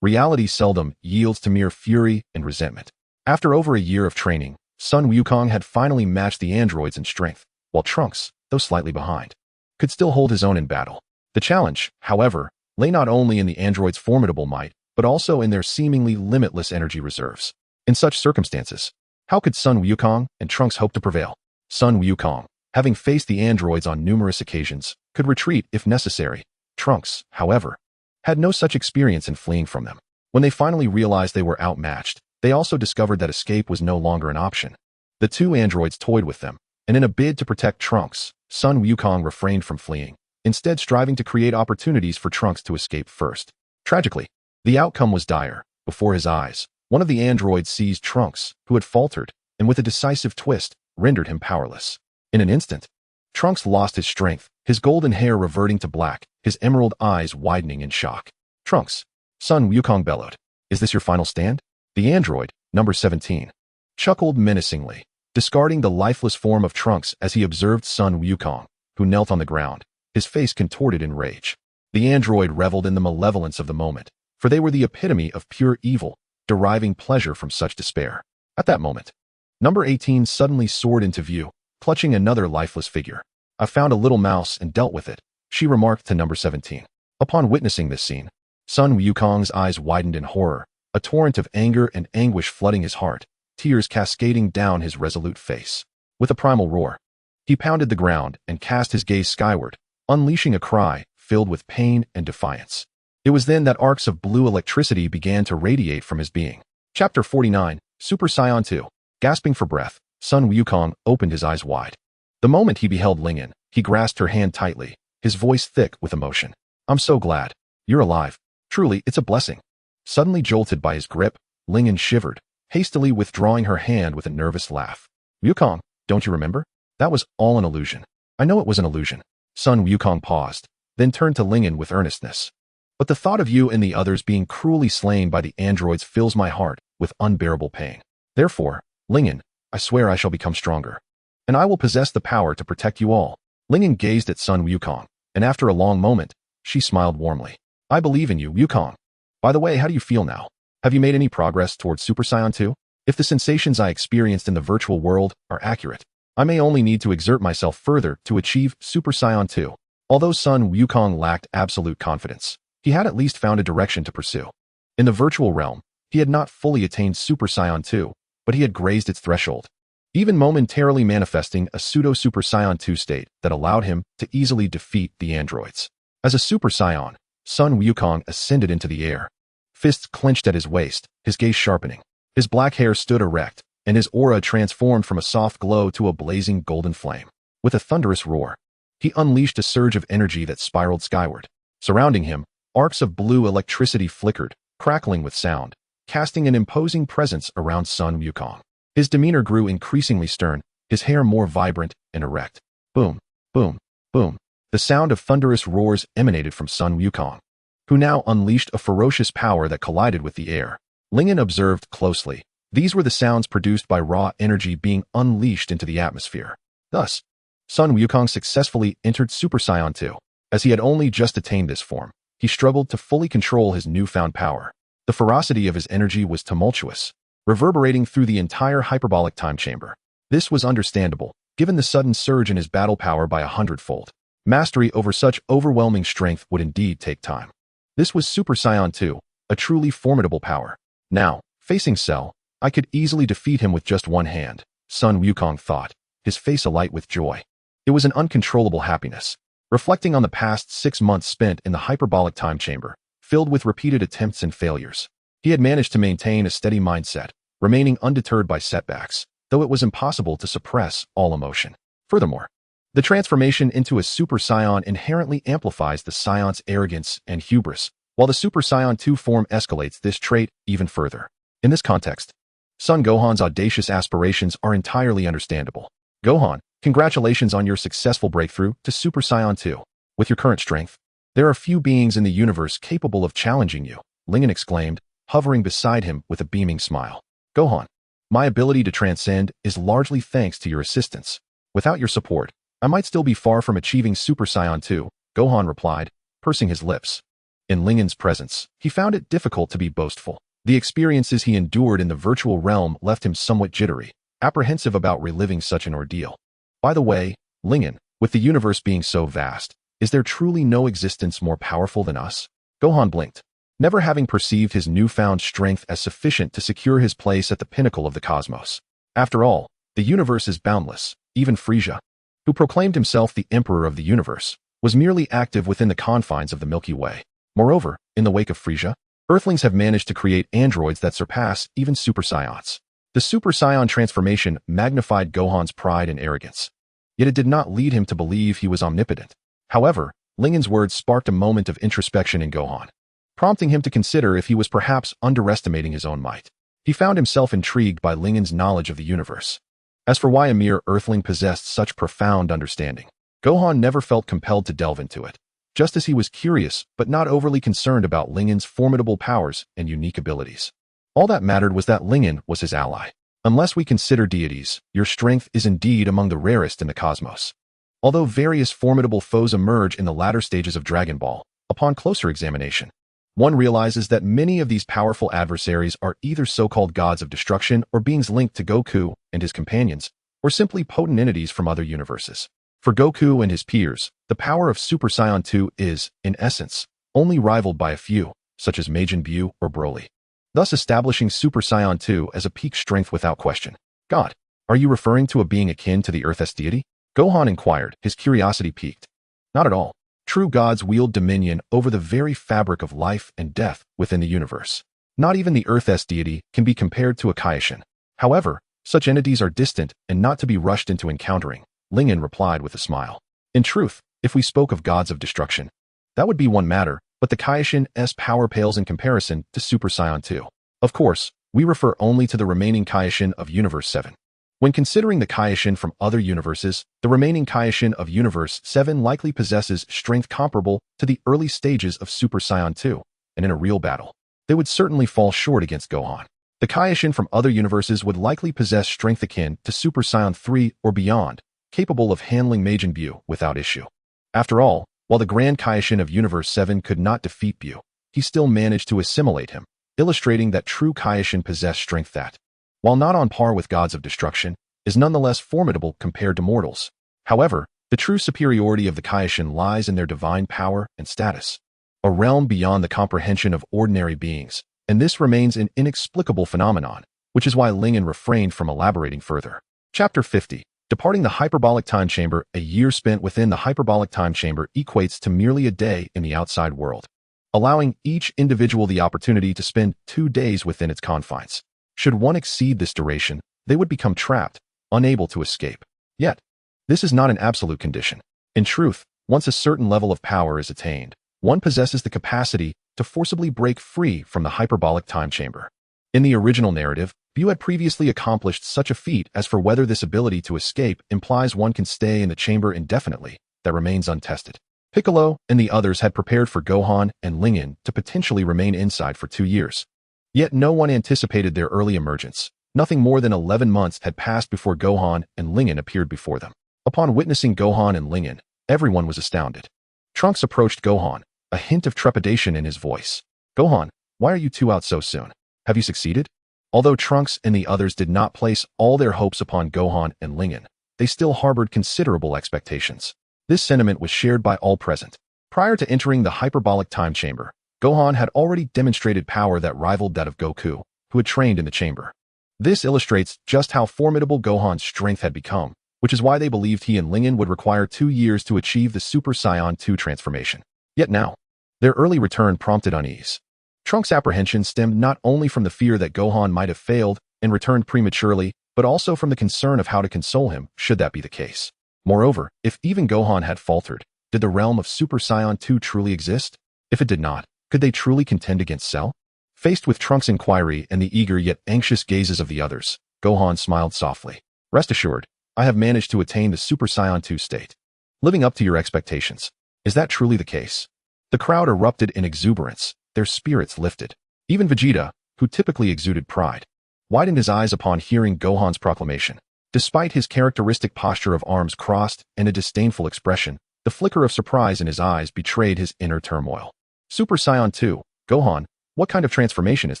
reality seldom yields to mere fury and resentment. After over a year of training, Sun Wukong had finally matched the androids in strength, while Trunks, though slightly behind, could still hold his own in battle. The challenge, however, lay not only in the androids' formidable might, but also in their seemingly limitless energy reserves. In such circumstances, how could Sun Wukong and Trunks hope to prevail? Sun Wukong, having faced the androids on numerous occasions, could retreat if necessary. Trunks, however, had no such experience in fleeing from them. When they finally realized they were outmatched, they also discovered that escape was no longer an option. The two androids toyed with them, and in a bid to protect Trunks, Sun Wukong refrained from fleeing, instead striving to create opportunities for Trunks to escape first. Tragically, the outcome was dire. Before his eyes, one of the androids seized Trunks, who had faltered, and with a decisive twist, rendered him powerless. In an instant, Trunks lost his strength, his golden hair reverting to black, his emerald eyes widening in shock. "Trunks," Sun Wukong bellowed, "is this your final stand?" The android, number 17, chuckled menacingly, discarding the lifeless form of Trunks as he observed Sun Wukong, who knelt on the ground, his face contorted in rage. The android reveled in the malevolence of the moment, for they were the epitome of pure evil, deriving pleasure from such despair. At that moment, number 18 suddenly soared into view, clutching another lifeless figure. "I found a little mouse and dealt with it," she remarked to number 17. Upon witnessing this scene, Sun Wukong's eyes widened in horror, a torrent of anger and anguish flooding his heart, tears cascading down his resolute face. With a primal roar, he pounded the ground and cast his gaze skyward, unleashing a cry filled with pain and defiance. It was then that arcs of blue electricity began to radiate from his being. Chapter 49, Super Saiyan 2. Gasping for breath, Sun Wukong opened his eyes wide. The moment he beheld Lingen, he grasped her hand tightly, his voice thick with emotion. "I'm so glad. You're alive. Truly, it's a blessing." Suddenly jolted by his grip, Lingen shivered, hastily withdrawing her hand with a nervous laugh. "Wukong, don't you remember? That was all an illusion." "I know it was an illusion." Sun Wukong paused, then turned to Lingen with earnestness. "But the thought of you and the others being cruelly slain by the androids fills my heart with unbearable pain. Therefore, Lingen, I swear I shall become stronger, and I will possess the power to protect you all." Lingen gazed at Sun Wukong, and after a long moment, she smiled warmly. "I believe in you, Wukong. By the way, how do you feel now? Have you made any progress towards Super Saiyan 2? If the sensations I experienced in the virtual world are accurate, I may only need to exert myself further to achieve Super Saiyan 2. Although Sun Wukong lacked absolute confidence, he had at least found a direction to pursue. In the virtual realm, he had not fully attained Super Saiyan 2, but he had grazed its threshold, even momentarily manifesting a pseudo-Super Saiyan 2 state that allowed him to easily defeat the androids. As a Super Saiyan, Sun Wukong ascended into the air, fists clenched at his waist, his gaze sharpening. His black hair stood erect, and his aura transformed from a soft glow to a blazing golden flame. With a thunderous roar, he unleashed a surge of energy that spiraled skyward. Surrounding him, arcs of blue electricity flickered, crackling with sound, casting an imposing presence around Sun Wukong. His demeanor grew increasingly stern, his hair more vibrant and erect. Boom, boom, boom. The sound of thunderous roars emanated from Sun Wukong, who now unleashed a ferocious power that collided with the air. Lingen observed closely. These were the sounds produced by raw energy being unleashed into the atmosphere. Thus, Sun Wukong successfully entered Super Saiyan 2. As he had only just attained this form, he struggled to fully control his newfound power. The ferocity of his energy was tumultuous, reverberating through the entire hyperbolic time chamber. This was understandable, given the sudden surge in his battle power by 100-fold. Mastery over such overwhelming strength would indeed take time. This was Super Saiyan 2, a truly formidable power. Now, facing Cell, I could easily defeat him with just one hand, Sun Wukong thought, his face alight with joy. It was an uncontrollable happiness, reflecting on the past 6 months spent in the hyperbolic time chamber, filled with repeated attempts and failures. He had managed to maintain a steady mindset, remaining undeterred by setbacks, though it was impossible to suppress all emotion. Furthermore, the transformation into a Super Saiyan inherently amplifies the Saiyant's arrogance and hubris, while the Super Saiyan 2 form escalates this trait even further. In this context, Son Gohan's audacious aspirations are entirely understandable. Gohan, congratulations on your successful breakthrough to Super Saiyan 2. With your current strength, there are few beings in the universe capable of challenging you, Lingen exclaimed, hovering beside him with a beaming smile. Gohan, my ability to transcend is largely thanks to your assistance. Without your support, I might still be far from achieving Super Saiyan 2, Gohan replied, pursing his lips. In Lingen's presence, he found it difficult to be boastful. The experiences he endured in the virtual realm left him somewhat jittery, apprehensive about reliving such an ordeal. By the way, Lingen, with the universe being so vast, is there truly no existence more powerful than us? Gohan blinked, never having perceived his newfound strength as sufficient to secure his place at the pinnacle of the cosmos. After all, the universe is boundless. Even Frieza, who proclaimed himself the emperor of the universe, was merely active within the confines of the Milky Way. Moreover, in the wake of Frieza, Earthlings have managed to create androids that surpass even Super Saiyans. The Super Saiyan transformation magnified Gohan's pride and arrogance, yet it did not lead him to believe he was omnipotent. However, Lingen's words sparked a moment of introspection in Gohan, prompting him to consider if he was perhaps underestimating his own might. He found himself intrigued by Lingen's knowledge of the universe. As for why a mere Earthling possessed such profound understanding, Gohan never felt compelled to delve into it, just as he was curious but not overly concerned about Lingen's formidable powers and unique abilities. All that mattered was that Lingen was his ally. Unless we consider deities, your strength is indeed among the rarest in the cosmos. Although various formidable foes emerge in the latter stages of Dragon Ball, upon closer examination, one realizes that many of these powerful adversaries are either so-called gods of destruction or beings linked to Goku and his companions, or simply potent entities from other universes. For Goku and his peers, the power of Super Saiyan 2 is, in essence, only rivaled by a few, such as Majin Buu or Broly, thus establishing Super Saiyan 2 as a peak strength without question. God, are you referring to a being akin to the Earth's deity? Gohan inquired, his curiosity piqued. Not at all. True gods wield dominion over the very fabric of life and death within the universe. Not even the Earth's deity can be compared to a Kaioshin. However, such entities are distant and not to be rushed into encountering, Lingen replied with a smile. In truth, if we spoke of gods of destruction, that would be one matter, but the Kaioshin's power pales in comparison to Super Saiyan 2. Of course, we refer only to the remaining Kaioshin of Universe 7. When considering the Kaioshin from other universes, the remaining Kaioshin of Universe 7 likely possesses strength comparable to the early stages of Super Saiyan 2, and in a real battle, they would certainly fall short against Gohan. The Kaioshin from other universes would likely possess strength akin to Super Saiyan 3 or beyond, capable of handling Majin Buu without issue. After all, while the Grand Kaioshin of Universe 7 could not defeat Buu, he still managed to assimilate him, illustrating that true Kaioshin possess strength that, while not on par with gods of destruction, is nonetheless formidable compared to mortals. However, the true superiority of the Kaioshin lies in their divine power and status, a realm beyond the comprehension of ordinary beings, and this remains an inexplicable phenomenon, which is why Lingen refrained from elaborating further. Chapter 50. Departing the hyperbolic time chamber. A year spent within the hyperbolic time chamber equates to merely a day in the outside world, allowing each individual the opportunity to spend 2 days within its confines. Should one exceed this duration, they would become trapped, unable to escape. Yet, this is not an absolute condition. In truth, once a certain level of power is attained, one possesses the capacity to forcibly break free from the hyperbolic time chamber. In the original narrative, Bu had previously accomplished such a feat as for whether this ability to escape implies one can stay in the chamber indefinitely, that remains untested. Piccolo and the others had prepared for Gohan and Lingen to potentially remain inside for 2 years. Yet no one anticipated their early emergence. Nothing more than 11 months had passed before Gohan and Lingen appeared before them. Upon witnessing Gohan and Lingen, everyone was astounded. Trunks approached Gohan, a hint of trepidation in his voice. "Gohan, why are you two out so soon? Have you succeeded?" Although Trunks and the others did not place all their hopes upon Gohan and Lingen, they still harbored considerable expectations. This sentiment was shared by all present. Prior to entering the hyperbolic time chamber, Gohan had already demonstrated power that rivaled that of Goku, who had trained in the chamber. This illustrates just how formidable Gohan's strength had become, which is why they believed he and Lingen would require 2 years to achieve the Super Saiyan 2 transformation. Yet now, their early return prompted unease. Trunks' apprehension stemmed not only from the fear that Gohan might have failed and returned prematurely, but also from the concern of how to console him, should that be the case. Moreover, if even Gohan had faltered, did the realm of Super Saiyan 2 truly exist? If it did not, could they truly contend against Cell? Faced with Trunks' inquiry and the eager yet anxious gazes of the others, Gohan smiled softly. "Rest assured, I have managed to attain the Super Saiyan 2 state, living up to your expectations. Is that truly the case?" The crowd erupted in exuberance, their spirits lifted. Even Vegeta, who typically exuded pride, widened his eyes upon hearing Gohan's proclamation. Despite his characteristic posture of arms crossed and a disdainful expression, the flicker of surprise in his eyes betrayed his inner turmoil. "Super Saiyan 2, Gohan, what kind of transformation is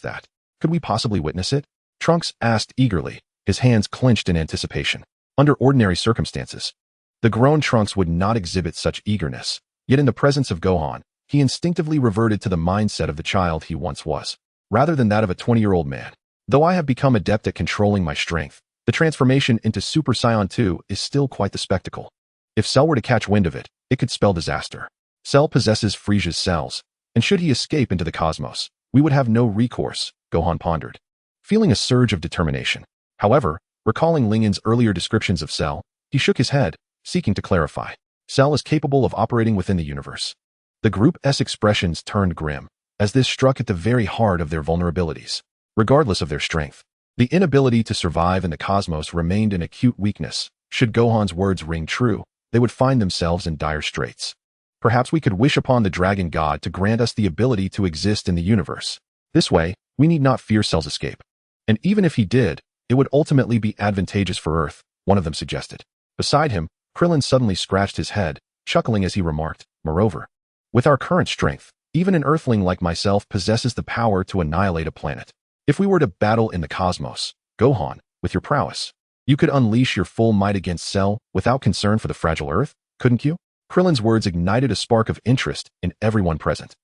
that? Could we possibly witness it?" Trunks asked eagerly, his hands clenched in anticipation. Under ordinary circumstances, the grown Trunks would not exhibit such eagerness, yet in the presence of Gohan, he instinctively reverted to the mindset of the child he once was, rather than that of a 20-year-old man. "Though I have become adept at controlling my strength, the transformation into Super Saiyan 2 is still quite the spectacle. If Cell were to catch wind of it, it could spell disaster. Cell possesses Frieza's cells, and should he escape into the cosmos, we would have no recourse," Gohan pondered, feeling a surge of determination. However, recalling Lingen's earlier descriptions of Cell, he shook his head, seeking to clarify. Cell is capable of operating within the universe. The group's expressions turned grim, as this struck at the very heart of their vulnerabilities. Regardless of their strength, the inability to survive in the cosmos remained an acute weakness. Should Gohan's words ring true, they would find themselves in dire straits. "Perhaps we could wish upon the Dragon God to grant us the ability to exist in the universe. This way, we need not fear Cell's escape. And even if he did, it would ultimately be advantageous for Earth," one of them suggested. Beside him, Krillin suddenly scratched his head, chuckling as he remarked, "Moreover, with our current strength, even an Earthling like myself possesses the power to annihilate a planet. If we were to battle in the cosmos, Gohan, with your prowess, you could unleash your full might against Cell without concern for the fragile Earth, couldn't you?" Krillin's words ignited a spark of interest in everyone present.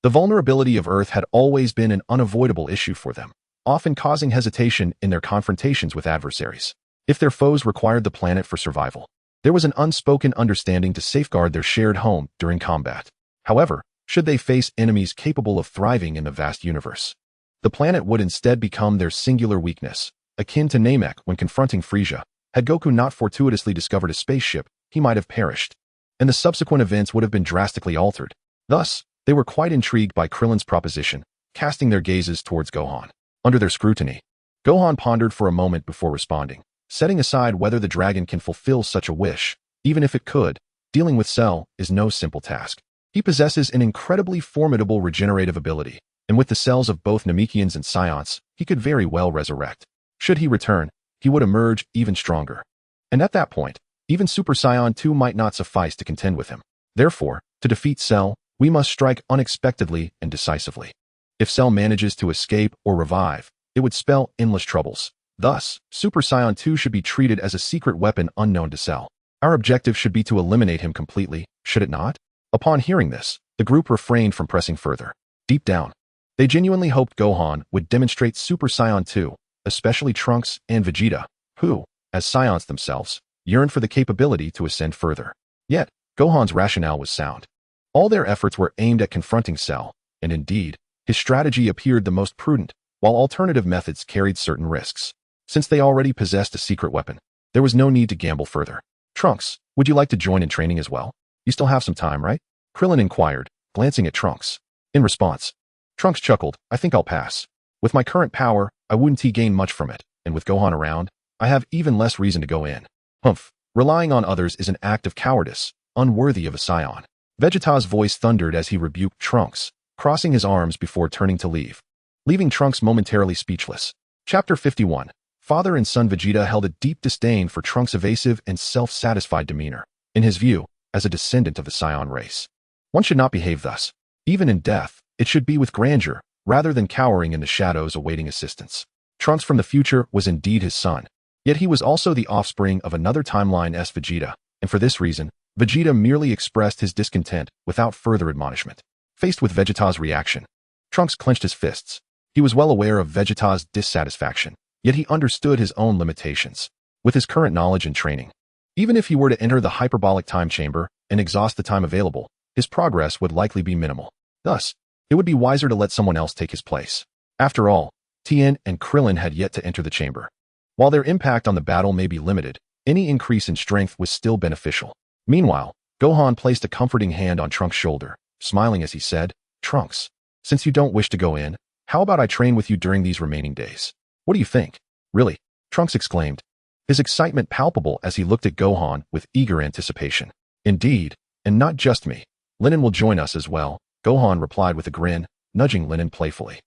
The vulnerability of Earth had always been an unavoidable issue for them, often causing hesitation in their confrontations with adversaries. If their foes required the planet for survival, there was an unspoken understanding to safeguard their shared home during combat. However, should they face enemies capable of thriving in the vast universe, the planet would instead become their singular weakness, akin to Namek when confronting Frieza. Had Goku not fortuitously discovered a spaceship, he might have perished, and the subsequent events would have been drastically altered. Thus, they were quite intrigued by Krillin's proposition, casting their gazes towards Gohan. Under their scrutiny, Gohan pondered for a moment before responding, setting aside whether the dragon can fulfill such a wish. Even if it could, dealing with Cell is no simple task. He possesses an incredibly formidable regenerative ability, and with the cells of both Namekians and Saiyans, he could very well resurrect. Should he return, he would emerge even stronger. And at that point, even Super Saiyan 2 might not suffice to contend with him. Therefore, to defeat Cell, we must strike unexpectedly and decisively. If Cell manages to escape or revive, it would spell endless troubles. Thus, Super Saiyan 2 should be treated as a secret weapon unknown to Cell. Our objective should be to eliminate him completely, should it not? Upon hearing this, the group refrained from pressing further. Deep down, they genuinely hoped Gohan would demonstrate Super Saiyan 2, especially Trunks and Vegeta, who, as Saiyans themselves, yearned for the capability to ascend further. Yet, Gohan's rationale was sound. All their efforts were aimed at confronting Cell, and indeed, his strategy appeared the most prudent, while alternative methods carried certain risks. Since they already possessed a secret weapon, there was no need to gamble further. Trunks, would you like to join in training as well? You still have some time, right? Krillin inquired, glancing at Trunks. In response, Trunks chuckled, I think I'll pass. With my current power, I wouldn't gain much from it, and with Gohan around, I have even less reason to go in. Humph, relying on others is an act of cowardice, unworthy of a Saiyan. Vegeta's voice thundered as he rebuked Trunks, crossing his arms before turning to leave, leaving Trunks momentarily speechless. Chapter 51. Father and son. Vegeta held a deep disdain for Trunks' evasive and self-satisfied demeanor. In his view, as a descendant of the Saiyan race, one should not behave thus. Even in death, it should be with grandeur, rather than cowering in the shadows awaiting assistance. Trunks from the future was indeed his son, yet he was also the offspring of another timeline-s Vegeta, and for this reason, Vegeta merely expressed his discontent without further admonishment. Faced with Vegeta's reaction, Trunks clenched his fists. He was well aware of Vegeta's dissatisfaction, yet he understood his own limitations. With his current knowledge and training, even if he were to enter the hyperbolic time chamber and exhaust the time available, his progress would likely be minimal. Thus, it would be wiser to let someone else take his place. After all, Tien and Krillin had yet to enter the chamber. While their impact on the battle may be limited, any increase in strength was still beneficial. Meanwhile, Gohan placed a comforting hand on Trunks' shoulder, smiling as he said, Trunks, since you don't wish to go in, how about I train with you during these remaining days? What do you think? Really? Trunks exclaimed, his excitement palpable as he looked at Gohan with eager anticipation. Indeed, and not just me. Linen will join us as well, Gohan replied with a grin, nudging Linen playfully.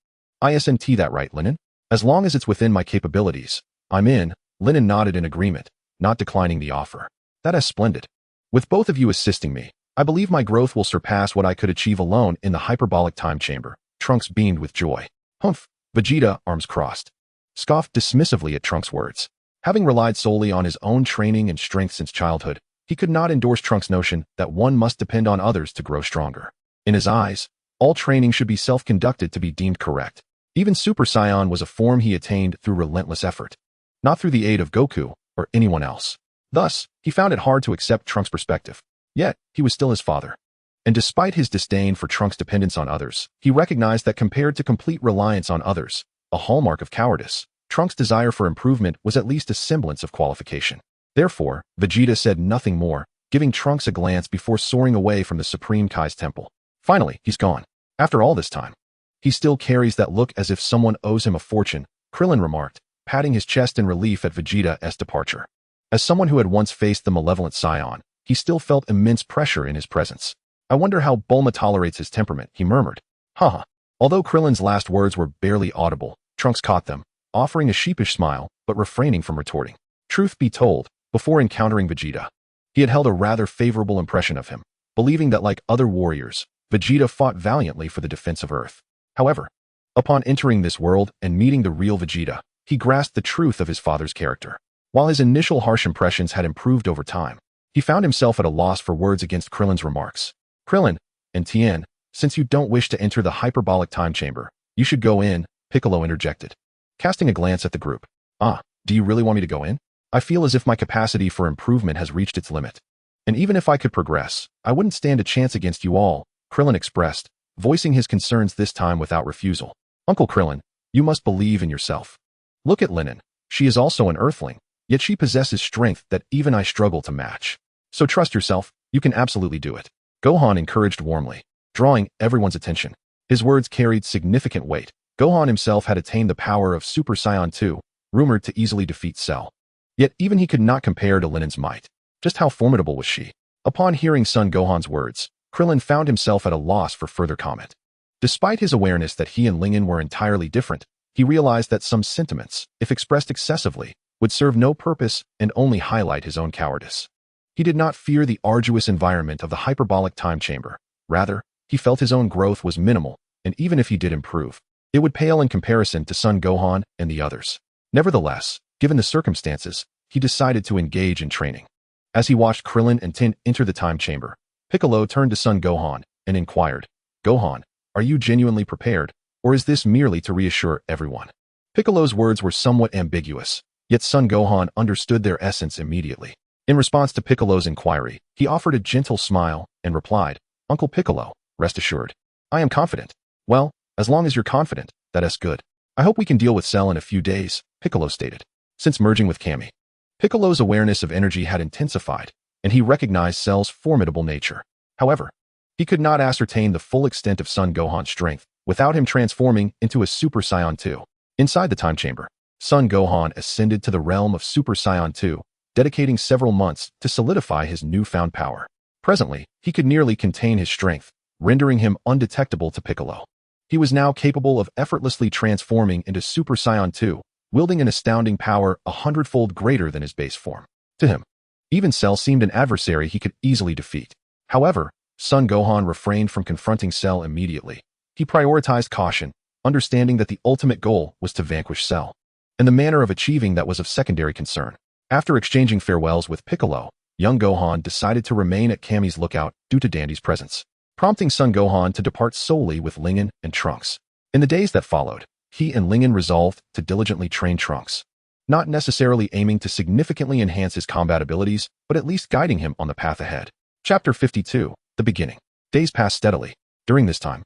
Isn't that right, Linen? As long as it's within my capabilities, I'm in. Linen nodded in agreement, not declining the offer. That is splendid. With both of you assisting me, I believe my growth will surpass what I could achieve alone in the hyperbolic time chamber. Trunks beamed with joy. Humph, Vegeta, arms crossed, scoffed dismissively at Trunks' words. Having relied solely on his own training and strength since childhood, he could not endorse Trunks' notion that one must depend on others to grow stronger. In his eyes, all training should be self-conducted to be deemed correct. Even Super Saiyan was a form he attained through relentless effort, not through the aid of Goku or anyone else. Thus, he found it hard to accept Trunks' perspective. Yet, he was still his father. And despite his disdain for Trunks' dependence on others, he recognized that compared to complete reliance on others, a hallmark of cowardice, Trunks' desire for improvement was at least a semblance of qualification. Therefore, Vegeta said nothing more, giving Trunks a glance before soaring away from the Supreme Kai's temple. Finally, he's gone. After all this time, he still carries that look as if someone owes him a fortune, Krillin remarked, patting his chest in relief at Vegeta's departure. As someone who had once faced the malevolent Saiyan, he still felt immense pressure in his presence. I wonder how Bulma tolerates his temperament, he murmured. Haha. Although Krillin's last words were barely audible, Trunks caught them, offering a sheepish smile, but refraining from retorting. Truth be told, before encountering Vegeta, he had held a rather favorable impression of him, believing that like other warriors, Vegeta fought valiantly for the defense of Earth. However, upon entering this world and meeting the real Vegeta, he grasped the truth of his father's character. While his initial harsh impressions had improved over time, he found himself at a loss for words against Krillin's remarks. Krillin and Tien, since you don't wish to enter the hyperbolic time chamber, you should go in, Piccolo interjected, casting a glance at the group. Do you really want me to go in? I feel as if my capacity for improvement has reached its limit. And even if I could progress, I wouldn't stand a chance against you all, Krillin expressed, voicing his concerns this time without refusal. Uncle Krillin, you must believe in yourself. Look at Linen. She is also an Earthling, yet she possesses strength that even I struggle to match. So trust yourself, you can absolutely do it. Gohan encouraged warmly, drawing everyone's attention. His words carried significant weight. Gohan himself had attained the power of Super Saiyan 2, rumored to easily defeat Cell. Yet even he could not compare to Linen's might. Just how formidable was she? Upon hearing son Gohan's words, Krillin found himself at a loss for further comment. Despite his awareness that he and Lingen were entirely different, he realized that some sentiments, if expressed excessively, would serve no purpose and only highlight his own cowardice. He did not fear the arduous environment of the hyperbolic time chamber. Rather, he felt his own growth was minimal, and even if he did improve, it would pale in comparison to son Gohan and the others. Nevertheless, given the circumstances, he decided to engage in training. As he watched Krillin and Tin enter the time chamber, Piccolo turned to Son Gohan and inquired, "Gohan, are you genuinely prepared, or is this merely to reassure everyone?" Piccolo's words were somewhat ambiguous, yet Son Gohan understood their essence immediately. In response to Piccolo's inquiry, he offered a gentle smile and replied, "Uncle Piccolo, rest assured. I am confident." "Well, as long as you're confident, that's good. I hope we can deal with Cell in a few days," Piccolo stated. Since merging with Kami, Piccolo's awareness of energy had intensified, and he recognized Cell's formidable nature. However, he could not ascertain the full extent of Son Gohan's strength without him transforming into a Super Saiyan 2. Inside the time chamber, Son Gohan ascended to the realm of Super Saiyan 2, dedicating several months to solidify his newfound power. Presently, he could nearly contain his strength, rendering him undetectable to Piccolo. He was now capable of effortlessly transforming into Super Saiyan 2, wielding an astounding power 100-fold greater than his base form. To him, even Cell seemed an adversary he could easily defeat. However, Son Gohan refrained from confronting Cell immediately. He prioritized caution, understanding that the ultimate goal was to vanquish Cell, and the manner of achieving that was of secondary concern. After exchanging farewells with Piccolo, young Gohan decided to remain at Kami's lookout due to Dandy's presence, prompting Son Gohan to depart solely with Lingen and Trunks. In the days that followed, he and Lingen resolved to diligently train Trunks, not necessarily aiming to significantly enhance his combat abilities, but at least guiding him on the path ahead. Chapter 52, The Beginning. Days passed steadily. During this time,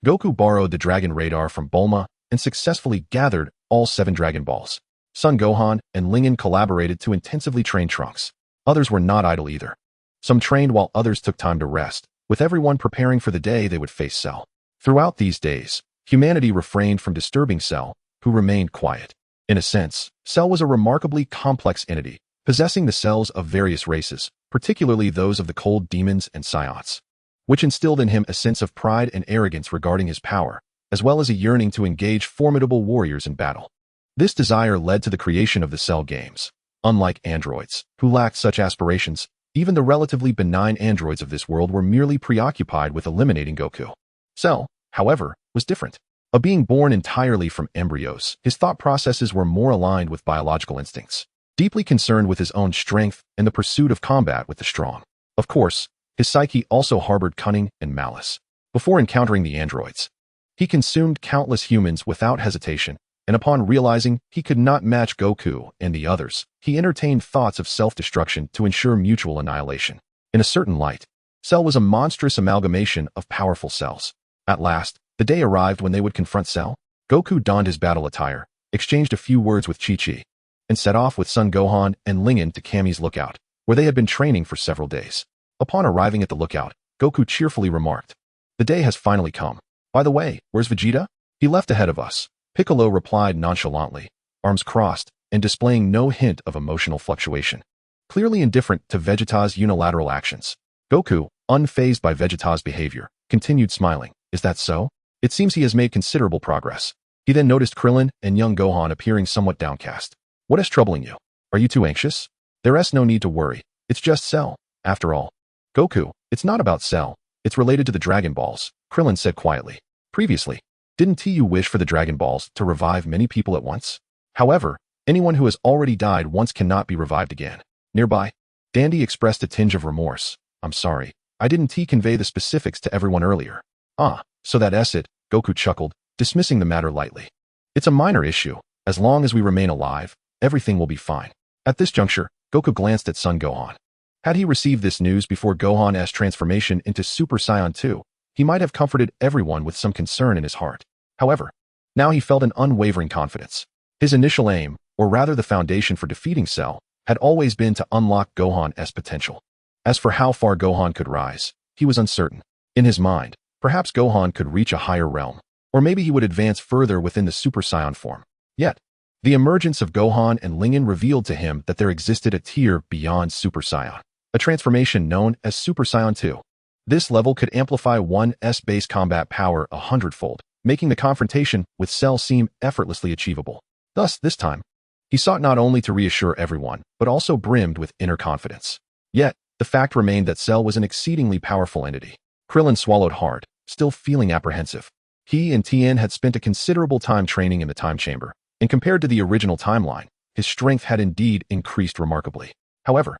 Goku borrowed the Dragon Radar from Bulma and successfully gathered all 7 Dragon Balls. Son Gohan and Lingen collaborated to intensively train Trunks. Others were not idle either. Some trained while others took time to rest, with everyone preparing for the day they would face Cell. Throughout these days, humanity refrained from disturbing Cell, who remained quiet. In a sense, Cell was a remarkably complex entity, possessing the cells of various races, particularly those of the cold demons and Saiyans, which instilled in him a sense of pride and arrogance regarding his power, as well as a yearning to engage formidable warriors in battle. This desire led to the creation of the Cell games. Unlike androids, who lacked such aspirations, even the relatively benign androids of this world were merely preoccupied with eliminating Goku. Cell, however, was different. A being born entirely from embryos, his thought processes were more aligned with biological instincts, deeply concerned with his own strength and the pursuit of combat with the strong. Of course, his psyche also harbored cunning and malice. Before encountering the androids, he consumed countless humans without hesitation, and upon realizing he could not match Goku and the others, he entertained thoughts of self-destruction to ensure mutual annihilation. In a certain light, Cell was a monstrous amalgamation of powerful cells. At last, the day arrived when they would confront Cell. Goku donned his battle attire, exchanged a few words with Chi-Chi, and set off with Son Gohan and Lingen to Kami's lookout, where they had been training for several days. Upon arriving at the lookout, Goku cheerfully remarked, "The day has finally come. By the way, where's Vegeta?" "He left ahead of us," Piccolo replied nonchalantly, arms crossed and displaying no hint of emotional fluctuation. Clearly indifferent to Vegeta's unilateral actions, Goku, unfazed by Vegeta's behavior, continued smiling. "Is that so? It seems he has made considerable progress." He then noticed Krillin and young Gohan appearing somewhat downcast. "What is troubling you? Are you too anxious?" "There's no need to worry. It's just Cell, after all." "Goku, it's not about Cell. It's related to the Dragon Balls," Krillin said quietly. "Previously, didn't you wish for the Dragon Balls to revive many people at once? However, anyone who has already died once cannot be revived again." Nearby, Dandy expressed a tinge of remorse. "I'm sorry. I didn't convey the specifics to everyone earlier." "Ah, so that's it," Goku chuckled, dismissing the matter lightly. "It's a minor issue. As long as we remain alive, everything will be fine." At this juncture, Goku glanced at Son Gohan. Had he received this news before Gohan's transformation into Super Saiyan 2, he might have comforted everyone with some concern in his heart. However, now he felt an unwavering confidence. His initial aim, or rather the foundation for defeating Cell, had always been to unlock Gohan's potential. As for how far Gohan could rise, he was uncertain. In his mind, perhaps Gohan could reach a higher realm, or maybe he would advance further within the Super Saiyan form. Yet, the emergence of Gohan and Lingen revealed to him that there existed a tier beyond Super Saiyan, a transformation known as Super Saiyan 2. This level could amplify one's base combat power 100-fold, making the confrontation with Cell seem effortlessly achievable. Thus, this time, he sought not only to reassure everyone, but also brimmed with inner confidence. Yet, the fact remained that Cell was an exceedingly powerful entity. Krillin swallowed hard, still feeling apprehensive. He and Tien had spent a considerable time training in the time chamber, and compared to the original timeline, his strength had indeed increased remarkably. However,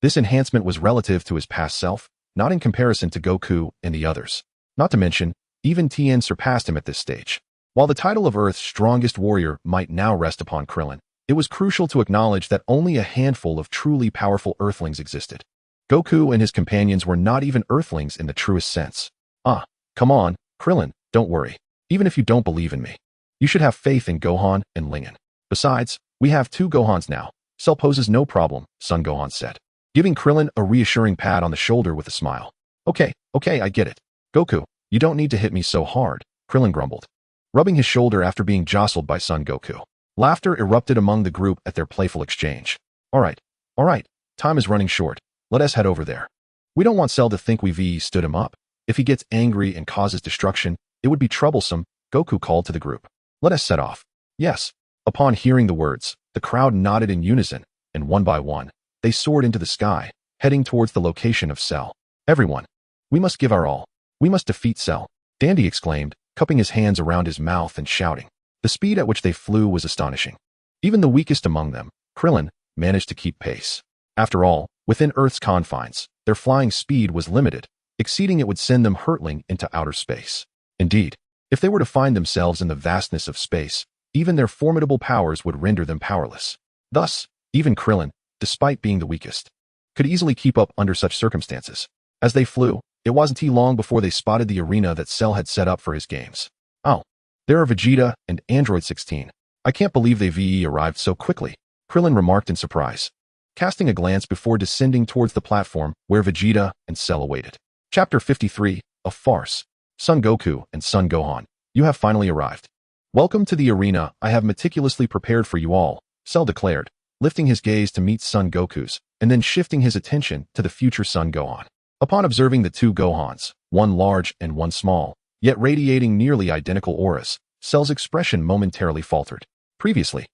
this enhancement was relative to his past self, not in comparison to Goku and the others. Not to mention, even Tien surpassed him at this stage. While the title of Earth's strongest warrior might now rest upon Krillin, it was crucial to acknowledge that only a handful of truly powerful Earthlings existed. Goku and his companions were not even Earthlings in the truest sense. Come on, Krillin, don't worry. Even if you don't believe in me, you should have faith in Gohan and Lingen. Besides, we have 2 Gohans now. Cell poses no problem, Son Gohan said, giving Krillin a reassuring pat on the shoulder with a smile. Okay, I get it. Goku, you don't need to hit me so hard, Krillin grumbled, rubbing his shoulder after being jostled by Son Goku. Laughter erupted among the group at their playful exchange. All right, time is running short. Let us head over there. We don't want Cell to think we stood him up. If he gets angry and causes destruction, it would be troublesome, Goku called to the group. Let us set off. Yes. Upon hearing the words, the crowd nodded in unison, and one by one, they soared into the sky, heading towards the location of Cell. Everyone, we must give our all. We must defeat Cell, Dandy exclaimed, cupping his hands around his mouth and shouting. The speed at which they flew was astonishing. Even the weakest among them, Krillin, managed to keep pace. After all, within Earth's confines, their flying speed was limited, exceeding it would send them hurtling into outer space. Indeed, if they were to find themselves in the vastness of space, even their formidable powers would render them powerless. Thus, even Krillin, despite being the weakest, could easily keep up under such circumstances. As they flew, it wasn't long before they spotted the arena that Cell had set up for his games. Oh, there are Vegeta and Android 16. I can't believe they arrived so quickly, Krillin remarked in surprise, casting a glance before descending towards the platform where Vegeta and Cell awaited. Chapter 53, A Farce. Son Goku and Son Gohan, you have finally arrived. Welcome to the arena I have meticulously prepared for you all, Cell declared, lifting his gaze to meet Son Goku's, and then shifting his attention to the future Son Gohan. Upon observing the 2 Gohans, one large and one small, yet radiating nearly identical auras, Cell's expression momentarily faltered. Previously,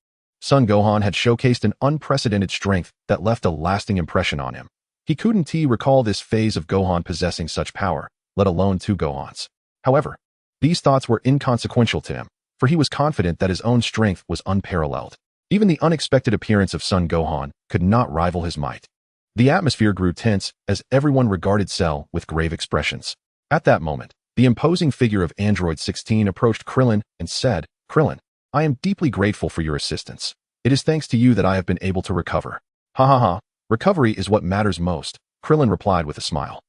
Son Gohan had showcased an unprecedented strength that left a lasting impression on him. He couldn't recall this phase of Gohan possessing such power, let alone 2 Gohans. However, these thoughts were inconsequential to him, for he was confident that his own strength was unparalleled. Even the unexpected appearance of Son Gohan could not rival his might. The atmosphere grew tense as everyone regarded Cell with grave expressions. At that moment, the imposing figure of Android 16 approached Krillin and said, Krillin, I am deeply grateful for your assistance. It is thanks to you that I have been able to recover. Ha. Recovery is what matters most, Krillin replied with a smile.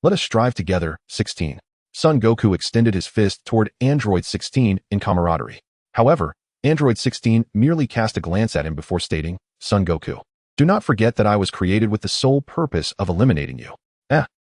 Let us strive together, 16. Son Goku extended his fist toward Android 16 in camaraderie. However, Android 16 merely cast a glance at him before stating, Son Goku, do not forget that I was created with the sole purpose of eliminating you.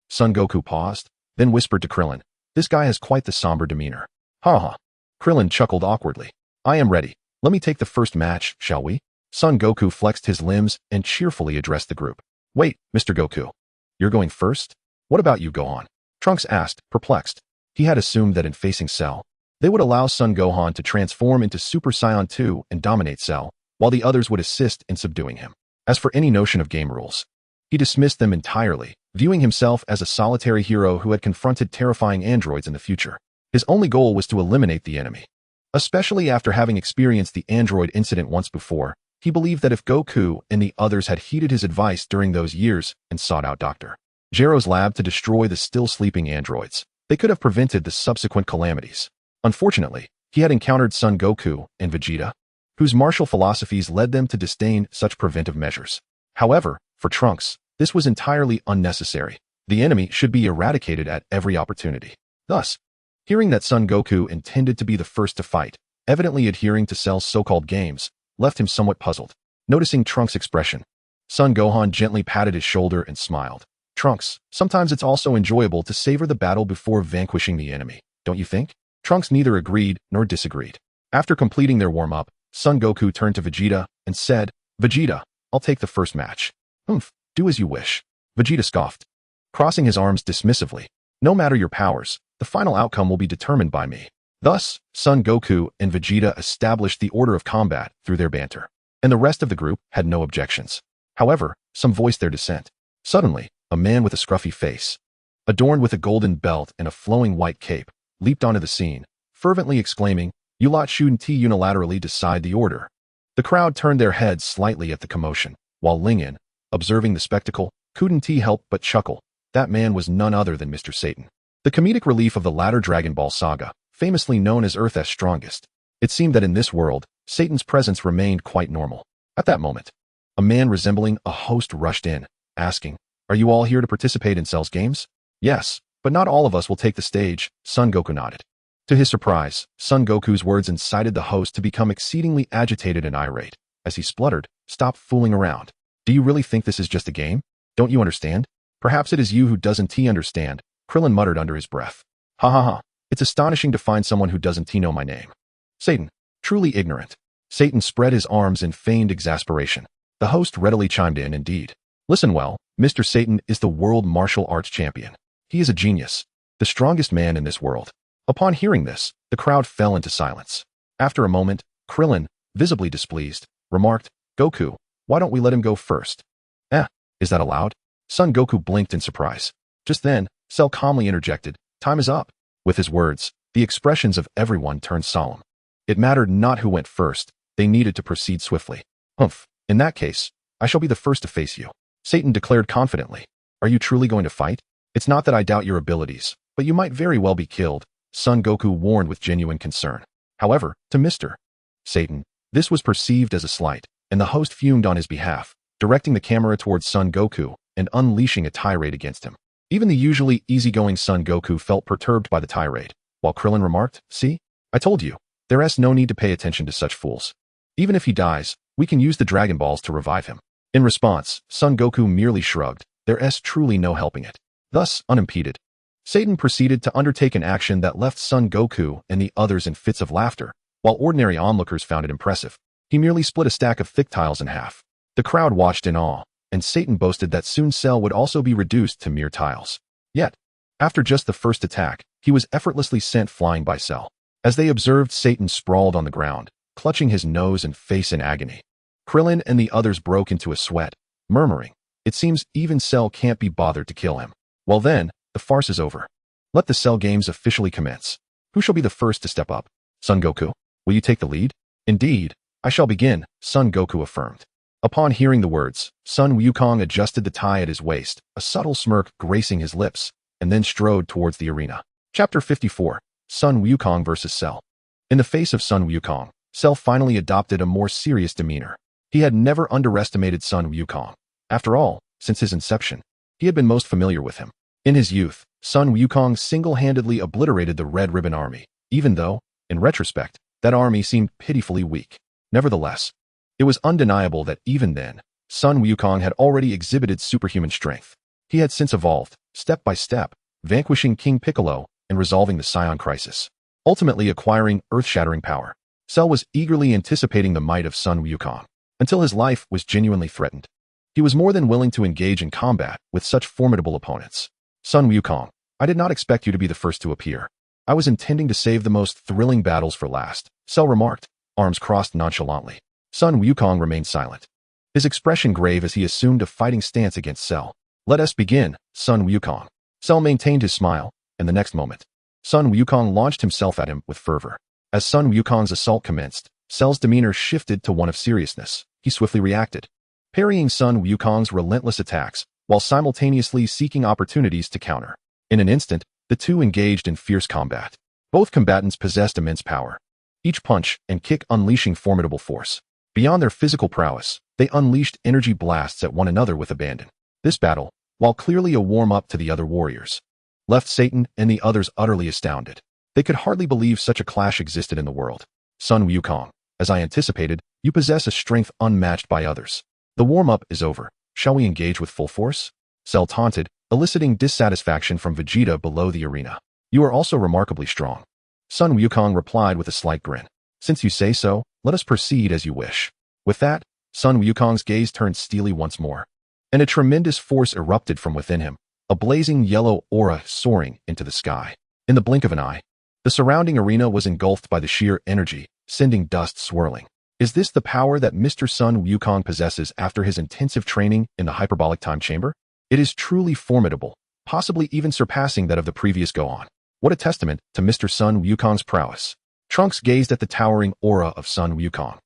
Son Goku paused, then whispered to Krillin, this guy has quite the somber demeanor. Ha. Krillin chuckled awkwardly. I am ready. Let me take the first match, shall we? Son Goku flexed his limbs and cheerfully addressed the group. Wait, Mr. Goku. You're going first? What about you, Gohan? Trunks asked, perplexed. He had assumed that in facing Cell, they would allow Son Gohan to transform into Super Saiyan 2 and dominate Cell, while the others would assist in subduing him. As for any notion of game rules, he dismissed them entirely, viewing himself as a solitary hero who had confronted terrifying androids in the future. His only goal was to eliminate the enemy. Especially after having experienced the android incident once before, he believed that if Goku and the others had heeded his advice during those years and sought out Dr. Gero's lab to destroy the still sleeping androids, they could have prevented the subsequent calamities. Unfortunately, he had encountered Son Goku and Vegeta, whose martial philosophies led them to disdain such preventive measures. However, for Trunks, this was entirely unnecessary. The enemy should be eradicated at every opportunity. Thus, hearing that Son Goku intended to be the first to fight, evidently adhering to Cell's so-called games, left him somewhat puzzled. Noticing Trunks' expression, Son Gohan gently patted his shoulder and smiled. Trunks, sometimes it's also enjoyable to savor the battle before vanquishing the enemy, don't you think? Trunks neither agreed nor disagreed. After completing their warm-up, Son Goku turned to Vegeta and said, Vegeta, I'll take the first match. Do as you wish. Vegeta scoffed, crossing his arms dismissively. No matter your powers, the final outcome will be determined by me. Thus, Son Goku and Vegeta established the order of combat through their banter, and the rest of the group had no objections. However, some voiced their dissent. Suddenly, a man with a scruffy face, adorned with a golden belt and a flowing white cape, leaped onto the scene, fervently exclaiming, You lot shouldn't unilaterally decide the order. The crowd turned their heads slightly at the commotion, while Ling, observing the spectacle, couldn't help but chuckle. That man was none other than Mr. Satan, the comedic relief of the latter Dragon Ball saga, famously known as Earth's strongest. It seemed that in this world, Satan's presence remained quite normal. At that moment, a man resembling a host rushed in, asking, "Are you all here to participate in Cell's games?" "Yes, but not all of us will take the stage," Son Goku nodded. To his surprise, Son Goku's words incited the host to become exceedingly agitated and irate. As he spluttered, "Stop fooling around. Do you really think this is just a game? Don't you understand? Perhaps it is you who doesn't understand," Krillin muttered under his breath. "Ha ha ha. It's astonishing to find someone who doesn't know my name. Satan, truly ignorant." Satan spread his arms in feigned exasperation. The host readily chimed in, "Indeed. Listen well, Mr. Satan is the world martial arts champion. He is a genius, the strongest man in this world." Upon hearing this, the crowd fell into silence. After a moment, Krillin, visibly displeased, remarked, "Goku, why don't we let him go first?" Is that allowed?" Son Goku blinked in surprise. Just then, Cell calmly interjected, "Time is up." With his words, the expressions of everyone turned solemn. It mattered not who went first, they needed to proceed swiftly. "Humph, in that case, I shall be the first to face you," Satan declared confidently. "Are you truly going to fight? It's not that I doubt your abilities, but you might very well be killed," Son Goku warned with genuine concern. However, to Mr. Satan, this was perceived as a slight, and the host fumed on his behalf, directing the camera towards Son Goku and unleashing a tirade against him. Even the usually easygoing Son Goku felt perturbed by the tirade, while Krillin remarked, "See? I told you, there's no need to pay attention to such fools. Even if he dies, we can use the Dragon Balls to revive him." In response, Son Goku merely shrugged, there's truly no helping it. Thus, unimpeded, Satan proceeded to undertake an action that left Son Goku and the others in fits of laughter, while ordinary onlookers found it impressive. He merely split a stack of thick tiles in half. The crowd watched in awe, and Satan boasted that soon Cell would also be reduced to mere tiles. Yet, after just the first attack, he was effortlessly sent flying by Cell. As they observed Satan sprawled on the ground, clutching his nose and face in agony, Krillin and the others broke into a sweat, murmuring, "It seems even Cell can't be bothered to kill him." Well then, the farce is over. Let the Cell games officially commence. Who shall be the first to step up? Son Goku, will you take the lead? "Indeed, I shall begin," Son Goku affirmed. Upon hearing the words, Sun Wukong adjusted the tie at his waist, a subtle smirk gracing his lips, and then strode towards the arena. Chapter 54, Sun Wukong vs. Cell. In the face of Sun Wukong, Cell finally adopted a more serious demeanor. He had never underestimated Sun Wukong. After all, since his inception, he had been most familiar with him. In his youth, Sun Wukong single-handedly obliterated the Red Ribbon Army, even though, in retrospect, that army seemed pitifully weak. Nevertheless, it was undeniable that even then, Sun Wukong had already exhibited superhuman strength. He had since evolved, step by step, vanquishing King Piccolo and resolving the Saiyan crisis, ultimately acquiring earth-shattering power. Cell was eagerly anticipating the might of Sun Wukong, until his life was genuinely threatened. He was more than willing to engage in combat with such formidable opponents. "Sun Wukong, I did not expect you to be the first to appear. I was intending to save the most thrilling battles for last," Cell remarked, arms crossed nonchalantly. Sun Wukong remained silent, his expression grave as he assumed a fighting stance against Cell. "Let us begin, Sun Wukong." Cell maintained his smile, and the next moment, Sun Wukong launched himself at him with fervor. As Sun Wukong's assault commenced, Cell's demeanor shifted to one of seriousness. He swiftly reacted, parrying Sun Wukong's relentless attacks, while simultaneously seeking opportunities to counter. In an instant, the two engaged in fierce combat. Both combatants possessed immense power, each punch and kick unleashing formidable force. Beyond their physical prowess, they unleashed energy blasts at one another with abandon. This battle, while clearly a warm-up to the other warriors, left Satan and the others utterly astounded. They could hardly believe such a clash existed in the world. "Sun Wukong, as I anticipated, you possess a strength unmatched by others. The warm-up is over. Shall we engage with full force?" Cell taunted, eliciting dissatisfaction from Vegeta below the arena. "You are also remarkably strong." Sun Wukong replied with a slight grin. "Since you say so, let us proceed as you wish." With that, Sun Wukong's gaze turned steely once more, and a tremendous force erupted from within him, a blazing yellow aura soaring into the sky. In the blink of an eye, the surrounding arena was engulfed by the sheer energy, sending dust swirling. Is this the power that Mr. Sun Wukong possesses after his intensive training in the hyperbolic time chamber? It is truly formidable, possibly even surpassing that of the previous Gohan. What a testament to Mr. Sun Wukong's prowess. Trunks gazed at the towering aura of Sun Wukong,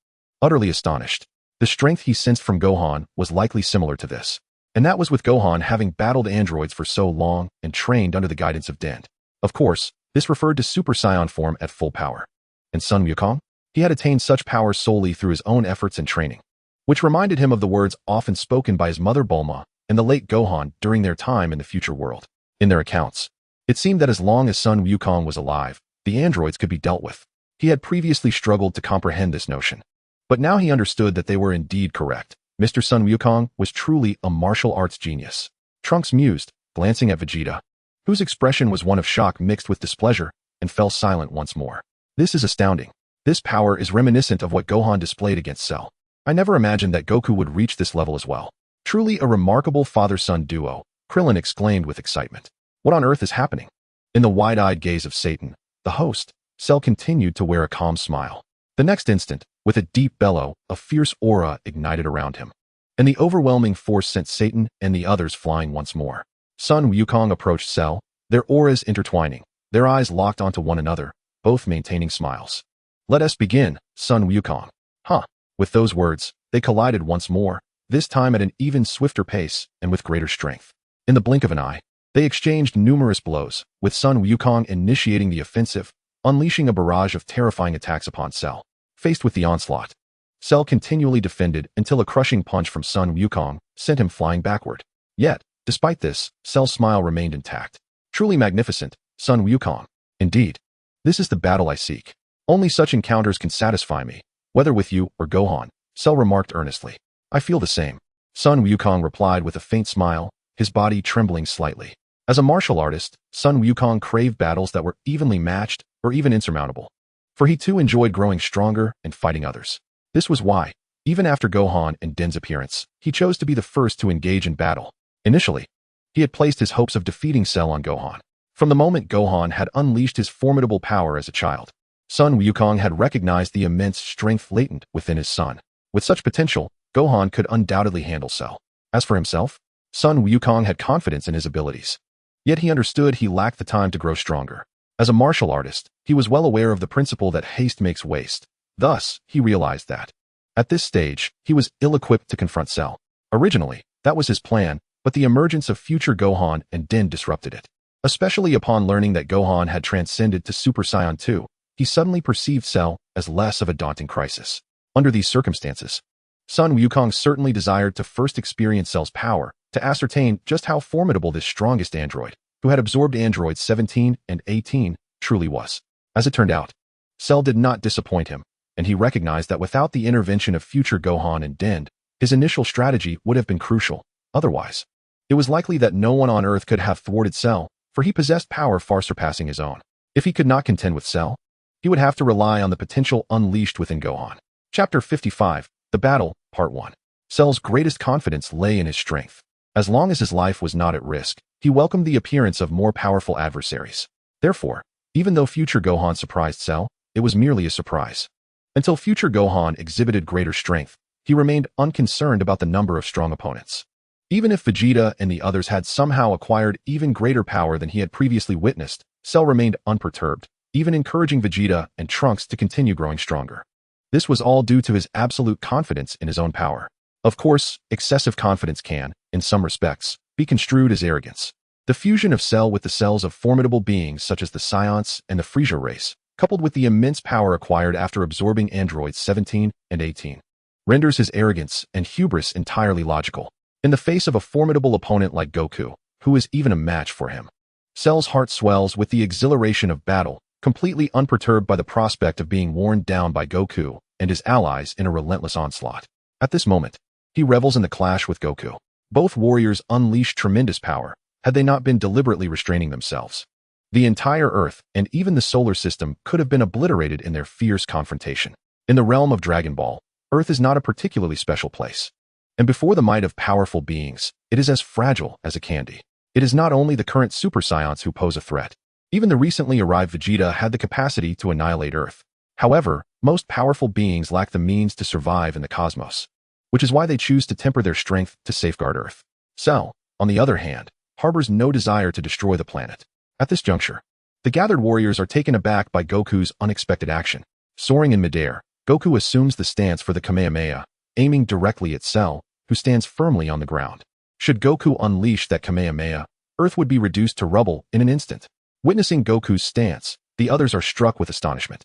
utterly astonished. The strength he sensed from Gohan was likely similar to this. And that was with Gohan having battled androids for so long and trained under the guidance of Dend. Of course, this referred to Super Saiyan form at full power. And Sun Wukong? He had attained such power solely through his own efforts and training, which reminded him of the words often spoken by his mother Bulma and the late Gohan during their time in the future world. In their accounts, it seemed that as long as Sun Wukong was alive, the androids could be dealt with. He had previously struggled to comprehend this notion, but now he understood that they were indeed correct. Mr. Sun Wukong was truly a martial arts genius. Trunks mused, glancing at Vegeta, whose expression was one of shock mixed with displeasure, and fell silent once more. This is astounding. This power is reminiscent of what Gohan displayed against Cell. I never imagined that Goku would reach this level as well. Truly a remarkable father-son duo, Krillin exclaimed with excitement. What on earth is happening? In the wide-eyed gaze of Satan, the host, Cell continued to wear a calm smile. The next instant, with a deep bellow, a fierce aura ignited around him, and the overwhelming force sent Satan and the others flying once more. Sun Wukong approached Cell, their auras intertwining, their eyes locked onto one another, both maintaining smiles. Let us begin, Sun Wukong. Huh. With those words, they collided once more, this time at an even swifter pace and with greater strength. In the blink of an eye, they exchanged numerous blows, with Sun Wukong initiating the offensive, unleashing a barrage of terrifying attacks upon Cell. Faced with the onslaught, Cell continually defended until a crushing punch from Sun Wukong sent him flying backward. Yet, despite this, Cell's smile remained intact. Truly magnificent, Sun Wukong. Indeed, this is the battle I seek. Only such encounters can satisfy me, whether with you or Gohan, Cell remarked earnestly. I feel the same. Sun Wukong replied with a faint smile, his body trembling slightly. As a martial artist, Sun Wukong craved battles that were evenly matched or even insurmountable. For he too enjoyed growing stronger and fighting others. This was why, even after Gohan and Den's appearance, he chose to be the first to engage in battle. Initially, he had placed his hopes of defeating Cell on Gohan. From the moment Gohan had unleashed his formidable power as a child, Sun Wukong had recognized the immense strength latent within his son. With such potential, Gohan could undoubtedly handle Cell. As for himself, Sun Wukong had confidence in his abilities. Yet he understood he lacked the time to grow stronger. As a martial artist, he was well aware of the principle that haste makes waste. Thus, he realized that, at this stage, he was ill-equipped to confront Cell. Originally, that was his plan, but the emergence of future Gohan and Din disrupted it. Especially upon learning that Gohan had transcended to Super Saiyan 2, he suddenly perceived Cell as less of a daunting crisis. Under these circumstances, Sun Wukong certainly desired to first experience Cell's power, to ascertain just how formidable this strongest android, who had absorbed androids 17 and 18, truly was. As it turned out, Cell did not disappoint him, and he recognized that without the intervention of future Gohan and Dend, his initial strategy would have been crucial. Otherwise, it was likely that no one on Earth could have thwarted Cell, for he possessed power far surpassing his own. If he could not contend with Cell, he would have to rely on the potential unleashed within Gohan. Chapter 55, The Battle, Part 1. Cell's greatest confidence lay in his strength. As long as his life was not at risk, he welcomed the appearance of more powerful adversaries. Therefore, even though future Gohan surprised Cell, it was merely a surprise. Until future Gohan exhibited greater strength, he remained unconcerned about the number of strong opponents. Even if Vegeta and the others had somehow acquired even greater power than he had previously witnessed, Cell remained unperturbed, even encouraging Vegeta and Trunks to continue growing stronger. This was all due to his absolute confidence in his own power. Of course, excessive confidence can, in some respects, be construed as arrogance. The fusion of Cell with the cells of formidable beings such as the Saiyans and the Frieza race, coupled with the immense power acquired after absorbing androids 17 and 18, renders his arrogance and hubris entirely logical. In the face of a formidable opponent like Goku, who is even a match for him, Cell's heart swells with the exhilaration of battle, completely unperturbed by the prospect of being worn down by Goku and his allies in a relentless onslaught. At this moment, he revels in the clash with Goku. Both warriors unleashed tremendous power, had they not been deliberately restraining themselves. The entire Earth and even the solar system could have been obliterated in their fierce confrontation. In the realm of Dragon Ball, Earth is not a particularly special place. And before the might of powerful beings, it is as fragile as a candy. It is not only the current Super Saiyans who pose a threat. Even the recently arrived Vegeta had the capacity to annihilate Earth. However, most powerful beings lack the means to survive in the cosmos, which is why they choose to temper their strength to safeguard Earth. Cell, on the other hand, harbors no desire to destroy the planet. At this juncture, the gathered warriors are taken aback by Goku's unexpected action. Soaring in midair, Goku assumes the stance for the Kamehameha, aiming directly at Cell, who stands firmly on the ground. Should Goku unleash that Kamehameha, Earth would be reduced to rubble in an instant. Witnessing Goku's stance, the others are struck with astonishment.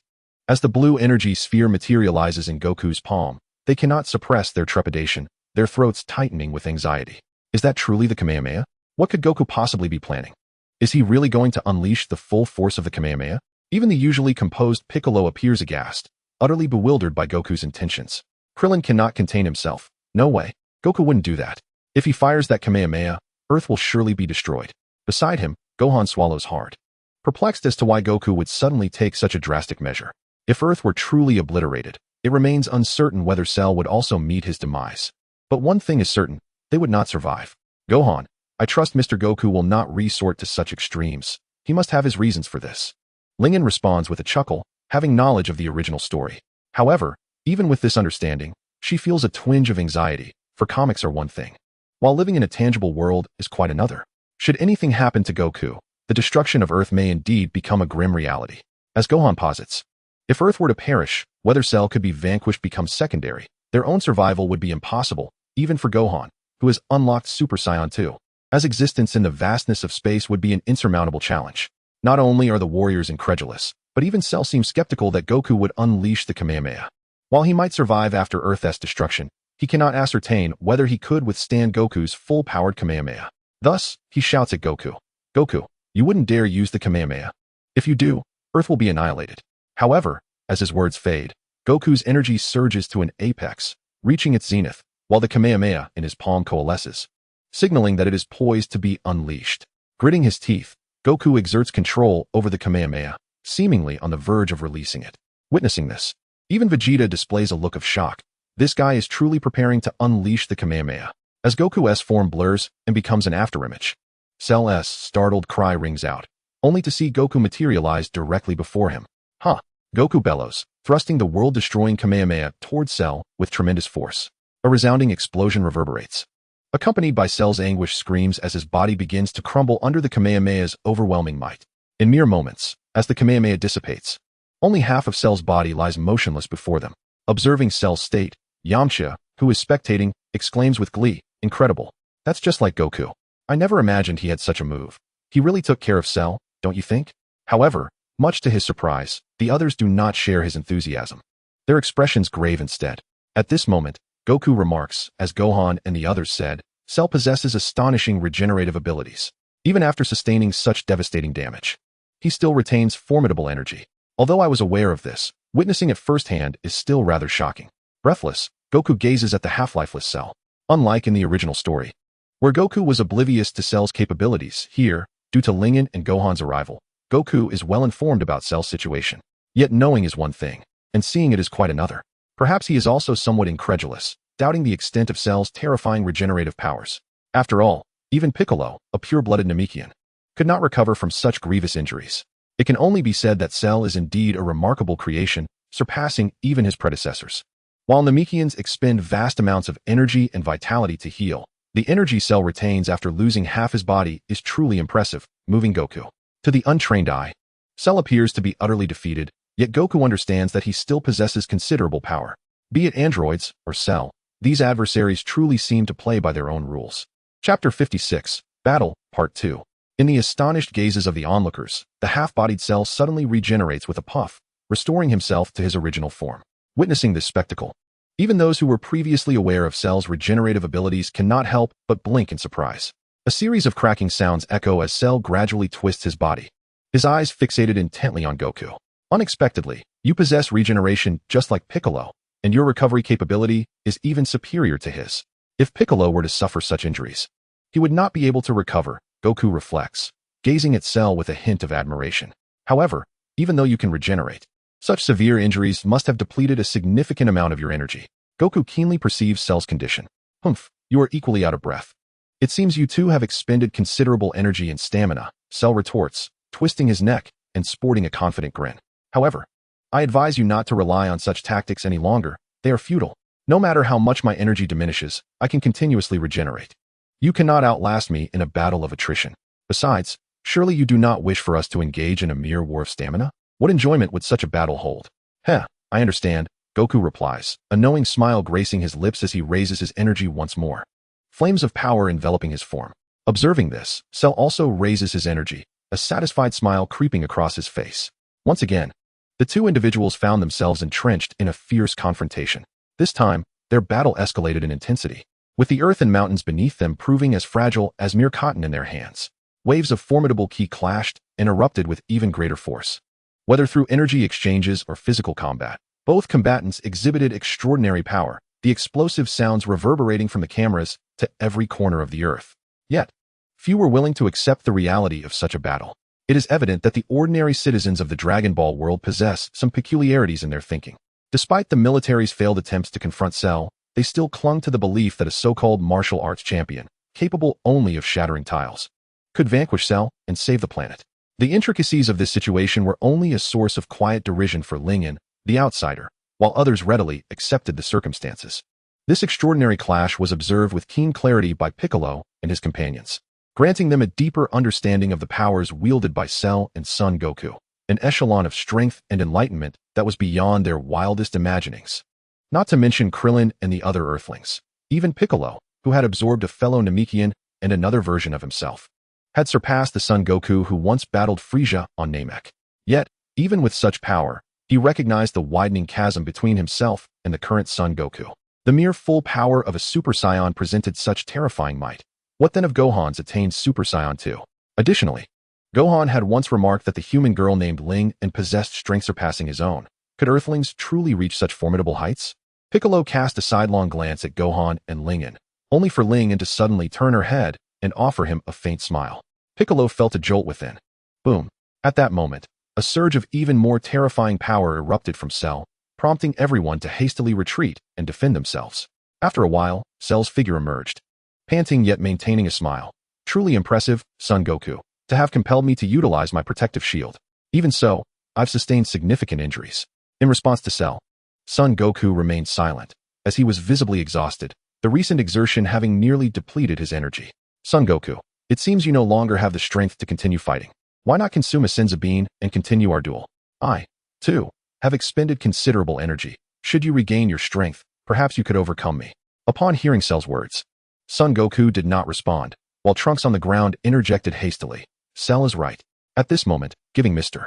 As the blue energy sphere materializes in Goku's palm, they cannot suppress their trepidation, their throats tightening with anxiety. Is that truly the Kamehameha? What could Goku possibly be planning? Is he really going to unleash the full force of the Kamehameha? Even the usually composed Piccolo appears aghast, utterly bewildered by Goku's intentions. Krillin cannot contain himself. No way. Goku wouldn't do that. If he fires that Kamehameha, Earth will surely be destroyed. Beside him, Gohan swallows hard, perplexed as to why Goku would suddenly take such a drastic measure. If Earth were truly obliterated, it remains uncertain whether Cell would also meet his demise. But one thing is certain, they would not survive. Gohan, I trust Mr. Goku will not resort to such extremes. He must have his reasons for this. Lingen responds with a chuckle, having knowledge of the original story. However, even with this understanding, she feels a twinge of anxiety, for comics are one thing, while living in a tangible world is quite another. Should anything happen to Goku, the destruction of Earth may indeed become a grim reality. As Gohan posits, if Earth were to perish, whether Cell could be vanquished becomes secondary. Their own survival would be impossible, even for Gohan, who has unlocked Super Saiyan 2, as existence in the vastness of space would be an insurmountable challenge. Not only are the warriors incredulous, but even Cell seems skeptical that Goku would unleash the Kamehameha. While he might survive after Earth's destruction, he cannot ascertain whether he could withstand Goku's full-powered Kamehameha. Thus, he shouts at Goku, Goku, you wouldn't dare use the Kamehameha. If you do, Earth will be annihilated. However, as his words fade, Goku's energy surges to an apex, reaching its zenith, while the Kamehameha in his palm coalesces, signaling that it is poised to be unleashed. Gritting his teeth, Goku exerts control over the Kamehameha, seemingly on the verge of releasing it. Witnessing this, even Vegeta displays a look of shock. This guy is truly preparing to unleash the Kamehameha. As Goku's form blurs and becomes an afterimage, Cell's startled cry rings out, only to see Goku materialize directly before him. Huh! Goku bellows, thrusting the world-destroying Kamehameha towards Cell with tremendous force. A resounding explosion reverberates, accompanied by Cell's anguished screams as his body begins to crumble under the Kamehameha's overwhelming might. In mere moments, as the Kamehameha dissipates, only half of Cell's body lies motionless before them. Observing Cell's state, Yamcha, who is spectating, exclaims with glee, incredible. That's just like Goku. I never imagined he had such a move. He really took care of Cell, don't you think? However, much to his surprise, the others do not share his enthusiasm. Their expressions grave instead. At this moment, Goku remarks, as Gohan and the others said, Cell possesses astonishing regenerative abilities. Even after sustaining such devastating damage, he still retains formidable energy. Although I was aware of this, witnessing it firsthand is still rather shocking. Breathless, Goku gazes at the half-lifeless Cell. Unlike in the original story, where Goku was oblivious to Cell's capabilities, here, due to Lingen and Gohan's arrival, Goku is well informed about Cell's situation. Yet knowing is one thing, and seeing it is quite another. Perhaps he is also somewhat incredulous, doubting the extent of Cell's terrifying regenerative powers. After all, even Piccolo, a pure-blooded Namekian, could not recover from such grievous injuries. It can only be said that Cell is indeed a remarkable creation, surpassing even his predecessors. While Namekians expend vast amounts of energy and vitality to heal, the energy Cell retains after losing half his body is truly impressive, moving Goku. To the untrained eye, Cell appears to be utterly defeated, yet Goku understands that he still possesses considerable power. Be it androids or Cell, these adversaries truly seem to play by their own rules. Chapter 56, Battle, Part 2. In the astonished gazes of the onlookers, the half-bodied Cell suddenly regenerates with a puff, restoring himself to his original form. Witnessing this spectacle, even those who were previously aware of Cell's regenerative abilities cannot help but blink in surprise. A series of cracking sounds echo as Cell gradually twists his body, his eyes fixated intently on Goku. Unexpectedly, you possess regeneration just like Piccolo, and your recovery capability is even superior to his. If Piccolo were to suffer such injuries, he would not be able to recover, Goku reflects, gazing at Cell with a hint of admiration. However, even though you can regenerate, such severe injuries must have depleted a significant amount of your energy. Goku keenly perceives Cell's condition. Humph, you are equally out of breath. It seems you too have expended considerable energy and stamina, Cell retorts, twisting his neck and sporting a confident grin. However, I advise you not to rely on such tactics any longer. They are futile. No matter how much my energy diminishes, I can continuously regenerate. You cannot outlast me in a battle of attrition. Besides, surely you do not wish for us to engage in a mere war of stamina? What enjoyment would such a battle hold? Heh, I understand. Goku replies, a knowing smile gracing his lips as he raises his energy once more. Flames of power enveloping his form. Observing this, Cell also raises his energy, a satisfied smile creeping across his face. Once again, the two individuals found themselves entrenched in a fierce confrontation. This time, their battle escalated in intensity, with the earth and mountains beneath them proving as fragile as mere cotton in their hands. Waves of formidable ki clashed and erupted with even greater force. Whether through energy exchanges or physical combat, both combatants exhibited extraordinary power, the explosive sounds reverberating from the cameras to every corner of the earth. Yet, few were willing to accept the reality of such a battle. It is evident that the ordinary citizens of the Dragon Ball world possess some peculiarities in their thinking. Despite the military's failed attempts to confront Cell, they still clung to the belief that a so-called martial arts champion, capable only of shattering tiles, could vanquish Cell and save the planet. The intricacies of this situation were only a source of quiet derision for Lingyan, the outsider, while others readily accepted the circumstances. This extraordinary clash was observed with keen clarity by Piccolo and his companions, granting them a deeper understanding of the powers wielded by Cell and Son Goku, an echelon of strength and enlightenment that was beyond their wildest imaginings. Not to mention Krillin and the other Earthlings. Even Piccolo, who had absorbed a fellow Namekian and another version of himself, had surpassed the Son Goku who once battled Frieza on Namek. Yet, even with such power, he recognized the widening chasm between himself and the current Son Goku. The mere full power of a Super Saiyan presented such terrifying might. What then of Gohan's attained Super Saiyan 2? Additionally, Gohan had once remarked that the human girl named Ling and possessed strength surpassing his own. Could Earthlings truly reach such formidable heights? Piccolo cast a sidelong glance at Gohan and Lingyan, only for Lingyan to suddenly turn her head and offer him a faint smile. Piccolo felt a jolt within. Boom. At that moment, a surge of even more terrifying power erupted from Cell, prompting everyone to hastily retreat and defend themselves. After a while, Cell's figure emerged, panting yet maintaining a smile. Truly impressive, Son Goku, to have compelled me to utilize my protective shield. Even so, I've sustained significant injuries. In response to Cell, Son Goku remained silent, as he was visibly exhausted, the recent exertion having nearly depleted his energy. Son Goku, it seems you no longer have the strength to continue fighting. Why not consume a Senzu bean and continue our duel? I, too, have expended considerable energy. Should you regain your strength, perhaps you could overcome me. Upon hearing Cell's words, Son Goku did not respond, while Trunks on the ground interjected hastily. Cell is right. At this moment, giving Mr.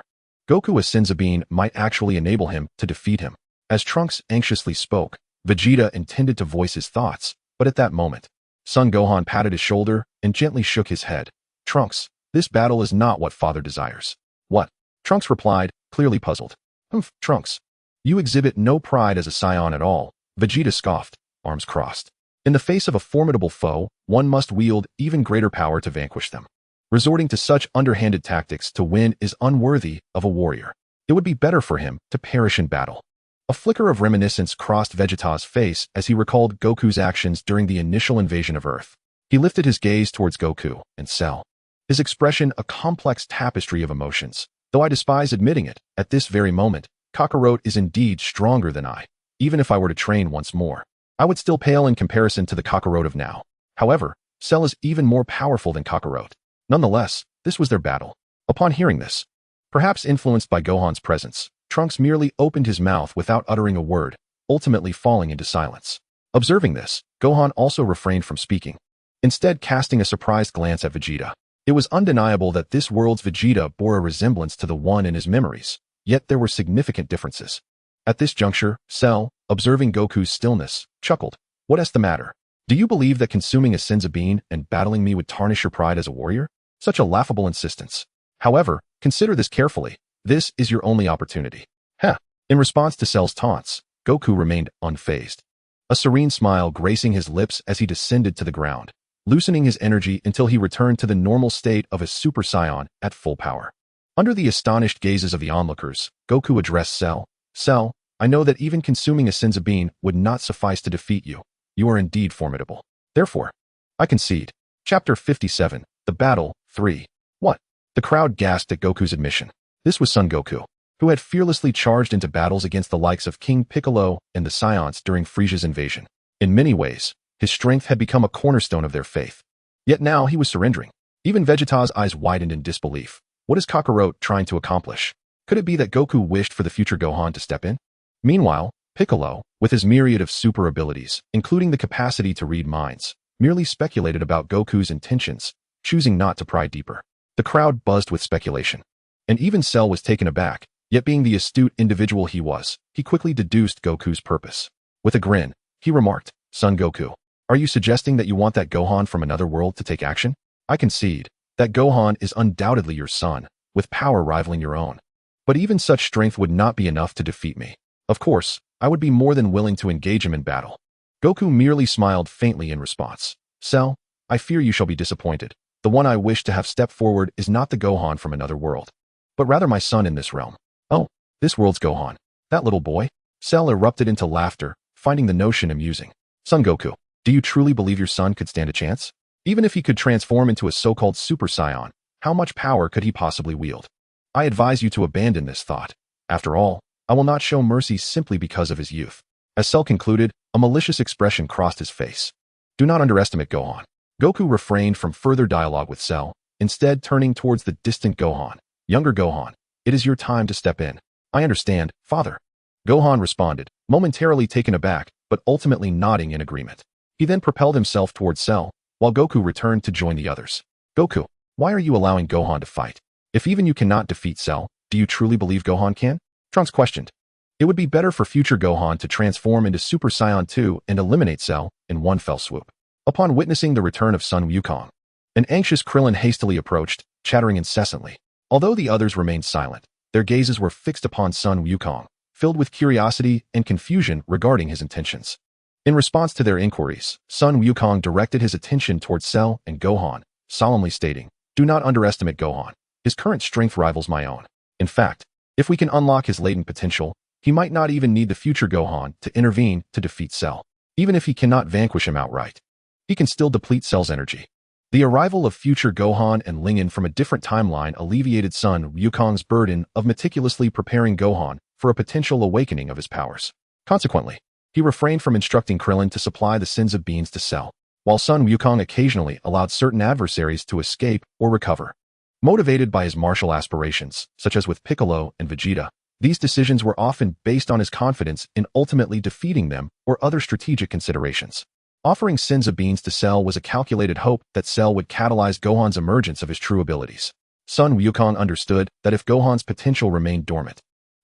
Goku a Senzu bean might actually enable him to defeat him. As Trunks anxiously spoke, Vegeta intended to voice his thoughts, but at that moment, Son Gohan patted his shoulder and gently shook his head. Trunks, this battle is not what Father desires. What? Trunks replied, clearly puzzled. Trunks, you exhibit no pride as a Saiyan at all. Vegeta scoffed, arms crossed. In the face of a formidable foe, one must wield even greater power to vanquish them. Resorting to such underhanded tactics to win is unworthy of a warrior. It would be better for him to perish in battle. A flicker of reminiscence crossed Vegeta's face as he recalled Goku's actions during the initial invasion of Earth. He lifted his gaze towards Goku and Cell, his expression a complex tapestry of emotions. Though I despise admitting it, at this very moment, Kakarot is indeed stronger than I. Even if I were to train once more, I would still pale in comparison to the Kakarot of now. However, Cell is even more powerful than Kakarot. Nonetheless, this was their battle. Upon hearing this, perhaps influenced by Gohan's presence, Trunks merely opened his mouth without uttering a word, ultimately falling into silence. Observing this, Gohan also refrained from speaking, instead casting a surprised glance at Vegeta. It was undeniable that this world's Vegeta bore a resemblance to the one in his memories, yet there were significant differences. At this juncture, Cell, observing Goku's stillness, chuckled. What's the matter? Do you believe that consuming a Senzu bean and battling me would tarnish your pride as a warrior? Such a laughable insistence. However, consider this carefully. This is your only opportunity. In response to Cell's taunts, Goku remained unfazed. A serene smile gracing his lips as he descended to the ground, loosening his energy until he returned to the normal state of a Super Saiyan at full power. Under the astonished gazes of the onlookers, Goku addressed Cell. Cell, I know that even consuming a Senzu bean would not suffice to defeat you. You are indeed formidable. Therefore, I concede. Chapter 57, The Battle, 3. What? The crowd gasped at Goku's admission. This was Son Goku, who had fearlessly charged into battles against the likes of King Piccolo and the Saiyans during Frieza's invasion. In many ways, his strength had become a cornerstone of their faith. Yet now he was surrendering. Even Vegeta's eyes widened in disbelief. What is Kakarot trying to accomplish? Could it be that Goku wished for the future Gohan to step in? Meanwhile, Piccolo, with his myriad of super abilities, including the capacity to read minds, merely speculated about Goku's intentions, choosing not to pry deeper. The crowd buzzed with speculation. And even Cell was taken aback, yet being the astute individual he was, he quickly deduced Goku's purpose. With a grin, he remarked, "Son Goku, are you suggesting that you want that Gohan from another world to take action? I concede that Gohan is undoubtedly your son, with power rivaling your own. But even such strength would not be enough to defeat me. Of course, I would be more than willing to engage him in battle." Goku merely smiled faintly in response. "Cell, I fear you shall be disappointed. The one I wish to have step forward is not the Gohan from another world, but rather my son in this realm." "Oh, this world's Gohan. That little boy?" Cell erupted into laughter, finding the notion amusing. "Son Goku, do you truly believe your son could stand a chance? Even if he could transform into a so-called Super Saiyan, how much power could he possibly wield? I advise you to abandon this thought. After all, I will not show mercy simply because of his youth." As Cell concluded, a malicious expression crossed his face. "Do not underestimate Gohan." Goku refrained from further dialogue with Cell, instead turning towards the distant Gohan. "Younger Gohan, it is your time to step in." "I understand, father." Gohan responded, momentarily taken aback, but ultimately nodding in agreement. He then propelled himself towards Cell, while Goku returned to join the others. "Goku, why are you allowing Gohan to fight? If even you cannot defeat Cell, do you truly believe Gohan can?" Trunks questioned. "It would be better for future Gohan to transform into Super Saiyan 2 and eliminate Cell in one fell swoop." Upon witnessing the return of Sun Wukong, an anxious Krillin hastily approached, chattering incessantly. Although the others remained silent, their gazes were fixed upon Sun Wukong, filled with curiosity and confusion regarding his intentions. In response to their inquiries, Sun Wukong directed his attention towards Cell and Gohan, solemnly stating, "Do not underestimate Gohan. His current strength rivals my own. In fact, if we can unlock his latent potential, he might not even need the future Gohan to intervene to defeat Cell. Even if he cannot vanquish him outright, he can still deplete Cell's energy." The arrival of future Gohan and Lingen from a different timeline alleviated Sun Wukong's burden of meticulously preparing Gohan for a potential awakening of his powers. Consequently, he refrained from instructing Krillin to supply the Senzu beans to Cell, while Sun Wukong occasionally allowed certain adversaries to escape or recover. Motivated by his martial aspirations, such as with Piccolo and Vegeta, these decisions were often based on his confidence in ultimately defeating them or other strategic considerations. Offering Senzu beans to Cell was a calculated hope that Cell would catalyze Gohan's emergence of his true abilities. Sun Wukong understood that if Gohan's potential remained dormant,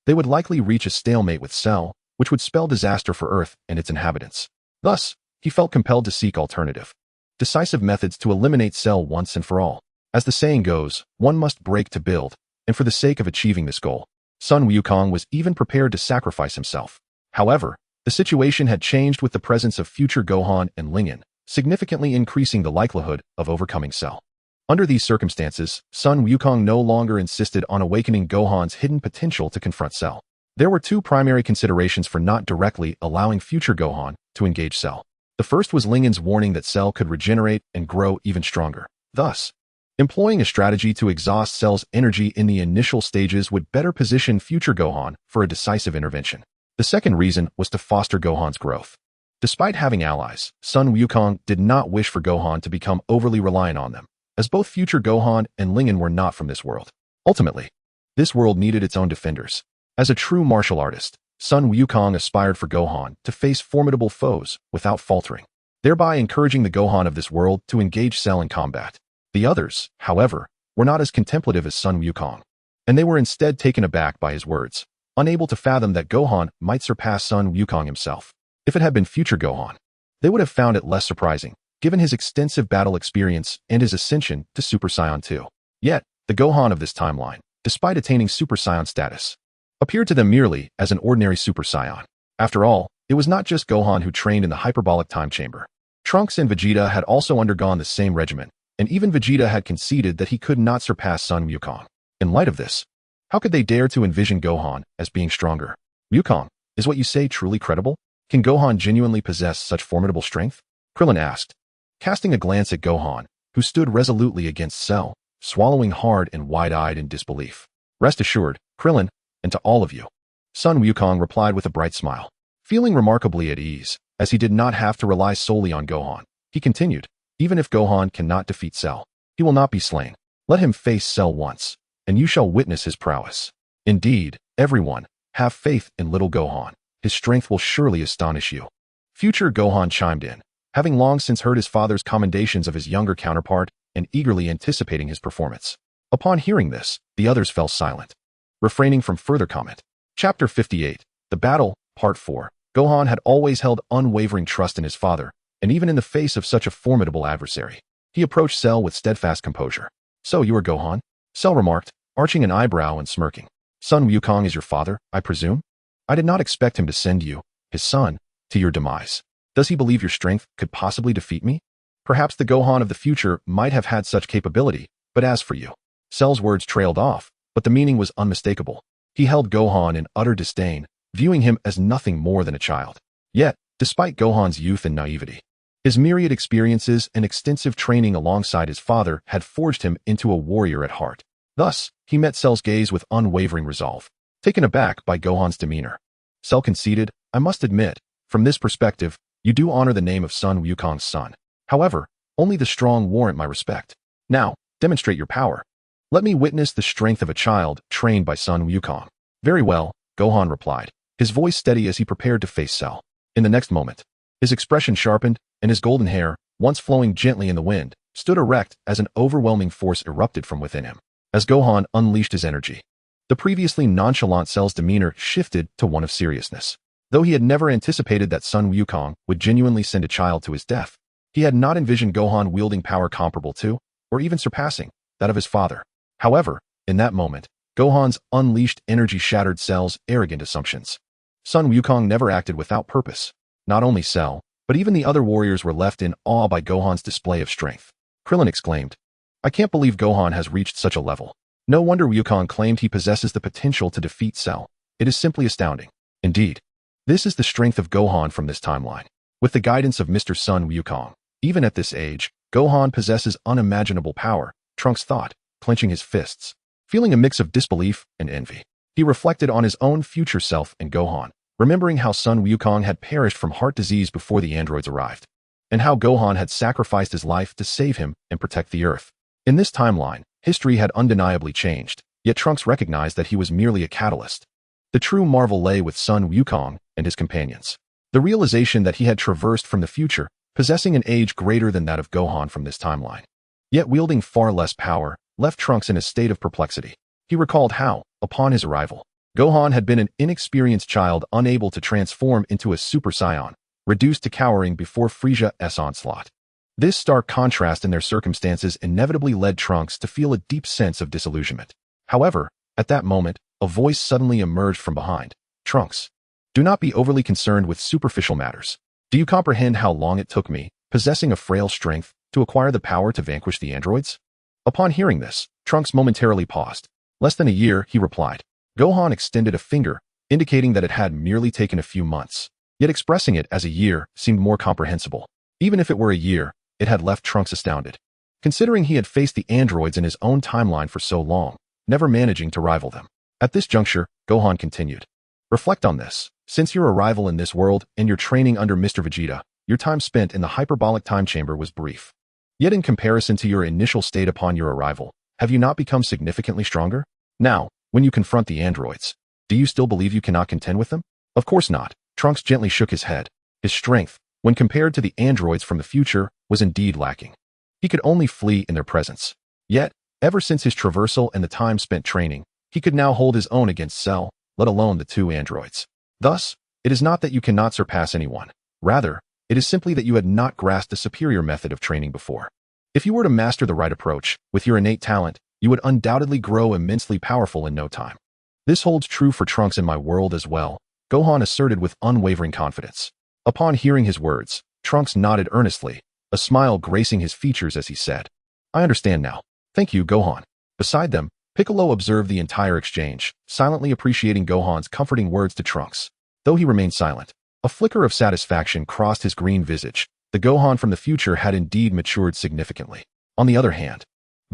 they would likely reach a stalemate with Cell, which would spell disaster for Earth and its inhabitants. Thus, he felt compelled to seek alternative, decisive methods to eliminate Cell once and for all. As the saying goes, one must break to build, and for the sake of achieving this goal, Sun Wukong was even prepared to sacrifice himself. However, the situation had changed with the presence of future Gohan and Lingen, significantly increasing the likelihood of overcoming Cell. Under these circumstances, Sun Wukong no longer insisted on awakening Gohan's hidden potential to confront Cell. There were two primary considerations for not directly allowing future Gohan to engage Cell. The first was Lingen's warning that Cell could regenerate and grow even stronger. Thus, employing a strategy to exhaust Cell's energy in the initial stages would better position future Gohan for a decisive intervention. The second reason was to foster Gohan's growth. Despite having allies, Sun Wukong did not wish for Gohan to become overly reliant on them, as both future Gohan and Lingen were not from this world. Ultimately, this world needed its own defenders. As a true martial artist, Sun Wukong aspired for Gohan to face formidable foes without faltering, thereby encouraging the Gohan of this world to engage Cell in combat. The others, however, were not as contemplative as Sun Wukong, and they were instead taken aback by his words, unable to fathom that Gohan might surpass Sun Wukong himself. If it had been future Gohan, they would have found it less surprising, given his extensive battle experience and his ascension to Super Saiyan 2. Yet, the Gohan of this timeline, despite attaining Super Saiyan status, appeared to them merely as an ordinary Super Saiyan. After all, it was not just Gohan who trained in the hyperbolic time chamber. Trunks and Vegeta had also undergone the same regimen, and even Vegeta had conceded that he could not surpass Sun Wukong. In light of this, how could they dare to envision Gohan as being stronger? "Wukong, is what you say truly credible? Can Gohan genuinely possess such formidable strength?" Krillin asked, casting a glance at Gohan, who stood resolutely against Cell, swallowing hard and wide-eyed in disbelief. "Rest assured, Krillin, and to all of you," Sun Wukong replied with a bright smile. Feeling remarkably at ease, as he did not have to rely solely on Gohan, he continued, "Even if Gohan cannot defeat Cell, he will not be slain. Let him face Cell once, and you shall witness his prowess. Indeed, everyone, have faith in little Gohan. his strength will surely astonish you." Future Gohan chimed in, having long since heard his father's commendations of his younger counterpart and eagerly anticipating his performance. Upon hearing this, the others fell silent, refraining from further comment. Chapter 58, The Battle, Part 4. Gohan had always held unwavering trust in his father, and even in the face of such a formidable adversary, he approached Cell with steadfast composure. "So you are Gohan?" Cell remarked, arching an eyebrow and smirking. "Son Wukong is your father, I presume? I did not expect him to send you, his son, to your demise. Does he believe your strength could possibly defeat me? Perhaps the Gohan of the future might have had such capability, but as for you..." Cell's words trailed off, but the meaning was unmistakable. He held Gohan in utter disdain, viewing him as nothing more than a child. Yet, despite Gohan's youth and naivety, his myriad experiences and extensive training alongside his father had forged him into a warrior at heart. Thus, he met Cell's gaze with unwavering resolve. Taken aback by Gohan's demeanor, Cell conceded, "I must admit, from this perspective, you do honor the name of Son Wukong's son. However, only the strong warrant my respect. Now, demonstrate your power. Let me witness the strength of a child trained by Son Wukong." "Very well," Gohan replied, his voice steady as he prepared to face Cell. In the next moment, his expression sharpened, and his golden hair, once flowing gently in the wind, stood erect as an overwhelming force erupted from within him. As Gohan unleashed his energy, the previously nonchalant Cell's demeanor shifted to one of seriousness. Though he had never anticipated that Son Wukong would genuinely send a child to his death, he had not envisioned Gohan wielding power comparable to, or even surpassing, that of his father. However, in that moment, Gohan's unleashed energy shattered Cell's arrogant assumptions. Son Wukong never acted without purpose. Not only Cell, but even the other warriors were left in awe by Gohan's display of strength. Krillin exclaimed, "I can't believe Gohan has reached such a level. No wonder Wukong claimed he possesses the potential to defeat Cell. It is simply astounding." Indeed, this is the strength of Gohan from this timeline. With the guidance of Mr. Son Wukong, even at this age, Gohan possesses unimaginable power, Trunks thought, clenching his fists. Feeling a mix of disbelief and envy, he reflected on his own future self and Gohan, remembering how Son Wukong had perished from heart disease before the androids arrived, and how Gohan had sacrificed his life to save him and protect the Earth. In this timeline, history had undeniably changed, yet Trunks recognized that he was merely a catalyst. The true marvel lay with Son Wukong and his companions. The realization that he had traversed from the future, possessing an age greater than that of Gohan from this timeline, yet wielding far less power, left Trunks in a state of perplexity. He recalled how, upon his arrival, Gohan had been an inexperienced child unable to transform into a Super Saiyan, reduced to cowering before Frieza's onslaught. This stark contrast in their circumstances inevitably led Trunks to feel a deep sense of disillusionment. However, at that moment, a voice suddenly emerged from behind. "Trunks, do not be overly concerned with superficial matters. Do you comprehend how long it took me, possessing a frail strength, to acquire the power to vanquish the androids?" Upon hearing this, Trunks momentarily paused. "Less than a year," he replied. Gohan extended a finger, indicating that it had merely taken a few months. Yet expressing it as a year seemed more comprehensible. Even if it were a year, it had left Trunks astounded, considering he had faced the androids in his own timeline for so long, never managing to rival them. At this juncture, Gohan continued, "Reflect on this. Since your arrival in this world and your training under Mr. Vegeta, your time spent in the hyperbolic time chamber was brief. Yet in comparison to your initial state upon your arrival, have you not become significantly stronger? Now, when you confront the androids, do you still believe you cannot contend with them?" "Of course not." Trunks gently shook his head. His strength, when compared to the androids from the future, was indeed lacking. He could only flee in their presence. Yet, ever since his traversal and the time spent training, he could now hold his own against Cell, let alone the two androids. Thus, it is not that you cannot surpass anyone. Rather, it is simply that you had not grasped a superior method of training before. If you were to master the right approach, with your innate talent, you would undoubtedly grow immensely powerful in no time. This holds true for Trunks in my world as well, Gohan asserted with unwavering confidence. Upon hearing his words, Trunks nodded earnestly, a smile gracing his features as he said, "I understand now. Thank you, Gohan." Beside them, Piccolo observed the entire exchange, silently appreciating Gohan's comforting words to Trunks. Though he remained silent, a flicker of satisfaction crossed his green visage. The Gohan from the future had indeed matured significantly. On the other hand,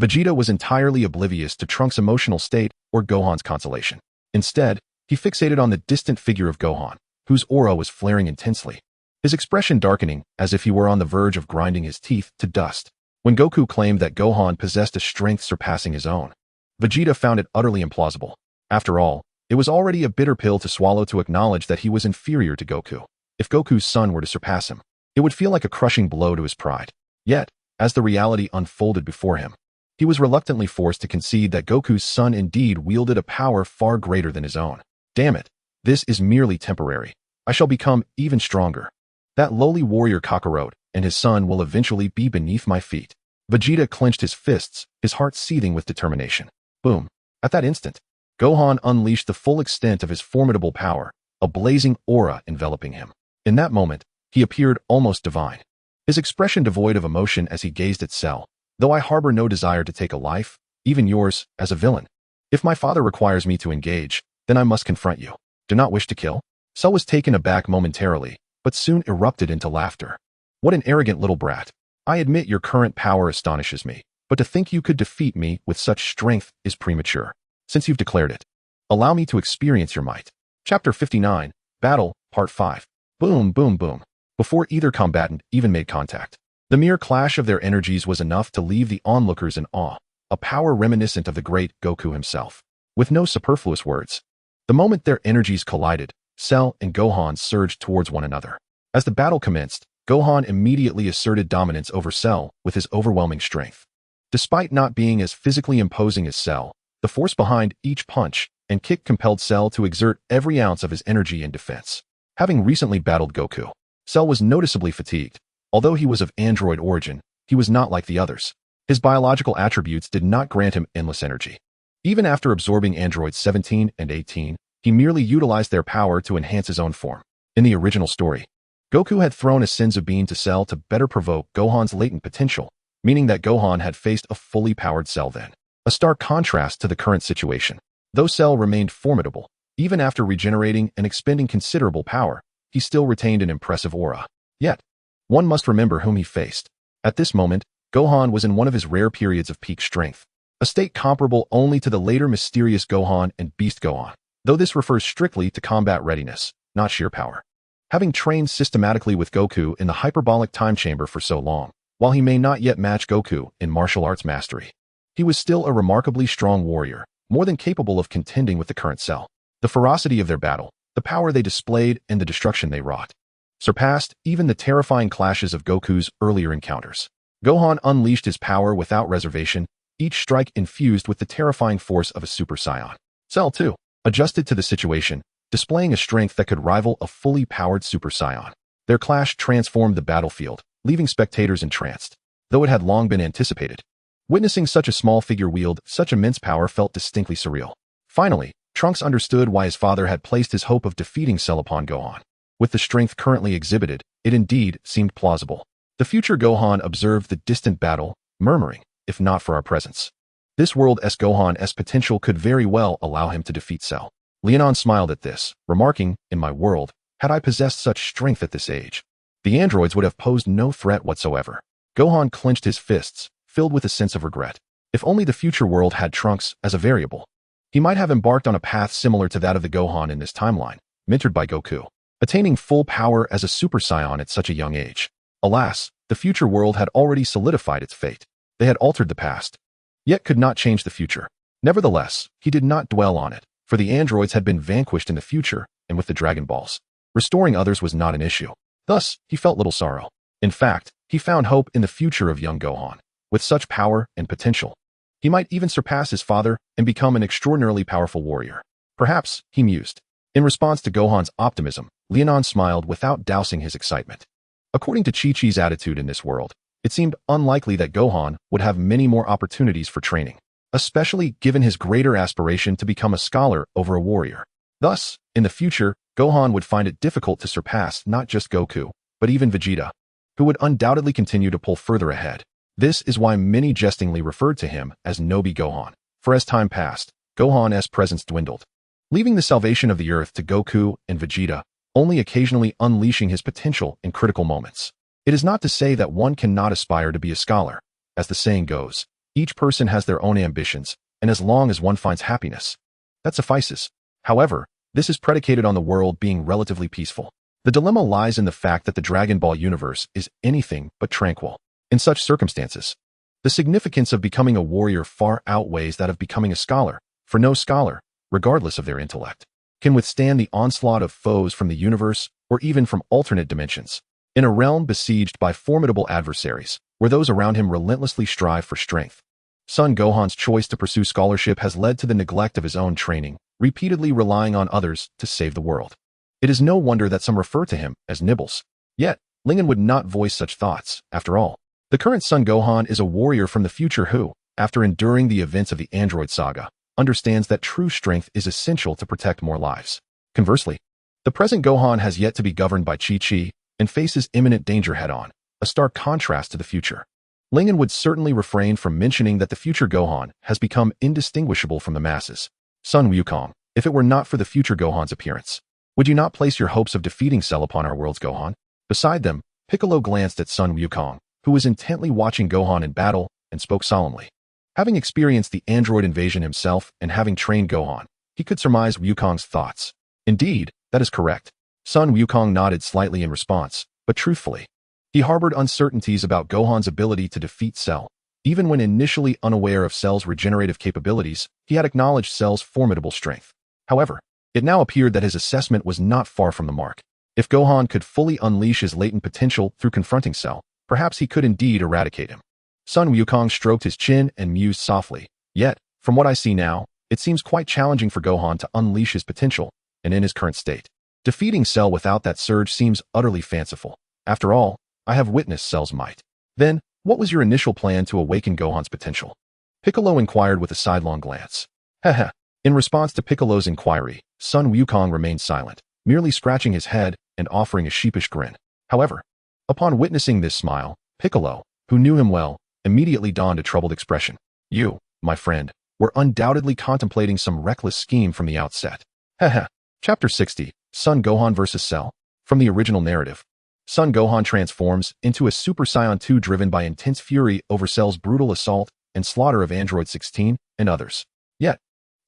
Vegeta was entirely oblivious to Trunks' emotional state or Gohan's consolation. Instead, he fixated on the distant figure of Gohan, whose aura was flaring intensely, his expression darkening as if he were on the verge of grinding his teeth to dust. When Goku claimed that Gohan possessed a strength surpassing his own, Vegeta found it utterly implausible. After all, It was already a bitter pill to swallow to acknowledge that he was inferior to Goku. If Goku's son were to surpass him, it would feel like a crushing blow to his pride. Yet, as the reality unfolded before him, he was reluctantly forced to concede that Goku's son indeed wielded a power far greater than his own. Damn it, this is merely temporary. I shall become even stronger. That lowly warrior Kakarot and his son will eventually be beneath my feet. Vegeta clenched his fists, his heart seething with determination. Boom. At that instant, Gohan unleashed the full extent of his formidable power, a blazing aura enveloping him. In that moment, he appeared almost divine. His expression devoid of emotion as he gazed at Cell. Though I harbor no desire to take a life, even yours, as a villain. If my father requires me to engage, then I must confront you. Do not wish to kill? Cell was taken aback momentarily, but soon erupted into laughter. What an arrogant little brat. I admit your current power astonishes me, but to think you could defeat me with such strength is premature. Since you've declared it, allow me to experience your might. Chapter 59, Battle, Part 5. Boom, boom, boom. Before either combatant even made contact, the mere clash of their energies was enough to leave the onlookers in awe, a power reminiscent of the great Goku himself. With no superfluous words, the moment their energies collided, Cell and Gohan surged towards one another. As the battle commenced, Gohan immediately asserted dominance over Cell with his overwhelming strength. Despite not being as physically imposing as Cell, the force behind each punch and kick compelled Cell to exert every ounce of his energy in defense. Having recently battled Goku, Cell was noticeably fatigued. Although he was of android origin, he was not like the others. His biological attributes did not grant him endless energy. Even after absorbing androids 17 and 18, he merely utilized their power to enhance his own form. In the original story, Goku had thrown a Senzu bean to Cell to better provoke Gohan's latent potential, meaning that Gohan had faced a fully powered Cell then. A stark contrast to the current situation. Though Cell remained formidable, even after regenerating and expending considerable power, he still retained an impressive aura. Yet, one must remember whom he faced. At this moment, Gohan was in one of his rare periods of peak strength, a state comparable only to the later mysterious Gohan and Beast Gohan, though this refers strictly to combat readiness, not sheer power. Having trained systematically with Goku in the hyperbolic time chamber for so long, while he may not yet match Goku in martial arts mastery, he was still a remarkably strong warrior, more than capable of contending with the current Cell. The ferocity of their battle, the power they displayed, and the destruction they wrought surpassed even the terrifying clashes of Goku's earlier encounters. Gohan unleashed his power without reservation, each strike infused with the terrifying force of a Super Saiyan. Cell, too, adjusted to the situation, displaying a strength that could rival a fully powered Super Saiyan. Their clash transformed the battlefield, leaving spectators entranced, though it had long been anticipated. Witnessing such a small figure wield such immense power felt distinctly surreal. Finally, Trunks understood why his father had placed his hope of defeating Cell upon Gohan. With the strength currently exhibited, it indeed seemed plausible. The future Gohan observed the distant battle, murmuring, if not for our presence. This world-s Gohan's potential could very well allow him to defeat Cell. Leonon smiled at this, remarking, in my world, had I possessed such strength at this age, the androids would have posed no threat whatsoever. Gohan clenched his fists, filled with a sense of regret. If only the future world had Trunks as a variable, he might have embarked on a path similar to that of the Gohan in this timeline, mentored by Goku, attaining full power as a Super Saiyan at such a young age. Alas, the future world had already solidified its fate. They had altered the past, yet could not change the future. Nevertheless, he did not dwell on it, for the androids had been vanquished in the future, and with the Dragon Balls, restoring others was not an issue. Thus, he felt little sorrow. In fact, he found hope in the future of young Gohan. With such power and potential, he might even surpass his father and become an extraordinarily powerful warrior. Perhaps, he mused. In response to Gohan's optimism, Leonon smiled without dousing his excitement. According to Chi-Chi's attitude in this world, it seemed unlikely that Gohan would have many more opportunities for training, especially given his greater aspiration to become a scholar over a warrior. Thus, in the future, Gohan would find it difficult to surpass not just Goku, but even Vegeta, who would undoubtedly continue to pull further ahead. This is why many jestingly referred to him as Nobi Gohan, for as time passed, Gohan's presence dwindled, leaving the salvation of the Earth to Goku and Vegeta, only occasionally unleashing his potential in critical moments. It is not to say that one cannot aspire to be a scholar. As the saying goes, each person has their own ambitions, and as long as one finds happiness, that suffices. However, this is predicated on the world being relatively peaceful. The dilemma lies in the fact that the Dragon Ball universe is anything but tranquil. In such circumstances, the significance of becoming a warrior far outweighs that of becoming a scholar, for no scholar, regardless of their intellect, can withstand the onslaught of foes from the universe or even from alternate dimensions. In a realm besieged by formidable adversaries, where those around him relentlessly strive for strength, Son Gohan's choice to pursue scholarship has led to the neglect of his own training, repeatedly relying on others to save the world. It is no wonder that some refer to him as Nibbles. Yet, Lingen would not voice such thoughts, after all. The current Son Gohan is a warrior from the future who, after enduring the events of the Android saga, understands that true strength is essential to protect more lives. Conversely, the present Gohan has yet to be governed by Chi-Chi and faces imminent danger head-on, a stark contrast to the future. Lingen would certainly refrain from mentioning that the future Gohan has become indistinguishable from the masses. Sun Wukong, if it were not for the future Gohan's appearance, would you not place your hopes of defeating Cell upon our world's Gohan? Beside them, Piccolo glanced at Sun Wukong, who was intently watching Gohan in battle, and spoke solemnly. Having experienced the android invasion himself and having trained Gohan, he could surmise Wukong's thoughts. Indeed, that is correct. Sun Wukong nodded slightly in response, but truthfully, he harbored uncertainties about Gohan's ability to defeat Cell. Even when initially unaware of Cell's regenerative capabilities, he had acknowledged Cell's formidable strength. However, it now appeared that his assessment was not far from the mark. If Gohan could fully unleash his latent potential through confronting Cell, perhaps he could indeed eradicate him. Sun Wukong stroked his chin and mused softly. Yet, from what I see now, it seems quite challenging for Gohan to unleash his potential, and in his current state. Defeating Cell without that surge seems utterly fanciful. After all, I have witnessed Cell's might. Then, what was your initial plan to awaken Gohan's potential? Piccolo inquired with a sidelong glance. Heh. In response to Piccolo's inquiry, Sun Wukong remained silent, merely scratching his head and offering a sheepish grin. However, upon witnessing this smile, Piccolo, who knew him well, immediately donned a troubled expression. You, my friend, were undoubtedly contemplating some reckless scheme from the outset. Heh. Chapter 60, Son Gohan vs. Cell. From the original narrative, Son Gohan transforms into a Super Saiyan 2 driven by intense fury over Cell's brutal assault and slaughter of Android 16 and others. Yet,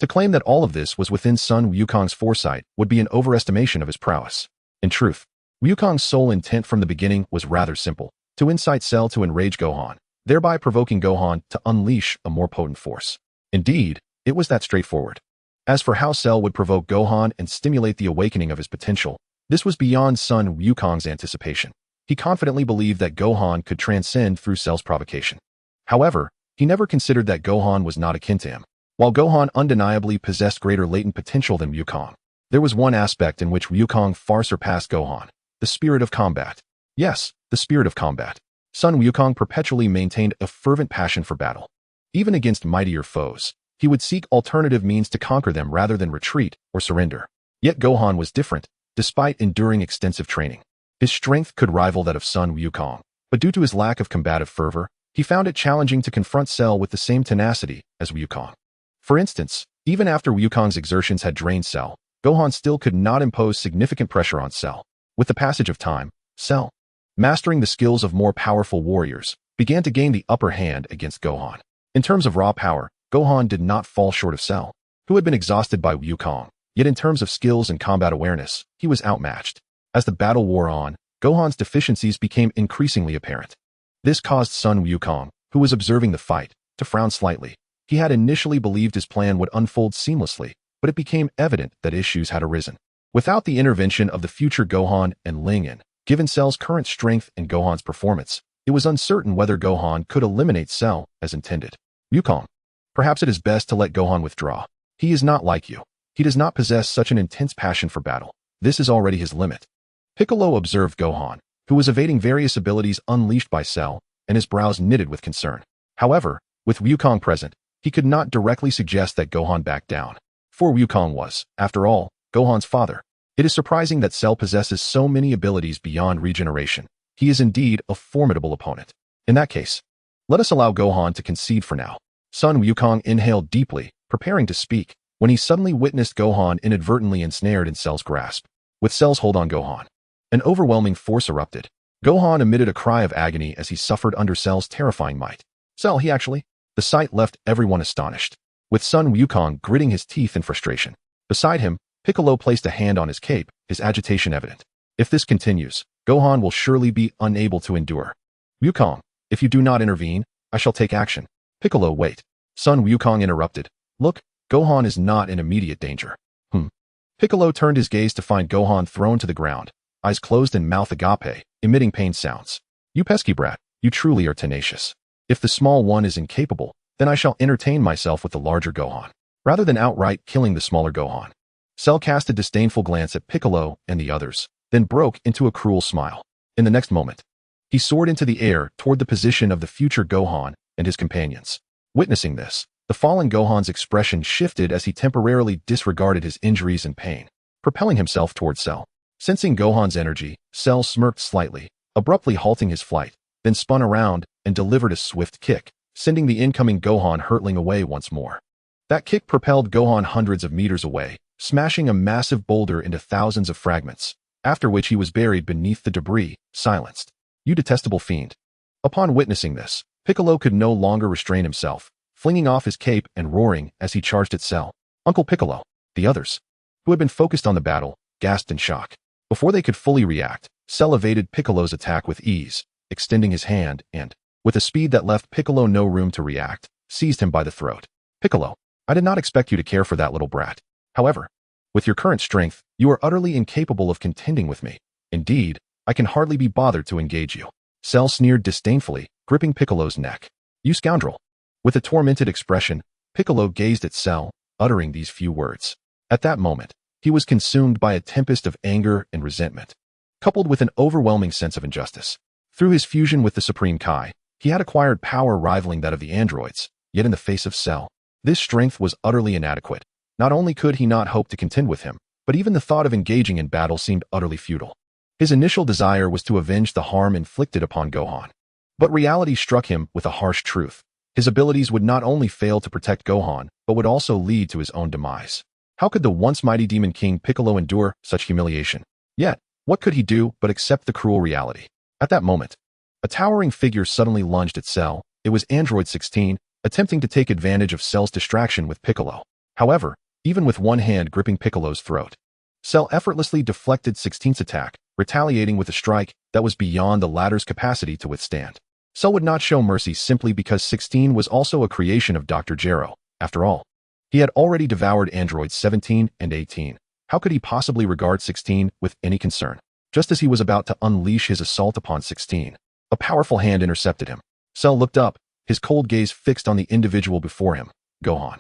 to claim that all of this was within Sun Wukong's foresight would be an overestimation of his prowess. In truth, Wukong's sole intent from the beginning was rather simple, to incite Cell to enrage Gohan, thereby provoking Gohan to unleash a more potent force. Indeed, it was that straightforward. As for how Cell would provoke Gohan and stimulate the awakening of his potential, this was beyond Sun Wukong's anticipation. He confidently believed that Gohan could transcend through Cell's provocation. However, he never considered that Gohan was not akin to him. While Gohan undeniably possessed greater latent potential than Wukong, there was one aspect in which Wukong far surpassed Gohan: the spirit of combat. Yes, the spirit of combat. Sun Wukong perpetually maintained a fervent passion for battle. Even against mightier foes, he would seek alternative means to conquer them rather than retreat or surrender. Yet Gohan was different. Despite enduring extensive training, his strength could rival that of Sun Wukong, but due to his lack of combative fervor, he found it challenging to confront Cell with the same tenacity as Wukong. For instance, even after Wukong's exertions had drained Cell, Gohan still could not impose significant pressure on Cell. With the passage of time, Cell, mastering the skills of more powerful warriors, began to gain the upper hand against Gohan. In terms of raw power, Gohan did not fall short of Cell, who had been exhausted by Wukong. Yet in terms of skills and combat awareness, he was outmatched. As the battle wore on, Gohan's deficiencies became increasingly apparent. This caused Sun Wukong, who was observing the fight, to frown slightly. He had initially believed his plan would unfold seamlessly, but it became evident that issues had arisen. Without the intervention of the future Gohan and Lingen, given Cell's current strength and Gohan's performance, it was uncertain whether Gohan could eliminate Cell as intended. Wukong, perhaps it is best to let Gohan withdraw. He is not like you. He does not possess such an intense passion for battle. This is already his limit. Piccolo observed Gohan, who was evading various abilities unleashed by Cell, and his brows knitted with concern. However, with Wukong present, he could not directly suggest that Gohan back down. For Wukong was, after all, Gohan's father. It is surprising that Cell possesses so many abilities beyond regeneration. He is indeed a formidable opponent. In that case, let us allow Gohan to concede for now. Sun Wukong inhaled deeply, preparing to speak, when he suddenly witnessed Gohan inadvertently ensnared in Cell's grasp. With Cell's hold on Gohan, an overwhelming force erupted. Gohan emitted a cry of agony as he suffered under Cell's terrifying might. Cell, he actually? The sight left everyone astonished, with Sun Wukong gritting his teeth in frustration. Beside him, Piccolo placed a hand on his cape, his agitation evident. If this continues, Gohan will surely be unable to endure. Wukong, if you do not intervene, I shall take action. Piccolo, wait. Sun Wukong interrupted. Look, Gohan is not in immediate danger. Piccolo turned his gaze to find Gohan thrown to the ground, eyes closed and mouth agape, emitting pain sounds. You pesky brat, you truly are tenacious. If the small one is incapable, then I shall entertain myself with the larger Gohan, rather than outright killing the smaller Gohan. Cell cast a disdainful glance at Piccolo and the others, then broke into a cruel smile. In the next moment, he soared into the air toward the position of the future Gohan and his companions. Witnessing this, the fallen Gohan's expression shifted as he temporarily disregarded his injuries and pain, propelling himself toward Cell. Sensing Gohan's energy, Cell smirked slightly, abruptly halting his flight, then spun around and delivered a swift kick, sending the incoming Gohan hurtling away once more. That kick propelled Gohan hundreds of meters away, smashing a massive boulder into thousands of fragments, after which he was buried beneath the debris, silenced. You detestable fiend. Upon witnessing this, Piccolo could no longer restrain himself, flinging off his cape and roaring as he charged at Cell. Uncle Piccolo. The others, who had been focused on the battle, gasped in shock. Before they could fully react, Cell evaded Piccolo's attack with ease, extending his hand and, with a speed that left Piccolo no room to react, seized him by the throat. Piccolo, I did not expect you to care for that little brat. However, with your current strength, you are utterly incapable of contending with me. Indeed, I can hardly be bothered to engage you. Cell sneered disdainfully, gripping Piccolo's neck. You scoundrel. With a tormented expression, Piccolo gazed at Cell, uttering these few words. At that moment, he was consumed by a tempest of anger and resentment, coupled with an overwhelming sense of injustice. Through his fusion with the Supreme Kai, he had acquired power rivaling that of the androids, yet in the face of Cell, this strength was utterly inadequate. Not only could he not hope to contend with him, but even the thought of engaging in battle seemed utterly futile. His initial desire was to avenge the harm inflicted upon Gohan. But reality struck him with a harsh truth. His abilities would not only fail to protect Gohan, but would also lead to his own demise. How could the once mighty Demon King Piccolo endure such humiliation? Yet, what could he do but accept the cruel reality? At that moment, a towering figure suddenly lunged at Cell. It was Android 16, attempting to take advantage of Cell's distraction with Piccolo. However, even with one hand gripping Piccolo's throat, Cell effortlessly deflected 16's attack, retaliating with a strike that was beyond the latter's capacity to withstand. Cell would not show mercy simply because 16 was also a creation of Dr. Gero. After all, he had already devoured androids 17 and 18. How could he possibly regard 16 with any concern? Just as he was about to unleash his assault upon 16, a powerful hand intercepted him. Cell looked up, his cold gaze fixed on the individual before him. Gohan.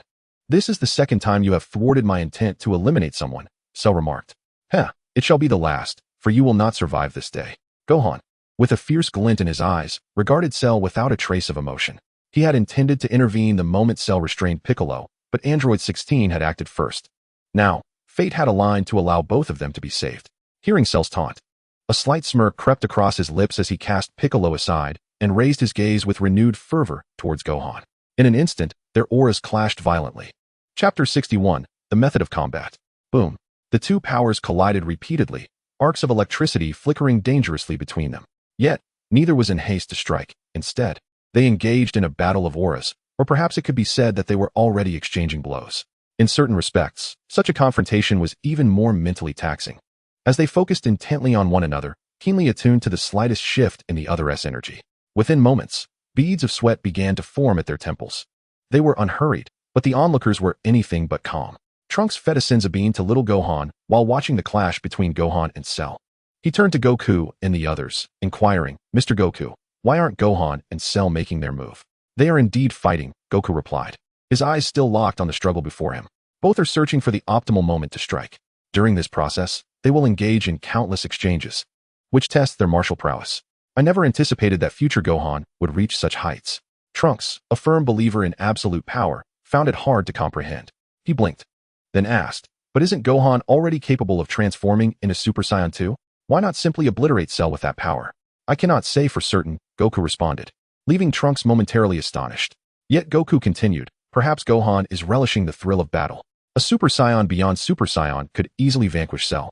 This is the second time you have thwarted my intent to eliminate someone, Cell remarked. It shall be the last, for you will not survive this day. Gohan, with a fierce glint in his eyes, regarded Cell without a trace of emotion. He had intended to intervene the moment Cell restrained Piccolo, but Android 16 had acted first. Now, fate had aligned to allow both of them to be saved. Hearing Cell's taunt, a slight smirk crept across his lips as he cast Piccolo aside and raised his gaze with renewed fervor towards Gohan. In an instant, their auras clashed violently. Chapter 61, The Method of Combat. Boom. The two powers collided repeatedly, arcs of electricity flickering dangerously between them. Yet, neither was in haste to strike. Instead, they engaged in a battle of auras, or perhaps it could be said that they were already exchanging blows. In certain respects, such a confrontation was even more mentally taxing, as they focused intently on one another, keenly attuned to the slightest shift in the other's energy. Within moments, beads of sweat began to form at their temples. They were unhurried, but the onlookers were anything but calm. Trunks fed a senzu to little Gohan while watching the clash between Gohan and Cell. He turned to Goku and the others, inquiring, Mr. Goku, why aren't Gohan and Cell making their move? They are indeed fighting, Goku replied, his eyes still locked on the struggle before him. Both are searching for the optimal moment to strike. During this process, they will engage in countless exchanges, which test their martial prowess. I never anticipated that future Gohan would reach such heights. Trunks, a firm believer in absolute power, found it hard to comprehend. He blinked, then asked, but isn't Gohan already capable of transforming into Super Saiyan 2? Why not simply obliterate Cell with that power? I cannot say for certain, Goku responded, leaving Trunks momentarily astonished. Yet Goku continued, perhaps Gohan is relishing the thrill of battle. A Super Saiyan beyond Super Saiyan could easily vanquish Cell.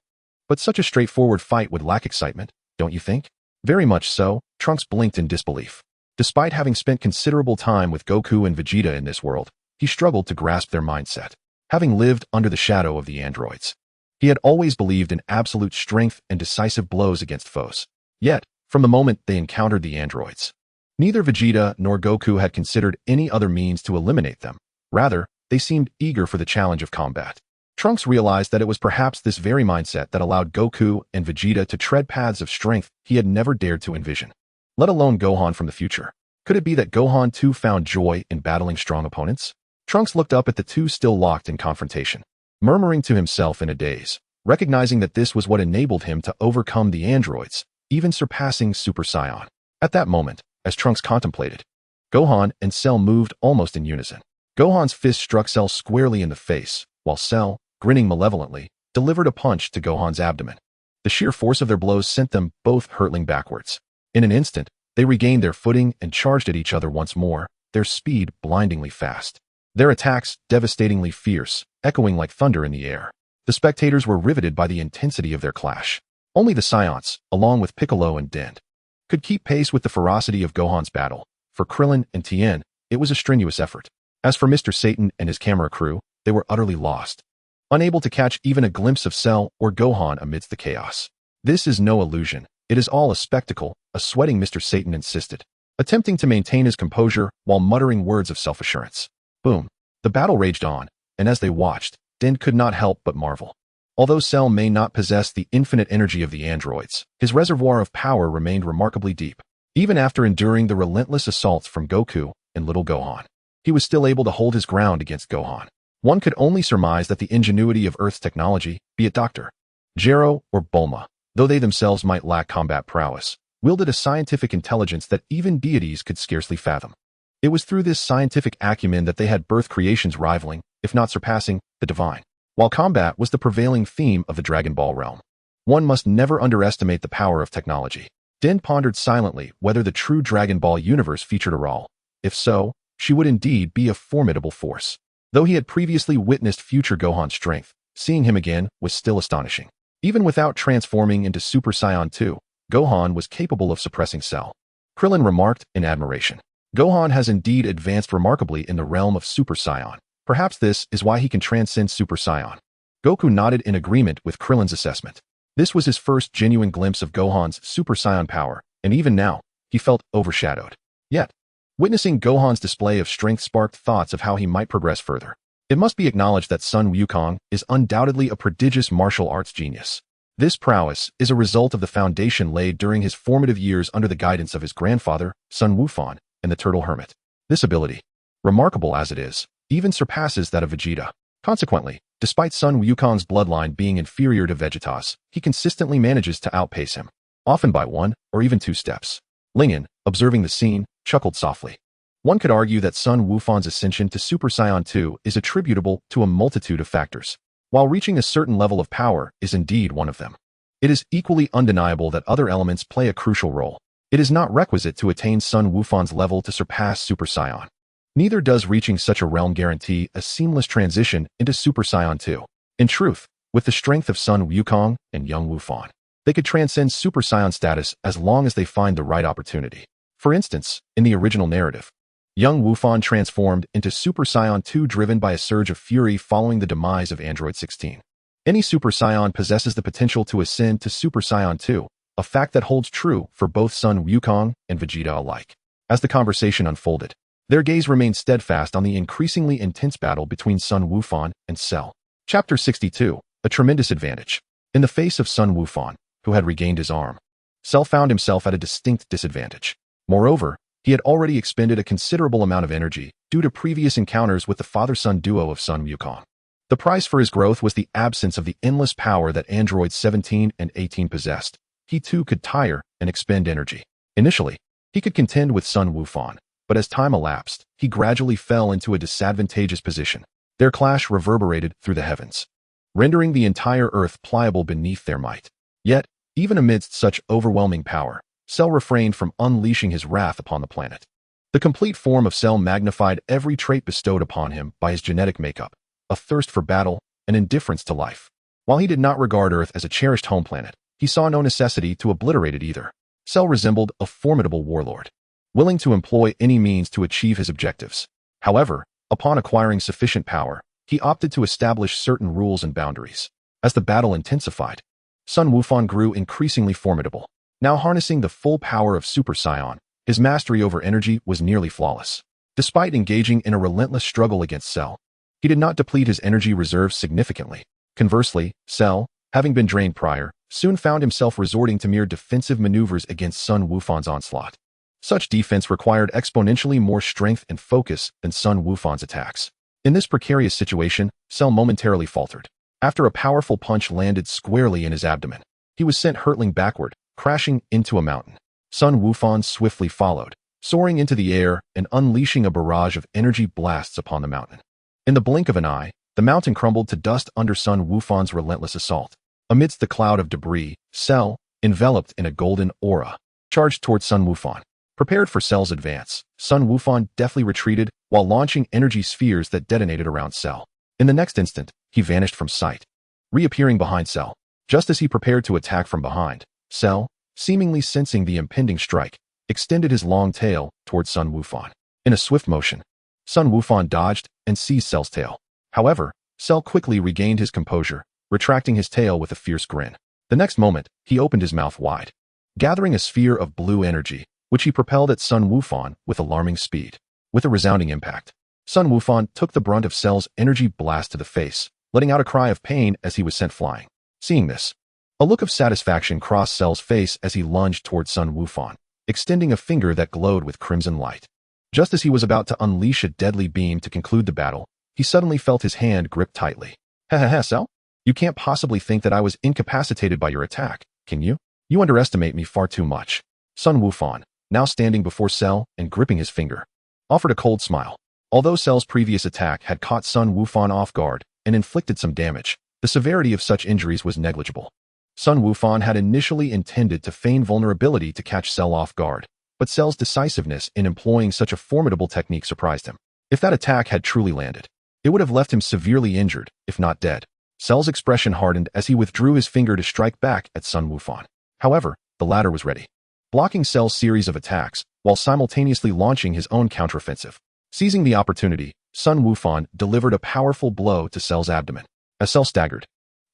But such a straightforward fight would lack excitement, don't you think? Very much so, Trunks blinked in disbelief. Despite having spent considerable time with Goku and Vegeta in this world, he struggled to grasp their mindset. Having lived under the shadow of the androids, he had always believed in absolute strength and decisive blows against foes. Yet, from the moment they encountered the androids, neither Vegeta nor Goku had considered any other means to eliminate them. Rather, they seemed eager for the challenge of combat. Trunks realized that it was perhaps this very mindset that allowed Goku and Vegeta to tread paths of strength he had never dared to envision, let alone Gohan from the future. Could it be that Gohan too found joy in battling strong opponents? Trunks looked up at the two still locked in confrontation, murmuring to himself in a daze, recognizing that this was what enabled him to overcome the androids, even surpassing Super Saiyan. At that moment, as Trunks contemplated, Gohan and Cell moved almost in unison. Gohan's fist struck Cell squarely in the face, while Cell, grinning malevolently, delivered a punch to Gohan's abdomen. The sheer force of their blows sent them both hurtling backwards. In an instant, they regained their footing and charged at each other once more, their speed blindingly fast. Their attacks devastatingly fierce, echoing like thunder in the air. The spectators were riveted by the intensity of their clash. Only the Saiyans, along with Piccolo and Dend, could keep pace with the ferocity of Gohan's battle. For Krillin and Tien, it was a strenuous effort. As for Mr. Satan and his camera crew, they were utterly lost, unable to catch even a glimpse of Cell or Gohan amidst the chaos. This is no illusion. It is all a spectacle, a sweating Mr. Satan insisted, attempting to maintain his composure while muttering words of self-assurance. Boom. The battle raged on, and as they watched, Dend could not help but marvel. Although Cell may not possess the infinite energy of the androids, his reservoir of power remained remarkably deep. Even after enduring the relentless assaults from Goku and little Gohan, he was still able to hold his ground against Gohan. One could only surmise that the ingenuity of Earth's technology, be it Dr. Gero or Bulma, though they themselves might lack combat prowess, wielded a scientific intelligence that even deities could scarcely fathom. It was through this scientific acumen that they had birthed creations rivaling, if not surpassing, the divine. While combat was the prevailing theme of the Dragon Ball realm, one must never underestimate the power of technology. Dend pondered silently whether the true Dragon Ball universe featured a Raul. If so, she would indeed be a formidable force. Though he had previously witnessed future Gohan's strength, seeing him again was still astonishing. Even without transforming into Super Saiyan 2, Gohan was capable of suppressing Cell. Krillin remarked in admiration. Gohan has indeed advanced remarkably in the realm of Super Saiyan. Perhaps this is why he can transcend Super Saiyan. Goku nodded in agreement with Krillin's assessment. This was his first genuine glimpse of Gohan's Super Saiyan power, and even now, he felt overshadowed. Yet, witnessing Gohan's display of strength sparked thoughts of how he might progress further. It must be acknowledged that Sun Wukong is undoubtedly a prodigious martial arts genius. This prowess is a result of the foundation laid during his formative years under the guidance of his grandfather, Sun Wufan, and the Turtle Hermit. This ability, remarkable as it is, even surpasses that of Vegeta. Consequently, despite Sun Wukong's bloodline being inferior to Vegeta's, he consistently manages to outpace him, often by 1 or even 2 steps. Lingyan, observing the scene, chuckled softly. One could argue that Sun Wufan's ascension to Super Saiyan 2 is attributable to a multitude of factors. While reaching a certain level of power is indeed one of them, it is equally undeniable that other elements play a crucial role. It is not requisite to attain Sun Wufan's level to surpass Super Saiyan. Neither does reaching such a realm guarantee a seamless transition into Super Saiyan 2. In truth, with the strength of Sun Wukong and young Wufan, they could transcend Super Saiyan status as long as they find the right opportunity. For instance, in the original narrative, young Wufan transformed into Super Saiyan 2 driven by a surge of fury following the demise of Android 16. Any Super Saiyan possesses the potential to ascend to Super Saiyan 2, a fact that holds true for both Sun Wukong and Vegeta alike. As the conversation unfolded, their gaze remained steadfast on the increasingly intense battle between Sun Wufan and Cell. Chapter 62, A Tremendous Advantage. In the face of Sun Wufan, who had regained his arm, Cell found himself at a distinct disadvantage. Moreover, he had already expended a considerable amount of energy due to previous encounters with the father-son duo of Sun Wukong. The price for his growth was the absence of the endless power that androids 17 and 18 possessed. He too could tire and expend energy. Initially, he could contend with Sun Wufan, but as time elapsed, he gradually fell into a disadvantageous position. Their clash reverberated through the heavens, rendering the entire earth pliable beneath their might. Yet, even amidst such overwhelming power, Cell refrained from unleashing his wrath upon the planet. The complete form of Cell magnified every trait bestowed upon him by his genetic makeup, a thirst for battle, and indifference to life. While he did not regard Earth as a cherished home planet, he saw no necessity to obliterate it either. Cell resembled a formidable warlord, willing to employ any means to achieve his objectives. However, upon acquiring sufficient power, he opted to establish certain rules and boundaries. As the battle intensified, Sun Wufan grew increasingly formidable. Now harnessing the full power of Super Saiyan, his mastery over energy was nearly flawless. Despite engaging in a relentless struggle against Cell, He did not deplete his energy reserves significantly. Conversely, Cell, having been drained prior, soon found himself resorting to mere defensive maneuvers against Sun Wufan's onslaught. Such defense required exponentially more strength and focus than Sun Wufan's attacks. In this precarious situation, Cell momentarily faltered. After a powerful punch landed squarely in his abdomen, he was sent hurtling backward, crashing into a mountain. Sun Wufan swiftly followed, soaring into the air and unleashing a barrage of energy blasts upon the mountain. In the blink of an eye, the mountain crumbled to dust under Sun Wufan's relentless assault. Amidst the cloud of debris, Cell, enveloped in a golden aura, charged towards Sun Wufan. Prepared for Cell's advance, Sun Wufan deftly retreated while launching energy spheres that detonated around Cell. In the next instant, he vanished from sight, reappearing behind Cell. Just as he prepared to attack from behind, Cell, seemingly sensing the impending strike, extended his long tail towards Sun Wufan. In a swift motion, Sun Wufan dodged and seized Cell's tail. However, Cell quickly regained his composure, retracting his tail with a fierce grin. The next moment, he opened his mouth wide, gathering a sphere of blue energy, which he propelled at Sun Wufan with alarming speed. With a resounding impact, Sun Wufan took the brunt of Cell's energy blast to the face, letting out a cry of pain as he was sent flying. Seeing this, a look of satisfaction crossed Cell's face as he lunged towards Sun Wufan, extending a finger that glowed with crimson light. Just as he was about to unleash a deadly beam to conclude the battle, he suddenly felt his hand grip tightly. Cell? You can't possibly think that I was incapacitated by your attack, can you? You underestimate me far too much. Sun Wufan, now standing before Cell and gripping his finger, offered a cold smile. Although Cell's previous attack had caught Sun Wufan off guard and inflicted some damage, the severity of such injuries was negligible. Sun Wufan had initially intended to feign vulnerability to catch Cell off guard, but Cell's decisiveness in employing such a formidable technique surprised him. If that attack had truly landed, it would have left him severely injured, if not dead. Cell's expression hardened as he withdrew his finger to strike back at Sun Wufan. However, the latter was ready, blocking Cell's series of attacks while simultaneously launching his own counteroffensive. Seizing the opportunity, Sun Wufan delivered a powerful blow to Cell's abdomen. As Cell staggered,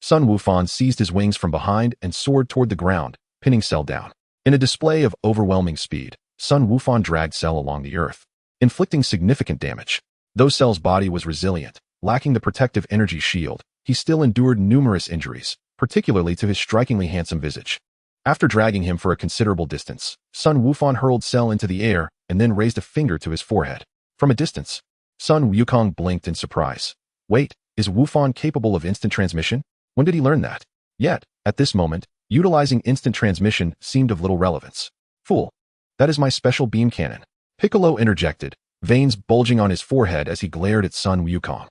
Sun Wufan seized his wings from behind and soared toward the ground, pinning Cell down. In a display of overwhelming speed, Sun Wufan dragged Cell along the earth, inflicting significant damage. Though Cell's body was resilient, lacking the protective energy shield, he still endured numerous injuries, particularly to his strikingly handsome visage. After dragging him for a considerable distance, Sun Wufan hurled Cell into the air and then raised a finger to his forehead. From a distance, Sun Wukong blinked in surprise. Wait, is Wufan capable of instant transmission? When did he learn that? Yet, at this moment, utilizing instant transmission seemed of little relevance. Fool. That is my special beam cannon. Piccolo interjected, veins bulging on his forehead as he glared at Sun Wukong.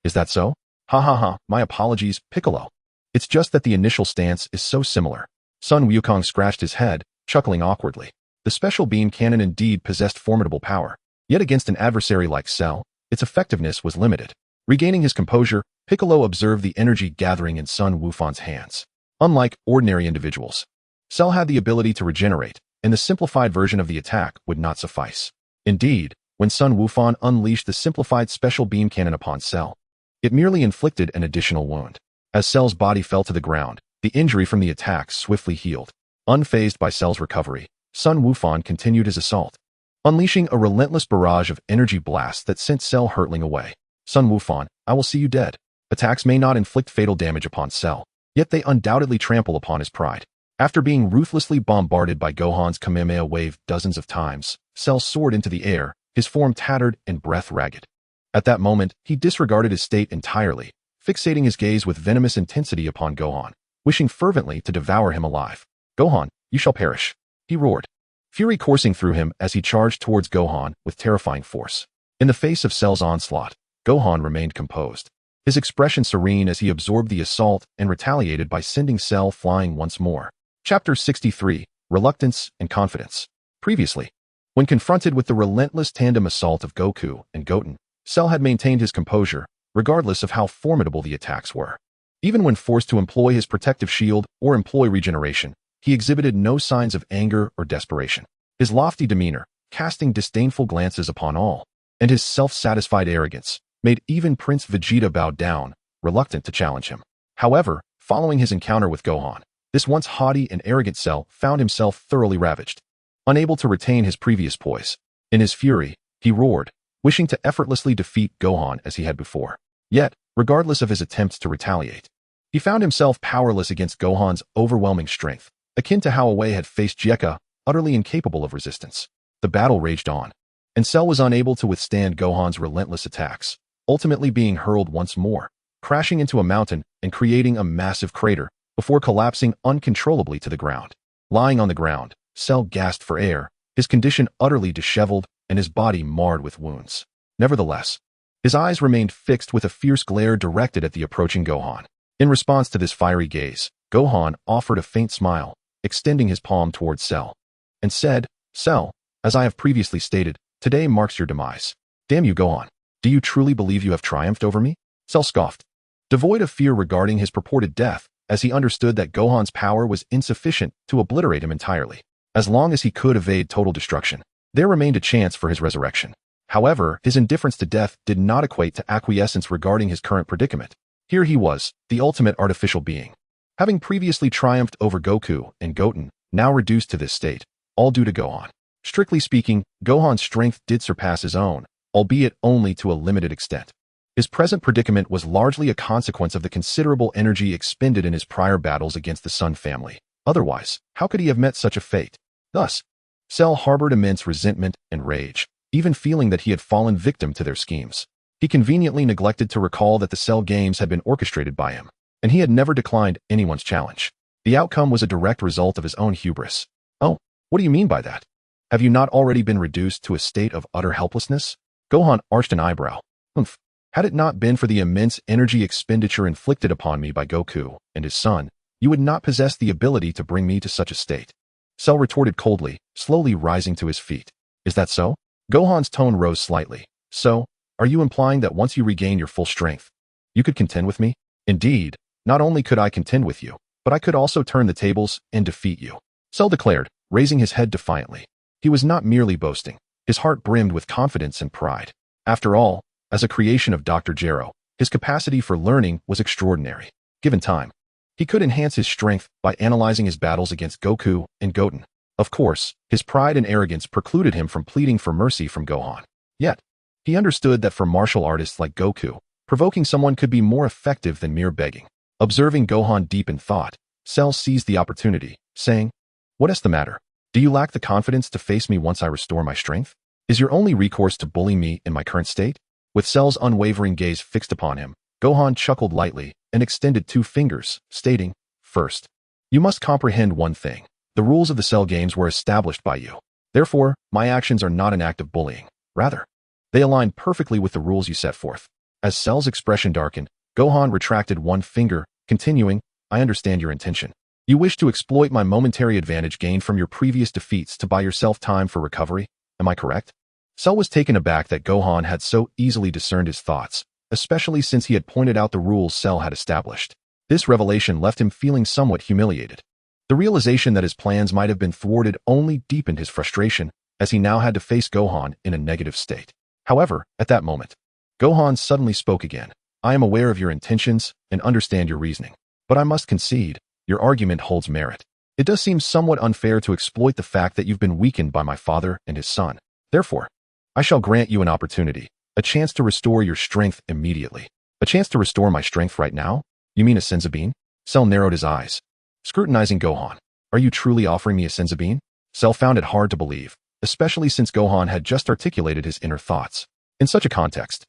Is that so? Ha ha ha, my apologies, Piccolo. It's just that the initial stance is so similar. Sun Wukong scratched his head, chuckling awkwardly. The special beam cannon indeed possessed formidable power, yet against an adversary like Cell, its effectiveness was limited. Regaining his composure, Piccolo observed the energy gathering in Sun Wufan's hands. Unlike ordinary individuals, Cell had the ability to regenerate, and the simplified version of the attack would not suffice. Indeed, when Sun Wufan unleashed the simplified special beam cannon upon Cell, it merely inflicted an additional wound. As Cell's body fell to the ground, the injury from the attack swiftly healed. Unfazed by Cell's recovery, Sun Wufan continued his assault, unleashing a relentless barrage of energy blasts that sent Cell hurtling away. Sun Wufan, I will see you dead. Attacks may not inflict fatal damage upon Cell, yet they undoubtedly trample upon his pride. After being ruthlessly bombarded by Gohan's Kamehameha wave dozens of times, Cell soared into the air, his form tattered and breath ragged. At that moment, he disregarded his state entirely, fixating his gaze with venomous intensity upon Gohan, wishing fervently to devour him alive. Gohan, you shall perish, he roared, fury coursing through him as he charged towards Gohan with terrifying force. In the face of Cell's onslaught, Gohan remained composed, his expression serene as he absorbed the assault and retaliated by sending Cell flying once more. Chapter 63, Reluctance and Confidence. Previously, when confronted with the relentless tandem assault of Goku and Goten, Cell had maintained his composure, regardless of how formidable the attacks were. Even when forced to employ his protective shield or employ regeneration, he exhibited no signs of anger or desperation. His lofty demeanor, casting disdainful glances upon all, and his self-satisfied arrogance, made even Prince Vegeta bow down, reluctant to challenge him. However, following his encounter with Gohan, this once haughty and arrogant Cell found himself thoroughly ravaged. Unable to retain his previous poise, in his fury, he roared, wishing to effortlessly defeat Gohan as he had before. Yet, regardless of his attempts to retaliate, he found himself powerless against Gohan's overwhelming strength, akin to how Awei had faced Jekka, utterly incapable of resistance. The battle raged on, and Cell was unable to withstand Gohan's relentless attacks, ultimately being hurled once more, crashing into a mountain and creating a massive crater before collapsing uncontrollably to the ground. Lying on the ground, Cell gasped for air, his condition utterly disheveled and his body marred with wounds. Nevertheless, his eyes remained fixed with a fierce glare directed at the approaching Gohan. In response to this fiery gaze, Gohan offered a faint smile, extending his palm towards Cell, and said, "Cell, as I have previously stated, today marks your demise. Damn you, Gohan. Do you truly believe you have triumphed over me?" Cell scoffed, devoid of fear regarding his purported death, as he understood that Gohan's power was insufficient to obliterate him entirely. As long as he could evade total destruction, there remained a chance for his resurrection. However, his indifference to death did not equate to acquiescence regarding his current predicament. Here he was, the ultimate artificial being, having previously triumphed over Goku and Goten, now reduced to this state, all due to Gohan. Strictly speaking, Gohan's strength did surpass his own, albeit only to a limited extent. His present predicament was largely a consequence of the considerable energy expended in his prior battles against the Sun family. Otherwise, how could he have met such a fate? Thus, Cell harbored immense resentment and rage, even feeling that he had fallen victim to their schemes. He conveniently neglected to recall that the Cell games had been orchestrated by him, and he had never declined anyone's challenge. The outcome was a direct result of his own hubris. "Oh, what do you mean by that? Have you not already been reduced to a state of utter helplessness?" Gohan arched an eyebrow. "Humph. Had it not been for the immense energy expenditure inflicted upon me by Goku and his son, you would not possess the ability to bring me to such a state." Cell retorted coldly, slowly rising to his feet. "Is that so?" Gohan's tone rose slightly. "So, are you implying that once you regain your full strength, you could contend with me?" "Indeed, not only could I contend with you, but I could also turn the tables and defeat you," Cell declared, raising his head defiantly. He was not merely boasting. His heart brimmed with confidence and pride. After all, as a creation of Dr. Gero, his capacity for learning was extraordinary. Given time, he could enhance his strength by analyzing his battles against Goku and Goten. Of course, his pride and arrogance precluded him from pleading for mercy from Gohan. Yet, he understood that for martial artists like Goku, provoking someone could be more effective than mere begging. Observing Gohan deep in thought, Cell seized the opportunity, saying, "What is the matter? Do you lack the confidence to face me once I restore my strength? Is your only recourse to bully me in my current state?" With Cell's unwavering gaze fixed upon him, Gohan chuckled lightly and extended 2 fingers, stating, "First, you must comprehend one thing. The rules of the Cell games were established by you. Therefore, my actions are not an act of bullying. Rather, they align perfectly with the rules you set forth." As Cell's expression darkened, Gohan retracted 1 finger, continuing, "I understand your intention. You wish to exploit my momentary advantage gained from your previous defeats to buy yourself time for recovery. Am I correct?" Cell was taken aback that Gohan had so easily discerned his thoughts, especially since he had pointed out the rules Cell had established. This revelation left him feeling somewhat humiliated. The realization that his plans might have been thwarted only deepened his frustration, as he now had to face Gohan in a negative state. However, at that moment, Gohan suddenly spoke again. "I am aware of your intentions and understand your reasoning, but I must concede, your argument holds merit. It does seem somewhat unfair to exploit the fact that you've been weakened by my father and his son. Therefore, I shall grant you an opportunity, a chance to restore your strength immediately." "A chance to restore my strength right now? You mean a senzu bean?" Cell narrowed his eyes, scrutinizing Gohan. "Are you truly offering me a senzu bean?" Cell found it hard to believe, especially since Gohan had just articulated his inner thoughts. In such a context,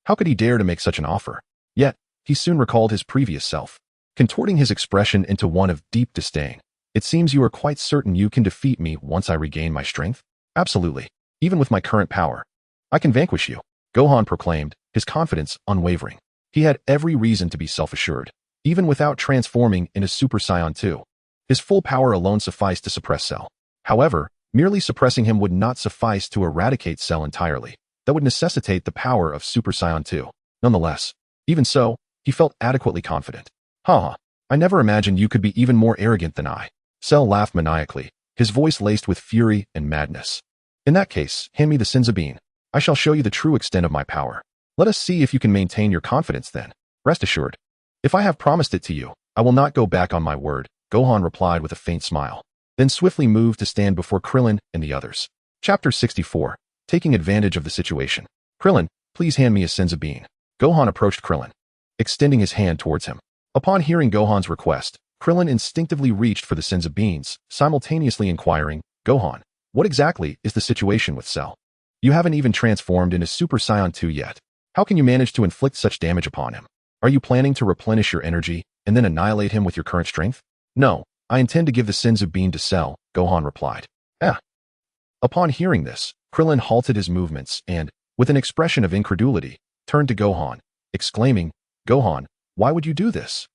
how could he dare to make such an offer? Yet, he soon recalled his previous self, contorting his expression into one of deep disdain. "It seems you are quite certain you can defeat me once I regain my strength?" "Absolutely. Even with my current power, I can vanquish you," Gohan proclaimed, his confidence unwavering. He had every reason to be self-assured, even without transforming into Super Saiyan 2. His full power alone sufficed to suppress Cell. However, merely suppressing him would not suffice to eradicate Cell entirely. That would necessitate the power of Super Saiyan 2. Nonetheless, even so, he felt adequately confident. "Ha! I never imagined you could be even more arrogant than I." Cell laughed maniacally, his voice laced with fury and madness. "In that case, hand me the senzu bean. I shall show you the true extent of my power. Let us see if you can maintain your confidence then. Rest assured, if I have promised it to you, I will not go back on my word," Gohan replied with a faint smile, then swiftly moved to stand before Krillin and the others. Chapter 64. Taking advantage of the situation. Krillin, please hand me a Senzu bean. Gohan approached Krillin, extending his hand towards him. Upon hearing Gohan's request, Krillin instinctively reached for the Senzu beans, simultaneously inquiring, Gohan, what exactly is the situation with Cell? You haven't even transformed into Super Saiyan 2 yet. How can you manage to inflict such damage upon him? Are you planning to replenish your energy and then annihilate him with your current strength? No, I intend to give the Senzu bean to Cell, Gohan replied. Upon hearing this, Krillin halted his movements and, with an expression of incredulity, turned to Gohan, exclaiming, Gohan, why would you do this?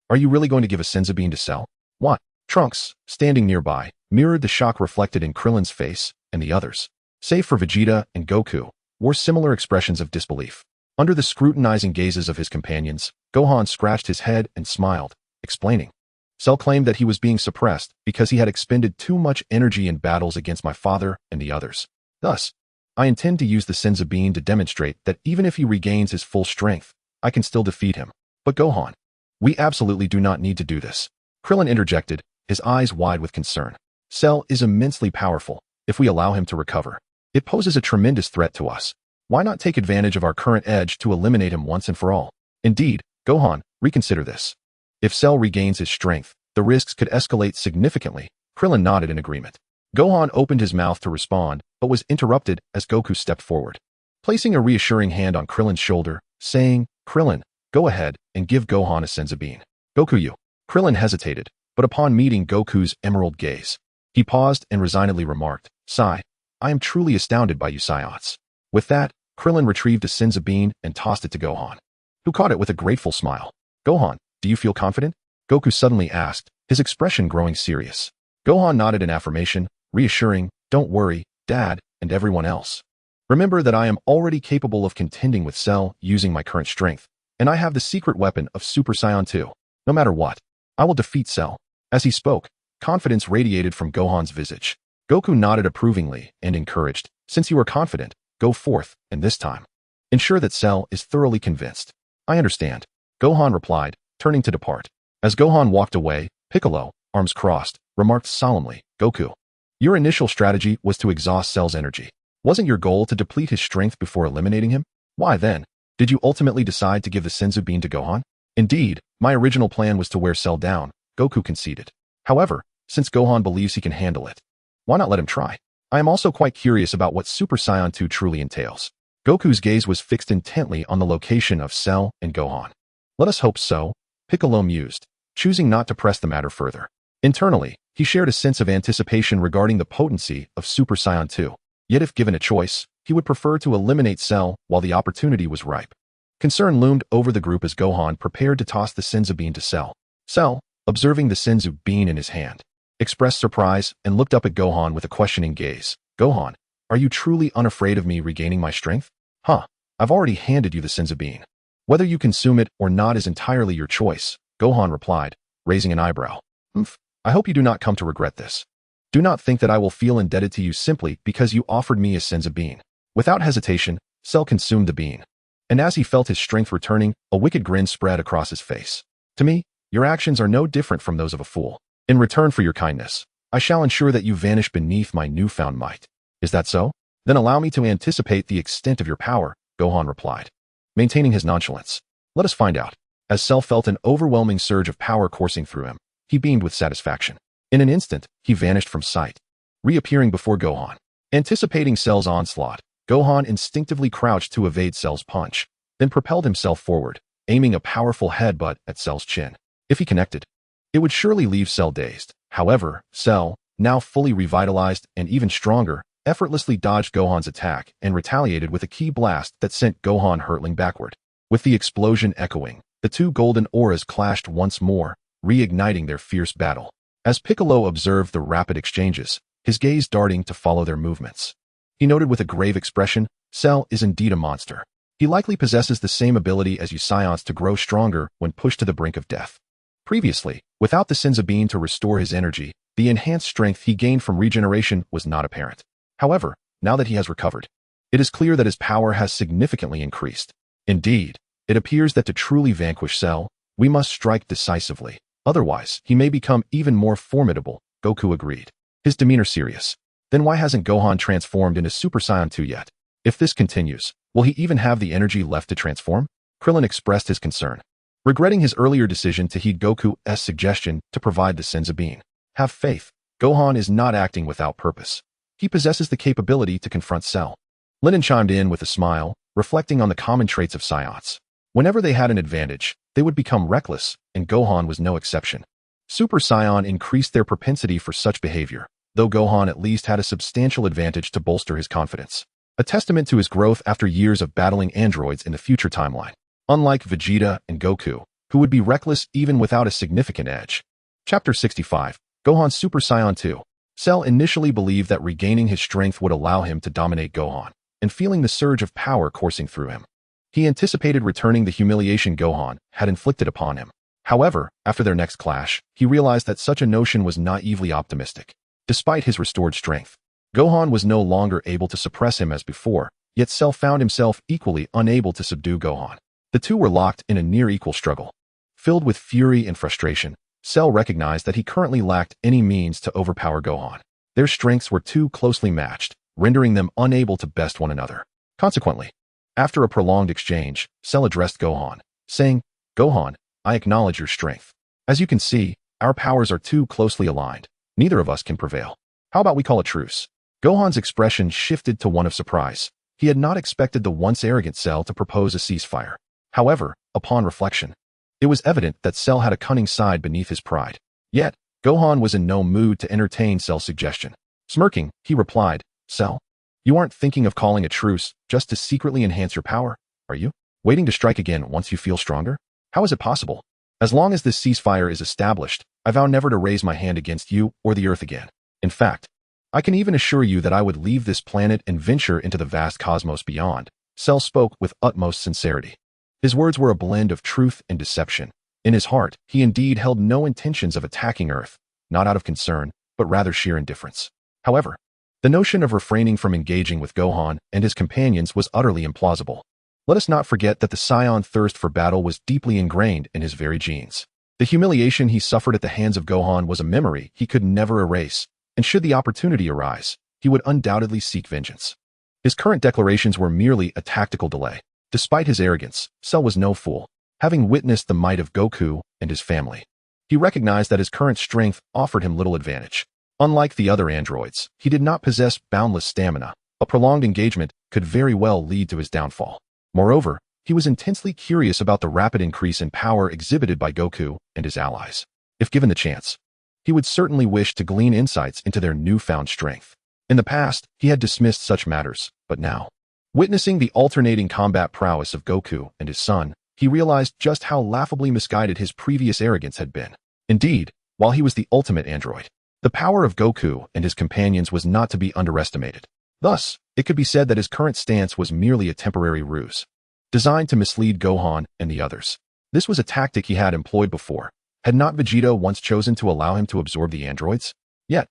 Are you really going to give a Senzu bean to Cell? What? Trunks, standing nearby, mirrored the shock reflected in Krillin's face, and the others, save for Vegeta and Goku, wore similar expressions of disbelief. Under the scrutinizing gazes of his companions, Gohan scratched his head and smiled, explaining. Cell claimed that he was being suppressed because he had expended too much energy in battles against my father and the others. Thus, I intend to use the Senzu bean to demonstrate that even if he regains his full strength, I can still defeat him. But Gohan, we absolutely do not need to do this. Krillin interjected, his eyes wide with concern. Cell is immensely powerful. If we allow him to recover, it poses a tremendous threat to us. Why not take advantage of our current edge to eliminate him once and for all? Indeed, Gohan, reconsider this. If Cell regains his strength, the risks could escalate significantly. Krillin nodded in agreement. Gohan opened his mouth to respond, but was interrupted as Goku stepped forward, placing a reassuring hand on Krillin's shoulder, saying, Krillin, go ahead and give Gohan a Senzu bean. Goku, you. Krillin hesitated, but upon meeting Goku's emerald gaze, he paused and resignedly remarked, Sai, I am truly astounded by you Saiyans. With that, Krillin retrieved a Senzu bean and tossed it to Gohan, who caught it with a grateful smile. Gohan, do you feel confident? Goku suddenly asked, his expression growing serious. Gohan nodded in affirmation, reassuring, don't worry, Dad, and everyone else. Remember that I am already capable of contending with Cell using my current strength, and I have the secret weapon of Super Saiyan 2. No matter what, I will defeat Cell. As he spoke, confidence radiated from Gohan's visage. Goku nodded approvingly and encouraged, since you are confident, go forth, and this time, ensure that Cell is thoroughly convinced. I understand. Gohan replied, turning to depart. As Gohan walked away, Piccolo, arms crossed, remarked solemnly, Goku, your initial strategy was to exhaust Cell's energy. Wasn't your goal to deplete his strength before eliminating him? Why then, did you ultimately decide to give the Senzu bean to Gohan? Indeed, my original plan was to wear Cell down, Goku conceded. However, since Gohan believes he can handle it, why not let him try? I am also quite curious about what Super Saiyan 2 truly entails. Goku's gaze was fixed intently on the location of Cell and Gohan. Let us hope so, Piccolo mused, choosing not to press the matter further. Internally, he shared a sense of anticipation regarding the potency of Super Saiyan 2. Yet if given a choice, he would prefer to eliminate Cell while the opportunity was ripe. Concern loomed over the group as Gohan prepared to toss the Senzu bean to Cell. Cell, observing the Senzu bean in his hand, expressed surprise and looked up at Gohan with a questioning gaze. Gohan, are you truly unafraid of me regaining my strength? I've already handed you the Senzu bean. Whether you consume it or not is entirely your choice, Gohan replied, raising an eyebrow. I hope you do not come to regret this. Do not think that I will feel indebted to you simply because you offered me a Senzu bean. Without hesitation, Cell consumed the bean. And as he felt his strength returning, a wicked grin spread across his face. To me, your actions are no different from those of a fool. In return for your kindness, I shall ensure that you vanish beneath my newfound might. Is that so? Then allow me to anticipate the extent of your power, Gohan replied, maintaining his nonchalance. Let us find out. As Cell felt an overwhelming surge of power coursing through him, he beamed with satisfaction. In an instant, he vanished from sight, reappearing before Gohan. Anticipating Cell's onslaught, Gohan instinctively crouched to evade Cell's punch, then propelled himself forward, aiming a powerful headbutt at Cell's chin. If he connected, it would surely leave Cell dazed. However, Cell, now fully revitalized and even stronger, effortlessly dodged Gohan's attack and retaliated with a ki blast that sent Gohan hurtling backward. With the explosion echoing, the two golden auras clashed once more, reigniting their fierce battle. As Piccolo observed the rapid exchanges, his gaze darting to follow their movements, he noted with a grave expression, Cell is indeed a monster. He likely possesses the same ability as you Saiyans to grow stronger when pushed to the brink of death. Previously, without the Senzu bean to restore his energy, the enhanced strength he gained from regeneration was not apparent. However, now that he has recovered, it is clear that his power has significantly increased. Indeed, it appears that to truly vanquish Cell, we must strike decisively. Otherwise, he may become even more formidable, Goku agreed, his demeanor serious. Then why hasn't Gohan transformed into Super Saiyan 2 yet? If this continues, will he even have the energy left to transform? Krillin expressed his concern, regretting his earlier decision to heed Goku's suggestion to provide the Senzu bean. Have faith. Gohan is not acting without purpose. He possesses the capability to confront Cell. Linen chimed in with a smile, reflecting on the common traits of Saiyans. Whenever they had an advantage, they would become reckless, and Gohan was no exception. Super Saiyan increased their propensity for such behavior, though Gohan at least had a substantial advantage to bolster his confidence. A testament to his growth after years of battling androids in the future timeline. Unlike Vegeta and Goku, who would be reckless even without a significant edge. Chapter 65. Gohan Super Saiyan 2. Cell initially believed that regaining his strength would allow him to dominate Gohan, and feeling the surge of power coursing through him. He anticipated returning the humiliation Gohan had inflicted upon him. However, after their next clash, he realized that such a notion was naively optimistic. Despite his restored strength, Gohan was no longer able to suppress him as before, yet Cell found himself equally unable to subdue Gohan. The two were locked in a near-equal struggle. Filled with fury and frustration, Cell recognized that he currently lacked any means to overpower Gohan. Their strengths were too closely matched, rendering them unable to best one another. Consequently, after a prolonged exchange, Cell addressed Gohan, saying, "Gohan, I acknowledge your strength. As you can see, our powers are too closely aligned. Neither of us can prevail. How about we call a truce?" Gohan's expression shifted to one of surprise. He had not expected the once arrogant Cell to propose a ceasefire. However, upon reflection, it was evident that Cell had a cunning side beneath his pride. Yet, Gohan was in no mood to entertain Cell's suggestion. Smirking, he replied, "Cell, you aren't thinking of calling a truce just to secretly enhance your power, are you? Waiting to strike again once you feel stronger? How is it possible? As long as this ceasefire is established, I vow never to raise my hand against you or the Earth again. In fact, I can even assure you that I would leave this planet and venture into the vast cosmos beyond." Cell spoke with utmost sincerity. His words were a blend of truth and deception. In his heart, he indeed held no intentions of attacking Earth, not out of concern, but rather sheer indifference. However, the notion of refraining from engaging with Gohan and his companions was utterly implausible. Let us not forget that the Saiyan thirst for battle was deeply ingrained in his very genes. The humiliation he suffered at the hands of Gohan was a memory he could never erase, and should the opportunity arise, he would undoubtedly seek vengeance. His current declarations were merely a tactical delay. Despite his arrogance, Cell was no fool. Having witnessed the might of Goku and his family, he recognized that his current strength offered him little advantage. Unlike the other androids, he did not possess boundless stamina. A prolonged engagement could very well lead to his downfall. Moreover, he was intensely curious about the rapid increase in power exhibited by Goku and his allies. If given the chance, he would certainly wish to glean insights into their newfound strength. In the past, he had dismissed such matters, but now, witnessing the alternating combat prowess of Goku and his son, he realized just how laughably misguided his previous arrogance had been. Indeed, while he was the ultimate android, the power of Goku and his companions was not to be underestimated. Thus, it could be said that his current stance was merely a temporary ruse, designed to mislead Gohan and the others. This was a tactic he had employed before. Had not Vegeta once chosen to allow him to absorb the androids? Yet,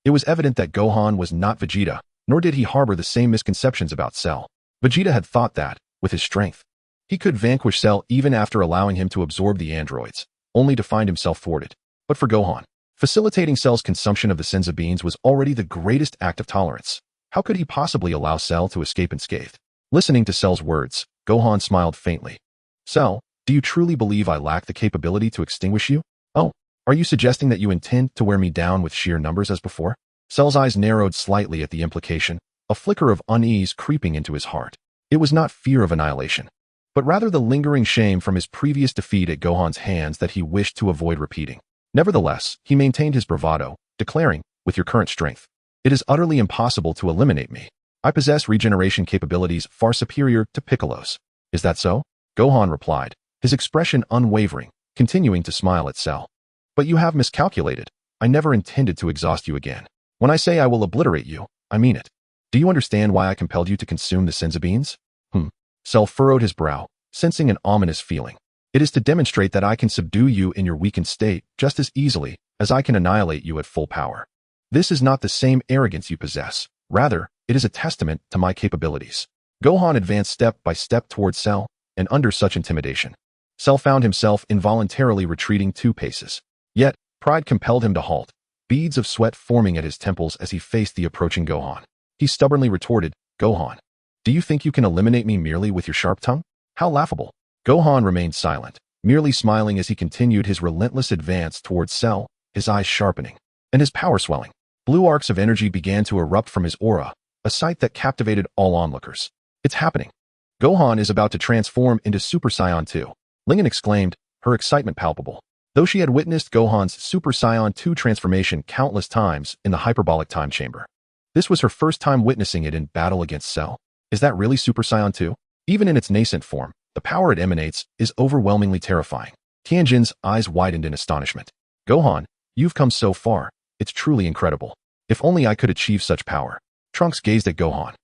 it was evident that Gohan was not Vegeta, nor did he harbor the same misconceptions about Cell. Vegeta had thought that, with his strength, he could vanquish Cell even after allowing him to absorb the androids, only to find himself thwarted. But for Gohan, facilitating Cell's consumption of the Senzu beans was already the greatest act of tolerance. How could he possibly allow Cell to escape unscathed? Listening to Cell's words, Gohan smiled faintly. "Cell, do you truly believe I lack the capability to extinguish you? Oh, are you suggesting that you intend to wear me down with sheer numbers as before?" Cell's eyes narrowed slightly at the implication, a flicker of unease creeping into his heart. It was not fear of annihilation, but rather the lingering shame from his previous defeat at Gohan's hands that he wished to avoid repeating. Nevertheless, he maintained his bravado, declaring, "With your current strength, it is utterly impossible to eliminate me. I possess regeneration capabilities far superior to Piccolo's." "Is that so?" Gohan replied, his expression unwavering, continuing to smile at Cell. "But you have miscalculated. I never intended to exhaust you again. When I say I will obliterate you, I mean it. Do you understand why I compelled you to consume the Senzu beans?" Cell furrowed his brow, sensing an ominous feeling. "It is to demonstrate that I can subdue you in your weakened state just as easily as I can annihilate you at full power. This is not the same arrogance you possess. Rather, it is a testament to my capabilities." Gohan advanced step by step towards Cell, and under such intimidation, Cell found himself involuntarily retreating 2 paces. Yet, pride compelled him to halt, beads of sweat forming at his temples as he faced the approaching Gohan. He stubbornly retorted, "Gohan, Do you think you can eliminate me merely with your sharp tongue? How laughable. Gohan remained silent, merely smiling as he continued his relentless advance towards Cell, his eyes sharpening, and his power swelling. Blue arcs of energy began to erupt from his aura, a sight that captivated all onlookers. It's happening. Gohan is about to transform into Super Saiyan 2. Lingen exclaimed, her excitement palpable. Though she had witnessed Gohan's Super Saiyan 2 transformation countless times in the hyperbolic time chamber, this was her first time witnessing it in battle against Cell. Is that really Super Saiyan 2? Even in its nascent form, the power it emanates is overwhelmingly terrifying. Tianjin's eyes widened in astonishment. Gohan, you've come so far. It's truly incredible. If only I could achieve such power. Trunks gazed at Gohan,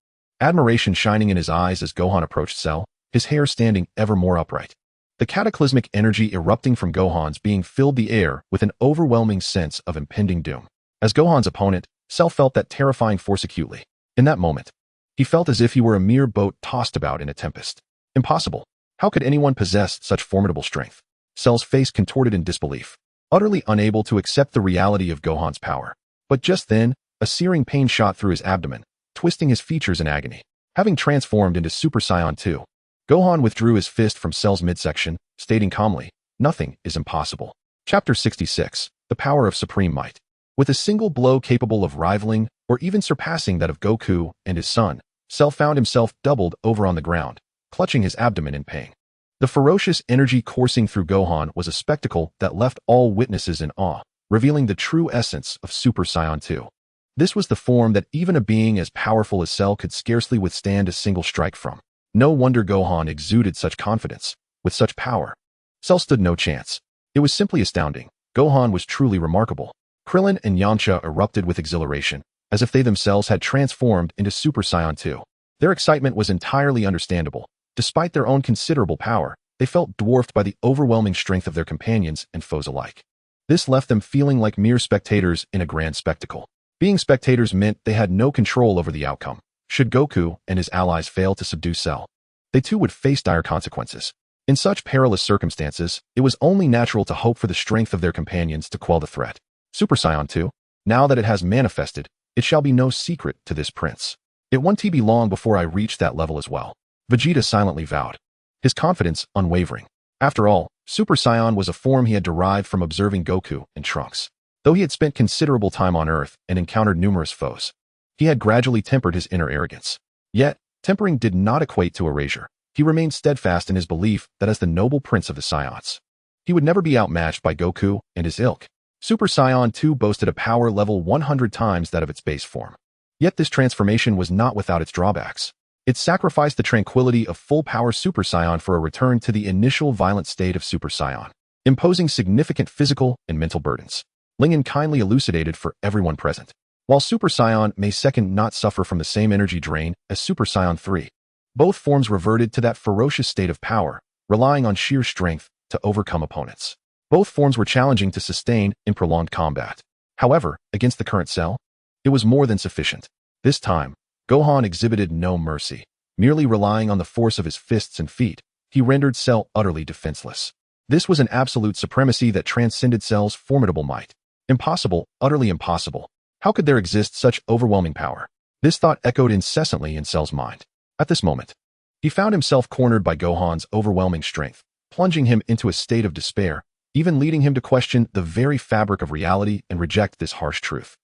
admiration shining in his eyes as Gohan approached Cell, his hair standing ever more upright. The cataclysmic energy erupting from Gohan's being filled the air with an overwhelming sense of impending doom. As Gohan's opponent, Cell felt that terrifying force acutely. In that moment, he felt as if he were a mere boat tossed about in a tempest. Impossible. How could anyone possess such formidable strength? Cell's face contorted in disbelief, utterly unable to accept the reality of Gohan's power. But just then, a searing pain shot through his abdomen, twisting his features in agony. Having transformed into Super Saiyan 2, Gohan withdrew his fist from Cell's midsection, stating calmly, nothing is impossible. Chapter 66, The Power of Supreme Might. With a single blow capable of rivaling or even surpassing that of Goku and his son, Cell found himself doubled over on the ground, clutching his abdomen in pain. The ferocious energy coursing through Gohan was a spectacle that left all witnesses in awe, revealing the true essence of Super Saiyan 2. This was the form that even a being as powerful as Cell could scarcely withstand a single strike from. No wonder Gohan exuded such confidence. With such power, Cell stood no chance. It was simply astounding. Gohan was truly remarkable. Krillin and Yamcha erupted with exhilaration, as if they themselves had transformed into Super Saiyan 2. Their excitement was entirely understandable. Despite their own considerable power, they felt dwarfed by the overwhelming strength of their companions and foes alike. This left them feeling like mere spectators in a grand spectacle. Being spectators meant they had no control over the outcome. Should Goku and his allies fail to subdue Cell, they too would face dire consequences. In such perilous circumstances, it was only natural to hope for the strength of their companions to quell the threat. Super Saiyan 2, now that it has manifested, it shall be no secret to this prince. It won't be long before I reach that level as well. Vegeta silently vowed, his confidence unwavering. After all, Super Saiyan was a form he had derived from observing Goku and Trunks. Though he had spent considerable time on Earth and encountered numerous foes, he had gradually tempered his inner arrogance. Yet, tempering did not equate to erasure. He remained steadfast in his belief that as the noble prince of the Saiyans, he would never be outmatched by Goku and his ilk. Super Saiyan 2 boasted a power level 100 times that of its base form. Yet this transformation was not without its drawbacks. It sacrificed the tranquility of full-power Super Saiyan for a return to the initial violent state of Super Saiyan, imposing significant physical and mental burdens. Lingen kindly elucidated for everyone present. While Super Saiyan may second not suffer from the same energy drain as Super Saiyan 3, both forms reverted to that ferocious state of power, relying on sheer strength to overcome opponents. Both forms were challenging to sustain in prolonged combat. However, against the current Cell, it was more than sufficient. This time, Gohan exhibited no mercy. Merely relying on the force of his fists and feet, he rendered Cell utterly defenseless. This was an absolute supremacy that transcended Cell's formidable might. Impossible, utterly impossible. How could there exist such overwhelming power? This thought echoed incessantly in Cell's mind. At this moment, he found himself cornered by Gohan's overwhelming strength, plunging him into a state of despair, even leading him to question the very fabric of reality and reject this harsh truth.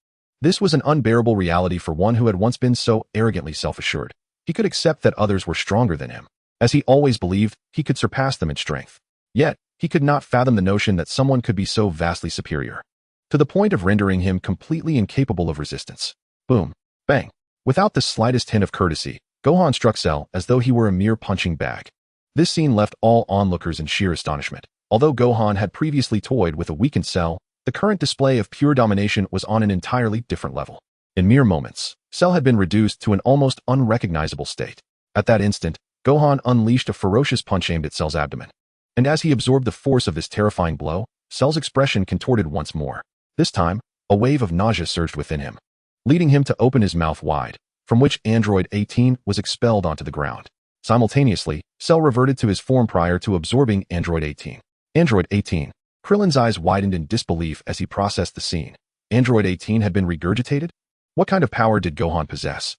This was an unbearable reality for one who had once been so arrogantly self-assured. He could accept that others were stronger than him, as he always believed he could surpass them in strength. Yet, he could not fathom the notion that someone could be so vastly superior, to the point of rendering him completely incapable of resistance. Boom. Bang. Without the slightest hint of courtesy, Gohan struck Cell as though he were a mere punching bag. This scene left all onlookers in sheer astonishment. Although Gohan had previously toyed with a weakened Cell, the current display of pure domination was on an entirely different level. In mere moments, Cell had been reduced to an almost unrecognizable state. At that instant, Gohan unleashed a ferocious punch aimed at Cell's abdomen. And as he absorbed the force of this terrifying blow, Cell's expression contorted once more. This time, a wave of nausea surged within him, leading him to open his mouth wide, from which Android 18 was expelled onto the ground. Simultaneously, Cell reverted to his form prior to absorbing Android 18. Android 18. Krillin's eyes widened in disbelief as he processed the scene. Android 18 had been regurgitated? What kind of power did Gohan possess?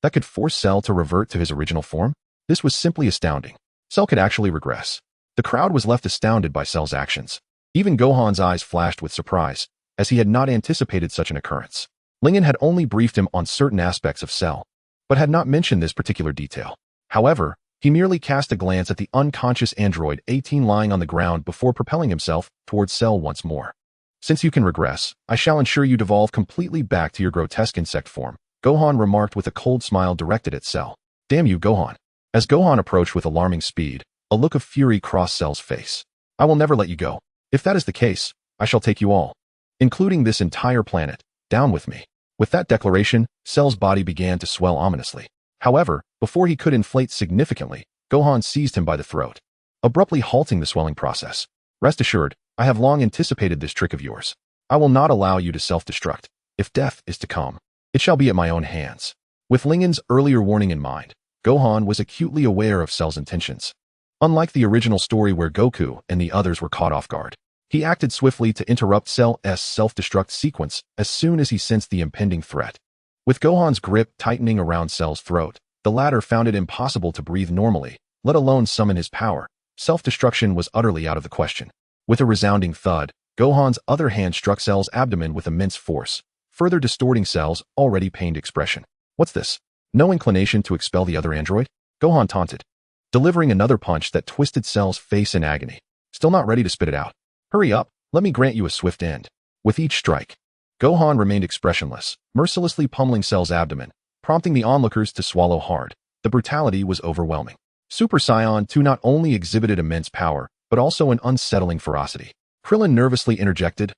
that could force Cell to revert to his original form? This was simply astounding. Cell could actually regress. The crowd was left astounded by Cell's actions. Even Gohan's eyes flashed with surprise, as he had not anticipated such an occurrence. Lingen had only briefed him on certain aspects of Cell, but had not mentioned this particular detail. However, he merely cast a glance at the unconscious android 18 lying on the ground before propelling himself towards Cell once more. Since you can regress, I shall ensure you devolve completely back to your grotesque insect form, Gohan remarked with a cold smile directed at Cell. Damn you, Gohan. As Gohan approached with alarming speed, a look of fury crossed Cell's face. I will never let you go. If that is the case, I shall take you all, including this entire planet, down with me. With that declaration, Cell's body began to swell ominously. However, before he could inflate significantly, Gohan seized him by the throat, abruptly halting the swelling process. Rest assured, I have long anticipated this trick of yours. I will not allow you to self-destruct. If death is to come, it shall be at my own hands. With Lingen's earlier warning in mind, Gohan was acutely aware of Cell's intentions. Unlike the original story where Goku and the others were caught off guard, he acted swiftly to interrupt Cell's self-destruct sequence as soon as he sensed the impending threat. With Gohan's grip tightening around Cell's throat, the latter found it impossible to breathe normally, let alone summon his power. Self-destruction was utterly out of the question. With a resounding thud, Gohan's other hand struck Cell's abdomen with immense force, further distorting Cell's already pained expression. What's this? No inclination to expel the other android? Gohan taunted, delivering another punch that twisted Cell's face in agony. Still not ready to spit it out. Hurry up, let me grant you a swift end. With each strike, Gohan remained expressionless, mercilessly pummeling Cell's abdomen, prompting the onlookers to swallow hard. The brutality was overwhelming. Super Saiyan 2 not only exhibited immense power, but also an unsettling ferocity. Krillin nervously interjected,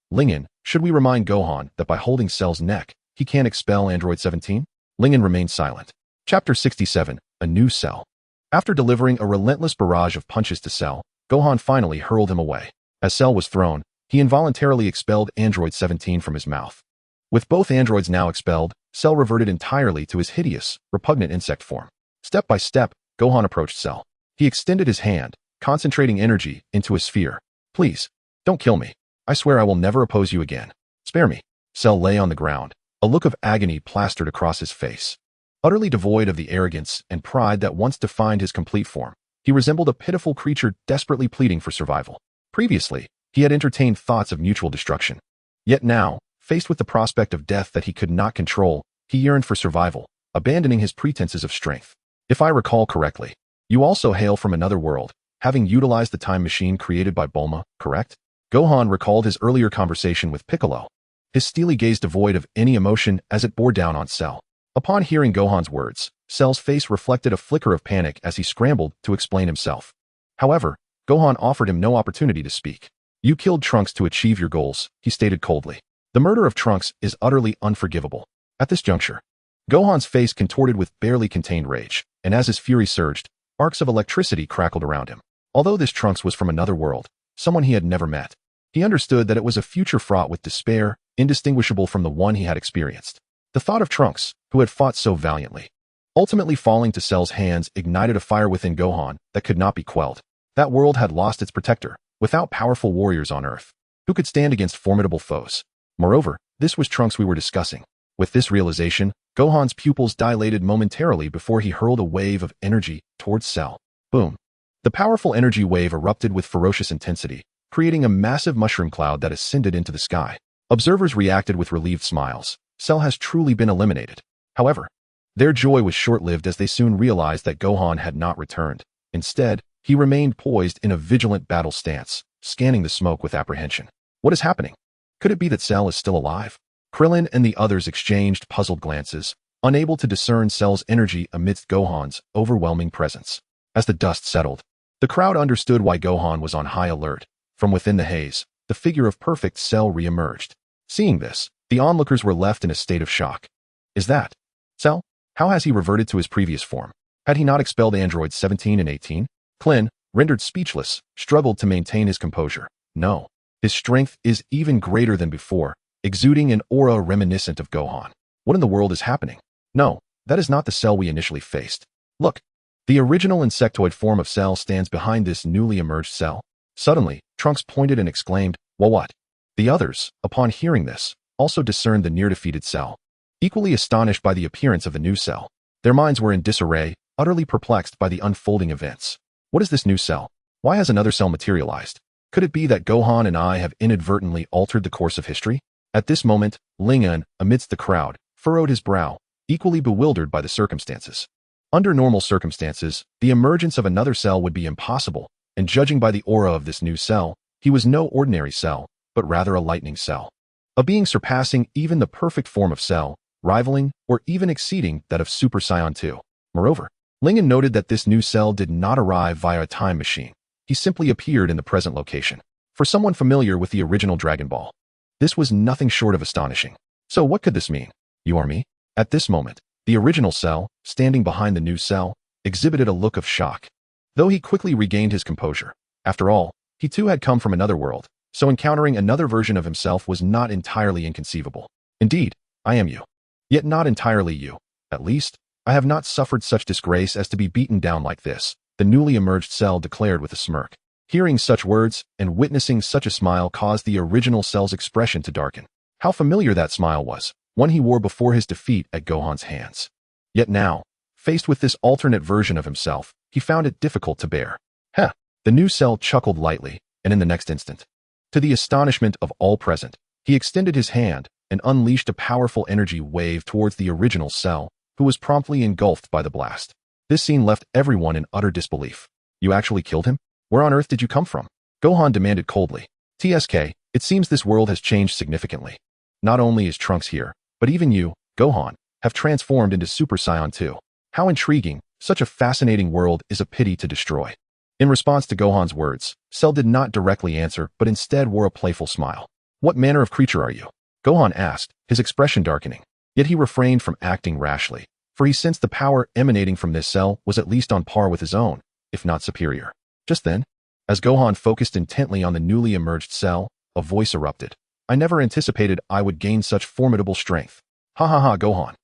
Lingen, should we remind Gohan that by holding Cell's neck, he can't expel Android 17? Lingen remained silent. Chapter 67, A New Cell. After delivering a relentless barrage of punches to Cell, Gohan finally hurled him away. As Cell was thrown, he involuntarily expelled Android 17 from his mouth. With both androids now expelled, Cell reverted entirely to his hideous, repugnant insect form. Step by step, Gohan approached Cell. He extended his hand, concentrating energy into a sphere. Please, don't kill me. I swear I will never oppose you again. Spare me. Cell lay on the ground, a look of agony plastered across his face. Utterly devoid of the arrogance and pride that once defined his complete form, he resembled a pitiful creature desperately pleading for survival. Previously, he had entertained thoughts of mutual destruction. Yet now, faced with the prospect of death that he could not control, he yearned for survival, abandoning his pretenses of strength. If I recall correctly, you also hail from another world, having utilized the time machine created by Bulma, correct? Gohan recalled his earlier conversation with Piccolo, his steely gaze devoid of any emotion as it bore down on Cell. Upon hearing Gohan's words, Cell's face reflected a flicker of panic as he scrambled to explain himself. However, Gohan offered him no opportunity to speak. You killed Trunks to achieve your goals, he stated coldly. The murder of Trunks is utterly unforgivable. At this juncture, Gohan's face contorted with barely contained rage, and as his fury surged, arcs of electricity crackled around him. Although this Trunks was from another world, someone he had never met, he understood that it was a future fraught with despair, indistinguishable from the one he had experienced. The thought of Trunks, who had fought so valiantly, ultimately falling to Cell's hands, ignited a fire within Gohan that could not be quelled. That world had lost its protector, without powerful warriors on Earth, who could stand against formidable foes. Moreover, this was Trunks we were discussing. With this realization, Gohan's pupils dilated momentarily before he hurled a wave of energy towards Cell. Boom. The powerful energy wave erupted with ferocious intensity, creating a massive mushroom cloud that ascended into the sky. Observers reacted with relieved smiles. Cell has truly been eliminated. However, their joy was short-lived as they soon realized that Gohan had not returned. Instead, he remained poised in a vigilant battle stance, scanning the smoke with apprehension. What is happening? Could it be that Cell is still alive? Krillin and the others exchanged puzzled glances, unable to discern Cell's energy amidst Gohan's overwhelming presence. As the dust settled, the crowd understood why Gohan was on high alert. From within the haze, the figure of perfect Cell re-emerged. Seeing this, the onlookers were left in a state of shock. Is that Cell? How has he reverted to his previous form? Had he not expelled androids 17 and 18? Krillin, rendered speechless, struggled to maintain his composure. No. His strength is even greater than before, exuding an aura reminiscent of Gohan. What in the world is happening? No, that is not the Cell we initially faced. Look, the original insectoid form of Cell stands behind this newly emerged Cell. Suddenly, Trunks pointed and exclaimed, well, what? The others, upon hearing this, also discerned the near-defeated Cell. equally astonished by the appearance of the new cell. Their minds were in disarray, utterly perplexed by the unfolding events. What is this new cell? Why has another cell materialized? Could it be that Gohan and I have inadvertently altered the course of history? At this moment, Ling, amidst the crowd, furrowed his brow, equally bewildered by the circumstances. Under normal circumstances, the emergence of another cell would be impossible, and judging by the aura of this new cell, he was no ordinary cell, but rather a lightning cell. A being surpassing even the perfect form of cell, rivaling or even exceeding that of Super Saiyan 2. Moreover, Ling noted that this new cell did not arrive via a time machine. He simply appeared in the present location. For someone familiar with the original Dragon Ball, this was nothing short of astonishing. So what could this mean? You are me? At this moment, the original cell, standing behind the new cell, exhibited a look of shock. Though he quickly regained his composure. After all, he too had come from another world, so encountering another version of himself was not entirely inconceivable. Indeed, I am you. Yet not entirely you. At least, I have not suffered such disgrace as to be beaten down like this, the newly emerged cell declared with a smirk. Hearing such words and witnessing such a smile caused the original cell's expression to darken. How familiar that smile was, one he wore before his defeat at Gohan's hands. Yet now, faced with this alternate version of himself, he found it difficult to bear. Heh! The new cell chuckled lightly, and in the next instant, to the astonishment of all present, he extended his hand and unleashed a powerful energy wave towards the original cell, who was promptly engulfed by the blast. This scene left everyone in utter disbelief. You actually killed him? Where on earth did you come from? Gohan demanded coldly. TSK, it seems this world has changed significantly. Not only is Trunks here, but even you, Gohan, have transformed into Super Saiyan 2. How intriguing, such a fascinating world is a pity to destroy. In response to Gohan's words, Cell did not directly answer but instead wore a playful smile. What manner of creature are you? Gohan asked, his expression darkening. Yet he refrained from acting rashly, for he sensed the power emanating from this cell was at least on par with his own, if not superior. Just then, as Gohan focused intently on the newly emerged cell, a voice erupted. I never anticipated I would gain such formidable strength. Ha ha ha, Gohan.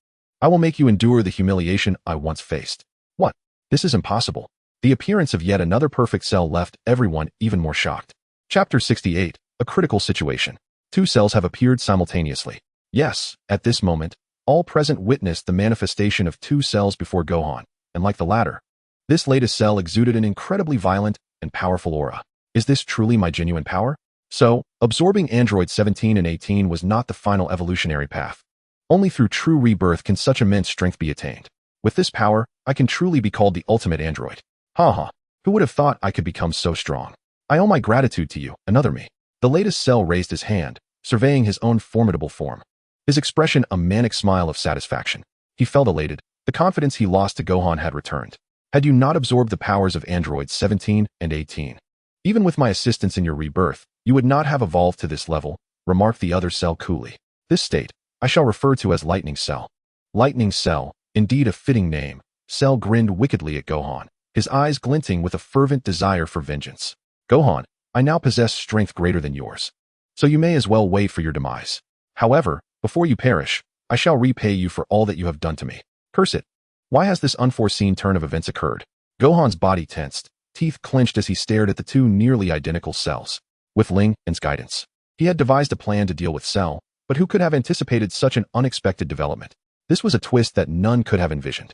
I will make you endure the humiliation I once faced. What? This is impossible. The appearance of yet another perfect cell left everyone even more shocked. Chapter 68, A Critical Situation. Two cells have appeared simultaneously. Yes, at this moment, all present witnessed the manifestation of two cells before Gohan, and like the latter, this latest cell exuded an incredibly violent and powerful aura. Is this truly my genuine power? So, absorbing androids 17 and 18 was not the final evolutionary path. Only through true rebirth can such immense strength be attained. With this power, I can truly be called the ultimate android. Ha! Who would have thought I could become so strong? I owe my gratitude to you, another me. The latest cell raised his hand, surveying his own formidable form. His expression a manic smile of satisfaction. He felt elated. The confidence he lost to Gohan had returned. Had you not absorbed the powers of androids 17 and 18? Even with my assistance in your rebirth, you would not have evolved to this level, remarked the other cell coolly. This state, I shall refer to as Lightning Cell. Lightning Cell, indeed a fitting name. Cell grinned wickedly at Gohan, his eyes glinting with a fervent desire for vengeance. Gohan, I now possess strength greater than yours. So you may as well wait for your demise. However, before you perish, I shall repay you for all that you have done to me. Curse it. Why has this unforeseen turn of events occurred? Gohan's body tensed, teeth clenched as he stared at the two nearly identical cells. With Ling's guidance, he had devised a plan to deal with Cell, but who could have anticipated such an unexpected development? This was a twist that none could have envisioned.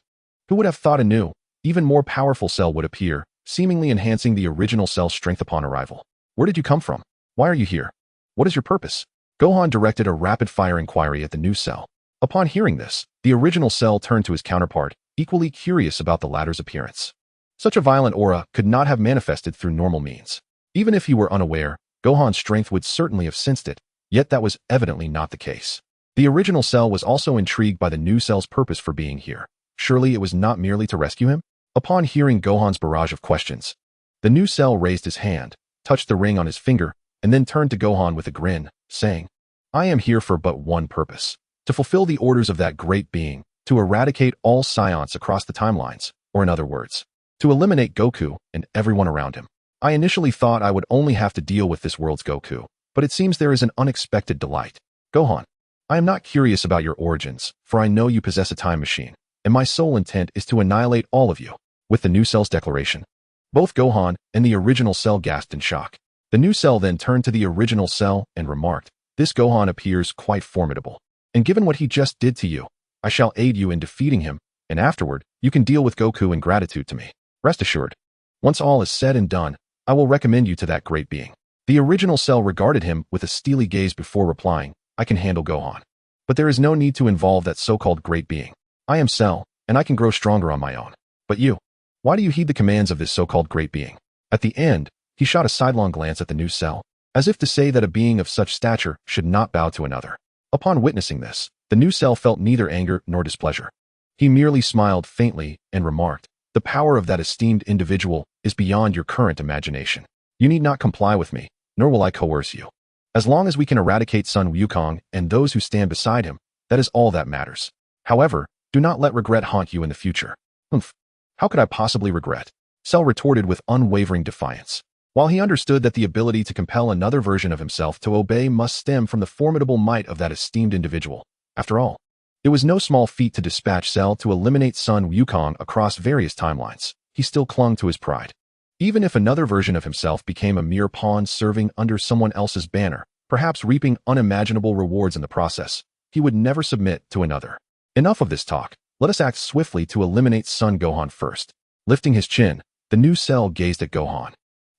Who would have thought a new, even more powerful cell would appear, seemingly enhancing the original cell's strength upon arrival? Where did you come from? Why are you here? What is your purpose? Gohan directed a rapid-fire inquiry at the new cell. Upon hearing this, the original cell turned to his counterpart, equally curious about the latter's appearance. Such a violent aura could not have manifested through normal means. Even if he were unaware, Gohan's strength would certainly have sensed it, yet that was evidently not the case. The original cell was also intrigued by the new cell's purpose for being here. Surely it was not merely to rescue him? Upon hearing Gohan's barrage of questions, the new cell raised his hand, touched the ring on his finger, and then turned to Gohan with a grin, saying, I am here for but one purpose. To fulfill the orders of that great being, to eradicate all Saiyans across the timelines, or in other words, to eliminate Goku and everyone around him. I initially thought I would only have to deal with this world's Goku, but it seems there is an unexpected delight. Gohan, I am not curious about your origins, for I know you possess a time machine, and my sole intent is to annihilate all of you. With the new cell's declaration, both Gohan and the original cell gasped in shock. The new cell then turned to the original cell and remarked, This Gohan appears quite formidable. And given what he just did to you, I shall aid you in defeating him, and afterward, you can deal with Goku in gratitude to me. Rest assured, once all is said and done, I will recommend you to that great being. The original Cell regarded him with a steely gaze before replying, I can handle Gohan. But there is no need to involve that so-called great being. I am Cell, and I can grow stronger on my own. But you, why do you heed the commands of this so-called great being? At the end, he shot a sidelong glance at the new Cell, as if to say that a being of such stature should not bow to another. Upon witnessing this, the new Cell felt neither anger nor displeasure. He merely smiled faintly and remarked, the power of that esteemed individual is beyond your current imagination. You need not comply with me, nor will I coerce you. As long as we can eradicate Sun Wukong and those who stand beside him, that is all that matters. However, do not let regret haunt you in the future. Humph. How could I possibly regret? Cell retorted with unwavering defiance. While he understood that the ability to compel another version of himself to obey must stem from the formidable might of that esteemed individual, after all, it was no small feat to dispatch Cell to eliminate Sun Wukong across various timelines. He still clung to his pride. Even if another version of himself became a mere pawn serving under someone else's banner, perhaps reaping unimaginable rewards in the process, he would never submit to another. Enough of this talk. Let us act swiftly to eliminate Son Gohan first. Lifting his chin, the new Cell gazed at Gohan,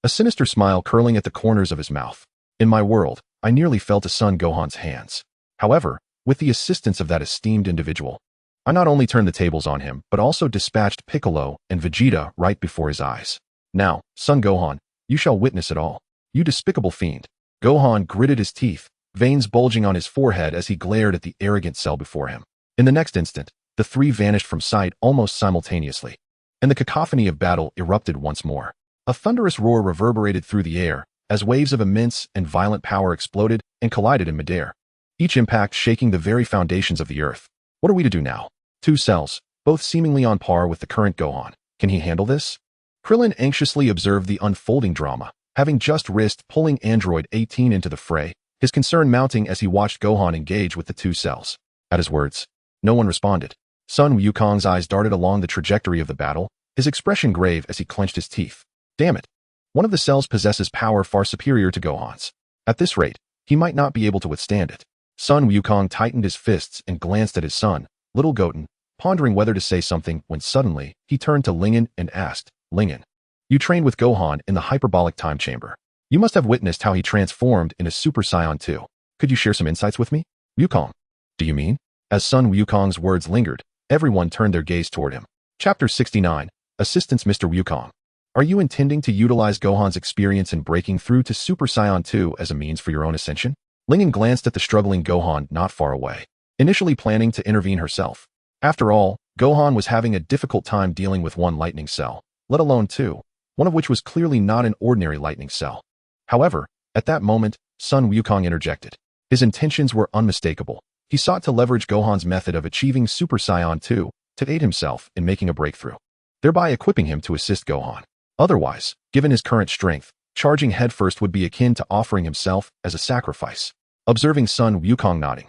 a sinister smile curling at the corners of his mouth. In my world, I nearly fell to Son Gohan's hands. However, with the assistance of that esteemed individual, I not only turned the tables on him, but also dispatched Piccolo and Vegeta right before his eyes. Now, Son Gohan, you shall witness it all. You despicable fiend. Gohan gritted his teeth, veins bulging on his forehead as he glared at the arrogant Cell before him. In the next instant, the three vanished from sight almost simultaneously, and the cacophony of battle erupted once more. A thunderous roar reverberated through the air as waves of immense and violent power exploded and collided in midair, each impact shaking the very foundations of the earth. What are we to do now? Two Cells, both seemingly on par with the current Gohan. Can he handle this? Krillin anxiously observed the unfolding drama, having just risked pulling Android 18 into the fray, his concern mounting as he watched Gohan engage with the two Cells. At his words, no one responded. Sun Wukong's eyes darted along the trajectory of the battle, his expression grave as he clenched his teeth. Damn it! One of the Cells possesses power far superior to Gohan's. At this rate, he might not be able to withstand it. Sun Wukong tightened his fists and glanced at his son, Little Goten, pondering whether to say something when suddenly, he turned to Lingen and asked, Lingen, you trained with Gohan in the hyperbolic time chamber. You must have witnessed how he transformed into Super Saiyan 2. Could you share some insights with me? Wukong. Do you mean? As Sun Wukong's words lingered, everyone turned their gaze toward him. Chapter 69, Assistance Mr. Wukong. Are you intending to utilize Gohan's experience in breaking through to Super Saiyan 2 as a means for your own ascension? Lingen glanced at the struggling Gohan not far away, initially planning to intervene herself. After all, Gohan was having a difficult time dealing with one lightning cell, let alone two, one of which was clearly not an ordinary lightning cell. However, at that moment, Sun Wukong interjected. His intentions were unmistakable. He sought to leverage Gohan's method of achieving Super Saiyan 2 to aid himself in making a breakthrough, thereby equipping him to assist Gohan. Otherwise, given his current strength, charging headfirst would be akin to offering himself as a sacrifice. Observing Sun Wukong nodding,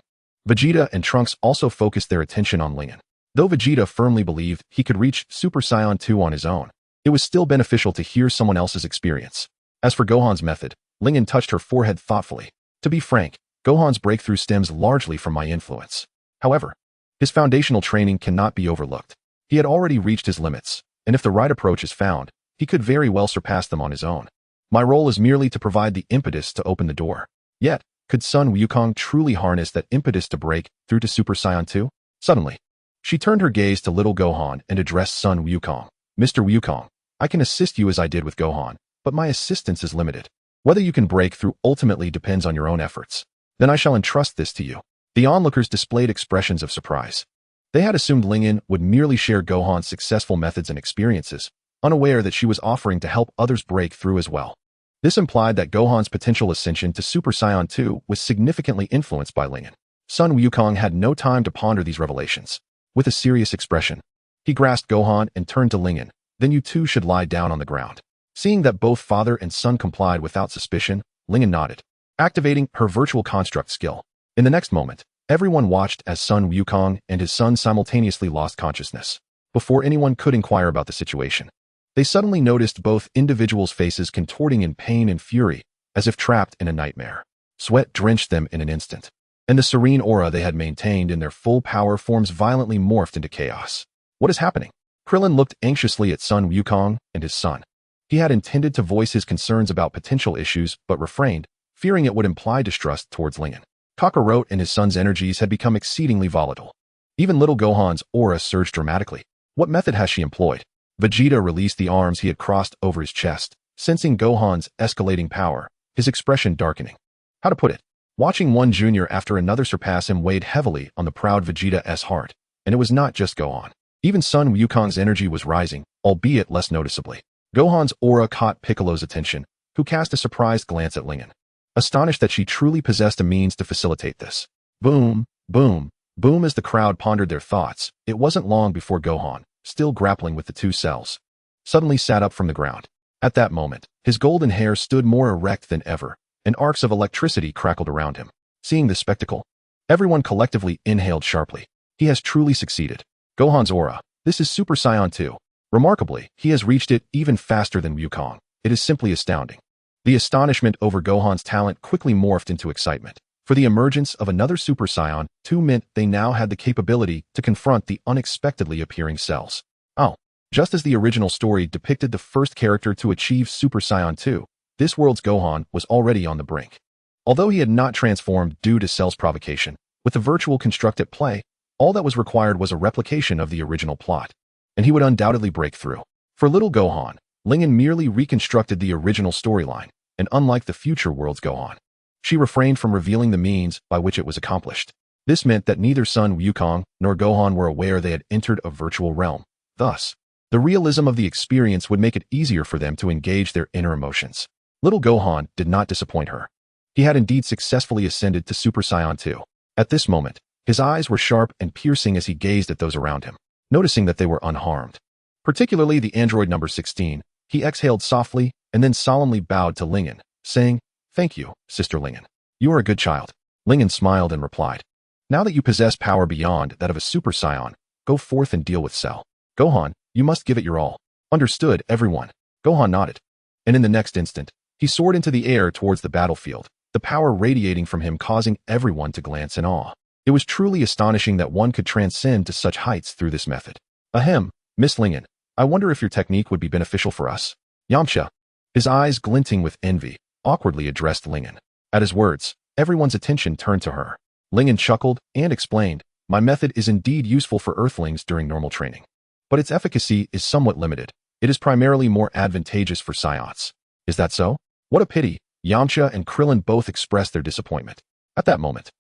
Vegeta and Trunks also focused their attention on Lingen. Though Vegeta firmly believed he could reach Super Saiyan 2 on his own, it was still beneficial to hear someone else's experience. As for Gohan's method, Lingen touched her forehead thoughtfully. To be frank, Gohan's breakthrough stems largely from my influence. However, his foundational training cannot be overlooked. He had already reached his limits, and if the right approach is found, he could very well surpass them on his own. My role is merely to provide the impetus to open the door. Yet, could Sun Wukong truly harness that impetus to break through to Super Saiyan 2? Suddenly, she turned her gaze to little Gohan and addressed Sun Wukong. Mr. Wukong, I can assist you as I did with Gohan, but my assistance is limited. Whether you can break through ultimately depends on your own efforts. Then I shall entrust this to you. The onlookers displayed expressions of surprise. They had assumed Lingen would merely share Gohan's successful methods and experiences, unaware that she was offering to help others break through as well. This implied that Gohan's potential ascension to Super Saiyan 2 was significantly influenced by Lingen. Sun Wukong had no time to ponder these revelations. With a serious expression, he grasped Gohan and turned to Lingen. Then you two should lie down on the ground. Seeing that both father and son complied without suspicion, Lingen nodded, activating her virtual construct skill. In the next moment, everyone watched as Sun Wukong and his son simultaneously lost consciousness. Before anyone could inquire about the situation, they suddenly noticed both individuals' faces contorting in pain and fury, as if trapped in a nightmare. Sweat drenched them in an instant, and the serene aura they had maintained in their full power forms violently morphed into chaos. What is happening? Krillin looked anxiously at Sun Wukong and his son. He had intended to voice his concerns about potential issues, but refrained, fearing it would imply distrust towards Lingen. Kakarot and his son's energies had become exceedingly volatile. Even little Gohan's aura surged dramatically. What method has she employed? Vegeta released the arms he had crossed over his chest, sensing Gohan's escalating power, his expression darkening. How to put it? Watching one junior after another surpass him weighed heavily on the proud Vegeta's heart, and it was not just Gohan. Even Sun Wukong's energy was rising, albeit less noticeably. Gohan's aura caught Piccolo's attention, who cast a surprised glance at Lingen, astonished that she truly possessed a means to facilitate this. Boom, boom, boom. As the crowd pondered their thoughts, it wasn't long before Gohan, still grappling with the two cells, suddenly sat up from the ground. At that moment, his golden hair stood more erect than ever, and arcs of electricity crackled around him. Seeing this spectacle, everyone collectively inhaled sharply. He has truly succeeded. Gohan's aura. This is Super Saiyan 2. Remarkably, he has reached it even faster than Wukong. It is simply astounding. The astonishment over Gohan's talent quickly morphed into excitement, for the emergence of another Super Saiyan 2 meant they now had the capability to confront the unexpectedly appearing cells. Oh, just as the original story depicted the first character to achieve Super Saiyan 2, this world's Gohan was already on the brink. Although he had not transformed due to Cell's provocation, with the virtual construct at play, all that was required was a replication of the original plot, and he would undoubtedly break through. For little Gohan, Lingen merely reconstructed the original storyline, and unlike the future world's Gohan, she refrained from revealing the means by which it was accomplished. This meant that neither Sun Wukong nor Gohan were aware they had entered a virtual realm. Thus, the realism of the experience would make it easier for them to engage their inner emotions. Little Gohan did not disappoint her. He had indeed successfully ascended to Super Saiyan 2. At this moment, his eyes were sharp and piercing as he gazed at those around him, noticing that they were unharmed. Particularly the android number 16, he exhaled softly and then solemnly bowed to Lingen, saying, "Thank you, Sister Lingen. You are a good child." Lingen smiled and replied, "Now that you possess power beyond that of a Super Saiyan, go forth and deal with Cell. Gohan, you must give it your all." Understood, everyone. Gohan nodded. And in the next instant, he soared into the air towards the battlefield, the power radiating from him causing everyone to glance in awe. It was truly astonishing that one could transcend to such heights through this method. Ahem, Miss Lingen, I wonder if your technique would be beneficial for us. Yamcha, his eyes glinting with envy, awkwardly addressed Lingen. At his words, everyone's attention turned to her. Lingen chuckled and explained, "My method is indeed useful for Earthlings during normal training, but its efficacy is somewhat limited. It is primarily more advantageous for Saiyans." Is that so? What a pity. Yamcha and Krillin both expressed their disappointment. At that moment,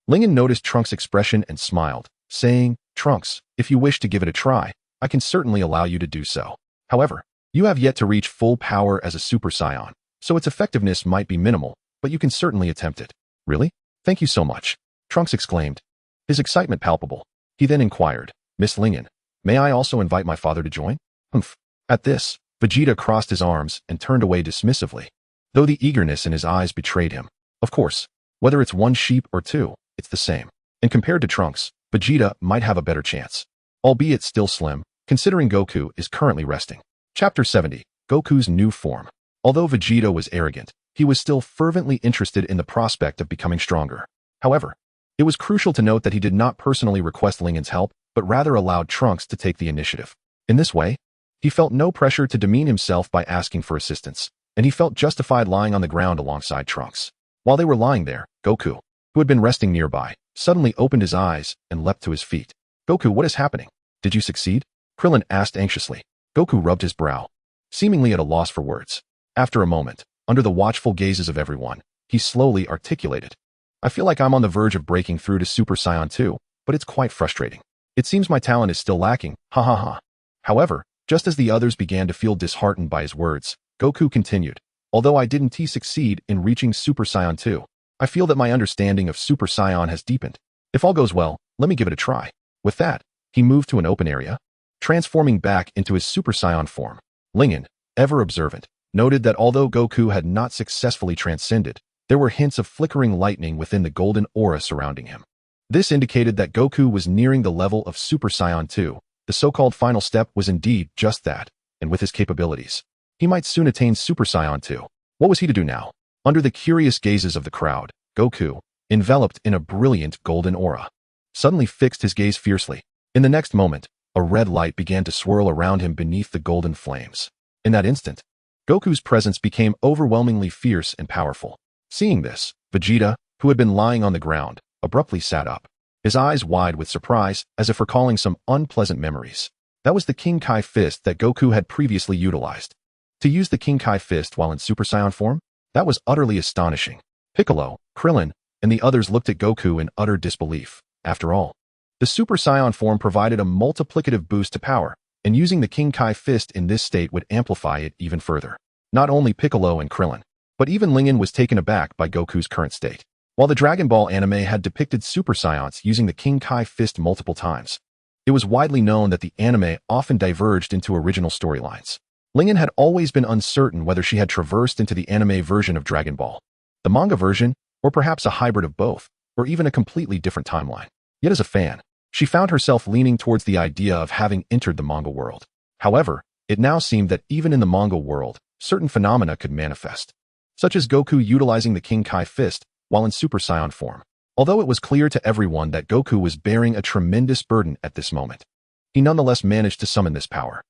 Lingen noticed Trunks' expression and smiled, saying, "Trunks, if you wish to give it a try, I can certainly allow you to do so. However, you have yet to reach full power as a Super Saiyan, so its effectiveness might be minimal, but you can certainly attempt it." "Really? Thank you so much," Trunks exclaimed, his excitement palpable. He then inquired, "Miss Lingen, may I also invite my father to join?" "Humph." At this, Vegeta crossed his arms and turned away dismissively, though the eagerness in his eyes betrayed him. Of course, whether it's one sheep or two, it's the same. And compared to Trunks, Vegeta might have a better chance, albeit still slim, considering Goku is currently resting. Chapter 70, Goku's New Form. Although Vegeta was arrogant, he was still fervently interested in the prospect of becoming stronger. However, it was crucial to note that he did not personally request Lingen's help, but rather allowed Trunks to take the initiative. In this way, he felt no pressure to demean himself by asking for assistance, and he felt justified lying on the ground alongside Trunks. While they were lying there, Goku, who had been resting nearby, suddenly opened his eyes and leapt to his feet. "Goku, what is happening? Did you succeed?" Krillin asked anxiously. Goku rubbed his brow, seemingly at a loss for words. After a moment, under the watchful gazes of everyone, he slowly articulated, "I feel like I'm on the verge of breaking through to Super Saiyan 2, but it's quite frustrating. It seems my talent is still lacking, ha ha ha." However, just as the others began to feel disheartened by his words, Goku continued, "Although I didn't succeed in reaching Super Saiyan 2, I feel that my understanding of Super Saiyan has deepened. If all goes well, let me give it a try." With that, he moved to an open area, transforming back into his Super Saiyan form. Lingen, ever observant, noted that although Goku had not successfully transcended, there were hints of flickering lightning within the golden aura surrounding him. This indicated that Goku was nearing the level of Super Saiyan 2. The so-called final step was indeed just that, and with his capabilities, he might soon attain Super Saiyan 2. What was he to do now? Under the curious gazes of the crowd, Goku, enveloped in a brilliant golden aura, suddenly fixed his gaze fiercely. In the next moment, a red light began to swirl around him beneath the golden flames. In that instant, Goku's presence became overwhelmingly fierce and powerful. Seeing this, Vegeta, who had been lying on the ground, abruptly sat up, his eyes wide with surprise as if recalling some unpleasant memories. That was the King Kai fist that Goku had previously utilized. To use the King Kai fist while in Super Saiyan form? That was utterly astonishing. Piccolo, Krillin, and the others looked at Goku in utter disbelief. After all, the Super Saiyan form provided a multiplicative boost to power, and using the King Kai fist in this state would amplify it even further. Not only Piccolo and Krillin, but even Lingen was taken aback by Goku's current state. While the Dragon Ball anime had depicted Super Saiyans using the King Kai fist multiple times, it was widely known that the anime often diverged into original storylines. Lingen had always been uncertain whether she had traversed into the anime version of Dragon Ball, the manga version, or perhaps a hybrid of both, or even a completely different timeline. Yet as a fan, she found herself leaning towards the idea of having entered the manga world. However, it now seemed that even in the manga world, certain phenomena could manifest, such as Goku utilizing the King Kai fist while in Super Saiyan form. Although it was clear to everyone that Goku was bearing a tremendous burden at this moment, he nonetheless managed to summon this power.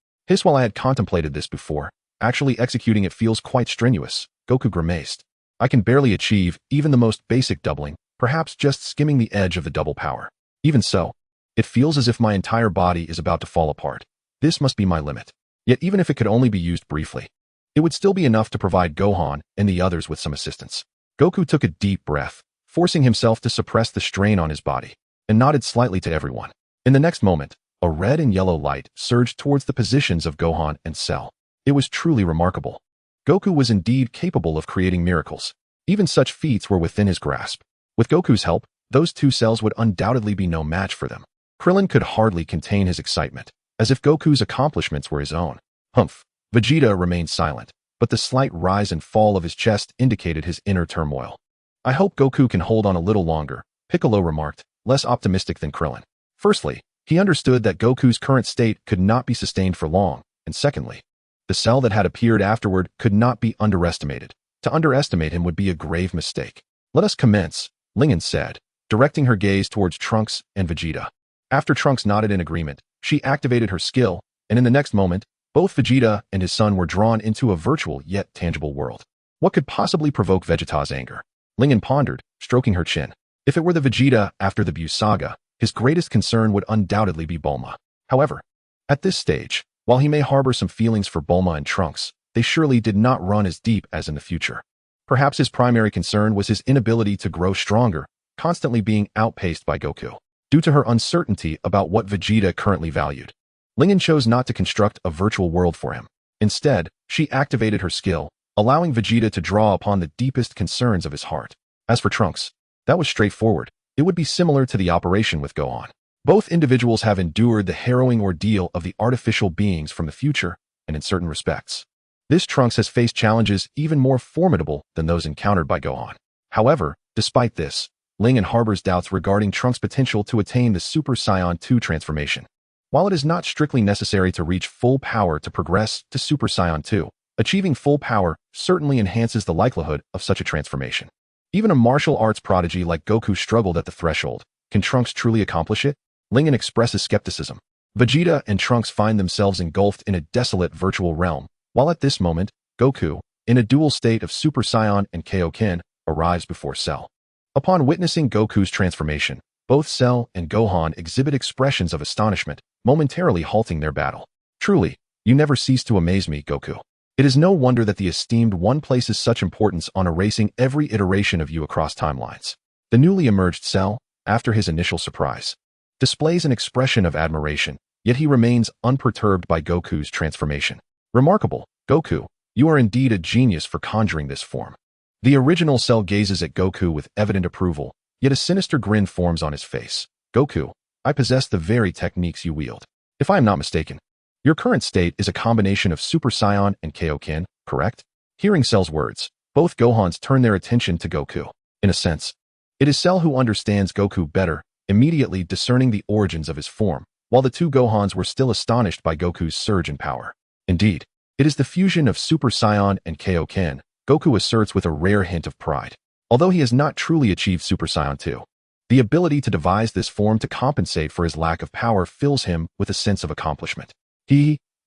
While I had contemplated this before, actually executing it feels quite strenuous, Goku grimaced. I can barely achieve even the most basic doubling, perhaps just skimming the edge of the double power. Even so, it feels as if my entire body is about to fall apart. This must be my limit. Yet even if it could only be used briefly, it would still be enough to provide Gohan and the others with some assistance. Goku took a deep breath, forcing himself to suppress the strain on his body, and nodded slightly to everyone. In the next moment, a red and yellow light surged towards the positions of Gohan and Cell. It was truly remarkable. Goku was indeed capable of creating miracles. Even such feats were within his grasp. With Goku's help, those two cells would undoubtedly be no match for them. Krillin could hardly contain his excitement, as if Goku's accomplishments were his own. Humph. Vegeta remained silent, but the slight rise and fall of his chest indicated his inner turmoil. I hope Goku can hold on a little longer, Piccolo remarked, less optimistic than Krillin. Firstly, he understood that Goku's current state could not be sustained for long, and secondly, the cell that had appeared afterward could not be underestimated. To underestimate him would be a grave mistake. Let us commence, Lingen said, directing her gaze towards Trunks and Vegeta. After Trunks nodded in agreement, she activated her skill, and in the next moment, both Vegeta and his son were drawn into a virtual yet tangible world. What could possibly provoke Vegeta's anger? Lingen pondered, stroking her chin. If it were the Vegeta after the Buu saga, his greatest concern would undoubtedly be Bulma. However, at this stage, while he may harbor some feelings for Bulma and Trunks, they surely did not run as deep as in the future. Perhaps his primary concern was his inability to grow stronger, constantly being outpaced by Goku. Due to her uncertainty about what Vegeta currently valued, Lingen chose not to construct a virtual world for him. Instead, she activated her skill, allowing Vegeta to draw upon the deepest concerns of his heart. As for Trunks, that was straightforward. It would be similar to the operation with Gohan. Both individuals have endured the harrowing ordeal of the artificial beings from the future, and in certain respects, this Trunks has faced challenges even more formidable than those encountered by Gohan. However, despite this, Lingen harbors doubts regarding Trunks' potential to attain the Super Saiyan 2 transformation. While it is not strictly necessary to reach full power to progress to Super Saiyan 2, achieving full power certainly enhances the likelihood of such a transformation. Even a martial arts prodigy like Goku struggled at the threshold. Can Trunks truly accomplish it? Lingen expresses skepticism. Vegeta and Trunks find themselves engulfed in a desolate virtual realm, while at this moment, Goku, in a dual state of Super Saiyan and Kaioken, arrives before Cell. Upon witnessing Goku's transformation, both Cell and Gohan exhibit expressions of astonishment, momentarily halting their battle. Truly, you never cease to amaze me, Goku. It is no wonder that the esteemed one places such importance on erasing every iteration of you across timelines. The newly emerged Cell, after his initial surprise, displays an expression of admiration, yet he remains unperturbed by Goku's transformation. Remarkable, Goku, you are indeed a genius for conjuring this form. The original Cell gazes at Goku with evident approval, yet a sinister grin forms on his face. Goku, I possess the very techniques you wield. If I am not mistaken, your current state is a combination of Super Saiyan and Kaioken, correct? Hearing Cell's words, both Gohans turn their attention to Goku. In a sense, it is Cell who understands Goku better, immediately discerning the origins of his form, while the two Gohans were still astonished by Goku's surge in power. Indeed, it is the fusion of Super Saiyan and Kaioken, Goku asserts with a rare hint of pride. Although he has not truly achieved Super Saiyan 2, the ability to devise this form to compensate for his lack of power fills him with a sense of accomplishment.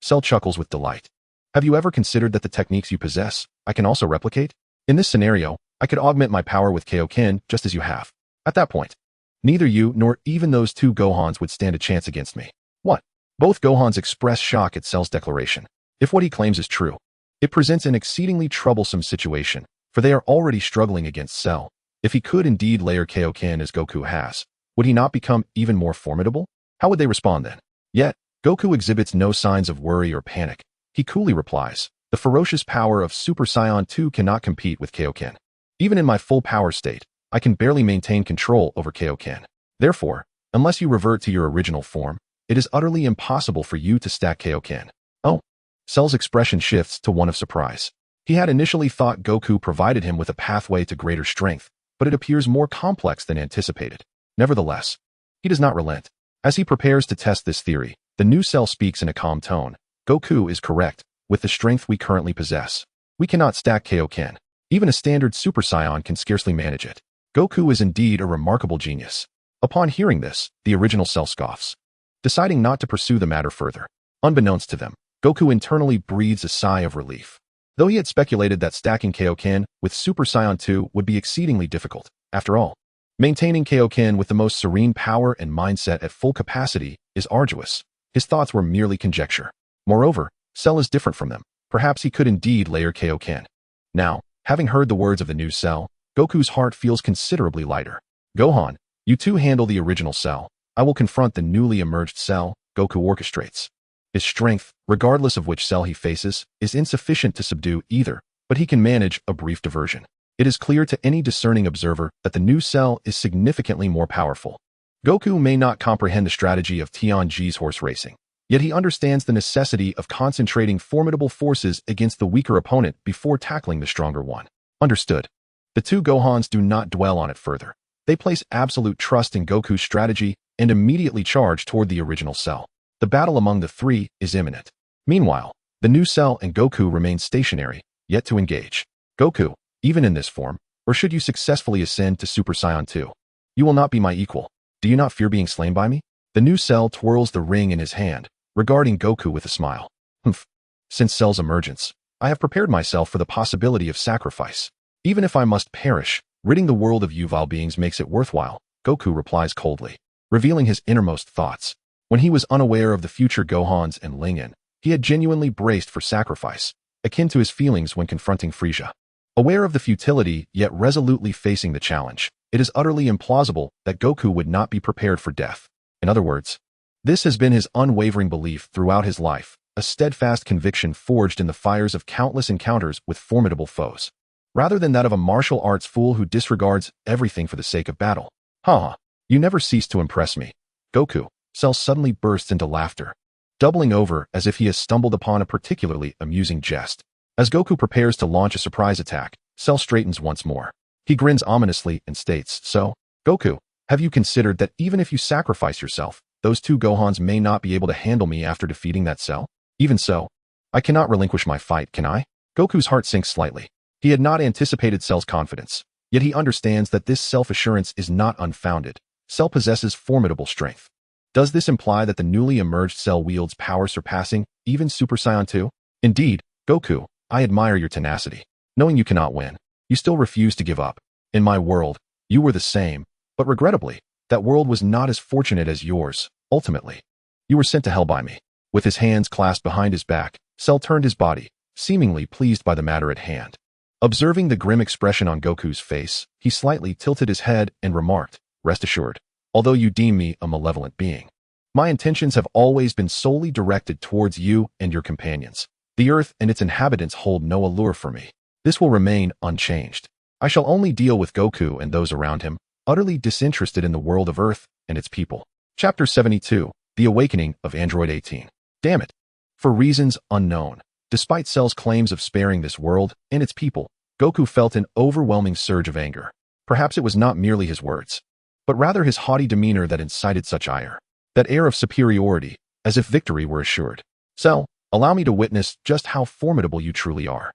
Cell chuckles with delight. Have you ever considered that the techniques you possess, I can also replicate? In this scenario, I could augment my power with Kaioken just as you have. At that point, neither you nor even those two Gohans would stand a chance against me. What? Both Gohans express shock at Cell's declaration. If what he claims is true, it presents an exceedingly troublesome situation, for they are already struggling against Cell. If he could indeed layer Kaioken as Goku has, would he not become even more formidable? How would they respond then? Yet, Goku exhibits no signs of worry or panic. He coolly replies, the ferocious power of Super Saiyan 2 cannot compete with Kaioken. Even in my full power state, I can barely maintain control over Kaioken. Therefore, unless you revert to your original form, it is utterly impossible for you to stack Kaioken. Oh. Cell's expression shifts to one of surprise. He had initially thought Goku provided him with a pathway to greater strength, but it appears more complex than anticipated. Nevertheless, he does not relent. As he prepares to test this theory, the new Cell speaks in a calm tone. Goku is correct. With the strength we currently possess, we cannot stack Kaioken. Even a standard Super Saiyan can scarcely manage it. Goku is indeed a remarkable genius. Upon hearing this, the original Cell scoffs, deciding not to pursue the matter further. Unbeknownst to them, Goku internally breathes a sigh of relief. Though he had speculated that stacking Kaioken with Super Saiyan 2 would be exceedingly difficult, after all, maintaining Kaioken with the most serene power and mindset at full capacity is arduous. His thoughts were merely conjecture. Moreover, Cell is different from them. Perhaps he could indeed layer Kaioken. Now, having heard the words of the new Cell, Goku's heart feels considerably lighter. Gohan, you two handle the original Cell. I will confront the newly emerged Cell. Goku orchestrates. His strength, regardless of which Cell he faces, is insufficient to subdue either, but he can manage a brief diversion. It is clear to any discerning observer that the new Cell is significantly more powerful. Goku may not comprehend the strategy of Tianji's horse racing, yet he understands the necessity of concentrating formidable forces against the weaker opponent before tackling the stronger one. Understood. The two Gohans do not dwell on it further. They place absolute trust in Goku's strategy and immediately charge toward the original Cell. The battle among the three is imminent. Meanwhile, the new Cell and Goku remain stationary, yet to engage. Goku, even in this form, or should you successfully ascend to Super Saiyan 2, you will not be my equal. Do you not fear being slain by me? The new Cell twirls the ring in his hand, regarding Goku with a smile. Since Cell's emergence, I have prepared myself for the possibility of sacrifice. Even if I must perish, ridding the world of you vile beings makes it worthwhile, Goku replies coldly, revealing his innermost thoughts. When he was unaware of the future Gohans and Lingen, he had genuinely braced for sacrifice, akin to his feelings when confronting Frieza. Aware of the futility, yet resolutely facing the challenge, it is utterly implausible that Goku would not be prepared for death. In other words, this has been his unwavering belief throughout his life, a steadfast conviction forged in the fires of countless encounters with formidable foes, rather than that of a martial arts fool who disregards everything for the sake of battle. You never cease to impress me. Goku. Cell suddenly bursts into laughter, doubling over as if he has stumbled upon a particularly amusing jest. As Goku prepares to launch a surprise attack, Cell straightens once more. He grins ominously and states, so, Goku, have you considered that even if you sacrifice yourself, those two Gohans may not be able to handle me after defeating that Cell? Even so, I cannot relinquish my fight, can I? Goku's heart sinks slightly. He had not anticipated Cell's confidence, yet he understands that this self-assurance is not unfounded. Cell possesses formidable strength. Does this imply that the newly emerged Cell wields power surpassing even Super Saiyan 2? Indeed, Goku, I admire your tenacity. Knowing you cannot win, you still refuse to give up. In my world, you were the same, but regrettably, that world was not as fortunate as yours. Ultimately, you were sent to hell by me. With his hands clasped behind his back, Cell turned his body, seemingly pleased by the matter at hand. Observing the grim expression on Goku's face, he slightly tilted his head and remarked, rest assured, although you deem me a malevolent being, my intentions have always been solely directed towards you and your companions. The earth and its inhabitants hold no allure for me. This will remain unchanged. I shall only deal with Goku and those around him, utterly disinterested in the world of Earth and its people. Chapter 72, The Awakening of Android 18. Damn it. For reasons unknown, despite Cell's claims of sparing this world and its people, Goku felt an overwhelming surge of anger. Perhaps it was not merely his words, but rather his haughty demeanor that incited such ire. That air of superiority, as if victory were assured. Cell, allow me to witness just how formidable you truly are.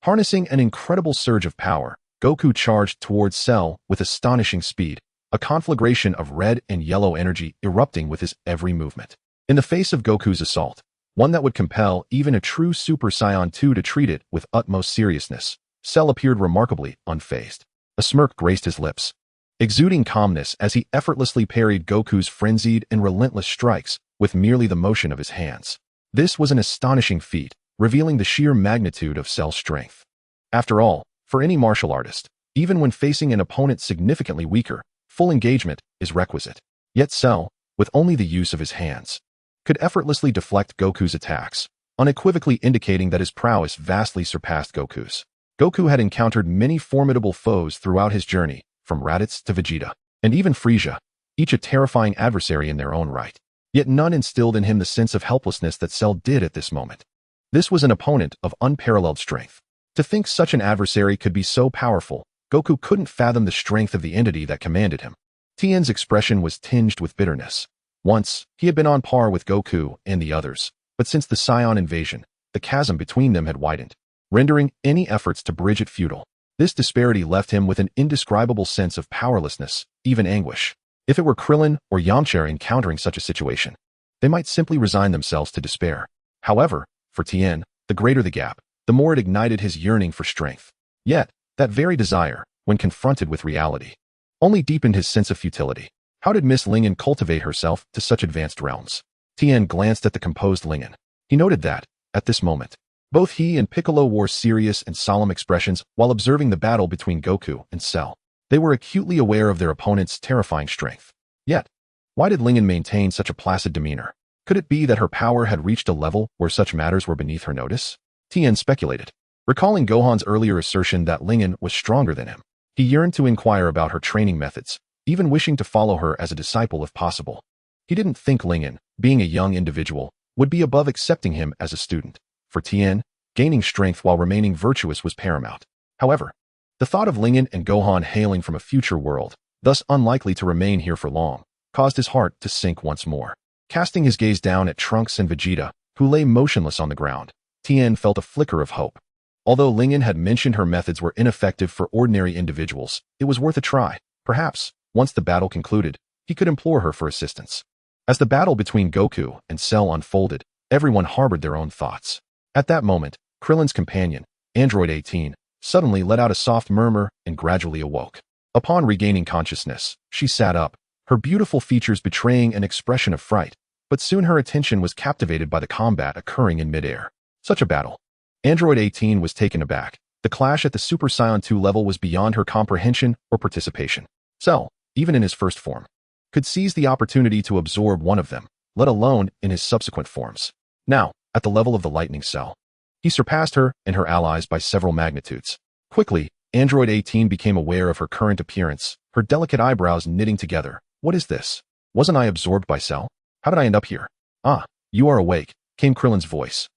Harnessing an incredible surge of power, Goku charged towards Cell with astonishing speed, a conflagration of red and yellow energy erupting with his every movement. In the face of Goku's assault, one that would compel even a true Super Saiyan 2 to treat it with utmost seriousness, Cell appeared remarkably unfazed. A smirk graced his lips, exuding calmness as he effortlessly parried Goku's frenzied and relentless strikes with merely the motion of his hands. This was an astonishing feat, revealing the sheer magnitude of Cell's strength. After all, for any martial artist, even when facing an opponent significantly weaker, full engagement is requisite. Yet Cell, with only the use of his hands, could effortlessly deflect Goku's attacks, unequivocally indicating that his prowess vastly surpassed Goku's. Goku had encountered many formidable foes throughout his journey, from Raditz to Vegeta, and even Frieza, each a terrifying adversary in their own right. Yet none instilled in him the sense of helplessness that Cell did at this moment. This was an opponent of unparalleled strength. To think such an adversary could be so powerful, Goku couldn't fathom the strength of the entity that commanded him. Tien's expression was tinged with bitterness. Once, he had been on par with Goku and the others, but since the Saiyan invasion, the chasm between them had widened, rendering any efforts to bridge it futile. This disparity left him with an indescribable sense of powerlessness, even anguish. If it were Krillin or Yamcha encountering such a situation, they might simply resign themselves to despair. However, for Tien, the greater the gap, the more it ignited his yearning for strength. Yet, that very desire, when confronted with reality, only deepened his sense of futility. How did Miss Lingen cultivate herself to such advanced realms? Tien glanced at the composed Lingen. He noted that, at this moment, both he and Piccolo wore serious and solemn expressions while observing the battle between Goku and Cell. They were acutely aware of their opponent's terrifying strength. Yet, why did Lingen maintain such a placid demeanor? Could it be that her power had reached a level where such matters were beneath her notice? Tien speculated, recalling Gohan's earlier assertion that Lingen was stronger than him. He yearned to inquire about her training methods, even wishing to follow her as a disciple if possible. He didn't think Lingen, being a young individual, would be above accepting him as a student. For Tien, gaining strength while remaining virtuous was paramount. However, the thought of Lingen and Gohan hailing from a future world, thus unlikely to remain here for long, caused his heart to sink once more. Casting his gaze down at Trunks and Vegeta, who lay motionless on the ground, Tien felt a flicker of hope. Although Lingen had mentioned her methods were ineffective for ordinary individuals, it was worth a try. Perhaps, once the battle concluded, he could implore her for assistance. As the battle between Goku and Cell unfolded, everyone harbored their own thoughts. At that moment, Krillin's companion, Android 18, suddenly let out a soft murmur and gradually awoke. Upon regaining consciousness, she sat up, her beautiful features betraying an expression of fright, but soon her attention was captivated by the combat occurring in midair. Such a battle. Android 18 was taken aback. The clash at the Super Saiyan 2 level was beyond her comprehension or participation. Cell, even in his first form, could seize the opportunity to absorb one of them, let alone in his subsequent forms. Now, at the level of the lightning cell, he surpassed her and her allies by several magnitudes. Quickly, Android 18 became aware of her current appearance, her delicate eyebrows knitting together. What is this? Wasn't I absorbed by Cell? How did I end up here? Ah, you are awake, came Krillin's voice.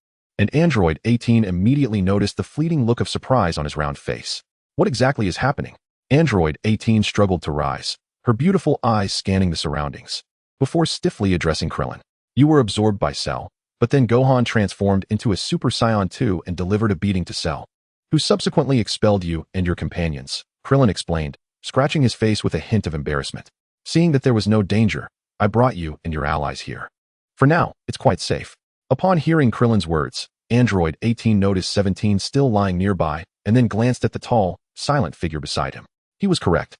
And Android 18 immediately noticed the fleeting look of surprise on his round face. What exactly is happening? Android 18 struggled to rise, her beautiful eyes scanning the surroundings, before stiffly addressing Krillin. You were absorbed by Cell, but then Gohan transformed into a Super Saiyan 2 and delivered a beating to Cell, who subsequently expelled you and your companions, Krillin explained, scratching his face with a hint of embarrassment. Seeing that there was no danger, I brought you and your allies here. For now, it's quite safe. Upon hearing Krillin's words, Android 18 noticed 17 still lying nearby and then glanced at the tall, silent figure beside him. He was correct.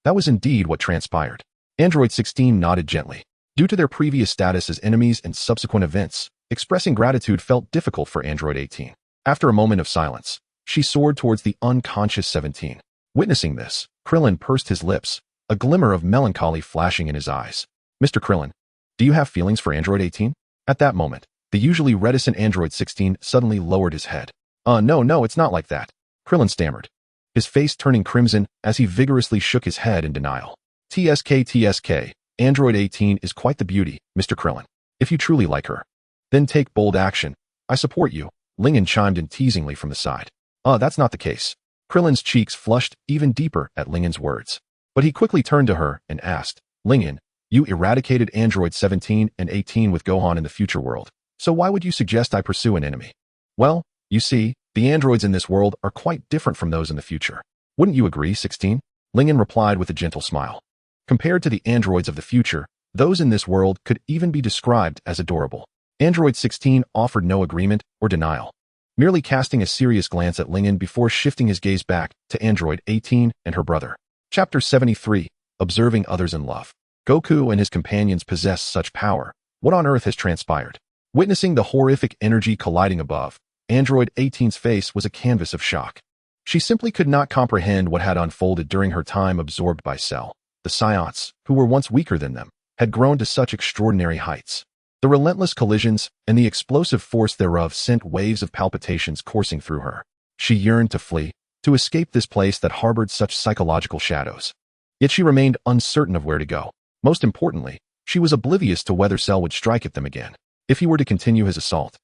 That was indeed what transpired. Android 16 nodded gently. Due to their previous status as enemies and subsequent events, expressing gratitude felt difficult for Android 18. After a moment of silence, she soared towards the unconscious 17. Witnessing this, Krillin pursed his lips, a glimmer of melancholy flashing in his eyes. Mr. Krillin, do you have feelings for Android 18? At that moment, the usually reticent Android 16 suddenly lowered his head. No, it's not like that. Krillin stammered, his face turning crimson as he vigorously shook his head in denial. TSK, Android 18 is quite the beauty, Mr. Krillin. If you truly like her, then take bold action. I support you, Lingen chimed in teasingly from the side. That's not the case. Krillin's cheeks flushed even deeper at Lingen's words. But he quickly turned to her and asked, Lingen, you eradicated Android 17 and 18 with Gohan in the future world. So why would you suggest I pursue an enemy? Well, you see, the androids in this world are quite different from those in the future. Wouldn't you agree, 16? Lingen replied with a gentle smile. Compared to the androids of the future, those in this world could even be described as adorable. Android 16 offered no agreement or denial, merely casting a serious glance at Lingen before shifting his gaze back to Android 18 and her brother. Chapter 73, Observing Others in Love. Goku and his companions possess such power. What on earth has transpired? Witnessing the horrific energy colliding above, Android 18's face was a canvas of shock. She simply could not comprehend what had unfolded during her time absorbed by Cell. The Saiyans, who were once weaker than them, had grown to such extraordinary heights. The relentless collisions and the explosive force thereof sent waves of palpitations coursing through her. She yearned to flee, to escape this place that harbored such psychological shadows. Yet she remained uncertain of where to go. Most importantly, she was oblivious to whether Cell would strike at them again. If he were to continue his assault,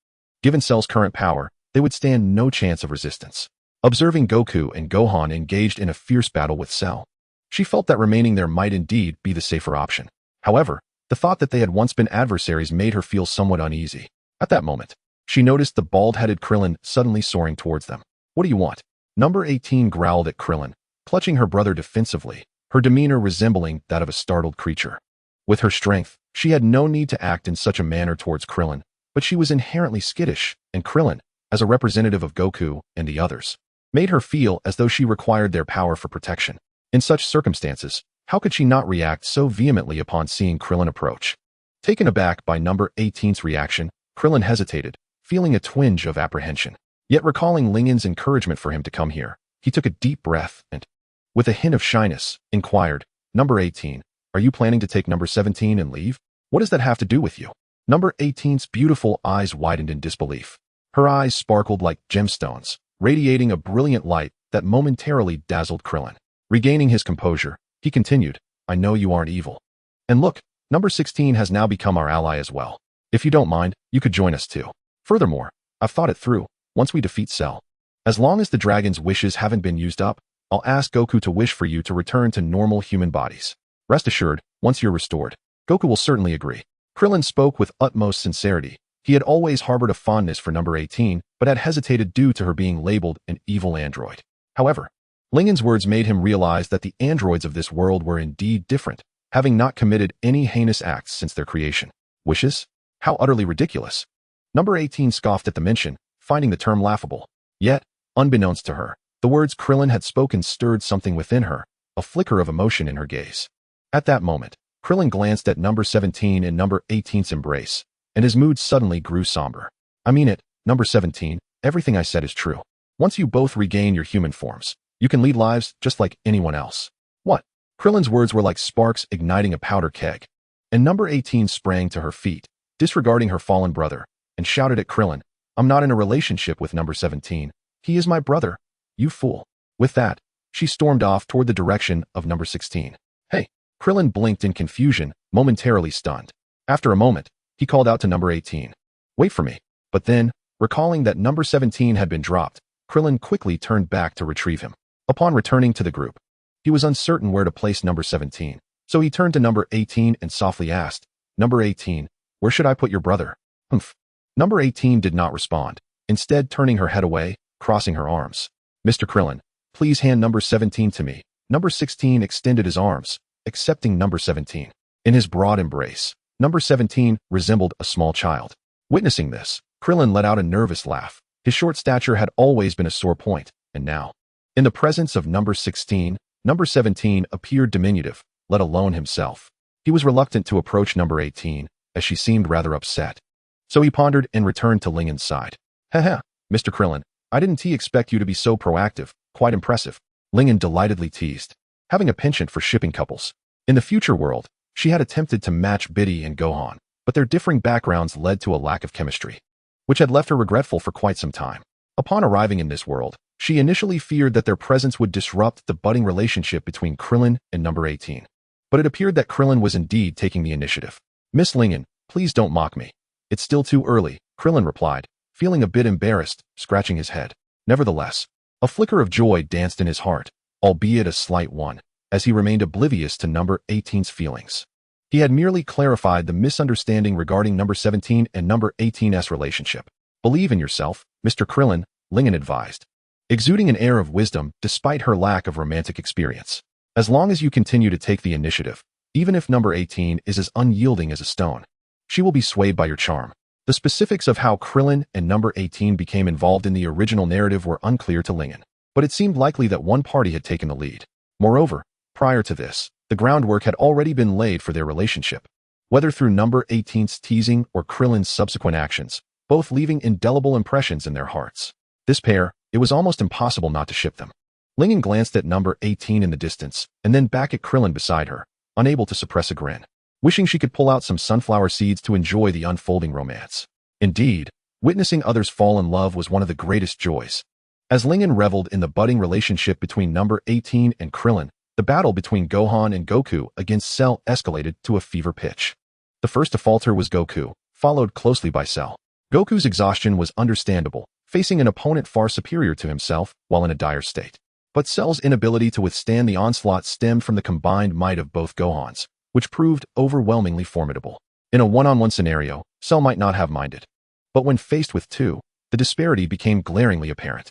given Cell's current power, they would stand no chance of resistance. Observing Goku and Gohan engaged in a fierce battle with Cell, she felt that remaining there might indeed be the safer option. However, the thought that they had once been adversaries made her feel somewhat uneasy. At that moment, she noticed the bald-headed Krillin suddenly soaring towards them. What do you want? Number 18 growled at Krillin, clutching her brother defensively, her demeanor resembling that of a startled creature. With her strength, she had no need to act in such a manner towards Krillin, but she was inherently skittish, and Krillin, as a representative of Goku and the others, made her feel as though she required their power for protection. In such circumstances, how could she not react so vehemently upon seeing Krillin approach? Taken aback by number 18's reaction, Krillin hesitated, feeling a twinge of apprehension. Yet recalling Lingen's encouragement for him to come here, he took a deep breath and, with a hint of shyness, inquired, Number 18, are you planning to take number 17 and leave? What does that have to do with you? Number 18's beautiful eyes widened in disbelief. Her eyes sparkled like gemstones, radiating a brilliant light that momentarily dazzled Krillin. Regaining his composure, he continued, I know you aren't evil. And look, number 16 has now become our ally as well. If you don't mind, you could join us too. Furthermore, I've thought it through. Once we defeat Cell, as long as the dragon's wishes haven't been used up, I'll ask Goku to wish for you to return to normal human bodies. Rest assured, once you're restored, Goku will certainly agree. Krillin spoke with utmost sincerity. He had always harbored a fondness for number 18, but had hesitated due to her being labeled an evil android. However, Lingen's words made him realize that the androids of this world were indeed different, having not committed any heinous acts since their creation. Wishes? How utterly ridiculous. Number 18 scoffed at the mention, finding the term laughable. Yet, unbeknownst to her, the words Krillin had spoken stirred something within her, a flicker of emotion in her gaze. At that moment, Krillin glanced at number 17 and number 18's embrace, and his mood suddenly grew somber. I mean it, number 17, everything I said is true. Once you both regain your human forms, you can lead lives just like anyone else. What? Krillin's words were like sparks igniting a powder keg, and number 18 sprang to her feet, disregarding her fallen brother, and shouted at Krillin, I'm not in a relationship with number 17. He is my brother. You fool. With that, she stormed off toward the direction of number 16. Hey! Krillin blinked in confusion, momentarily stunned. After a moment, he called out to number 18. Wait for me. But then, recalling that number 17 had been dropped, Krillin quickly turned back to retrieve him. Upon returning to the group, he was uncertain where to place number 17, so he turned to number 18 and softly asked, Number 18, where should I put your brother? Humph. Number 18 did not respond, instead turning her head away, crossing her arms. Mr. Krillin, please hand number 17 to me. Number 16 extended his arms, accepting number 17. In his broad embrace, number 17 resembled a small child. Witnessing this, Krillin let out a nervous laugh. His short stature had always been a sore point, and now, in the presence of number 16, number 17 appeared diminutive, let alone himself. He was reluctant to approach number 18, as she seemed rather upset. So he pondered and returned to Lingen's side. Haha, Mr. Krillin, I didn't expect you to be so proactive, quite impressive. Lingen delightedly teased, having a penchant for shipping couples. In the future world, she had attempted to match Biddy and Gohan, but their differing backgrounds led to a lack of chemistry, which had left her regretful for quite some time. Upon arriving in this world, she initially feared that their presence would disrupt the budding relationship between Krillin and number 18. But it appeared that Krillin was indeed taking the initiative. Miss Lingen, please don't mock me. It's still too early, Krillin replied, feeling a bit embarrassed, scratching his head. Nevertheless, a flicker of joy danced in his heart, albeit a slight one, as he remained oblivious to number 18's feelings. He had merely clarified the misunderstanding regarding number 17 and number 18's relationship. Believe in yourself, Mr. Krillin, Lingen advised. exuding an air of wisdom despite her lack of romantic experience. As long as you continue to take the initiative, even if number 18 is as unyielding as a stone, she will be swayed by your charm. The specifics of how Krillin and number 18 became involved in the original narrative were unclear to Lingen, but it seemed likely that one party had taken the lead. Moreover, prior to this, the groundwork had already been laid for their relationship, whether through number 18's teasing or Krillin's subsequent actions, both leaving indelible impressions in their hearts. This pair, it was almost impossible not to ship them. Lingen glanced at number 18 in the distance, and then back at Krillin beside her, unable to suppress a grin, wishing she could pull out some sunflower seeds to enjoy the unfolding romance. Indeed, witnessing others fall in love was one of the greatest joys. As Lingen reveled in the budding relationship between number 18 and Krillin, the battle between Gohan and Goku against Cell escalated to a fever pitch. The first to falter was Goku, followed closely by Cell. Goku's exhaustion was understandable, facing an opponent far superior to himself while in a dire state. But Cell's inability to withstand the onslaught stemmed from the combined might of both Gohans, which proved overwhelmingly formidable. In a one-on-one scenario, Cell might not have minded. But when faced with two, the disparity became glaringly apparent.